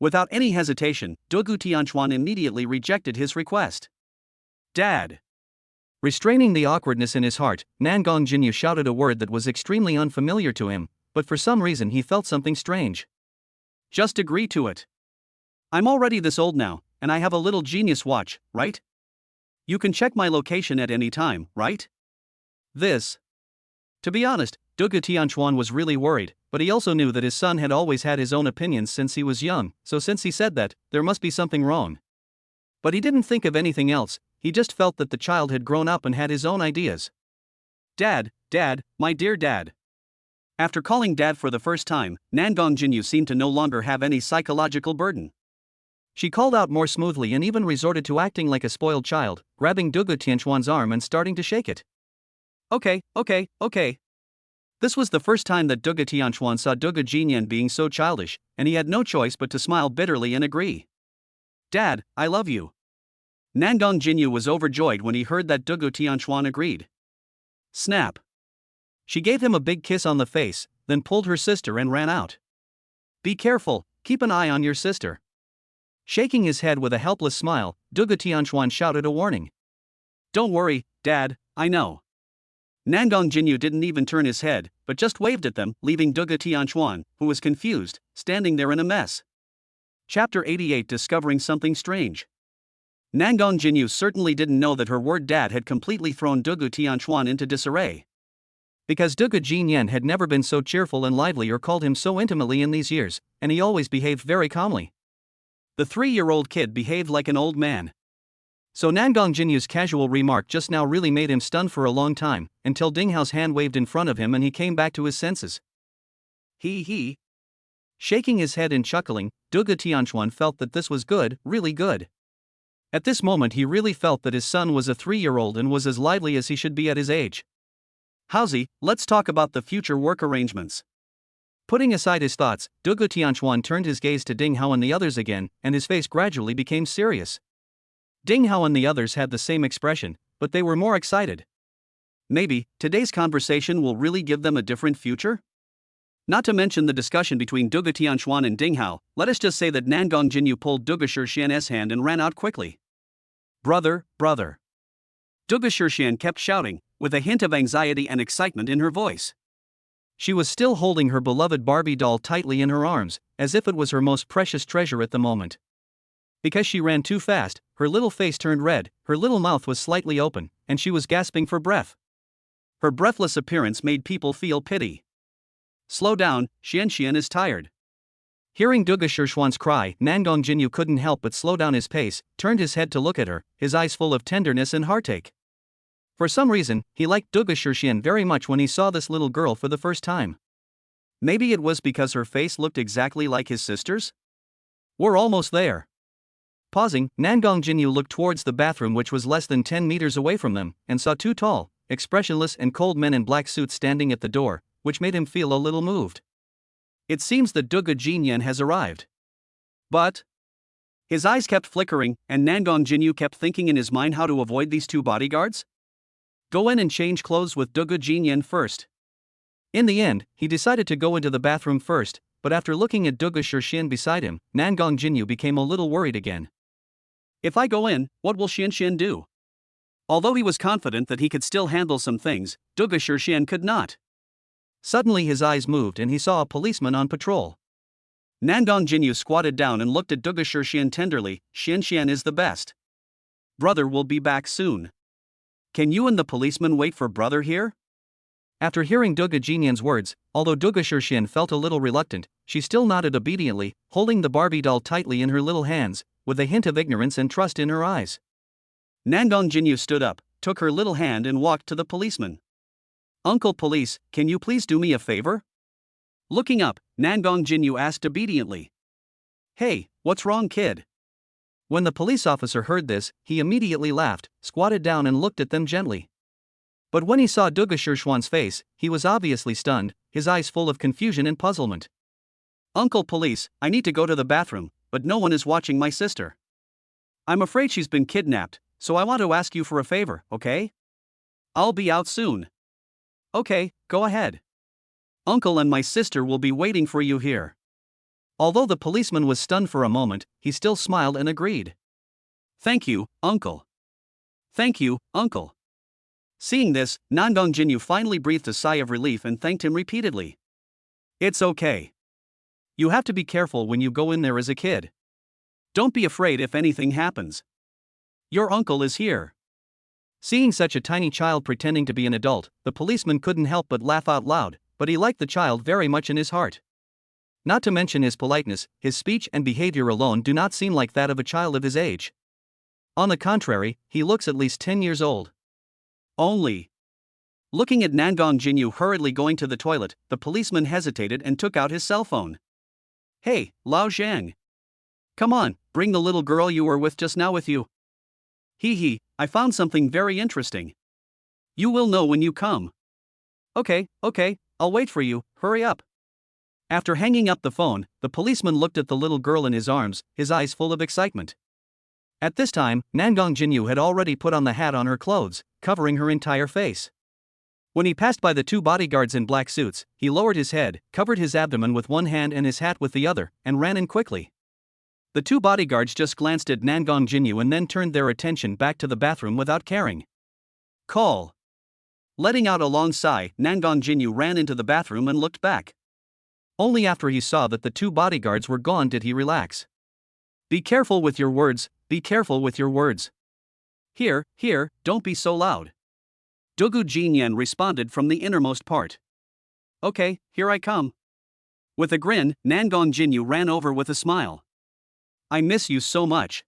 S1: Without any hesitation, Dugu Tianchuan immediately rejected his request. Dad. Restraining the awkwardness in his heart, Nangong Jinyu shouted a word that was extremely unfamiliar to him, but for some reason he felt something strange. Just agree to it. I'm already this old now, and I have a little genius watch, right? You can check my location at any time, right? This. To be honest, Dugu Tianchuan was really worried, but he also knew that his son had always had his own opinions since he was young, so since he said that, there must be something wrong. But he didn't think of anything else, he just felt that the child had grown up and had his own ideas. Dad, my dear dad. After calling Dad for the first time, Nangong Jinyu seemed to no longer have any psychological burden. She called out more smoothly and even resorted to acting like a spoiled child, grabbing Dugu Tianchuan's arm and starting to shake it. Okay. This was the first time that Duga Tianchuan saw Duga Jinyan being so childish, and he had no choice but to smile bitterly and agree. Dad, I love you. Nangong Jinyu was overjoyed when he heard that Duga Tianchuan agreed. Snap. She gave him a big kiss on the face, then pulled her sister and ran out. Be careful, keep an eye on your sister. Shaking his head with a helpless smile, Duga Tianchuan shouted a warning. Don't worry, Dad, I know. Nangong Jinyu didn't even turn his head, but just waved at them, leaving Duga Tianchuan, who was confused, standing there in a mess. Chapter 88 Discovering Something Strange. Nangong Jinyu certainly didn't know that her word dad had completely thrown Duga Tianchuan into disarray. Because Duga Jinyan had never been so cheerful and lively or called him so intimately in these years, and he always behaved very calmly. The 3-year-old kid behaved like an old man. So Nangong Jinyu's casual remark just now really made him stunned for a long time, until Ding Hao's hand waved in front of him and he came back to his senses. He. Shaking his head and chuckling, Duga Tianchuan felt that this was good, really good. At this moment he really felt that his son was a 3-year-old and was as lively as he should be at his age. Haozi, let's talk about the future work arrangements. Putting aside his thoughts, Duga Tianchuan turned his gaze to Ding Hao and the others again, and his face gradually became serious. Ding Hao and the others had the same expression, but they were more excited. Maybe, today's conversation will really give them a different future? Not to mention the discussion between Duga Tianchuan and Ding Hao, let us just say that Nangong Jinyu pulled Duga Shixian's hand and ran out quickly. Brother. Duga Shixian kept shouting, with a hint of anxiety and excitement in her voice. She was still holding her beloved Barbie doll tightly in her arms, as if it was her most precious treasure at the moment. Because she ran too fast, her little face turned red, her little mouth was slightly open, and she was gasping for breath. Her breathless appearance made people feel pity. Slow down, Xian is tired. Hearing Duga Shixian's cry, Nangong Jinyu couldn't help but slow down his pace, turned his head to look at her, his eyes full of tenderness and heartache. For some reason, he liked Duga Shixian very much when he saw this little girl for the first time. Maybe it was because her face looked exactly like his sister's? We're almost there. Pausing, Nangong Jinyu looked towards the bathroom, which was less than 10 meters away from them, and saw 2 tall, expressionless and cold men in black suits standing at the door, which made him feel a little moved. It seems that Duga Jinyan has arrived. But his eyes kept flickering, and Nangong Jinyu kept thinking in his mind how to avoid these 2 bodyguards. Go in and change clothes with Duga Jinyan first. In the end, he decided to go into the bathroom first, but after looking at Duga Shixian beside him, Nangong Jinyu became a little worried again. If I go in, what will Xian do? Although he was confident that he could still handle some things, Duga Shixian could not. Suddenly his eyes moved and he saw a policeman on patrol. Nangong Jinyu squatted down and looked at Duga Shixian tenderly. Xian is the best. Brother will be back soon. Can you and the policeman wait for brother here? After hearing Duga Jinyan's words, although Duga Shixian felt a little reluctant, she still nodded obediently, holding the Barbie doll tightly in her little hands, with a hint of ignorance and trust in her eyes. Nangong Jinyu stood up, took her little hand and walked to the policeman. Uncle Police, can you please do me a favor? Looking up, Nangong Jinyu asked obediently. Hey, what's wrong, kid? When the police officer heard this, he immediately laughed, squatted down and looked at them gently. But when he saw Duga Shixian's face, he was obviously stunned, his eyes full of confusion and puzzlement. Uncle Police, I need to go to the bathroom, but no one is watching my sister. I'm afraid she's been kidnapped, so I want to ask you for a favor, okay? I'll be out soon. Okay, go ahead. Uncle and my sister will be waiting for you here. Although the policeman was stunned for a moment, he still smiled and agreed. Thank you, Uncle. Thank you, Uncle. Seeing this, Nangong Jinyu finally breathed a sigh of relief and thanked him repeatedly. It's okay. You have to be careful when you go in there as a kid. Don't be afraid if anything happens. Your uncle is here. Seeing such a tiny child pretending to be an adult, the policeman couldn't help but laugh out loud, but he liked the child very much in his heart. Not to mention his politeness, his speech and behavior alone do not seem like that of a child of his age. On the contrary, he looks at least 10 years old. Only. Looking at Nangong Jinyu hurriedly going to the toilet, the policeman hesitated and took out his cell phone. Hey, Lao Zhang. Come on, bring the little girl you were with just now with you. I found something very interesting. You will know when you come. Okay, I'll wait for you, hurry up. After hanging up the phone, the policeman looked at the little girl in his arms, his eyes full of excitement. At this time, Nangong Jinyu had already put on the hat on her clothes, covering her entire face. When he passed by the two bodyguards in black suits, he lowered his head, covered his abdomen with one hand and his hat with the other, and ran in quickly. The two bodyguards just glanced at Nangong Jinyu and then turned their attention back to the bathroom without caring. Call. Letting out a long sigh, Nangong Jinyu ran into the bathroom and looked back. Only after he saw that the two bodyguards were gone did he relax. Be careful with your words, be careful with your words. Here, don't be so loud. Dugu Jinyan responded from the innermost part. Okay, here I come. With a grin, Nangong Jinyu ran over with a smile. I miss you so much.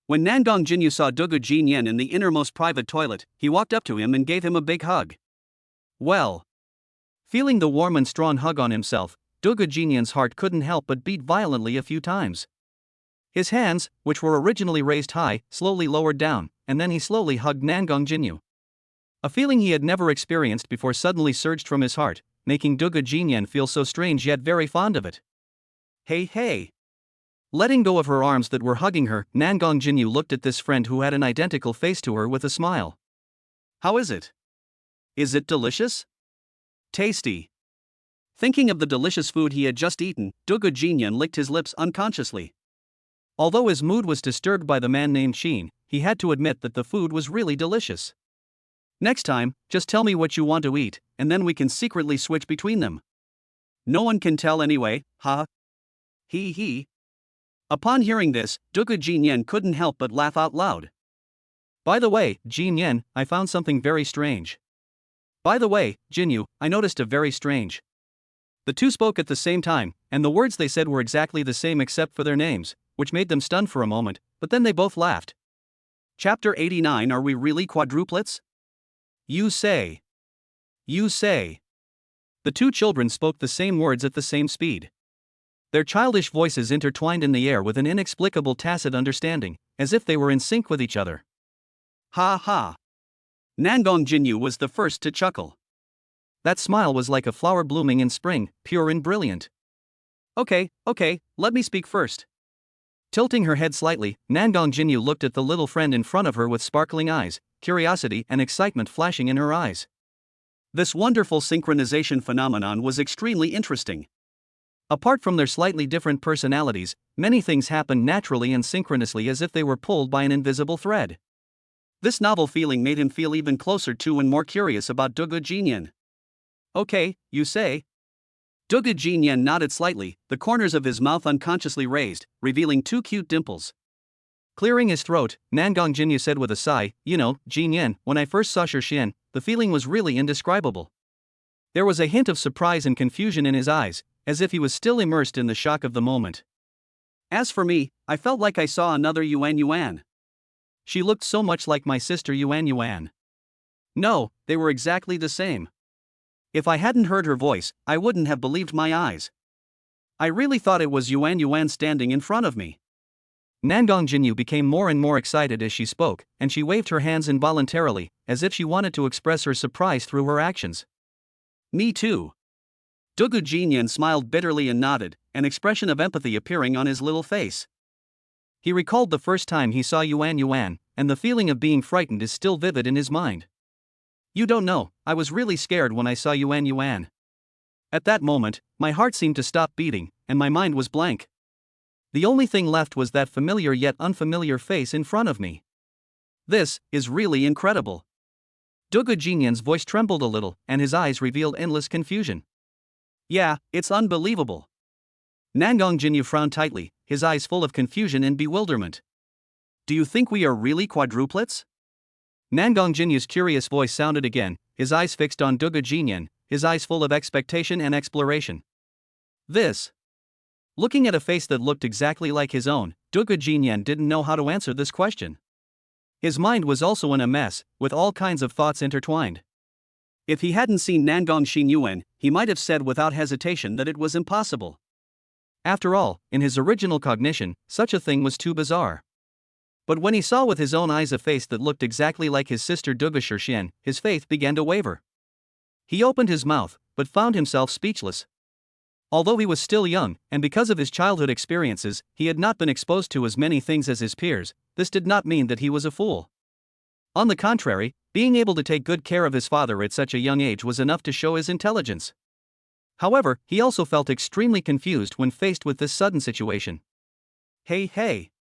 S1: When Nangong Jinyu saw Dugu Jinyan in the innermost private toilet, he walked up to him and gave him a big hug. Well. Feeling the warm and strong hug on himself, Dugu Jinyan's heart couldn't help but beat violently a few times. His hands, which were originally raised high, slowly lowered down, and then he slowly hugged Nangong Jinyu. A feeling he had never experienced before suddenly surged from his heart, making Dugu Jinyan feel so strange yet very fond of it. Hey. Letting go of her arms that were hugging her, Nangong Jinyu looked at this friend who had an identical face to her with a smile. How is it? Is it delicious? Tasty. Thinking of the delicious food he had just eaten, Dugu Jinyan licked his lips unconsciously. Although his mood was disturbed by the man named Shin, he had to admit that the food was really delicious. Next time, just tell me what you want to eat, and then we can secretly switch between them. No one can tell anyway, ha. He. Upon hearing this, Dugu Jinyan couldn't help but laugh out loud. By the way, Jinyan, I found something very strange. By the way, Jinyu, I noticed a very strange. The two spoke at the same time, and the words they said were exactly the same except for their names, which made them stunned for a moment, but then they both laughed. Chapter 89. Are we really quadruplets? You say. The two children spoke the same words at the same speed. Their childish voices intertwined in the air with an inexplicable tacit understanding, as if they were in sync with each other. Ha. Nangong Jinyu was the first to chuckle. That smile was like a flower blooming in spring, pure and brilliant. Okay, let me speak first. Tilting her head slightly, Nangong Jinyu looked at the little friend in front of her with sparkling eyes, curiosity and excitement flashing in her eyes. This wonderful synchronization phenomenon was extremely interesting. Apart from their slightly different personalities, many things happened naturally and synchronously as if they were pulled by an invisible thread. This novel feeling made him feel even closer to and more curious about Dugu Jinyan. Okay, you say? Dugu Jinyan nodded slightly, the corners of his mouth unconsciously raised, revealing two cute dimples. Clearing his throat, Nangong Jinyu said with a sigh, You know, Jinyan, when I first saw Shirshin, the feeling was really indescribable. There was a hint of surprise and confusion in his eyes, as if he was still immersed in the shock of the moment. As for me, I felt like I saw another Yuan. She looked so much like my sister Yuan. No, they were exactly the same. If I hadn't heard her voice, I wouldn't have believed my eyes. I really thought it was Yuan standing in front of me. Nangong Jinyu became more and more excited as she spoke, and she waved her hands involuntarily, as if she wanted to express her surprise through her actions. Me too. Dugu Jinyan smiled bitterly and nodded, an expression of empathy appearing on his little face. He recalled the first time he saw Yuan, and the feeling of being frightened is still vivid in his mind. You don't know, I was really scared when I saw Yuan. At that moment, my heart seemed to stop beating, and my mind was blank. The only thing left was that familiar yet unfamiliar face in front of me. This is really incredible. Dugu Jinyan's voice trembled a little, and his eyes revealed endless confusion. Yeah, it's unbelievable. Nangong Jinyu frowned tightly, his eyes full of confusion and bewilderment. Do you think we are really quadruplets? Nangong Jinyu's curious voice sounded again, his eyes fixed on Dugu Jinyan, his eyes full of expectation and exploration. This. Looking at a face that looked exactly like his own, Dugu Jinyan didn't know how to answer this question. His mind was also in a mess, with all kinds of thoughts intertwined. If he hadn't seen Nangong Xinyuan, he might have said without hesitation that it was impossible. After all, in his original cognition, such a thing was too bizarre. But when he saw with his own eyes a face that looked exactly like his sister Dugu Shirshian, his faith began to waver. He opened his mouth, but found himself speechless. Although he was still young, and because of his childhood experiences, he had not been exposed to as many things as his peers, this did not mean that he was a fool. On the contrary, being able to take good care of his father at such a young age was enough to show his intelligence. However, he also felt extremely confused when faced with this sudden situation. Hey.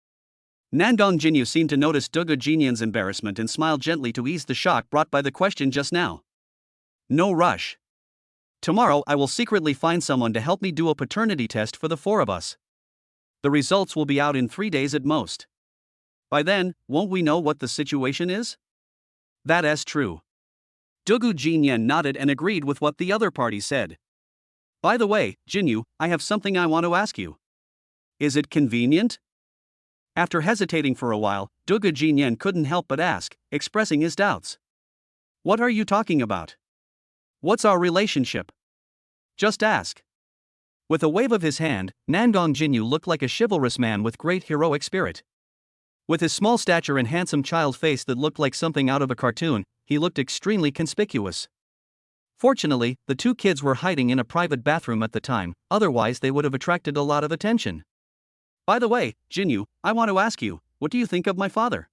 S1: Nangong Jinyu seemed to notice Dugu Jinyan's embarrassment and smiled gently to ease the shock brought by the question just now. No rush. Tomorrow I will secretly find someone to help me do a paternity test for the four of us. The results will be out in 3 days at most. By then, won't we know what the situation is? That is true. Dugu Jinyan nodded and agreed with what the other party said. By the way, Jinyu, I have something I want to ask you. Is it convenient? After hesitating for a while, Dugu Jinyan couldn't help but ask, expressing his doubts. What are you talking about? What's our relationship? Just ask. With a wave of his hand, Nangong Jinyu looked like a chivalrous man with great heroic spirit. With his small stature and handsome child face that looked like something out of a cartoon, he looked extremely conspicuous. Fortunately, the two kids were hiding in a private bathroom at the time, otherwise they would have attracted a lot of attention. By the way, Jinyu, I want to ask you, what do you think of my father?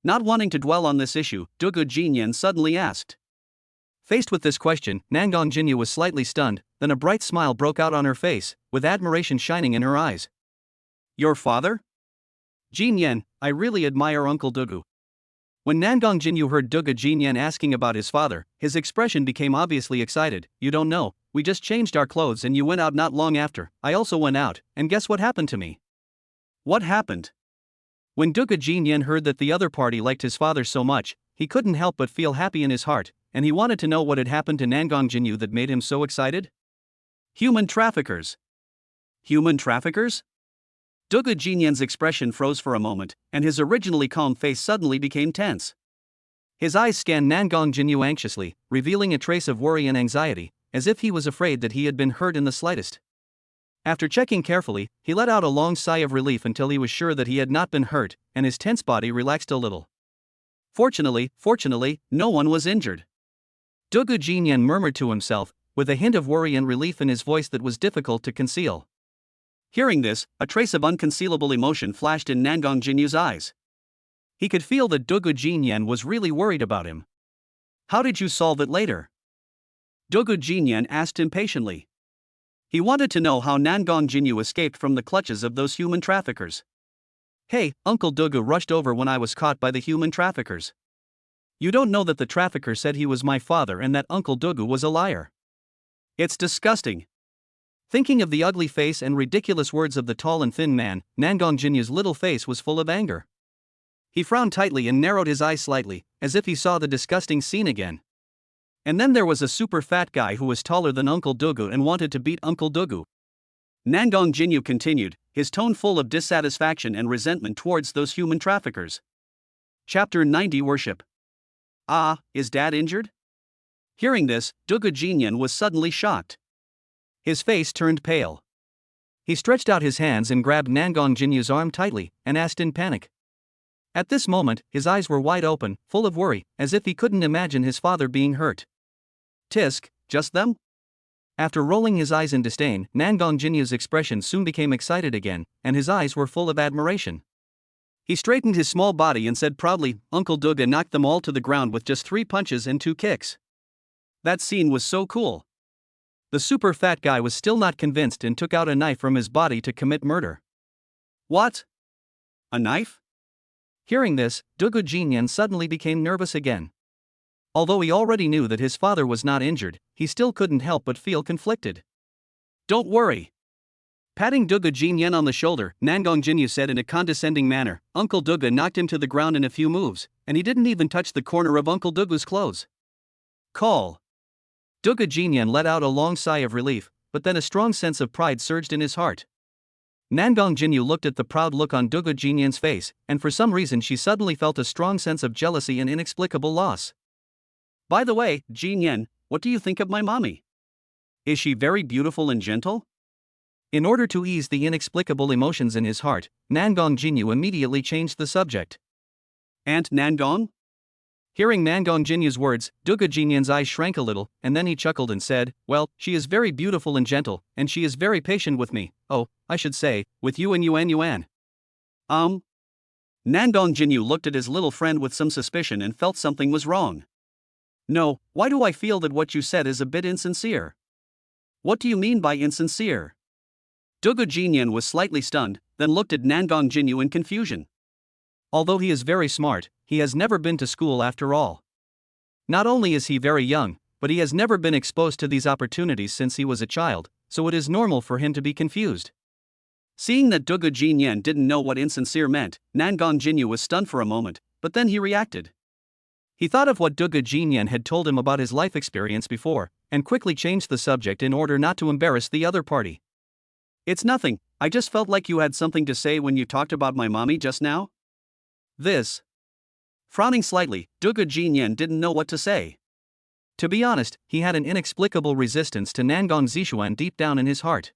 S1: Not wanting to dwell on this issue, Dugu Jinyan suddenly asked. Faced with this question, Nangong Jinyu was slightly stunned, then a bright smile broke out on her face, with admiration shining in her eyes. Your father? Jinyan, I really admire Uncle Dugu. When Nangong Jinyu heard Dugu Jinyan asking about his father, his expression became obviously excited. You don't know, we just changed our clothes and you went out not long after. I also went out, and guess what happened to me? What happened? When Dugu Jinyan heard that the other party liked his father so much, he couldn't help but feel happy in his heart, and he wanted to know what had happened to Nangong Jinyu that made him so excited. Human traffickers. Human traffickers? Dugu Jinyan's expression froze for a moment, and his originally calm face suddenly became tense. His eyes scanned Nangong Jinyu anxiously, revealing a trace of worry and anxiety, as if he was afraid that he had been hurt in the slightest. After checking carefully, he let out a long sigh of relief until he was sure that he had not been hurt, and his tense body relaxed a little. Fortunately, no one was injured. Dugu Jinyan murmured to himself, with a hint of worry and relief in his voice that was difficult to conceal. Hearing this, a trace of unconcealable emotion flashed in Nangong Jinyu's eyes. He could feel that Dugu Jinyan was really worried about him. How did you solve it later? Dugu Jinyan asked impatiently. He wanted to know how Nangong Jinyu escaped from the clutches of those human traffickers. Hey, Uncle Dugu rushed over when I was caught by the human traffickers. You don't know that the trafficker said he was my father and that Uncle Dugu was a liar. It's disgusting. Thinking of the ugly face and ridiculous words of the tall and thin man, Nangong Jinyu's little face was full of anger. He frowned tightly and narrowed his eyes slightly, as if he saw the disgusting scene again. And then there was a super fat guy who was taller than Uncle Dugu and wanted to beat Uncle Dugu. Nangong Jinyu continued, his tone full of dissatisfaction and resentment towards those human traffickers. Chapter 90 Worship. Ah, is Dad injured? Hearing this, Dugu Jinyan was suddenly shocked. His face turned pale. He stretched out his hands and grabbed Nangong Jinyu's arm tightly, and asked in panic. At this moment, his eyes were wide open, full of worry, as if he couldn't imagine his father being hurt. Tisk, just them? After rolling his eyes in disdain, Nangong Jinyu's expression soon became excited again, and his eyes were full of admiration. He straightened his small body and said proudly, Uncle Dugu knocked them all to the ground with just 3 punches and 2 kicks. That scene was so cool. The super fat guy was still not convinced and took out a knife from his body to commit murder. What? A knife? Hearing this, Dugu Jinyan suddenly became nervous again. Although he already knew that his father was not injured, he still couldn't help but feel conflicted. Don't worry. Patting Dugu Jinyan on the shoulder, Nangong Jinyu said in a condescending manner, Uncle Dugu knocked him to the ground in a few moves, and he didn't even touch the corner of Uncle Dugu's clothes. Call. Dugu Jinyan let out a long sigh of relief, but then a strong sense of pride surged in his heart. Nangong Jinyu looked at the proud look on Dugu Jinyan's face, and for some reason she suddenly felt a strong sense of jealousy and inexplicable loss. By the way, Jinyan, what do you think of my mommy? Is she very beautiful and gentle? In order to ease the inexplicable emotions in his heart, Nangong Jinyu immediately changed the subject. Aunt Nangong? Hearing Nangong Jinyu's words, Duga Jinyan's eyes shrank a little, and then he chuckled and said, "Well, she is very beautiful and gentle, and she is very patient with me. Oh, I should say, with you and Yuan. Nangong Jinyu looked at his little friend with some suspicion and felt something was wrong. No, why do I feel that what you said is a bit insincere? What do you mean by insincere? Duga Jinyan was slightly stunned, then looked at Nangong Jinyu in confusion. Although he is very smart, he has never been to school after all. Not only is he very young, but he has never been exposed to these opportunities since he was a child, so it is normal for him to be confused. Seeing that Duga Jinyan didn't know what insincere meant, Nangong Jinyu was stunned for a moment, but then he reacted. He thought of what Duga Jinyan had told him about his life experience before, and quickly changed the subject in order not to embarrass the other party. It's nothing, I just felt like you had something to say when you talked about my mommy just now. This. Frowning slightly, Duga Jinyan didn't know what to say. To be honest, he had an inexplicable resistance to Nangong Zishuan deep down in his heart.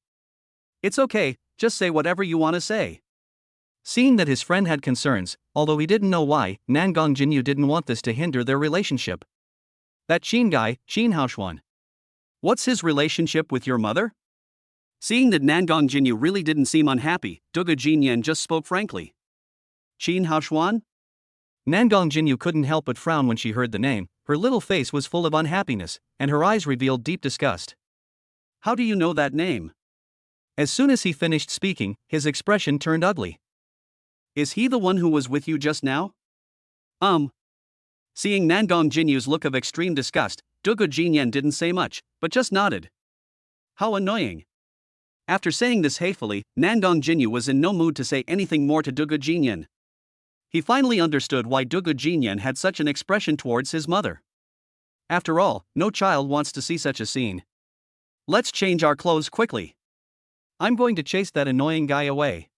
S1: It's okay, just say whatever you want to say. Seeing that his friend had concerns, although he didn't know why, Nangong Jinyu didn't want this to hinder their relationship. That Qin guy, Qin Haoshuan. What's his relationship with your mother? Seeing that Nangong Jinyu really didn't seem unhappy, Duga Jinyan just spoke frankly. Qin Haoshuan? Nangong Jinyu couldn't help but frown when she heard the name. Her little face was full of unhappiness, and her eyes revealed deep disgust. How do you know that name? As soon as he finished speaking, his expression turned ugly. Is he the one who was with you just now? Seeing Nangong Jinyu's look of extreme disgust, Duga Jinyan didn't say much, but just nodded. How annoying. After saying this hatefully, Nangong Jinyu was in no mood to say anything more to Duga Jinyan. He finally understood why Duga Jinyan had such an expression towards his mother. After all, no child wants to see such a scene. Let's change our clothes quickly. I'm going to chase that annoying guy away.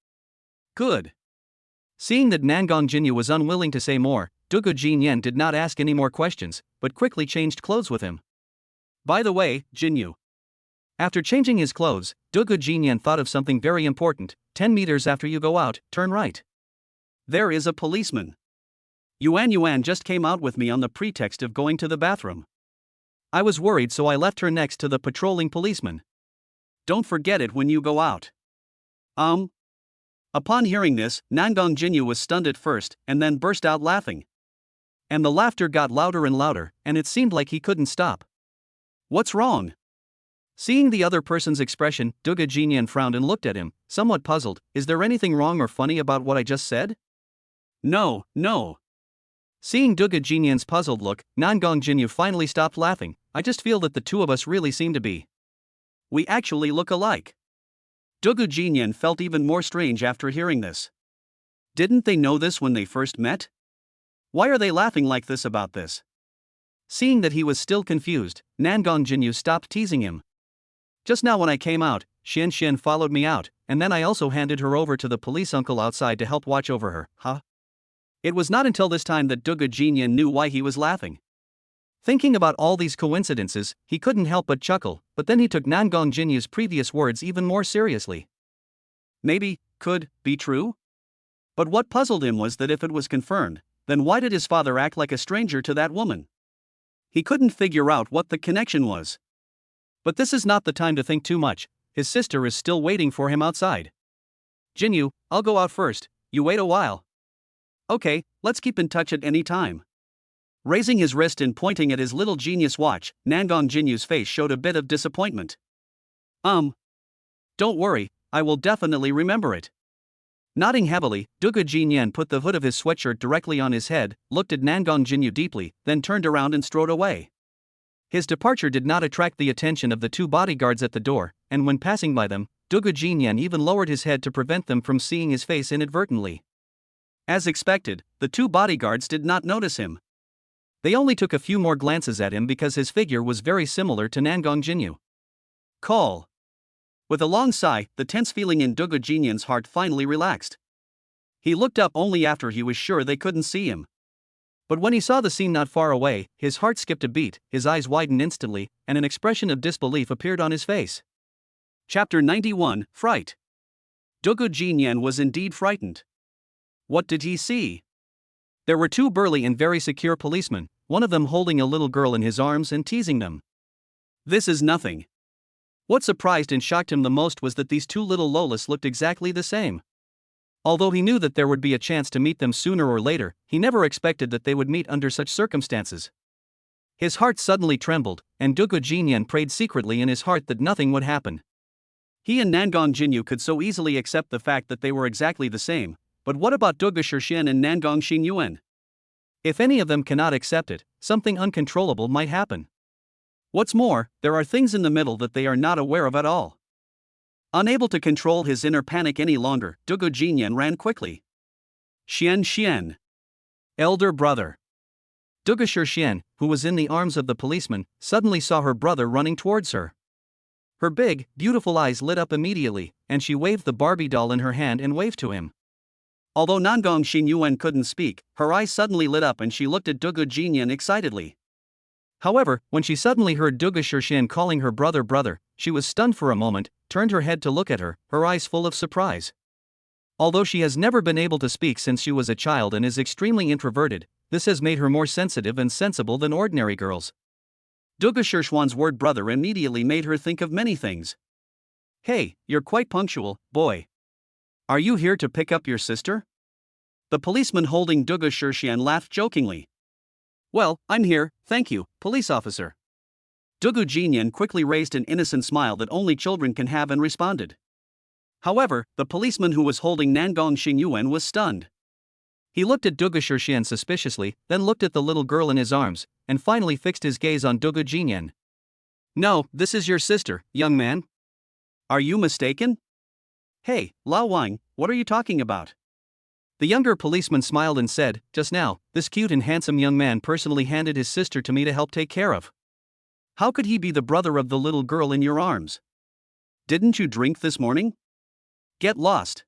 S1: Good. Seeing that Nangong Jinyu was unwilling to say more, Duga Jinyan did not ask any more questions, but quickly changed clothes with him. By the way, Jinyu. After changing his clothes, Duga Jinyan thought of something very important. 10 meters after you go out, turn right. There is a policeman. Yuan just came out with me on the pretext of going to the bathroom. I was worried, so I left her next to the patrolling policeman. Don't forget it when you go out. Upon hearing this, Nangong Jinyu was stunned at first, and then burst out laughing. And the laughter got louder and louder, and it seemed like he couldn't stop. What's wrong? Seeing the other person's expression, Duga Jinyan frowned and looked at him, somewhat puzzled. Is there anything wrong or funny about what I just said? No. Seeing Duga Jinyan's puzzled look, Nangong Jinyu finally stopped laughing. I just feel that the two of us really seem to be. We actually look alike. Duga Jinyan felt even more strange after hearing this. Didn't they know this when they first met? Why are they laughing like this about this? Seeing that he was still confused, Nangong Jinyu stopped teasing him. Just now when I came out, Xian followed me out, and then I also handed her over to the police uncle outside to help watch over her, huh? It was not until this time that Duga Jinyan knew why he was laughing. Thinking about all these coincidences, he couldn't help but chuckle, but then he took Nangong Jinyu's previous words even more seriously. Maybe, could, be true? But what puzzled him was that if it was confirmed, then why did his father act like a stranger to that woman? He couldn't figure out what the connection was. But this is not the time to think too much. His sister is still waiting for him outside. Jinyu, I'll go out first, you wait a while. Okay, let's keep in touch at any time. Raising his wrist and pointing at his little genius watch, Nangong Jinyu's face showed a bit of disappointment. Don't worry, I will definitely remember it. Nodding heavily, Duga Jinyan put the hood of his sweatshirt directly on his head, looked at Nangong Jinyu deeply, then turned around and strode away. His departure did not attract the attention of the two bodyguards at the door, and when passing by them, Duga Jinyan even lowered his head to prevent them from seeing his face inadvertently. As expected, the two bodyguards did not notice him. They only took a few more glances at him because his figure was very similar to Nangong Jinyu. Call. With a long sigh, the tense feeling in Duga Jinyan's heart finally relaxed. He looked up only after he was sure they couldn't see him. But when he saw the scene not far away, his heart skipped a beat, his eyes widened instantly, and an expression of disbelief appeared on his face. Chapter 91, Fright. Dugu Jinyan was indeed frightened. What did he see? There were two burly and very secure policemen, one of them holding a little girl in his arms and teasing them. This is nothing. What surprised and shocked him the most was that these two little Lolas looked exactly the same. Although he knew that there would be a chance to meet them sooner or later, he never expected that they would meet under such circumstances. His heart suddenly trembled, and Dugu Jinyan prayed secretly in his heart that nothing would happen. He and Nangong Jinyu could so easily accept the fact that they were exactly the same, but what about Dugu Shirshian and Nangong Xinyuan? If any of them cannot accept it, something uncontrollable might happen. What's more, there are things in the middle that they are not aware of at all. Unable to control his inner panic any longer, Dugu Jinyan ran quickly. Xian. Elder brother. Dugu Shirshian, who was in the arms of the policeman, suddenly saw her brother running towards her. Her big, beautiful eyes lit up immediately, and she waved the Barbie doll in her hand and waved to him. Although Nangong Xinyuan couldn't speak, her eyes suddenly lit up and she looked at Dugu Jinyan excitedly. However, when she suddenly heard Dugu Shirshian calling her brother, she was stunned for a moment, turned her head to look at her eyes full of surprise. Although she has never been able to speak since she was a child and is extremely introverted, this has made her more sensitive and sensible than ordinary girls. Dugu Shirshuan's word brother immediately made her think of many things. Hey, you're quite punctual, boy. Are you here to pick up your sister? The policeman holding Dugu Shirshian laughed jokingly. Well, I'm here, thank you, police officer. Dugu Jinyan quickly raised an innocent smile that only children can have and responded. However, the policeman who was holding Nangong Xinyuan was stunned. He looked at Dugu Shirshian suspiciously, then looked at the little girl in his arms, and finally fixed his gaze on Dugu Jinyan. No, this is your sister, young man. Are you mistaken? Hey, Lao Wang, what are you talking about? The younger policeman smiled and said, just now, this cute and handsome young man personally handed his sister to me to help take care of. How could he be the brother of the little girl in your arms? Didn't you drink this morning? Get lost.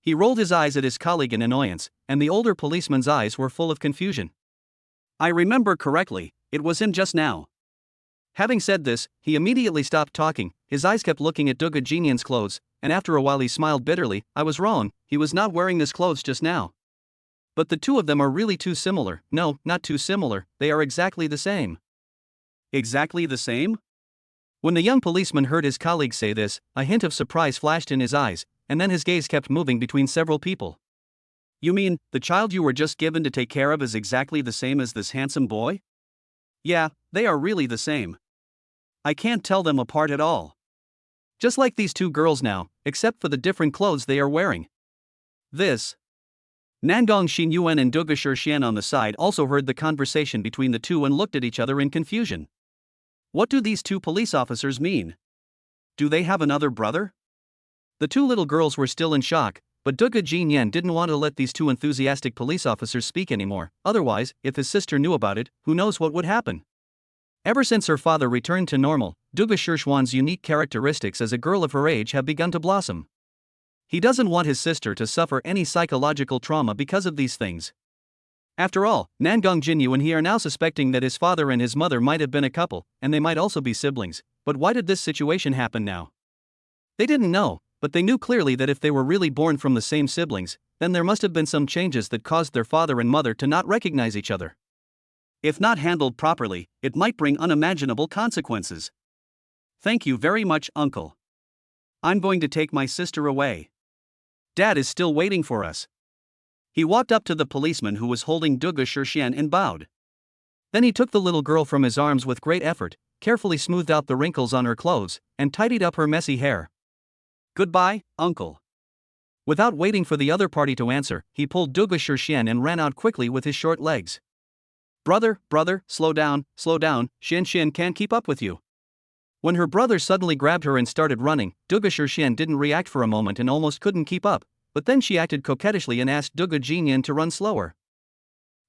S1: He rolled his eyes at his colleague in annoyance, and the older policeman's eyes were full of confusion. I remember correctly, it was him just now. Having said this, he immediately stopped talking, his eyes kept looking at Dugu Jinyan's clothes, and after a while he smiled bitterly. I was wrong, he was not wearing this clothes just now. But the two of them are really too similar. No, not too similar, they are exactly the same. Exactly the same? When the young policeman heard his colleague say this, a hint of surprise flashed in his eyes, and then his gaze kept moving between several people. You mean, the child you were just given to take care of is exactly the same as this handsome boy? Yeah, they are really the same. I can't tell them apart at all. Just like these two girls now, except for the different clothes they are wearing. This. Nangong Xinyuan and Dugu Shirshian on the side also heard the conversation between the two and looked at each other in confusion. What do these two police officers mean? Do they have another brother? The two little girls were still in shock, but Dugu Jinyan didn't want to let these two enthusiastic police officers speak anymore, otherwise, if his sister knew about it, who knows what would happen. Ever since her father returned to normal, Dugu Shirshuan's unique characteristics as a girl of her age have begun to blossom. He doesn't want his sister to suffer any psychological trauma because of these things. After all, Nangong Jinyu and he are now suspecting that his father and his mother might have been a couple, and they might also be siblings, but why did this situation happen now? They didn't know, but they knew clearly that if they were really born from the same siblings, then there must have been some changes that caused their father and mother to not recognize each other. If not handled properly, it might bring unimaginable consequences. Thank you very much, uncle. I'm going to take my sister away. Dad is still waiting for us. He walked up to the policeman who was holding Dugu Shirshian and bowed. Then he took the little girl from his arms with great effort, carefully smoothed out the wrinkles on her clothes, and tidied up her messy hair. Goodbye, uncle. Without waiting for the other party to answer, he pulled Dugu Shirshian and ran out quickly with his short legs. Brother, slow down, Xian can't keep up with you. When her brother suddenly grabbed her and started running, Dugu Shirshian didn't react for a moment and almost couldn't keep up, but then she acted coquettishly and asked Dugu Jinyan to run slower.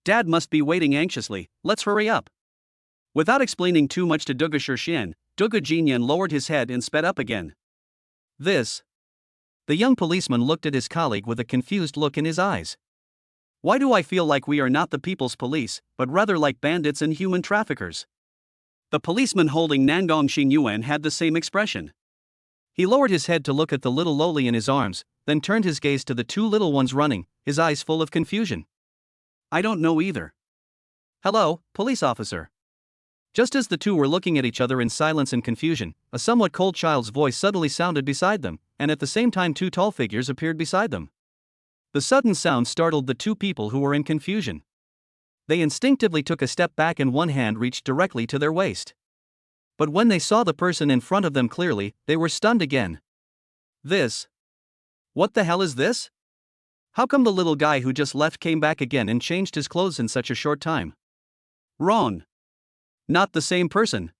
S1: Dad must be waiting anxiously, let's hurry up. Without explaining too much to Dugu Shirshian, Dugu Jinyan lowered his head and sped up again. This. The young policeman looked at his colleague with a confused look in his eyes. Why do I feel like we are not the people's police, but rather like bandits and human traffickers? The policeman holding Nangong Xinyuan had the same expression. He lowered his head to look at the little lowly in his arms, then turned his gaze to the two little ones running, his eyes full of confusion. I don't know either. Hello, police officer. Just as the two were looking at each other in silence and confusion, a somewhat cold child's voice suddenly sounded beside them, and at the same time two tall figures appeared beside them. The sudden sound startled the two people who were in confusion. They instinctively took a step back and one hand reached directly to their waist. But when they saw the person in front of them clearly, they were stunned again. What the hell is this? How come the little guy who just left came back again and changed his clothes in such a short time? Wrong. Not the same person.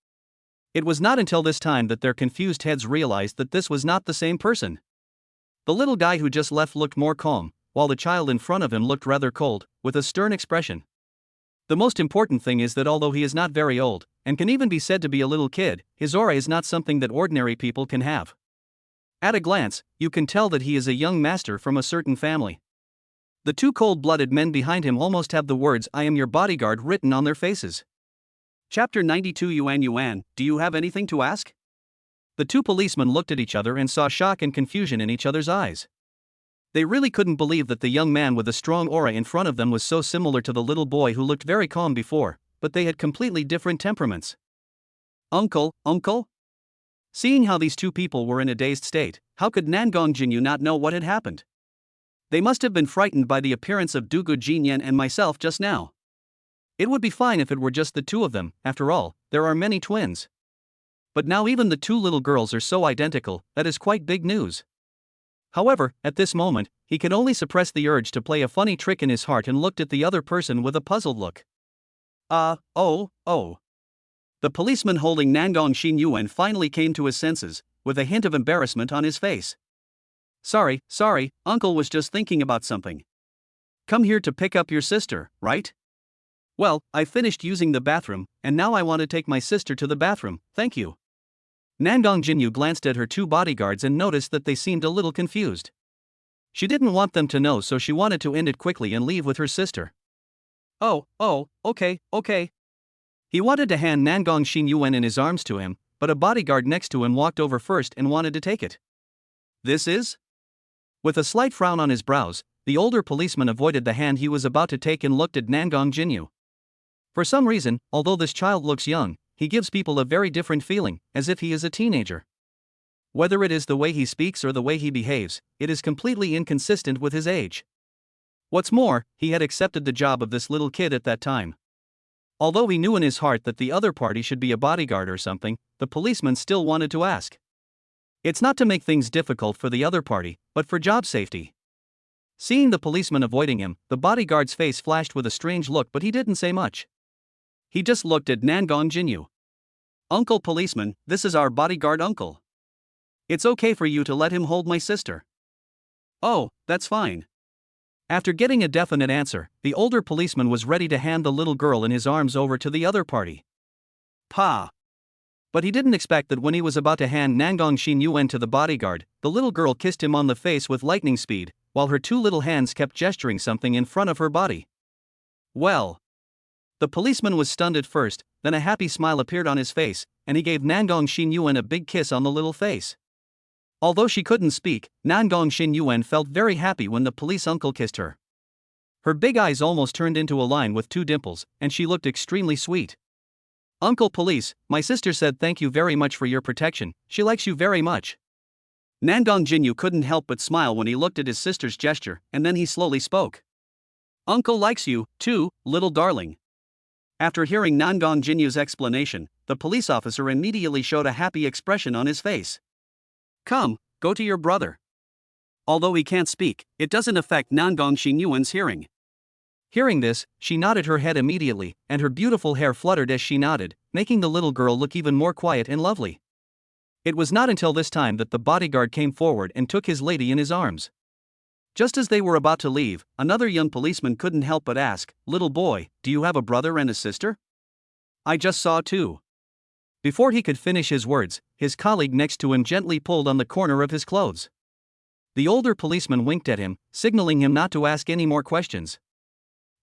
S1: It was not until this time that their confused heads realized that this was not the same person. The little guy who just left looked more calm, while the child in front of him looked rather cold, with a stern expression. The most important thing is that although he is not very old, and can even be said to be a little kid, his aura is not something that ordinary people can have. At a glance, you can tell that he is a young master from a certain family. The two cold-blooded men behind him almost have the words "I am your bodyguard" written on their faces. Chapter 92 Yuan, do you have anything to ask? The two policemen looked at each other and saw shock and confusion in each other's eyes. They really couldn't believe that the young man with a strong aura in front of them was so similar to the little boy who looked very calm before, but they had completely different temperaments. Uncle? Seeing how these two people were in a dazed state, how could Nangong Jinyu not know what had happened? They must have been frightened by the appearance of Dugu Jinyan and myself just now. It would be fine if it were just the two of them, after all, there are many twins. But now even the two little girls are so identical, that is quite big news. However, at this moment, he could only suppress the urge to play a funny trick in his heart and looked at the other person with a puzzled look. Oh. The policeman holding Nangong Xinyuan finally came to his senses, with a hint of embarrassment on his face. Sorry, Uncle was just thinking about something. Come here to pick up your sister, right? Well, I finished using the bathroom, and now I want to take my sister to the bathroom, thank you. Nangong Jinyu glanced at her two bodyguards and noticed that they seemed a little confused. She didn't want them to know, so she wanted to end it quickly and leave with her sister. Oh, okay. He wanted to hand Nangong Xinyuan in his arms to him, but a bodyguard next to him walked over first and wanted to take it. This is? With a slight frown on his brows, the older policeman avoided the hand he was about to take and looked at Nangong Jinyu. For some reason, although this child looks young, he gives people a very different feeling, as if he is a teenager. Whether it is the way he speaks or the way he behaves, it is completely inconsistent with his age. What's more, he had accepted the job of this little kid at that time. Although he knew in his heart that the other party should be a bodyguard or something, the policeman still wanted to ask. It's not to make things difficult for the other party, but for job safety. Seeing the policeman avoiding him, the bodyguard's face flashed with a strange look, but he didn't say much. He just looked at Nangong Jinyu. Uncle policeman, this is our bodyguard uncle. It's okay for you to let him hold my sister. Oh, that's fine. After getting a definite answer, the older policeman was ready to hand the little girl in his arms over to the other party. Pa! But he didn't expect that when he was about to hand Nangong Xinyuan to the bodyguard, the little girl kissed him on the face with lightning speed, while her two little hands kept gesturing something in front of her body. Well. The policeman was stunned at first, then a happy smile appeared on his face, and he gave Nangong Xinyuan a big kiss on the little face. Although she couldn't speak, Nangong Xinyuan felt very happy when the police uncle kissed her. Her big eyes almost turned into a line with two dimples, and she looked extremely sweet. Uncle Police, my sister said thank you very much for your protection, she likes you very much. Nangong Jinyu couldn't help but smile when he looked at his sister's gesture, and then he slowly spoke. Uncle likes you, too, little darling. After hearing Nangong Jinyu's explanation, the police officer immediately showed a happy expression on his face. Come, go to your brother. Although he can't speak, it doesn't affect Nangong Xinyuan's hearing. Hearing this, she nodded her head immediately, and her beautiful hair fluttered as she nodded, making the little girl look even more quiet and lovely. It was not until this time that the bodyguard came forward and took his lady in his arms. Just as they were about to leave, another young policeman couldn't help but ask, "Little boy, do you have a brother and a sister?" "I just saw two." Before he could finish his words, his colleague next to him gently pulled on the corner of his clothes. The older policeman winked at him, signaling him not to ask any more questions.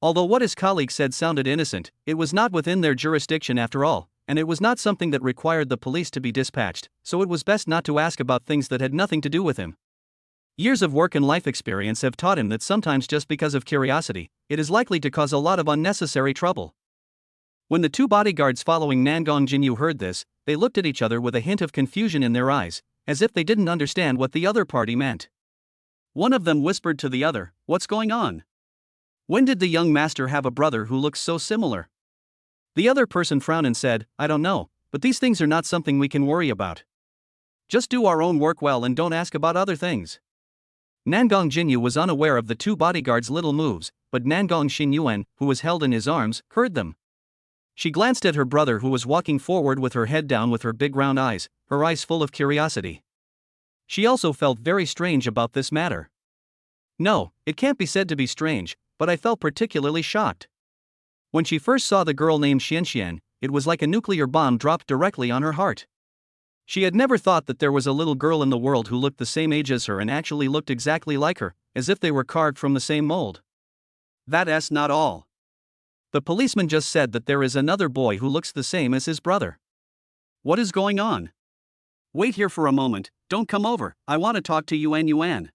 S1: Although what his colleague said sounded innocent, it was not within their jurisdiction after all, and it was not something that required the police to be dispatched, so it was best not to ask about things that had nothing to do with him. Years of work and life experience have taught him that sometimes just because of curiosity, it is likely to cause a lot of unnecessary trouble. When the two bodyguards following Nangong Jinyu heard this, they looked at each other with a hint of confusion in their eyes, as if they didn't understand what the other party meant. One of them whispered to the other, "What's going on? When did the young master have a brother who looks so similar?" The other person frowned and said, "I don't know, but these things are not something we can worry about. Just do our own work well and don't ask about other things." Nangong Jinyu was unaware of the two bodyguards' little moves, but Nangong Xinyuan, who was held in his arms, heard them. She glanced at her brother who was walking forward with her head down with her big round eyes, her eyes full of curiosity. She also felt very strange about this matter. No, it can't be said to be strange, but I felt particularly shocked. When she first saw the girl named Xianxian, it was like a nuclear bomb dropped directly on her heart. She had never thought that there was a little girl in the world who looked the same age as her and actually looked exactly like her, as if they were carved from the same mold. That's not all. The policeman just said that there is another boy who looks the same as his brother. What is going on? Wait here for a moment, don't come over, I want to talk to Yuan.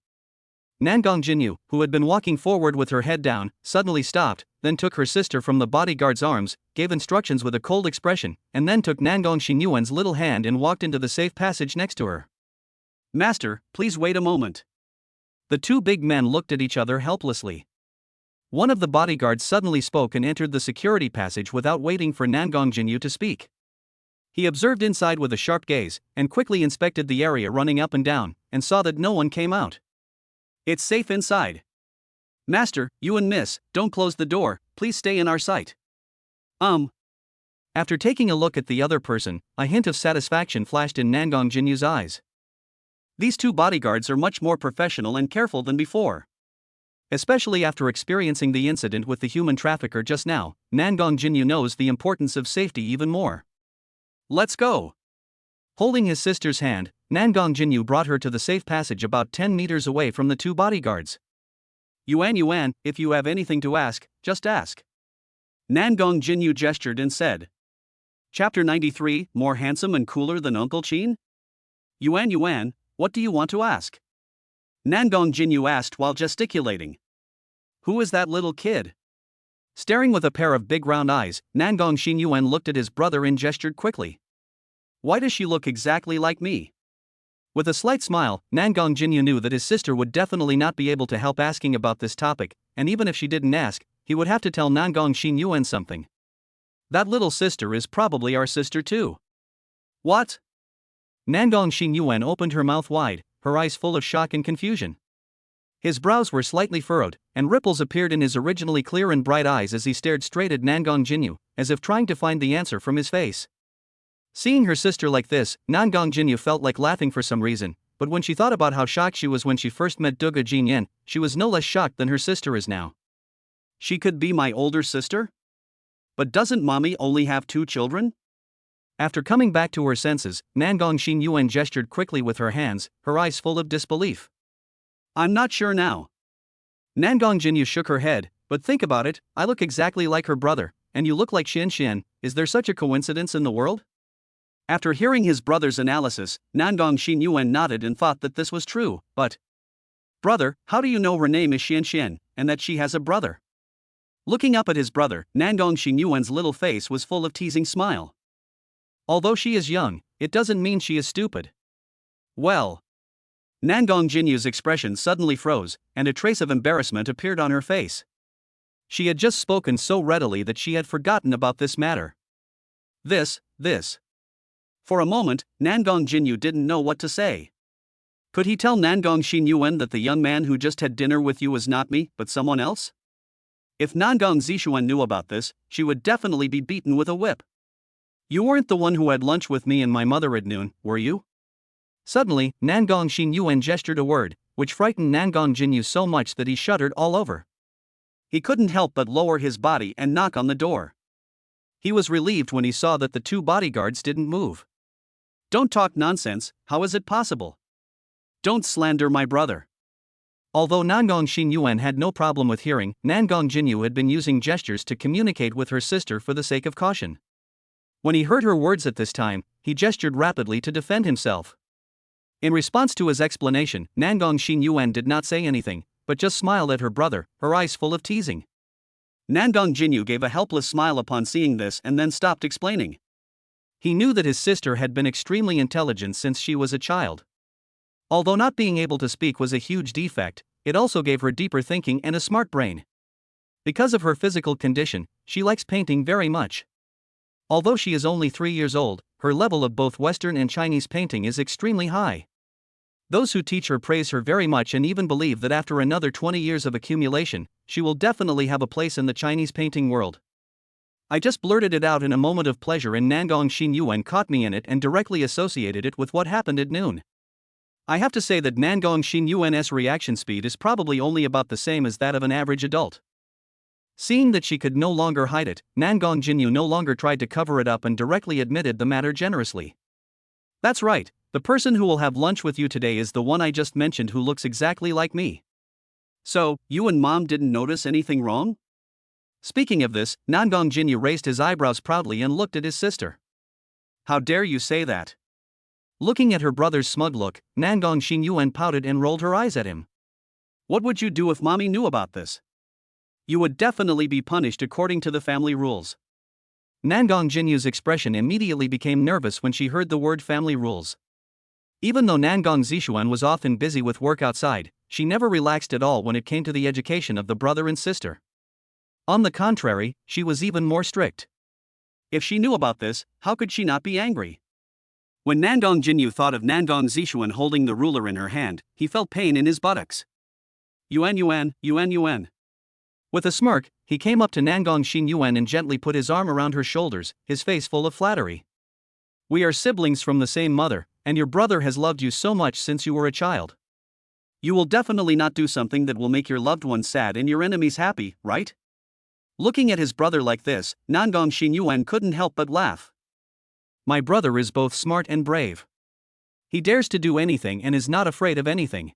S1: Nangong Jinyu, who had been walking forward with her head down, suddenly stopped, then took her sister from the bodyguard's arms, gave instructions with a cold expression, and then took Nangong Xinyuan's little hand and walked into the safe passage next to her. "Master, please wait a moment." The two big men looked at each other helplessly. One of the bodyguards suddenly spoke and entered the security passage without waiting for Nangong Jinyu to speak. He observed inside with a sharp gaze, and quickly inspected the area running up and down, and saw that no one came out. "It's safe inside. Master, you and miss, don't close the door, please stay in our sight." After taking a look at the other person, a hint of satisfaction flashed in Nangong Jinyu's eyes. These two bodyguards are much more professional and careful than before. Especially after experiencing the incident with the human trafficker just now, Nangong Jinyu knows the importance of safety even more. "Let's go." Holding his sister's hand, Nangong Jinyu brought her to the safe passage about 10 meters away from the two bodyguards. Yuan, if you have anything to ask, just ask." Nangong Jinyu gestured and said. Chapter 93, More handsome and cooler than Uncle Chin? Yuan, what do you want to ask? Nangong Jinyu asked while gesticulating. "Who is that little kid?" Staring with a pair of big round eyes, Nangong Xinyuan looked at his brother and gestured quickly. "Why does she look exactly like me?" With a slight smile, Nangong Jinyu knew that his sister would definitely not be able to help asking about this topic, and even if she didn't ask, he would have to tell Nangong Xinyuan something. "That little sister is probably our sister too." "What?" Nangong Xinyuan opened her mouth wide, her eyes full of shock and confusion. His brows were slightly furrowed, and ripples appeared in his originally clear and bright eyes as he stared straight at Nangong Jinyu, as if trying to find the answer from his face. Seeing her sister like this, Nangong Jinyu felt like laughing for some reason, but when she thought about how shocked she was when she first met Duga Jinyan, she was no less shocked than her sister is now. "She could be my older sister? But doesn't mommy only have 2 children? After coming back to her senses, Nangong Xinyuan gestured quickly with her hands, her eyes full of disbelief. "I'm not sure now." Nangong Jinyu shook her head, "But think about it, I look exactly like her brother, and you look like Xian. Is there such a coincidence in the world?" After hearing his brother's analysis, Nangong Xinyuan nodded and thought that this was true, but... "Brother, how do you know her name is Xian, and that she has a brother?" Looking up at his brother, Nangong Xinyuan's little face was full of teasing smile. "Although she is young, it doesn't mean she is stupid." "Well..." Nangong Jinyu's expression suddenly froze, and a trace of embarrassment appeared on her face. She had just spoken so readily that she had forgotten about this matter. This. For a moment, Nangong Jinyu didn't know what to say. Could he tell Nangong Xinyuan that the young man who just had dinner with you was not me, but someone else? If Nangong Zishuan knew about this, she would definitely be beaten with a whip. "You weren't the one who had lunch with me and my mother at noon, were you?" Suddenly, Nangong Xinyuan gestured a word, which frightened Nangong Jinyu so much that he shuddered all over. He couldn't help but lower his body and knock on the door. He was relieved when he saw that the two bodyguards didn't move. "Don't talk nonsense, how is it possible? Don't slander my brother." Although Nangong Xinyuan had no problem with hearing, Nangong Jinyu had been using gestures to communicate with her sister for the sake of caution. When he heard her words at this time, he gestured rapidly to defend himself. In response to his explanation, Nangong Xinyuan did not say anything, but just smiled at her brother, her eyes full of teasing. Nangong Jinyu gave a helpless smile upon seeing this and then stopped explaining. He knew that his sister had been extremely intelligent since she was a child. Although not being able to speak was a huge defect, it also gave her deeper thinking and a smart brain. Because of her physical condition, she likes painting very much. Although she is only 3 years old, her level of both Western and Chinese painting is extremely high. Those who teach her praise her very much and even believe that after another 20 years of accumulation, she will definitely have a place in the Chinese painting world. I just blurted it out in a moment of pleasure and Nangong Xinyuan caught me in it and directly associated it with what happened at noon. I have to say that Nangong Xinyuan's reaction speed is probably only about the same as that of an average adult. Seeing that she could no longer hide it, Nangong Jinyu no longer tried to cover it up and directly admitted the matter generously. That's right, the person who will have lunch with you today is the one I just mentioned who looks exactly like me. So, you and Mom didn't notice anything wrong? Speaking of this, Nangong Jinyu raised his eyebrows proudly and looked at his sister. How dare you say that? Looking at her brother's smug look, Nangong Xinyuan pouted and rolled her eyes at him. What would you do if Mommy knew about this? You would definitely be punished according to the family rules. Nangong Jinyu's expression immediately became nervous when she heard the word family rules. Even though Nangong Zishuan was often busy with work outside, she never relaxed at all when it came to the education of the brother and sister. On the contrary, she was even more strict. If she knew about this, how could she not be angry? When Nangong Jinyu thought of Nangong Zishuan holding the ruler in her hand, he felt pain in his buttocks. Yuan Yuan, Yuan Yuan. With a smirk, he came up to Nangong Xinyuan and gently put his arm around her shoulders, his face full of flattery. We are siblings from the same mother, and your brother has loved you so much since you were a child. You will definitely not do something that will make your loved ones sad and your enemies happy, right? Looking at his brother like this, Nangong Xinyuan couldn't help but laugh. My brother is both smart and brave. He dares to do anything and is not afraid of anything.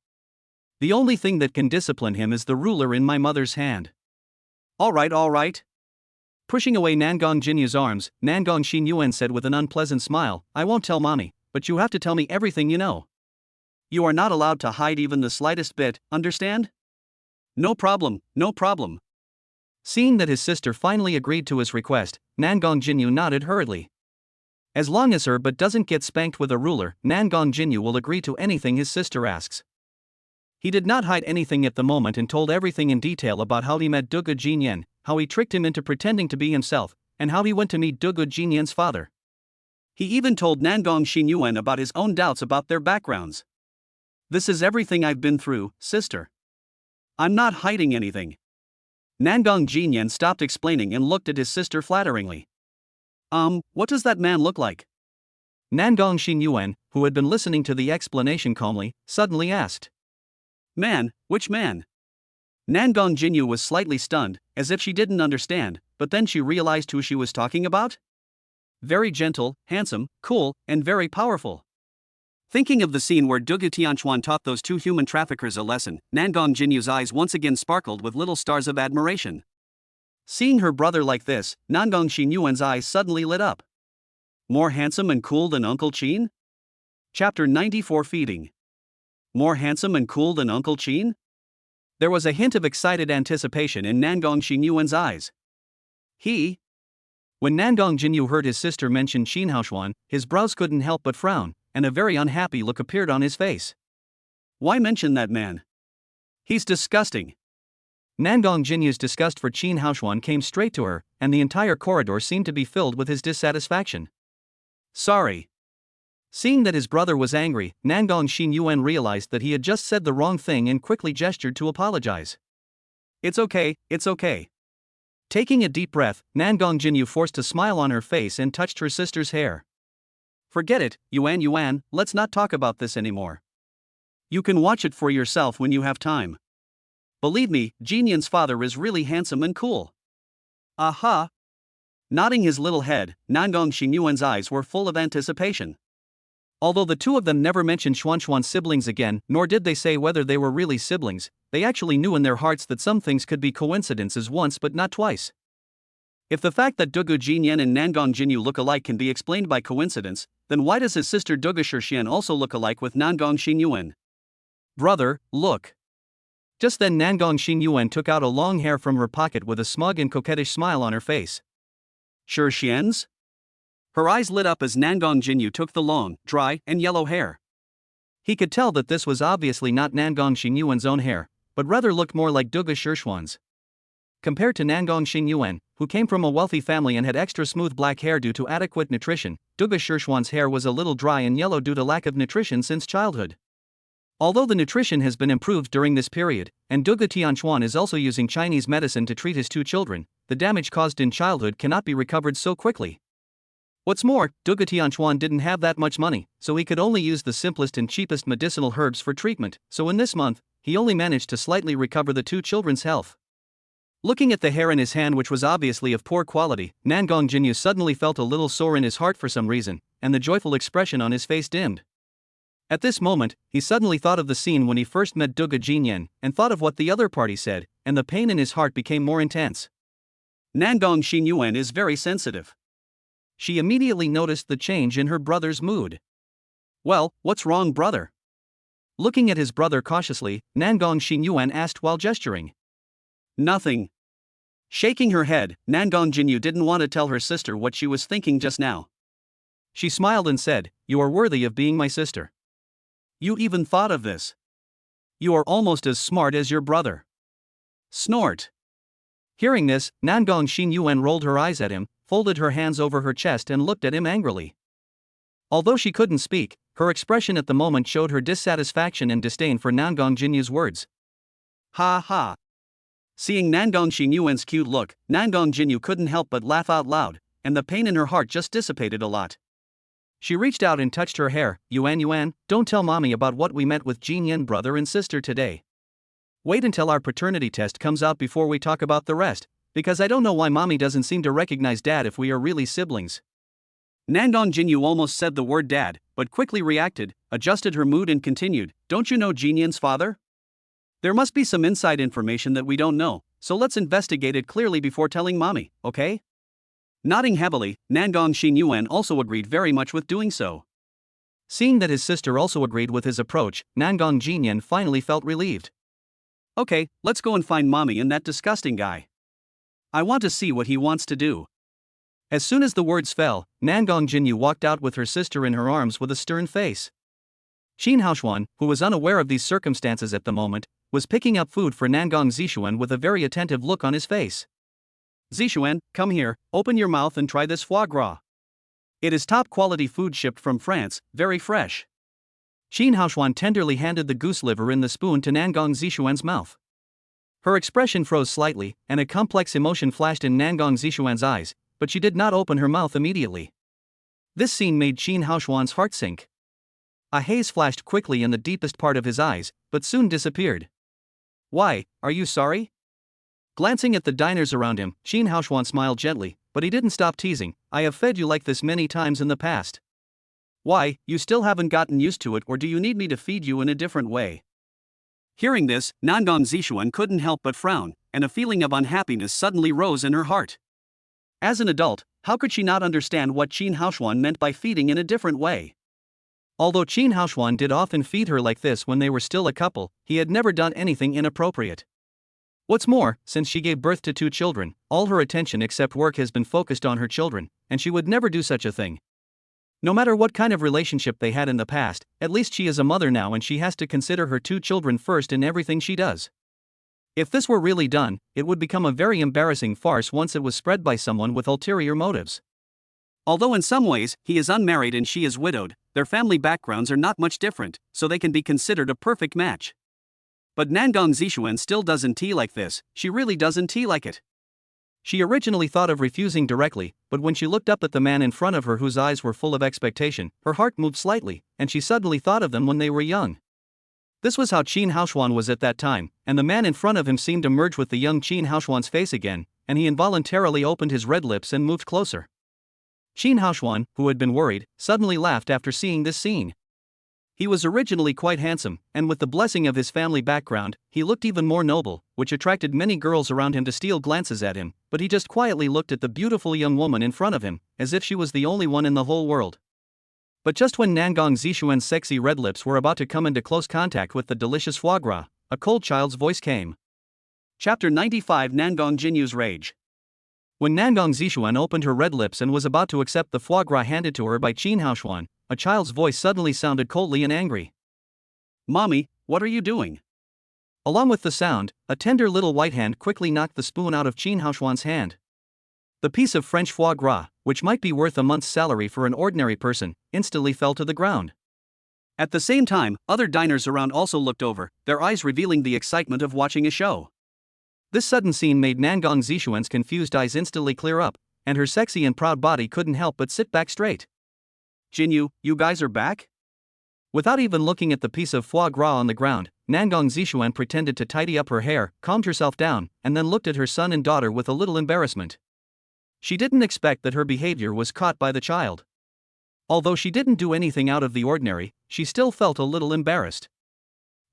S1: The only thing that can discipline him is the ruler in my mother's hand. All right. Pushing away Nangong Jinyu's arms, Nangong Xinyuan said with an unpleasant smile, I won't tell Mommy, but you have to tell me everything you know. You are not allowed to hide even the slightest bit, understand? No problem. Seeing that his sister finally agreed to his request, Nangong Jinyu nodded hurriedly. As long as her but doesn't get spanked with a ruler, Nangong Jinyu will agree to anything his sister asks. He did not hide anything at the moment and told everything in detail about how he met Dugu Jinyan, how he tricked him into pretending to be himself, and how he went to meet Dugu Jinyan's father. He even told Nangong Xinyuan about his own doubts about their backgrounds. This is everything I've been through, sister. I'm not hiding anything. Nangong Jinyan stopped explaining and looked at his sister flatteringly. What does that man look like? Nangong Xinyuan, who had been listening to the explanation calmly, suddenly asked. Man, which man? Nangong Jinyu was slightly stunned, as if she didn't understand, but then she realized who she was talking about. Very gentle, handsome, cool, and very powerful. Thinking of the scene where Dugu Tianchuan taught those two human traffickers a lesson, Nangong Jinyu's eyes once again sparkled with little stars of admiration. Seeing her brother like this, Nangong Xinyuan's eyes suddenly lit up. More handsome and cool than Uncle Qin? Chapter 94 Feeding. More handsome and cool than Uncle Qin? There was a hint of excited anticipation in Nangong Xinyuan's eyes. When Nangong Jinyu heard his sister mention Qin Haoshuan, his brows couldn't help but frown, and a very unhappy look appeared on his face. Why mention that man? He's disgusting. Nangong Jinyu's disgust for Qin Haoshuan came straight to her, and the entire corridor seemed to be filled with his dissatisfaction. Sorry. Seeing that his brother was angry, Nangong Xinyuan realized that he had just said the wrong thing and quickly gestured to apologize. It's okay. Taking a deep breath, Nangong Jinyu forced a smile on her face and touched her sister's hair. Forget it, Yuan, let's not talk about this anymore. You can watch it for yourself when you have time. Believe me, Jinyan's father is really handsome and cool. Aha! Nodding his little head, Nangong Xinyuan's eyes were full of anticipation. Although the two of them never mentioned Xuanxuan's siblings again, nor did they say whether they were really siblings, they actually knew in their hearts that some things could be coincidences once but not twice. If the fact that Dugu Jinyan and Nangong Jinyu look alike can be explained by coincidence, then why does his sister Dugu Shixian also look alike with Nangong Xinyuan? Brother, look. Just then Nangong Xinyuan took out a long hair from her pocket with a smug and coquettish smile on her face. Shixian's? Her eyes lit up as Nangong Jinyu took the long, dry, and yellow hair. He could tell that this was obviously not Nangong Xinyuan's own hair, but rather looked more like Dugu Shixian's. Compared to Nangong Xinyuan, who came from a wealthy family and had extra smooth black hair due to adequate nutrition, Dugu Shixian's hair was a little dry and yellow due to lack of nutrition since childhood. Although the nutrition has been improved during this period, and Dugu Tianchuan is also using Chinese medicine to treat his two children, the damage caused in childhood cannot be recovered so quickly. What's more, Dugu Tianchuan didn't have that much money, so he could only use the simplest and cheapest medicinal herbs for treatment, so in this month, he only managed to slightly recover the two children's health. Looking at the hair in his hand, which was obviously of poor quality, Nangong Jinyu suddenly felt a little sore in his heart for some reason, and the joyful expression on his face dimmed. At this moment, he suddenly thought of the scene when he first met Dugu Jinyan, and thought of what the other party said, and the pain in his heart became more intense. Nangong Xinyuan is very sensitive. She immediately noticed the change in her brother's mood. Well, what's wrong, brother? Looking at his brother cautiously, Nangong Xinyuan asked while gesturing. Nothing. Shaking her head, Nangong Jinyu didn't want to tell her sister what she was thinking just now. She smiled and said, "You are worthy of being my sister. You even thought of this. You are almost as smart as your brother." Snort. Hearing this, Nangong Xinyuan rolled her eyes at him, folded her hands over her chest and looked at him angrily. Although she couldn't speak, her expression at the moment showed her dissatisfaction and disdain for Nangong Jinyu's words. Ha ha. Seeing Nangong Xinyuan's cute look, Nangong Jinyu couldn't help but laugh out loud, and the pain in her heart just dissipated a lot. She reached out and touched her hair. Yuan, don't tell mommy about what we met with Jinyan brother and sister today. Wait until our paternity test comes out before we talk about the rest, because I don't know why mommy doesn't seem to recognize dad if we are really siblings. Nangong Jinyu almost said the word dad, but quickly reacted, adjusted her mood and continued, "Don't you know Jinyan's father? There must be some inside information that we don't know, so let's investigate it clearly before telling mommy, okay?" Nodding heavily, Nangong Xinyuan also agreed very much with doing so. Seeing that his sister also agreed with his approach, Nangong Jinyan finally felt relieved. Okay, let's go and find mommy and that disgusting guy. I want to see what he wants to do. As soon as the words fell, Nangong Jinyu walked out with her sister in her arms with a stern face. Qin Haoshuan, who was unaware of these circumstances at the moment, was picking up food for Nangong Zishuan with a very attentive look on his face. "Zishuan, come here, open your mouth and try this foie gras. It is top quality food shipped from France, very fresh." Qin Haoshuan tenderly handed the goose liver in the spoon to Nangong Zishuan's mouth. Her expression froze slightly, and a complex emotion flashed in Nangong Zishuan's eyes, but she did not open her mouth immediately. This scene made Qin Haoshuan's heart sink. A haze flashed quickly in the deepest part of his eyes, but soon disappeared. "Why, are you sorry?" Glancing at the diners around him, Qin Haoshuan smiled gently, but he didn't stop teasing. "I have fed you like this many times in the past. Why, you still haven't gotten used to it, or do you need me to feed you in a different way?" Hearing this, Nangong Zishuan couldn't help but frown, and a feeling of unhappiness suddenly rose in her heart. As an adult, how could she not understand what Qin Haoshuan meant by feeding in a different way? Although Qin Haoshuan did often feed her like this when they were still a couple, he had never done anything inappropriate. What's more, since she gave birth to two children, all her attention except work has been focused on her children, and she would never do such a thing. No matter what kind of relationship they had in the past, at least she is a mother now and she has to consider her two children first in everything she does. If this were really done, it would become a very embarrassing farce once it was spread by someone with ulterior motives. Although in some ways, he is unmarried and she is widowed, their family backgrounds are not much different, so they can be considered a perfect match. But Nangong Zishuan still doesn't tea like this, she really doesn't tea like it. She originally thought of refusing directly, but when she looked up at the man in front of her whose eyes were full of expectation, her heart moved slightly, and she suddenly thought of them when they were young. This was how Qin Haoshuan was at that time, and the man in front of him seemed to merge with the young Qin Haoshuan's face again, and he involuntarily opened his red lips and moved closer. Qin Haoshuan, who had been worried, suddenly laughed after seeing this scene. He was originally quite handsome, and with the blessing of his family background, he looked even more noble, which attracted many girls around him to steal glances at him, but he just quietly looked at the beautiful young woman in front of him, as if she was the only one in the whole world. But just when Nangong Zixuan's sexy red lips were about to come into close contact with the delicious foie gras, a cold child's voice came. Chapter 95 Nangong Jinyu's Rage. When Nangong Zixuan opened her red lips and was about to accept the foie gras handed to her by Qin Haoshuan, a child's voice suddenly sounded coldly and angry. "Mommy, what are you doing?" Along with the sound, a tender little white hand quickly knocked the spoon out of Qin Haoshuan's hand. The piece of French foie gras, which might be worth a month's salary for an ordinary person, instantly fell to the ground. At the same time, other diners around also looked over, their eyes revealing the excitement of watching a show. This sudden scene made Nangong Zixuan's confused eyes instantly clear up, and her sexy and proud body couldn't help but sit back straight. "Jinyu, you guys are back?" Without even looking at the piece of foie gras on the ground, Nangong Zixuan pretended to tidy up her hair, calmed herself down, and then looked at her son and daughter with a little embarrassment. She didn't expect that her behavior was caught by the child. Although she didn't do anything out of the ordinary, she still felt a little embarrassed.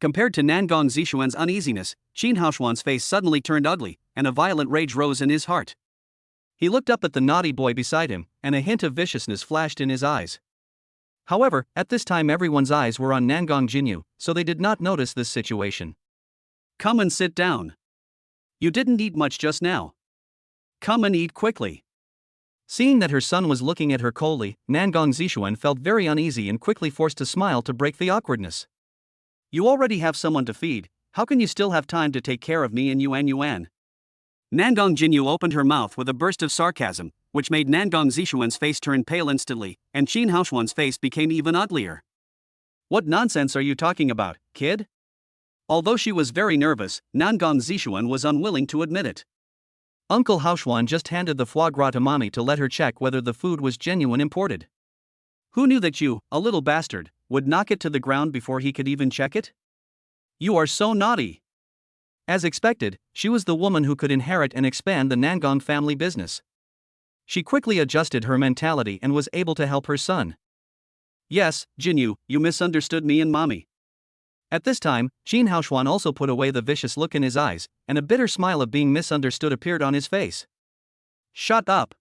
S1: Compared to Nangong Zixuan's uneasiness, Qin Haoshuan's face suddenly turned ugly, and a violent rage rose in his heart. He looked up at the naughty boy beside him, and a hint of viciousness flashed in his eyes. However, at this time everyone's eyes were on Nangong Jinyu, so they did not notice this situation. "Come and sit down. You didn't eat much just now. Come and eat quickly." Seeing that her son was looking at her coldly, Nangong Zixuan felt very uneasy and quickly forced a smile to break the awkwardness. "You already have someone to feed, how can you still have time to take care of me and Yuan? Nangong Jinyu opened her mouth with a burst of sarcasm, which made Nangong Zixuan's face turn pale instantly, and Qin Haoshuan's face became even uglier. "What nonsense are you talking about, kid?" Although she was very nervous, Nangong Zixuan was unwilling to admit it. Uncle Haoshuan just handed the foie gras to mommy to let her check whether the food was genuine imported. "Who knew that you, a little bastard, would knock it to the ground before he could even check it? You are so naughty." As expected, she was the woman who could inherit and expand the Nangong family business. She quickly adjusted her mentality and was able to help her son. "Yes, Jinyu, you misunderstood me and mommy." At this time, Qin Haoshuan also put away the vicious look in his eyes, and a bitter smile of being misunderstood appeared on his face. "Shut up."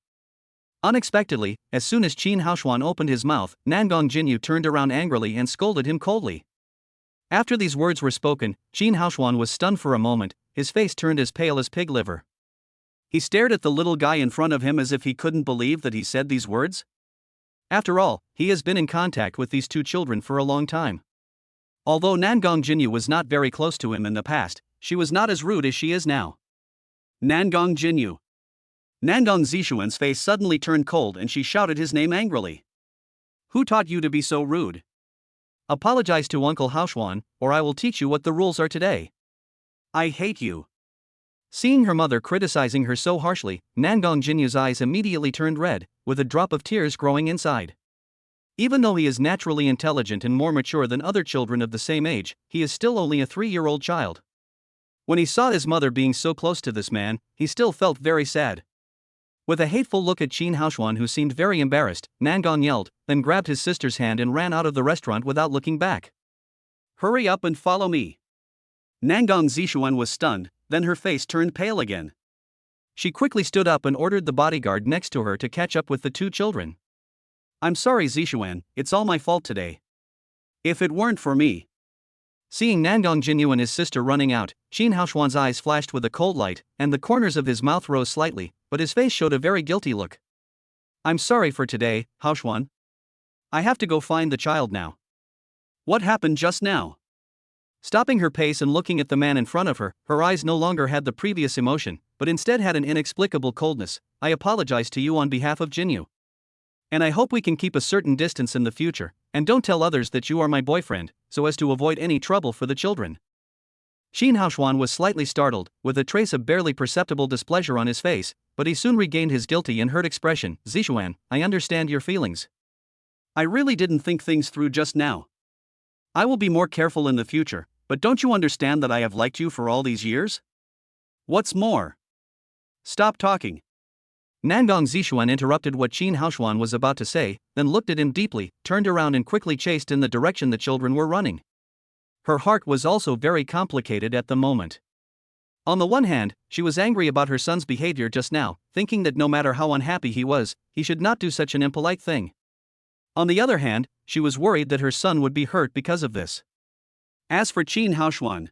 S1: Unexpectedly, as soon as Qin Haoshuan opened his mouth, Nangong Jinyu turned around angrily and scolded him coldly. After these words were spoken, Qin Haoshuan was stunned for a moment, his face turned as pale as pig liver. He stared at the little guy in front of him as if he couldn't believe that he said these words. After all, he has been in contact with these two children for a long time. Although Nangong Jinyu was not very close to him in the past, she was not as rude as she is now. "Nangong Jinyu." Nangong Zixuan's face suddenly turned cold and she shouted his name angrily. "Who taught you to be so rude? Apologize to Uncle Haoshuan, or I will teach you what the rules are today. I hate you." Seeing her mother criticizing her so harshly, Nangong Jinyu's eyes immediately turned red, with a drop of tears growing inside. Even though he is naturally intelligent and more mature than other children of the same age, he is still only a 3-year-old child. When he saw his mother being so close to this man, he still felt very sad. With a hateful look at Qin Haoshuan, who seemed very embarrassed, Nangong yelled, then grabbed his sister's hand and ran out of the restaurant without looking back. "Hurry up and follow me." Nangong Zixuan was stunned, then her face turned pale again. She quickly stood up and ordered the bodyguard next to her to catch up with the two children. "I'm sorry Zixuan, it's all my fault today. If it weren't for me." Seeing Nangong Jinyu and his sister running out, Qin Haoshuan's eyes flashed with a cold light, and the corners of his mouth rose slightly, but his face showed a very guilty look. "I'm sorry for today, Haoshuan. I have to go find the child now." "What happened just now?" Stopping her pace and looking at the man in front of her, her eyes no longer had the previous emotion, but instead had an inexplicable coldness. "I apologize to you on behalf of Jinyu. And I hope we can keep a certain distance in the future, and don't tell others that you are my boyfriend, so as to avoid any trouble for the children." Qin Haoshuan was slightly startled, with a trace of barely perceptible displeasure on his face, but he soon regained his guilty and hurt expression. "Zixuan, I understand your feelings. I really didn't think things through just now. I will be more careful in the future, but don't you understand that I have liked you for all these years? What's more?" "Stop talking." Nangong Zishuan interrupted what Qin Haoshuan was about to say, then looked at him deeply, turned around and quickly chased in the direction the children were running. Her heart was also very complicated at the moment. On the one hand, she was angry about her son's behavior just now, thinking that no matter how unhappy he was, he should not do such an impolite thing. On the other hand, she was worried that her son would be hurt because of this. As for Qin Haoshuan,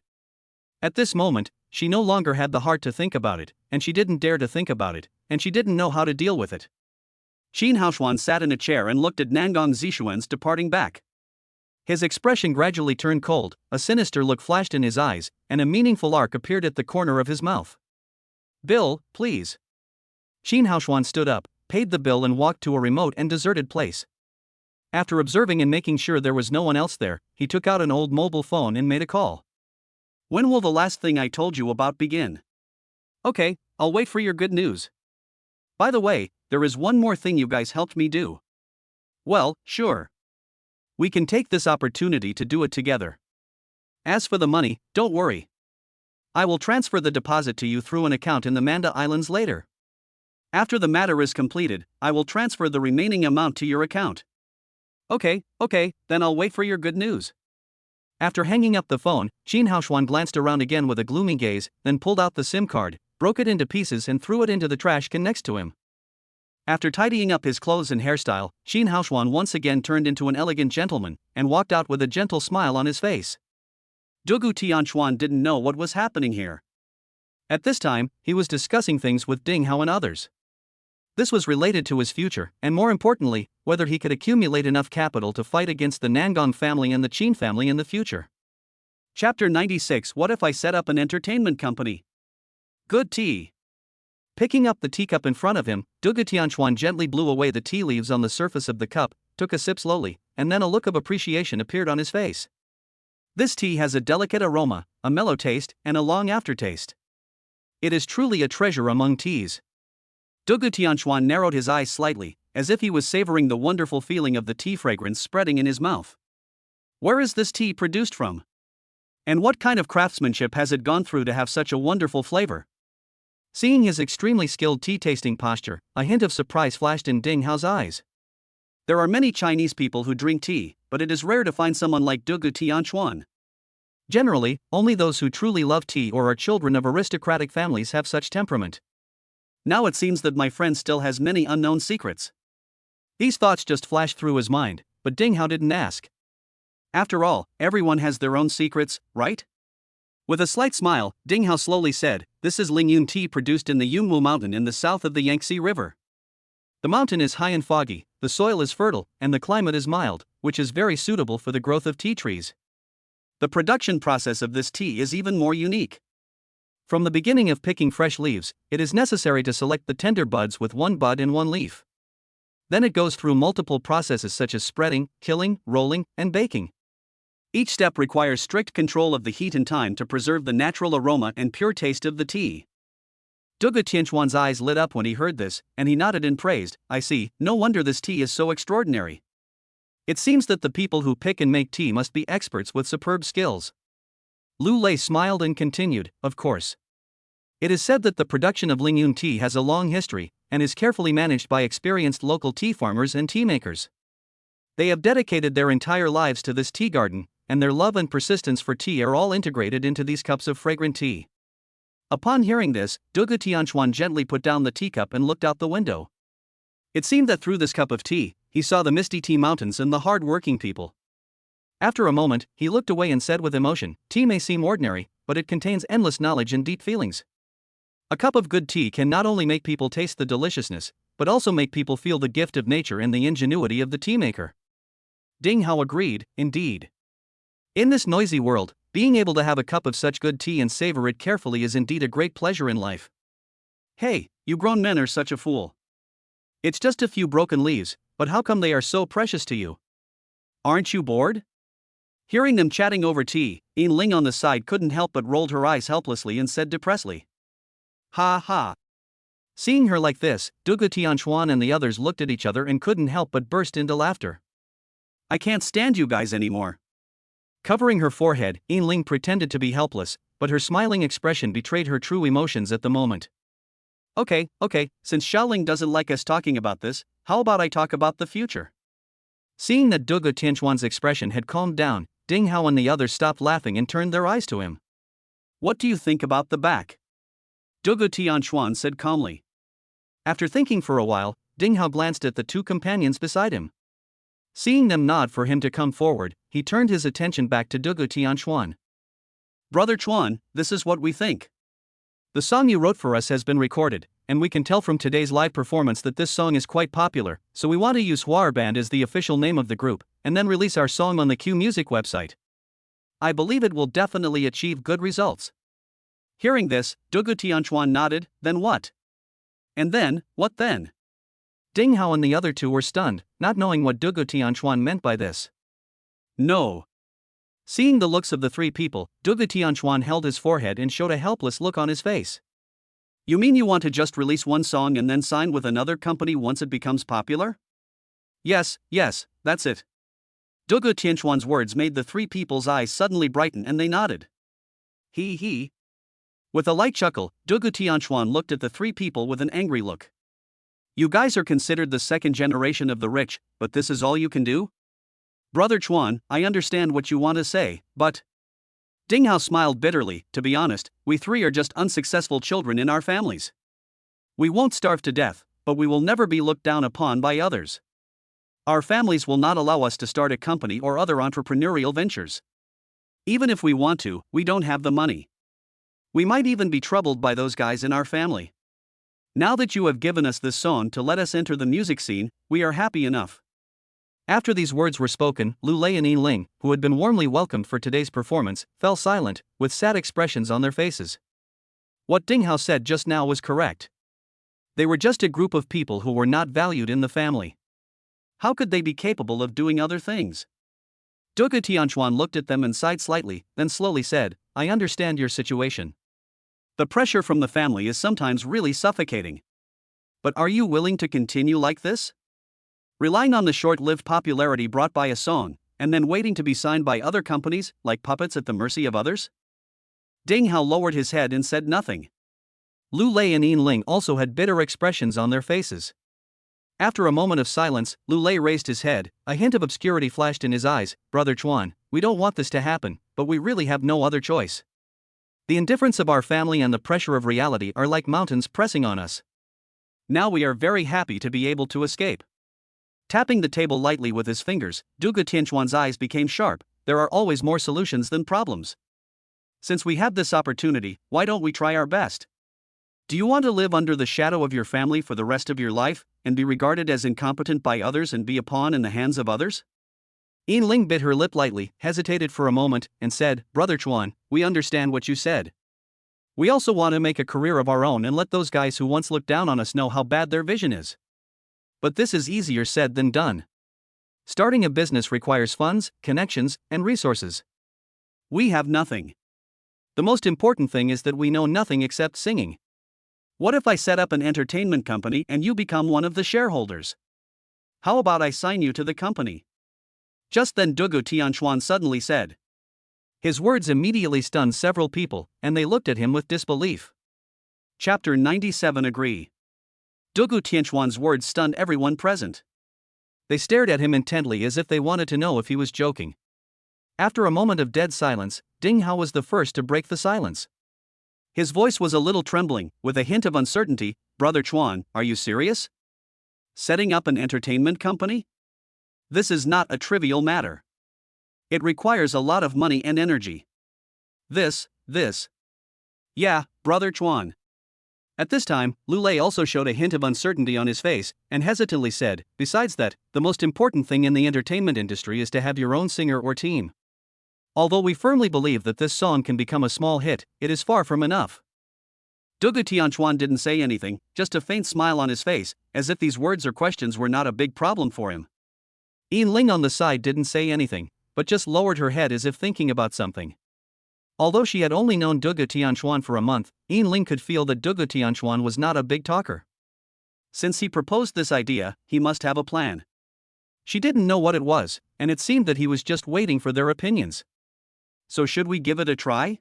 S1: at this moment, she no longer had the heart to think about it, and she didn't dare to think about it, and she didn't know how to deal with it. Qin Haoshuan sat in a chair and looked at Nangong Zishuan's departing back. His expression gradually turned cold, a sinister look flashed in his eyes, and a meaningful arc appeared at the corner of his mouth. "Bill, please." Qin Haoshuan stood up, paid the bill and walked to a remote and deserted place. After observing and making sure there was no one else there, he took out an old mobile phone and made a call. "When will the last thing I told you about begin?" "Okay, I'll wait for your good news. By the way, there is one more thing you guys helped me do." "Well, sure. We can take this opportunity to do it together. As for the money, don't worry. I will transfer the deposit to you through an account in the Manda Islands later. After the matter is completed, I will transfer the remaining amount to your account." Okay, then I'll wait for your good news." After hanging up the phone, Qin Haoshuan glanced around again with a gloomy gaze, then pulled out the SIM card, broke it into pieces and threw it into the trash can next to him. After tidying up his clothes and hairstyle, Qin Haoshuan once again turned into an elegant gentleman, and walked out with a gentle smile on his face. Dugu Tianchuan didn't know what was happening here. At this time, he was discussing things with Ding Hao and others. This was related to his future, and more importantly, whether he could accumulate enough capital to fight against the Nangong family and the Qin family in the future. Chapter 96. What if I set up an entertainment company? Good tea. Picking up the teacup in front of him, Dugu Tianchuan gently blew away the tea leaves on the surface of the cup, took a sip slowly, and then a look of appreciation appeared on his face. This tea has a delicate aroma, a mellow taste, and a long aftertaste. It is truly a treasure among teas. Dugu Tianchuan narrowed his eyes slightly, as if he was savoring the wonderful feeling of the tea fragrance spreading in his mouth. Where is this tea produced from? And what kind of craftsmanship has it gone through to have such a wonderful flavor? Seeing his extremely skilled tea-tasting posture, a hint of surprise flashed in Ding Hao's eyes. There are many Chinese people who drink tea, but it is rare to find someone like Dugu Tianchuan. Generally, only those who truly love tea or are children of aristocratic families have such temperament. Now it seems that my friend still has many unknown secrets. These thoughts just flashed through his mind, but Ding Hao didn't ask. After all, everyone has their own secrets, right? With a slight smile, Ding Hao slowly said, "This is Lingyun tea produced in the Yunwu mountain in the south of the Yangtze River. The mountain is high and foggy, the soil is fertile, and the climate is mild, which is very suitable for the growth of tea trees. The production process of this tea is even more unique. From the beginning of picking fresh leaves, it is necessary to select the tender buds with one bud and one leaf. Then it goes through multiple processes such as spreading, killing, rolling, and baking. Each step requires strict control of the heat and time to preserve the natural aroma and pure taste of the tea." Dugu Tianchuan's eyes lit up when he heard this, and he nodded and praised, "I see, no wonder this tea is so extraordinary. It seems that the people who pick and make tea must be experts with superb skills." Lu Lei smiled and continued, "Of course. It is said that the production of Lingyun tea has a long history, and is carefully managed by experienced local tea farmers and tea makers. They have dedicated their entire lives to this tea garden, and their love and persistence for tea are all integrated into these cups of fragrant tea." Upon hearing this, Dugu Tianchuan gently put down the teacup and looked out the window. It seemed that through this cup of tea, he saw the misty tea mountains and the hard-working people. After a moment, he looked away and said with emotion, "Tea may seem ordinary, but it contains endless knowledge and deep feelings. A cup of good tea can not only make people taste the deliciousness, but also make people feel the gift of nature and the ingenuity of the tea maker." Ding Hao agreed, "Indeed. In this noisy world, being able to have a cup of such good tea and savor it carefully is indeed a great pleasure in life. Hey, you grown men are such a fool. It's just a few broken leaves, but how come they are so precious to you? Aren't you bored?" Hearing them chatting over tea, Yin Ling on the side couldn't help but rolled her eyes helplessly and said depressedly, "Ha ha." Seeing her like this, Dugu Tianchuan and the others looked at each other and couldn't help but burst into laughter. "I can't stand you guys anymore." Covering her forehead, Yin Ling pretended to be helpless, but her smiling expression betrayed her true emotions at the moment. Okay, since Xiaoling doesn't like us talking about this, how about I talk about the future? Seeing that Dugu Tianquan's expression had calmed down, Ding Hao and the others stopped laughing and turned their eyes to him. What do you think about the back? Dugu Tianquan said calmly. After thinking for a while, Ding Hao glanced at the two companions beside him. Seeing them nod for him to come forward, he turned his attention back to Dugu Tianquan. Brother Chuan, this is what we think. The song you wrote for us has been recorded, and we can tell from today's live performance that this song is quite popular, so we want to use Huarband as the official name of the group, and then release our song on the Q Music website. I believe it will definitely achieve good results. Hearing this, Dugu Tianquan nodded, then what? And then, what then? Ding Hao and the other two were stunned, not knowing what Dugu Tianquan meant by this. No. Seeing the looks of the three people, Dugu Tianquan held his forehead and showed a helpless look on his face. You mean you want to just release one song and then sign with another company once it becomes popular? Yes, that's it. Dugu Tianquan's words made the three people's eyes suddenly brighten and they nodded. He. With a light chuckle, Dugu Tianquan looked at the three people with an angry look. You guys are considered the second generation of the rich, but this is all you can do? Brother Chuan, I understand what you want to say, but... Ding Hao smiled bitterly. To be honest, we three are just unsuccessful children in our families. We won't starve to death, but we will never be looked down upon by others. Our families will not allow us to start a company or other entrepreneurial ventures. Even if we want to, we don't have the money. We might even be troubled by those guys in our family. Now that you have given us this song to let us enter the music scene, we are happy enough. After these words were spoken, Lu Lei and Yin Ling, who had been warmly welcomed for today's performance, fell silent, with sad expressions on their faces. What Ding Hao said just now was correct. They were just a group of people who were not valued in the family. How could they be capable of doing other things? Dugu Tianquan looked at them and sighed slightly, then slowly said, I understand your situation. The pressure from the family is sometimes really suffocating. But are you willing to continue like this? Relying on the short-lived popularity brought by a song, and then waiting to be signed by other companies, like puppets at the mercy of others? Ding Hao lowered his head and said nothing. Lu Lei and Yin Ling also had bitter expressions on their faces. After a moment of silence, Lu Lei raised his head, a hint of obscurity flashed in his eyes. Brother Chuan, we don't want this to happen, but we really have no other choice. The indifference of our family and the pressure of reality are like mountains pressing on us. Now we are very happy to be able to escape. Tapping the table lightly with his fingers, Dugu Tianquan's eyes became sharp. There are always more solutions than problems. Since we have this opportunity, why don't we try our best? Do you want to live under the shadow of your family for the rest of your life, and be regarded as incompetent by others and be a pawn in the hands of others? Yin Ling bit her lip lightly, hesitated for a moment, and said, Brother Chuan, we understand what you said. We also want to make a career of our own and let those guys who once looked down on us know how bad their vision is. But this is easier said than done. Starting a business requires funds, connections, and resources. We have nothing. The most important thing is that we know nothing except singing. What if I set up an entertainment company and you become one of the shareholders? How about I sign you to the company? Just then Dugu Tianquan suddenly said. His words immediately stunned several people, and they looked at him with disbelief. Chapter 97 Agree. Dugu Tianquan's words stunned everyone present. They stared at him intently as if they wanted to know if he was joking. After a moment of dead silence, Ding Hao was the first to break the silence. His voice was a little trembling, with a hint of uncertainty. Brother Chuan, are you serious? Setting up an entertainment company? This is not a trivial matter. It requires a lot of money and energy. This. Yeah, Brother Chuan. At this time, Lu Lei also showed a hint of uncertainty on his face, and hesitantly said, besides that, the most important thing in the entertainment industry is to have your own singer or team. Although we firmly believe that this song can become a small hit, it is far from enough. Dugu Tianquan didn't say anything, just a faint smile on his face, as if these words or questions were not a big problem for him. Yin Ling on the side didn't say anything, but just lowered her head as if thinking about something. Although she had only known Dugu Tianquan for a month, Yin Ling could feel that Dugu Tianquan was not a big talker. Since he proposed this idea, he must have a plan. She didn't know what it was, and it seemed that he was just waiting for their opinions. So should we give it a try?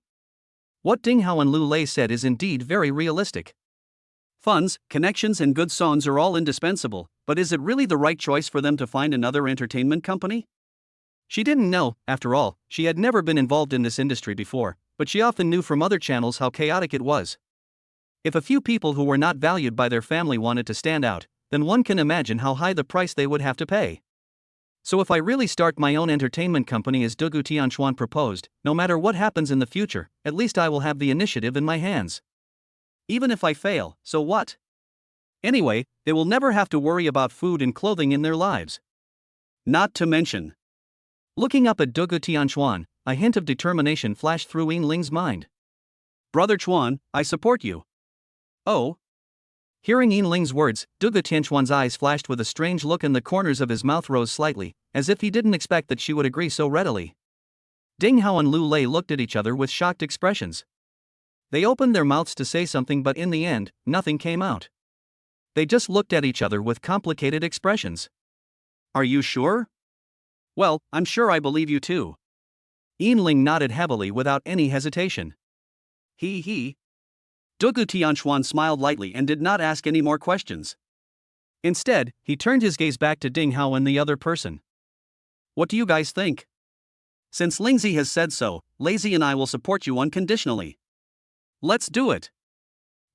S1: What Ding Hao and Lu Lei said is indeed very realistic. Funds, connections, and good songs are all indispensable, but is it really the right choice for them to find another entertainment company? She didn't know, after all, she had never been involved in this industry before, but she often knew from other channels how chaotic it was. If a few people who were not valued by their family wanted to stand out, then one can imagine how high the price they would have to pay. So if I really start my own entertainment company as Dugu Tianchuan proposed, no matter what happens in the future, at least I will have the initiative in my hands. Even if I fail, so what? Anyway, they will never have to worry about food and clothing in their lives. Not to mention. Looking up at Dugu Tianchuan, a hint of determination flashed through Yin Ling's mind. Brother Chuan, I support you. Oh? Hearing Yin Ling's words, Dugu Tianchuan's eyes flashed with a strange look and the corners of his mouth rose slightly, as if he didn't expect that she would agree so readily. Ding Hao and Lu Lei looked at each other with shocked expressions. They opened their mouths to say something, but in the end, nothing came out. They just looked at each other with complicated expressions. Are you sure? Well, I'm sure I believe you too. Yin Ling nodded heavily without any hesitation. He. Dugu Tianchuan smiled lightly and did not ask any more questions. Instead, he turned his gaze back to Ding Hao and the other person. What do you guys think? Since Lingzi has said so, Lazy and I will support you unconditionally. Let's do it.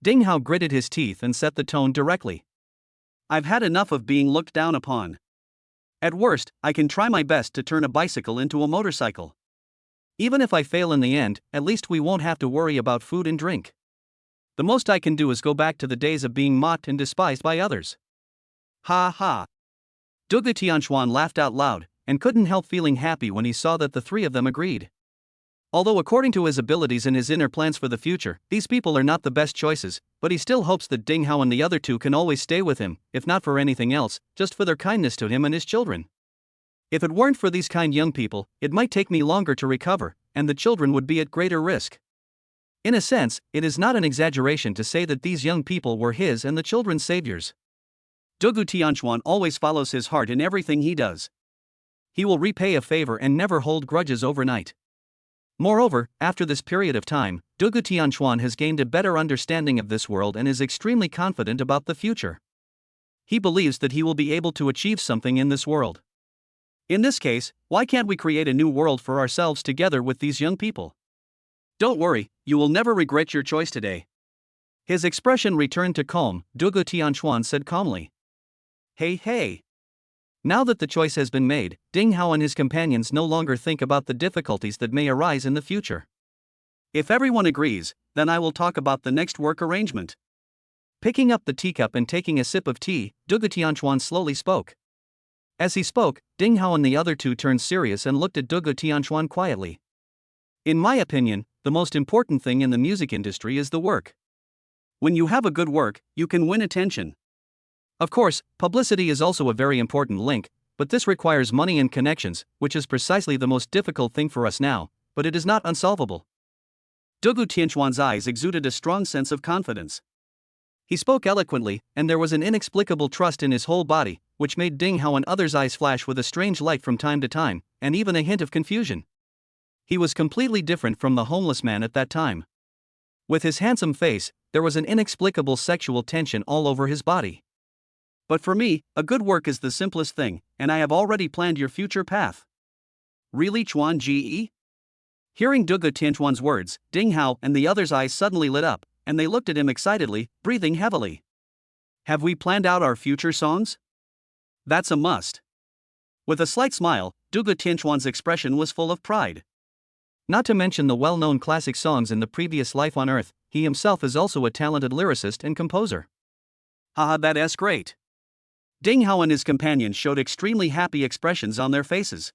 S1: Ding Hao gritted his teeth and set the tone directly. I've had enough of being looked down upon. At worst, I can try my best to turn a bicycle into a motorcycle. Even if I fail in the end, at least we won't have to worry about food and drink. The most I can do is go back to the days of being mocked and despised by others. Ha ha. Dugu Tianchuan laughed out loud, and couldn't help feeling happy when he saw that the three of them agreed. Although according to his abilities and his inner plans for the future, these people are not the best choices, but he still hopes that Ding Hao and the other two can always stay with him, if not for anything else, just for their kindness to him and his children. If it weren't for these kind young people, it might take me longer to recover, and the children would be at greater risk. In a sense, it is not an exaggeration to say that these young people were his and the children's saviors. Dugu Tianchuan always follows his heart in everything he does. He will repay a favor and never hold grudges overnight. Moreover, after this period of time, Dugu Tianchuan has gained a better understanding of this world and is extremely confident about the future. He believes that he will be able to achieve something in this world. In this case, why can't we create a new world for ourselves together with these young people? Don't worry, you will never regret your choice today. His expression returned to calm. Dugu Tianchuan said calmly. Hey. Now that the choice has been made, Ding Hao and his companions no longer think about the difficulties that may arise in the future. If everyone agrees, then I will talk about the next work arrangement. Picking up the teacup and taking a sip of tea, Dugu Tianchuan slowly spoke. As he spoke, Ding Hao and the other two turned serious and looked at Dugu Tianchuan quietly. In my opinion, the most important thing in the music industry is the work. When you have a good work, you can win attention. Of course, publicity is also a very important link, but this requires money and connections, which is precisely the most difficult thing for us now, but it is not unsolvable. Dugu Tianchuan's eyes exuded a strong sense of confidence. He spoke eloquently, and there was an inexplicable trust in his whole body, which made Ding Hao and others' eyes flash with a strange light from time to time, and even a hint of confusion. He was completely different from the homeless man at that time. With his handsome face, there was an inexplicable sexual tension all over his body. But for me, a good work is the simplest thing, and I have already planned your future path. Really, Chuan Ji? Hearing Dugu Tianchuan's words, Ding Hao and the others' eyes suddenly lit up, and they looked at him excitedly, breathing heavily. Have we planned out our future songs? That's a must. With a slight smile, Dugu Tianchuan's expression was full of pride. Not to mention the well-known classic songs in the previous life on Earth, he himself is also a talented lyricist and composer. Haha, that's great. Ding Hao and his companions showed extremely happy expressions on their faces.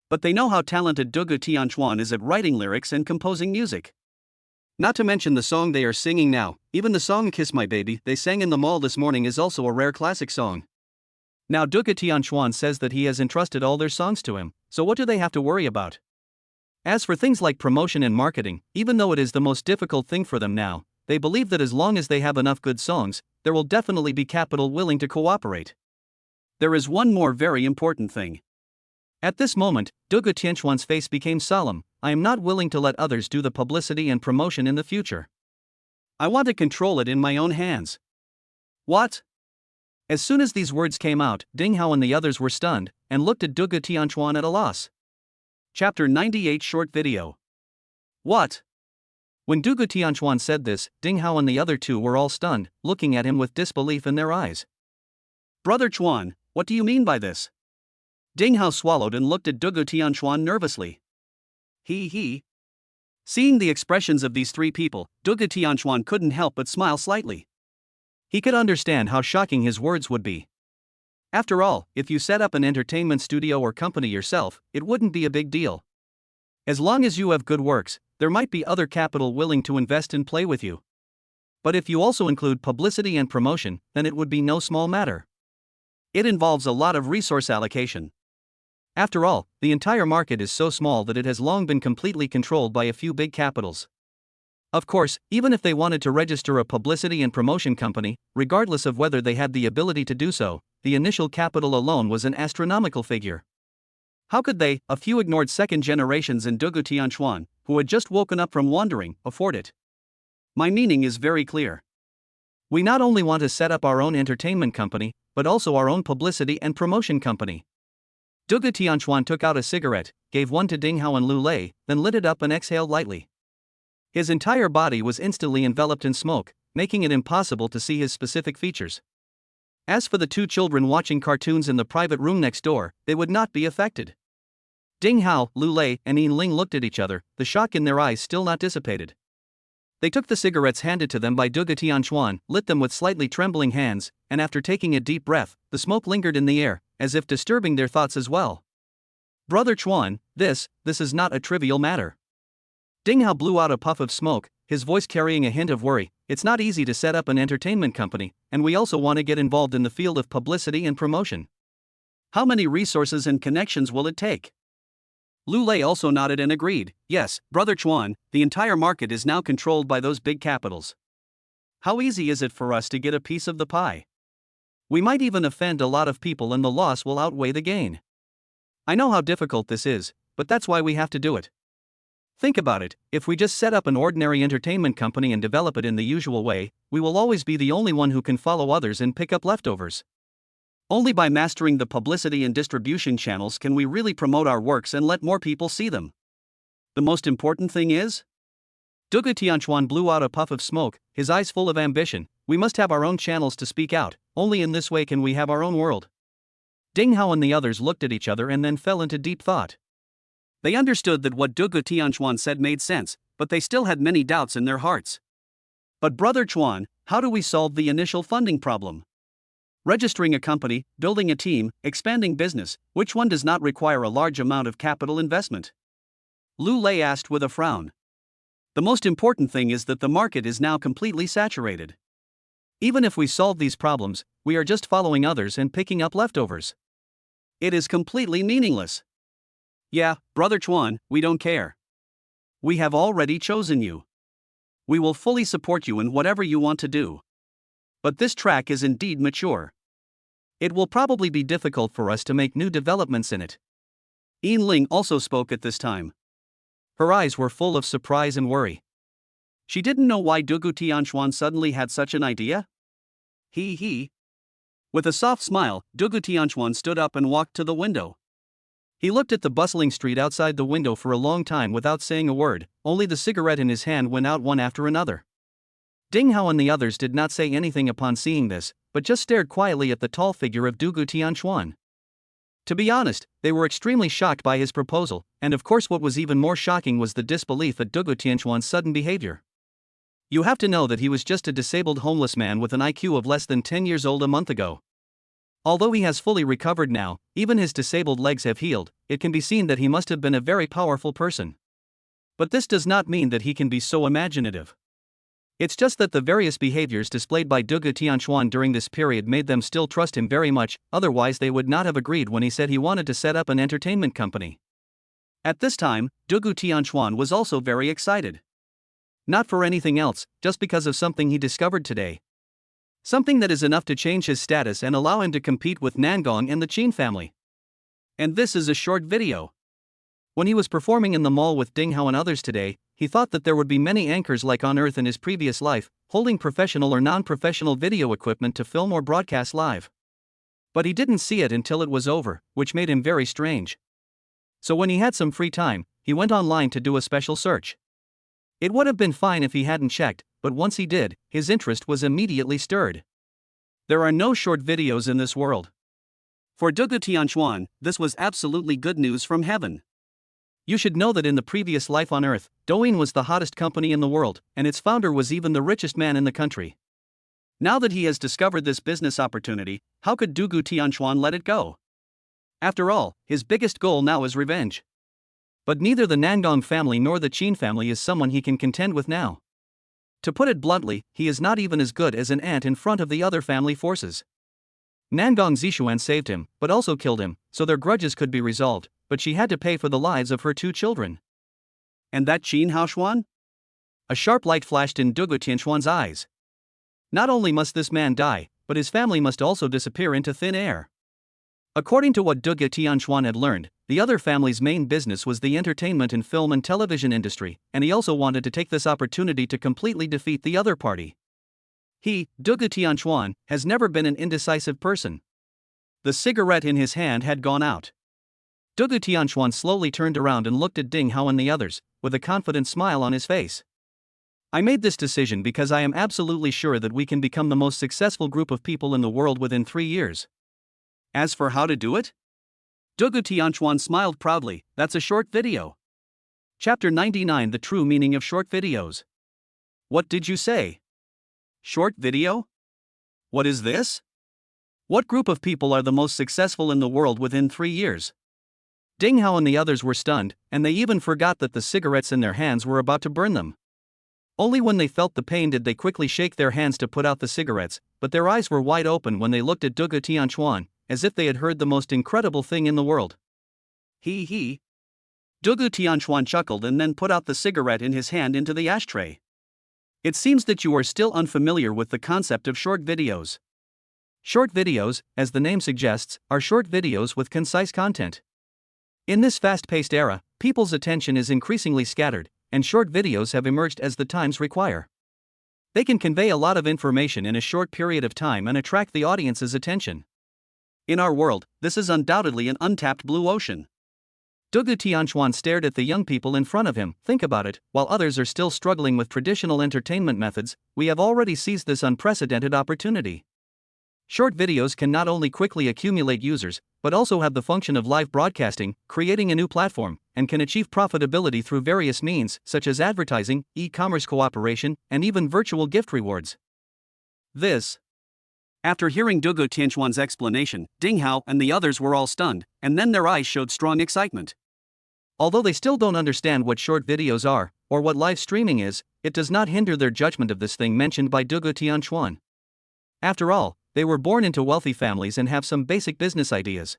S1: But they know how talented Dugu Tianchuan is at writing lyrics and composing music. Not to mention the song they are singing now, even the song Kiss My Baby they sang in the mall this morning is also a rare classic song. Now Dugu Tianchuan says that he has entrusted all their songs to him, so what do they have to worry about? As for things like promotion and marketing, even though it is the most difficult thing for them now, they believe that as long as they have enough good songs, there will definitely be capital willing to cooperate. There is one more very important thing. At this moment, Dugu Tianchuan's face became solemn. I am not willing to let others do the publicity and promotion in the future. I want to control it in my own hands. What? As soon as these words came out, Ding Hao and the others were stunned, and looked at Dugu Tianchuan at a loss. Chapter 98 Short Video. What? When Dugu Tianchuan said this, Ding Hao and the other two were all stunned, looking at him with disbelief in their eyes. Brother Chuan, what do you mean by this? Ding Hao swallowed and looked at Dugu Tianchuan nervously. He. Seeing the expressions of these three people, Dugu Tianchuan couldn't help but smile slightly. He could understand how shocking his words would be. After all, if you set up an entertainment studio or company yourself, it wouldn't be a big deal. As long as you have good works, there might be other capital willing to invest and play with you. But if you also include publicity and promotion, then it would be no small matter. It involves a lot of resource allocation. After all, the entire market is so small that it has long been completely controlled by a few big capitals. Of course, even if they wanted to register a publicity and promotion company, regardless of whether they had the ability to do so, the initial capital alone was an astronomical figure. How could they, a few ignored second generations in Dugu Tianchuan, who had just woken up from wandering, afford it? My meaning is very clear. We not only want to set up our own entertainment company, but also our own publicity and promotion company. Dugu Tianchuan took out a cigarette, gave one to Ding Hao and Lu Lei, then lit it up and exhaled lightly. His entire body was instantly enveloped in smoke, making it impossible to see his specific features. As for the two children watching cartoons in the private room next door, they would not be affected. Ding Hao, Lu Lei, and Yin Ling looked at each other, the shock in their eyes still not dissipated. They took the cigarettes handed to them by Dugu Tianchuan, lit them with slightly trembling hands, and after taking a deep breath, the smoke lingered in the air, as if disturbing their thoughts as well. Brother Chuan, this is not a trivial matter. Ding Hao blew out a puff of smoke, his voice carrying a hint of worry. It's not easy to set up an entertainment company, and we also want to get involved in the field of publicity and promotion. How many resources and connections will it take? Lu Lei also nodded and agreed. Yes, Brother Chuan, the entire market is now controlled by those big capitals. How easy is it for us to get a piece of the pie? We might even offend a lot of people and the loss will outweigh the gain. I know how difficult this is, but that's why we have to do it. Think about it, if we just set up an ordinary entertainment company and develop it in the usual way, we will always be the only one who can follow others and pick up leftovers. Only by mastering the publicity and distribution channels can we really promote our works and let more people see them. The most important thing is? Dugu Tianchuan blew out a puff of smoke, his eyes full of ambition. We must have our own channels to speak out, only in this way can we have our own world. Ding Hao and the others looked at each other and then fell into deep thought. They understood that what Dugu Tianchuan said made sense, but they still had many doubts in their hearts. But Brother Chuan, how do we solve the initial funding problem? Registering a company, building a team, expanding business, which one does not require a large amount of capital investment? Lu Lei asked with a frown. The most important thing is that the market is now completely saturated. Even if we solve these problems, we are just following others and picking up leftovers. It is completely meaningless. Yeah, Brother Chuan, we don't care. We have already chosen you. We will fully support you in whatever you want to do. But this track is indeed mature. It will probably be difficult for us to make new developments in it. Yin Ling also spoke at this time. Her eyes were full of surprise and worry. She didn't know why Dugu Tianchuan suddenly had such an idea. With a soft smile, Dugu Tianchuan stood up and walked to the window. He looked at the bustling street outside the window for a long time without saying a word, only the cigarette in his hand went out one after another. Ding Hao and the others did not say anything upon seeing this, but just stared quietly at the tall figure of Dugu Tianchuan. To be honest, they were extremely shocked by his proposal, and of course what was even more shocking was the disbelief at Dugu Tianchuan's sudden behavior. You have to know that he was just a disabled homeless man with an IQ of less than 10 years old a month ago. Although he has fully recovered now, even his disabled legs have healed, it can be seen that he must have been a very powerful person. But this does not mean that he can be so imaginative. It's just that the various behaviors displayed by Dugu Tianchuan during this period made them still trust him very much, otherwise they would not have agreed when he said he wanted to set up an entertainment company. At this time, Dugu Tianchuan was also very excited. Not for anything else, just because of something he discovered today. Something that is enough to change his status and allow him to compete with Nangong and the Qin family. And this is a short video. When he was performing in the mall with Ding Hao and others today, he thought that there would be many anchors like on Earth in his previous life, holding professional or non-professional video equipment to film or broadcast live. But he didn't see it until it was over, which made him very strange. So when he had some free time, he went online to do a special search. It would have been fine if he hadn't checked, but once he did, his interest was immediately stirred. There are no short videos in this world. For Dugu Tianchuan, this was absolutely good news from heaven. You should know that in the previous life on Earth, Douyin was the hottest company in the world, and its founder was even the richest man in the country. Now that he has discovered this business opportunity, how could Dugu Tianchuan let it go? After all, his biggest goal now is revenge. But neither the Nangong family nor the Qin family is someone he can contend with now. To put it bluntly, he is not even as good as an ant in front of the other family forces. Nangong Zixuan saved him, but also killed him, so their grudges could be resolved, but she had to pay for the lives of her 2 children. And that Qin Haoshuan? A sharp light flashed in Dugu Tianchuan's eyes. Not only must this man die, but his family must also disappear into thin air. According to what Dugu Tianchuan had learned, the other family's main business was the entertainment and film and television industry, and he also wanted to take this opportunity to completely defeat the other party. He, Dugu Tianchuan, has never been an indecisive person. The cigarette in his hand had gone out. Dugu Tianchuan slowly turned around and looked at Ding Hao and the others, with a confident smile on his face. I made this decision because I am absolutely sure that we can become the most successful group of people in the world within 3 years. As for how to do it? Dugu Tianchuan smiled proudly. That's a short video. Chapter 99: The True Meaning of Short Videos. What did you say? Short video? What is this? What group of people are the most successful in the world within 3 years? Ding Hao and the others were stunned, and they even forgot that the cigarettes in their hands were about to burn them. Only when they felt the pain did they quickly shake their hands to put out the cigarettes, but their eyes were wide open when they looked at Dugu Tianchuan, as if they had heard the most incredible thing in the world. He. Dugu Tianchuan chuckled and then put out the cigarette in his hand into the ashtray. It seems that you are still unfamiliar with the concept of short videos. Short videos, as the name suggests, are short videos with concise content. In this fast-paced era, people's attention is increasingly scattered, and short videos have emerged as the times require. They can convey a lot of information in a short period of time and attract the audience's attention. In our world, this is undoubtedly an untapped blue ocean. Dugu Tianchuan stared at the young people in front of him. Think about it, while others are still struggling with traditional entertainment methods, we have already seized this unprecedented opportunity. Short videos can not only quickly accumulate users, but also have the function of live broadcasting, creating a new platform, and can achieve profitability through various means, such as advertising, e-commerce cooperation, and even virtual gift rewards. After hearing Dugu Tianchuan's explanation, Ding Hao and the others were all stunned, and then their eyes showed strong excitement. Although they still don't understand what short videos are, or what live streaming is, it does not hinder their judgment of this thing mentioned by Dugu Tianchuan. After all, they were born into wealthy families and have some basic business ideas.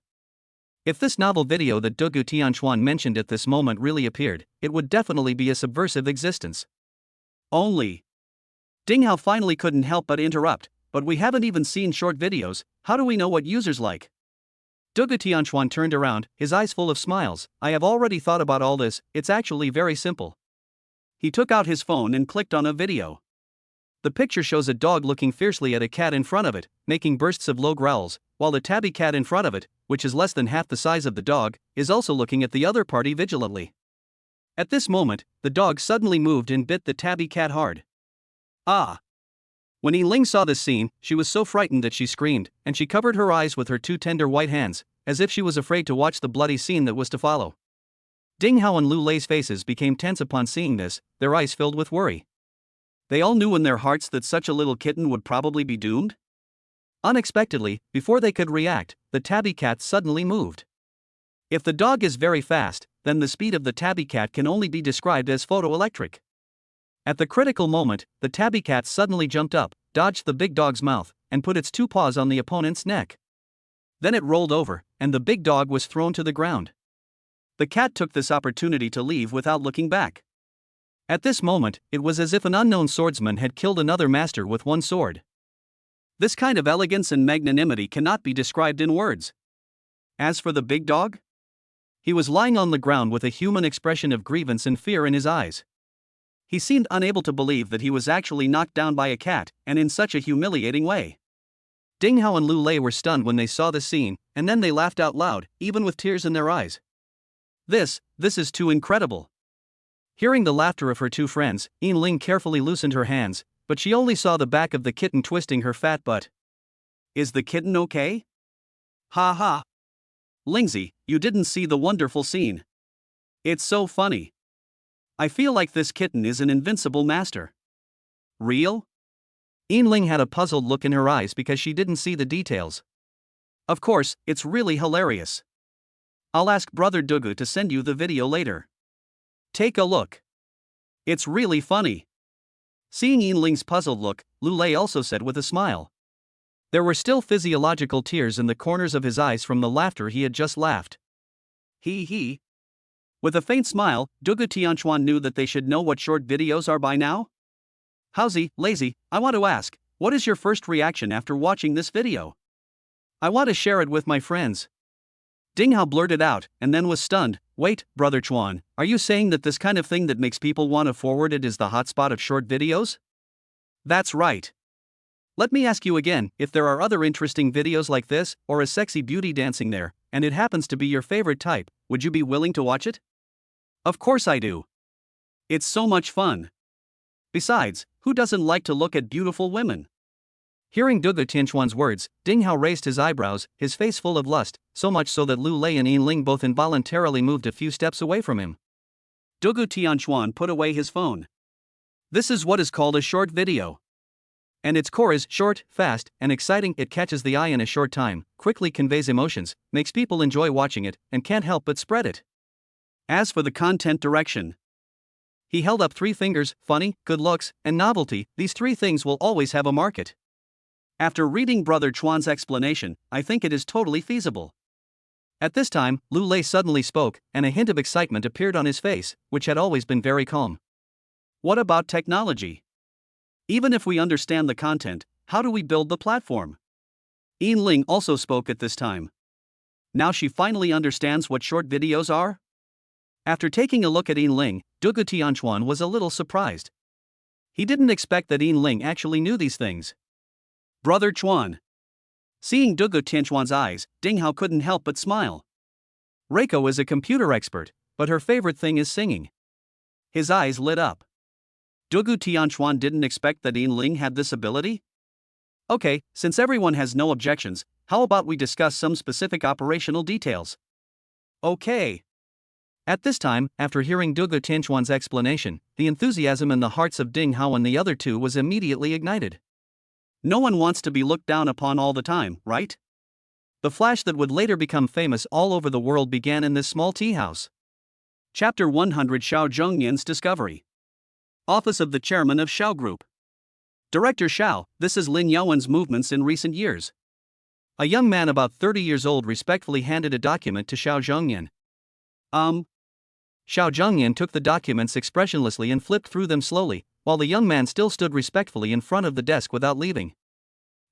S1: If this novel video that Dugu Tianchuan mentioned at this moment really appeared, it would definitely be a subversive existence. Only. Ding Hao finally couldn't help but interrupt, but we haven't even seen short videos, how do we know what users like? Dugu Tianchuan turned around, his eyes full of smiles. I have already thought about all this, it's actually very simple. He took out his phone and clicked on a video. The picture shows a dog looking fiercely at a cat in front of it, making bursts of low growls, while the tabby cat in front of it, which is less than half the size of the dog, is also looking at the other party vigilantly. At this moment, the dog suddenly moved and bit the tabby cat hard. Ah! When Ling saw this scene, she was so frightened that she screamed, and she covered her eyes with her 2 tender white hands, as if she was afraid to watch the bloody scene that was to follow. Ding Hao and Lu Lei's faces became tense upon seeing this, their eyes filled with worry. They all knew in their hearts that such a little kitten would probably be doomed. Unexpectedly, before they could react, the tabby cat suddenly moved. If the dog is very fast, then the speed of the tabby cat can only be described as photoelectric. At the critical moment, the tabby cat suddenly jumped up, dodged the big dog's mouth, and put its 2 paws on the opponent's neck. Then it rolled over, and the big dog was thrown to the ground. The cat took this opportunity to leave without looking back. At this moment, it was as if an unknown swordsman had killed another master with 1 sword. This kind of elegance and magnanimity cannot be described in words. As for the big dog, he was lying on the ground with a human expression of grievance and fear in his eyes. He seemed unable to believe that he was actually knocked down by a cat, and in such a humiliating way. Ding Hao and Lu Lei were stunned when they saw this scene, and then they laughed out loud, even with tears in their eyes. This is too incredible. Hearing the laughter of her two friends, Yin Ling carefully loosened her hands, but she only saw the back of the kitten twisting her fat butt. Is the kitten okay? Ha ha. Lingzi, you didn't see the wonderful scene. It's so funny. I feel like this kitten is an invincible master. Real? Yin Ling had a puzzled look in her eyes because she didn't see the details. Of course, it's really hilarious. I'll ask Brother Dugu to send you the video later. Take a look. It's really funny. Seeing Yin Ling's puzzled look, Lu Lei also said with a smile. There were still physiological tears in the corners of his eyes from the laughter he had just laughed. He. With a faint smile, Dugu Tianchuan knew that they should know what short videos are by now. Howzy, lazy, I want to ask, what is your first reaction after watching this video? I want to share it with my friends. Ding Hao blurted out, and then was stunned. Wait, Brother Chuan, are you saying that this kind of thing that makes people want to forward it is the hotspot of short videos? That's right. Let me ask you again, if there are other interesting videos like this, or a sexy beauty dancing there, and it happens to be your favorite type, would you be willing to watch it? Of course I do. It's so much fun. Besides, who doesn't like to look at beautiful women? Hearing Dugu Tianchuan's words, Ding Hao raised his eyebrows, his face full of lust, so much so that Lu Lei and Yin Ling both involuntarily moved a few steps away from him. Dugu Tianchuan put away his phone. This is what is called a short video. And its core is short, fast, and exciting. It catches the eye in a short time, quickly conveys emotions, makes people enjoy watching it, and can't help but spread it. As for the content direction, he held up 3 fingers: funny, good looks, and novelty. These 3 things will always have a market. After reading Brother Chuan's explanation, I think it is totally feasible. At this time, Lu Lei suddenly spoke, and a hint of excitement appeared on his face, which had always been very calm. What about technology? Even if we understand the content, how do we build the platform? Yin Ling also spoke at this time. Now she finally understands what short videos are? After taking a look at Yin Ling, Dugu Tianchuan was a little surprised. He didn't expect that Yin Ling actually knew these things. Brother Chuan. Seeing Dugu Tianchuan's eyes, Ding Hao couldn't help but smile. Reiko is a computer expert, but her favorite thing is singing. His eyes lit up. Dugu Tianchuan didn't expect that Yin Ling had this ability? Okay, since everyone has no objections, how about we discuss some specific operational details? Okay. At this time, after hearing Dugu Tianchuan's explanation, the enthusiasm in the hearts of Ding Hao and the other two was immediately ignited. No one wants to be looked down upon all the time, right? The flash that would later become famous all over the world began in this small tea house. Chapter 100: Xiao Zhongyan's Discovery. Office of the Chairman of Xiao Group. Director Xiao, this is Lin Yaowen's movements in recent years. A young man about 30 years old respectfully handed a document to Xiao Zhongyan. Xiao Zhongyan took the documents expressionlessly and flipped through them slowly, while the young man still stood respectfully in front of the desk without leaving.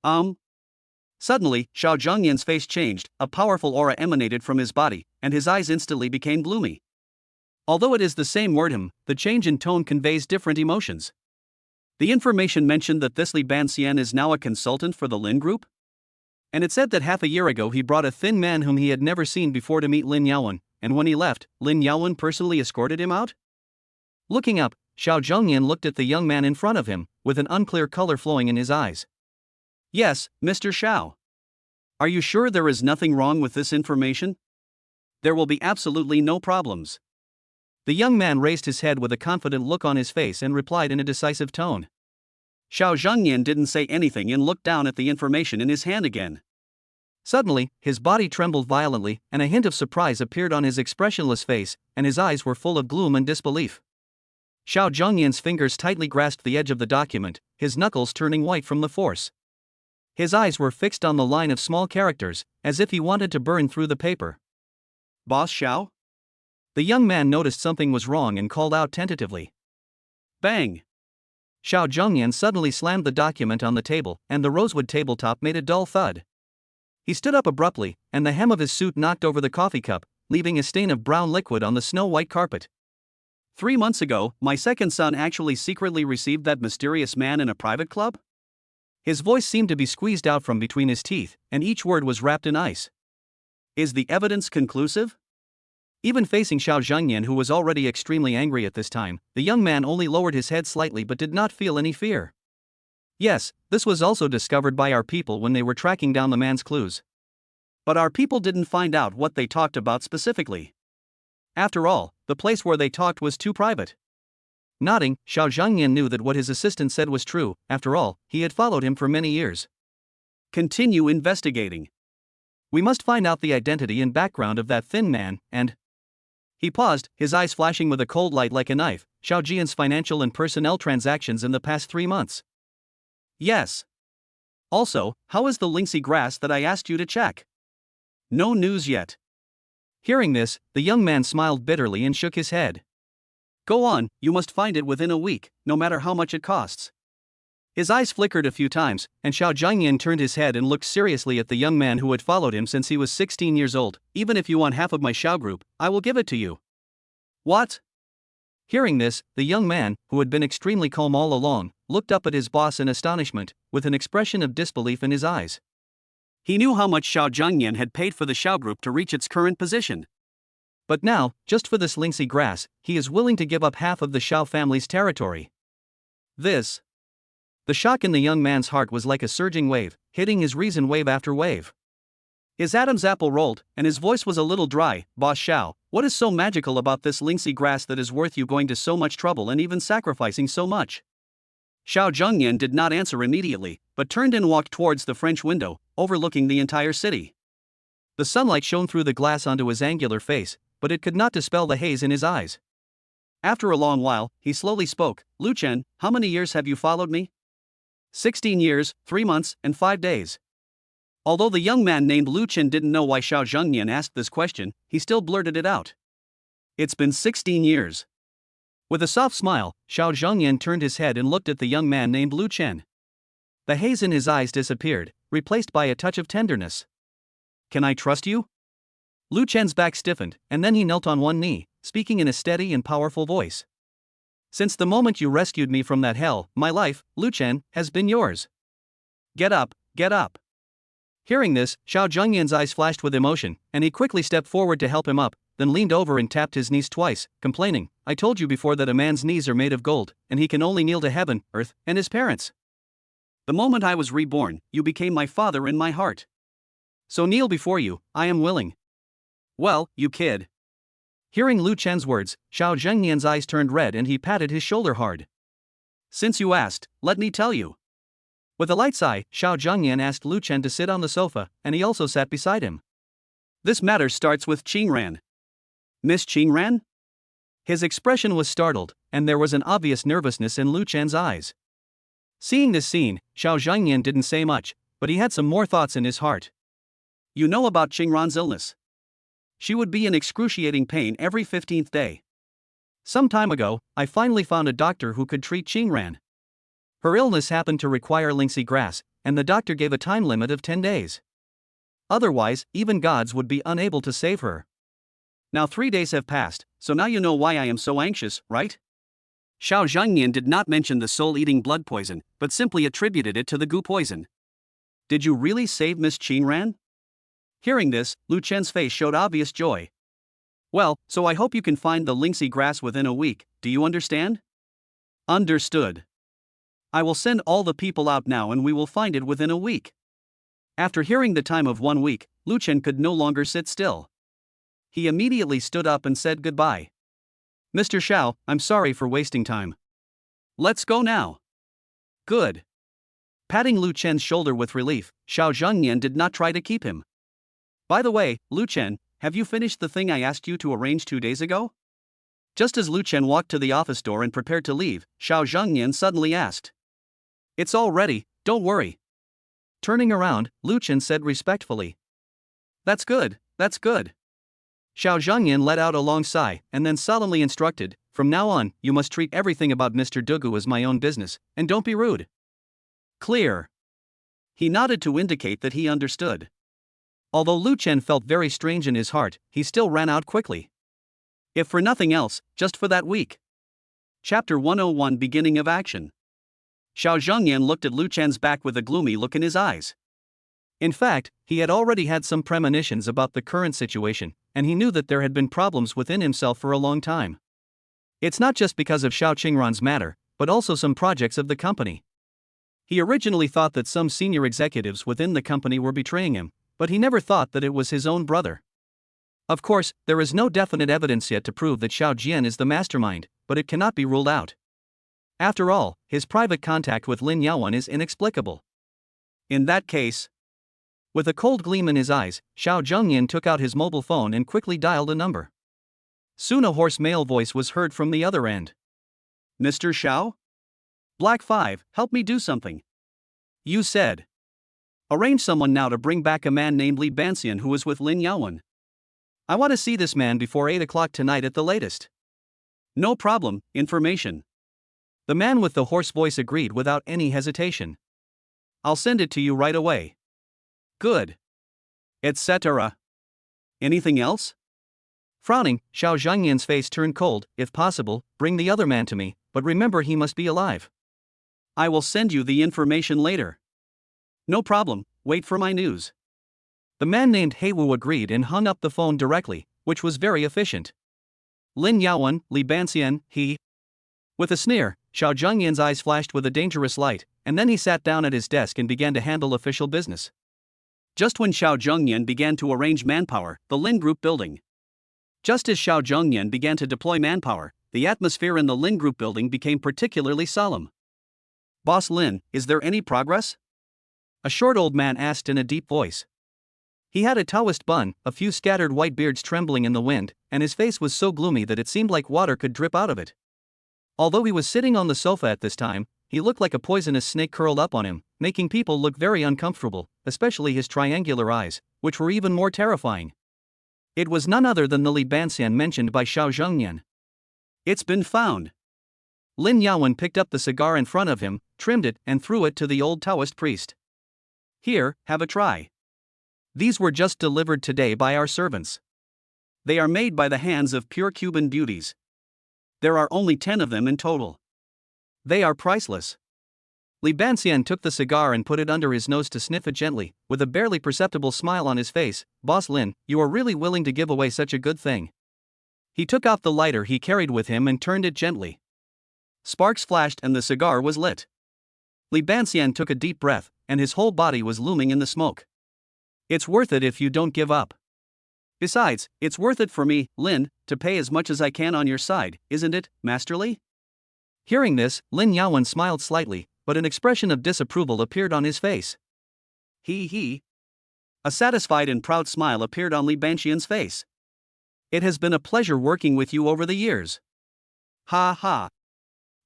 S1: Suddenly, Xiao Zhongyan's face changed, a powerful aura emanated from his body, and his eyes instantly became gloomy. Although it is the same word the change in tone conveys different emotions. The information mentioned that this Li Banxian is now a consultant for the Lin Group? And it said that half a year ago he brought a thin man whom he had never seen before to meet Lin Yaowen, and when he left, Lin Yaowen personally escorted him out? Looking up, Xiao Zhongyan looked at the young man in front of him, with an unclear color flowing in his eyes. Yes, Mr. Xiao. Are you sure there is nothing wrong with this information? There will be absolutely no problems. The young man raised his head with a confident look on his face and replied in a decisive tone. Xiao Zhongyan didn't say anything and looked down at the information in his hand again. Suddenly, his body trembled violently, and a hint of surprise appeared on his expressionless face, and his eyes were full of gloom and disbelief. Xiao Zhongyan's fingers tightly grasped the edge of the document, his knuckles turning white from the force. His eyes were fixed on the line of small characters, as if he wanted to burn through the paper. Boss Xiao? The young man noticed something was wrong and called out tentatively. Bang! Xiao Zhongyan suddenly slammed the document on the table, and the rosewood tabletop made a dull thud. He stood up abruptly, and the hem of his suit knocked over the coffee cup, leaving a stain of brown liquid on the snow-white carpet. 3 months ago, my second son actually secretly received that mysterious man in a private club? His voice seemed to be squeezed out from between his teeth, and each word was wrapped in ice. Is the evidence conclusive? Even facing Xiao Zhengyan, who was already extremely angry at this time, the young man only lowered his head slightly but did not feel any fear. Yes, this was also discovered by our people when they were tracking down the man's clues. But our people didn't find out what they talked about specifically. After all, the place where they talked was too private. Nodding, Xiao Zhengyan knew that what his assistant said was true. After all, he had followed him for many years. Continue investigating. We must find out the identity and background of that thin man, and... He paused, his eyes flashing with a cold light like a knife. Xiao Jian's financial and personnel transactions in the past 3 months. Yes. Also, how is the linksy grass that I asked you to check? No news yet. Hearing this, the young man smiled bitterly and shook his head. Go on, you must find it within a week, no matter how much it costs. His eyes flickered a few times, and Xiao Zhengyan turned his head and looked seriously at the young man who had followed him since he was 16 years old. Even if you want half of my Xiao group, I will give it to you. What? Hearing this, the young man, who had been extremely calm all along, looked up at his boss in astonishment, with an expression of disbelief in his eyes. He knew how much Xiao Zhengyan had paid for the Xiao group to reach its current position. But now, just for this linksy grass, he is willing to give up half of the Xiao family's territory. This. The shock in the young man's heart was like a surging wave, hitting his reason wave after wave. His Adam's apple rolled, and his voice was a little dry. Boss Xiao, what is so magical about this linksy grass that is worth you going to so much trouble and even sacrificing so much? Xiao Zhengyan did not answer immediately, but turned and walked towards the French window, overlooking the entire city. The sunlight shone through the glass onto his angular face, but it could not dispel the haze in his eyes. After a long while, he slowly spoke. Lu Chen, how many years have you followed me? 16 years, 3 months, and 5 days. Although the young man named Lu Chen didn't know why Xiao Zhengyan asked this question, he still blurted it out. It's been 16 years. With a soft smile, Xiao Zhengyan turned his head and looked at the young man named Lu Chen. The haze in his eyes disappeared, replaced by a touch of tenderness. Can I trust you? Lu Chen's back stiffened, and then he knelt on one knee, speaking in a steady and powerful voice. Since the moment you rescued me from that hell, my life, Lu Chen, has been yours. Get up, get up. Hearing this, Xiao Zhengyan's eyes flashed with emotion, and he quickly stepped forward to help him up, then leaned over and tapped his knees twice, complaining, I told you before that a man's knees are made of gold, and he can only kneel to heaven, earth, and his parents. The moment I was reborn, you became my father in my heart. So kneel before you, I am willing. Well, you kid. Hearing Lu Chen's words, Xiao Zhengyan's eyes turned red and he patted his shoulder hard. Since you asked, let me tell you. With a light sigh, Xiao Zhengyan asked Lu Chen to sit on the sofa, and he also sat beside him. This matter starts with Qingran. Miss Qingran? His expression was startled, and there was an obvious nervousness in Lu Chen's eyes. Seeing this scene, Xiao Zhengyan didn't say much, but he had some more thoughts in his heart. You know about Qingran's illness. She would be in excruciating pain every 15th day. Some time ago, I finally found a doctor who could treat Qingran. Her illness happened to require linksy grass, and the doctor gave a time limit of 10 days. Otherwise, even gods would be unable to save her. Now 3 days have passed, so now you know why I am so anxious, right? Xiao Zhengyan did not mention the soul-eating blood poison, but simply attributed it to the goo poison. Did you really save Miss Qingran? Hearing this, Lu Chen's face showed obvious joy. Well, so I hope you can find the linksy grass within a week, do you understand? Understood. I will send all the people out now and we will find it within a week. After hearing the time of 1 week, Lu Chen could no longer sit still. He immediately stood up and said goodbye. Mr. Xiao, I'm sorry for wasting time. Let's go now. Good. Patting Lu Chen's shoulder with relief, Xiao Zhengyan did not try to keep him. By the way, Lu Chen, have you finished the thing I asked you to arrange 2 days ago? Just as Lu Chen walked to the office door and prepared to leave, Xiao Zhengyan suddenly asked. It's all ready, don't worry. Turning around, Lu Chen said respectfully. That's good, that's good. Xiao Zhengyan let out a long sigh, and then solemnly instructed, from now on, you must treat everything about Mr. Dugu as my own business, and don't be rude. Clear. He nodded to indicate that he understood. Although Lu Chen felt very strange in his heart, he still ran out quickly. If for nothing else, just for that week. Chapter 101 Beginning of Action. Xiao Zhengyan looked at Lu Chen's back with a gloomy look in his eyes. In fact, he had already had some premonitions about the current situation, and he knew that there had been problems within himself for a long time. It's not just because of Xiao Qingran's matter, but also some projects of the company. He originally thought that some senior executives within the company were betraying him, but he never thought that it was his own brother. Of course, there is no definite evidence yet to prove that Xiao Jian is the mastermind, but it cannot be ruled out. After all, his private contact with Lin Yaowen is inexplicable. In that case, with a cold gleam in his eyes, Xiao Zhengyan took out his mobile phone and quickly dialed a number. Soon a hoarse male voice was heard from the other end. Mr. Xiao? Black 5, help me do something. You said. Arrange someone now to bring back a man named Li Banxian who was with Lin Yaowen. I want to see this man before 8 o'clock tonight at the latest. No problem, information. The man with the hoarse voice agreed without any hesitation. I'll send it to you right away. Good. Etc. Anything else? Frowning, Xiao Zhengyan's face turned cold. If possible, bring the other man to me, but remember he must be alive. I will send you the information later. No problem, wait for my news. The man named Heiwu agreed and hung up the phone directly, which was very efficient. Lin Yaowen, Li Banxian, he. With a sneer, Xiao Zhengyan's eyes flashed with a dangerous light, and then he sat down at his desk and began to handle official business. Just when Xiao Zhengyan began to arrange manpower, the Lin Group building. Just as Xiao Zhengyan began to deploy manpower, the atmosphere in the Lin Group building became particularly solemn. Boss Lin, is there any progress? A short old man asked in a deep voice. He had a Taoist bun, a few scattered white beards trembling in the wind, and his face was so gloomy that it seemed like water could drip out of it. Although he was sitting on the sofa at this time, he looked like a poisonous snake curled up on him, making people look very uncomfortable, especially his triangular eyes, which were even more terrifying. It was none other than the Li Banxian mentioned by Xiao Zhengyan. It's been found. Lin Yaowen picked up the cigar in front of him, trimmed it, and threw it to the old Taoist priest. Here, have a try. These were just delivered today by our servants. They are made by the hands of pure Cuban beauties. There are only 10 of them in total. They are priceless. Li Banxian took the cigar and put it under his nose to sniff it gently, with a barely perceptible smile on his face. Boss Lin, you are really willing to give away such a good thing. He took out the lighter he carried with him and turned it gently. Sparks flashed and the cigar was lit. Li Banxian took a deep breath, and his whole body was looming in the smoke. It's worth it if you don't give up. Besides, it's worth it for me, Lin, to pay as much as I can on your side, isn't it, Masterly? Hearing this, Lin Yaowen smiled slightly, but an expression of disapproval appeared on his face. He. A satisfied and proud smile appeared on Li Banxian's face. It has been a pleasure working with you over the years. Ha ha.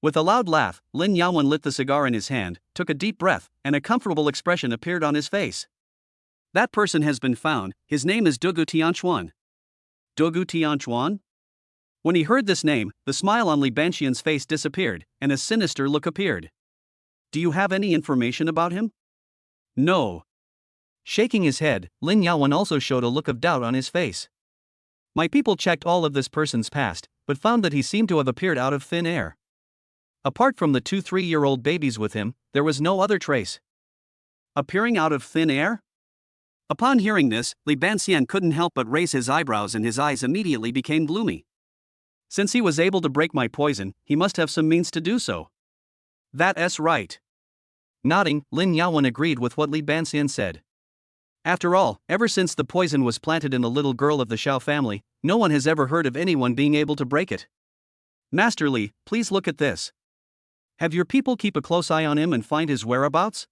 S1: With a loud laugh, Lin Yaowen lit the cigar in his hand, took a deep breath, and a comfortable expression appeared on his face. That person has been found, his name is Dugu Tianchuan. Dugu Tianchuan? When he heard this name, the smile on Li Banxian's face disappeared, and a sinister look appeared. Do you have any information about him? No. Shaking his head, Lin Yaowen also showed a look of doubt on his face. My people checked all of this person's past, but found that he seemed to have appeared out of thin air. Apart from the 2-3-year-old babies with him, there was no other trace. Appearing out of thin air? Upon hearing this, Li Banxian couldn't help but raise his eyebrows and his eyes immediately became gloomy. Since he was able to break my poison, he must have some means to do so. That's right. Nodding, Lin Yaowen agreed with what Li Banxian said. After all, ever since the poison was planted in the little girl of the Xiao family, no one has ever heard of anyone being able to break it. Master Li, please look at this. Have your people keep a close eye on him and find his whereabouts?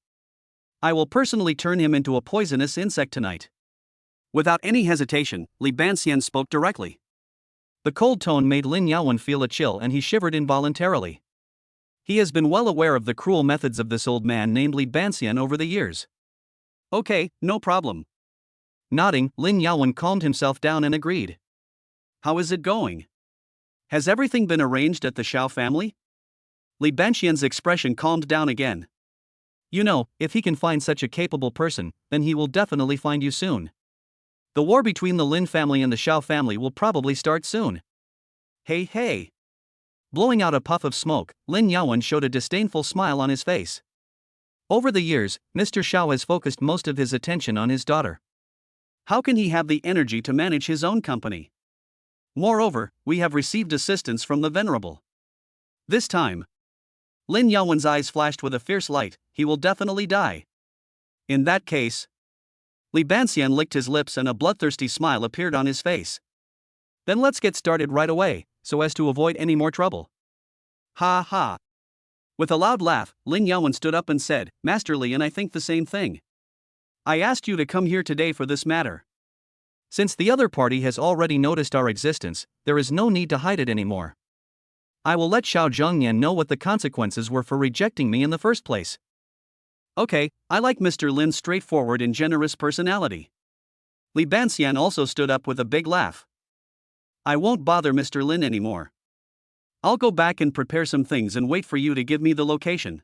S1: I will personally turn him into a poisonous insect tonight. Without any hesitation, Li Banxian spoke directly. The cold tone made Lin Yaowen feel a chill and he shivered involuntarily. He has been well aware of the cruel methods of this old man named Li Banxian over the years. Okay, no problem. Nodding, Lin Yaowen calmed himself down and agreed. How is it going? Has everything been arranged at the Xiao family? Li Banxian's expression calmed down again. You know, if he can find such a capable person, then he will definitely find you soon. The war between the Lin family and the Xiao family will probably start soon. Hey. Blowing out a puff of smoke, Lin Yaowen showed a disdainful smile on his face. Over the years, Mr. Xiao has focused most of his attention on his daughter. How can he have the energy to manage his own company? Moreover, we have received assistance from the Venerable. This time, Lin Yaowen's eyes flashed with a fierce light. He will definitely die. In that case, Li Banxian licked his lips and a bloodthirsty smile appeared on his face. Then let's get started right away, so as to avoid any more trouble. Ha ha. With a loud laugh, Lin Yaowen stood up and said, Master Li, and I think the same thing. I asked you to come here today for this matter. Since the other party has already noticed our existence, there is no need to hide it anymore. I will let Xiao Zhengyan know what the consequences were for rejecting me in the first place. Okay, I like Mr. Lin's straightforward and generous personality. Li Banxian also stood up with a big laugh. I won't bother Mr. Lin anymore. I'll go back and prepare some things and wait for you to give me the location.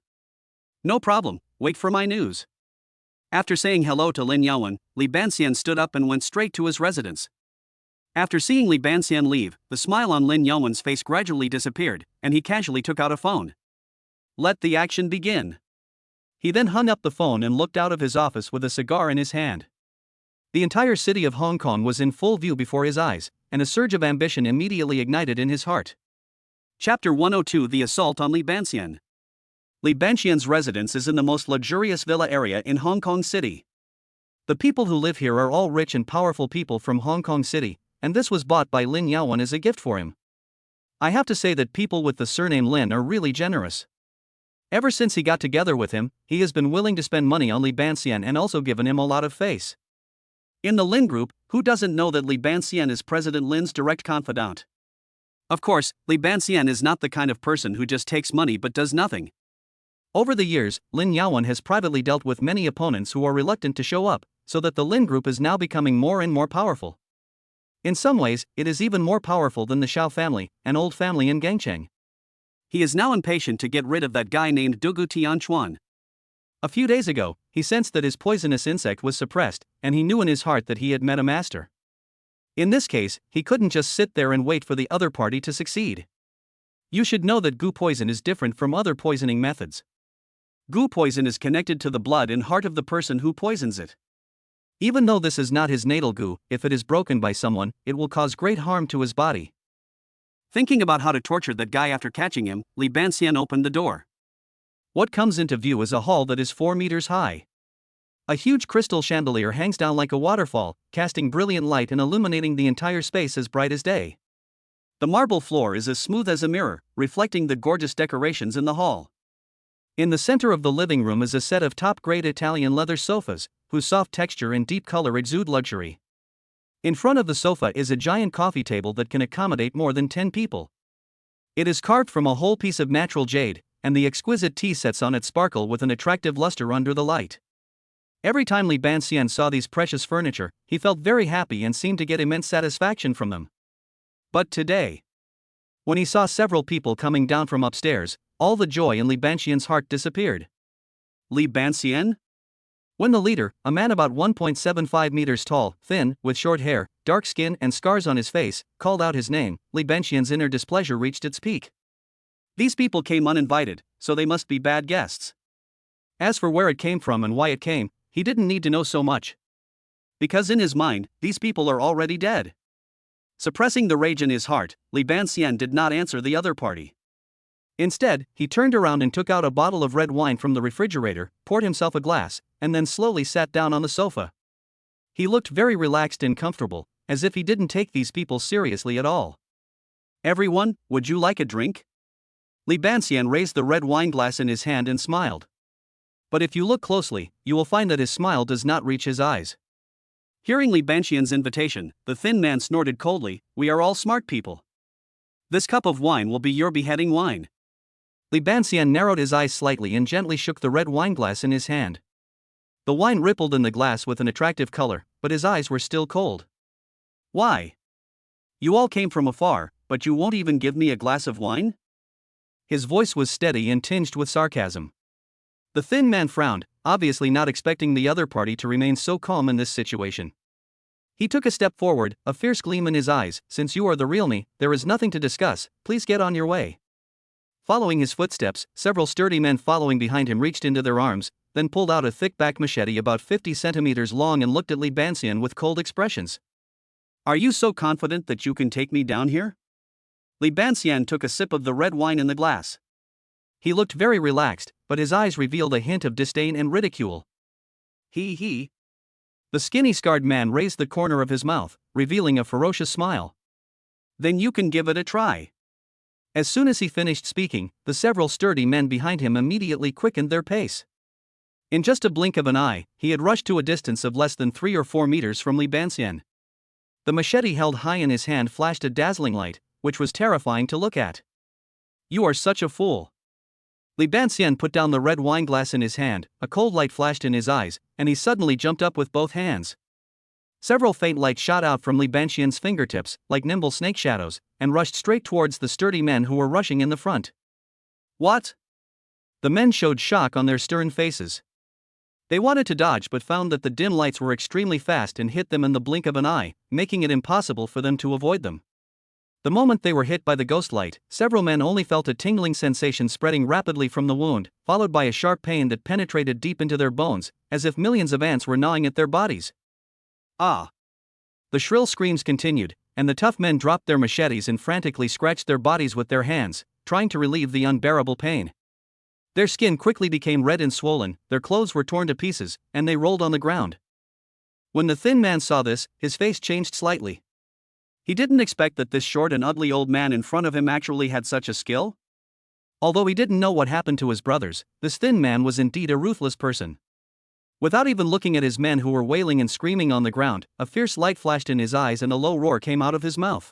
S1: No problem, wait for my news. After saying hello to Lin Yaowen, Li Banxian stood up and went straight to his residence. After seeing Li Banxian leave, the smile on Lin Yaowen's face gradually disappeared, and he casually took out a phone. Let the action begin. He then hung up the phone and looked out of his office with a cigar in his hand. The entire city of Hong Kong was in full view before his eyes, and a surge of ambition immediately ignited in his heart. Chapter 102: The Assault on Li Banxian. Li Banxian's residence is in the most luxurious villa area in Hong Kong City. The people who live here are all rich and powerful people from Hong Kong City, and this was bought by Lin Yaowen as a gift for him. I have to say that people with the surname Lin are really generous. Ever since he got together with him, he has been willing to spend money on Li Banxian and also given him a lot of face. In the Lin Group, who doesn't know that Li Banxian is President Lin's direct confidant? Of course, Li Banxian is not the kind of person who just takes money but does nothing. Over the years, Lin Yaowen has privately dealt with many opponents who are reluctant to show up, so that the Lin Group is now becoming more and more powerful. In some ways, it is even more powerful than the Xiao family, an old family in Gangcheng. He is now impatient to get rid of that guy named Dugu Tianchuan. A few days ago, he sensed that his poisonous insect was suppressed, and he knew in his heart that he had met a master. In this case, he couldn't just sit there and wait for the other party to succeed. You should know that goo poison is different from other poisoning methods. Goo poison is connected to the blood and heart of the person who poisons it. Even though this is not his natal goo, if it is broken by someone, it will cause great harm to his body. Thinking about how to torture that guy after catching him, Li Banxian opened the door. What comes into view is a hall that is 4 meters high. A huge crystal chandelier hangs down like a waterfall, casting brilliant light and illuminating the entire space as bright as day. The marble floor is as smooth as a mirror, reflecting the gorgeous decorations in the hall. In the center of the living room is a set of top-grade Italian leather sofas, whose soft texture and deep color exude luxury. In front of the sofa is a giant coffee table that can accommodate more than 10 people. It is carved from a whole piece of natural jade, and the exquisite tea sets on it sparkle with an attractive luster under the light. Every time Li Banxian saw these precious furniture, he felt very happy and seemed to get immense satisfaction from them. But today, when he saw several people coming down from upstairs, all the joy in Li Banxian's heart disappeared. Li Banxian? When the leader, a man about 1.75 meters tall, thin, with short hair, dark skin and scars on his face, called out his name, Li Banxian's inner displeasure reached its peak. These people came uninvited, so they must be bad guests. As for where it came from and why it came, he didn't need to know so much. Because in his mind, these people are already dead. Suppressing the rage in his heart, Li Banxian did not answer the other party. Instead, he turned around and took out a bottle of red wine from the refrigerator, poured himself a glass, and then slowly sat down on the sofa. He looked very relaxed and comfortable, as if he didn't take these people seriously at all. Everyone, would you like a drink? Li Banxian raised the red wine glass in his hand and smiled. But if you look closely, you will find that his smile does not reach his eyes. Hearing Li Banxian's invitation, the thin man snorted coldly, "We are all smart people. This cup of wine will be your beheading wine." Li Banxian narrowed his eyes slightly and gently shook the red wineglass in his hand. The wine rippled in the glass with an attractive color, but his eyes were still cold. "Why? You all came from afar, but you won't even give me a glass of wine?" His voice was steady and tinged with sarcasm. The thin man frowned, obviously not expecting the other party to remain so calm in this situation. He took a step forward, a fierce gleam in his eyes. "Since you are the real me, there is nothing to discuss, please get on your way." Following his footsteps, several sturdy men following behind him reached into their arms, then pulled out a thick-back machete about 50 centimeters long and looked at Li Banxian with cold expressions. "Are you so confident that you can take me down here?" Li Banxian took a sip of the red wine in the glass. He looked very relaxed, but his eyes revealed a hint of disdain and ridicule. He. The skinny scarred man raised the corner of his mouth, revealing a ferocious smile. "Then you can give it a try." As soon as he finished speaking, the several sturdy men behind him immediately quickened their pace. In just a blink of an eye, he had rushed to a distance of less than 3 or 4 meters from Li Banxian. The machete held high in his hand flashed a dazzling light, which was terrifying to look at. "You are such a fool." Li Banxian put down the red wine glass in his hand, a cold light flashed in his eyes, and he suddenly jumped up with both hands. Several faint lights shot out from Li Banxian's fingertips, like nimble snake shadows, and rushed straight towards the sturdy men who were rushing in the front. "What?" The men showed shock on their stern faces. They wanted to dodge but found that the dim lights were extremely fast and hit them in the blink of an eye, making it impossible for them to avoid them. The moment they were hit by the ghost light, several men only felt a tingling sensation spreading rapidly from the wound, followed by a sharp pain that penetrated deep into their bones, as if millions of ants were gnawing at their bodies. "Ah!" The shrill screams continued, and the tough men dropped their machetes and frantically scratched their bodies with their hands, trying to relieve the unbearable pain. Their skin quickly became red and swollen, their clothes were torn to pieces, and they rolled on the ground. When the thin man saw this, his face changed slightly. He didn't expect that this short and ugly old man in front of him actually had such a skill. Although he didn't know what happened to his brothers, this thin man was indeed a ruthless person. Without even looking at his men who were wailing and screaming on the ground, a fierce light flashed in his eyes and a low roar came out of his mouth.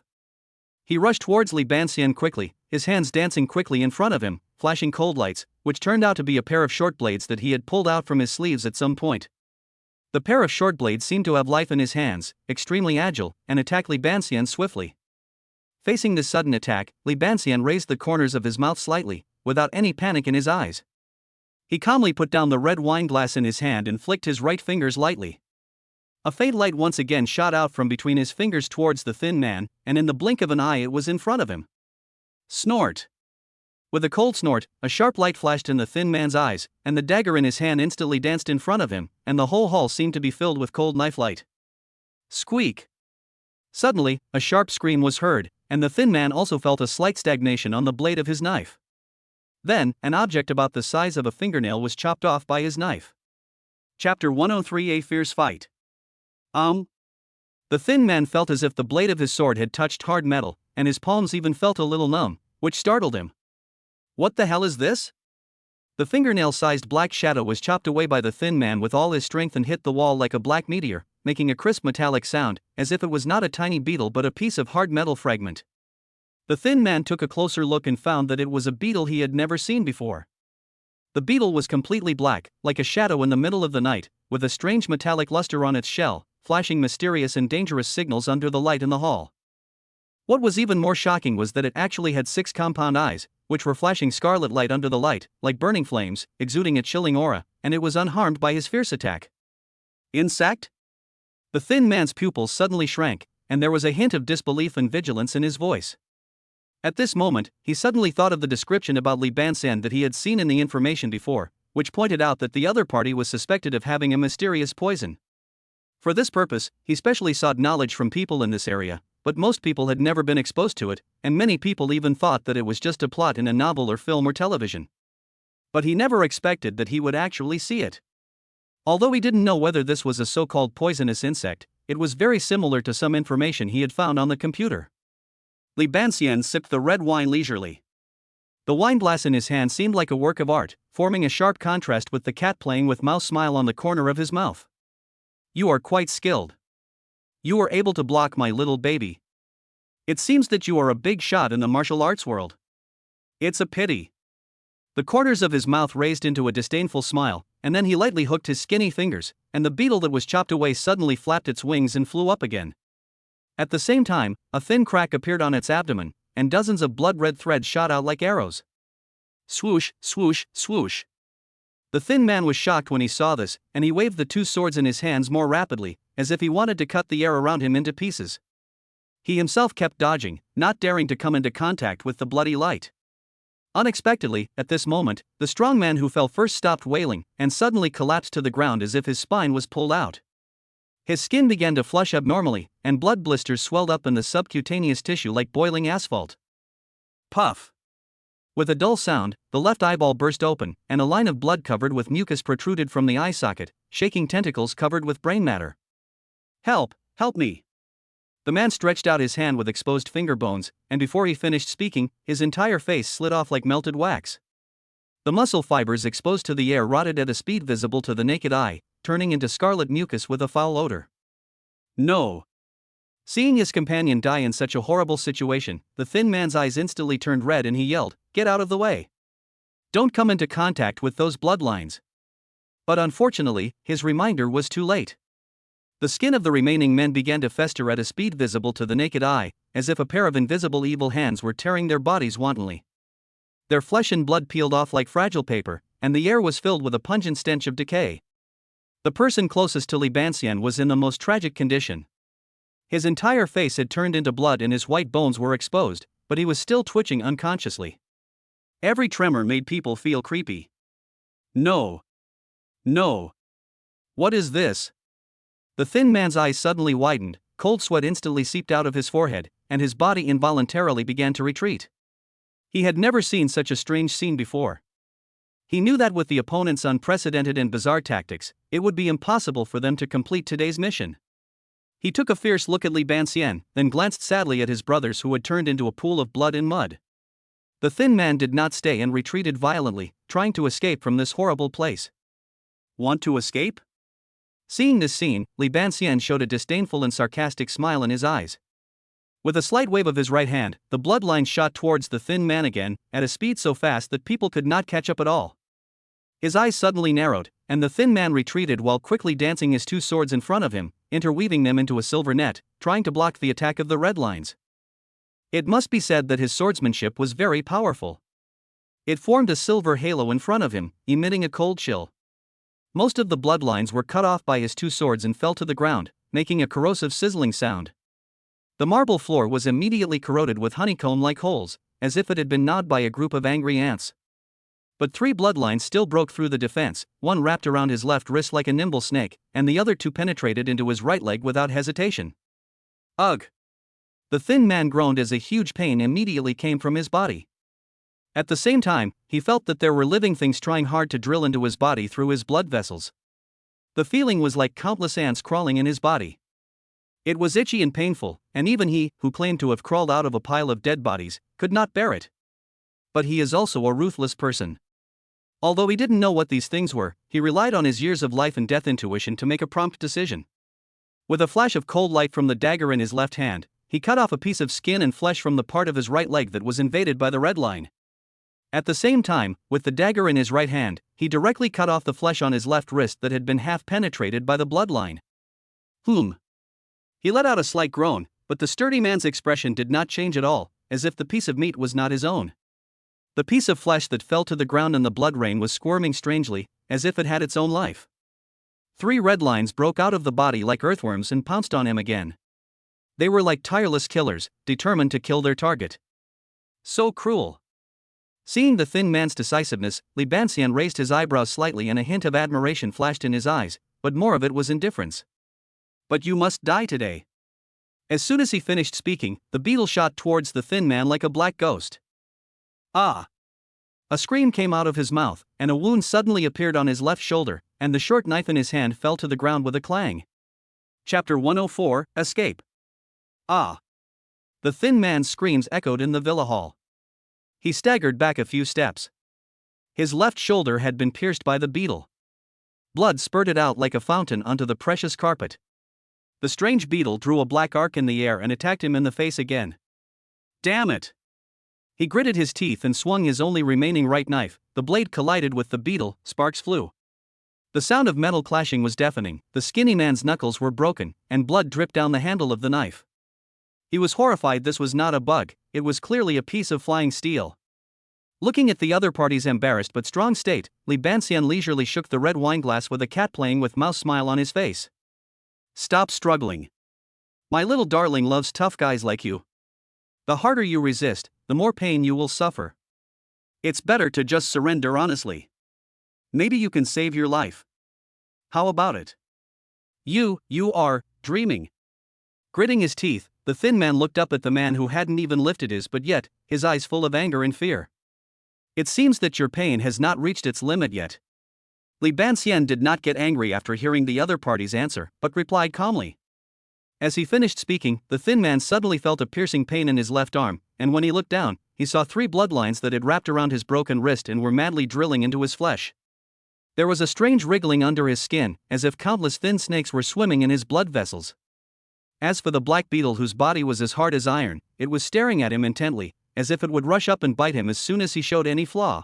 S1: He rushed towards Li Banxian quickly, his hands dancing quickly in front of him, flashing cold lights, which turned out to be a pair of short blades that he had pulled out from his sleeves at some point. The pair of short blades seemed to have life in his hands, extremely agile, and attacked Li Banxian swiftly. Facing this sudden attack, Li Banxian raised the corners of his mouth slightly, without any panic in his eyes. He calmly put down the red wine glass in his hand and flicked his right fingers lightly. A faint light once again shot out from between his fingers towards the thin man, and in the blink of an eye it was in front of him. Snort! With a cold snort, a sharp light flashed in the thin man's eyes, and the dagger in his hand instantly danced in front of him, and the whole hall seemed to be filled with cold knife light. Squeak! Suddenly, a sharp scream was heard, and the thin man also felt a slight stagnation on the blade of his knife. Then, an object about the size of a fingernail was chopped off by his knife. Chapter 103: A Fierce Fight. The thin man felt as if the blade of his sword had touched hard metal, and his palms even felt a little numb, which startled him. "What the hell is this?" The fingernail-sized black shadow was chopped away by the thin man with all his strength and hit the wall like a black meteor, making a crisp metallic sound, as if it was not a tiny beetle but a piece of hard metal fragment. The thin man took a closer look and found that it was a beetle he had never seen before. The beetle was completely black, like a shadow in the middle of the night, with a strange metallic luster on its shell, flashing mysterious and dangerous signals under the light in the hall. What was even more shocking was that it actually had 6 compound eyes, which were flashing scarlet light under the light, like burning flames, exuding a chilling aura, and it was unharmed by his fierce attack. Insect? The thin man's pupils suddenly shrank, and there was a hint of disbelief and vigilance in his voice. At this moment, he suddenly thought of the description about Li Banxian that he had seen in the information before, which pointed out that the other party was suspected of having a mysterious poison. For this purpose, he specially sought knowledge from people in this area, but most people had never been exposed to it, and many people even thought that it was just a plot in a novel or film or television. But he never expected that he would actually see it. Although he didn't know whether this was a so-called poisonous insect, it was very similar to some information he had found on the computer. Li Banxian sipped the red wine leisurely. The wine glass in his hand seemed like a work of art, forming a sharp contrast with the cat playing with mouse smile on the corner of his mouth. "You are quite skilled. You were able to block my little baby. It seems that you are a big shot in the martial arts world. It's a pity." The corners of his mouth raised into a disdainful smile, and then he lightly hooked his skinny fingers, and the beetle that was chopped away suddenly flapped its wings and flew up again. At the same time, a thin crack appeared on its abdomen, and dozens of blood-red threads shot out like arrows. Swoosh, swoosh, swoosh. The thin man was shocked when he saw this, and he waved the 2 swords in his hands more rapidly, as if he wanted to cut the air around him into pieces. He himself kept dodging, not daring to come into contact with the bloody light. Unexpectedly, at this moment, the strong man who fell first stopped wailing and suddenly collapsed to the ground as if his spine was pulled out. His skin began to flush abnormally, and blood blisters swelled up in the subcutaneous tissue like boiling asphalt. Puff! With a dull sound, the left eyeball burst open, and a line of blood covered with mucus protruded from the eye socket, shaking tentacles covered with brain matter. Help! Help me! The man stretched out his hand with exposed finger bones, and before he finished speaking, his entire face slid off like melted wax. The muscle fibers exposed to the air rotted at a speed visible to the naked eye, turning into scarlet mucus with a foul odor. No! Seeing his companion die in such a horrible situation, the thin man's eyes instantly turned red and he yelled, "Get out of the way! Don't come into contact with those bloodlines!" But unfortunately, his reminder was too late. The skin of the remaining men began to fester at a speed visible to the naked eye, as if a pair of invisible evil hands were tearing their bodies wantonly. Their flesh and blood peeled off like fragile paper, and the air was filled with a pungent stench of decay. The person closest to Li Banxian was in the most tragic condition. His entire face had turned into blood and his white bones were exposed, but he was still twitching unconsciously. Every tremor made people feel creepy. No! No! What is this? The thin man's eyes suddenly widened, cold sweat instantly seeped out of his forehead, and his body involuntarily began to retreat. He had never seen such a strange scene before. He knew that with the opponent's unprecedented and bizarre tactics, it would be impossible for them to complete today's mission. He took a fierce look at Li Banxian, then glanced sadly at his brothers who had turned into a pool of blood and mud. The thin man did not stay and retreated violently, trying to escape from this horrible place. Want to escape? Seeing this scene, Li Banxian showed a disdainful and sarcastic smile in his eyes. With a slight wave of his right hand, the bloodline shot towards the thin man again, at a speed so fast that people could not catch up at all. His eyes suddenly narrowed, and the thin man retreated while quickly dancing his two swords in front of him, interweaving them into a silver net, trying to block the attack of the red lines. It must be said that his swordsmanship was very powerful. It formed a silver halo in front of him, emitting a cold chill. Most of the bloodlines were cut off by his two swords and fell to the ground, making a corrosive sizzling sound. The marble floor was immediately corroded with honeycomb-like holes, as if it had been gnawed by a group of angry ants. But three bloodlines still broke through the defense, one wrapped around his left wrist like a nimble snake, and the other two penetrated into his right leg without hesitation. Ugh! The thin man groaned as a huge pain immediately came from his body. At the same time, he felt that there were living things trying hard to drill into his body through his blood vessels. The feeling was like countless ants crawling in his body. It was itchy and painful, and even he, who claimed to have crawled out of a pile of dead bodies, could not bear it. But he is also a ruthless person. Although he didn't know what these things were, he relied on his years of life and death intuition to make a prompt decision. With a flash of cold light from the dagger in his left hand, he cut off a piece of skin and flesh from the part of his right leg that was invaded by the red line. At the same time, with the dagger in his right hand, he directly cut off the flesh on his left wrist that had been half penetrated by the bloodline. He let out a slight groan, but the sturdy man's expression did not change at all, as if the piece of meat was not his own. The piece of flesh that fell to the ground in the blood rain was squirming strangely, as if it had its own life. Three red lines broke out of the body like earthworms and pounced on him again. They were like tireless killers, determined to kill their target. So cruel. Seeing the thin man's decisiveness, Li Banxian raised his eyebrows slightly and a hint of admiration flashed in his eyes, but more of it was indifference. But you must die today. As soon as he finished speaking, the beetle shot towards the thin man like a black ghost. Ah! A scream came out of his mouth, and a wound suddenly appeared on his left shoulder, and the short knife in his hand fell to the ground with a clang. Chapter 104, Escape. Ah! The thin man's screams echoed in the villa hall. He staggered back a few steps. His left shoulder had been pierced by the beetle. Blood spurted out like a fountain onto the precious carpet. The strange beetle drew a black arc in the air and attacked him in the face again. Damn it! He gritted his teeth and swung his only remaining right knife. The blade collided with the beetle, sparks flew. The sound of metal clashing was deafening, the skinny man's knuckles were broken, and blood dripped down the handle of the knife. He was horrified this was not a bug, it was clearly a piece of flying steel. Looking at the other party's embarrassed but strong state, Li Banxian leisurely shook the red wineglass with a cat playing with mouse smile on his face. Stop struggling. My little darling loves tough guys like you. The harder you resist, the more pain you will suffer. It's better to just surrender honestly. Maybe you can save your life. How about it? You are dreaming. Gritting his teeth, the thin man looked up at the man who hadn't even lifted his eyes full of anger and fear. It seems that your pain has not reached its limit yet. Li Banxian did not get angry after hearing the other party's answer, but replied calmly. As he finished speaking, the thin man suddenly felt a piercing pain in his left arm, and when he looked down, he saw 3 bloodlines that had wrapped around his broken wrist and were madly drilling into his flesh. There was a strange wriggling under his skin, as if countless thin snakes were swimming in his blood vessels. As for the black beetle, whose body was as hard as iron, it was staring at him intently, as if it would rush up and bite him as soon as he showed any flaw.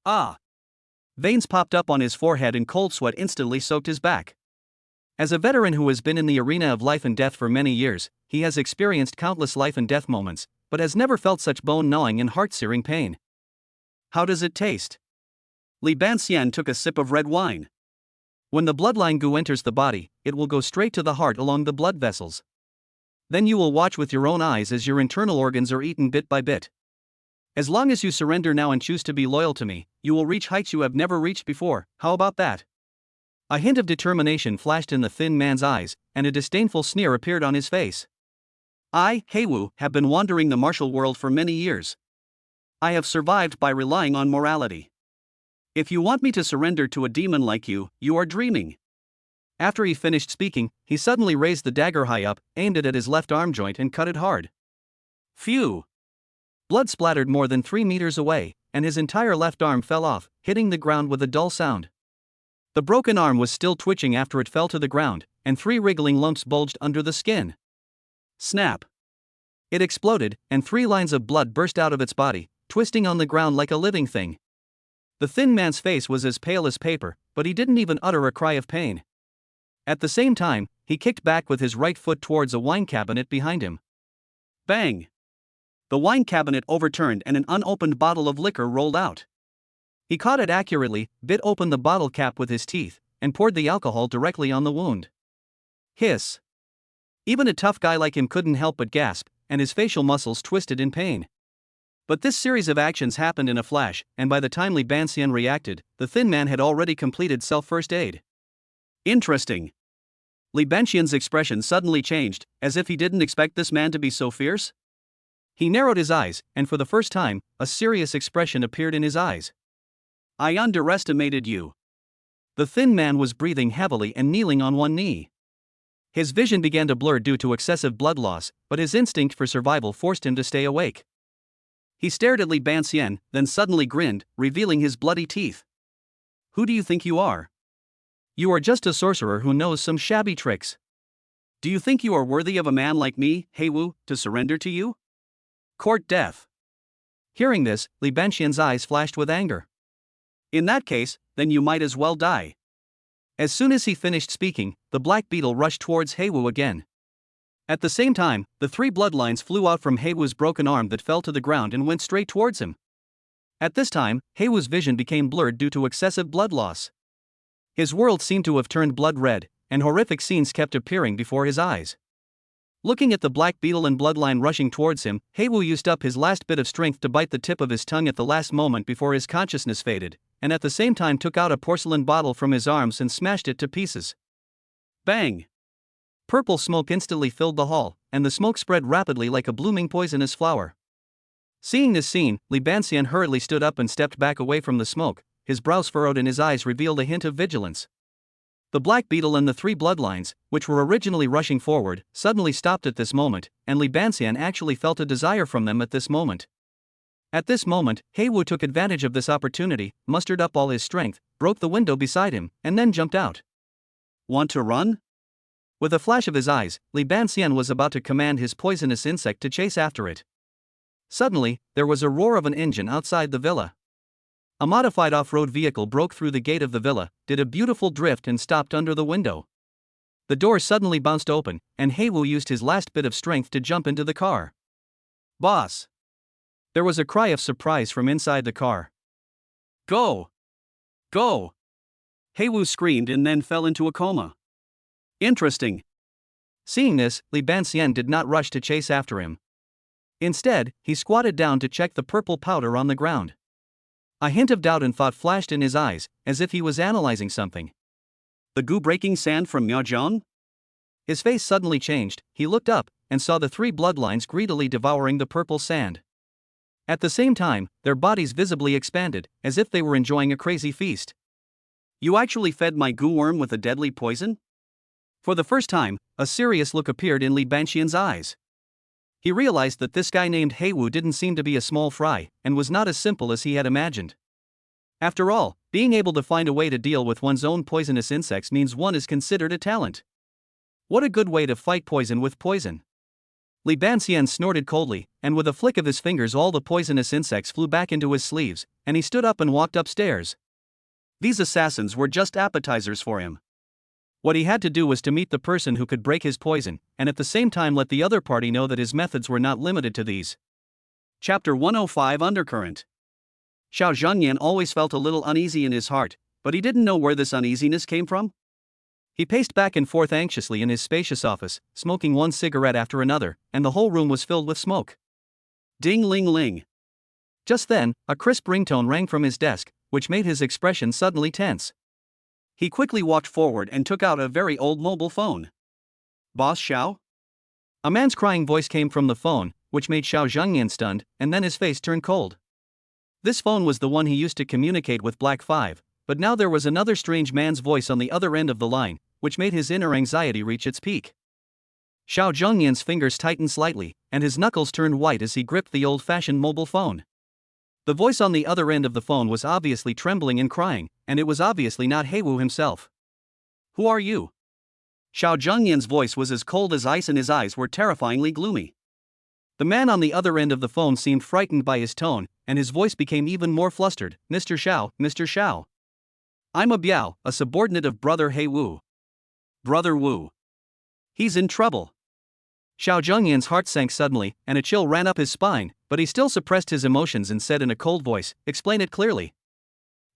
S1: Ah! Veins popped up on his forehead and cold sweat instantly soaked his back. As a veteran who has been in the arena of life and death for many years, he has experienced countless life and death moments, but has never felt such bone-gnawing and heart-searing pain. How does it taste? Li Banxian took a sip of red wine. When the bloodline goo enters the body, it will go straight to the heart along the blood vessels. Then you will watch with your own eyes as your internal organs are eaten bit by bit. As long as you surrender now and choose to be loyal to me, you will reach heights you have never reached before. How about that? A hint of determination flashed in the thin man's eyes, and a disdainful sneer appeared on his face. I, Heiwu, have been wandering the martial world for many years. I have survived by relying on morality. If you want me to surrender to a demon like you, you are dreaming. After he finished speaking, he suddenly raised the dagger high up, aimed it at his left arm joint and cut it hard. Phew! Blood splattered more than 3 meters away, and his entire left arm fell off, hitting the ground with a dull sound. The broken arm was still twitching after it fell to the ground, and 3 wriggling lumps bulged under the skin. Snap! It exploded, and 3 lines of blood burst out of its body, twisting on the ground like a living thing. The thin man's face was as pale as paper, but he didn't even utter a cry of pain. At the same time, he kicked back with his right foot towards a wine cabinet behind him. Bang! The wine cabinet overturned and an unopened bottle of liquor rolled out. He caught it accurately, bit open the bottle cap with his teeth, and poured the alcohol directly on the wound. Hiss! Even a tough guy like him couldn't help but gasp, and his facial muscles twisted in pain. But this series of actions happened in a flash, and by the time Li Banxian reacted, the thin man had already completed self-first aid. Interesting. Li Banxian's expression suddenly changed, as if he didn't expect this man to be so fierce. He narrowed his eyes, and for the first time, a serious expression appeared in his eyes. I underestimated you. The thin man was breathing heavily and kneeling on one knee. His vision began to blur due to excessive blood loss, but his instinct for survival forced him to stay awake. He stared at Li Banxian, then suddenly grinned, revealing his bloody teeth. Who do you think you are? You are just a sorcerer who knows some shabby tricks. Do you think you are worthy of a man like me, Heiwu, to surrender to you? Court death. Hearing this, Li Banxian's eyes flashed with anger. In that case, then you might as well die. As soon as he finished speaking, the black beetle rushed towards Heiwu again. At the same time, the 3 bloodlines flew out from Heiwu's broken arm that fell to the ground and went straight towards him. At this time, Heiwu's vision became blurred due to excessive blood loss. His world seemed to have turned blood red, and horrific scenes kept appearing before his eyes. Looking at the black beetle and bloodline rushing towards him, Heiwu used up his last bit of strength to bite the tip of his tongue at the last moment before his consciousness faded, and at the same time took out a porcelain bottle from his arms and smashed it to pieces. Bang! Purple smoke instantly filled the hall, and the smoke spread rapidly like a blooming poisonous flower. Seeing this scene, Li Banxian hurriedly stood up and stepped back away from the smoke, his brows furrowed and his eyes revealed a hint of vigilance. The black beetle and the 3 bloodlines, which were originally rushing forward, suddenly stopped at this moment, and Li Banxian actually felt a desire from them at this moment. At this moment, Heiwu took advantage of this opportunity, mustered up all his strength, broke the window beside him, and then jumped out. Want to run? With a flash of his eyes, Li Banxian was about to command his poisonous insect to chase after it. Suddenly, there was a roar of an engine outside the villa. A modified off-road vehicle broke through the gate of the villa, did a beautiful drift and stopped under the window. The door suddenly bounced open, and Heiwu used his last bit of strength to jump into the car. Boss! There was a cry of surprise from inside the car. Go! Go! Heiwu screamed and then fell into a coma. Interesting. Seeing this, Li Banxian did not rush to chase after him. Instead, he squatted down to check the purple powder on the ground. A hint of doubt and thought flashed in his eyes, as if he was analyzing something. The goo-breaking sand from Miaozhong? His face suddenly changed. He looked up, and saw the three bloodlines greedily devouring the purple sand. At the same time, their bodies visibly expanded, as if they were enjoying a crazy feast. You actually fed my goo worm with a deadly poison? For the first time, a serious look appeared in Li Banxian's eyes. He realized that this guy named Heiwu didn't seem to be a small fry, and was not as simple as he had imagined. After all, being able to find a way to deal with one's own poisonous insects means one is considered a talent. What a good way to fight poison with poison. Li Banxian snorted coldly, and with a flick of his fingers all the poisonous insects flew back into his sleeves, and he stood up and walked upstairs. These assassins were just appetizers for him. What he had to do was to meet the person who could break his poison, and at the same time let the other party know that his methods were not limited to these. Chapter 105 Undercurrent. Xiao Zhangyan always felt a little uneasy in his heart, but he didn't know where this uneasiness came from. He paced back and forth anxiously in his spacious office, smoking one cigarette after another, and the whole room was filled with smoke. Ding-ling-ling. Just then, a crisp ringtone rang from his desk, which made his expression suddenly tense. He quickly walked forward and took out a very old mobile phone. Boss Xiao? A man's crying voice came from the phone, which made Xiao Zhangyan stunned, and then his face turned cold. This phone was the one he used to communicate with Black 5, but now there was another strange man's voice on the other end of the line, which made his inner anxiety reach its peak. Xiao Zhangyan's fingers tightened slightly, and his knuckles turned white as he gripped the old-fashioned mobile phone. The voice on the other end of the phone was obviously trembling and crying, and it was obviously not Heiwu himself. Who are you? Xiao Zhangyan's voice was as cold as ice and his eyes were terrifyingly gloomy. The man on the other end of the phone seemed frightened by his tone, and his voice became even more flustered. Mr. Xiao, Mr. Xiao. I'm a Biao, a subordinate of Brother Heiwu. Brother Wu. He's in trouble. Xiao Zhangyan's heart sank suddenly, and a chill ran up his spine, but he still suppressed his emotions and said in a cold voice, "Explain it clearly."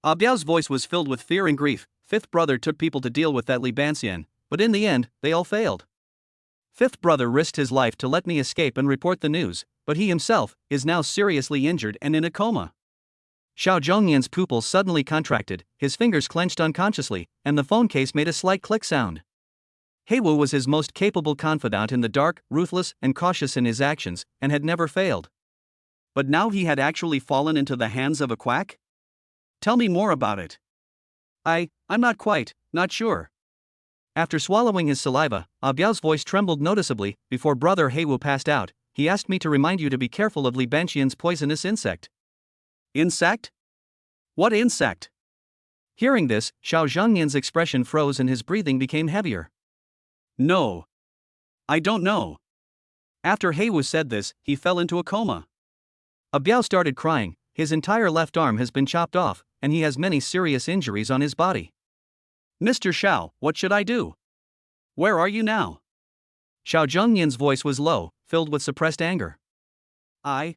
S1: Biao's voice was filled with fear and grief. Fifth brother took people to deal with that Li Banxian, but in the end, they all failed. Fifth brother risked his life to let me escape and report the news, but he himself is now seriously injured and in a coma. Xiao Zhangyan's pupils suddenly contracted, his fingers clenched unconsciously, and the phone case made a slight click sound. Heiwu was his most capable confidant in the dark, ruthless, and cautious in his actions, and had never failed. But now he had actually fallen into the hands of a quack? Tell me more about it. I'm not sure. After swallowing his saliva, Biao's voice trembled noticeably. Before Brother Heiwu passed out, he asked me to remind you to be careful of Li Banxian's poisonous insect. Insect? What insect? Hearing this, Xiao Zhangyan's expression froze and his breathing became heavier. No. I don't know. After Heiwu said this, he fell into a coma. Biao started crying. His entire left arm has been chopped off, and he has many serious injuries on his body. Mr. Xiao, what should I do? Where are you now? Xiao Zhangyan's voice was low, filled with suppressed anger. I'm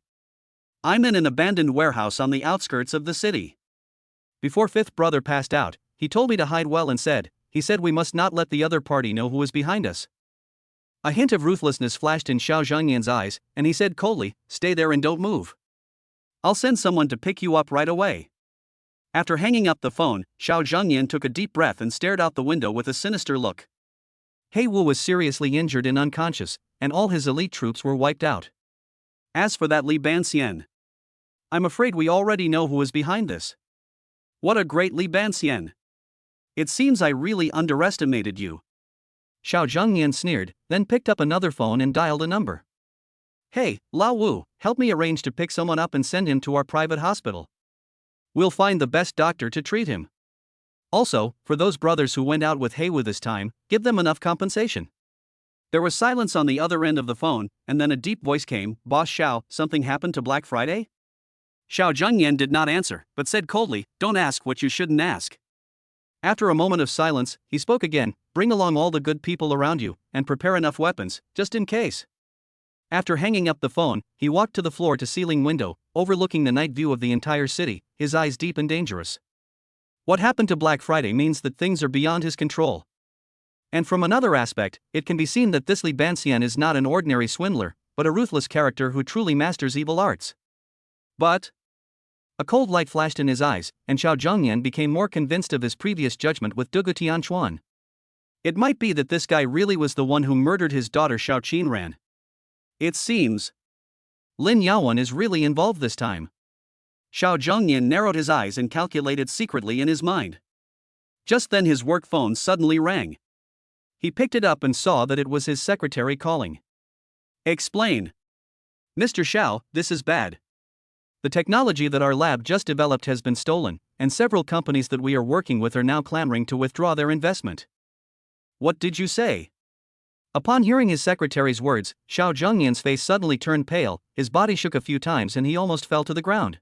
S1: in an abandoned warehouse on the outskirts of the city. Before fifth brother passed out, he told me to hide well and said we must not let the other party know who was behind us. A hint of ruthlessness flashed in Xiao Zhangyan's eyes, and he said coldly, "Stay there and don't move. I'll send someone to pick you up right away." After hanging up the phone, Xiao Zhangyan took a deep breath and stared out the window with a sinister look. Heiwu was seriously injured and unconscious, and all his elite troops were wiped out. As for that Li Banxian, I'm afraid we already know who is behind this. What a great Li Banxian! It seems I really underestimated you. Xiao Zhangyan sneered, then picked up another phone and dialed a number. Hey, Lao Wu, help me arrange to pick someone up and send him to our private hospital. We'll find the best doctor to treat him. Also, for those brothers who went out with Heiwu this time, give them enough compensation. There was silence on the other end of the phone, and then a deep voice came, "Boss Xiao, something happened to Black Friday?" Xiao Zhangyan did not answer, but said coldly, "Don't ask what you shouldn't ask." After a moment of silence, he spoke again, "Bring along all the good people around you, and prepare enough weapons, just in case." After hanging up the phone, he walked to the floor-to-ceiling window, overlooking the night view of the entire city, his eyes deep and dangerous. What happened to Black Friday means that things are beyond his control. And from another aspect, it can be seen that this Li Banxian is not an ordinary swindler, but a ruthless character who truly masters evil arts. But A cold light flashed in his eyes, and Xiao Zhongnian became more convinced of his previous judgment with Dugu Tianchuan. It might be that this guy really was the one who murdered his daughter Xiao Qinran. It seems Lin Yaowen is really involved this time. Xiao Zhongnian narrowed his eyes and calculated secretly in his mind. Just then his work phone suddenly rang. He picked it up and saw that it was his secretary calling. Explain. Mr. Xiao, this is bad. The technology that our lab just developed has been stolen, and several companies that we are working with are now clamoring to withdraw their investment. What did you say? Upon hearing his secretary's words, Xiao Zhongnian's face suddenly turned pale, his body shook a few times and he almost fell to the ground.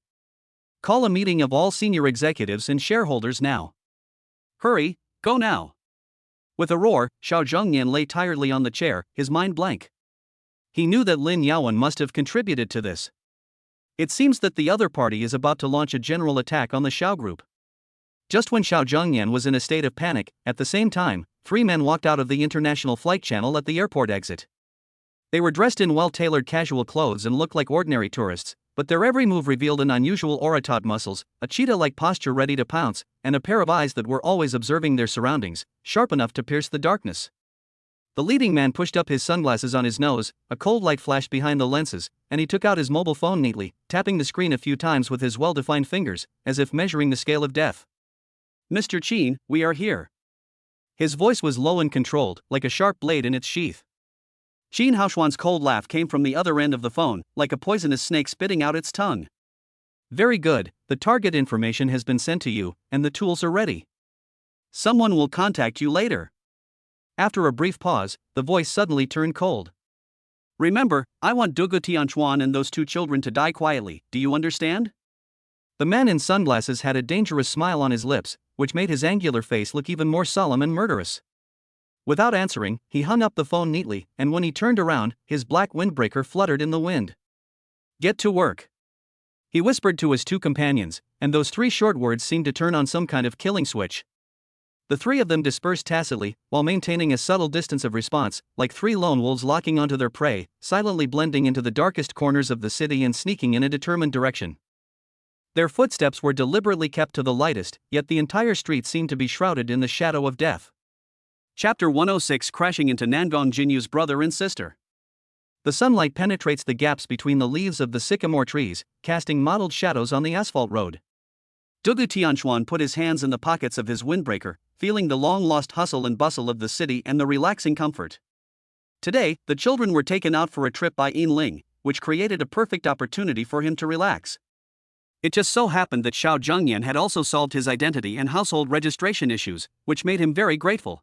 S1: Call a meeting of all senior executives and shareholders now. Hurry, go now. With a roar, Xiao Zhongnian lay tiredly on the chair, his mind blank. He knew that Lin Yaowen must have contributed to this. It seems that the other party is about to launch a general attack on the Xiao group. Just when Xiao Zhongnian was in a state of panic, at the same time, 3 men walked out of the international flight channel at the airport exit. They were dressed in well-tailored casual clothes and looked like ordinary tourists, but their every move revealed an unusual aura, taut muscles, a cheetah-like posture ready to pounce, and a pair of eyes that were always observing their surroundings, sharp enough to pierce the darkness. The leading man pushed up his sunglasses on his nose, a cold light flashed behind the lenses, and he took out his mobile phone neatly, tapping the screen a few times with his well-defined fingers, as if measuring the scale of death. Mr. Qin, we are here. His voice was low and controlled, like a sharp blade in its sheath. Qin Haoshuan's cold laugh came from the other end of the phone, like a poisonous snake spitting out its tongue. Very good, the target information has been sent to you, and the tools are ready. Someone will contact you later. After a brief pause, the voice suddenly turned cold. Remember, I want Dugu Tianchuan and those 2 children to die quietly, do you understand? The man in sunglasses had a dangerous smile on his lips, which made his angular face look even more solemn and murderous. Without answering, he hung up the phone neatly, and when he turned around, his black windbreaker fluttered in the wind. Get to work. He whispered to his 2 companions, and those 3 short words seemed to turn on some kind of killing switch. The 3 of them dispersed tacitly, while maintaining a subtle distance of response, like 3 lone wolves locking onto their prey, silently blending into the darkest corners of the city and sneaking in a determined direction. Their footsteps were deliberately kept to the lightest, yet the entire street seemed to be shrouded in the shadow of death. Chapter 106: Crashing into Nangong Jinyu's brother and sister. The sunlight penetrates the gaps between the leaves of the sycamore trees, casting mottled shadows on the asphalt road. Dugu Tianchuan put his hands in the pockets of his windbreaker, feeling the long-lost hustle and bustle of the city and the relaxing comfort. Today, the children were taken out for a trip by Yin Ling, which created a perfect opportunity for him to relax. It just so happened that Xiao Zhongnian had also solved his identity and household registration issues, which made him very grateful.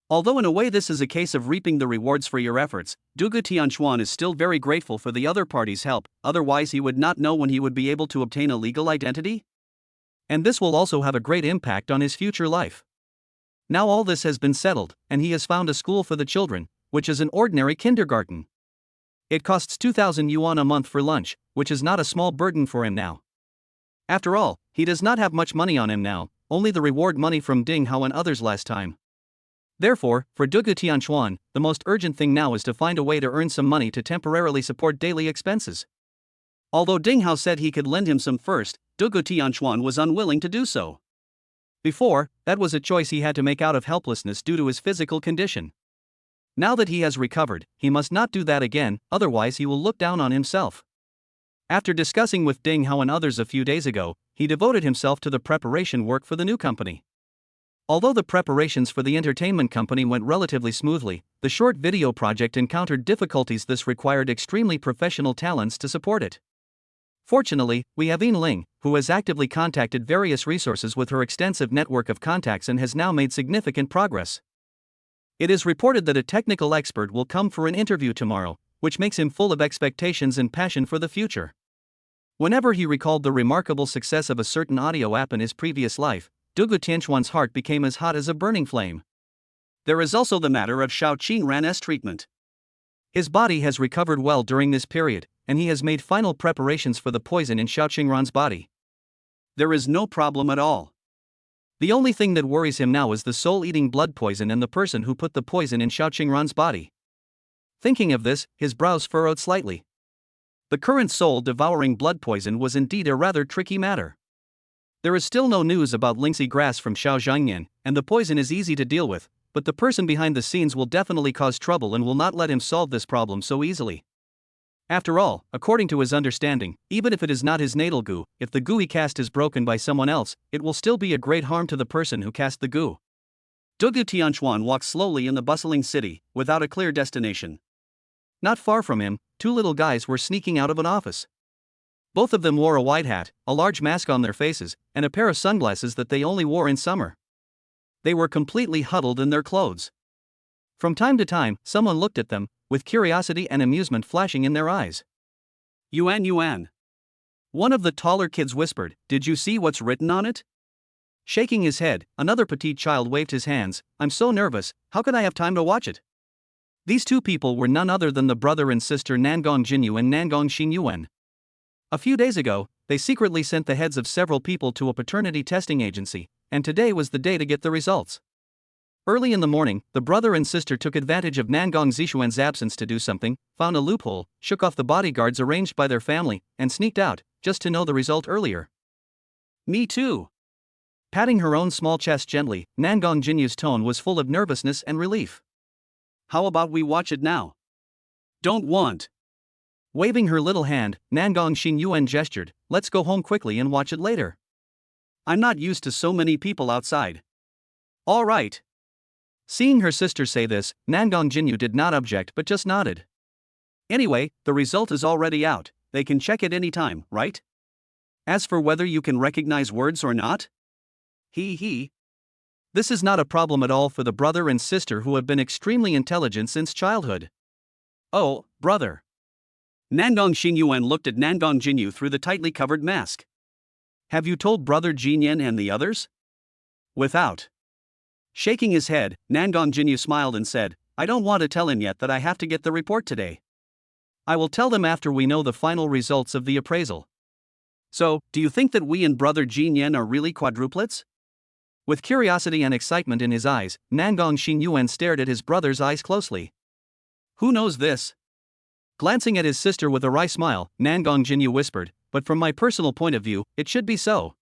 S1: Although in a way this is a case of reaping the rewards for your efforts, Dugu Tianchuan is still very grateful for the other party's help, otherwise he would not know when he would be able to obtain a legal identity. And this will also have a great impact on his future life. Now all this has been settled, and he has found a school for the children, which is an ordinary kindergarten. It costs 2,000 yuan a month for lunch, which is not a small burden for him now. After all, he does not have much money on him now, only the reward money from Ding Hao and others last time. Therefore, for Dugu Tianchuan, the most urgent thing now is to find a way to earn some money to temporarily support daily expenses. Although Ding Hao said he could lend him some first, Dugu Tianchuan was unwilling to do so. Before, that was a choice he had to make out of helplessness due to his physical condition. Now that he has recovered, he must not do that again, otherwise he will look down on himself. After discussing with Ding Hao and others a few days ago, he devoted himself to the preparation work for the new company. Although the preparations for the entertainment company went relatively smoothly, the short video project encountered difficulties. This required extremely professional talents to support it. Fortunately, we have Yin Ling, who has actively contacted various resources with her extensive network of contacts and has now made significant progress. It is reported that a technical expert will come for an interview tomorrow, which makes him full of expectations and passion for the future. Whenever he recalled the remarkable success of a certain audio app in his previous life, Dugu Tianchuan's heart became as hot as a burning flame. There is also the matter of Xiao Qinran's treatment. His body has recovered well during this period, and he has made final preparations for the poison in Xiao Qinran's body. There is no problem at all. The only thing that worries him now is the soul-eating blood poison and the person who put the poison in Xiao Qinran's body. Thinking of this, his brows furrowed slightly. The current soul-devouring blood poison was indeed a rather tricky matter. There is still no news about Lingxi grass from Shaojiangyan, and the poison is easy to deal with, but the person behind the scenes will definitely cause trouble and will not let him solve this problem so easily. After all, according to his understanding, even if it is not his natal goo, if the goo he cast is broken by someone else, it will still be a great harm to the person who cast the goo. Dugu Tianchuan walks slowly in the bustling city, without a clear destination. Not far from him, two little guys were sneaking out of an office. Both of them wore a wide hat, a large mask on their faces, and a pair of sunglasses that they only wore in summer. They were completely huddled in their clothes. From time to time, someone looked at them, with curiosity and amusement flashing in their eyes. Yuan Yuan. One of the taller kids whispered, "Did you see what's written on it?" Shaking his head, another petite child waved his hands. "I'm so nervous, how could I have time to watch it?" These two people were none other than the brother and sister Nangong Jinyu and Nangong Xinyuan. A few days ago, they secretly sent the heads of several people to a paternity testing agency, and today was the day to get the results. Early in the morning, the brother and sister took advantage of Nangong Zishuan's absence to do something, found a loophole, shook off the bodyguards arranged by their family, and sneaked out, just to know the result earlier. "Me too." Patting her own small chest gently, Nangong Jinyu's tone was full of nervousness and relief. "How about we watch it now?" "Don't want." Waving her little hand, Nangong Xinyuan gestured, "Let's go home quickly and watch it later. I'm not used to so many people outside." "All right." Seeing her sister say this, Nangong Jinyu did not object but just nodded. "Anyway, the result is already out, they can check it any time, right? As for whether you can recognize words or not? He. This is not a problem at all for the brother and sister who have been extremely intelligent since childhood." "Oh, brother." Nangong Xinyuan looked at Nangong Jinyu through the tightly covered mask. "Have you told brother Jinyan and the others?" Without shaking his head, Nangong Jinyu smiled and said, "I don't want to tell him yet that I have to get the report today. I will tell them after we know the final results of the appraisal." "So, do you think that we and brother Jinyan are really quadruplets?" With curiosity and excitement in his eyes, Nangong Xinyuan stared at his brother's eyes closely. "Who knows this?" Glancing at his sister with a wry smile, Nangong Jinyu whispered, "But from my personal point of view, it should be so.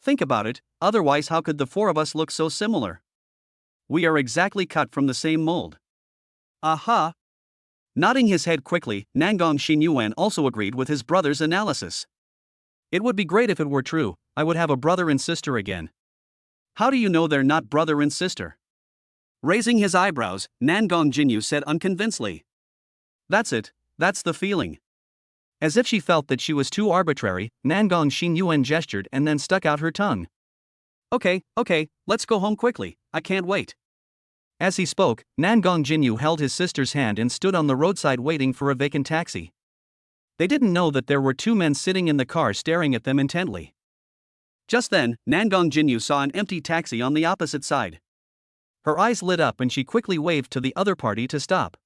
S1: Think about it, otherwise how could the four of us look so similar? We are exactly cut from the same mold." "Aha!" Nodding his head quickly, Nangong Xinyuan also agreed with his brother's analysis. "It would be great if it were true, I would have a brother and sister again." "How do you know they're not brother and sister?" Raising his eyebrows, Nangong Jinyu said unconvincedly. "That's it, that's the feeling." As if she felt that she was too arbitrary, Nangong Xinyuan gestured and then stuck out her tongue. Okay, let's go home quickly, I can't wait." As he spoke, Nangong Jinyu held his sister's hand and stood on the roadside waiting for a vacant taxi. They didn't know that there were two men sitting in the car staring at them intently. Just then, Nangong Jinyu saw an empty taxi on the opposite side. Her eyes lit up and she quickly waved to the other party to stop.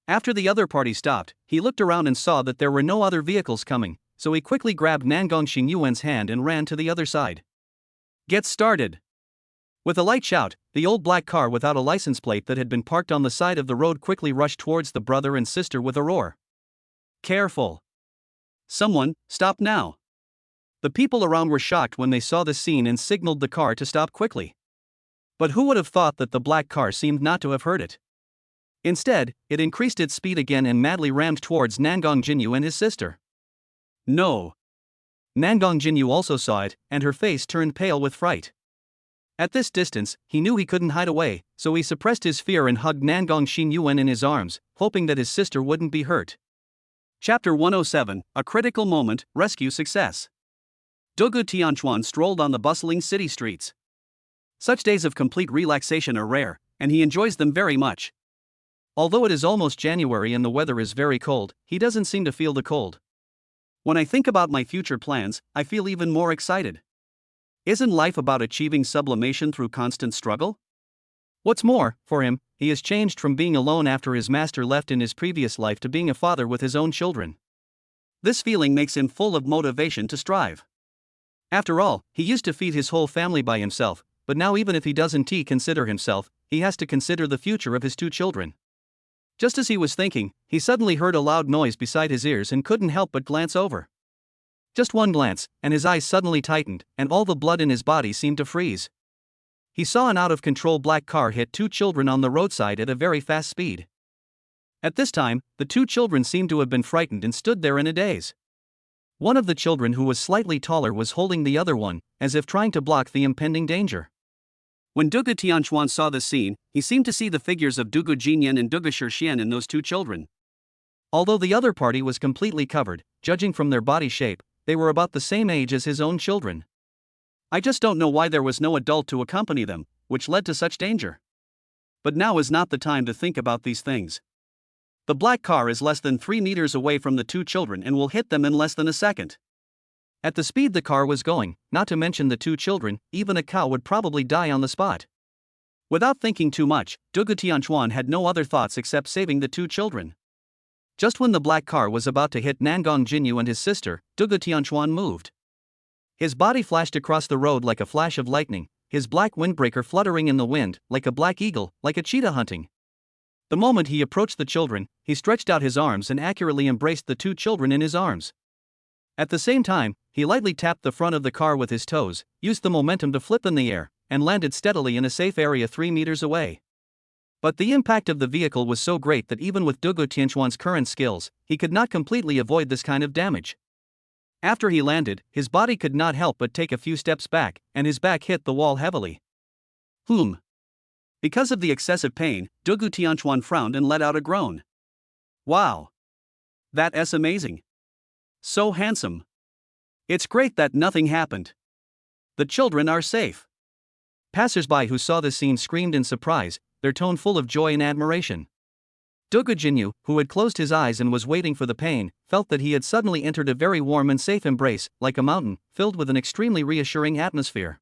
S1: After the other party stopped, he looked around and saw that there were no other vehicles coming, so he quickly grabbed Nangong Xinyuan's hand and ran to the other side. "Get started!" With a light shout, the old black car without a license plate that had been parked on the side of the road quickly rushed towards the brother and sister with a roar. "Careful! Someone, stop now!" The people around were shocked when they saw the scene and signaled the car to stop quickly. But who would have thought that the black car seemed not to have heard it? Instead, it increased its speed again and madly rammed towards Nangong Jinyu and his sister. "No!" Nangong Jinyu also saw it, and her face turned pale with fright. At this distance, he knew he couldn't hide away, so he suppressed his fear and hugged Nangong Xinyuan in his arms, hoping that his sister wouldn't be hurt. Chapter 107, A Critical Moment, Rescue Success. Dugu Tianchuan strolled on the bustling city streets. Such days of complete relaxation are rare, and he enjoys them very much. Although it is almost January and the weather is very cold, he doesn't seem to feel the cold. "When I think about my future plans, I feel even more excited. Isn't life about achieving sublimation through constant struggle?" What's more, for him, he has changed from being alone after his master left in his previous life to being a father with his own children. This feeling makes him full of motivation to strive. After all, he used to feed his whole family by himself, but now even if he doesn't consider himself, he has to consider the future of his two children. Just as he was thinking, he suddenly heard a loud noise beside his ears and couldn't help but glance over. Just one glance, and his eyes suddenly tightened, and all the blood in his body seemed to freeze. He saw an out-of-control black car hit two children on the roadside at a very fast speed. At this time, the two children seemed to have been frightened and stood there in a daze. One of the children, who was slightly taller, was holding the other one, as if trying to block the impending danger. When Dugu Tianchuan saw this scene, he seemed to see the figures of Dugu Jinyan and Dugu Shixian in those two children. Although the other party was completely covered, judging from their body shape, they were about the same age as his own children. I just don't know why there was no adult to accompany them, which led to such danger. But now is not the time to think about these things. The black car is less than 3 meters away from the two children and will hit them in less than a second. At the speed the car was going, not to mention the two children, even a cow would probably die on the spot. Without thinking too much, Dugu Tianchuan had no other thoughts except saving the two children. Just when the black car was about to hit Nangong Jinyu and his sister, Dugu Tianchuan moved. His body flashed across the road like a flash of lightning, his black windbreaker fluttering in the wind, like a black eagle, like a cheetah hunting. The moment he approached the children, he stretched out his arms and accurately embraced the two children in his arms. At the same time, he lightly tapped the front of the car with his toes, used the momentum to flip in the air, and landed steadily in a safe area 3 meters away. But the impact of the vehicle was so great that even with Dugu Tianchuan's current skills, he could not completely avoid this kind of damage. After he landed, his body could not help but take a few steps back, and his back hit the wall heavily. Because of the excessive pain, Dugu Tianchuan frowned and let out a groan. Wow! That's amazing. So handsome. It's great that nothing happened. The children are safe. Passers-by who saw this scene screamed in surprise, their tone full of joy and admiration. Dugu Jinyu, who had closed his eyes and was waiting for the pain, felt that he had suddenly entered a very warm and safe embrace, like a mountain, filled with an extremely reassuring atmosphere.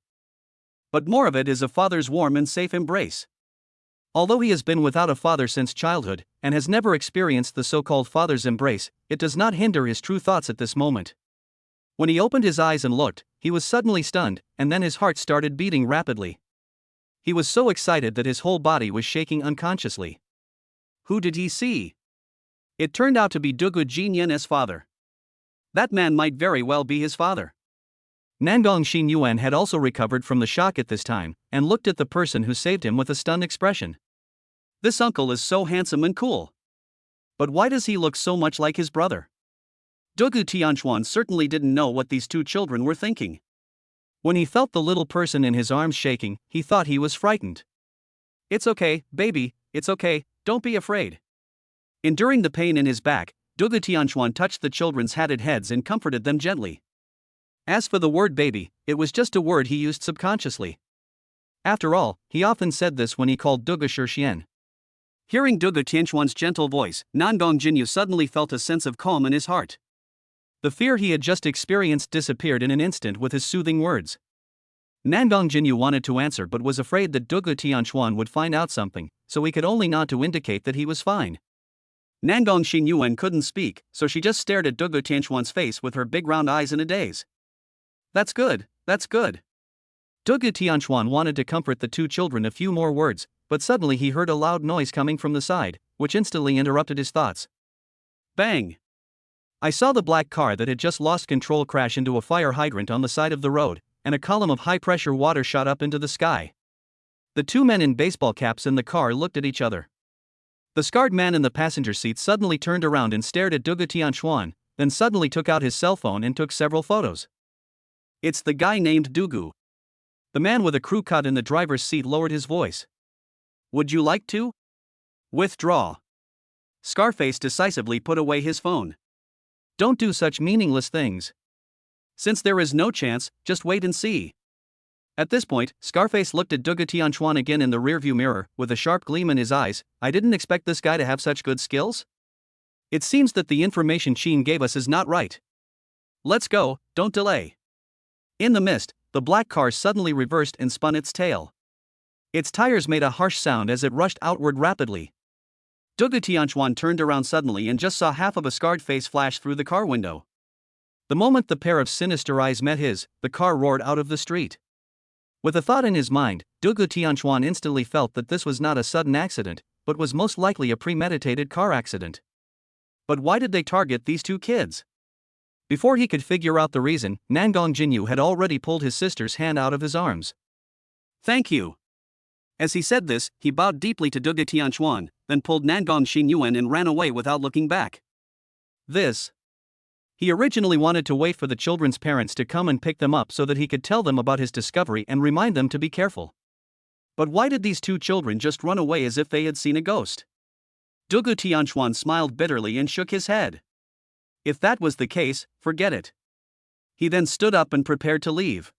S1: But more of it is a father's warm and safe embrace. Although he has been without a father since childhood, and has never experienced the so-called father's embrace, it does not hinder his true thoughts at this moment. When he opened his eyes and looked, he was suddenly stunned, and then his heart started beating rapidly. He was so excited that his whole body was shaking unconsciously. Who did he see? It turned out to be Dugu Jinyan's father. That man might very well be his father. Nangong Xinyuan had also recovered from the shock at this time, and looked at the person who saved him with a stunned expression. This uncle is so handsome and cool. But why does he look so much like his brother? Dugu Tianchuan certainly didn't know what these two children were thinking. When he felt the little person in his arms shaking, he thought he was frightened. It's okay, baby, it's okay, don't be afraid. Enduring the pain in his back, Dugu Tianchuan touched the children's hatted heads and comforted them gently. As for the word baby, it was just a word he used subconsciously. After all, he often said this when he called Dugu Shixian. Hearing Dugu Tianchuan's gentle voice, Nangong Jinyu suddenly felt a sense of calm in his heart. The fear he had just experienced disappeared in an instant with his soothing words. Nangong Jinyu wanted to answer but was afraid that Dugu Tianchuan would find out something, so he could only nod to indicate that he was fine. Nangong Xinyuan couldn't speak, so she just stared at Dugu Tianchuan's face with her big round eyes in a daze. That's good, that's good. Dugu Tianchuan wanted to comfort the two children a few more words, but suddenly he heard a loud noise coming from the side, which instantly interrupted his thoughts. Bang! I saw the black car that had just lost control crash into a fire hydrant on the side of the road, and a column of high-pressure water shot up into the sky. The two men in baseball caps in the car looked at each other. The scarred man in the passenger seat suddenly turned around and stared at Dugu Tianchuan, then suddenly took out his cell phone and took several photos. It's the guy named Dugu. The man with a crew cut in the driver's seat lowered his voice. Would you like to withdraw? Scarface decisively put away his phone. Don't do such meaningless things. Since there is no chance, just wait and see. At this point, Scarface looked at Dugu Tianchuan again in the rearview mirror, with a sharp gleam in his eyes. I didn't expect this guy to have such good skills. It seems that the information Sheen gave us is not right. Let's go, don't delay. In the mist, the black car suddenly reversed and spun its tail. Its tires made a harsh sound as it rushed outward rapidly. Dugu Tianchuan turned around suddenly and just saw half of a scarred face flash through the car window. The moment the pair of sinister eyes met his, the car roared out of the street. With a thought in his mind, Dugu Tianchuan instantly felt that this was not a sudden accident, but was most likely a premeditated car accident. But why did they target these two kids? Before he could figure out the reason, Nangong Jinyu had already pulled his sister's hand out of his arms. "Thank you." As he said this, he bowed deeply to Duge Tianchuan, then pulled Nangong Xinyuan and ran away without looking back. He originally wanted to wait for the children's parents to come and pick them up so that he could tell them about his discovery and remind them to be careful. But why did these two children just run away as if they had seen a ghost? Dugu Tianchuan smiled bitterly and shook his head. If that was the case, forget it. He then stood up and prepared to leave.